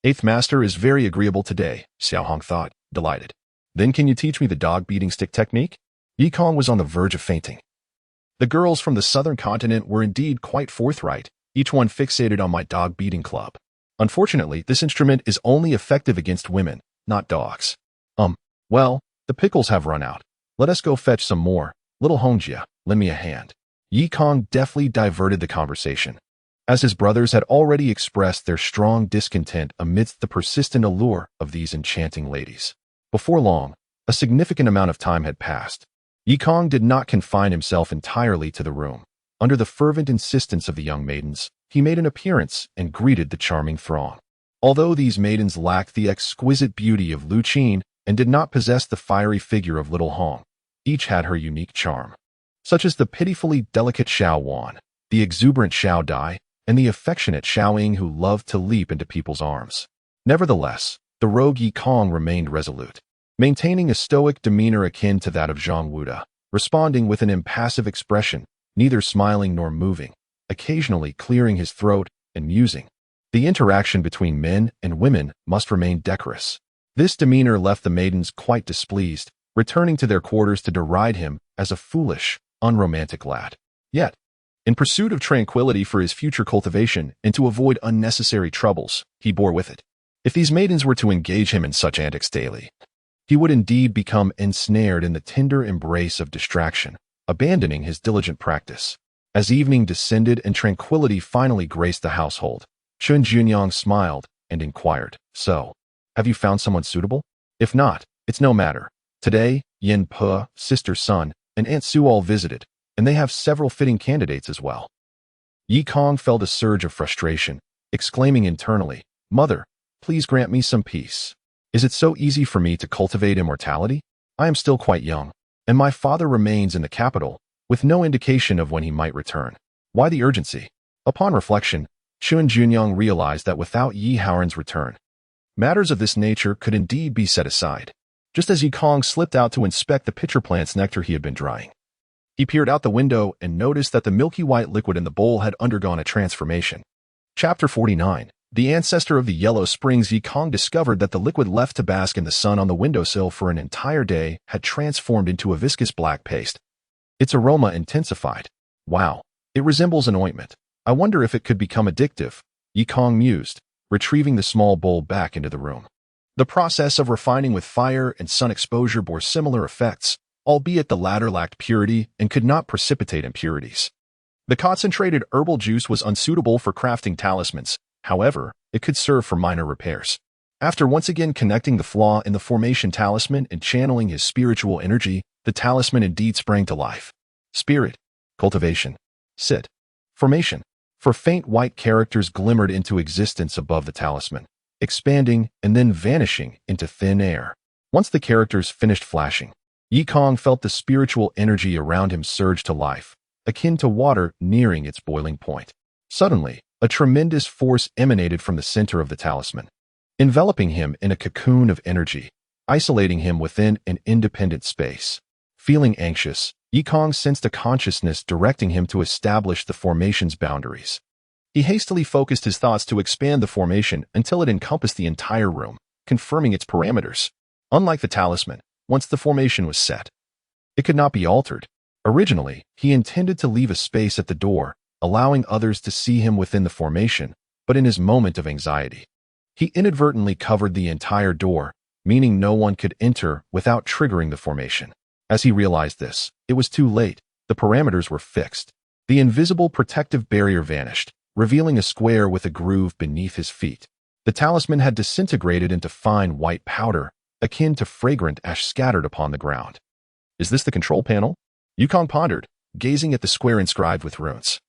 8th Master is very agreeable today, Xiaohong thought, delighted. Then can you teach me the dog beating stick technique? Yikong was on the verge of fainting. The girls from the southern continent were indeed quite forthright, each one fixated on my dog beating club. Unfortunately, this instrument is only effective against women, not dogs. Well, the pickles have run out. Let us go fetch some more. Little Hongjia, lend me a hand. Yikong deftly diverted the conversation, as his brothers had already expressed their strong discontent amidst the persistent allure of these enchanting ladies. Before long, a significant amount of time had passed. Yikong did not confine himself entirely to the room. Under the fervent insistence of the young maidens, he made an appearance and greeted the charming throng. Although these maidens lacked the exquisite beauty of Lu Qin and did not possess the fiery figure of little Hong, each had her unique charm, such as the pitifully delicate Xiao Wan, the exuberant Xiao Dai, and the affectionate Xiao Ying who loved to leap into people's arms. Nevertheless, the rogue Yikong remained resolute, maintaining a stoic demeanor akin to that of Zhang Wuda, responding with an impassive expression, neither smiling nor moving, occasionally clearing his throat and musing. The interaction between men and women must remain decorous. This demeanor left the maidens quite displeased, returning to their quarters to deride him as a foolish, unromantic lad. Yet, in pursuit of tranquility for his future cultivation and to avoid unnecessary troubles, he bore with it. If these maidens were to engage him in such antics daily, he would indeed become ensnared in the tender embrace of distraction, abandoning his diligent practice. As evening descended and tranquility finally graced the household, Chun Junyang smiled and inquired, "So, have you found someone suitable? If not, it's no matter. Today, Yin Pe, sister's son, and Aunt Su all visited, and they have several fitting candidates as well." Yi Kong felt a surge of frustration, exclaiming internally, "Mother, please grant me some peace. Is it so easy for me to cultivate immortality? I am still quite young, and my father remains in the capital, with no indication of when he might return. Why the urgency?" Upon reflection, Chun Junyang realized that without Yi Haoran's return, matters of this nature could indeed be set aside. Just as Yi Kong slipped out to inspect the pitcher plant's nectar he had been drying, he peered out the window and noticed that the milky white liquid in the bowl had undergone a transformation. Chapter 49. The ancestor of the Yellow Springs. Yi Kong discovered that the liquid left to bask in the sun on the windowsill for an entire day had transformed into a viscous black paste. Its aroma intensified. "Wow, it resembles an ointment. I wonder if it could become addictive," Yi Kong mused, retrieving the small bowl back into the room. The process of refining with fire and sun exposure bore similar effects, albeit the latter lacked purity and could not precipitate impurities. The concentrated herbal juice was unsuitable for crafting talismans. However, it could serve for minor repairs. After once again connecting the flaw in the formation talisman and channeling his spiritual energy, the talisman indeed sprang to life. Spirit, cultivation, sit, formation. For faint white characters glimmered into existence above the talisman, expanding and then vanishing into thin air. Once the characters finished flashing, Yi Kong felt the spiritual energy around him surge to life, akin to water nearing its boiling point. Suddenly, a tremendous force emanated from the center of the talisman, enveloping him in a cocoon of energy, isolating him within an independent space. Feeling anxious, Yi Kong sensed a consciousness directing him to establish the formation's boundaries. He hastily focused his thoughts to expand the formation until it encompassed the entire room, confirming its parameters. Unlike the talisman, once the formation was set, it could not be altered. Originally, he intended to leave a space at the door, allowing others to see him within the formation, but in his moment of anxiety, he inadvertently covered the entire door, meaning no one could enter without triggering the formation. As he realized this, it was too late. The parameters were fixed. The invisible protective barrier vanished, revealing a square with a groove beneath his feet. The talisman had disintegrated into fine white powder, akin to fragrant ash scattered upon the ground. "Is this the control panel?" Yi Kong pondered, gazing at the square inscribed with runes.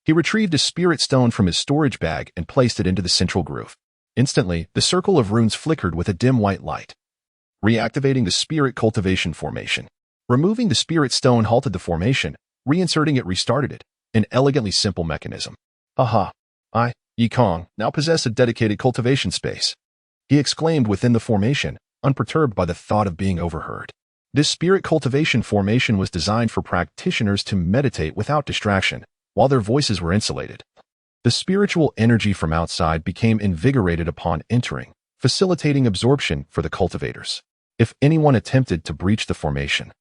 He retrieved a spirit stone from his storage bag and placed it into the central groove. Instantly, the circle of runes flickered with a dim white light, reactivating the spirit cultivation formation. Removing the spirit stone halted the formation, reinserting it restarted it, an elegantly simple mechanism. "Aha! I, Yi Kong, now possess a dedicated cultivation space," he exclaimed within the formation, unperturbed by the thought of being overheard. This spirit cultivation formation was designed for practitioners to meditate without distraction, while their voices were insulated. The spiritual energy from outside became invigorated upon entering, facilitating absorption for the cultivators. If anyone attempted to breach the formation,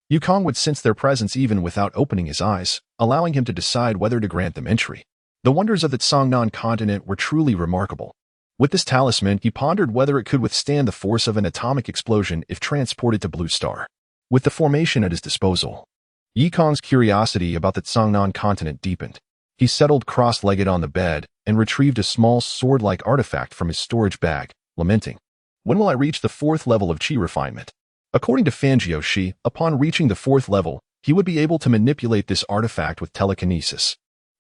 Yi Kong would sense their presence even without opening his eyes, allowing him to decide whether to grant them entry. The wonders of the Tsangnan continent were truly remarkable. With this talisman, he pondered whether it could withstand the force of an atomic explosion if transported to Blue Star. With the formation at his disposal, Yi Kong's curiosity about the Tsangnan continent deepened. He settled cross-legged on the bed and retrieved a small sword-like artifact from his storage bag, lamenting, "When will I reach the 4th level of Qi refinement?" According to Fangio Shi, upon reaching the 4th level, he would be able to manipulate this artifact with telekinesis.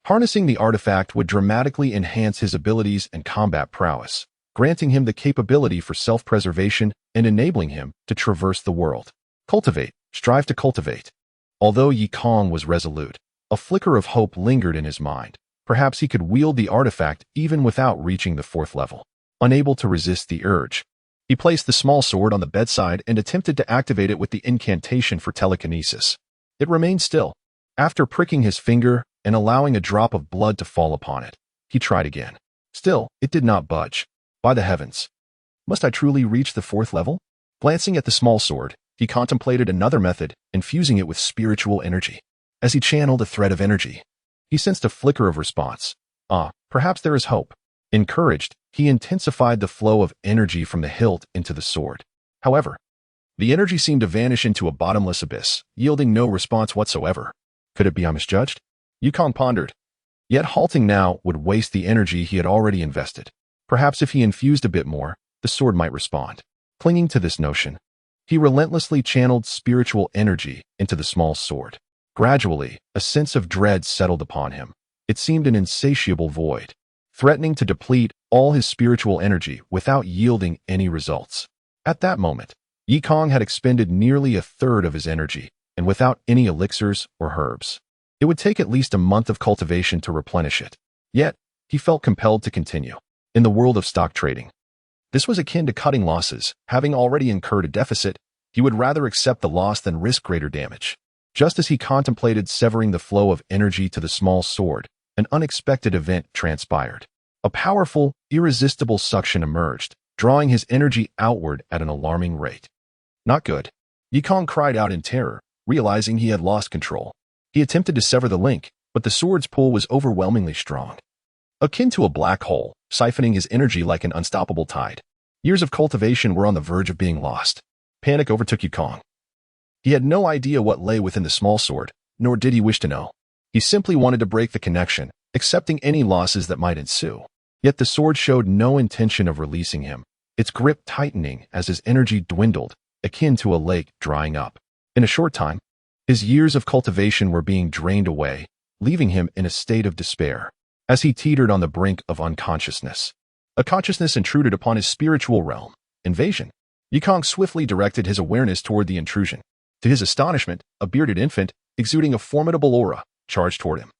Harnessing the artifact would dramatically enhance his abilities and combat prowess, granting him the capability for self-preservation and enabling him to traverse the world. Cultivate, strive to cultivate. Although Yi Kong was resolute, a flicker of hope lingered in his mind. Perhaps he could wield the artifact even without reaching the 4th level. Unable to resist the urge, he placed the small sword on the bedside and attempted to activate it with the incantation for telekinesis. It remained still. After pricking his finger and allowing a drop of blood to fall upon it, he tried again. Still, it did not budge. By the heavens! Must I truly reach the 4th level? Glancing at the small sword, he contemplated another method, infusing it with spiritual energy. as he channeled a thread of energy. He sensed a flicker of response. Perhaps there is hope. Encouraged, he intensified the flow of energy from the hilt into the sword. However, the energy seemed to vanish into a bottomless abyss, yielding no response whatsoever. Could it be I misjudged? Yukong pondered. Yet halting now would waste the energy he had already invested. Perhaps if he infused a bit more, the sword might respond. Clinging to this notion, he relentlessly channeled spiritual energy into the small sword. Gradually, a sense of dread settled upon him. It seemed an insatiable void, threatening to deplete all his spiritual energy without yielding any results. At that moment, Yikong had expended nearly a third of his energy, and without any elixirs or herbs. It would take at least a month of cultivation to replenish it. Yet, he felt compelled to continue. In the world of stock trading, this was akin to cutting losses. Having already incurred a deficit, he would rather accept the loss than risk greater damage. Just as he contemplated severing the flow of energy to the small sword, an unexpected event transpired. A powerful, irresistible suction emerged, drawing his energy outward at an alarming rate. Not good. Yikong cried out in terror, realizing he had lost control. He attempted to sever the link, but the sword's pull was overwhelmingly strong. Akin to a black hole, siphoning his energy like an unstoppable tide. Years of cultivation were on the verge of being lost. Panic overtook Yikong. He had no idea what lay within the small sword, nor did he wish to know. He simply wanted to break the connection, accepting any losses that might ensue. Yet the sword showed no intention of releasing him, its grip tightening as his energy dwindled, akin to a lake drying up. In a short time, his years of cultivation were being drained away, leaving him in a state of despair. As he teetered on the brink of unconsciousness, a consciousness intruded upon his spiritual realm. Invasion. Yikong swiftly directed his awareness toward the intrusion. To his astonishment, a bearded infant, exuding a formidable aura, charged toward him.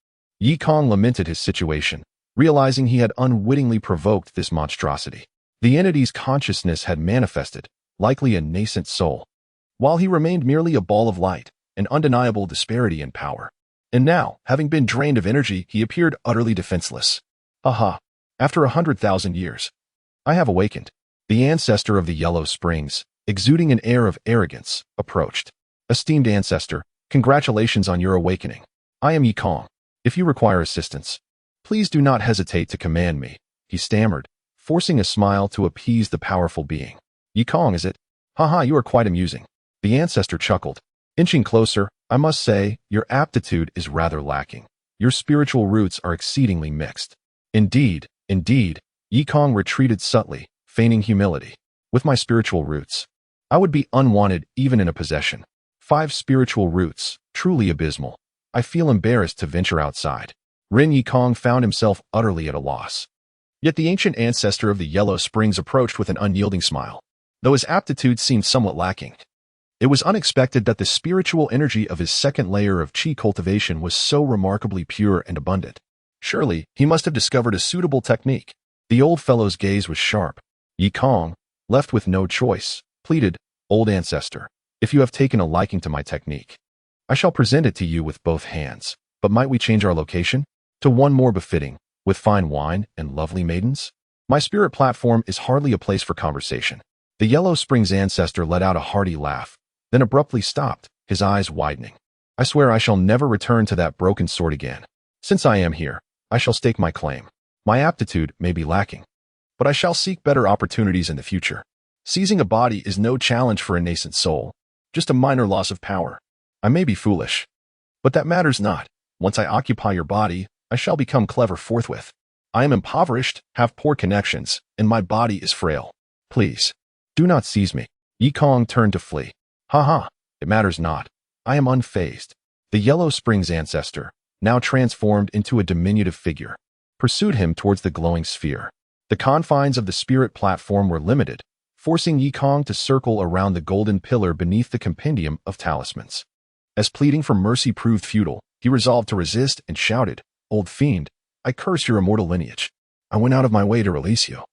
Yikong lamented his situation, realizing he had unwittingly provoked this monstrosity. The entity's consciousness had manifested, likely a nascent soul, while he remained merely a ball of light, an undeniable disparity in power. And now, having been drained of energy, he appeared utterly defenseless. Aha! After 100,000 years, I have awakened. The ancestor of the Yellow Springs, exuding an air of arrogance, approached. Esteemed ancestor, congratulations on your awakening. I am Yikong. If you require assistance, please do not hesitate to command me, he stammered, forcing a smile to appease the powerful being. Yikong, is it? Haha, you are quite amusing. The ancestor chuckled. Inching closer, I must say, your aptitude is rather lacking. Your spiritual roots are exceedingly mixed. Indeed, Yikong retreated subtly, feigning humility. With my spiritual roots, I would be unwanted even in a possession. 5 spiritual roots, truly abysmal. I feel embarrassed to venture outside. Ren Yikong found himself utterly at a loss. Yet the ancient ancestor of the Yellow Springs approached with an unyielding smile. Though his aptitude seemed somewhat lacking, it was unexpected that the spiritual energy of his second layer of chi cultivation was so remarkably pure and abundant. Surely, he must have discovered a suitable technique. The old fellow's gaze was sharp. Yikong, left with no choice, pleaded, Old ancestor, if you have taken a liking to my technique, I shall present it to you with both hands. But might we change our location? To one more befitting, with fine wine and lovely maidens? My spirit platform is hardly a place for conversation. The Yellow Springs ancestor let out a hearty laugh, then abruptly stopped, his eyes widening. I swear I shall never return to that broken sword again. Since I am here, I shall stake my claim. My aptitude may be lacking, but I shall seek better opportunities in the future. Seizing a body is no challenge for a nascent soul, just a minor loss of power. I may be foolish, but that matters not. Once I occupy your body, I shall become clever forthwith. I am impoverished, have poor connections, and my body is frail. Please, do not seize me. Yikong turned to flee. It matters not. I am unfazed. The Yellow Springs ancestor, now transformed into a diminutive figure, pursued him towards the glowing sphere. The confines of the spirit platform were limited, forcing Yikong to circle around the golden pillar beneath the compendium of talismans. As pleading for mercy proved futile, he resolved to resist and shouted, Old fiend, I curse your immortal lineage. I went out of my way to release you,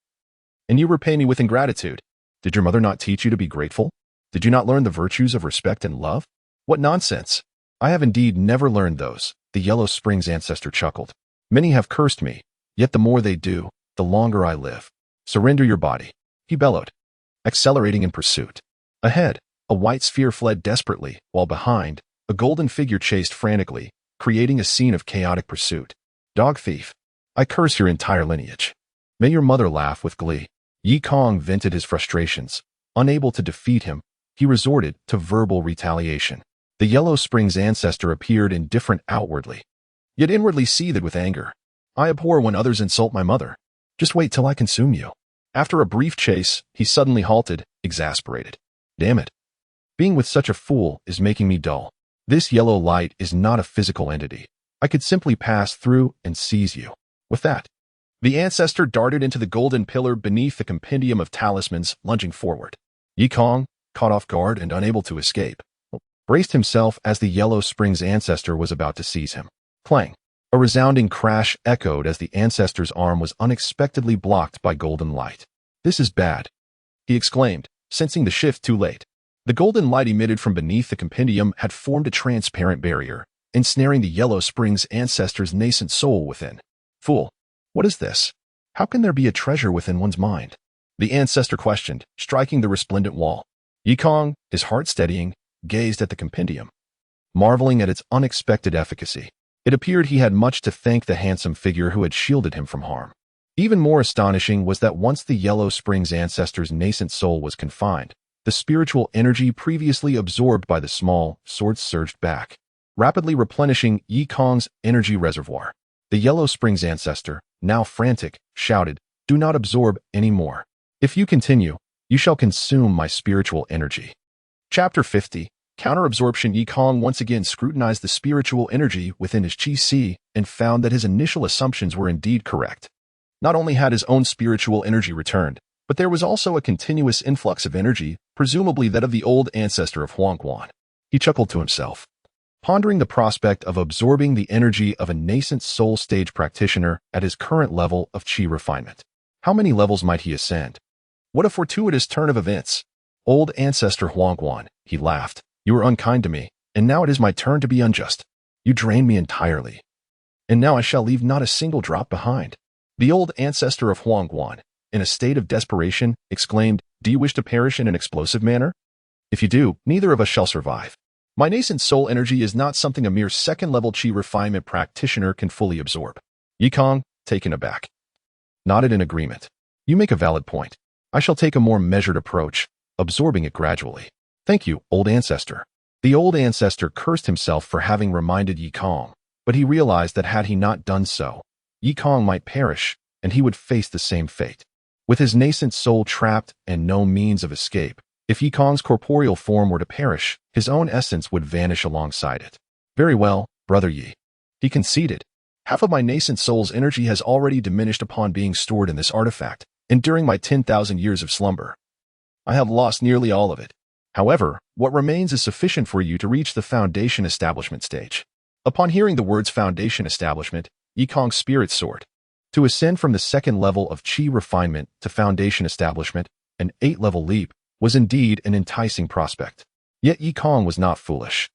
and you repay me with ingratitude. Did your mother not teach you to be grateful? Did you not learn the virtues of respect and love? What nonsense! I have indeed never learned those, the Yellow Springs ancestor chuckled. Many have cursed me, yet the more they do, the longer I live. Surrender your body, he bellowed, accelerating in pursuit. Ahead, a white sphere fled desperately, while behind, a golden figure chased frantically, creating a scene of chaotic pursuit. Dog thief. I curse your entire lineage. May your mother laugh with glee. Yi Kong vented his frustrations. Unable to defeat him, he resorted to verbal retaliation. The Yellow Springs ancestor appeared indifferent outwardly, yet inwardly seethed with anger. I abhor when others insult my mother. Just wait till I consume you. After a brief chase, he suddenly halted, exasperated. Damn it. Being with such a fool is making me dull. This yellow light is not a physical entity. I could simply pass through and seize you. With that, the ancestor darted into the golden pillar beneath the compendium of talismans, lunging forward. Yi Kong, caught off guard and unable to escape, braced himself as the Yellow Springs ancestor was about to seize him. Clang! A resounding crash echoed as the ancestor's arm was unexpectedly blocked by golden light. This is bad, he exclaimed, sensing the shift too late. The golden light emitted from beneath the compendium had formed a transparent barrier, ensnaring the Yellow Springs ancestor's nascent soul within. Fool! What is this? How can there be a treasure within one's mind? The ancestor questioned, striking the resplendent wall. Yi Kong, his heart steadying, gazed at the compendium, marveling at its unexpected efficacy. It appeared he had much to thank the handsome figure who had shielded him from harm. Even more astonishing was that once the Yellow Springs ancestor's nascent soul was confined, the spiritual energy previously absorbed by the small sword surged back, rapidly replenishing Yi Kong's energy reservoir. The Yellow Springs ancestor, now frantic, shouted, "Do not absorb any more. If you continue, you shall consume my spiritual energy." Chapter 50. Counter-absorption. Yi Kong once again scrutinized the spiritual energy within his chi and found that his initial assumptions were indeed correct. Not only had his own spiritual energy returned, but there was also a continuous influx of energy, presumably that of the old ancestor of Huangquan. He chuckled to himself, pondering the prospect of absorbing the energy of a nascent soul stage practitioner at his current level of chi refinement. How many levels might he ascend? What a fortuitous turn of events! Old ancestor Huangquan, he laughed. You were unkind to me, and now it is my turn to be unjust. You drained me entirely, and now I shall leave not a single drop behind. The old ancestor of Huangquan, in a state of desperation, exclaimed, "Do you wish to perish in an explosive manner? If you do, neither of us shall survive. My nascent soul energy is not something a mere second-level chi refinement practitioner can fully absorb." Yi Kong, taken aback, nodded in agreement. You make a valid point. I shall take a more measured approach, absorbing it gradually. Thank you, old ancestor. The old ancestor cursed himself for having reminded Yi Kong, but he realized that had he not done so, Yi Kong might perish, and he would face the same fate. With his nascent soul trapped and no means of escape, if Yi Kong's corporeal form were to perish, his own essence would vanish alongside it. Very well, brother Yi. He conceded. Half of my nascent soul's energy has already diminished upon being stored in this artifact, and during my 10,000 years of slumber, I have lost nearly all of it. However, what remains is sufficient for you to reach the foundation establishment stage. Upon hearing the words foundation establishment, Yi Kong's spirit soared. To ascend from the second level of chi refinement to foundation establishment, an 8-level leap, was indeed an enticing prospect. Yet Yi Kong was not foolish.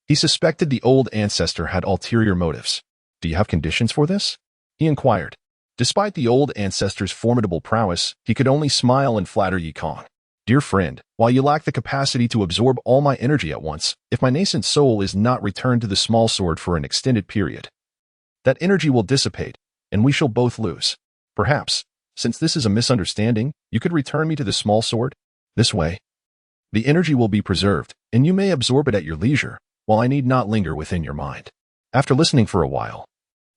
He suspected the old ancestor had ulterior motives. Do you have conditions for this? He inquired. Despite the old ancestor's formidable prowess, he could only smile and flatter Yi Kong. Dear friend, while you lack the capacity to absorb all my energy at once, if my nascent soul is not returned to the small sword for an extended period, that energy will dissipate, and we shall both lose. Perhaps, since this is a misunderstanding, you could return me to the small sword? This way, the energy will be preserved, and you may absorb it at your leisure, while I need not linger within your mind. After listening for a while,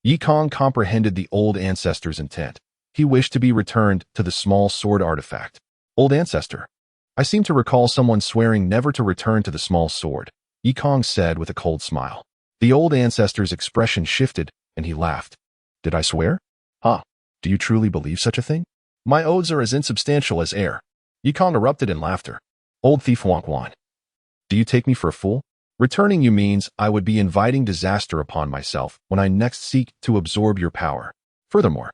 Yi Kong comprehended the old ancestor's intent. He wished to be returned to the small sword artifact. Old ancestor, I seem to recall someone swearing never to return to the small sword, Yi Kong said with a cold smile. The old ancestor's expression shifted, and he laughed. Did I swear? Ha! Do you truly believe such a thing? My oaths are as insubstantial as air. Yi Kong erupted in laughter. Old thief Huangquan, do you take me for a fool? Returning you means I would be inviting disaster upon myself when I next seek to absorb your power. Furthermore,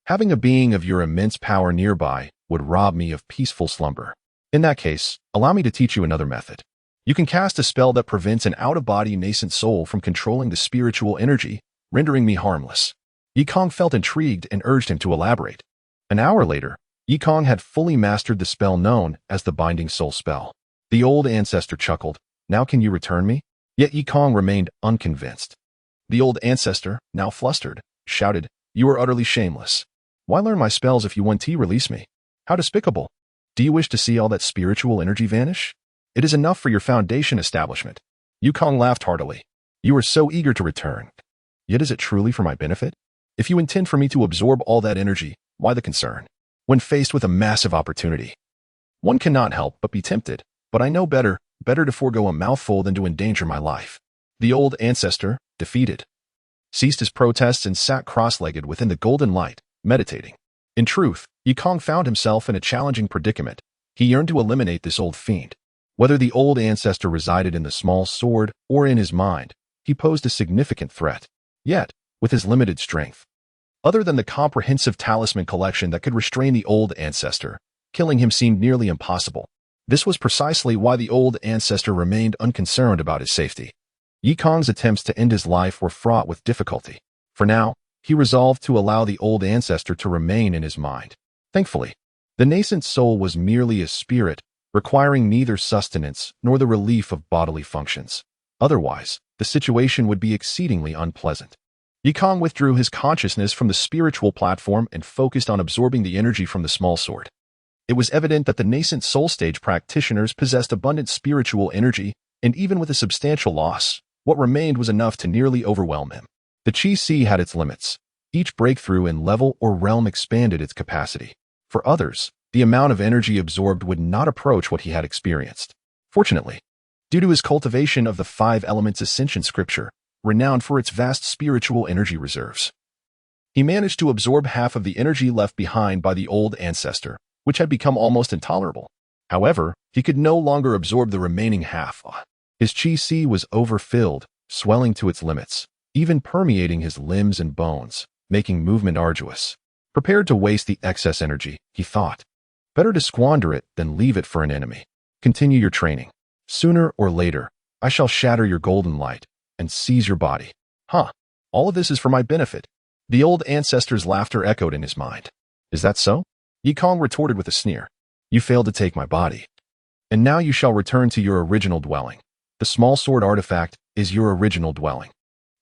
having a being of your immense power nearby would rob me of peaceful slumber. In that case, allow me to teach you another method. You can cast a spell that prevents an out-of-body nascent soul from controlling the spiritual energy, rendering me harmless. Yi Kong felt intrigued and urged him to elaborate. An hour later, Yi Kong had fully mastered the spell known as the Binding Soul spell. The old ancestor chuckled. Now can you return me? Yet Yi Kong remained unconvinced. The old ancestor, now flustered, shouted, "You are utterly shameless. Why learn my spells if you want to release me? How despicable! Do you wish to see all that spiritual energy vanish? It is enough for your foundation establishment." Yukong laughed heartily. "You are so eager to return. Yet is it truly for my benefit? If you intend for me to absorb all that energy, why the concern? When faced with a massive opportunity, one cannot help but be tempted, but I know better to forego a mouthful than to endanger my life." The old ancestor, defeated, ceased his protests and sat cross-legged within the golden light, meditating. In truth, Yikong found himself in a challenging predicament. He yearned to eliminate this old fiend. Whether the old ancestor resided in the small sword or in his mind, he posed a significant threat. Yet, with his limited strength, other than the comprehensive talisman collection that could restrain the old ancestor, killing him seemed nearly impossible. This was precisely why the old ancestor remained unconcerned about his safety. Yikong's attempts to end his life were fraught with difficulty. For now, he resolved to allow the old ancestor to remain in his mind. Thankfully, the nascent soul was merely a spirit, requiring neither sustenance nor the relief of bodily functions. Otherwise, the situation would be exceedingly unpleasant. Yikong withdrew his consciousness from the spiritual platform and focused on absorbing the energy from the small sword. It was evident that the nascent soul stage practitioners possessed abundant spiritual energy, and even with a substantial loss, what remained was enough to nearly overwhelm him. The Chi-Si had its limits. Each breakthrough in level or realm expanded its capacity. For others, the amount of energy absorbed would not approach what he had experienced. Fortunately, due to his cultivation of the 5 elements ascension scripture, renowned for its vast spiritual energy reserves, he managed to absorb half of the energy left behind by the old ancestor, which had become almost intolerable. However, he could no longer absorb the remaining half. His Chi-Si was overfilled, swelling to its limits, even permeating his limbs and bones, making movement arduous. Prepared to waste the excess energy, he thought, better to squander it than leave it for an enemy. Continue your training. Sooner or later, I shall shatter your golden light and seize your body. All of this is for my benefit. The old ancestor's laughter echoed in his mind. Is that so? Yikong retorted with a sneer. You failed to take my body. And now you shall return to your original dwelling. The small sword artifact is your original dwelling.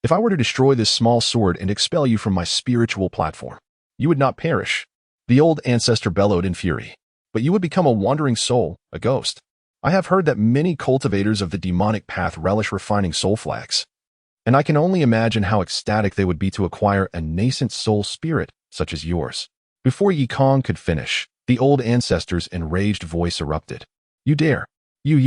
If I were to destroy this small sword and expel you from my spiritual platform, you would not perish. The old ancestor bellowed in fury. But you would become a wandering soul, a ghost. I have heard that many cultivators of the demonic path relish refining soul flags. And I can only imagine how ecstatic they would be to acquire a nascent soul spirit such as yours. Before Yikong could finish, the old ancestor's enraged voice erupted. You dare. You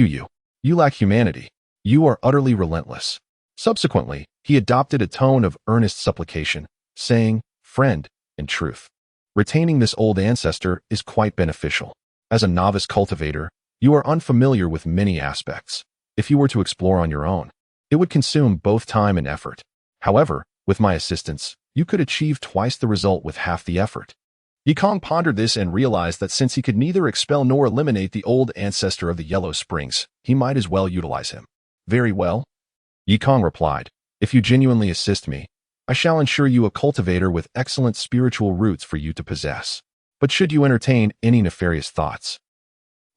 lack humanity. You are utterly relentless. Subsequently, he adopted a tone of earnest supplication, saying, Friend, in truth, retaining this old ancestor is quite beneficial. As a novice cultivator, you are unfamiliar with many aspects. If you were to explore on your own, it would consume both time and effort. However, with my assistance, you could achieve twice the result with half the effort. Yikong pondered this and realized that since he could neither expel nor eliminate the old ancestor of the Yellow Springs, he might as well utilize him. Very well, Yikong replied. If you genuinely assist me, I shall ensure you a cultivator with excellent spiritual roots for you to possess. But should you entertain any nefarious thoughts,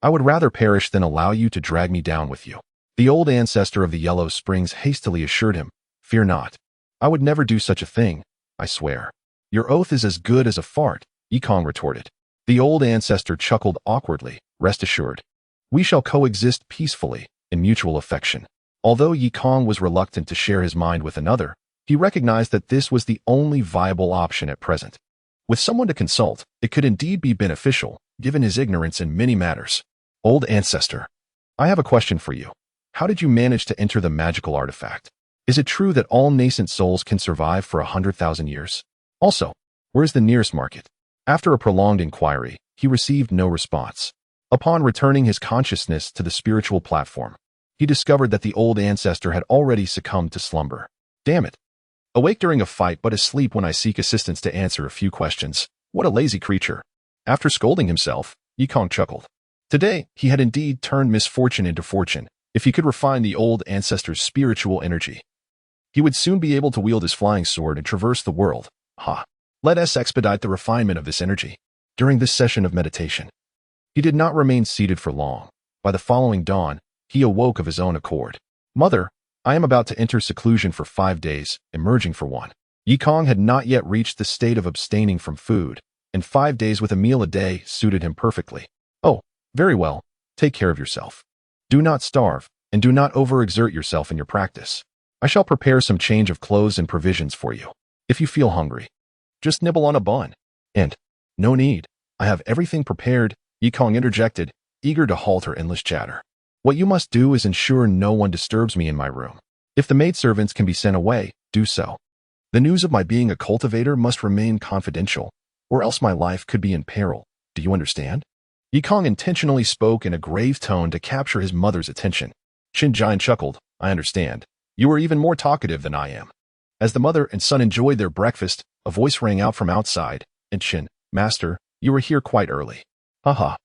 I would rather perish than allow you to drag me down with you. The old ancestor of the Yellow Springs hastily assured him, Fear not. I would never do such a thing, I swear. Your oath is as good as a fart, Yikong retorted. The old ancestor chuckled awkwardly. Rest assured, we shall coexist peacefully in mutual affection. Although Yikong was reluctant to share his mind with another, he recognized that this was the only viable option at present. With someone to consult, it could indeed be beneficial, given his ignorance in many matters. Old ancestor, I have a question for you. How did you manage to enter the magical artifact? Is it true that all nascent souls can survive for 100,000 years? Also, where is the nearest market? After a prolonged inquiry, he received no response. Upon returning his consciousness to the spiritual platform, he discovered that the old ancestor had already succumbed to slumber. Damn it. Awake during a fight but asleep when I seek assistance to answer a few questions. What a lazy creature. After scolding himself, Yikong chuckled. Today, he had indeed turned misfortune into fortune. If he could refine the old ancestor's spiritual energy, he would soon be able to wield his flying sword and traverse the world. Let us expedite the refinement of this energy. During this session of meditation, he did not remain seated for long. By the following dawn, he awoke of his own accord. Mother, I am about to enter seclusion for 5 days, emerging for one. Yikong had not yet reached the state of abstaining from food, and 5 days with a meal a day suited him perfectly. Oh, very well. Take care of yourself. Do not starve, and do not overexert yourself in your practice. I shall prepare some change of clothes and provisions for you. If you feel hungry, just nibble on a bun. And, no need. I have everything prepared, Yikong interjected, eager to halt her endless chatter. What you must do is ensure no one disturbs me in my room. If the maidservants can be sent away, do so. The news of my being a cultivator must remain confidential, or else my life could be in peril. Do you understand? Yikong intentionally spoke in a grave tone to capture his mother's attention. Shinjin chuckled. I understand. You are even more talkative than I am. As the mother and son enjoyed their breakfast, a voice rang out from outside, and Shin, Master, you are here quite early. Haha.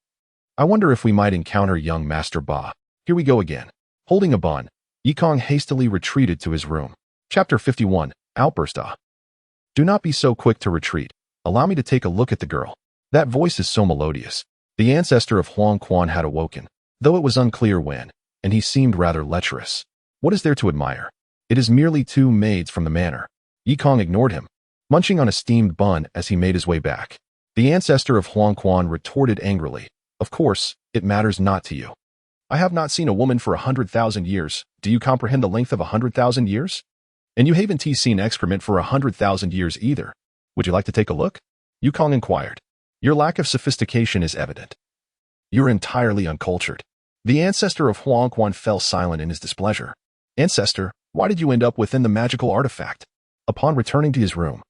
I wonder if we might encounter young Master Ba. Here we go again. Holding a bun, Yikong hastily retreated to his room. Chapter 51, Outburst. Do not be so quick to retreat. Allow me to take a look at the girl. That voice is so melodious. The ancestor of Huang Quan had awoken, though it was unclear when, and he seemed rather lecherous. What is there to admire? It is merely 2 maids from the manor. Yikong ignored him, munching on a steamed bun as he made his way back. The ancestor of Huang Quan retorted angrily. Of course, it matters not to you. I have not seen a woman for 100,000 years. Do you comprehend the length of 100,000 years? And you haven't seen excrement for 100,000 years either. Would you like to take a look? Yikong inquired. Your lack of sophistication is evident. You're entirely uncultured. The ancestor of Huang Quan fell silent in his displeasure. Ancestor, why did you end up within the magical artifact? Upon returning to his room,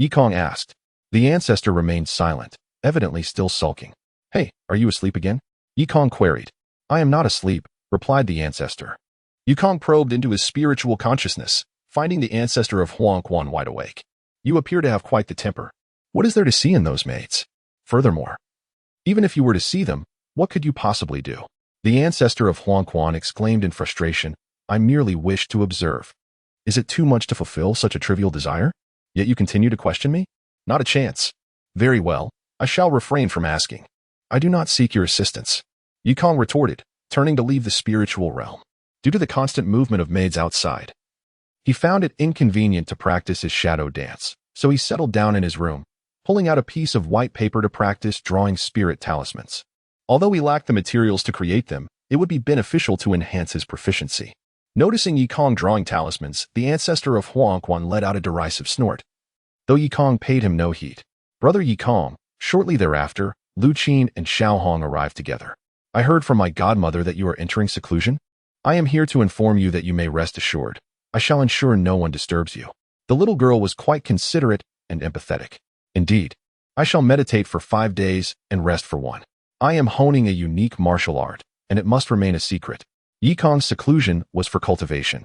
Yikong asked. The ancestor remained silent, evidently still sulking. Hey, are you asleep again? Yikong queried. I am not asleep, replied the ancestor. Yikong probed into his spiritual consciousness, finding the ancestor of Huang Quan wide awake. You appear to have quite the temper. What is there to see in those maids? Furthermore, even if you were to see them, what could you possibly do? The ancestor of Huang Quan exclaimed in frustration. I merely wish to observe. Is it too much to fulfill such a trivial desire? Yet you continue to question me? Not a chance. Very well, I shall refrain from asking. I do not seek your assistance. Yikong retorted, turning to leave the spiritual realm. Due to the constant movement of maids outside, he found it inconvenient to practice his shadow dance, so he settled down in his room, pulling out a piece of white paper to practice drawing spirit talismans. Although he lacked the materials to create them, it would be beneficial to enhance his proficiency. Noticing Yikong drawing talismans, the ancestor of Huang Quan let out a derisive snort. Though Yikong paid him no heed. Brother Yikong, shortly thereafter, Lu Qin and Xiao Hong arrived together. I heard from my godmother that you are entering seclusion. I am here to inform you that you may rest assured. I shall ensure no one disturbs you. The little girl was quite considerate and empathetic. Indeed, I shall meditate for 5 days and rest for one. I am honing a unique martial art, and it must remain a secret. Yikong's seclusion was for cultivation,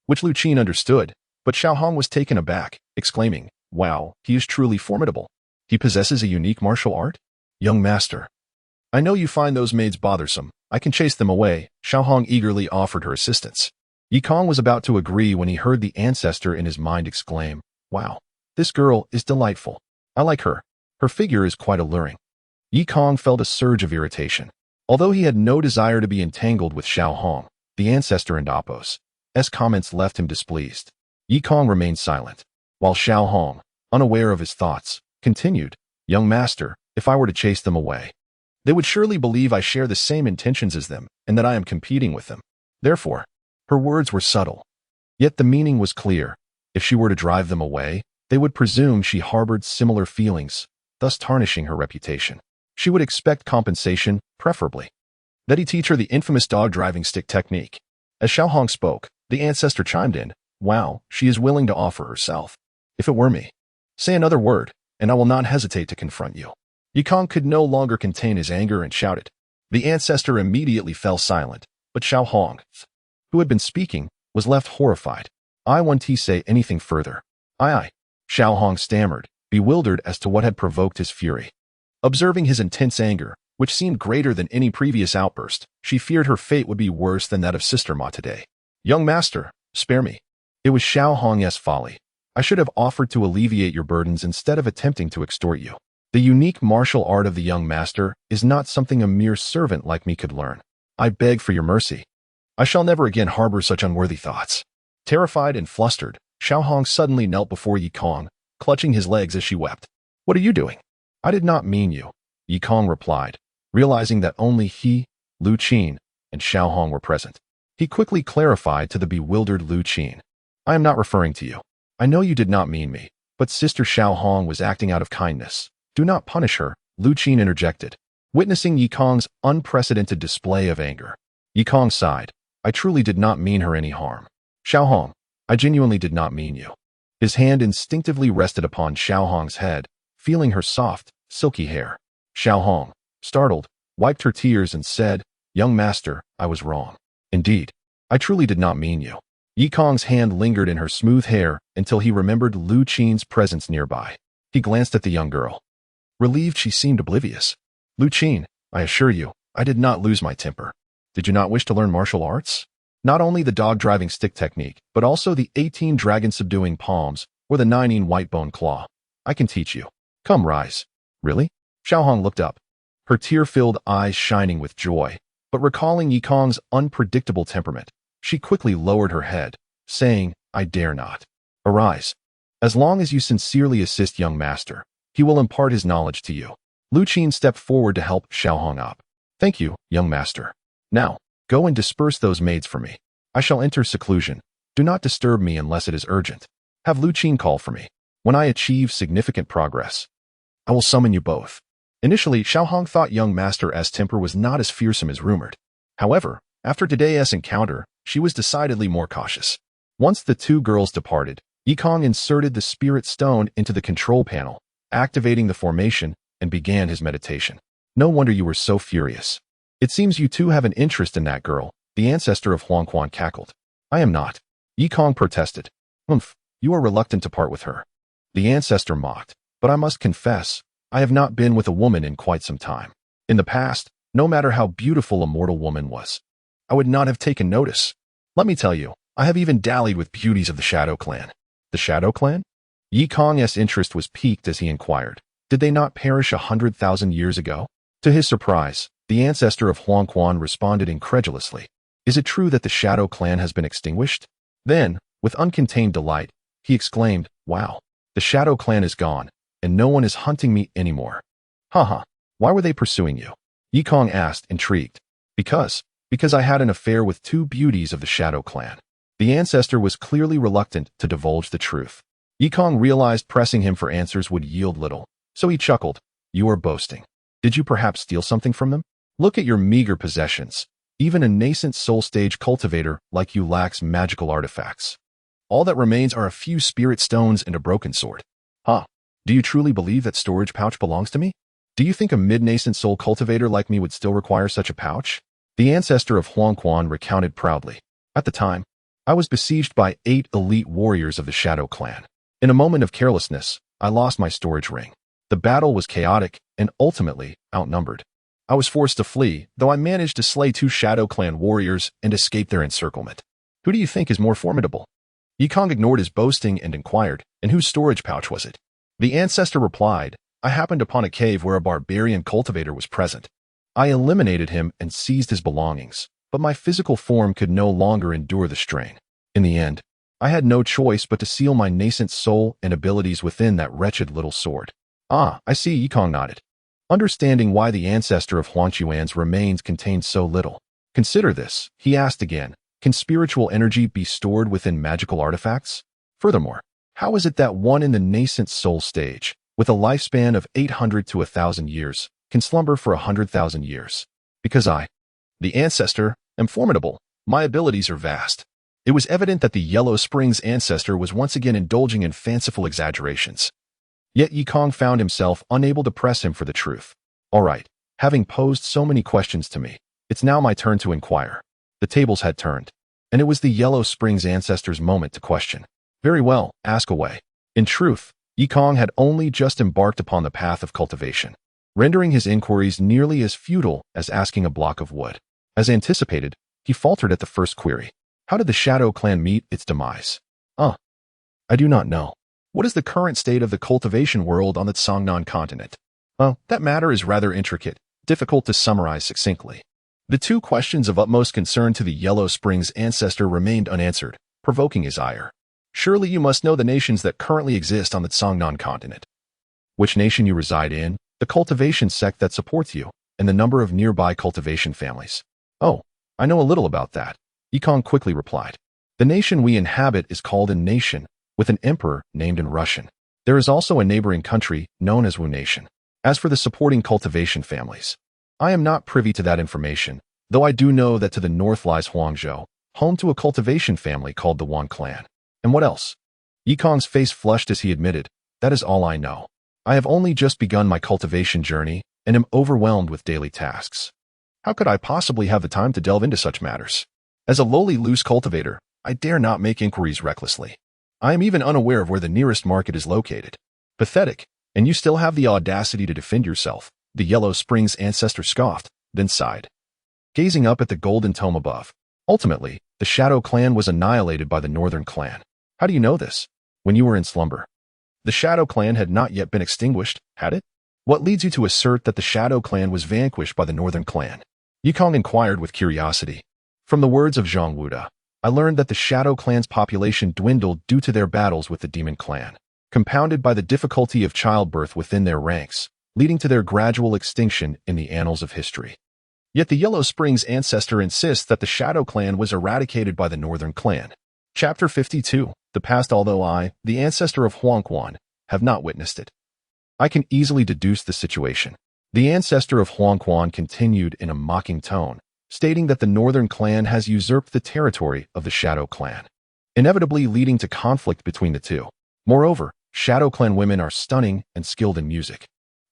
which Lu Qin understood, but Xiao Hong was taken aback, exclaiming, Wow, he is truly formidable. He possesses a unique martial art? Young master, I know you find those maids bothersome. I can chase them away. Xiao Hong eagerly offered her assistance. Yikong was about to agree when he heard the ancestor in his mind exclaim, Wow, this girl is delightful. I like her. Her figure is quite alluring. Yikong felt a surge of irritation. Although he had no desire to be entangled with Xiao Hong, the ancestor and Apos' comments left him displeased. Yikong remained silent, while Xiao Hong, unaware of his thoughts, continued, Young master, if I were to chase them away, they would surely believe I share the same intentions as them and that I am competing with them. Therefore, her words were subtle. Yet the meaning was clear. If she were to drive them away, they would presume she harbored similar feelings, thus tarnishing her reputation. She would expect compensation, preferably that he teach her the infamous dog-driving stick technique. As Xiao Hong spoke, the ancestor chimed in, Wow, she is willing to offer herself. If it were me, say another word, and I will not hesitate to confront you. Yikong could no longer contain his anger and shouted. The ancestor immediately fell silent, but Xiao Hong, who had been speaking, was left horrified. I want to say anything further. Aye. Xiao Hong stammered, bewildered as to what had provoked his fury. Observing his intense anger, which seemed greater than any previous outburst, she feared her fate would be worse than that of Sister Ma today. Young master, spare me. It was Xiao Hong's folly. I should have offered to alleviate your burdens instead of attempting to extort you. The unique martial art of the young master is not something a mere servant like me could learn. I beg for your mercy. I shall never again harbor such unworthy thoughts. Terrified and flustered, Xiaohong suddenly knelt before Yi Kong, clutching his legs as she wept. What are you doing? I did not mean you, Yi Kong replied, realizing that only he, Lu Qin, and Xiaohong were present. He quickly clarified to the bewildered Lu Qin. I am not referring to you. I know you did not mean me, but Sister Xiaohong was acting out of kindness. Do not punish her, Lu Qin interjected, witnessing Yi Kong's unprecedented display of anger. Yi Kong sighed. I truly did not mean her any harm. Xiaohong, I genuinely did not mean you. His hand instinctively rested upon Xiaohong's head, feeling her soft, silky hair. Xiaohong, startled, wiped her tears and said, Young master, I was wrong. Indeed, I truly did not mean you. Yi Kong's hand lingered in her smooth hair until he remembered Lu Qin's presence nearby. He glanced at the young girl. Relieved, she seemed oblivious. Lu Qin, I assure you, I did not lose my temper. Did you not wish to learn martial arts? Not only the dog-driving stick technique, but also the 18 dragon-subduing palms or the 9 white-bone claw. I can teach you. Come, rise. Really? Xiaohong looked up, her tear-filled eyes shining with joy, but recalling Yi Kong's unpredictable temperament, she quickly lowered her head, saying, I dare not. Arise. As long as you sincerely assist young master, he will impart his knowledge to you. Lu Qin stepped forward to help Xiaohong up. Thank you, young master. Now, go and disperse those maids for me. I shall enter seclusion. Do not disturb me unless it is urgent. Have Lu Qin call for me. When I achieve significant progress, I will summon you both. Initially, Xiaohong thought young master S temper was not as fearsome as rumored. However, after today's encounter, she was decidedly more cautious. Once the two girls departed, Yi Kong inserted the spirit stone into the control panel, activating the formation, and began his meditation. No wonder you were so furious. It seems you two have an interest in that girl, the ancestor of Huangquan cackled. I am not. Yi Kong protested. You are reluctant to part with her. The ancestor mocked, but I must confess, I have not been with a woman in quite some time. In the past, no matter how beautiful a mortal woman was, I would not have taken notice. Let me tell you, I have even dallied with beauties of the Shadow Clan. The Shadow Clan? Yi Kong's interest was piqued as he inquired. Did they not perish 100,000 years ago? To his surprise, the ancestor of Huangquan responded incredulously. Is it true that the Shadow Clan has been extinguished? Then, with uncontained delight, he exclaimed, Wow, the Shadow Clan is gone, and no one is hunting me anymore. Haha, why were they pursuing you? Yi Kong asked, intrigued. Because I had an affair with two beauties of the Shadow Clan. The ancestor was clearly reluctant to divulge the truth. Yi Kong realized pressing him for answers would yield little, so he chuckled. You are boasting. Did you perhaps steal something from them? Look at your meager possessions. Even a nascent soul-stage cultivator like you lacks magical artifacts. All that remains are a few spirit stones and a broken sword. Huh? Do you truly believe that storage pouch belongs to me? Do you think a mid-nascent soul cultivator like me would still require such a pouch? The ancestor of Huangquan recounted proudly. At the time, I was besieged by 8 elite warriors of the Shadow Clan. In a moment of carelessness, I lost my storage ring. The battle was chaotic and ultimately outnumbered. I was forced to flee, though I managed to slay 2 Shadow Clan warriors and escape their encirclement. Who do you think is more formidable? Yi Kong ignored his boasting and inquired, and whose storage pouch was it? The ancestor replied, I happened upon a cave where a barbarian cultivator was present. I eliminated him and seized his belongings, but my physical form could no longer endure the strain. In the end, I had no choice but to seal my nascent soul and abilities within that wretched little sword. Ah, I see, Yi Kong nodded. Understanding why the ancestor of Huangquan's remains contained so little. Consider this, he asked again. Can spiritual energy be stored within magical artifacts? Furthermore, how is it that one in the nascent soul stage, with a lifespan of 800 to 1,000 years, can slumber for 100,000 years? Because I, the ancestor, am formidable. My abilities are vast. It was evident that the Yellow Springs ancestor was once again indulging in fanciful exaggerations. Yet Yi Kong found himself unable to press him for the truth. All right, having posed so many questions to me, it's now my turn to inquire. The tables had turned, and it was the Yellow Springs ancestor's moment to question. Very well, ask away. In truth, Yi Kong had only just embarked upon the path of cultivation, rendering his inquiries nearly as futile as asking a block of wood. As anticipated, he faltered at the first query. How did the Shadow Clan meet its demise? I do not know. What is the current state of the cultivation world on the Songnan continent? Well, that matter is rather intricate, difficult to summarize succinctly. The two questions of utmost concern to the Yellow Springs ancestor remained unanswered, provoking his ire. Surely you must know the nations that currently exist on the Songnan continent. Which nation you reside in, the cultivation sect that supports you, and the number of nearby cultivation families. Oh, I know a little about that, Yikong quickly replied. The nation we inhabit is called a nation, with an emperor named in Russian. There is also a neighboring country known as Wu Nation. As for the supporting cultivation families, I am not privy to that information, though I do know that to the north lies Huangzhou, home to a cultivation family called the Wan clan. And what else? Yikong's face flushed as he admitted, that is all I know. I have only just begun my cultivation journey and am overwhelmed with daily tasks. How could I possibly have the time to delve into such matters? As a lowly loose cultivator, I dare not make inquiries recklessly. I am even unaware of where the nearest market is located. Pathetic, and you still have the audacity to defend yourself, the Yellow Springs ancestor scoffed, then sighed. Gazing up at the golden tome above. Ultimately, the Shadow Clan was annihilated by the Northern Clan. How do you know this? When you were in slumber. The Shadow Clan had not yet been extinguished, had it? What leads you to assert that the Shadow Clan was vanquished by the Northern Clan? Yikong inquired with curiosity. From the words of Zhang Wuda, I learned that the Shadow Clan's population dwindled due to their battles with the Demon Clan, compounded by the difficulty of childbirth within their ranks, leading to their gradual extinction in the annals of history. Yet the Yellow Springs ancestor insists that the Shadow Clan was eradicated by the Northern Clan. Chapter 52, The Past. Although I, the ancestor of Huangquan, have not witnessed it, I can easily deduce the situation. The ancestor of Huangquan continued in a mocking tone, stating that the Northern Clan has usurped the territory of the Shadow Clan, inevitably leading to conflict between the two. Moreover, Shadow Clan women are stunning and skilled in music.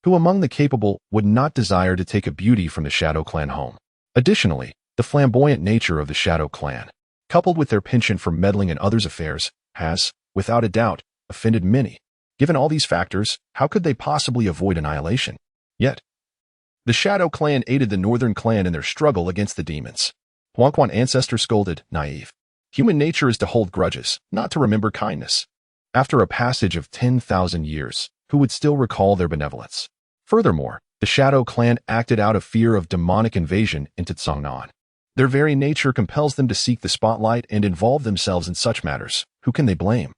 Who among the capable would not desire to take a beauty from the Shadow Clan home? Additionally, the flamboyant nature of the Shadow Clan, coupled with their penchant for meddling in others' affairs, has, without a doubt, offended many. Given all these factors, how could they possibly avoid annihilation? Yet, the Shadow Clan aided the Northern Clan in their struggle against the demons. Huangquan ancestor scolded, naive. Human nature is to hold grudges, not to remember kindness. After a passage of 10,000 years, who would still recall their benevolence? Furthermore, the Shadow Clan acted out of fear of demonic invasion into Songnan. Their very nature compels them to seek the spotlight and involve themselves in such matters. Who can they blame?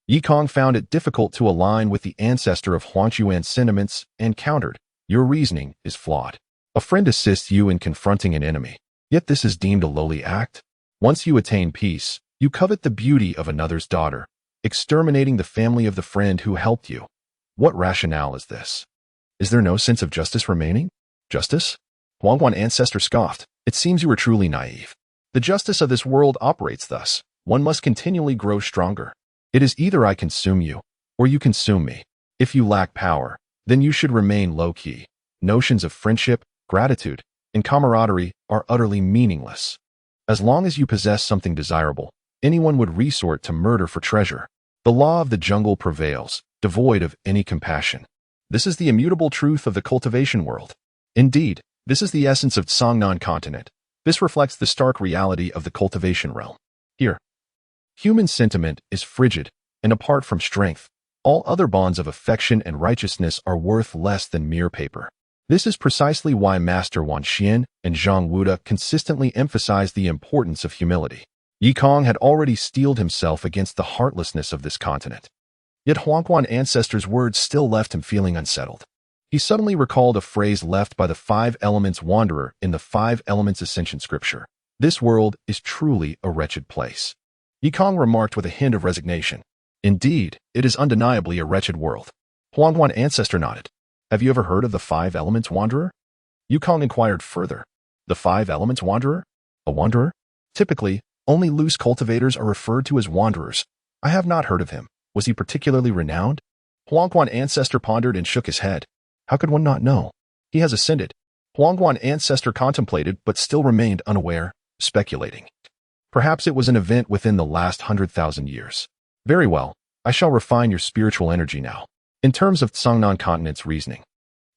Yikong found it difficult to align with the ancestor of Huangquan's sentiments and countered, your reasoning is flawed. A friend assists you in confronting an enemy, yet this is deemed a lowly act. Once you attain peace, you covet the beauty of another's daughter, exterminating the family of the friend who helped you. What rationale is this? Is there no sense of justice remaining? Justice? Huangquan ancestor scoffed. It seems you are truly naive. The justice of this world operates thus. One must continually grow stronger. It is either I consume you, or you consume me. If you lack power, then you should remain low-key. Notions of friendship, gratitude, and camaraderie are utterly meaningless. As long as you possess something desirable, anyone would resort to murder for treasure. The law of the jungle prevails, devoid of any compassion. This is the immutable truth of the cultivation world. Indeed, this is the essence of Songnan continent. This reflects the stark reality of the cultivation realm. Here, human sentiment is frigid, and apart from strength, all other bonds of affection and righteousness are worth less than mere paper. This is precisely why Master Wan Xian and Zhang Wuda consistently emphasize the importance of humility. Yikong had already steeled himself against the heartlessness of this continent. Yet Huangquan ancestors' words still left him feeling unsettled. He suddenly recalled a phrase left by the Five Elements Wanderer in the Five Elements Ascension scripture. This world is truly a wretched place. Yikong remarked with a hint of resignation. Indeed, it is undeniably a wretched world. Huangquan ancestor nodded. Have you ever heard of the Five Elements Wanderer? Yikong inquired further. The Five Elements Wanderer? A wanderer? Typically, only loose cultivators are referred to as wanderers. I have not heard of him. Was he particularly renowned? Huangquan ancestor pondered and shook his head. How could one not know? He has ascended. Huangquan ancestor contemplated but still remained unaware, speculating. Perhaps it was an event within the last 100,000 years. Very well, I shall refine your spiritual energy now. In terms of Songnan continent's reasoning,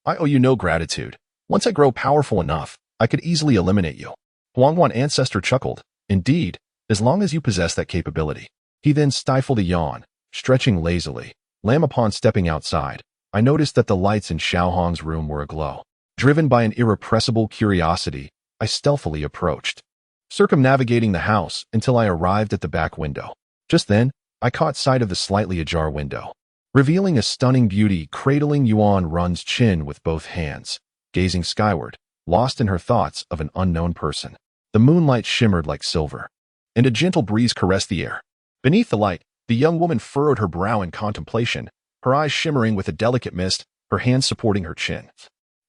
I owe you no gratitude. Once I grow powerful enough, I could easily eliminate you. Huangquan ancestor chuckled. Indeed, as long as you possess that capability. He then stifled a yawn, stretching lazily. Lamb upon stepping outside, I noticed that the lights in Xiaohong's room were aglow. Driven by an irrepressible curiosity, I stealthily approached, circumnavigating the house until I arrived at the back window. Just then, I caught sight of the slightly ajar window, revealing a stunning beauty cradling Yuan Run's chin with both hands, gazing skyward, lost in her thoughts of an unknown person. The moonlight shimmered like silver, and a gentle breeze caressed the air. Beneath the light, the young woman furrowed her brow in contemplation, her eyes shimmering with a delicate mist, her hands supporting her chin,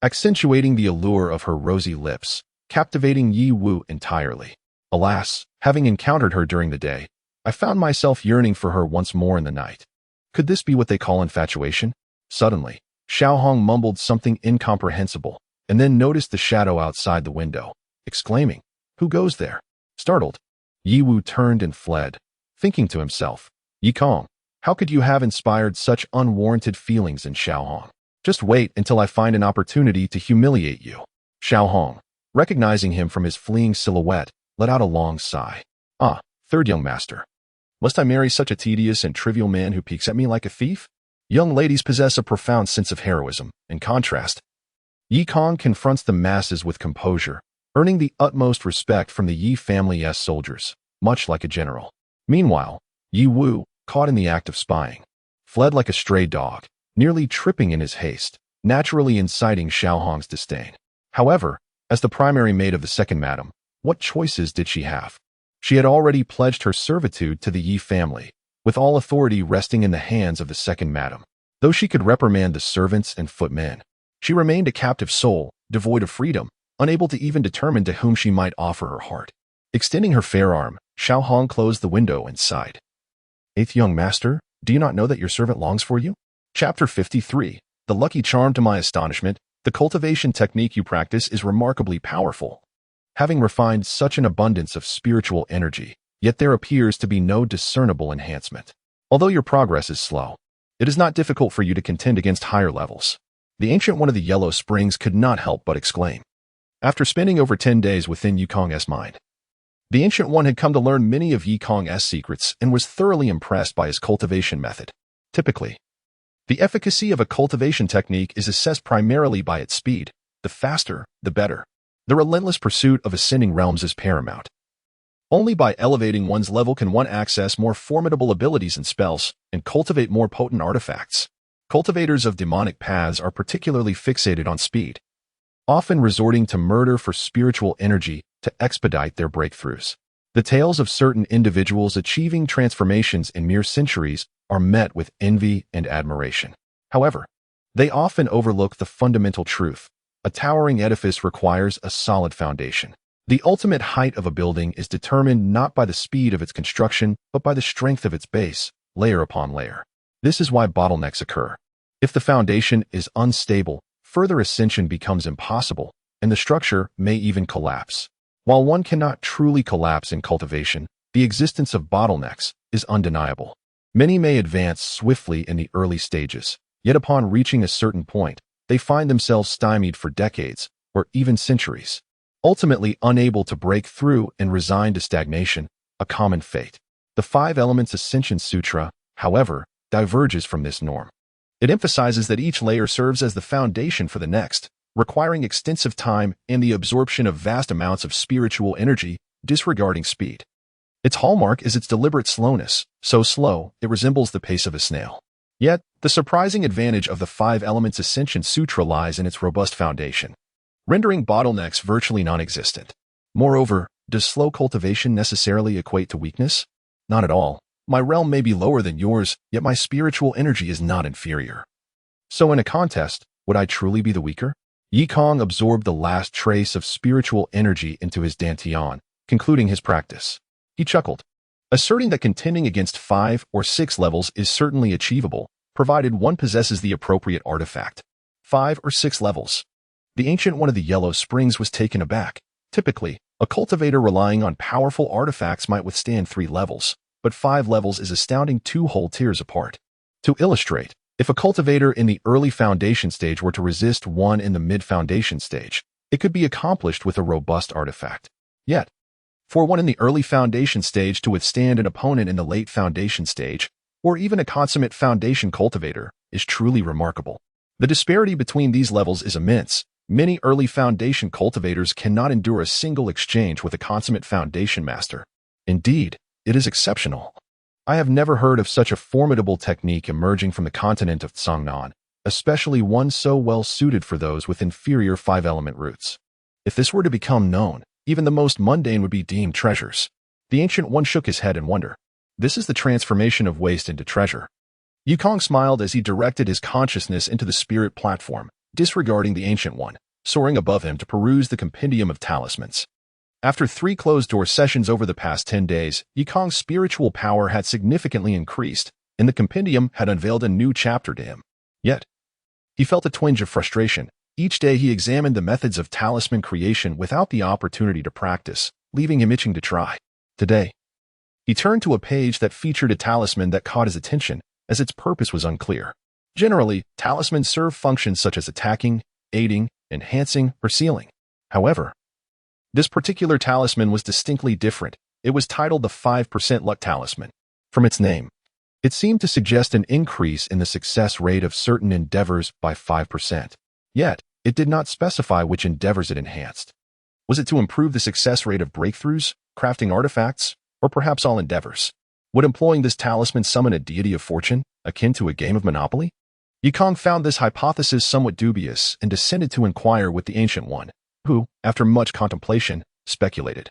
accentuating the allure of her rosy lips, captivating Yi Wu entirely. Alas, having encountered her during the day, I found myself yearning for her once more in the night. Could this be what they call infatuation? Suddenly, Xiaohong mumbled something incomprehensible, and then noticed the shadow outside the window, exclaiming, "Who goes there?" Startled, Yi Wu turned and fled, thinking to himself, "Yi Kong, how could you have inspired such unwarranted feelings in Xiaohong? Just wait until I find an opportunity to humiliate you." Xiaohong, recognizing him from his fleeing silhouette, let out a long sigh. "Ah, third young master. Must I marry such a tedious and trivial man who peeks at me like a thief?" Young ladies possess a profound sense of heroism. In contrast, Yi Kong confronts the masses with composure, earning the utmost respect from the Yi family's soldiers, much like a general. Meanwhile, Yi Wu, caught in the act of spying, fled like a stray dog, nearly tripping in his haste, naturally inciting Xiaohong's disdain. However, as the primary maid of the second madam, what choices did she have? She had already pledged her servitude to the Yi family, with all authority resting in the hands of the second madam. Though she could reprimand the servants and footmen, she remained a captive soul, devoid of freedom, unable to even determine to whom she might offer her heart. Extending her fair arm, Xiaohong closed the window and sighed. "Eighth young master, do you not know that your servant longs for you?" Chapter 53. The lucky charm. To my astonishment, the cultivation technique you practice is remarkably powerful. Having refined such an abundance of spiritual energy, yet there appears to be no discernible enhancement. Although your progress is slow, it is not difficult for you to contend against higher levels. The Ancient One of the Yellow Springs could not help but exclaim. After spending over 10 days within Yi Kong's mind, the Ancient One had come to learn many of Yi Kong's secrets and was thoroughly impressed by his cultivation method. Typically, the efficacy of a cultivation technique is assessed primarily by its speed. The faster, the better. The relentless pursuit of ascending realms is paramount. Only by elevating one's level can one access more formidable abilities and spells, and cultivate more potent artifacts. Cultivators of demonic paths are particularly fixated on speed, often resorting to murder for spiritual energy to expedite their breakthroughs. The tales of certain individuals achieving transformations in mere centuries are met with envy and admiration. However, they often overlook the fundamental truth. A towering edifice requires a solid foundation. The ultimate height of a building is determined not by the speed of its construction, but by the strength of its base, layer upon layer. This is why bottlenecks occur. If the foundation is unstable, further ascension becomes impossible, and the structure may even collapse. While one cannot truly collapse in cultivation, the existence of bottlenecks is undeniable. Many may advance swiftly in the early stages, yet upon reaching a certain point, they find themselves stymied for decades, or even centuries, ultimately unable to break through and resigned to stagnation, a common fate. The Five Elements Ascension Sutra, however, diverges from this norm. It emphasizes that each layer serves as the foundation for the next, requiring extensive time and the absorption of vast amounts of spiritual energy, disregarding speed. Its hallmark is its deliberate slowness, so slow it resembles the pace of a snail. Yet, the surprising advantage of the Five Elements Ascension Sutra lies in its robust foundation, rendering bottlenecks virtually non-existent. Moreover, does slow cultivation necessarily equate to weakness? Not at all. My realm may be lower than yours, yet my spiritual energy is not inferior. So in a contest, would I truly be the weaker? Yi Kong absorbed the last trace of spiritual energy into his dantian, concluding his practice. He chuckled, asserting that contending against 5 or 6 levels is certainly achievable, provided one possesses the appropriate artifact. 5 or 6 levels. The Ancient One of the Yellow Springs was taken aback. Typically, a cultivator relying on powerful artifacts might withstand 3 levels, but 5 levels is astounding 2 whole tiers apart. To illustrate, if a cultivator in the early foundation stage were to resist one in the mid-foundation stage, it could be accomplished with a robust artifact. Yet, for one in the early foundation stage to withstand an opponent in the late foundation stage, or even a consummate foundation cultivator, is truly remarkable. The disparity between these levels is immense, Many early foundation cultivators cannot endure a single exchange with a consummate foundation master. Indeed, it is exceptional. I have never heard of such a formidable technique emerging from the continent of Tsangnan, especially one so well suited for those with inferior five-element roots. If this were to become known, even the most mundane would be deemed treasures. The Ancient One shook his head in wonder. This is the transformation of waste into treasure. Yukong smiled as he directed his consciousness into the spirit platform, disregarding the Ancient One, soaring above him to peruse the compendium of talismans. After 3 closed-door sessions over the past 10 days, Yukong's spiritual power had significantly increased, and the compendium had unveiled a new chapter to him. Yet, he felt a twinge of frustration. Each day he examined the methods of talisman creation without the opportunity to practice, leaving him itching to try. Today, he turned to a page that featured a talisman that caught his attention, as its purpose was unclear. Generally, talismans serve functions such as attacking, aiding, enhancing, or sealing. However, this particular talisman was distinctly different. It was titled the 5% Luck Talisman. From its name, it seemed to suggest an increase in the success rate of certain endeavors by 5%. Yet, it did not specify which endeavors it enhanced. Was it to improve the success rate of breakthroughs, crafting artifacts, or perhaps all endeavors? Would employing this talisman summon a deity of fortune, akin to a game of Monopoly? Yukong found this hypothesis somewhat dubious and descended to inquire with the Ancient One, who, after much contemplation, speculated.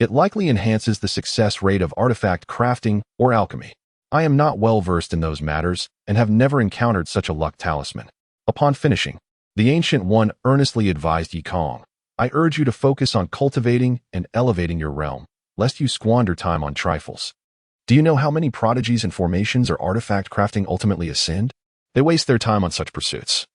It likely enhances the success rate of artifact crafting or alchemy. I am not well versed in those matters and have never encountered such a luck talisman. Upon finishing, the Ancient One earnestly advised Yukong, I urge you to focus on cultivating and elevating your realm, lest you squander time on trifles. Do you know how many prodigies and formations or artifact crafting ultimately ascend? They waste their time on such pursuits.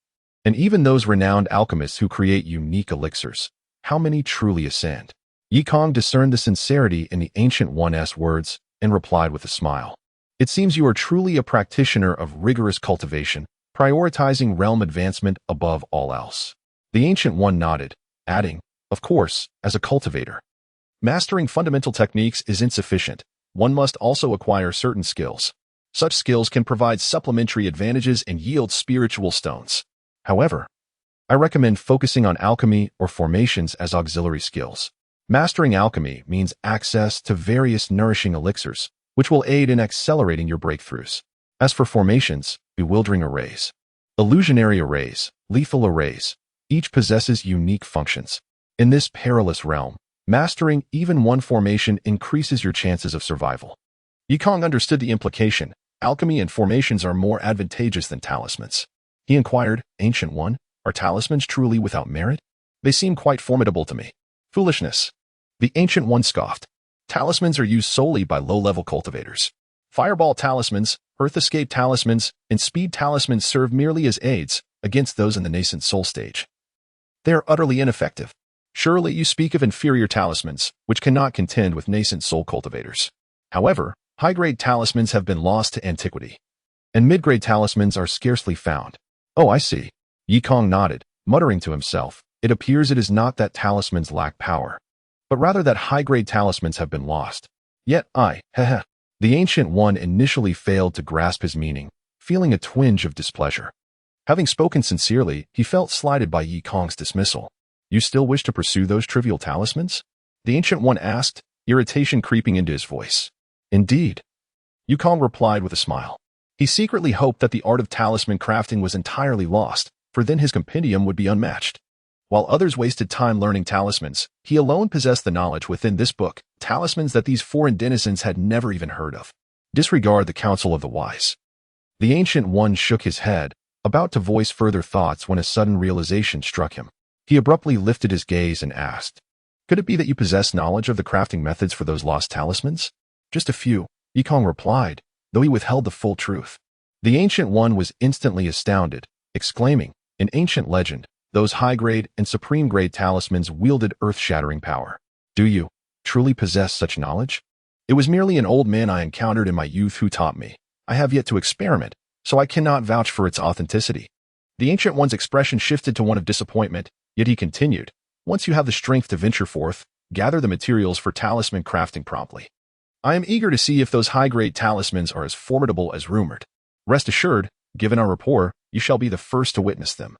And even those renowned alchemists who create unique elixirs, how many truly ascend? Yukong discerned the sincerity in the Ancient One's words and replied with a smile. It seems you are truly a practitioner of rigorous cultivation, prioritizing realm advancement above all else. The Ancient One nodded, adding, of course, as a cultivator. Mastering fundamental techniques is insufficient. One must also acquire certain skills. Such skills can provide supplementary advantages and yield spiritual stones. However, I recommend focusing on alchemy or formations as auxiliary skills. Mastering alchemy means access to various nourishing elixirs, which will aid in accelerating your breakthroughs. As for formations, bewildering arrays, illusionary arrays, lethal arrays, each possesses unique functions. In this perilous realm, mastering even one formation increases your chances of survival. Yukong understood the implication. Alchemy and formations are more advantageous than talismans. He inquired, Ancient One, are talismans truly without merit? They seem quite formidable to me. Foolishness. The Ancient One scoffed. Talismans are used solely by low-level cultivators. Fireball talismans, Earth Escape talismans, and Speed talismans serve merely as aids against those in the nascent soul stage. They are utterly ineffective. Surely you speak of inferior talismans, which cannot contend with nascent soul cultivators. However, high-grade talismans have been lost to antiquity, and mid-grade talismans are scarcely found. Oh, I see. Yukong nodded, muttering to himself. It appears it is not that talismans lack power, but rather that high-grade talismans have been lost. Yet the Ancient One initially failed to grasp his meaning, feeling a twinge of displeasure. Having spoken sincerely, he felt slighted by Yukong's dismissal. You still wish to pursue those trivial talismans? The Ancient One asked, irritation creeping into his voice. Indeed. Yukong replied with a smile. He secretly hoped that the art of talisman crafting was entirely lost, for then his compendium would be unmatched. While others wasted time learning talismans, he alone possessed the knowledge within this book, talismans that these foreign denizens had never even heard of. Disregard the counsel of the wise. The Ancient One shook his head, about to voice further thoughts when a sudden realization struck him. He abruptly lifted his gaze and asked, could it be that you possess knowledge of the crafting methods for those lost talismans? Just a few, Yukong replied, though he withheld the full truth. The Ancient One was instantly astounded, exclaiming, in ancient legend, those high-grade and supreme-grade talismans wielded earth-shattering power. Do you truly possess such knowledge? It was merely an old man I encountered in my youth who taught me. I have yet to experiment, so I cannot vouch for its authenticity. The Ancient One's expression shifted to one of disappointment, yet he continued, once you have the strength to venture forth, gather the materials for talisman crafting promptly. I am eager to see if those high-grade talismans are as formidable as rumored. Rest assured, given our rapport, you shall be the first to witness them.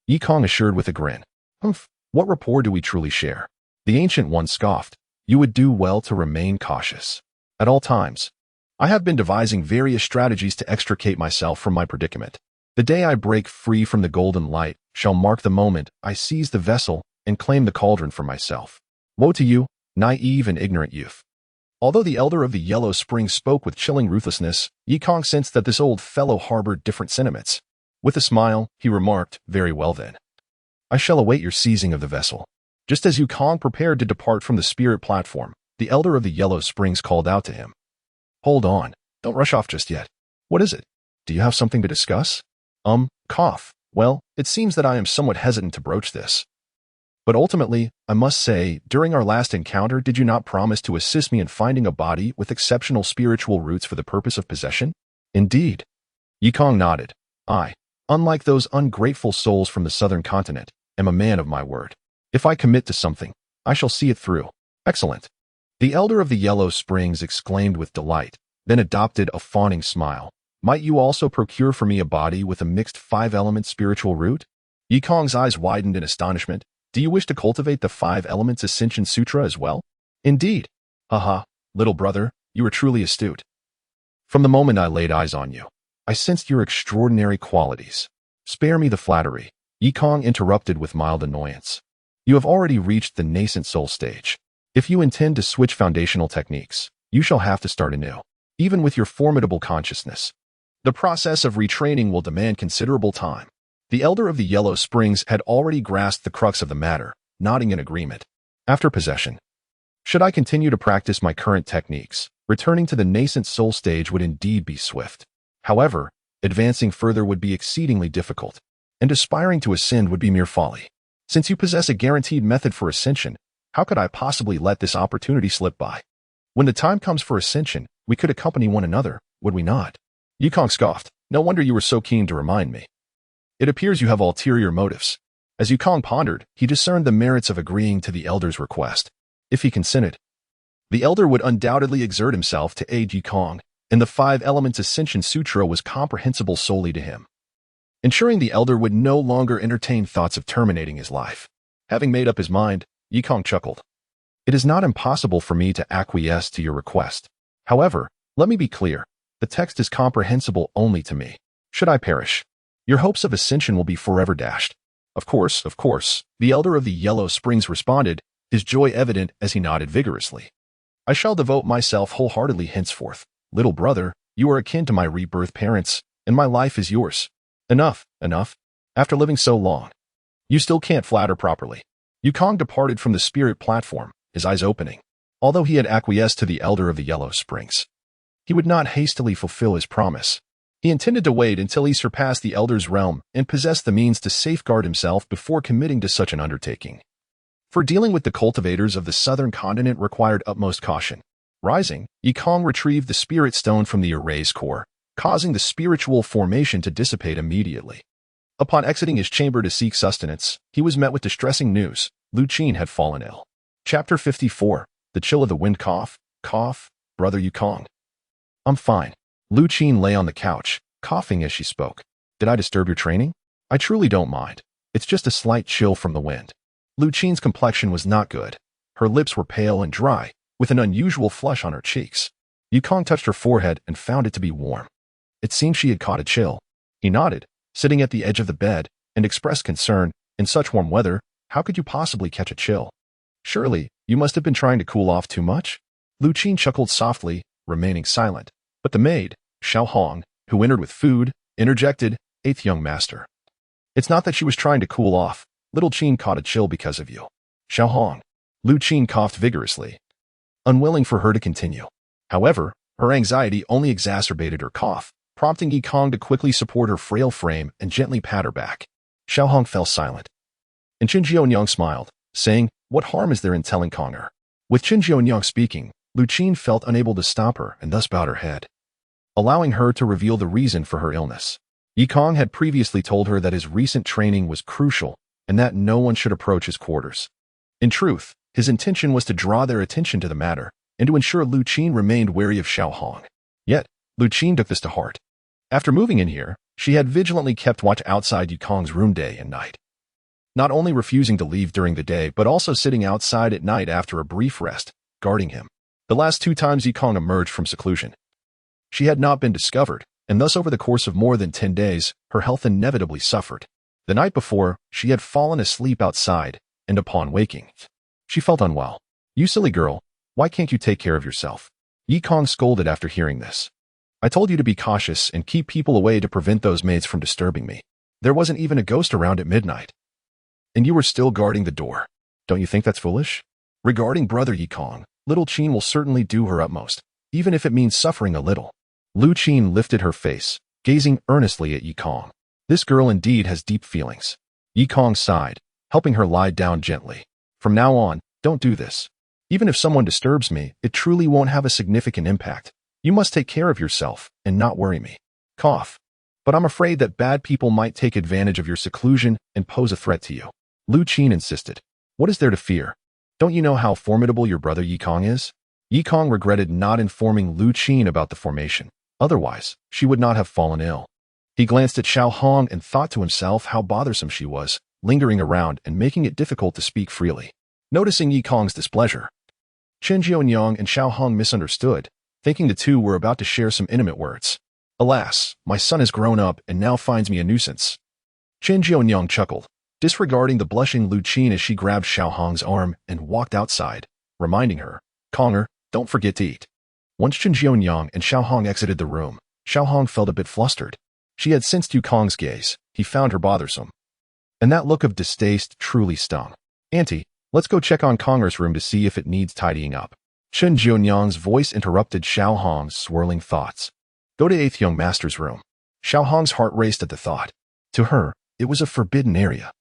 Yikong assured with a grin. Humph, what rapport do we truly share? The Ancient One scoffed. You would do well to remain cautious. At all times, I have been devising various strategies to extricate myself from my predicament. The day I break free from the golden light shall mark the moment I seize the vessel and claim the cauldron for myself. Woe to you, naive and ignorant youth. Although the elder of the Yellow Spring spoke with chilling ruthlessness, Yikong sensed that this old fellow harbored different sentiments. With a smile, he remarked, very well then. I shall await your seizing of the vessel. Just as Yikong prepared to depart from the spirit platform, the elder of the Yellow Springs called out to him. Hold on, don't rush off just yet. What is it? Do you have something to discuss? Cough. Well, it seems that I am somewhat hesitant to broach this. But ultimately, I must say, during our last encounter, did you not promise to assist me in finding a body with exceptional spiritual roots for the purpose of possession? Indeed. Yikong nodded. I, unlike those ungrateful souls from the southern continent, am a man of my word. If I commit to something, I shall see it through. Excellent. The elder of the Yellow Springs exclaimed with delight, then adopted a fawning smile. Might you also procure for me a body with a mixed 5-element spiritual root? Yikong's eyes widened in astonishment. Do you wish to cultivate the 5 Elements Ascension Sutra as well? Indeed. Haha, little brother, you are truly astute. From the moment I laid eyes on you, I sensed your extraordinary qualities. Spare me the flattery. Yikong interrupted with mild annoyance. You have already reached the nascent soul stage. If you intend to switch foundational techniques, you shall have to start anew, even with your formidable consciousness. The process of retraining will demand considerable time. The elder of the Yellow Springs had already grasped the crux of the matter, nodding in agreement. After possession, should I continue to practice my current techniques, returning to the nascent soul stage would indeed be swift. However, advancing further would be exceedingly difficult, and aspiring to ascend would be mere folly. Since you possess a guaranteed method for ascension, how could I possibly let this opportunity slip by? When the time comes for ascension, we could accompany one another, would we not? Yikong scoffed. No wonder you were so keen to remind me. It appears you have ulterior motives. As Yikong pondered, he discerned the merits of agreeing to the elder's request. If he consented, the elder would undoubtedly exert himself to aid Yikong, and the 5 Elements Ascension Sutra was comprehensible solely to him. Ensuring the elder would no longer entertain thoughts of terminating his life. Having made up his mind, Yikong chuckled. It is not impossible for me to acquiesce to your request. However, let me be clear. The text is comprehensible only to me. Should I perish, your hopes of ascension will be forever dashed. Of course, the elder of the Yellow Springs responded, his joy evident as he nodded vigorously. I shall devote myself wholeheartedly henceforth. Little brother, you are akin to my rebirth parents, and my life is yours. Enough. After living so long, you still can't flatter properly. Yikong departed from the spirit platform, his eyes opening. Although he had acquiesced to the elder of the Yellow Springs, he would not hastily fulfill his promise. He intended to wait until he surpassed the elder's realm and possessed the means to safeguard himself before committing to such an undertaking. For dealing with the cultivators of the southern continent required utmost caution. Rising, Yikong retrieved the spirit stone from the erase core, causing the spiritual formation to dissipate immediately. Upon exiting his chamber to seek sustenance, he was met with distressing news. Lu Qin had fallen ill. Chapter 54. The Chill of the Wind. Cough, brother Yikong. I'm fine. Lu Qin lay on the couch, coughing as she spoke. Did I disturb your training? I truly don't mind. It's just a slight chill from the wind. Lu Qin's complexion was not good. Her lips were pale and dry, with an unusual flush on her cheeks. Yikong touched her forehead and found it to be warm. It seemed she had caught a chill. He nodded, sitting at the edge of the bed, and expressed concern. In such warm weather, how could you possibly catch a chill? Surely, you must have been trying to cool off too much? Lu Qin chuckled softly, remaining silent. But the maid, Xiao Hong, who entered with food, interjected, 8th young master. It's not that she was trying to cool off. Little Qin caught a chill because of you. Xiao Hong. Lu Qin coughed vigorously, unwilling for her to continue. However, her anxiety only exacerbated her cough, prompting Yikong to quickly support her frail frame and gently pat her back. Xiao Hong fell silent. And Qin Jianyang smiled, saying, what harm is there in telling Konger? With Qin Jianyang speaking, Lu Qin felt unable to stop her and thus bowed her head, allowing her to reveal the reason for her illness. Yikong had previously told her that his recent training was crucial and that no one should approach his quarters. In truth, his intention was to draw their attention to the matter and to ensure Lu Qin remained wary of Xiao Hong. Yet, Lu Qin took this to heart. After moving in here, she had vigilantly kept watch outside Yikong's room day and night. not only refusing to leave during the day but also sitting outside at night after a brief rest, guarding him. The last 2 times Yikong emerged from seclusion, she had not been discovered, and thus over the course of more than 10 days, her health inevitably suffered. The night before, she had fallen asleep outside, and upon waking, she felt unwell. "You silly girl, why can't you take care of yourself?" Yikong scolded after hearing this. "I told you to be cautious and keep people away to prevent those maids from disturbing me. There wasn't even a ghost around at midnight. And you were still guarding the door. Don't you think that's foolish?" Regarding brother Yikong, little Qin will certainly do her utmost, even if it means suffering a little. Lu Qin lifted her face, gazing earnestly at Yikong. This girl indeed has deep feelings. Yikong sighed, helping her lie down gently. "From now on, don't do this. Even if someone disturbs me, it truly won't have a significant impact. You must take care of yourself and not worry me." Cough. "But I'm afraid that bad people might take advantage of your seclusion and pose a threat to you." Lu Qin insisted. "What is there to fear? Don't you know how formidable your brother Yikong is?" Yikong regretted not informing Lu Qin about the formation. Otherwise, she would not have fallen ill. He glanced at Xiao Hong and thought to himself how bothersome she was, lingering around and making it difficult to speak freely. Noticing Yikong's displeasure, Chen Jianyang and Xiao Hong misunderstood, thinking the two were about to share some intimate words. "Alas, my son has grown up and now finds me a nuisance." Chen Jianyang chuckled, disregarding the blushing Lu Qin as she grabbed Xiao Hong's arm and walked outside, reminding her, "Konger, don't forget to eat." Once Chen Jianyang and Xiao Hong exited the room, Xiao Hong felt a bit flustered. She had sensed Yikong's gaze. He found her bothersome, and that look of distaste truly stung. "Auntie, let's go check on Konger's room to see if it needs tidying up." Chen Jianyang's voice interrupted Xiao Hong's swirling thoughts. "Go to 8th Young Master's room." Xiao Hong's heart raced at the thought. To her, it was a forbidden area.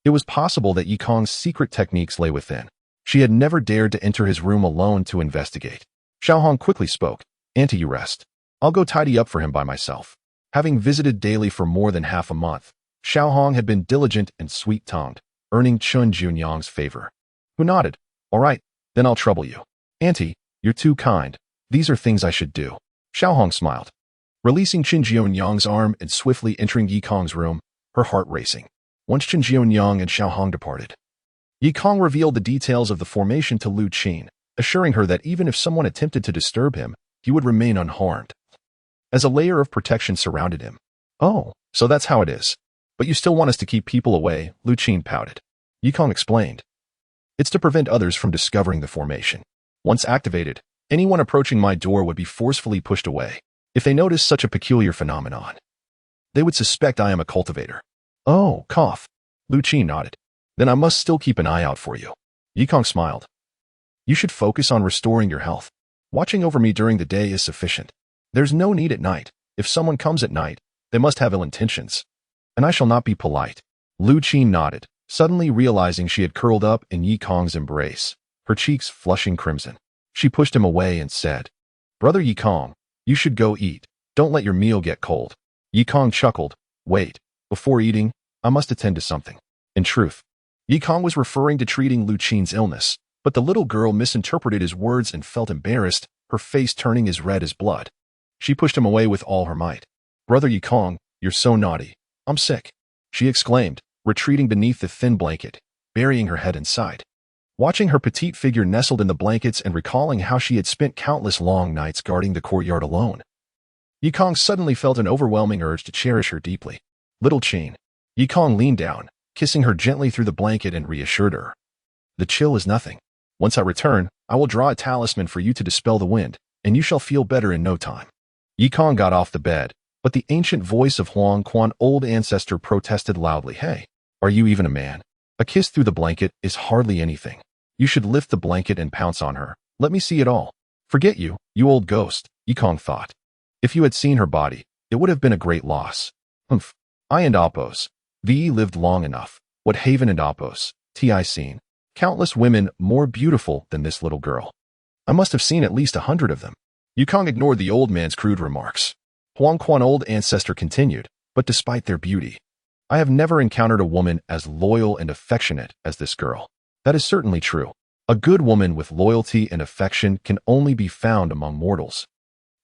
It was possible that Yikong's secret techniques lay within. She had never dared to enter his room alone to investigate. Xiao Hong quickly spoke. "Auntie, you rest. I'll go tidy up for him by myself." Having visited daily for more than half a month, Xiao Hong had been diligent and sweet-tongued, earning Chen Jianyang's favor. Who nodded. "All right, then I'll trouble you." "Auntie, you're too kind. These are things I should do." Xiao Hong smiled, releasing Chen Jianyang's arm and swiftly entering Yikong's room, her heart racing. Once Chen Jianyang and Xiao Hong departed, Yikong revealed the details of the formation to Lu Qin, assuring her that even if someone attempted to disturb him, he would remain unharmed, as a layer of protection surrounded him. "Oh, so that's how it is. But you still want us to keep people away," Lu Qin pouted. Yikong explained. "It's to prevent others from discovering the formation. Once activated, anyone approaching my door would be forcefully pushed away. If they notice such a peculiar phenomenon, they would suspect I am a cultivator." "Oh, cough." Lu Qin nodded. "Then I must still keep an eye out for you." Yikong smiled. "You should focus on restoring your health. Watching over me during the day is sufficient. There's no need at night. If someone comes at night, they must have ill intentions, and I shall not be polite." Lu Qin nodded, suddenly realizing she had curled up in Yikong's embrace, her cheeks flushing crimson. She pushed him away and said, "Brother Yikong, you should go eat. Don't let your meal get cold." Yikong chuckled. "Wait, before eating, I must attend to something." In truth, Yikong was referring to treating Lu Qin's illness, but the little girl misinterpreted his words and felt embarrassed, her face turning as red as blood. She pushed him away with all her might. "Brother Yikong, you're so naughty. I'm sick," she exclaimed, retreating beneath the thin blanket, burying her head inside. Watching her petite figure nestled in the blankets and recalling how she had spent countless long nights guarding the courtyard alone, Yikong suddenly felt an overwhelming urge to cherish her deeply. "Little Qin." Yikong leaned down, kissing her gently through the blanket and reassured her. "The chill is nothing. Once I return, I will draw a talisman for you to dispel the wind, and you shall feel better in no time." Yikong got off the bed, but the ancient voice of Huang Quan, old ancestor, protested loudly. "Hey, are you even a man? A kiss through the blanket is hardly anything. You should lift the blanket and pounce on her. Let me see it all." "Forget you, you old ghost," Yikong thought. If you had seen her body, it would have been a great loss. Humph. I and Oppos. V lived long enough. What Haven and Oppos, Ti seen. Countless women more beautiful than this little girl. I must have seen at least 100 of them. Yikong ignored the old man's crude remarks. Huang Quan, old ancestor, continued, "But despite their beauty, I have never encountered a woman as loyal and affectionate as this girl." That is certainly true. A good woman with loyalty and affection can only be found among mortals.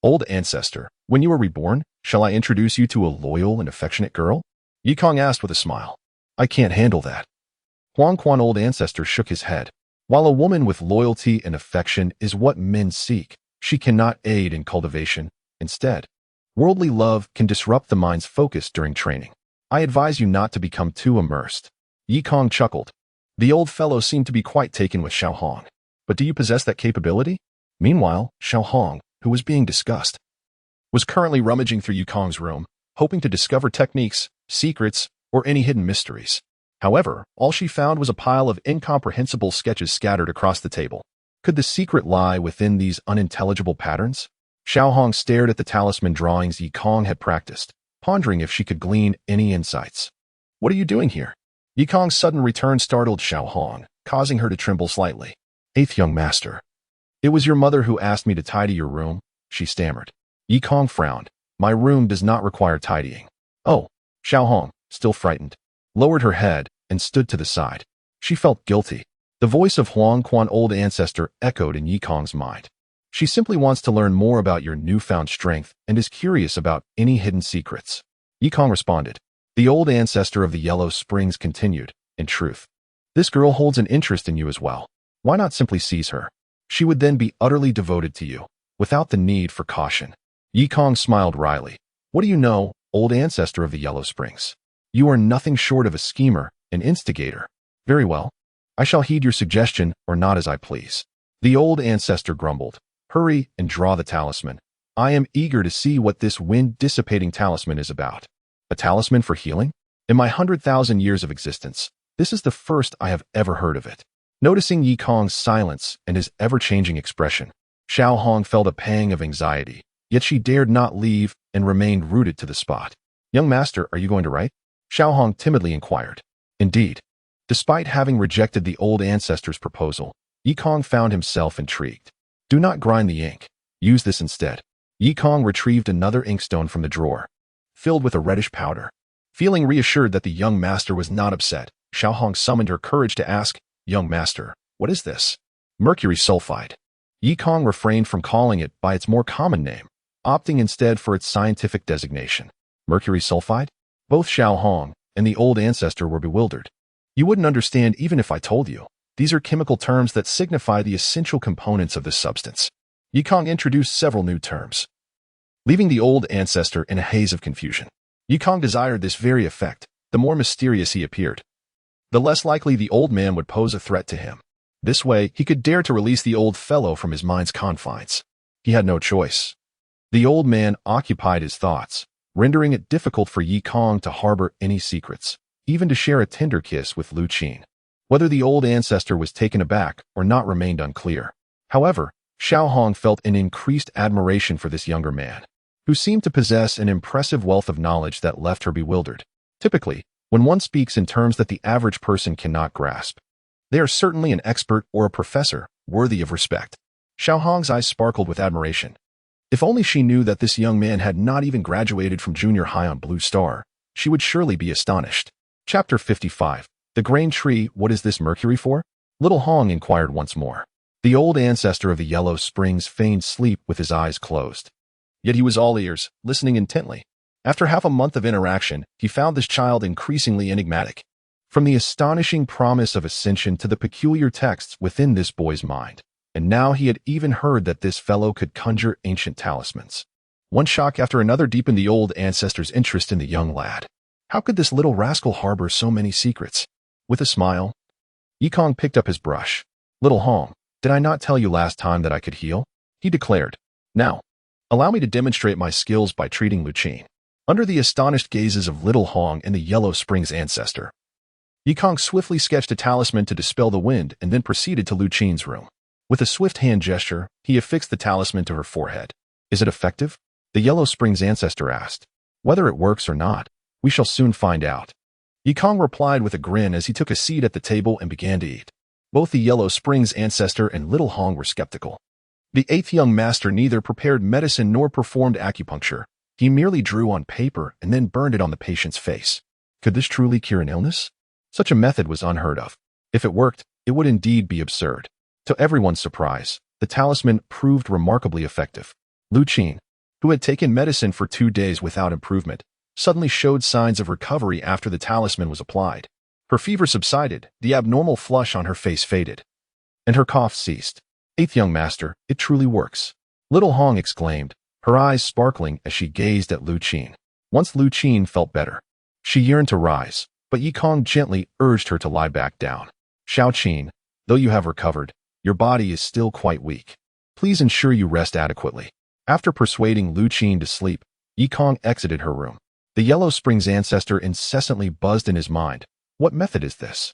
Old ancestor, when you are reborn, shall I introduce you to a loyal and affectionate girl? Yikong asked with a smile. "I can't handle that." Huang Quan old ancestor shook his head. While a woman with loyalty and affection is what men seek, she cannot aid in cultivation. Instead, worldly love can disrupt the mind's focus during training. I advise you not to become too immersed. Yi Kong chuckled. The old fellow seemed to be quite taken with Xiao Hong. But do you possess that capability? Meanwhile, Xiao Hong, who was being discussed, was currently rummaging through Yi Kong's room, hoping to discover techniques, secrets, or any hidden mysteries. However, all she found was a pile of incomprehensible sketches scattered across the table. Could the secret lie within these unintelligible patterns? Xiao Hong stared at the talisman drawings Yi Kong had practiced, pondering if she could glean any insights. What are you doing here? Yi Kong's sudden return startled Xiao Hong, causing her to tremble slightly. Eighth young master. It was your mother who asked me to tidy your room, she stammered. Yi Kong frowned. My room does not require tidying. Oh, Xiao Hong, still frightened, lowered her head and stood to the side. She felt guilty. The voice of Huang Quan old ancestor echoed in Yi Kong's mind. She simply wants to learn more about your newfound strength and is curious about any hidden secrets. Yi Kong responded. The old ancestor of the Yellow Springs continued, in truth, this girl holds an interest in you as well. Why not simply seize her? She would then be utterly devoted to you, without the need for caution. Yi Kong smiled wryly. What do you know, old ancestor of the Yellow Springs? You are nothing short of a schemer, an instigator. Very well. I shall heed your suggestion or not as I please. The old ancestor grumbled. Hurry and draw the talisman. I am eager to see what this wind-dissipating talisman is about. A talisman for healing? In my 100,000 years of existence, this is the first I have ever heard of it. Noticing Yi Kong's silence and his ever-changing expression, Xiao Hong felt a pang of anxiety, yet she dared not leave and remained rooted to the spot. Young master, are you going to write? Xiao Hong timidly inquired. Indeed. Despite having rejected the old ancestor's proposal, Yi Kong found himself intrigued. Do not grind the ink. Use this instead. Yi Kong retrieved another inkstone from the drawer, filled with a reddish powder. Feeling reassured that the young master was not upset, Xiao Hong summoned her courage to ask, Young master, what is this? Mercury sulfide. Yi Kong refrained from calling it by its more common name, opting instead for its scientific designation. Mercury sulfide? Both Xiao Hong and the old ancestor were bewildered. You wouldn't understand even if I told you. These are chemical terms that signify the essential components of this substance. Yi Kong introduced several new terms, leaving the old ancestor in a haze of confusion. Yi Kong desired this very effect. The more mysterious he appeared, the less likely the old man would pose a threat to him. This way, he could dare to release the old fellow from his mind's confines. He had no choice. The old man occupied his thoughts, rendering it difficult for Yi Kong to harbor any secrets, even to share a tender kiss with Lu Qin. Whether the old ancestor was taken aback or not remained unclear. However, Xiao Hong felt an increased admiration for this younger man, who seemed to possess an impressive wealth of knowledge that left her bewildered. Typically, when one speaks in terms that the average person cannot grasp, they are certainly an expert or a professor, worthy of respect. Xiao Hong's eyes sparkled with admiration. If only she knew that this young man had not even graduated from junior high on Blue Star, she would surely be astonished. Chapter 55. The grain tree, what is this mercury for? Little Hong inquired once more. The old ancestor of the Yellow Springs feigned sleep with his eyes closed. Yet he was all ears, listening intently. After half a month of interaction, he found this child increasingly enigmatic. From the astonishing promise of ascension to the peculiar texts within this boy's mind. And now he had even heard that this fellow could conjure ancient talismans. One shock after another deepened the old ancestor's interest in the young lad. How could this little rascal harbor so many secrets? With a smile, Yi Kong picked up his brush. Little Hong, did I not tell you last time that I could heal? He declared. Now, allow me to demonstrate my skills by treating Lu Qin. Under the astonished gazes of Little Hong and the Yellow Springs ancestor, Yi Kong swiftly sketched a talisman to dispel the wind and then proceeded to Lu Qin's room. With a swift hand gesture, he affixed the talisman to her forehead. Is it effective? The Yellow Springs ancestor asked. Whether it works or not, we shall soon find out. Yi Kong replied with a grin as he took a seat at the table and began to eat. Both the Yellow Springs ancestor and Little Hong were skeptical. The eighth young master neither prepared medicine nor performed acupuncture. He merely drew on paper and then burned it on the patient's face. Could this truly cure an illness? Such a method was unheard of. If it worked, it would indeed be absurd. To everyone's surprise, the talisman proved remarkably effective. Lu Qin, who had taken medicine for 2 days without improvement, suddenly showed signs of recovery after the talisman was applied. Her fever subsided, the abnormal flush on her face faded, and her cough ceased. Eighth young master, it truly works. Little Hong exclaimed, her eyes sparkling as she gazed at Lu Qin. Once Lu Qin felt better. She yearned to rise, but Yi Kong gently urged her to lie back down. Xiao Qin, though you have recovered, your body is still quite weak. Please ensure you rest adequately. After persuading Lu Qin to sleep, Yi Kong exited her room. The Yellow Springs ancestor incessantly buzzed in his mind. What method is this?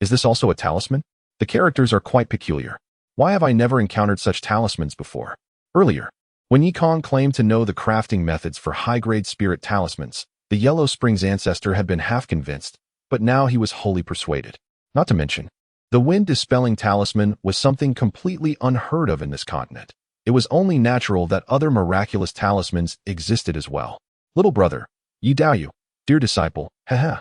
Is this also a talisman? The characters are quite peculiar. Why have I never encountered such talismans before? Earlier, when Yi Kong claimed to know the crafting methods for high-grade spirit talismans, the Yellow Springs ancestor had been half convinced, but now he was wholly persuaded. Not to mention, the wind-dispelling talisman was something completely unheard of in this continent. It was only natural that other miraculous talismans existed as well. Little brother, Yi Daoyu, dear disciple, haha.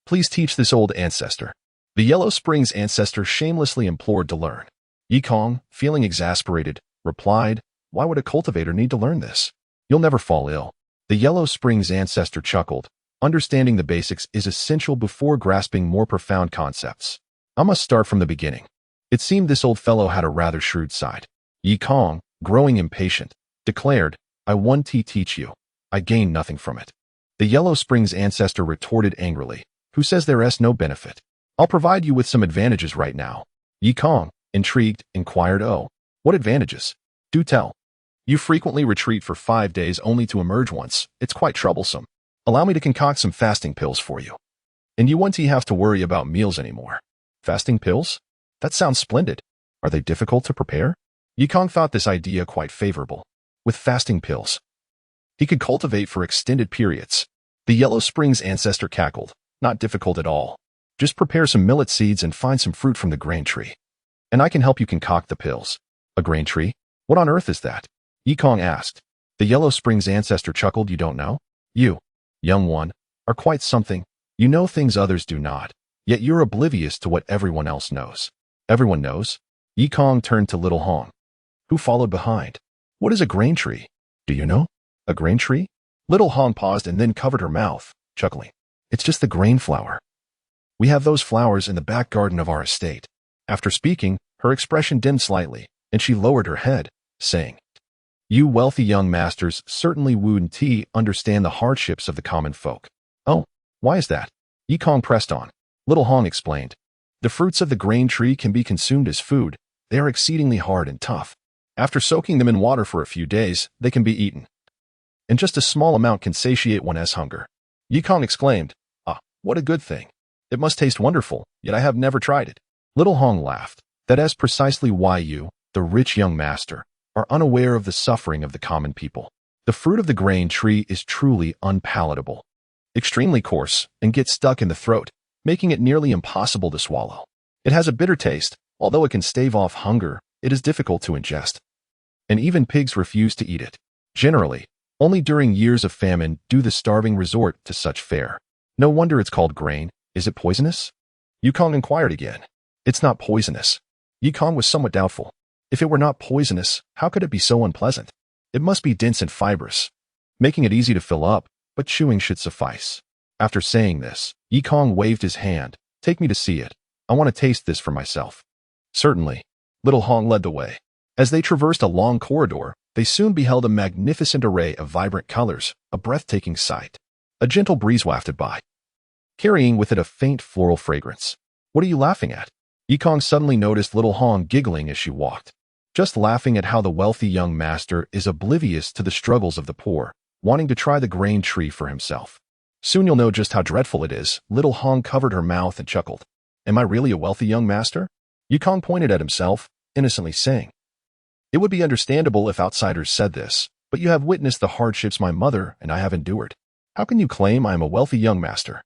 Please teach this old ancestor. The Yellow Springs ancestor shamelessly implored to learn. Yi Kong, feeling exasperated, replied, why would a cultivator need to learn this? You'll never fall ill. The Yellow Springs ancestor chuckled. Understanding the basics is essential before grasping more profound concepts. I must start from the beginning. It seemed this old fellow had a rather shrewd side. Yi Kong, growing impatient, declared, I want to teach you. I gain nothing from it. The Yellow Springs ancestor retorted angrily. Who says there is no benefit? I'll provide you with some advantages right now. Yi Kong, intrigued, inquired, oh, what advantages? Do tell. You frequently retreat for 5 days only to emerge once. It's quite troublesome. Allow me to concoct some fasting pills for you. And you won't have to worry about meals anymore. Fasting pills? That sounds splendid. Are they difficult to prepare? Yi Kong thought this idea quite favorable. With fasting pills, he could cultivate for extended periods. The Yellow Springs ancestor cackled. Not difficult at all. Just prepare some millet seeds and find some fruit from the grain tree. And I can help you concoct the pills. A grain tree? What on earth is that? Yi Kong asked. The Yellow Springs ancestor chuckled. You don't know? You, young one, are quite something. You know things others do not. Yet you're oblivious to what everyone else knows. Everyone knows? Yi Kong turned to Little Hong, who followed behind. What is a grain tree? Do you know? A grain tree? Little Hong paused and then covered her mouth, chuckling. It's just the grain flower. We have those flowers in the back garden of our estate. After speaking, her expression dimmed slightly, and she lowered her head, saying, You wealthy young masters certainly wouldn't understand the hardships of the common folk. Oh, why is that? Yi Kong pressed on. Little Hong explained. The fruits of the grain tree can be consumed as food. They are exceedingly hard and tough. After soaking them in water for a few days, they can be eaten. And just a small amount can satiate one's hunger. Yi Kong exclaimed, Ah, what a good thing. It must taste wonderful, yet I have never tried it. Little Hong laughed. That is precisely why you, the rich young master, are unaware of the suffering of the common people. The fruit of the grain tree is truly unpalatable, extremely coarse, and gets stuck in the throat, making it nearly impossible to swallow. It has a bitter taste. Although it can stave off hunger, it is difficult to ingest. And even pigs refuse to eat it. Generally, only during years of famine do the starving resort to such fare. No wonder it's called grain. Is it poisonous? Yi Kong inquired again. It's not poisonous. Yi Kong was somewhat doubtful. If it were not poisonous, how could it be so unpleasant? It must be dense and fibrous, making it easy to fill up, but chewing should suffice. After saying this, Yi Kong waved his hand. Take me to see it. I want to taste this for myself. Certainly. Little Hong led the way. As they traversed a long corridor, they soon beheld a magnificent array of vibrant colors, a breathtaking sight. A gentle breeze wafted by, carrying with it a faint floral fragrance. What are you laughing at? Yi Kong suddenly noticed Little Hong giggling as she walked. Just laughing at how the wealthy young master is oblivious to the struggles of the poor, wanting to try the grain tree for himself. Soon you'll know just how dreadful it is. Little Hong covered her mouth and chuckled. Am I really a wealthy young master? Yi Kong pointed at himself, innocently saying. It would be understandable if outsiders said this, but you have witnessed the hardships my mother and I have endured. How can you claim I am a wealthy young master?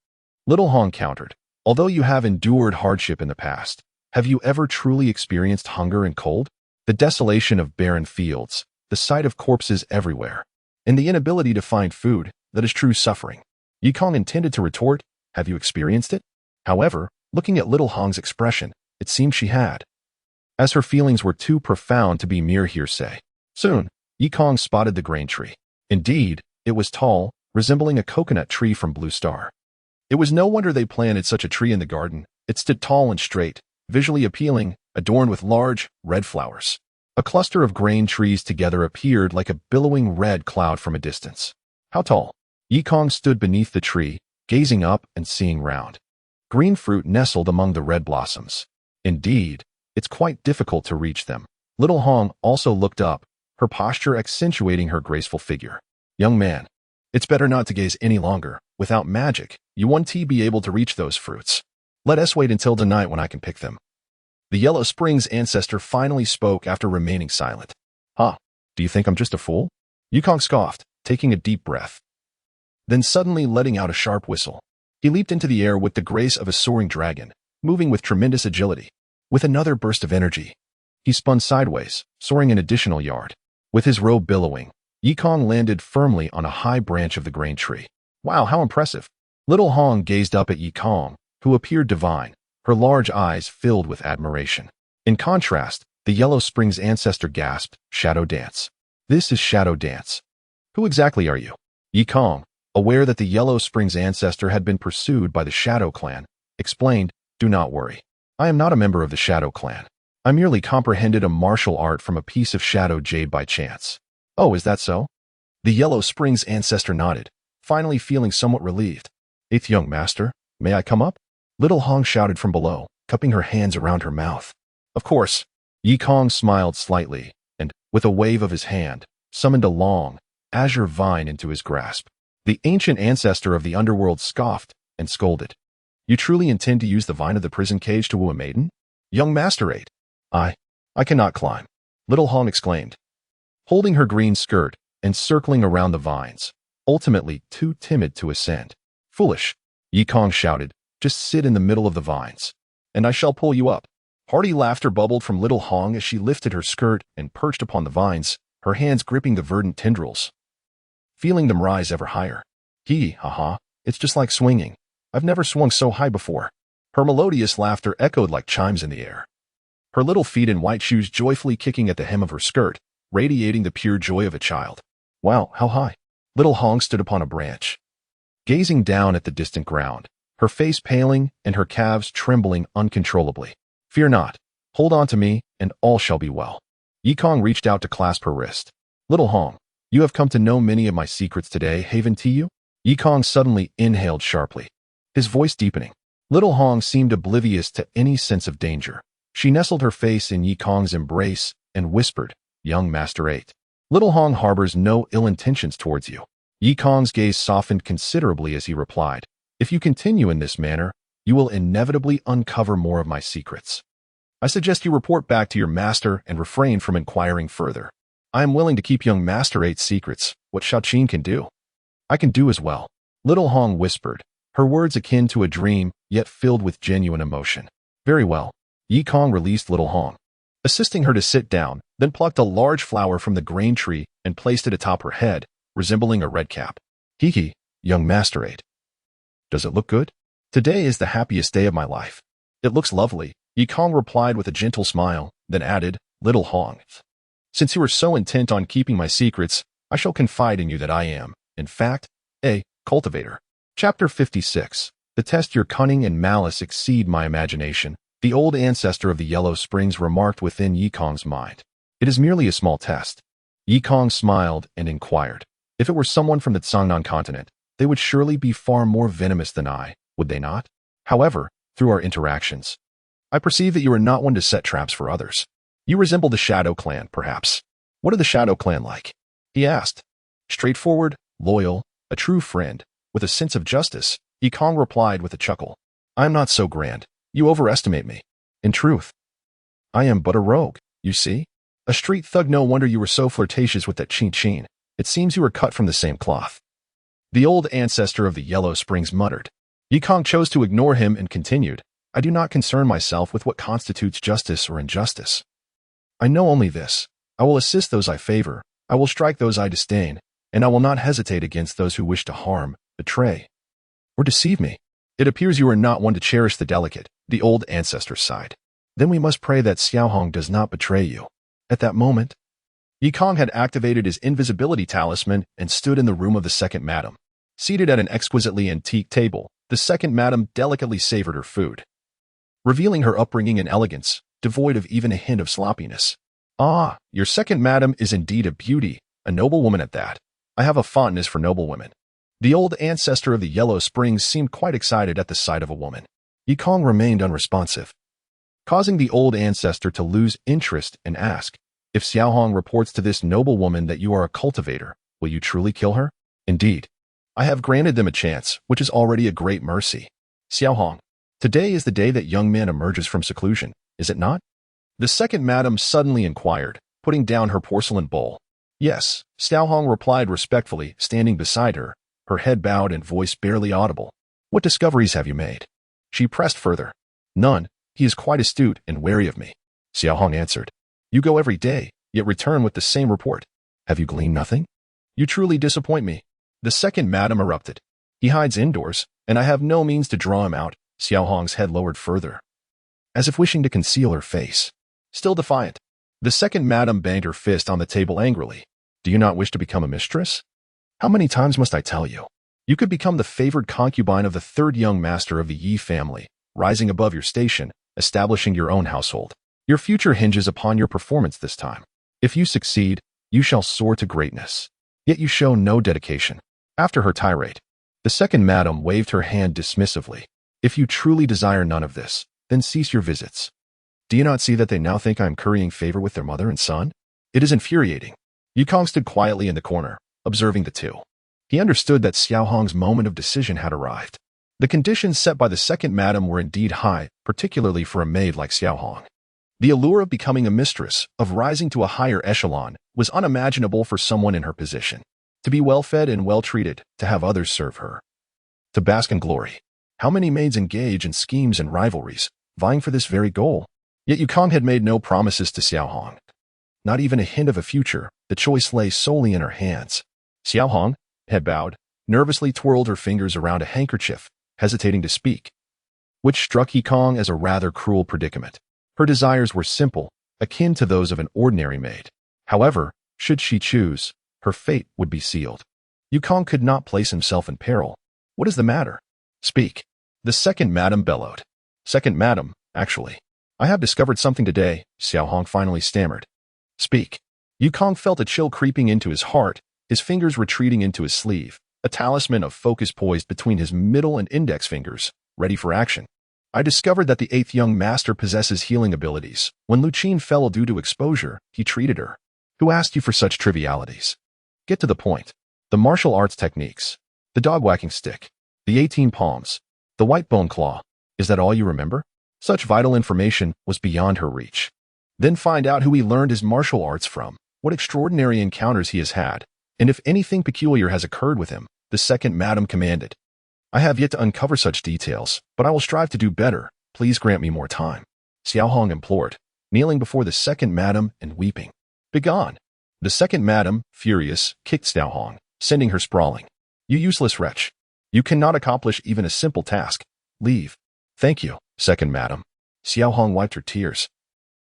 Little Hong countered. Although you have endured hardship in the past, have you ever truly experienced hunger and cold? The desolation of barren fields, the sight of corpses everywhere, and the inability to find food, that is true suffering. Yi Kong intended to retort, have you experienced it? However, looking at Little Hong's expression, it seemed she had, as her feelings were too profound to be mere hearsay. Soon, Yi Kong spotted the grain tree. Indeed, it was tall, resembling a coconut tree from Blue Star. It was no wonder they planted such a tree in the garden. It stood tall and straight, visually appealing, adorned with large, red flowers. A cluster of grain trees together appeared like a billowing red cloud from a distance. How tall? Yikong stood beneath the tree, gazing up and seeing round. Green fruit nestled among the red blossoms. Indeed, it's quite difficult to reach them. Little Hong also looked up, her posture accentuating her graceful figure. Young man, it's better not to gaze any longer. Without magic, you won't be able to reach those fruits. Let us wait until tonight when I can pick them. The Yellow Springs ancestor finally spoke after remaining silent. Huh, do you think I'm just a fool? Yukong scoffed, taking a deep breath. Then suddenly letting out a sharp whistle. He leaped into the air with the grace of a soaring dragon, moving with tremendous agility. With another burst of energy, he spun sideways, soaring an additional yard. With his robe billowing, Yikong landed firmly on a high branch of the grain tree. Wow, how impressive! Little Hong gazed up at Yikong, who appeared divine, her large eyes filled with admiration. In contrast, the Yellow Springs ancestor gasped, Shadow Dance. This is Shadow Dance. Who exactly are you? Yikong, aware that the Yellow Springs ancestor had been pursued by the Shadow Clan, explained, Do not worry. I am not a member of the Shadow Clan. I merely comprehended a martial art from a piece of shadow jade by chance. Oh, is that so? The Yellow Springs ancestor nodded, finally feeling somewhat relieved. Eighth young master, may I come up? Little Hong shouted from below, cupping her hands around her mouth. Of course. Yikong smiled slightly, and, with a wave of his hand, summoned a long, azure vine into his grasp. The ancient ancestor of the underworld scoffed and scolded. You truly intend to use the vine of the prison cage to woo a maiden? Young master ate. I cannot climb, Little Hong exclaimed, holding her green skirt and circling around the vines, ultimately too timid to ascend. Foolish, Yikong shouted, just sit in the middle of the vines, and I shall pull you up. Hearty laughter bubbled from Little Hong as she lifted her skirt and perched upon the vines, her hands gripping the verdant tendrils, feeling them rise ever higher. Haha, it's just like swinging. I've never swung so high before. Her melodious laughter echoed like chimes in the air. Her little feet in white shoes joyfully kicking at the hem of her skirt, radiating the pure joy of a child. Wow, how high! Little Hong stood upon a branch, gazing down at the distant ground, her face paling and her calves trembling uncontrollably. Fear not. Hold on to me, and all shall be well. Yikong reached out to clasp her wrist. Little Hong, you have come to know many of my secrets today, haven to you? Yikong suddenly inhaled sharply, his voice deepening. Little Hong seemed oblivious to any sense of danger. She nestled her face in Yikong's embrace and whispered, Young Master 8. Little Hong harbors no ill intentions towards you. Yikong's gaze softened considerably as he replied, If you continue in this manner, you will inevitably uncover more of my secrets. I suggest you report back to your master and refrain from inquiring further. I am willing to keep young Master 8's secrets, what Shaoqin can do. I can do as well. Little Hong whispered, her words akin to a dream, yet filled with genuine emotion. Very well. Yikong released Little Hong, assisting her to sit down, then plucked a large flower from the grain tree and placed it atop her head, resembling a red cap. Hee, young Master 8. Does it look good? Today is the happiest day of my life. It looks lovely, Yikong replied with a gentle smile, then added, Little Hong. Since you are so intent on keeping my secrets, I shall confide in you that I am, in fact, a cultivator. Chapter 56. To test your cunning and malice exceed my imagination, the old ancestor of the Yellow Springs remarked within Yikong's mind. It is merely a small test. Yikong smiled and inquired. If it were someone from the Tsangnan continent, they would surely be far more venomous than I, would they not? However, through our interactions, I perceive that you are not one to set traps for others. You resemble the Shadow Clan, perhaps. What are the Shadow Clan like? He asked. Straightforward, loyal, a true friend, with a sense of justice, Yikong replied with a chuckle. I am not so grand. You overestimate me. In truth, I am but a rogue, you see? A street thug. No wonder you were so flirtatious with that Chin. It seems you were cut from the same cloth. The old ancestor of the Yellow Springs muttered. Yikong chose to ignore him and continued, I do not concern myself with what constitutes justice or injustice. I know only this. I will assist those I favor, I will strike those I disdain, and I will not hesitate against those who wish to harm, betray, or deceive me. It appears you are not one to cherish the delicate, the old ancestor sighed. Then we must pray that Xiaohong does not betray you. At that moment, Yikong had activated his invisibility talisman and stood in the room of the second madam. Seated at an exquisitely antique table, The second madam delicately savored her food, revealing her upbringing and elegance, devoid of even a hint of sloppiness. Ah, your second madam is indeed a beauty, a noble woman at that. I have a fondness for noble women. The old ancestor of the Yellow Springs seemed quite excited at the sight of a woman. Yikong remained unresponsive, causing the old ancestor to lose interest and ask, if Xiaohong reports to this noble woman that you are a cultivator, will you truly kill her? Indeed. I have granted them a chance, which is already a great mercy. Xiaohong, today is the day that young man emerges from seclusion, is it not? The second madam suddenly inquired, putting down her porcelain bowl. Yes, Xiaohong replied respectfully, standing beside her, her head bowed and voice barely audible. What discoveries have you made? She pressed further. None. He is quite astute and wary of me. Xiaohong answered. You go every day, yet return with the same report. Have you gleaned nothing? You truly disappoint me. The second madam erupted. He hides indoors, and I have no means to draw him out. Xiaohong's head lowered further, as if wishing to conceal her face. Still defiant, the second madam banged her fist on the table angrily. Do you not wish to become a mistress? How many times must I tell you? You could become the favored concubine of the third young master of the Yi family, rising above your station, establishing your own household. Your future hinges upon your performance this time. If you succeed, you shall soar to greatness. Yet you show no dedication. After her tirade, the second madam waved her hand dismissively. If you truly desire none of this, then cease your visits. Do you not see that they now think I am currying favor with their mother and son? It is infuriating. Yikong stood quietly in the corner, observing the two. He understood that Xiaohong's moment of decision had arrived. The conditions set by the second madam were indeed high, particularly for a maid like Xiaohong. The allure of becoming a mistress, of rising to a higher echelon, was unimaginable for someone in her position. To be well-fed and well-treated, to have others serve her. To bask in glory. How many maids engage in schemes and rivalries, vying for this very goal? Yet Yikong had made no promises to Xiaohong. Not even a hint of a future, the choice lay solely in her hands. Xiaohong, head bowed, nervously twirled her fingers around a handkerchief, hesitating to speak, which struck Yikong as a rather cruel predicament. Her desires were simple, akin to those of an ordinary maid. However, should she choose, her fate would be sealed. Yikong could not place himself in peril. What is the matter? Speak. The second madam bellowed. Second madam, actually. I have discovered something today, Xiaohong finally stammered. Speak. Yikong felt a chill creeping into his heart, his fingers retreating into his sleeve, a talisman of focus poised between his middle and index fingers, ready for action. I discovered that the eighth young master possesses healing abilities. When Lucine fell due to exposure, he treated her. Who asked you for such trivialities? Get to the point. The martial arts techniques. The dog-whacking stick. The 18 palms. The white bone claw. Is that all you remember? Such vital information was beyond her reach. Then find out who he learned his martial arts from, what extraordinary encounters he has had, and if anything peculiar has occurred with him, the second madam commanded. I have yet to uncover such details, but I will strive to do better. Please grant me more time. Xiaohong implored, kneeling before the second madam and weeping. Begone! The second madam, furious, kicked Xiaohong, sending her sprawling. You useless wretch. You cannot accomplish even a simple task. Leave. Thank you, second madam. Xiaohong wiped her tears,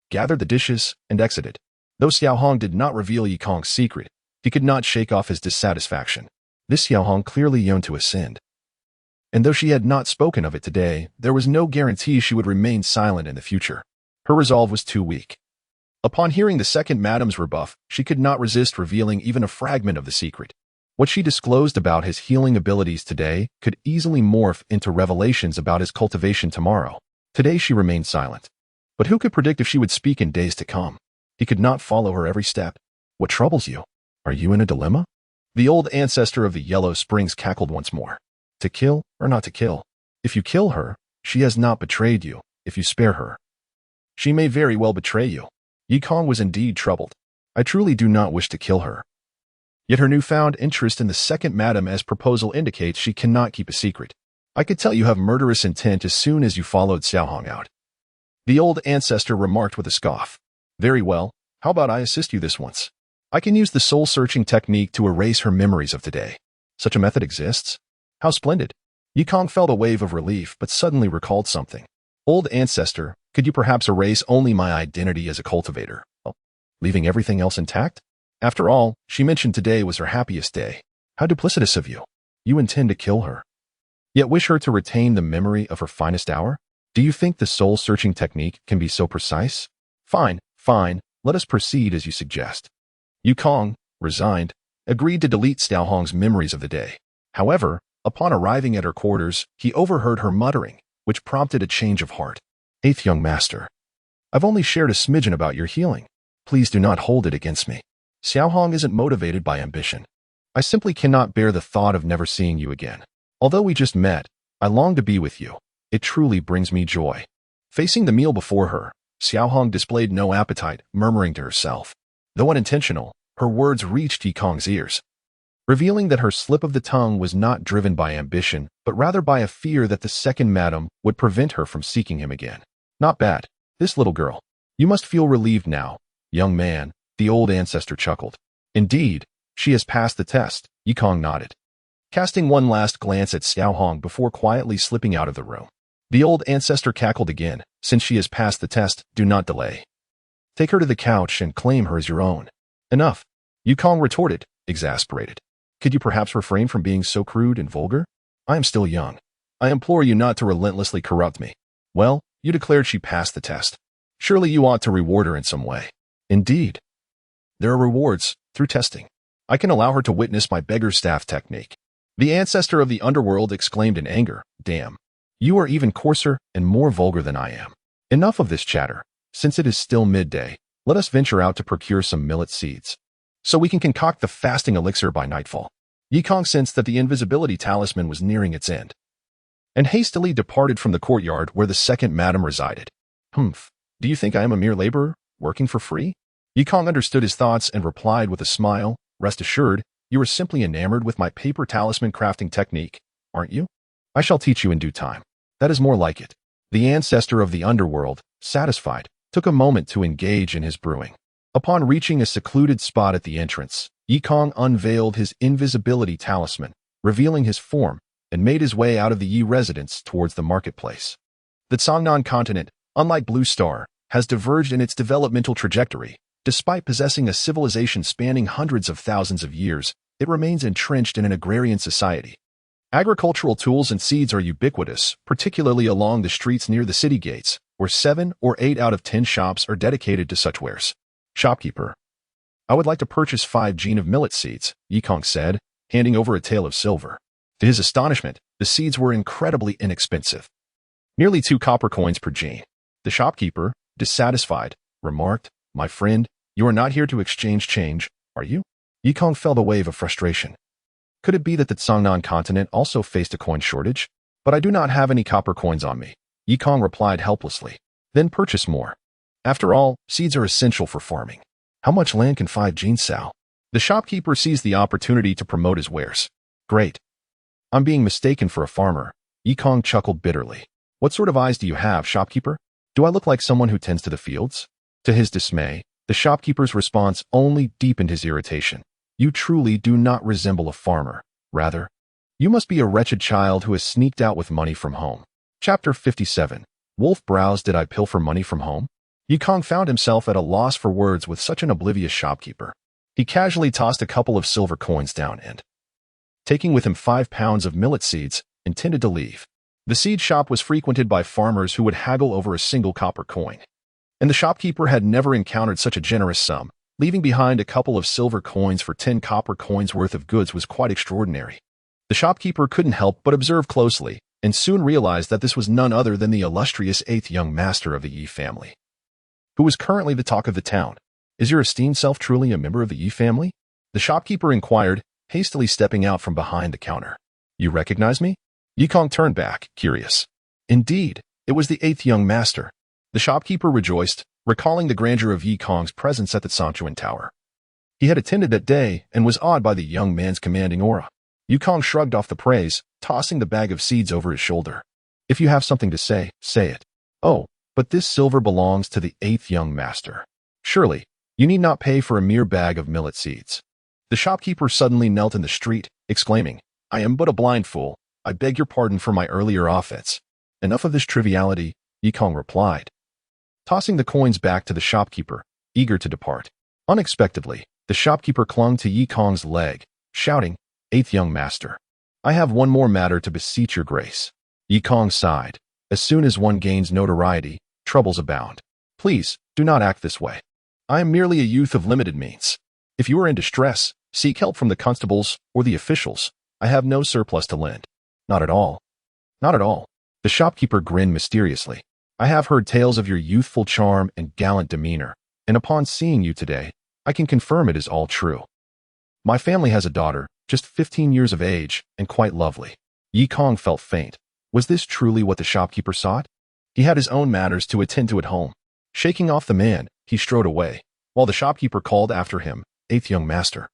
gathered the dishes, and exited. Though Xiaohong did not reveal Yikong's secret, he could not shake off his dissatisfaction. This Xiaohong clearly yearned to ascend. And though she had not spoken of it today, there was no guarantee she would remain silent in the future. Her resolve was too weak. Upon hearing the second madam's rebuff, she could not resist revealing even a fragment of the secret. What she disclosed about his healing abilities today could easily morph into revelations about his cultivation tomorrow. Today she remained silent. But who could predict if she would speak in days to come? He could not follow her every step. What troubles you? Are you in a dilemma? The old ancestor of the Yellow Springs cackled once more. To kill or not to kill? If you kill her, she has not betrayed you. If you spare her, she may very well betray you. Yikong was indeed troubled. I truly do not wish to kill her. Yet her newfound interest in the second madam as proposal indicates she cannot keep a secret. I could tell you have murderous intent as soon as you followed Xiaohong out. The old ancestor remarked with a scoff. Very well, how about I assist you this once? I can use the soul-searching technique to erase her memories of today. Such a method exists? How splendid. Yikong felt a wave of relief, but suddenly recalled something. Old ancestor, could you perhaps erase only my identity as a cultivator, leaving everything else intact? After all, she mentioned today was her happiest day. How duplicitous of you. You intend to kill her. yet wish her to retain the memory of her finest hour? Do you think the soul-searching technique can be so precise? Fine, fine, let us proceed as you suggest. Yukong, resigned, agreed to delete Xiaohong's memories of the day. However, upon arriving at her quarters, he overheard her muttering, which prompted a change of heart. Eighth young master, I've only shared a smidgen about your healing. Please do not hold it against me. Xiaohong isn't motivated by ambition. I simply cannot bear the thought of never seeing you again. Although we just met, I long to be with you. It truly brings me joy. Facing the meal before her, Xiaohong displayed no appetite, murmuring to herself. Though unintentional, her words reached Yikong's ears, revealing that her slip of the tongue was not driven by ambition, but rather by a fear that the second madam would prevent her from seeking him again. Not bad. This little girl. You must feel relieved now, young man, the old ancestor chuckled. Indeed, she has passed the test, Yikong nodded, casting one last glance at Xiaohong before quietly slipping out of the room. The old ancestor cackled again. Since she has passed the test, do not delay. Take her to the couch and claim her as your own. Enough, Yukong retorted, exasperated. Could you perhaps refrain from being so crude and vulgar? I am still young. I implore you not to relentlessly corrupt me. Well, you declared she passed the test. Surely you ought to reward her in some way. Indeed. There are rewards, through testing. I can allow her to witness my beggar's staff technique. The ancestor of the underworld exclaimed in anger, damn. You are even coarser and more vulgar than I am. Enough of this chatter. Since it is still midday, let us venture out to procure some millet seeds, so we can concoct the fasting elixir by nightfall. Yikong sensed that the invisibility talisman was nearing its end, and hastily departed from the courtyard where the second madam resided. Humph, do you think I am a mere laborer, working for free? Yikong understood his thoughts and replied with a smile, rest assured, you are simply enamored with my paper talisman crafting technique, aren't you? I shall teach you in due time. That is more like it. The ancestor of the underworld, satisfied, took a moment to engage in his brewing. Upon reaching a secluded spot at the entrance, Yikong unveiled his invisibility talisman, revealing his form, and made his way out of the Yi residence towards the marketplace. The Cangnan continent, unlike Blue Star, has diverged in its developmental trajectory. Despite possessing a civilization spanning hundreds of thousands of years, it remains entrenched in an agrarian society. Agricultural tools and seeds are ubiquitous, particularly along the streets near the city gates, where 7 or 8 out of 10 shops are dedicated to such wares. Shopkeeper. I would like to purchase 5 gene of millet seeds, Yikong said, handing over a tael of silver. To his astonishment, the seeds were incredibly inexpensive. Nearly 2 copper coins per gene. The shopkeeper, dissatisfied, remarked, my friend, you are not here to exchange change, are you? Yikong felt a wave of frustration. Could it be that the Cangnan continent also faced a coin shortage? But I do not have any copper coins on me, Yikong replied helplessly. Then purchase more. After all, seeds are essential for farming. How much land can 5 genes sell? The shopkeeper seized the opportunity to promote his wares. Great. I'm being mistaken for a farmer, Yikong chuckled bitterly. What sort of eyes do you have, shopkeeper? Do I look like someone who tends to the fields? To his dismay, the shopkeeper's response only deepened his irritation. You truly do not resemble a farmer. Rather, you must be a wretched child who has sneaked out with money from home. Chapter 57. Wolf brows. Did I pilfer money from home? Yikong found himself at a loss for words with such an oblivious shopkeeper. He casually tossed a couple of silver coins down and, taking with him 5 pounds of millet seeds, intended to leave. The seed shop was frequented by farmers who would haggle over a single copper coin, and the shopkeeper had never encountered such a generous sum. Leaving behind a couple of silver coins for 10 copper coins worth of goods was quite extraordinary. The shopkeeper couldn't help but observe closely, and soon realized that this was none other than the illustrious 8th young master of the Yi family, who was currently the talk of the town. Is your esteemed self truly a member of the Yi family? The shopkeeper inquired, hastily stepping out from behind the counter. You recognize me? Yikong turned back, curious. Indeed, it was the 8th young master. The shopkeeper rejoiced, recalling the grandeur of Yikong's presence at the Sanchuan Tower. He had attended that day and was awed by the young man's commanding aura. Yikong shrugged off the praise, tossing the bag of seeds over his shoulder. If you have something to say, say it. Oh, but this silver belongs to the 8th young master. Surely, you need not pay for a mere bag of millet seeds. The shopkeeper suddenly knelt in the street, exclaiming, I am but a blind fool. I beg your pardon for my earlier offense. Enough of this triviality, Yikong replied, tossing the coins back to the shopkeeper, eager to depart. Unexpectedly, the shopkeeper clung to Yikong's leg, shouting, 8th young master. I have one more matter to beseech your grace. Yi Kong sighed. As soon as one gains notoriety, troubles abound. Please, do not act this way. I am merely a youth of limited means. If you are in distress, seek help from the constables or the officials. I have no surplus to lend. Not at all. Not at all. The shopkeeper grinned mysteriously. I have heard tales of your youthful charm and gallant demeanor, and upon seeing you today, I can confirm it is all true. My family has a daughter, just 15 years of age, and quite lovely. Yi Kong felt faint. Was this truly what the shopkeeper sought? He had his own matters to attend to at home. Shaking off the man, he strode away, while the shopkeeper called after him, "Eighth young master.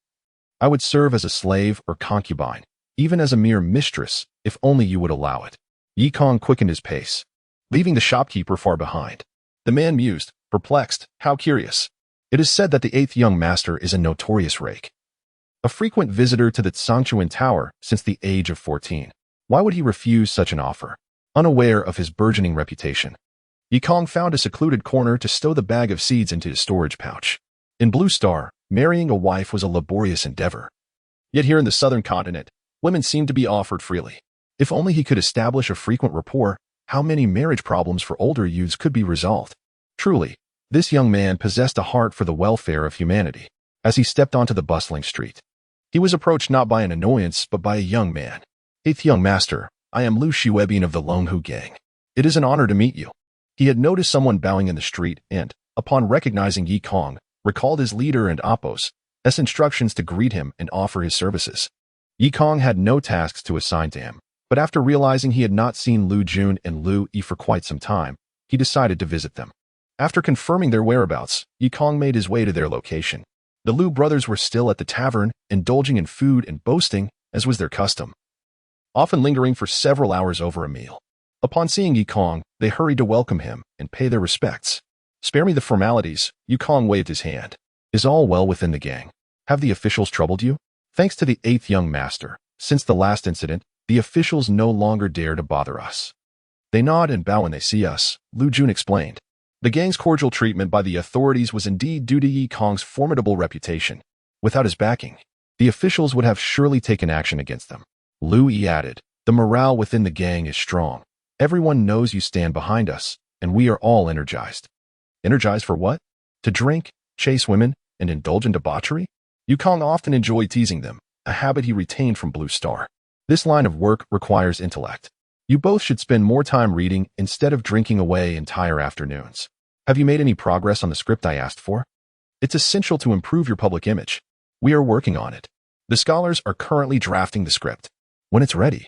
I would serve as a slave or concubine, even as a mere mistress, if only you would allow it." Yi Kong quickened his pace, leaving the shopkeeper far behind. The man mused, perplexed. How curious. It is said that the eighth young master is a notorious rake, a frequent visitor to the Tsangchuan Tower since the age of 14. Why would he refuse such an offer, unaware of his burgeoning reputation? Yi Kong found a secluded corner to stow the bag of seeds into his storage pouch. In Blue Star, marrying a wife was a laborious endeavor. Yet here in the southern continent, women seemed to be offered freely. If only he could establish a frequent rapport, how many marriage problems for older youths could be resolved. Truly, this young man possessed a heart for the welfare of humanity. As he stepped onto the bustling street, he was approached not by an annoyance but by a young man. "Eighth young master, I am Lu Xuebin of the Longhu gang. It is an honor to meet you." He had noticed someone bowing in the street and, upon recognizing Yi Kong, recalled his leader and Appos' instructions to greet him and offer his services. Yi Kong had no tasks to assign to him, but after realizing he had not seen Lu Jun and Lu Yi for quite some time, he decided to visit them. After confirming their whereabouts, Yi Kong made his way to their location. The Lu brothers were still at the tavern, indulging in food and boasting, as was their custom, often lingering for several hours over a meal. Upon seeing Yi Kong, they hurried to welcome him and pay their respects. "Spare me the formalities," Yi Kong waved his hand. "Is all well within the gang? Have the officials troubled you?" "Thanks to the eighth young master, since the last incident, the officials no longer dare to bother us. They nod and bow when they see us," Lu Jun explained. The gang's cordial treatment by the authorities was indeed due to Yi Kong's formidable reputation. Without his backing, the officials would have surely taken action against them. Lu Yi added, "The morale within the gang is strong. Everyone knows you stand behind us, and we are all energized." Energized for what? To drink, chase women, and indulge in debauchery? Yi Kong often enjoyed teasing them, a habit he retained from Blue Star. This line of work requires intellect. You both should spend more time reading instead of drinking away entire afternoons. Have you made any progress on the script I asked for? It's essential to improve your public image. We are working on it. The scholars are currently drafting the script. When it's ready,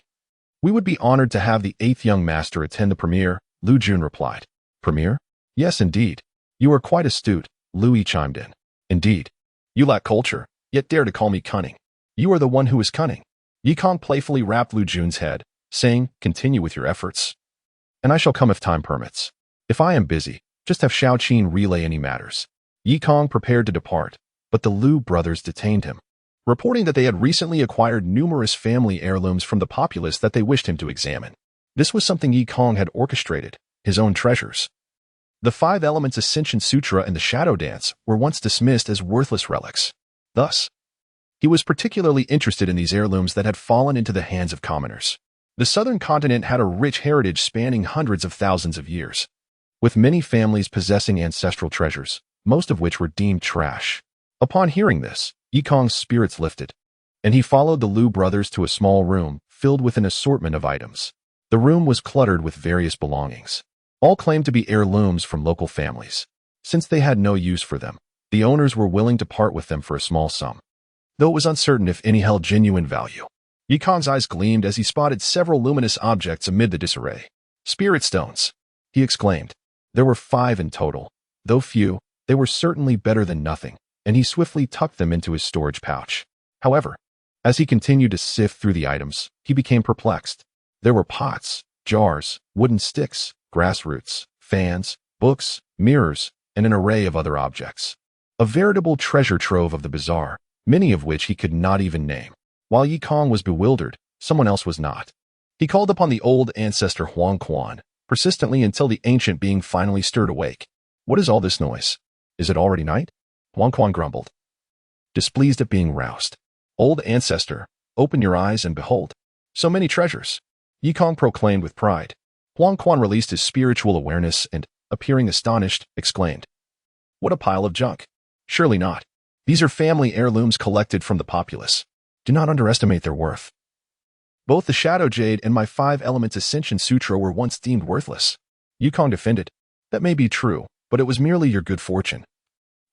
we would be honored to have the eighth young master attend the premiere, Lu Jun replied. Premiere? Yes, indeed. You are quite astute, Lu Yi chimed in. Indeed. You lack culture, yet dare to call me cunning. You are the one who is cunning. Yi Kong playfully rapped Lu Jun's head, saying, "Continue with your efforts. And I shall come if time permits. If I am busy, just have Xiao Qin relay any matters." Yi Kong prepared to depart, but the Lu brothers detained him, reporting that they had recently acquired numerous family heirlooms from the populace that they wished him to examine. This was something Yi Kong had orchestrated, his own treasures. The 5 Elements Ascension Sutra and the Shadow Dance were once dismissed as worthless relics. Thus, he was particularly interested in these heirlooms that had fallen into the hands of commoners. The southern continent had a rich heritage spanning hundreds of thousands of years, with many families possessing ancestral treasures, most of which were deemed trash. Upon hearing this, Yi Kong's spirits lifted, and he followed the Lu brothers to a small room filled with an assortment of items. The room was cluttered with various belongings. All claimed to be heirlooms from local families. Since they had no use for them, the owners were willing to part with them for a small sum, though it was uncertain if any held genuine value. Yi Kong's eyes gleamed as he spotted several luminous objects amid the disarray. "Spirit stones," he exclaimed. There were 5 in total. Though few, they were certainly better than nothing, and he swiftly tucked them into his storage pouch. However, as he continued to sift through the items, he became perplexed. There were pots, jars, wooden sticks, grass roots, fans, books, mirrors, and an array of other objects. A veritable treasure trove of the bizarre, many of which he could not even name. While Yi Kong was bewildered, someone else was not. He called upon the old ancestor Huang Quan, persistently until the ancient being finally stirred awake. "What is all this noise? Is it already night?" Huang Quan grumbled, displeased at being roused. "Old ancestor, open your eyes and behold." So many treasures. Yikong proclaimed with pride. Huang Quan released his spiritual awareness and, appearing astonished, exclaimed, "What a pile of junk. Surely not. These are family heirlooms collected from the populace. Do not underestimate their worth. Both the Shadow Jade and my 5 Elements Ascension Sutra were once deemed worthless." Yikong defended. "That may be true, but it was merely your good fortune."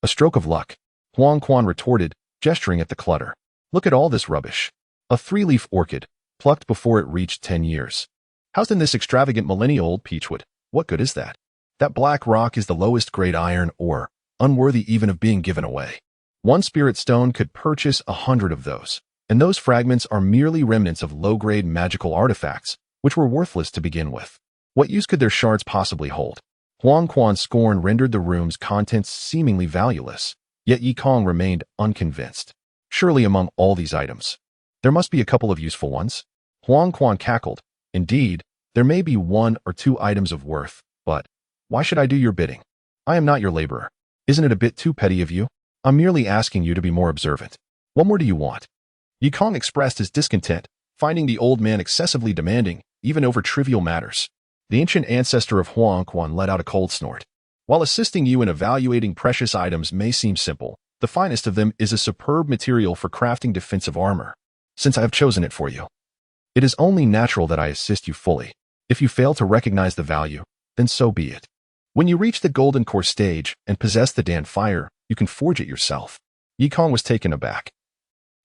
"A stroke of luck," Huang Quan retorted, gesturing at the clutter. "Look at all this rubbish. A 3-leaf orchid, plucked before it reached 10 years. Housed in this extravagant millennial-old peachwood. What good is that? That black rock is the lowest grade iron ore, unworthy even of being given away. 1 spirit stone could purchase 100 of those, and those fragments are merely remnants of low-grade magical artifacts, which were worthless to begin with. What use could their shards possibly hold?" Huang Quan's scorn rendered the room's contents seemingly valueless, yet Yikong remained unconvinced. "Surely among all these items, there must be a couple of useful ones." Huang Quan cackled. "Indeed, there may be 1 or 2 items of worth, but why should I do your bidding? I am not your laborer. Isn't it a bit too petty of you? I'm merely asking you to be more observant. What more do you want?" Yikong expressed his discontent, finding the old man excessively demanding, even over trivial matters. The ancient ancestor of Huang Quan let out a cold snort. "While assisting you in evaluating precious items may seem simple, the finest of them is a superb material for crafting defensive armor. Since I have chosen it for you, it is only natural that I assist you fully. If you fail to recognize the value, then so be it. When you reach the golden core stage and possess the Dan Fire, you can forge it yourself." Yikong was taken aback.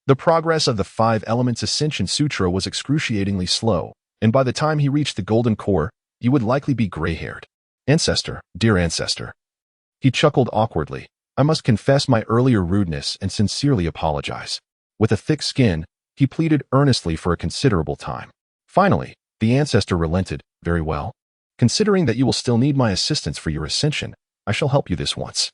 The progress of the 5 Elements Ascension Sutra was excruciatingly slow, and by the time he reached the golden core, he would likely be gray-haired. "Ancestor, dear ancestor." He chuckled awkwardly. "I must confess my earlier rudeness and sincerely apologize." With a thick skin, he pleaded earnestly for a considerable time. Finally, the ancestor relented. "Very well. Considering that you will still need my assistance for your ascension, I shall help you this once."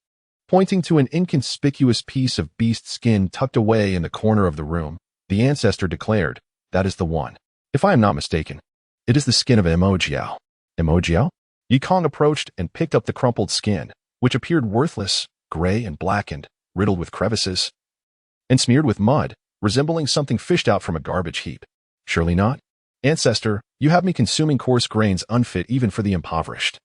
Pointing to an inconspicuous piece of beast skin tucked away in the corner of the room, the ancestor declared, "That is the one. If I am not mistaken, it is the skin of Emojiao." "Emojiao?" Yikong approached and picked up the crumpled skin, which appeared worthless, gray and blackened, riddled with crevices, and smeared with mud, resembling something fished out from a garbage heap. "Surely not? Ancestor, you have me consuming coarse grains unfit even for the impoverished.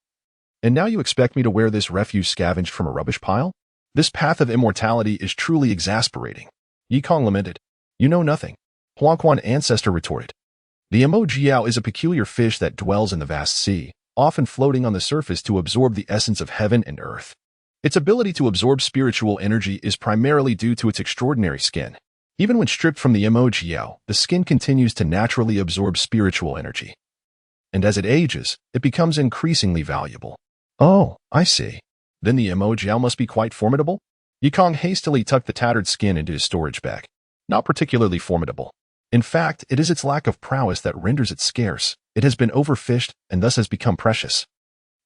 And now you expect me to wear this refuse scavenged from a rubbish pile? This path of immortality is truly exasperating." Yikong lamented. "You know nothing," Huang Quan ancestor retorted. "The Emojiao is a peculiar fish that dwells in the vast sea, often floating on the surface to absorb the essence of heaven and earth. Its ability to absorb spiritual energy is primarily due to its extraordinary skin. Even when stripped from the Emojiao, the skin continues to naturally absorb spiritual energy. And as it ages, it becomes increasingly valuable." "Oh, I see. Then the Emojiao must be quite formidable?" Yikong hastily tucked the tattered skin into his storage bag. "Not particularly formidable. In fact, it is its lack of prowess that renders it scarce. It has been overfished and thus has become precious.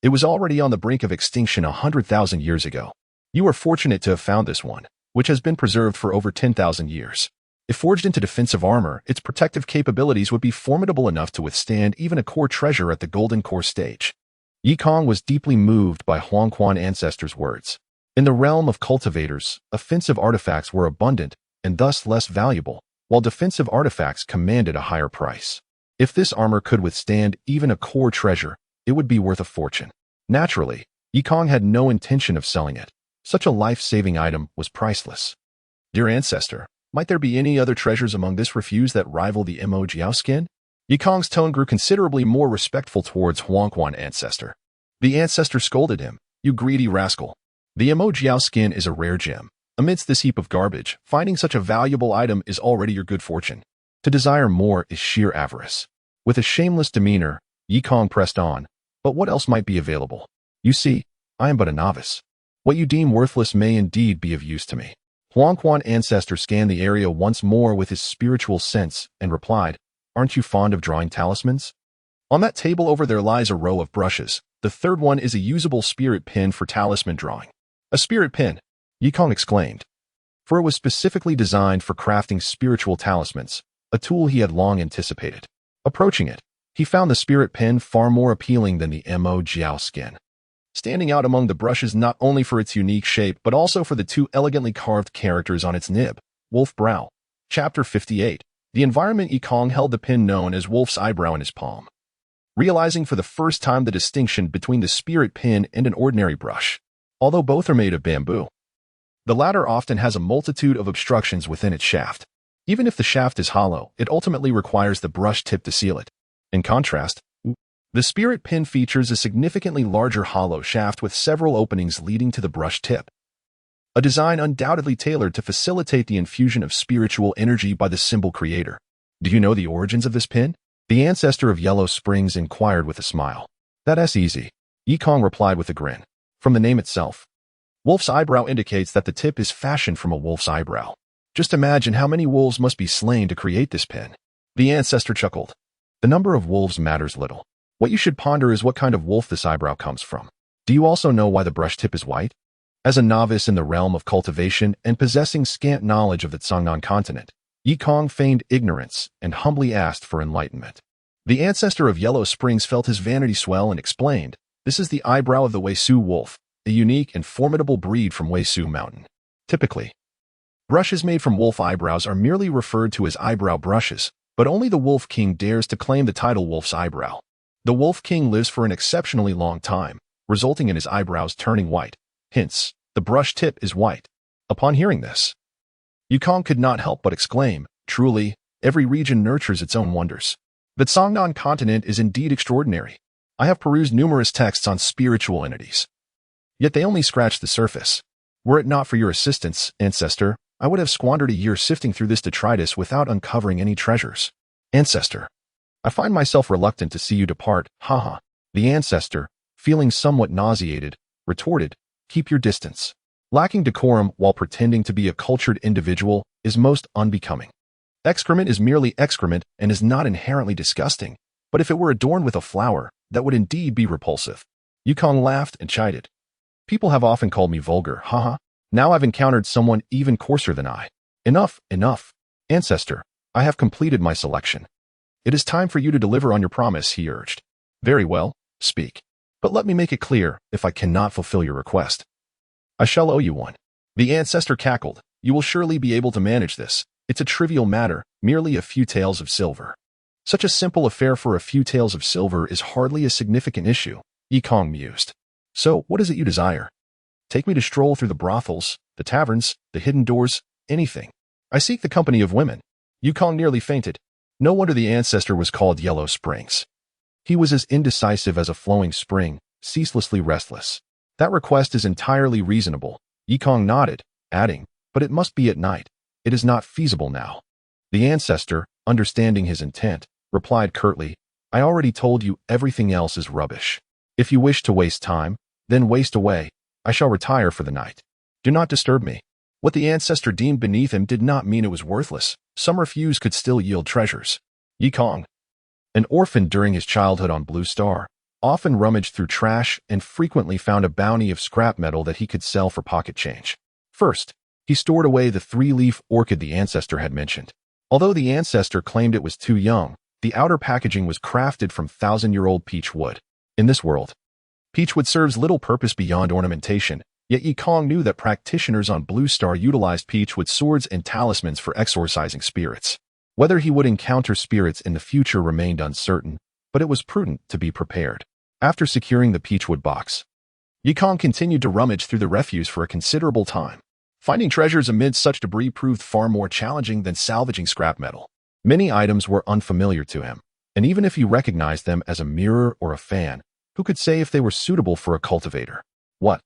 It was already on the brink of extinction 100,000 years ago. You are fortunate to have found this one, which has been preserved for over 10,000 years. If forged into defensive armor, its protective capabilities would be formidable enough to withstand even a core treasure at the golden core stage." Yikong was deeply moved by Huang Quan ancestor's words. In the realm of cultivators, offensive artifacts were abundant and thus less valuable, while defensive artifacts commanded a higher price. If this armor could withstand even a core treasure, it would be worth a fortune. Naturally, Yikong had no intention of selling it. Such a life-saving item was priceless. "Dear ancestor, might there be any other treasures among this refuse that rival the Emojiao skin?" Yikong's tone grew considerably more respectful towards Huang Quan ancestor. The ancestor scolded him. "You greedy rascal. The Emojiao skin is a rare gem. Amidst this heap of garbage, finding such a valuable item is already your good fortune. To desire more is sheer avarice." With a shameless demeanor, Yikong pressed on. "But what else might be available? You see, I am but a novice. What you deem worthless may indeed be of use to me." Huang Quan ancestor scanned the area once more with his spiritual sense and replied, "Aren't you fond of drawing talismans? On that table over there lies a row of brushes. The third one is a usable spirit pen for talisman drawing." "A spirit pen?" Yikong exclaimed. For it was specifically designed for crafting spiritual talismans, a tool he had long anticipated. Approaching it, he found the spirit pen far more appealing than the Emojiao skin, standing out among the brushes not only for its unique shape but also for the 2 elegantly carved characters on its nib. Wolf Brow. Chapter 58. The environment Yikong held the pin known as Wolf's Eyebrow in his palm, realizing for the first time the distinction between the spirit pin and an ordinary brush. Although both are made of bamboo, the latter often has a multitude of obstructions within its shaft. Even if the shaft is hollow, it ultimately requires the brush tip to seal it. In contrast, the spirit pin features a significantly larger hollow shaft with several openings leading to the brush tip, a design undoubtedly tailored to facilitate the infusion of spiritual energy by the symbol creator. Do you know the origins of this pin? The ancestor of Yellow Springs inquired with a smile. That's easy, Yikong replied with a grin. From the name itself, Wolf's Eyebrow indicates that the tip is fashioned from a wolf's eyebrow. Just imagine how many wolves must be slain to create this pin. The ancestor chuckled. The number of wolves matters little. What you should ponder is what kind of wolf this eyebrow comes from. Do you also know why the brush tip is white? As a novice in the realm of cultivation and possessing scant knowledge of the Tsangnan continent, Yikong feigned ignorance and humbly asked for enlightenment. The ancestor of Yellow Springs felt his vanity swell and explained, "This is the eyebrow of the Weisu wolf, a unique and formidable breed from Weisu Mountain. Typically, brushes made from wolf eyebrows are merely referred to as eyebrow brushes, but only the Wolf King dares to claim the title Wolf's Eyebrow. The Wolf King lives for an exceptionally long time, resulting in his eyebrows turning white. Hence, the brush tip is white." Upon hearing this, Yikong could not help but exclaim, "Truly, every region nurtures its own wonders. The Tsangnan continent is indeed extraordinary. I have perused numerous texts on spiritual entities, yet they only scratch the surface. Were it not for your assistance, ancestor, I would have squandered a year sifting through this detritus without uncovering any treasures. Ancestor, I find myself reluctant to see you depart, haha." The ancestor, feeling somewhat nauseated, retorted, "Keep your distance. Lacking decorum while pretending to be a cultured individual is most unbecoming. Excrement is merely excrement and is not inherently disgusting, but if it were adorned with a flower, that would indeed be repulsive." Yikong laughed and chided. "People have often called me vulgar, haha. Now I've encountered someone even coarser than I. Enough, enough. Ancestor, I have completed my selection. It is time for you to deliver on your promise," he urged. "Very well, speak. But let me make it clear, if I cannot fulfill your request, I shall owe you one." The ancestor cackled. "You will surely be able to manage this. It's a trivial matter, merely a few taels of silver." "Such a simple affair for a few taels of silver is hardly a significant issue," Yikong mused. "So, what is it you desire? Take me to stroll through the brothels, the taverns, the hidden doors, anything. I seek the company of women." Yikong nearly fainted. No wonder the ancestor was called Yellow Springs. He was as indecisive as a flowing spring, ceaselessly restless. "That request is entirely reasonable," Yikong nodded, adding, "but it must be at night. It is not feasible now." The ancestor, understanding his intent, replied curtly, "I already told you everything else is rubbish. If you wish to waste time, then waste away. I shall retire for the night. Do not disturb me." What the ancestor deemed beneath him did not mean it was worthless. Some refuse could still yield treasures. Yikong, an orphan during his childhood on Blue Star, often rummaged through trash and frequently found a bounty of scrap metal that he could sell for pocket change. First, he stored away the three-leaf orchid the ancestor had mentioned. Although the ancestor claimed it was too young, the outer packaging was crafted from thousand-year-old peach wood. In this world, peach wood serves little purpose beyond ornamentation, yet Yikong knew that practitioners on Blue Star utilized peach wood swords and talismans for exorcising spirits. Whether he would encounter spirits in the future remained uncertain, but it was prudent to be prepared. After securing the peachwood box, Yikong continued to rummage through the refuse for a considerable time. Finding treasures amid such debris proved far more challenging than salvaging scrap metal. Many items were unfamiliar to him, and even if he recognized them as a mirror or a fan, who could say if they were suitable for a cultivator? "What?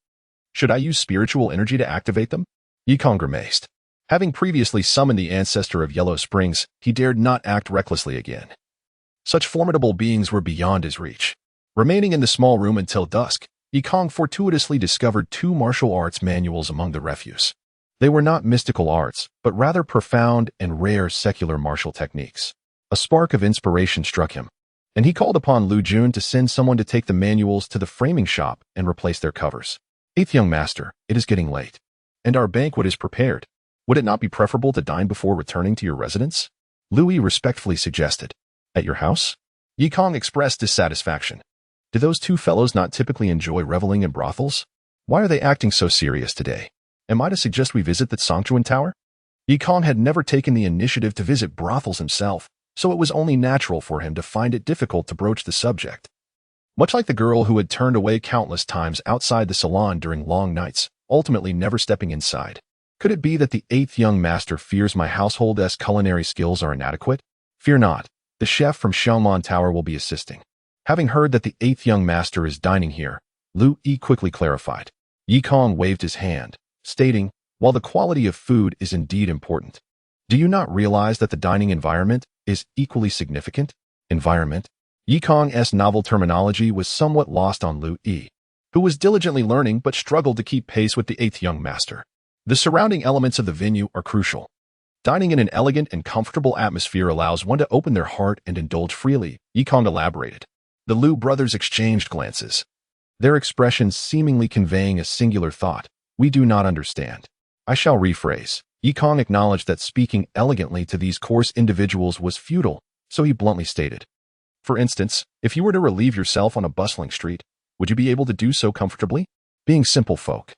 Should I use spiritual energy to activate them?" Yikong grimaced. Having previously summoned the ancestor of Yellow Springs, he dared not act recklessly again. Such formidable beings were beyond his reach. Remaining in the small room until dusk, Yikong fortuitously discovered 2 martial arts manuals among the refuse. They were not mystical arts, but rather profound and rare secular martial techniques. A spark of inspiration struck him, and he called upon Lu Jun to send someone to take the manuals to the framing shop and replace their covers. "Eighth young master, it is getting late, and our banquet is prepared. Would it not be preferable to dine before returning to your residence?" Louis respectfully suggested. "At your house?" Yikong expressed dissatisfaction. Do those 2 fellows not typically enjoy reveling in brothels? Why are they acting so serious today? Am I to suggest we visit the Songchuan Tower? Yikong had never taken the initiative to visit brothels himself, so it was only natural for him to find it difficult to broach the subject. Much like the girl who had turned away countless times outside the salon during long nights, ultimately never stepping inside. Could it be that the 8th young master fears my household's culinary skills are inadequate? Fear not, the chef from Xiangman Tower will be assisting. Having heard that the 8th young master is dining here, Lu Yi quickly clarified. Yikong waved his hand, stating, while the quality of food is indeed important, do you not realize that the dining environment is equally significant? Environment? Yikong's novel terminology was somewhat lost on Lu Yi, who was diligently learning but struggled to keep pace with the 8th young master. The surrounding elements of the venue are crucial. Dining in an elegant and comfortable atmosphere allows one to open their heart and indulge freely, Yikong elaborated. The Lu brothers exchanged glances, their expressions seemingly conveying a singular thought. We do not understand. I shall rephrase. Yikong acknowledged that speaking elegantly to these coarse individuals was futile, so he bluntly stated. For instance, if you were to relieve yourself on a bustling street, would you be able to do so comfortably? Being simple folk.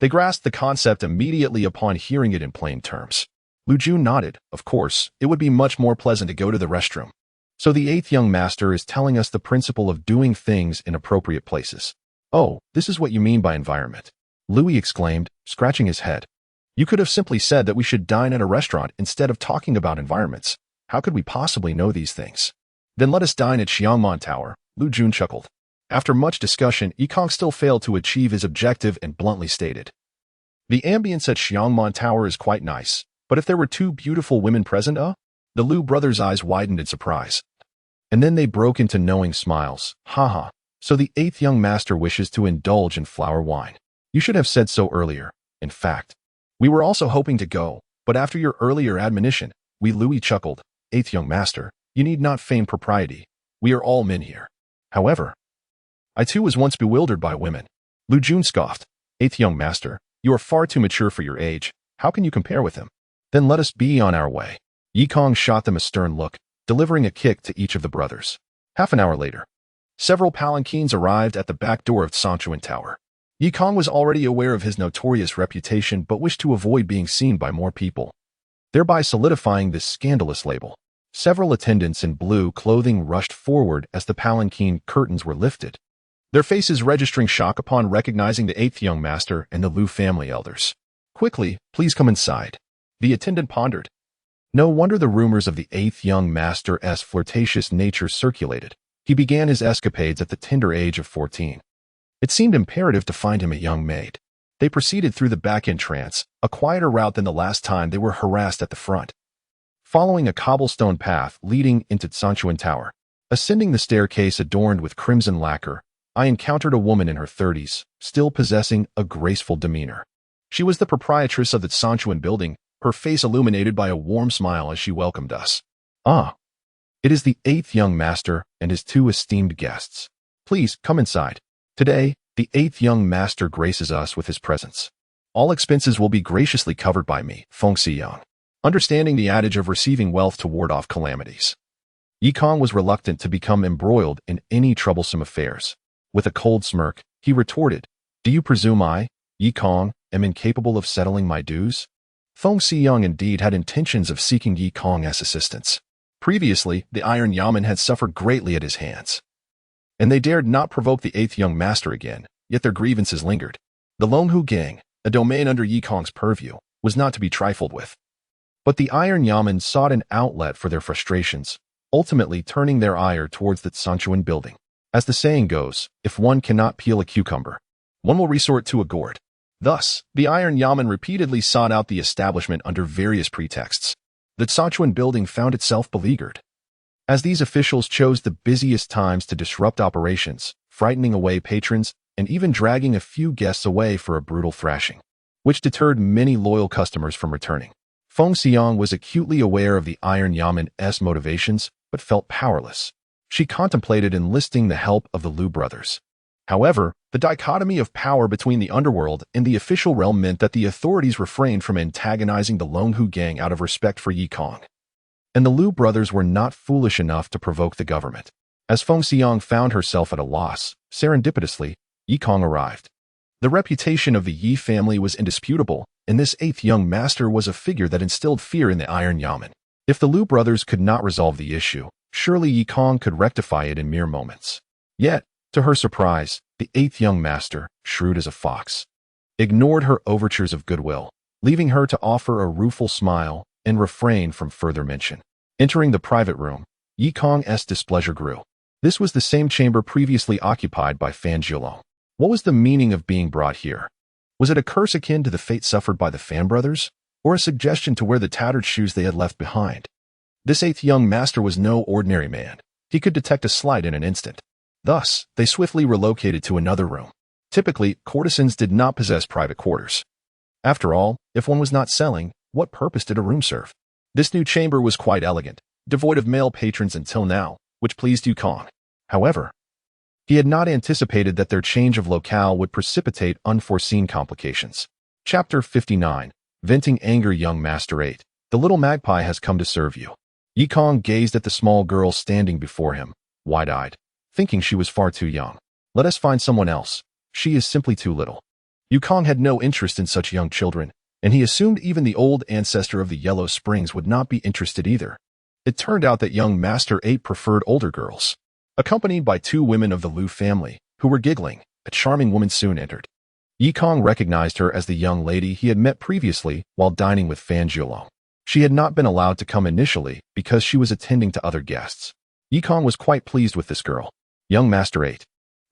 They grasped the concept immediately upon hearing it in plain terms. Lu Jun nodded. Of course, it would be much more pleasant to go to the restroom. So the 8th young master is telling us the principle of doing things in appropriate places. Oh, this is what you mean by environment. Louis exclaimed, scratching his head. You could have simply said that we should dine at a restaurant instead of talking about environments. How could we possibly know these things? Then let us dine at Xiangman Tower, Lu Jun chuckled. After much discussion, Yikong still failed to achieve his objective and bluntly stated. The ambience at Xiangman Tower is quite nice, but if there were 2 beautiful women present, The Lu brothers' eyes widened in surprise. And then they broke into knowing smiles. Haha, so the 8th young master wishes to indulge in flower wine. You should have said so earlier. In fact, we were also hoping to go, but after your earlier admonition, Louis chuckled. 8th young master, you need not feign propriety. We are all men here. However, I too was once bewildered by women. Lu Jun scoffed. 8th young master, you are far too mature for your age. How can you compare with him? Then let us be on our way. Yikong shot them a stern look, delivering a kick to each of the brothers. Half an hour later, several palanquins arrived at the back door of Sanchuan Tower. Yikong was already aware of his notorious reputation but wished to avoid being seen by more people, thereby solidifying this scandalous label. Several attendants in blue clothing rushed forward as the palanquin curtains were lifted, their faces registering shock upon recognizing the 8th young master and the Lu family elders. Quickly, please come inside. The attendant pondered. No wonder the rumors of the 8th young master's flirtatious nature circulated. He began his escapades at the tender age of 14. It seemed imperative to find him a young maid. They proceeded through the back entrance, a quieter route than the last time they were harassed at the front. Following a cobblestone path leading into Sanchuan Tower, ascending the staircase adorned with crimson lacquer, I encountered a woman in her 30s, still possessing a graceful demeanor. She was the proprietress of the Sanchuan building, her face illuminated by a warm smile as she welcomed us. Ah, it is the 8th young master and his 2 esteemed guests. Please come inside. Today, the 8th young master graces us with his presence. All expenses will be graciously covered by me, Feng Xiyang. Understanding the adage of receiving wealth to ward off calamities, Yikong was reluctant to become embroiled in any troublesome affairs. With a cold smirk, he retorted, Do you presume I, Yikong, am incapable of settling my dues? Feng Xiyang indeed had intentions of seeking Yikong's assistance. Previously, the Iron Yamen had suffered greatly at his hands, and they dared not provoke the 8th young master again, yet their grievances lingered. The Longhu gang, a domain under Yikong's purview, was not to be trifled with. But the Iron Yamen sought an outlet for their frustrations, ultimately turning their ire towards the Sanchuan building. As the saying goes, if one cannot peel a cucumber, one will resort to a gourd. Thus, the Iron Yamen repeatedly sought out the establishment under various pretexts. The Sanchuan building found itself beleaguered, as these officials chose the busiest times to disrupt operations, frightening away patrons and even dragging a few guests away for a brutal thrashing, which deterred many loyal customers from returning. Feng Xiang was acutely aware of the Iron Yamen's motivations, but felt powerless. She contemplated enlisting the help of the Lu brothers. However, the dichotomy of power between the underworld and the official realm meant that the authorities refrained from antagonizing the Longhu gang out of respect for Yikong. And the Lu brothers were not foolish enough to provoke the government. As Feng Xiang found herself at a loss, serendipitously, Yikong arrived. The reputation of the Yi family was indisputable, and this eighth young master was a figure that instilled fear in the Iron Yamen. If the Liu brothers could not resolve the issue, surely Yi Kong could rectify it in mere moments. Yet, to her surprise, the eighth young master, shrewd as a fox, ignored her overtures of goodwill, leaving her to offer a rueful smile and refrain from further mention. Entering the private room, Yi Kong's displeasure grew. This was the same chamber previously occupied by Fan Jiulong. What was the meaning of being brought here? Was it a curse akin to the fate suffered by the Fan brothers, or a suggestion to wear the tattered shoes they had left behind? This eighth young master was no ordinary man. He could detect a slight in an instant. Thus, they swiftly relocated to another room. Typically, courtesans did not possess private quarters. After all, if one was not selling, what purpose did a room serve? This new chamber was quite elegant, devoid of male patrons until now, which pleased Yi Kong. However, he had not anticipated that their change of locale would precipitate unforeseen complications. Chapter 59. Venting Anger. Young Master 8. The little magpie has come to serve you. Yi Kong gazed at the small girl standing before him, wide-eyed, thinking she was far too young. Let us find someone else. She is simply too little. Yi Kong had no interest in such young children, and he assumed even the old ancestor of the Yellow Springs would not be interested either. It turned out that young Master 8 preferred older girls. Accompanied by two women of the Liu family, who were giggling, a charming woman soon entered. Yi Kong recognized her as the young lady he had met previously while dining with Fan Jiulong. She had not been allowed to come initially because she was attending to other guests. Yi Kong was quite pleased with this girl. Young Master 8.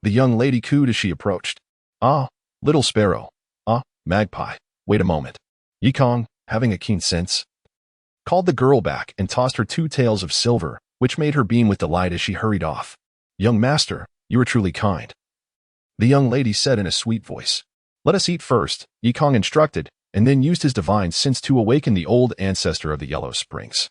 The young lady cooed as she approached. Ah, little sparrow. Ah, magpie. Wait a moment. Yi Kong, having a keen sense, called the girl back and tossed her 2 taels of silver, which made her beam with delight as she hurried off. Young master, you are truly kind, the young lady said in a sweet voice. Let us eat first, Yi Kong instructed, and then used his divine sense to awaken the old ancestor of the Yellow Springs,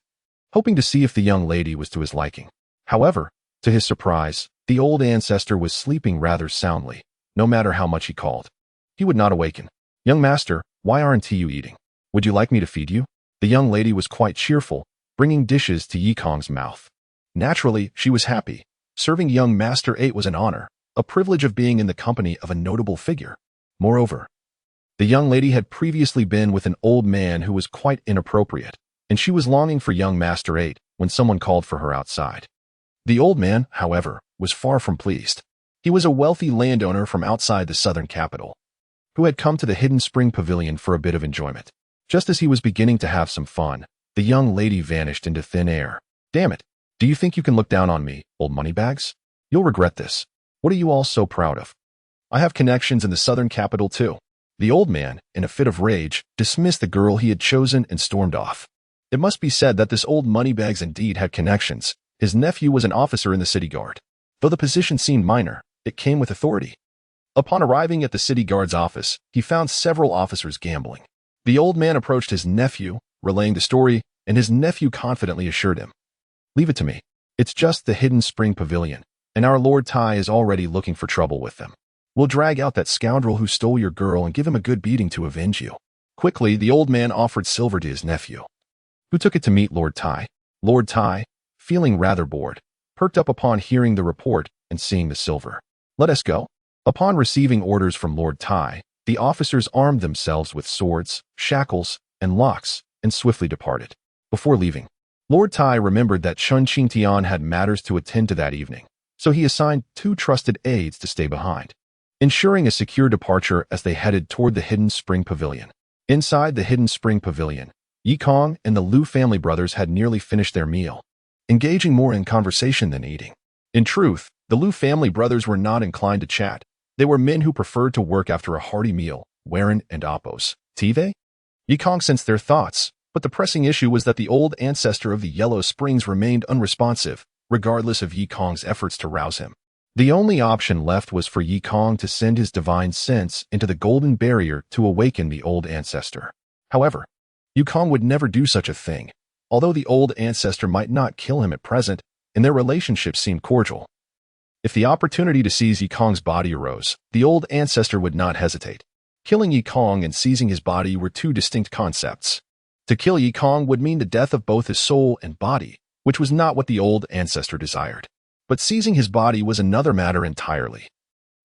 hoping to see if the young lady was to his liking. However, to his surprise, the old ancestor was sleeping rather soundly, no matter how much he called. He would not awaken. Young master, why aren't you eating? Would you like me to feed you? The young lady was quite cheerful, bringing dishes to Yi Kong's mouth. Naturally, she was happy. Serving young Master 8 was an honor, a privilege of being in the company of a notable figure. Moreover, the young lady had previously been with an old man who was quite inappropriate, and she was longing for young Master 8 when someone called for her outside. The old man, however, was far from pleased. He was a wealthy landowner from outside the southern capital, who had come to the Hidden Spring Pavilion for a bit of enjoyment. Just as he was beginning to have some fun, the young lady vanished into thin air. Damn it! Do you think you can look down on me, old moneybags? You'll regret this. What are you all so proud of? I have connections in the southern capital too. The old man, in a fit of rage, dismissed the girl he had chosen and stormed off. It must be said that this old moneybags indeed had connections. His nephew was an officer in the city guard. Though the position seemed minor, it came with authority. Upon arriving at the city guard's office, he found several officers gambling. The old man approached his nephew, relaying the story, and his nephew confidently assured him, "Leave it to me. It's just the Hidden Spring Pavilion, and our Lord Tai is already looking for trouble with them. We'll drag out that scoundrel who stole your girl and give him a good beating to avenge you." Quickly, the old man offered silver to his nephew, who took it to meet Lord Tai. Lord Tai, feeling rather bored, perked up upon hearing the report and seeing the silver. Let us go. Upon receiving orders from Lord Tai, the officers armed themselves with swords, shackles, and locks, and swiftly departed. Before leaving, Lord Tai remembered that Chun Qingtian had matters to attend to that evening, so he assigned 2 trusted aides to stay behind, ensuring a secure departure as they headed toward the Hidden Spring Pavilion. Inside the Hidden Spring Pavilion, Yi Kong and the Liu family brothers had nearly finished their meal, engaging more in conversation than eating. In truth, the Liu family brothers were not inclined to chat. They were men who preferred to work after a hearty meal, Warren and Oppos. Tive? Yi Kong sensed their thoughts, but the pressing issue was that the old ancestor of the Yellow Springs remained unresponsive, regardless of Yi Kong's efforts to rouse him. The only option left was for Yi Kong to send his divine sense into the golden barrier to awaken the old ancestor. However, Yi Kong would never do such a thing, although the old ancestor might not kill him at present, and their relationship seemed cordial. If the opportunity to seize Yi Kong's body arose, the old ancestor would not hesitate. Killing Yi Kong and seizing his body were 2 distinct concepts. To kill Yi Kong would mean the death of both his soul and body, which was not what the old ancestor desired. But seizing his body was another matter entirely.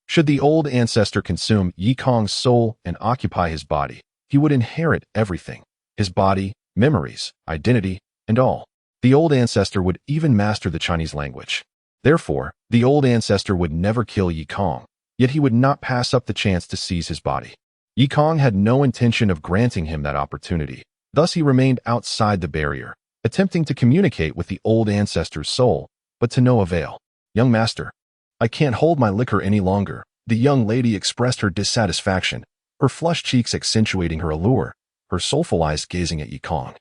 Should the old ancestor consume Yi Kong's soul and occupy his body, he would inherit everything: his body, memories, identity, and all. The old ancestor would even master the Chinese language. Therefore, the old ancestor would never kill Yi Kong, yet he would not pass up the chance to seize his body. Yi Kong had no intention of granting him that opportunity. Thus he remained outside the barrier, attempting to communicate with the old ancestor's soul, but to no avail. "Young master, I can't hold my liquor any longer." The young lady expressed her dissatisfaction, her flushed cheeks accentuating her allure, her soulful eyes gazing at Yi Kong,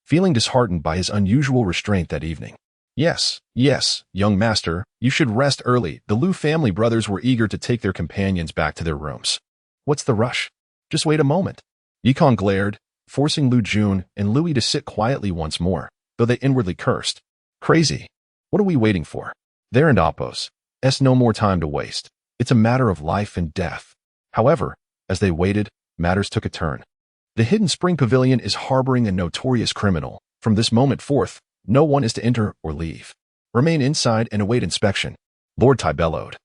feeling disheartened by his unusual restraint that evening. Yes, young master, you should rest early." The Lu family brothers were eager to take their companions back to their rooms. "What's the rush? Just wait a moment." Yi Kong glared, forcing Lu Jun and Louis to sit quietly once more, though they inwardly cursed. "Crazy. What are we waiting for? There and Oppos. No more time to waste. It's a matter of life and death." However, as they waited, matters took a turn. The Hidden Spring Pavilion is harboring a notorious criminal. From this moment forth, no one is to enter or leave. Remain inside and await inspection, Lord Tai bellowed,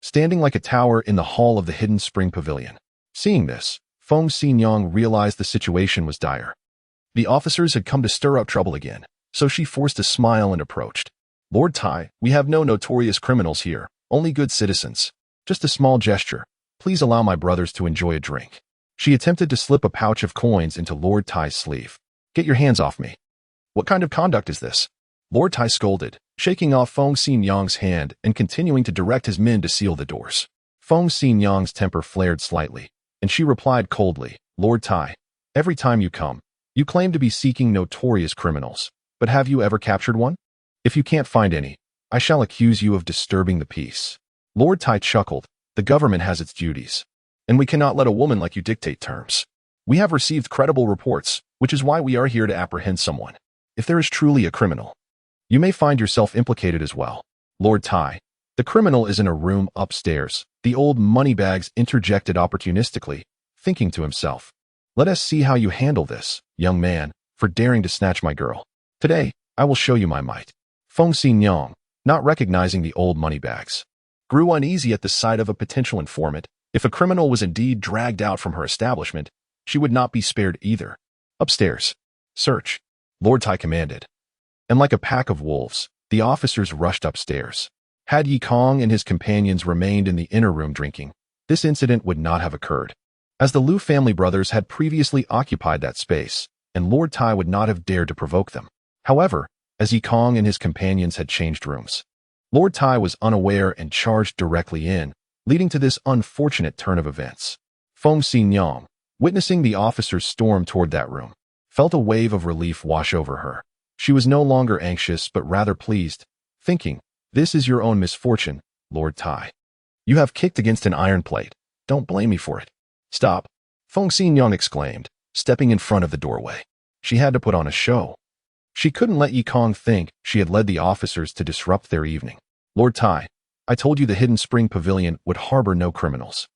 standing like a tower in the hall of the Hidden Spring Pavilion. Seeing this, Feng Xinyang realized the situation was dire. The officers had come to stir up trouble again, so she forced a smile and approached. "Lord Tai, we have no notorious criminals here, only good citizens. Just a small gesture. Please allow my brothers to enjoy a drink." She attempted to slip a pouch of coins into Lord Tai's sleeve. "Get your hands off me. What kind of conduct is this?" Lord Tai scolded, shaking off Feng Xinyang's hand and continuing to direct his men to seal the doors. Feng Xinyang's temper flared slightly, and she replied coldly, "Lord Tai, every time you come, you claim to be seeking notorious criminals, but have you ever captured one? If you can't find any, I shall accuse you of disturbing the peace." Lord Tai chuckled. "The government has its duties, and we cannot let a woman like you dictate terms. We have received credible reports, which is why we are here to apprehend someone. If there is truly a criminal, you may find yourself implicated as well." "Lord Tai, the criminal is in a room upstairs," the old moneybags interjected opportunistically, thinking to himself, "Let us see how you handle this, young man, for daring to snatch my girl. Today, I will show you my might." Feng Xinyang, not recognizing the old moneybags, grew uneasy at the sight of a potential informant. If a criminal was indeed dragged out from her establishment, she would not be spared either. "Upstairs. Search," Lord Tai commanded. And like a pack of wolves, the officers rushed upstairs. Had Yi Kong and his companions remained in the inner room drinking, this incident would not have occurred, as the Lu family brothers had previously occupied that space, and Lord Tai would not have dared to provoke them. However, as Yi Kong and his companions had changed rooms, Lord Tai was unaware and charged directly in, leading to this unfortunate turn of events. Feng Xinyang, witnessing the officers storm toward that room, felt a wave of relief wash over her. She was no longer anxious but rather pleased, thinking, "This is your own misfortune, Lord Tai. You have kicked against an iron plate. Don't blame me for it." "Stop," Feng Xinyang exclaimed, stepping in front of the doorway. She had to put on a show. She couldn't let Yi Kong think she had led the officers to disrupt their evening. "Lord Tai, I told you the Hidden Spring Pavilion would harbor no criminals.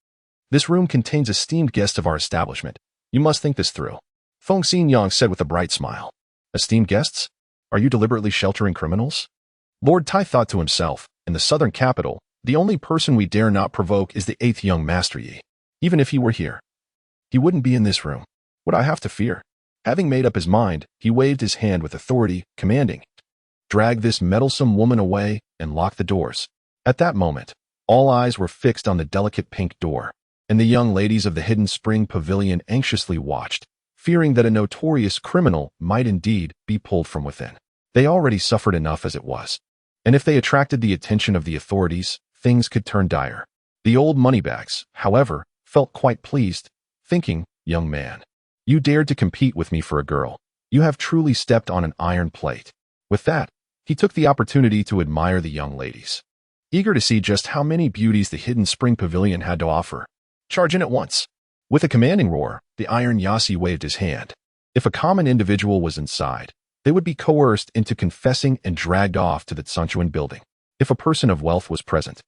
This room contains esteemed guests of our establishment. You must think this through," Feng Xinyang said with a bright smile. "Esteemed guests? Are you deliberately sheltering criminals?" Lord Tai thought to himself, "In the southern capital, the only person we dare not provoke is the 8th young Master Yi. Even if he were here, he wouldn't be in this room. What I have to fear?" Having made up his mind, he waved his hand with authority, commanding, "Drag this meddlesome woman away and lock the doors." At that moment, all eyes were fixed on the delicate pink door, and the young ladies of the Hidden Spring Pavilion anxiously watched, fearing that a notorious criminal might indeed be pulled from within. They already suffered enough as it was, and if they attracted the attention of the authorities, things could turn dire. The old moneybags, however, felt quite pleased, thinking, "Young man, you dared to compete with me for a girl. You have truly stepped on an iron plate." With that, he took the opportunity to admire the young ladies, eager to see just how many beauties the Hidden Spring Pavilion had to offer. "Charge in at once." With a commanding roar, the Iron Yasi waved his hand. If a common individual was inside, they would be coerced into confessing and dragged off to the Sanchuan building. If a person of wealth was present,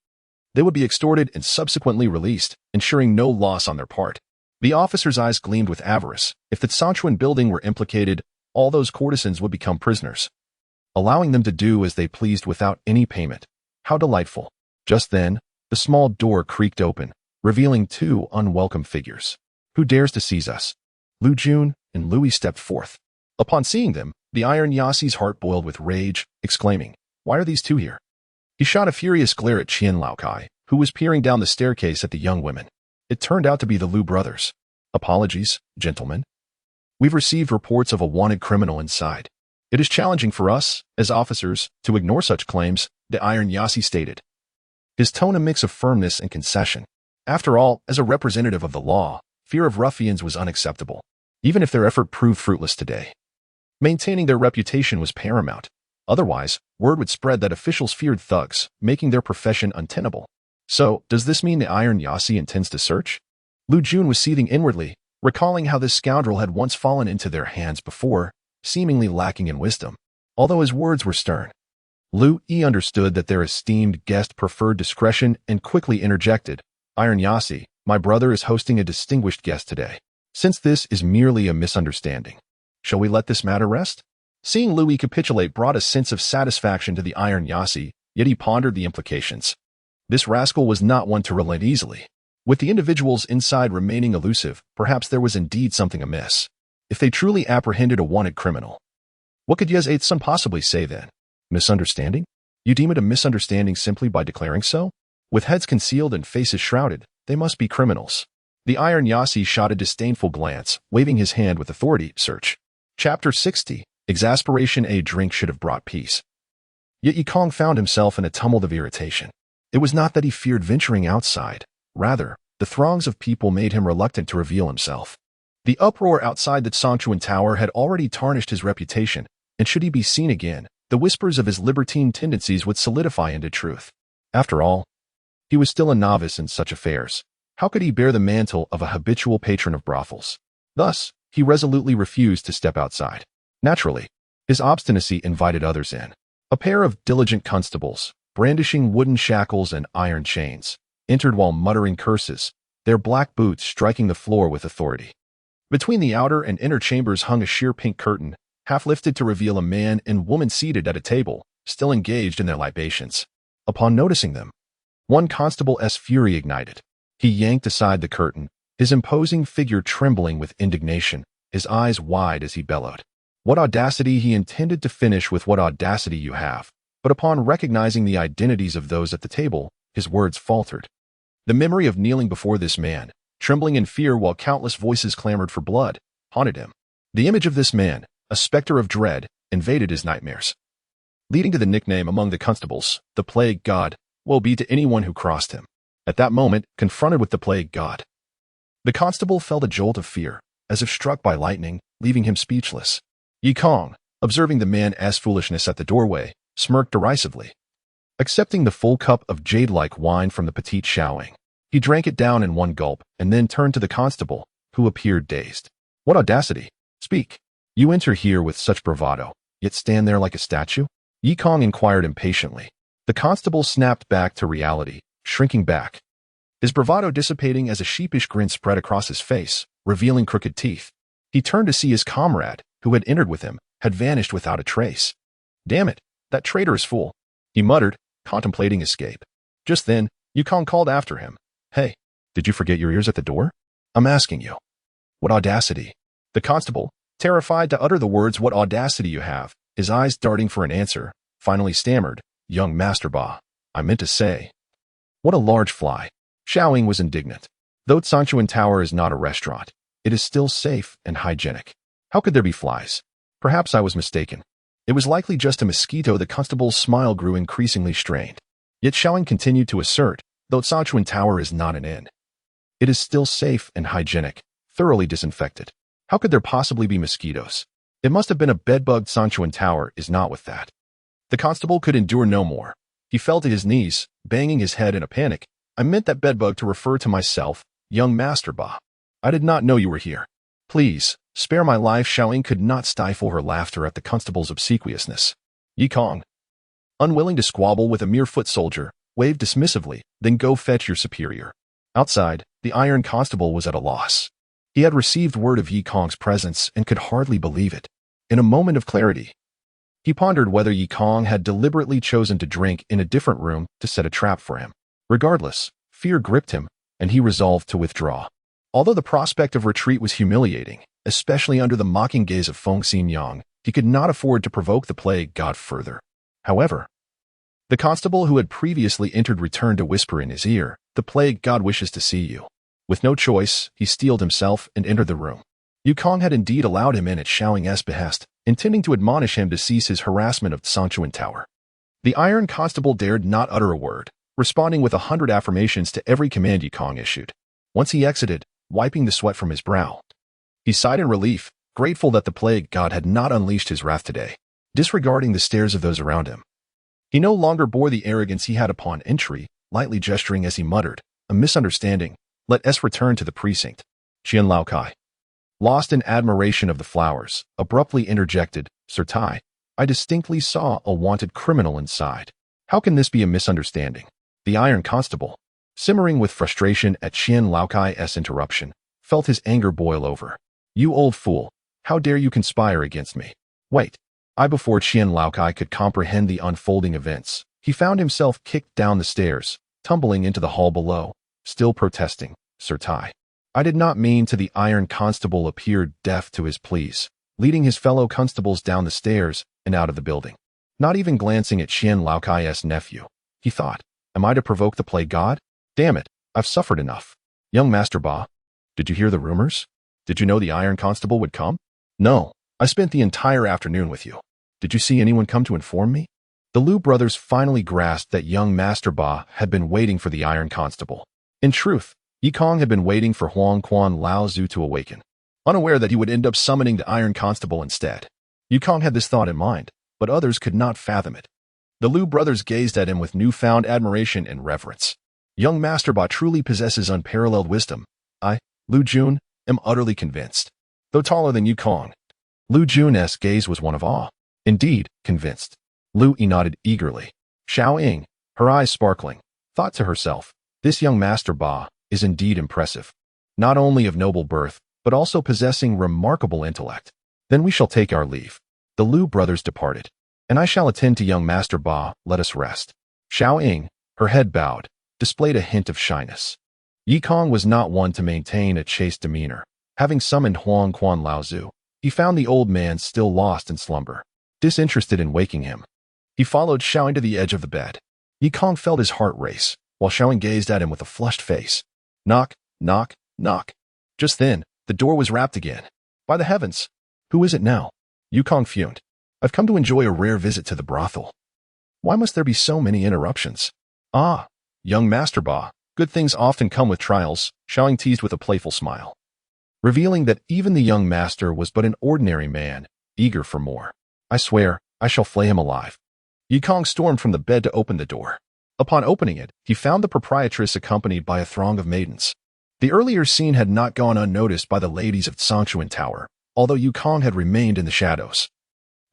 they would be extorted and subsequently released, ensuring no loss on their part. The officer's eyes gleamed with avarice. If the Sanchuan building were implicated, all those courtesans would become prisoners, allowing them to do as they pleased without any payment. How delightful. Just then, The small door creaked open, revealing two unwelcome figures. Who dares to seize us? Lu Jun and Louis stepped forth. Upon seeing them, the Iron Yassi's heart boiled with rage, exclaiming, "Why are these two here?" He shot a furious glare at Qian Laokai, who was peering down the staircase at the young women. It turned out to be the Lu brothers. "Apologies, gentlemen. We've received reports of a wanted criminal inside. It is challenging for us, as officers, to ignore such claims," the Iron Yassi stated. His tone a mix of firmness and concession. After all, as a representative of the law, fear of ruffians was unacceptable, even if their effort proved fruitless today. Maintaining their reputation was paramount. Otherwise, word would spread that officials feared thugs, making their profession untenable. So, does this mean the Iron Yassi intends to search? Lu Jun was seething inwardly, recalling how this scoundrel had once fallen into their hands before, seemingly lacking in wisdom. Although his words were stern, Lu Yi understood that their esteemed guest preferred discretion and quickly interjected, "Iron Yassi, my brother is hosting a distinguished guest today. Since this is merely a misunderstanding, shall we let this matter rest?" Seeing Louis capitulate brought a sense of satisfaction to the Iron Yassi, yet he pondered the implications. This rascal was not one to relent easily. With the individuals inside remaining elusive, perhaps there was indeed something amiss. If they truly apprehended a wanted criminal, what could Yez Eighth Son possibly say then? Misunderstanding? You deem it a misunderstanding simply by declaring so? With heads concealed and faces shrouded, they must be criminals. The Iron Yassi shot a disdainful glance, waving his hand with authority. Search. Chapter 60. Exasperation. A drink should have brought peace. Yet Yikong found himself in a tumult of irritation. It was not that he feared venturing outside. Rather, the throngs of people made him reluctant to reveal himself. The uproar outside the Songchuan Tower had already tarnished his reputation, and should he be seen again, the whispers of his libertine tendencies would solidify into truth. After all, he was still a novice in such affairs. How could he bear the mantle of a habitual patron of brothels? Thus, he resolutely refused to step outside. Naturally, his obstinacy invited others in. A pair of diligent constables, brandishing wooden shackles and iron chains, entered while muttering curses, their black boots striking the floor with authority. Between the outer and inner chambers hung a sheer pink curtain, half lifted to reveal a man and woman seated at a table, still engaged in their libations. Upon noticing them, one constable's fury ignited. He yanked aside the curtain, his imposing figure trembling with indignation, his eyes wide as he bellowed. What audacity! He intended to finish with "What audacity you have," but upon recognizing the identities of those at the table, his words faltered. The memory of kneeling before this man, trembling in fear while countless voices clamored for blood, haunted him. The image of this man, a specter of dread, invaded his nightmares, leading to the nickname among the constables, the Plague God. Woe be to anyone who crossed him. At that moment, confronted with the Plague God, the constable felt a jolt of fear, as if struck by lightning, leaving him speechless. Yikong, observing the man's foolishness at the doorway, smirked derisively. Accepting the full cup of jade-like wine from the petite Xiaoing, he drank it down in one gulp and then turned to the constable, who appeared dazed. "What audacity! Speak! You enter here with such bravado, yet stand there like a statue?" Yikong inquired impatiently. The constable snapped back to reality, shrinking back, his bravado dissipating as a sheepish grin spread across his face, revealing crooked teeth. He turned to see his comrade, who had entered with him, had vanished without a trace. "Damn it, that traitorous fool," he muttered, contemplating escape. Just then, Yukong called after him. "Hey, did you forget your ears at the door? I'm asking you." "What audacity?" The constable, terrified to utter the words "What audacity you have," his eyes darting for an answer, finally stammered, "Young Master Ba, I meant to say." "What a large fly." Xiaoying was indignant. Though Songchuan Tower is not a restaurant, it is still safe and hygienic. How could there be flies? Perhaps I was mistaken. It was likely just a mosquito. The constable's smile grew increasingly strained. Yet Xiaoying continued to assert, though Songchuan Tower is not an inn, it is still safe and hygienic, thoroughly disinfected. How could there possibly be mosquitoes? It must have been a bedbug. Songchuan Tower is not with that. The constable could endure no more. He fell to his knees, banging his head in a panic. "I meant that bedbug to refer to myself, young Master Ba. I did not know you were here. Please, spare my life." Xiaoying could not stifle her laughter at the constable's obsequiousness. Yikong, unwilling to squabble with a mere foot soldier, waved dismissively, "Then go fetch your superior." Outside, the iron constable was at a loss. He had received word of Yikong's presence and could hardly believe it. In a moment of clarity, he pondered whether Yikong had deliberately chosen to drink in a different room to set a trap for him. Regardless, fear gripped him, and he resolved to withdraw. Although the prospect of retreat was humiliating, especially under the mocking gaze of Feng Xinyang, he could not afford to provoke the plague god further. However, the constable who had previously entered returned to whisper in his ear, "The plague god wishes to see you." With no choice, he steeled himself and entered the room. Yukong had indeed allowed him in at Xiaoying's behest, intending to admonish him to cease his harassment of Sanchuan Tower. The Iron Constable dared not utter a word, responding with 100 affirmations to every command Yukong issued. Once he exited, wiping the sweat from his brow, he sighed in relief, grateful that the plague god had not unleashed his wrath today. Disregarding the stares of those around him, he no longer bore the arrogance he had upon entry, lightly gesturing as he muttered, "A misunderstanding. Let us return to the precinct." Qian Laokai, lost in admiration of the flowers, abruptly interjected, "Sir Tai, I distinctly saw a wanted criminal inside. How can this be a misunderstanding?" The Iron Constable, simmering with frustration at Qian Laokai's interruption, felt his anger boil over. "You old fool, how dare you conspire against me?" Wait. Before Qian Laokai could comprehend the unfolding events, he found himself kicked down the stairs, tumbling into the hall below, still protesting, "Sir Tai, I did not mean to." The Iron Constable appeared deaf to his pleas, leading his fellow constables down the stairs and out of the building. Not even glancing at Qian Laokai's nephew, he thought, "Am I to provoke the plague god? Damn it, I've suffered enough." "Young Master Ba, did you hear the rumors? Did you know the Iron Constable would come?" "No, I spent the entire afternoon with you. Did you see anyone come to inform me?" The Liu brothers finally grasped that young Master Ba had been waiting for the Iron Constable. In truth, Yikong had been waiting for Huang Quan Lao Zu to awaken, unaware that he would end up summoning the Iron Constable instead. Yikong had this thought in mind, but others could not fathom it. The Liu brothers gazed at him with newfound admiration and reverence. Young Master Ba truly possesses unparalleled wisdom. I, Lu Jun, am utterly convinced. Though taller than Yikong, Lu Jun's gaze was one of awe. Indeed, convinced. Lu Yi nodded eagerly. Xiao Ying, her eyes sparkling, thought to herself, "This young Master Ba is indeed impressive. Not only of noble birth, but also possessing remarkable intellect. Then we shall take our leave." The Liu brothers departed. "And I shall attend to young Master Ba, let us rest." Xiao Ying, her head bowed, displayed a hint of shyness. Yikong was not one to maintain a chaste demeanor. Having summoned Huang Quan Lao Zu, he found the old man still lost in slumber. Disinterested in waking him, he followed Xiaoying to the edge of the bed. Yikong felt his heart race, while Xiaoying gazed at him with a flushed face. Knock, knock, knock. Just then, the door was rapped again. "By the heavens! Who is it now?" Yikong fumed. "I've come to enjoy a rare visit to the brothel. Why must there be so many interruptions?" "Ah, young Master Ba, good things often come with trials," Xiaoying teased with a playful smile, revealing that even the young master was but an ordinary man, eager for more. "I swear, I shall flay him alive." Yikong stormed from the bed to open the door. Upon opening it, he found the proprietress accompanied by a throng of maidens. The earlier scene had not gone unnoticed by the ladies of Sanchuan Tower, although Yikong had remained in the shadows.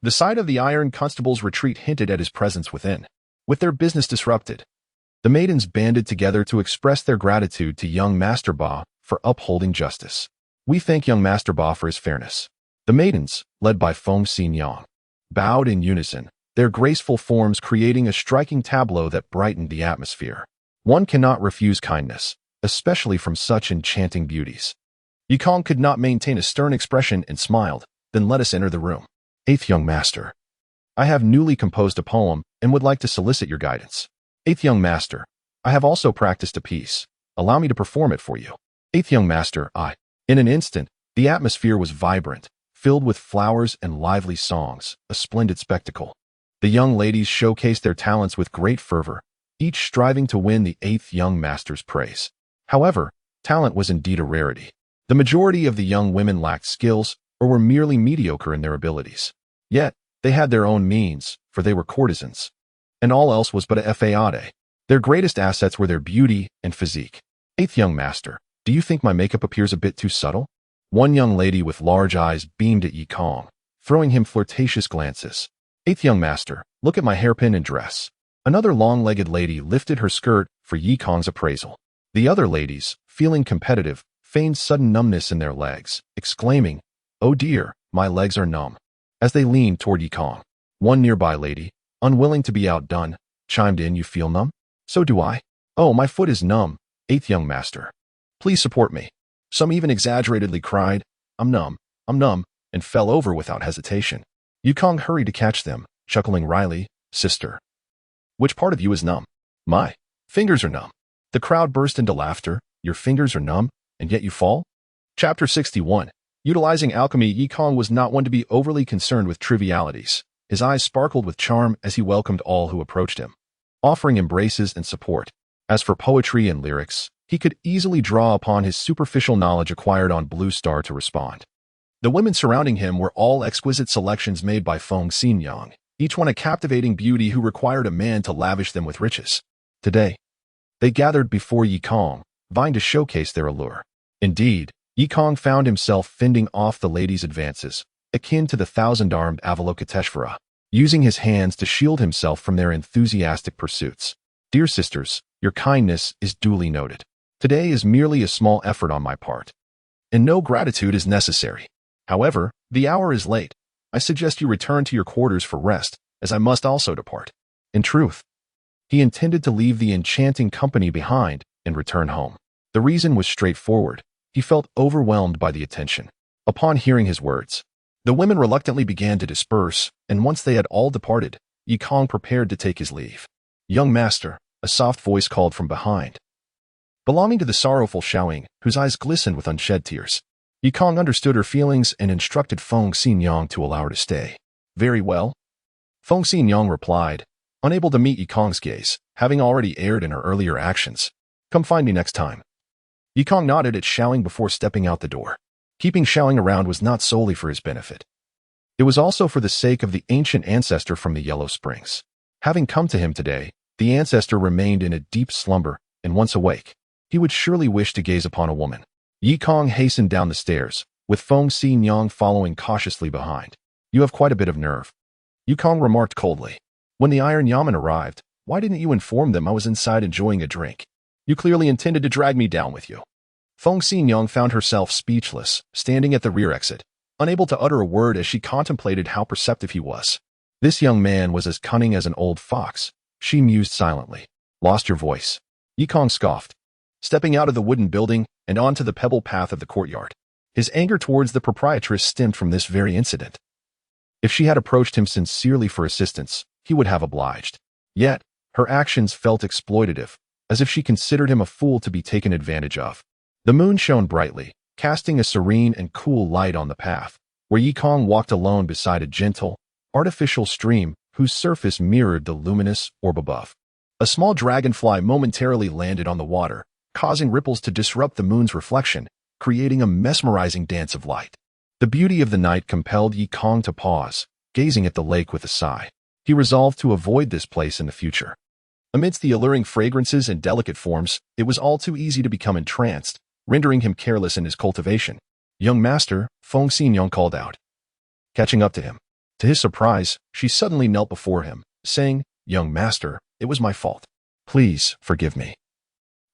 The sight of the Iron Constable's retreat hinted at his presence within. With their business disrupted, the maidens banded together to express their gratitude to young Master Ba for upholding justice. "We thank young Master Ba for his fairness." The maidens, led by Feng Xinyang, bowed in unison, their graceful forms creating a striking tableau that brightened the atmosphere. One cannot refuse kindness, especially from such enchanting beauties. Yikong could not maintain a stern expression and smiled, "Then let us enter the room." "Eighth young master, I have newly composed a poem and would like to solicit your guidance." "Eighth young master, I have also practiced a piece. Allow me to perform it for you." "Eighth young master, I." In an instant, the atmosphere was vibrant, filled with flowers and lively songs, a splendid spectacle. The young ladies showcased their talents with great fervor, each striving to win the eighth young master's praise. However, talent was indeed a rarity. The majority of the young women lacked skills or were merely mediocre in their abilities. Yet, they had their own means, for they were courtesans. And all else was but a fade. Their greatest assets were their beauty and physique. "Eighth young master, do you think my makeup appears a bit too subtle?" One young lady with large eyes beamed at Yikong, throwing him flirtatious glances. "Eighth young master, look at my hairpin and dress." Another long-legged lady lifted her skirt for Yikong's appraisal. The other ladies, feeling competitive, feigned sudden numbness in their legs, exclaiming, "Oh dear, my legs are numb," as they leaned toward Yikong. One nearby lady, unwilling to be outdone, chimed in, "You feel numb? So do I." "Oh, my foot is numb, eighth young master. Please support me." Some even exaggeratedly cried, I'm numb," and fell over without hesitation. Yukong hurried to catch them, chuckling wryly, "Sister, which part of you is numb?" "My fingers are numb." The crowd burst into laughter. "Your fingers are numb, and yet you fall?" Chapter 61. Utilizing alchemy, Yikong was not one to be overly concerned with trivialities. His eyes sparkled with charm as he welcomed all who approached him, offering embraces and support. As for poetry and lyrics, he could easily draw upon his superficial knowledge acquired on Blue Star to respond. The women surrounding him were all exquisite selections made by Feng Xinyang, each one a captivating beauty who required a man to lavish them with riches. Today, they gathered before Yikong, vying to showcase their allure. Indeed, Yikong found himself fending off the ladies' advances, akin to the thousand-armed Avalokiteshvara, using his hands to shield himself from their enthusiastic pursuits. "Dear sisters, your kindness is duly noted. Today is merely a small effort on my part, and no gratitude is necessary. However, the hour is late. I suggest you return to your quarters for rest, as I must also depart." In truth, he intended to leave the enchanting company behind and return home. The reason was straightforward. He felt overwhelmed by the attention. Upon hearing his words, the women reluctantly began to disperse, and once they had all departed, Yikong prepared to take his leave. "Young master," a soft voice called from behind, belonging to the sorrowful Xiaoying, whose eyes glistened with unshed tears. Yikong understood her feelings and instructed Feng Xinyang to allow her to stay. "Very well," Feng Xinyang replied, unable to meet Yikong's gaze, having already erred in her earlier actions. "Come find me next time." Yikong nodded at Xiaoying before stepping out the door. Keeping Xiaoying around was not solely for his benefit. It was also for the sake of the ancient ancestor from the Yellow Springs. Having come to him today, the ancestor remained in a deep slumber, and once awake, he would surely wish to gaze upon a woman. Yikong hastened down the stairs, with Feng Xinyang following cautiously behind. "You have quite a bit of nerve," Yikong remarked coldly. "When the Iron Yaman arrived, why didn't you inform them I was inside enjoying a drink? You clearly intended to drag me down with you." Feng Xinyang found herself speechless, standing at the rear exit, unable to utter a word as she contemplated how perceptive he was. This young man was as cunning as an old fox, she mused silently. "Lost your voice," Yikong scoffed, stepping out of the wooden building and onto the pebble path of the courtyard. His anger towards the proprietress stemmed from this very incident. If she had approached him sincerely for assistance, he would have obliged. Yet, her actions felt exploitative, as if she considered him a fool to be taken advantage of. The moon shone brightly, casting a serene and cool light on the path, where Yikong walked alone beside a gentle, artificial stream whose surface mirrored the luminous orb above. A small dragonfly momentarily landed on the water, causing ripples to disrupt the moon's reflection, creating a mesmerizing dance of light. The beauty of the night compelled Yikong to pause, gazing at the lake with a sigh. He resolved to avoid this place in the future. Amidst the alluring fragrances and delicate forms, it was all too easy to become entranced, rendering him careless in his cultivation. "Young master," Feng Xinyang called out, catching up to him. To his surprise, she suddenly knelt before him, saying, "Young master, it was my fault. Please forgive me.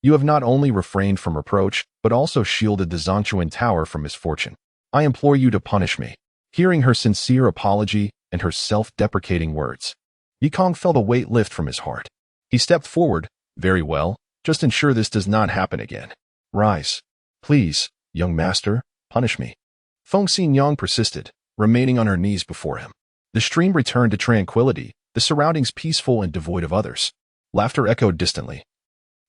You have not only refrained from reproach, but also shielded the Zhongchuan Tower from misfortune. I implore you to punish me." Hearing her sincere apology and her self-deprecating words, Yikong felt a weight lift from his heart. He stepped forward. "Very well, just ensure this does not happen again. Rise. Please, young master, punish me." Feng Xinyang persisted, remaining on her knees before him. The stream returned to tranquility, the surroundings peaceful and devoid of others. Laughter echoed distantly,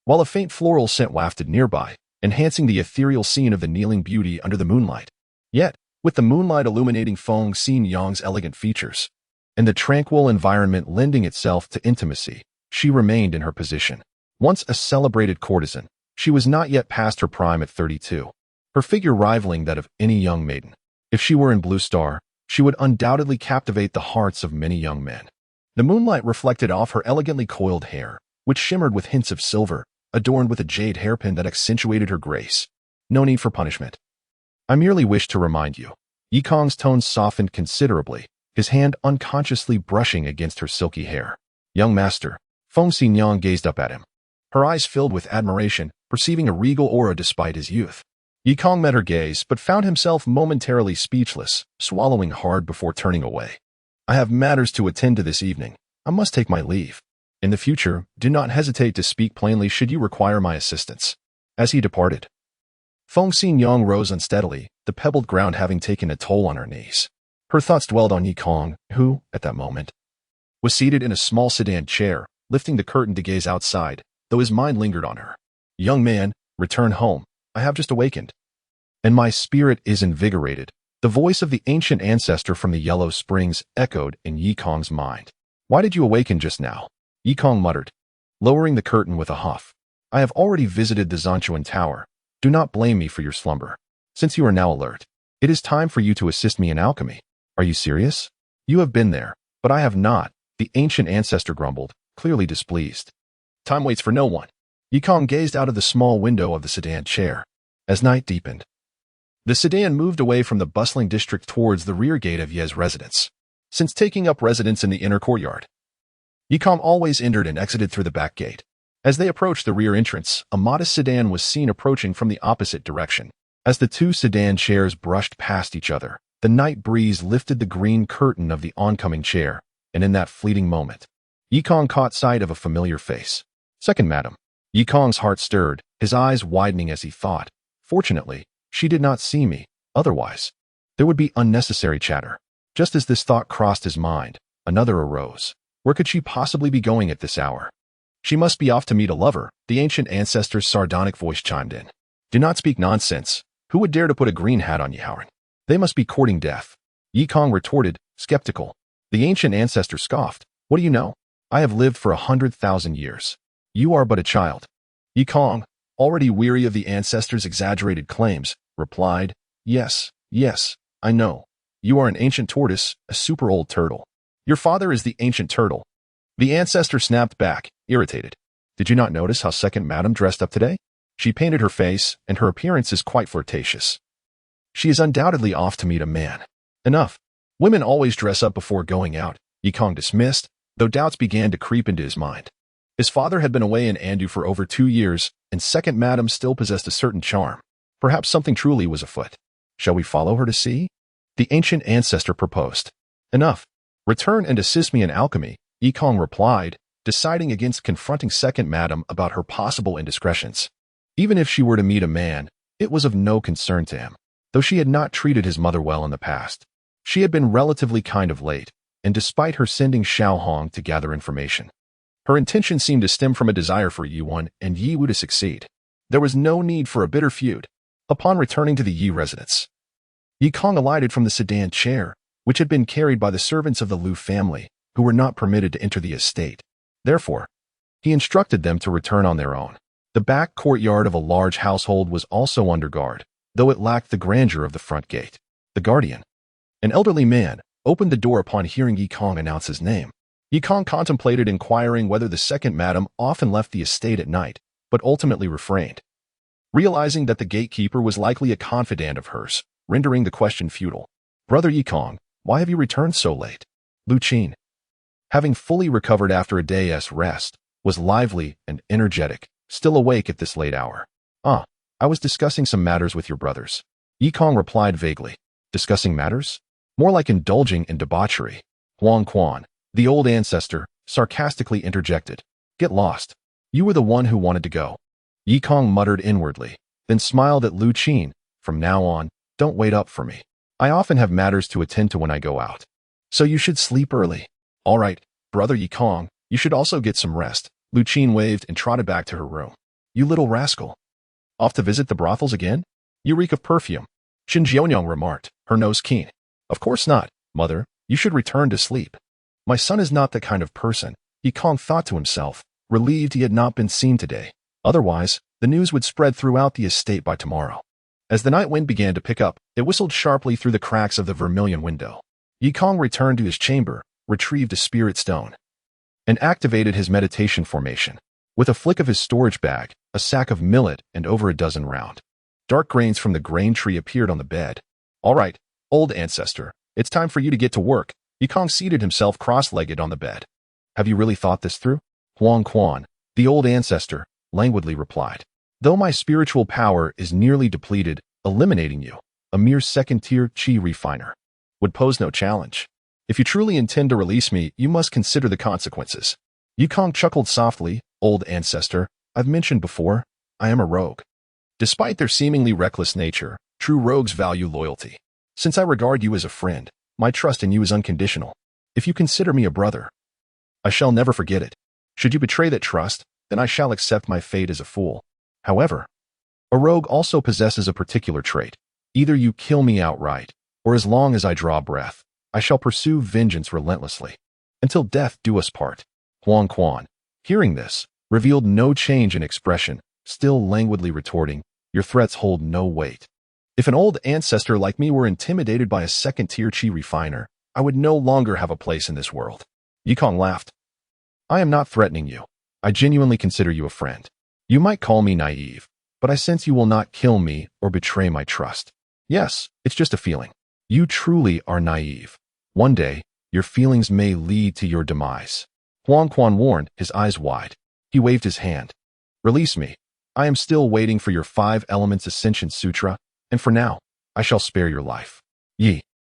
while a faint floral scent wafted nearby, enhancing the ethereal scene of the kneeling beauty under the moonlight. Yet, with the moonlight illuminating Feng Xinyang's elegant features, and the tranquil environment lending itself to intimacy, she remained in her position. Once a celebrated courtesan, she was not yet past her prime at 32, her figure rivaling that of any young maiden. If she were in Blue Star, she would undoubtedly captivate the hearts of many young men. The moonlight reflected off her elegantly coiled hair, which shimmered with hints of silver, adorned with a jade hairpin that accentuated her grace. "No need for punishment. I merely wish to remind you." Yikong's tone softened considerably, his hand unconsciously brushing against her silky hair. "Young master," Feng Xinyang gazed up at him, her eyes filled with admiration, perceiving a regal aura despite his youth. Yikong met her gaze, but found himself momentarily speechless, swallowing hard before turning away. "I have matters to attend to this evening. I must take my leave." In the future, do not hesitate to speak plainly should you require my assistance. As he departed, Feng Xinyang rose unsteadily, the pebbled ground having taken a toll on her knees. Her thoughts dwelled on Yikong, who, at that moment, was seated in a small sedan chair, lifting the curtain to gaze outside, though his mind lingered on her. Young man, return home. I have just awakened, and my spirit is invigorated. The voice of the ancient ancestor from the Yellow Springs echoed in Yikong's mind. Why did you awaken just now? Yikong muttered, lowering the curtain with a huff. I have already visited the Zanchuan Tower. Do not blame me for your slumber. Since you are now alert, it is time for you to assist me in alchemy. Are you serious? You have been there, but I have not, the ancient ancestor grumbled, clearly displeased. Time waits for no one. Yikong gazed out of the small window of the sedan chair. As night deepened, the sedan moved away from the bustling district towards the rear gate of Ye's residence. Since taking up residence in the inner courtyard, Yikong always entered and exited through the back gate. As they approached the rear entrance, a modest sedan was seen approaching from the opposite direction. As the two sedan chairs brushed past each other, the night breeze lifted the green curtain of the oncoming chair, and in that fleeting moment, Yikong caught sight of a familiar face. Second Madam. Yikong's heart stirred, his eyes widening as he thought. Fortunately, she did not see me. Otherwise, there would be unnecessary chatter. Just as this thought crossed his mind, another arose. Where could she possibly be going at this hour? She must be off to meet a lover, the ancient ancestor's sardonic voice chimed in. Do not speak nonsense. Who would dare to put a green hat on Yihaoran? They must be courting death. Yikong retorted, skeptical. The ancient ancestor scoffed. What do you know? I have lived for 100,000 years. You are but a child. Yikong, already weary of the ancestor's exaggerated claims, replied, Yes, I know. You are an ancient tortoise, a super old turtle. Your father is the ancient turtle. The ancestor snapped back, irritated. Did you not notice how Second Madam dressed up today? She painted her face, and her appearance is quite flirtatious. She is undoubtedly off to meet a man. Enough. Women always dress up before going out, Yikong dismissed, though doubts began to creep into his mind. His father had been away in Andu for over 2 years, and Second Madam still possessed a certain charm. Perhaps something truly was afoot. Shall we follow her to see? The ancient ancestor proposed. Enough. Return and assist me in alchemy, Yikong replied, deciding against confronting Second Madam about her possible indiscretions. Even if she were to meet a man, it was of no concern to him. Though she had not treated his mother well in the past, she had been relatively kind of late, and despite her sending Xiao Hong to gather information, her intention seemed to stem from a desire for Yiwan and Yi Wu to succeed. There was no need for a bitter feud. Upon returning to the Yi residence, Yikong alighted from the sedan chair, which had been carried by the servants of the Liu family, who were not permitted to enter the estate. Therefore, he instructed them to return on their own. The back courtyard of a large household was also under guard, though it lacked the grandeur of the front gate. The guardian, an elderly man, opened the door upon hearing Yikong announce his name. Yikong contemplated inquiring whether the Second Madam often left the estate at night, but ultimately refrained, realizing that the gatekeeper was likely a confidant of hers, rendering the question futile. Brother Yikong, why have you returned so late? Lu Qin, having fully recovered after a day's rest, was lively and energetic, still awake at this late hour. I was discussing some matters with your brothers. Yikong replied vaguely. Discussing matters? More like indulging in debauchery. Huang Quan, the old ancestor, sarcastically interjected. Get lost. You were the one who wanted to go. Yikong muttered inwardly, then smiled at Lu Qin. From now on, don't wait up for me. I often have matters to attend to when I go out. So you should sleep early. All right, brother Yikong, you should also get some rest. Lu Qin waved and trotted back to her room. You little rascal. Off to visit the brothels again? You reek of perfume. Qin Jianyang remarked, her nose keen. Of course not, mother. You should return to sleep. My son is not that kind of person, Yikong thought to himself, relieved he had not been seen today. Otherwise, the news would spread throughout the estate by tomorrow. As the night wind began to pick up, it whistled sharply through the cracks of the vermilion window. Yikong returned to his chamber, retrieved a spirit stone, and activated his meditation formation. With a flick of his storage bag, a sack of millet, and over a dozen round dark grains from the grain tree appeared on the bed. All right, old ancestor, it's time for you to get to work. Yikong seated himself cross-legged on the bed. Have you really thought this through? Huang Quan, the old ancestor, languidly replied. Though my spiritual power is nearly depleted, eliminating you, a mere second-tier chi refiner, would pose no challenge. If you truly intend to release me, you must consider the consequences. Yukong chuckled softly. Old ancestor, I've mentioned before, I am a rogue. Despite their seemingly reckless nature, true rogues value loyalty. Since I regard you as a friend, my trust in you is unconditional. If you consider me a brother, I shall never forget it. Should you betray that trust, then I shall accept my fate as a fool. However, a rogue also possesses a particular trait. Either you kill me outright, or as long as I draw breath, I shall pursue vengeance relentlessly. Until death do us part. Huang Quan, hearing this, revealed no change in expression, still languidly retorting, your threats hold no weight. If an old ancestor like me were intimidated by a second-tier chi refiner, I would no longer have a place in this world. Yukong laughed. I am not threatening you. I genuinely consider you a friend. You might call me naive, but I sense you will not kill me or betray my trust. Yes, it's just a feeling. You truly are naive. One day, your feelings may lead to your demise. Huang Quan warned, his eyes wide. He waved his hand. Release me. I am still waiting for your 5 Elements Ascension Sutra, and for now, I shall spare your life. Yi.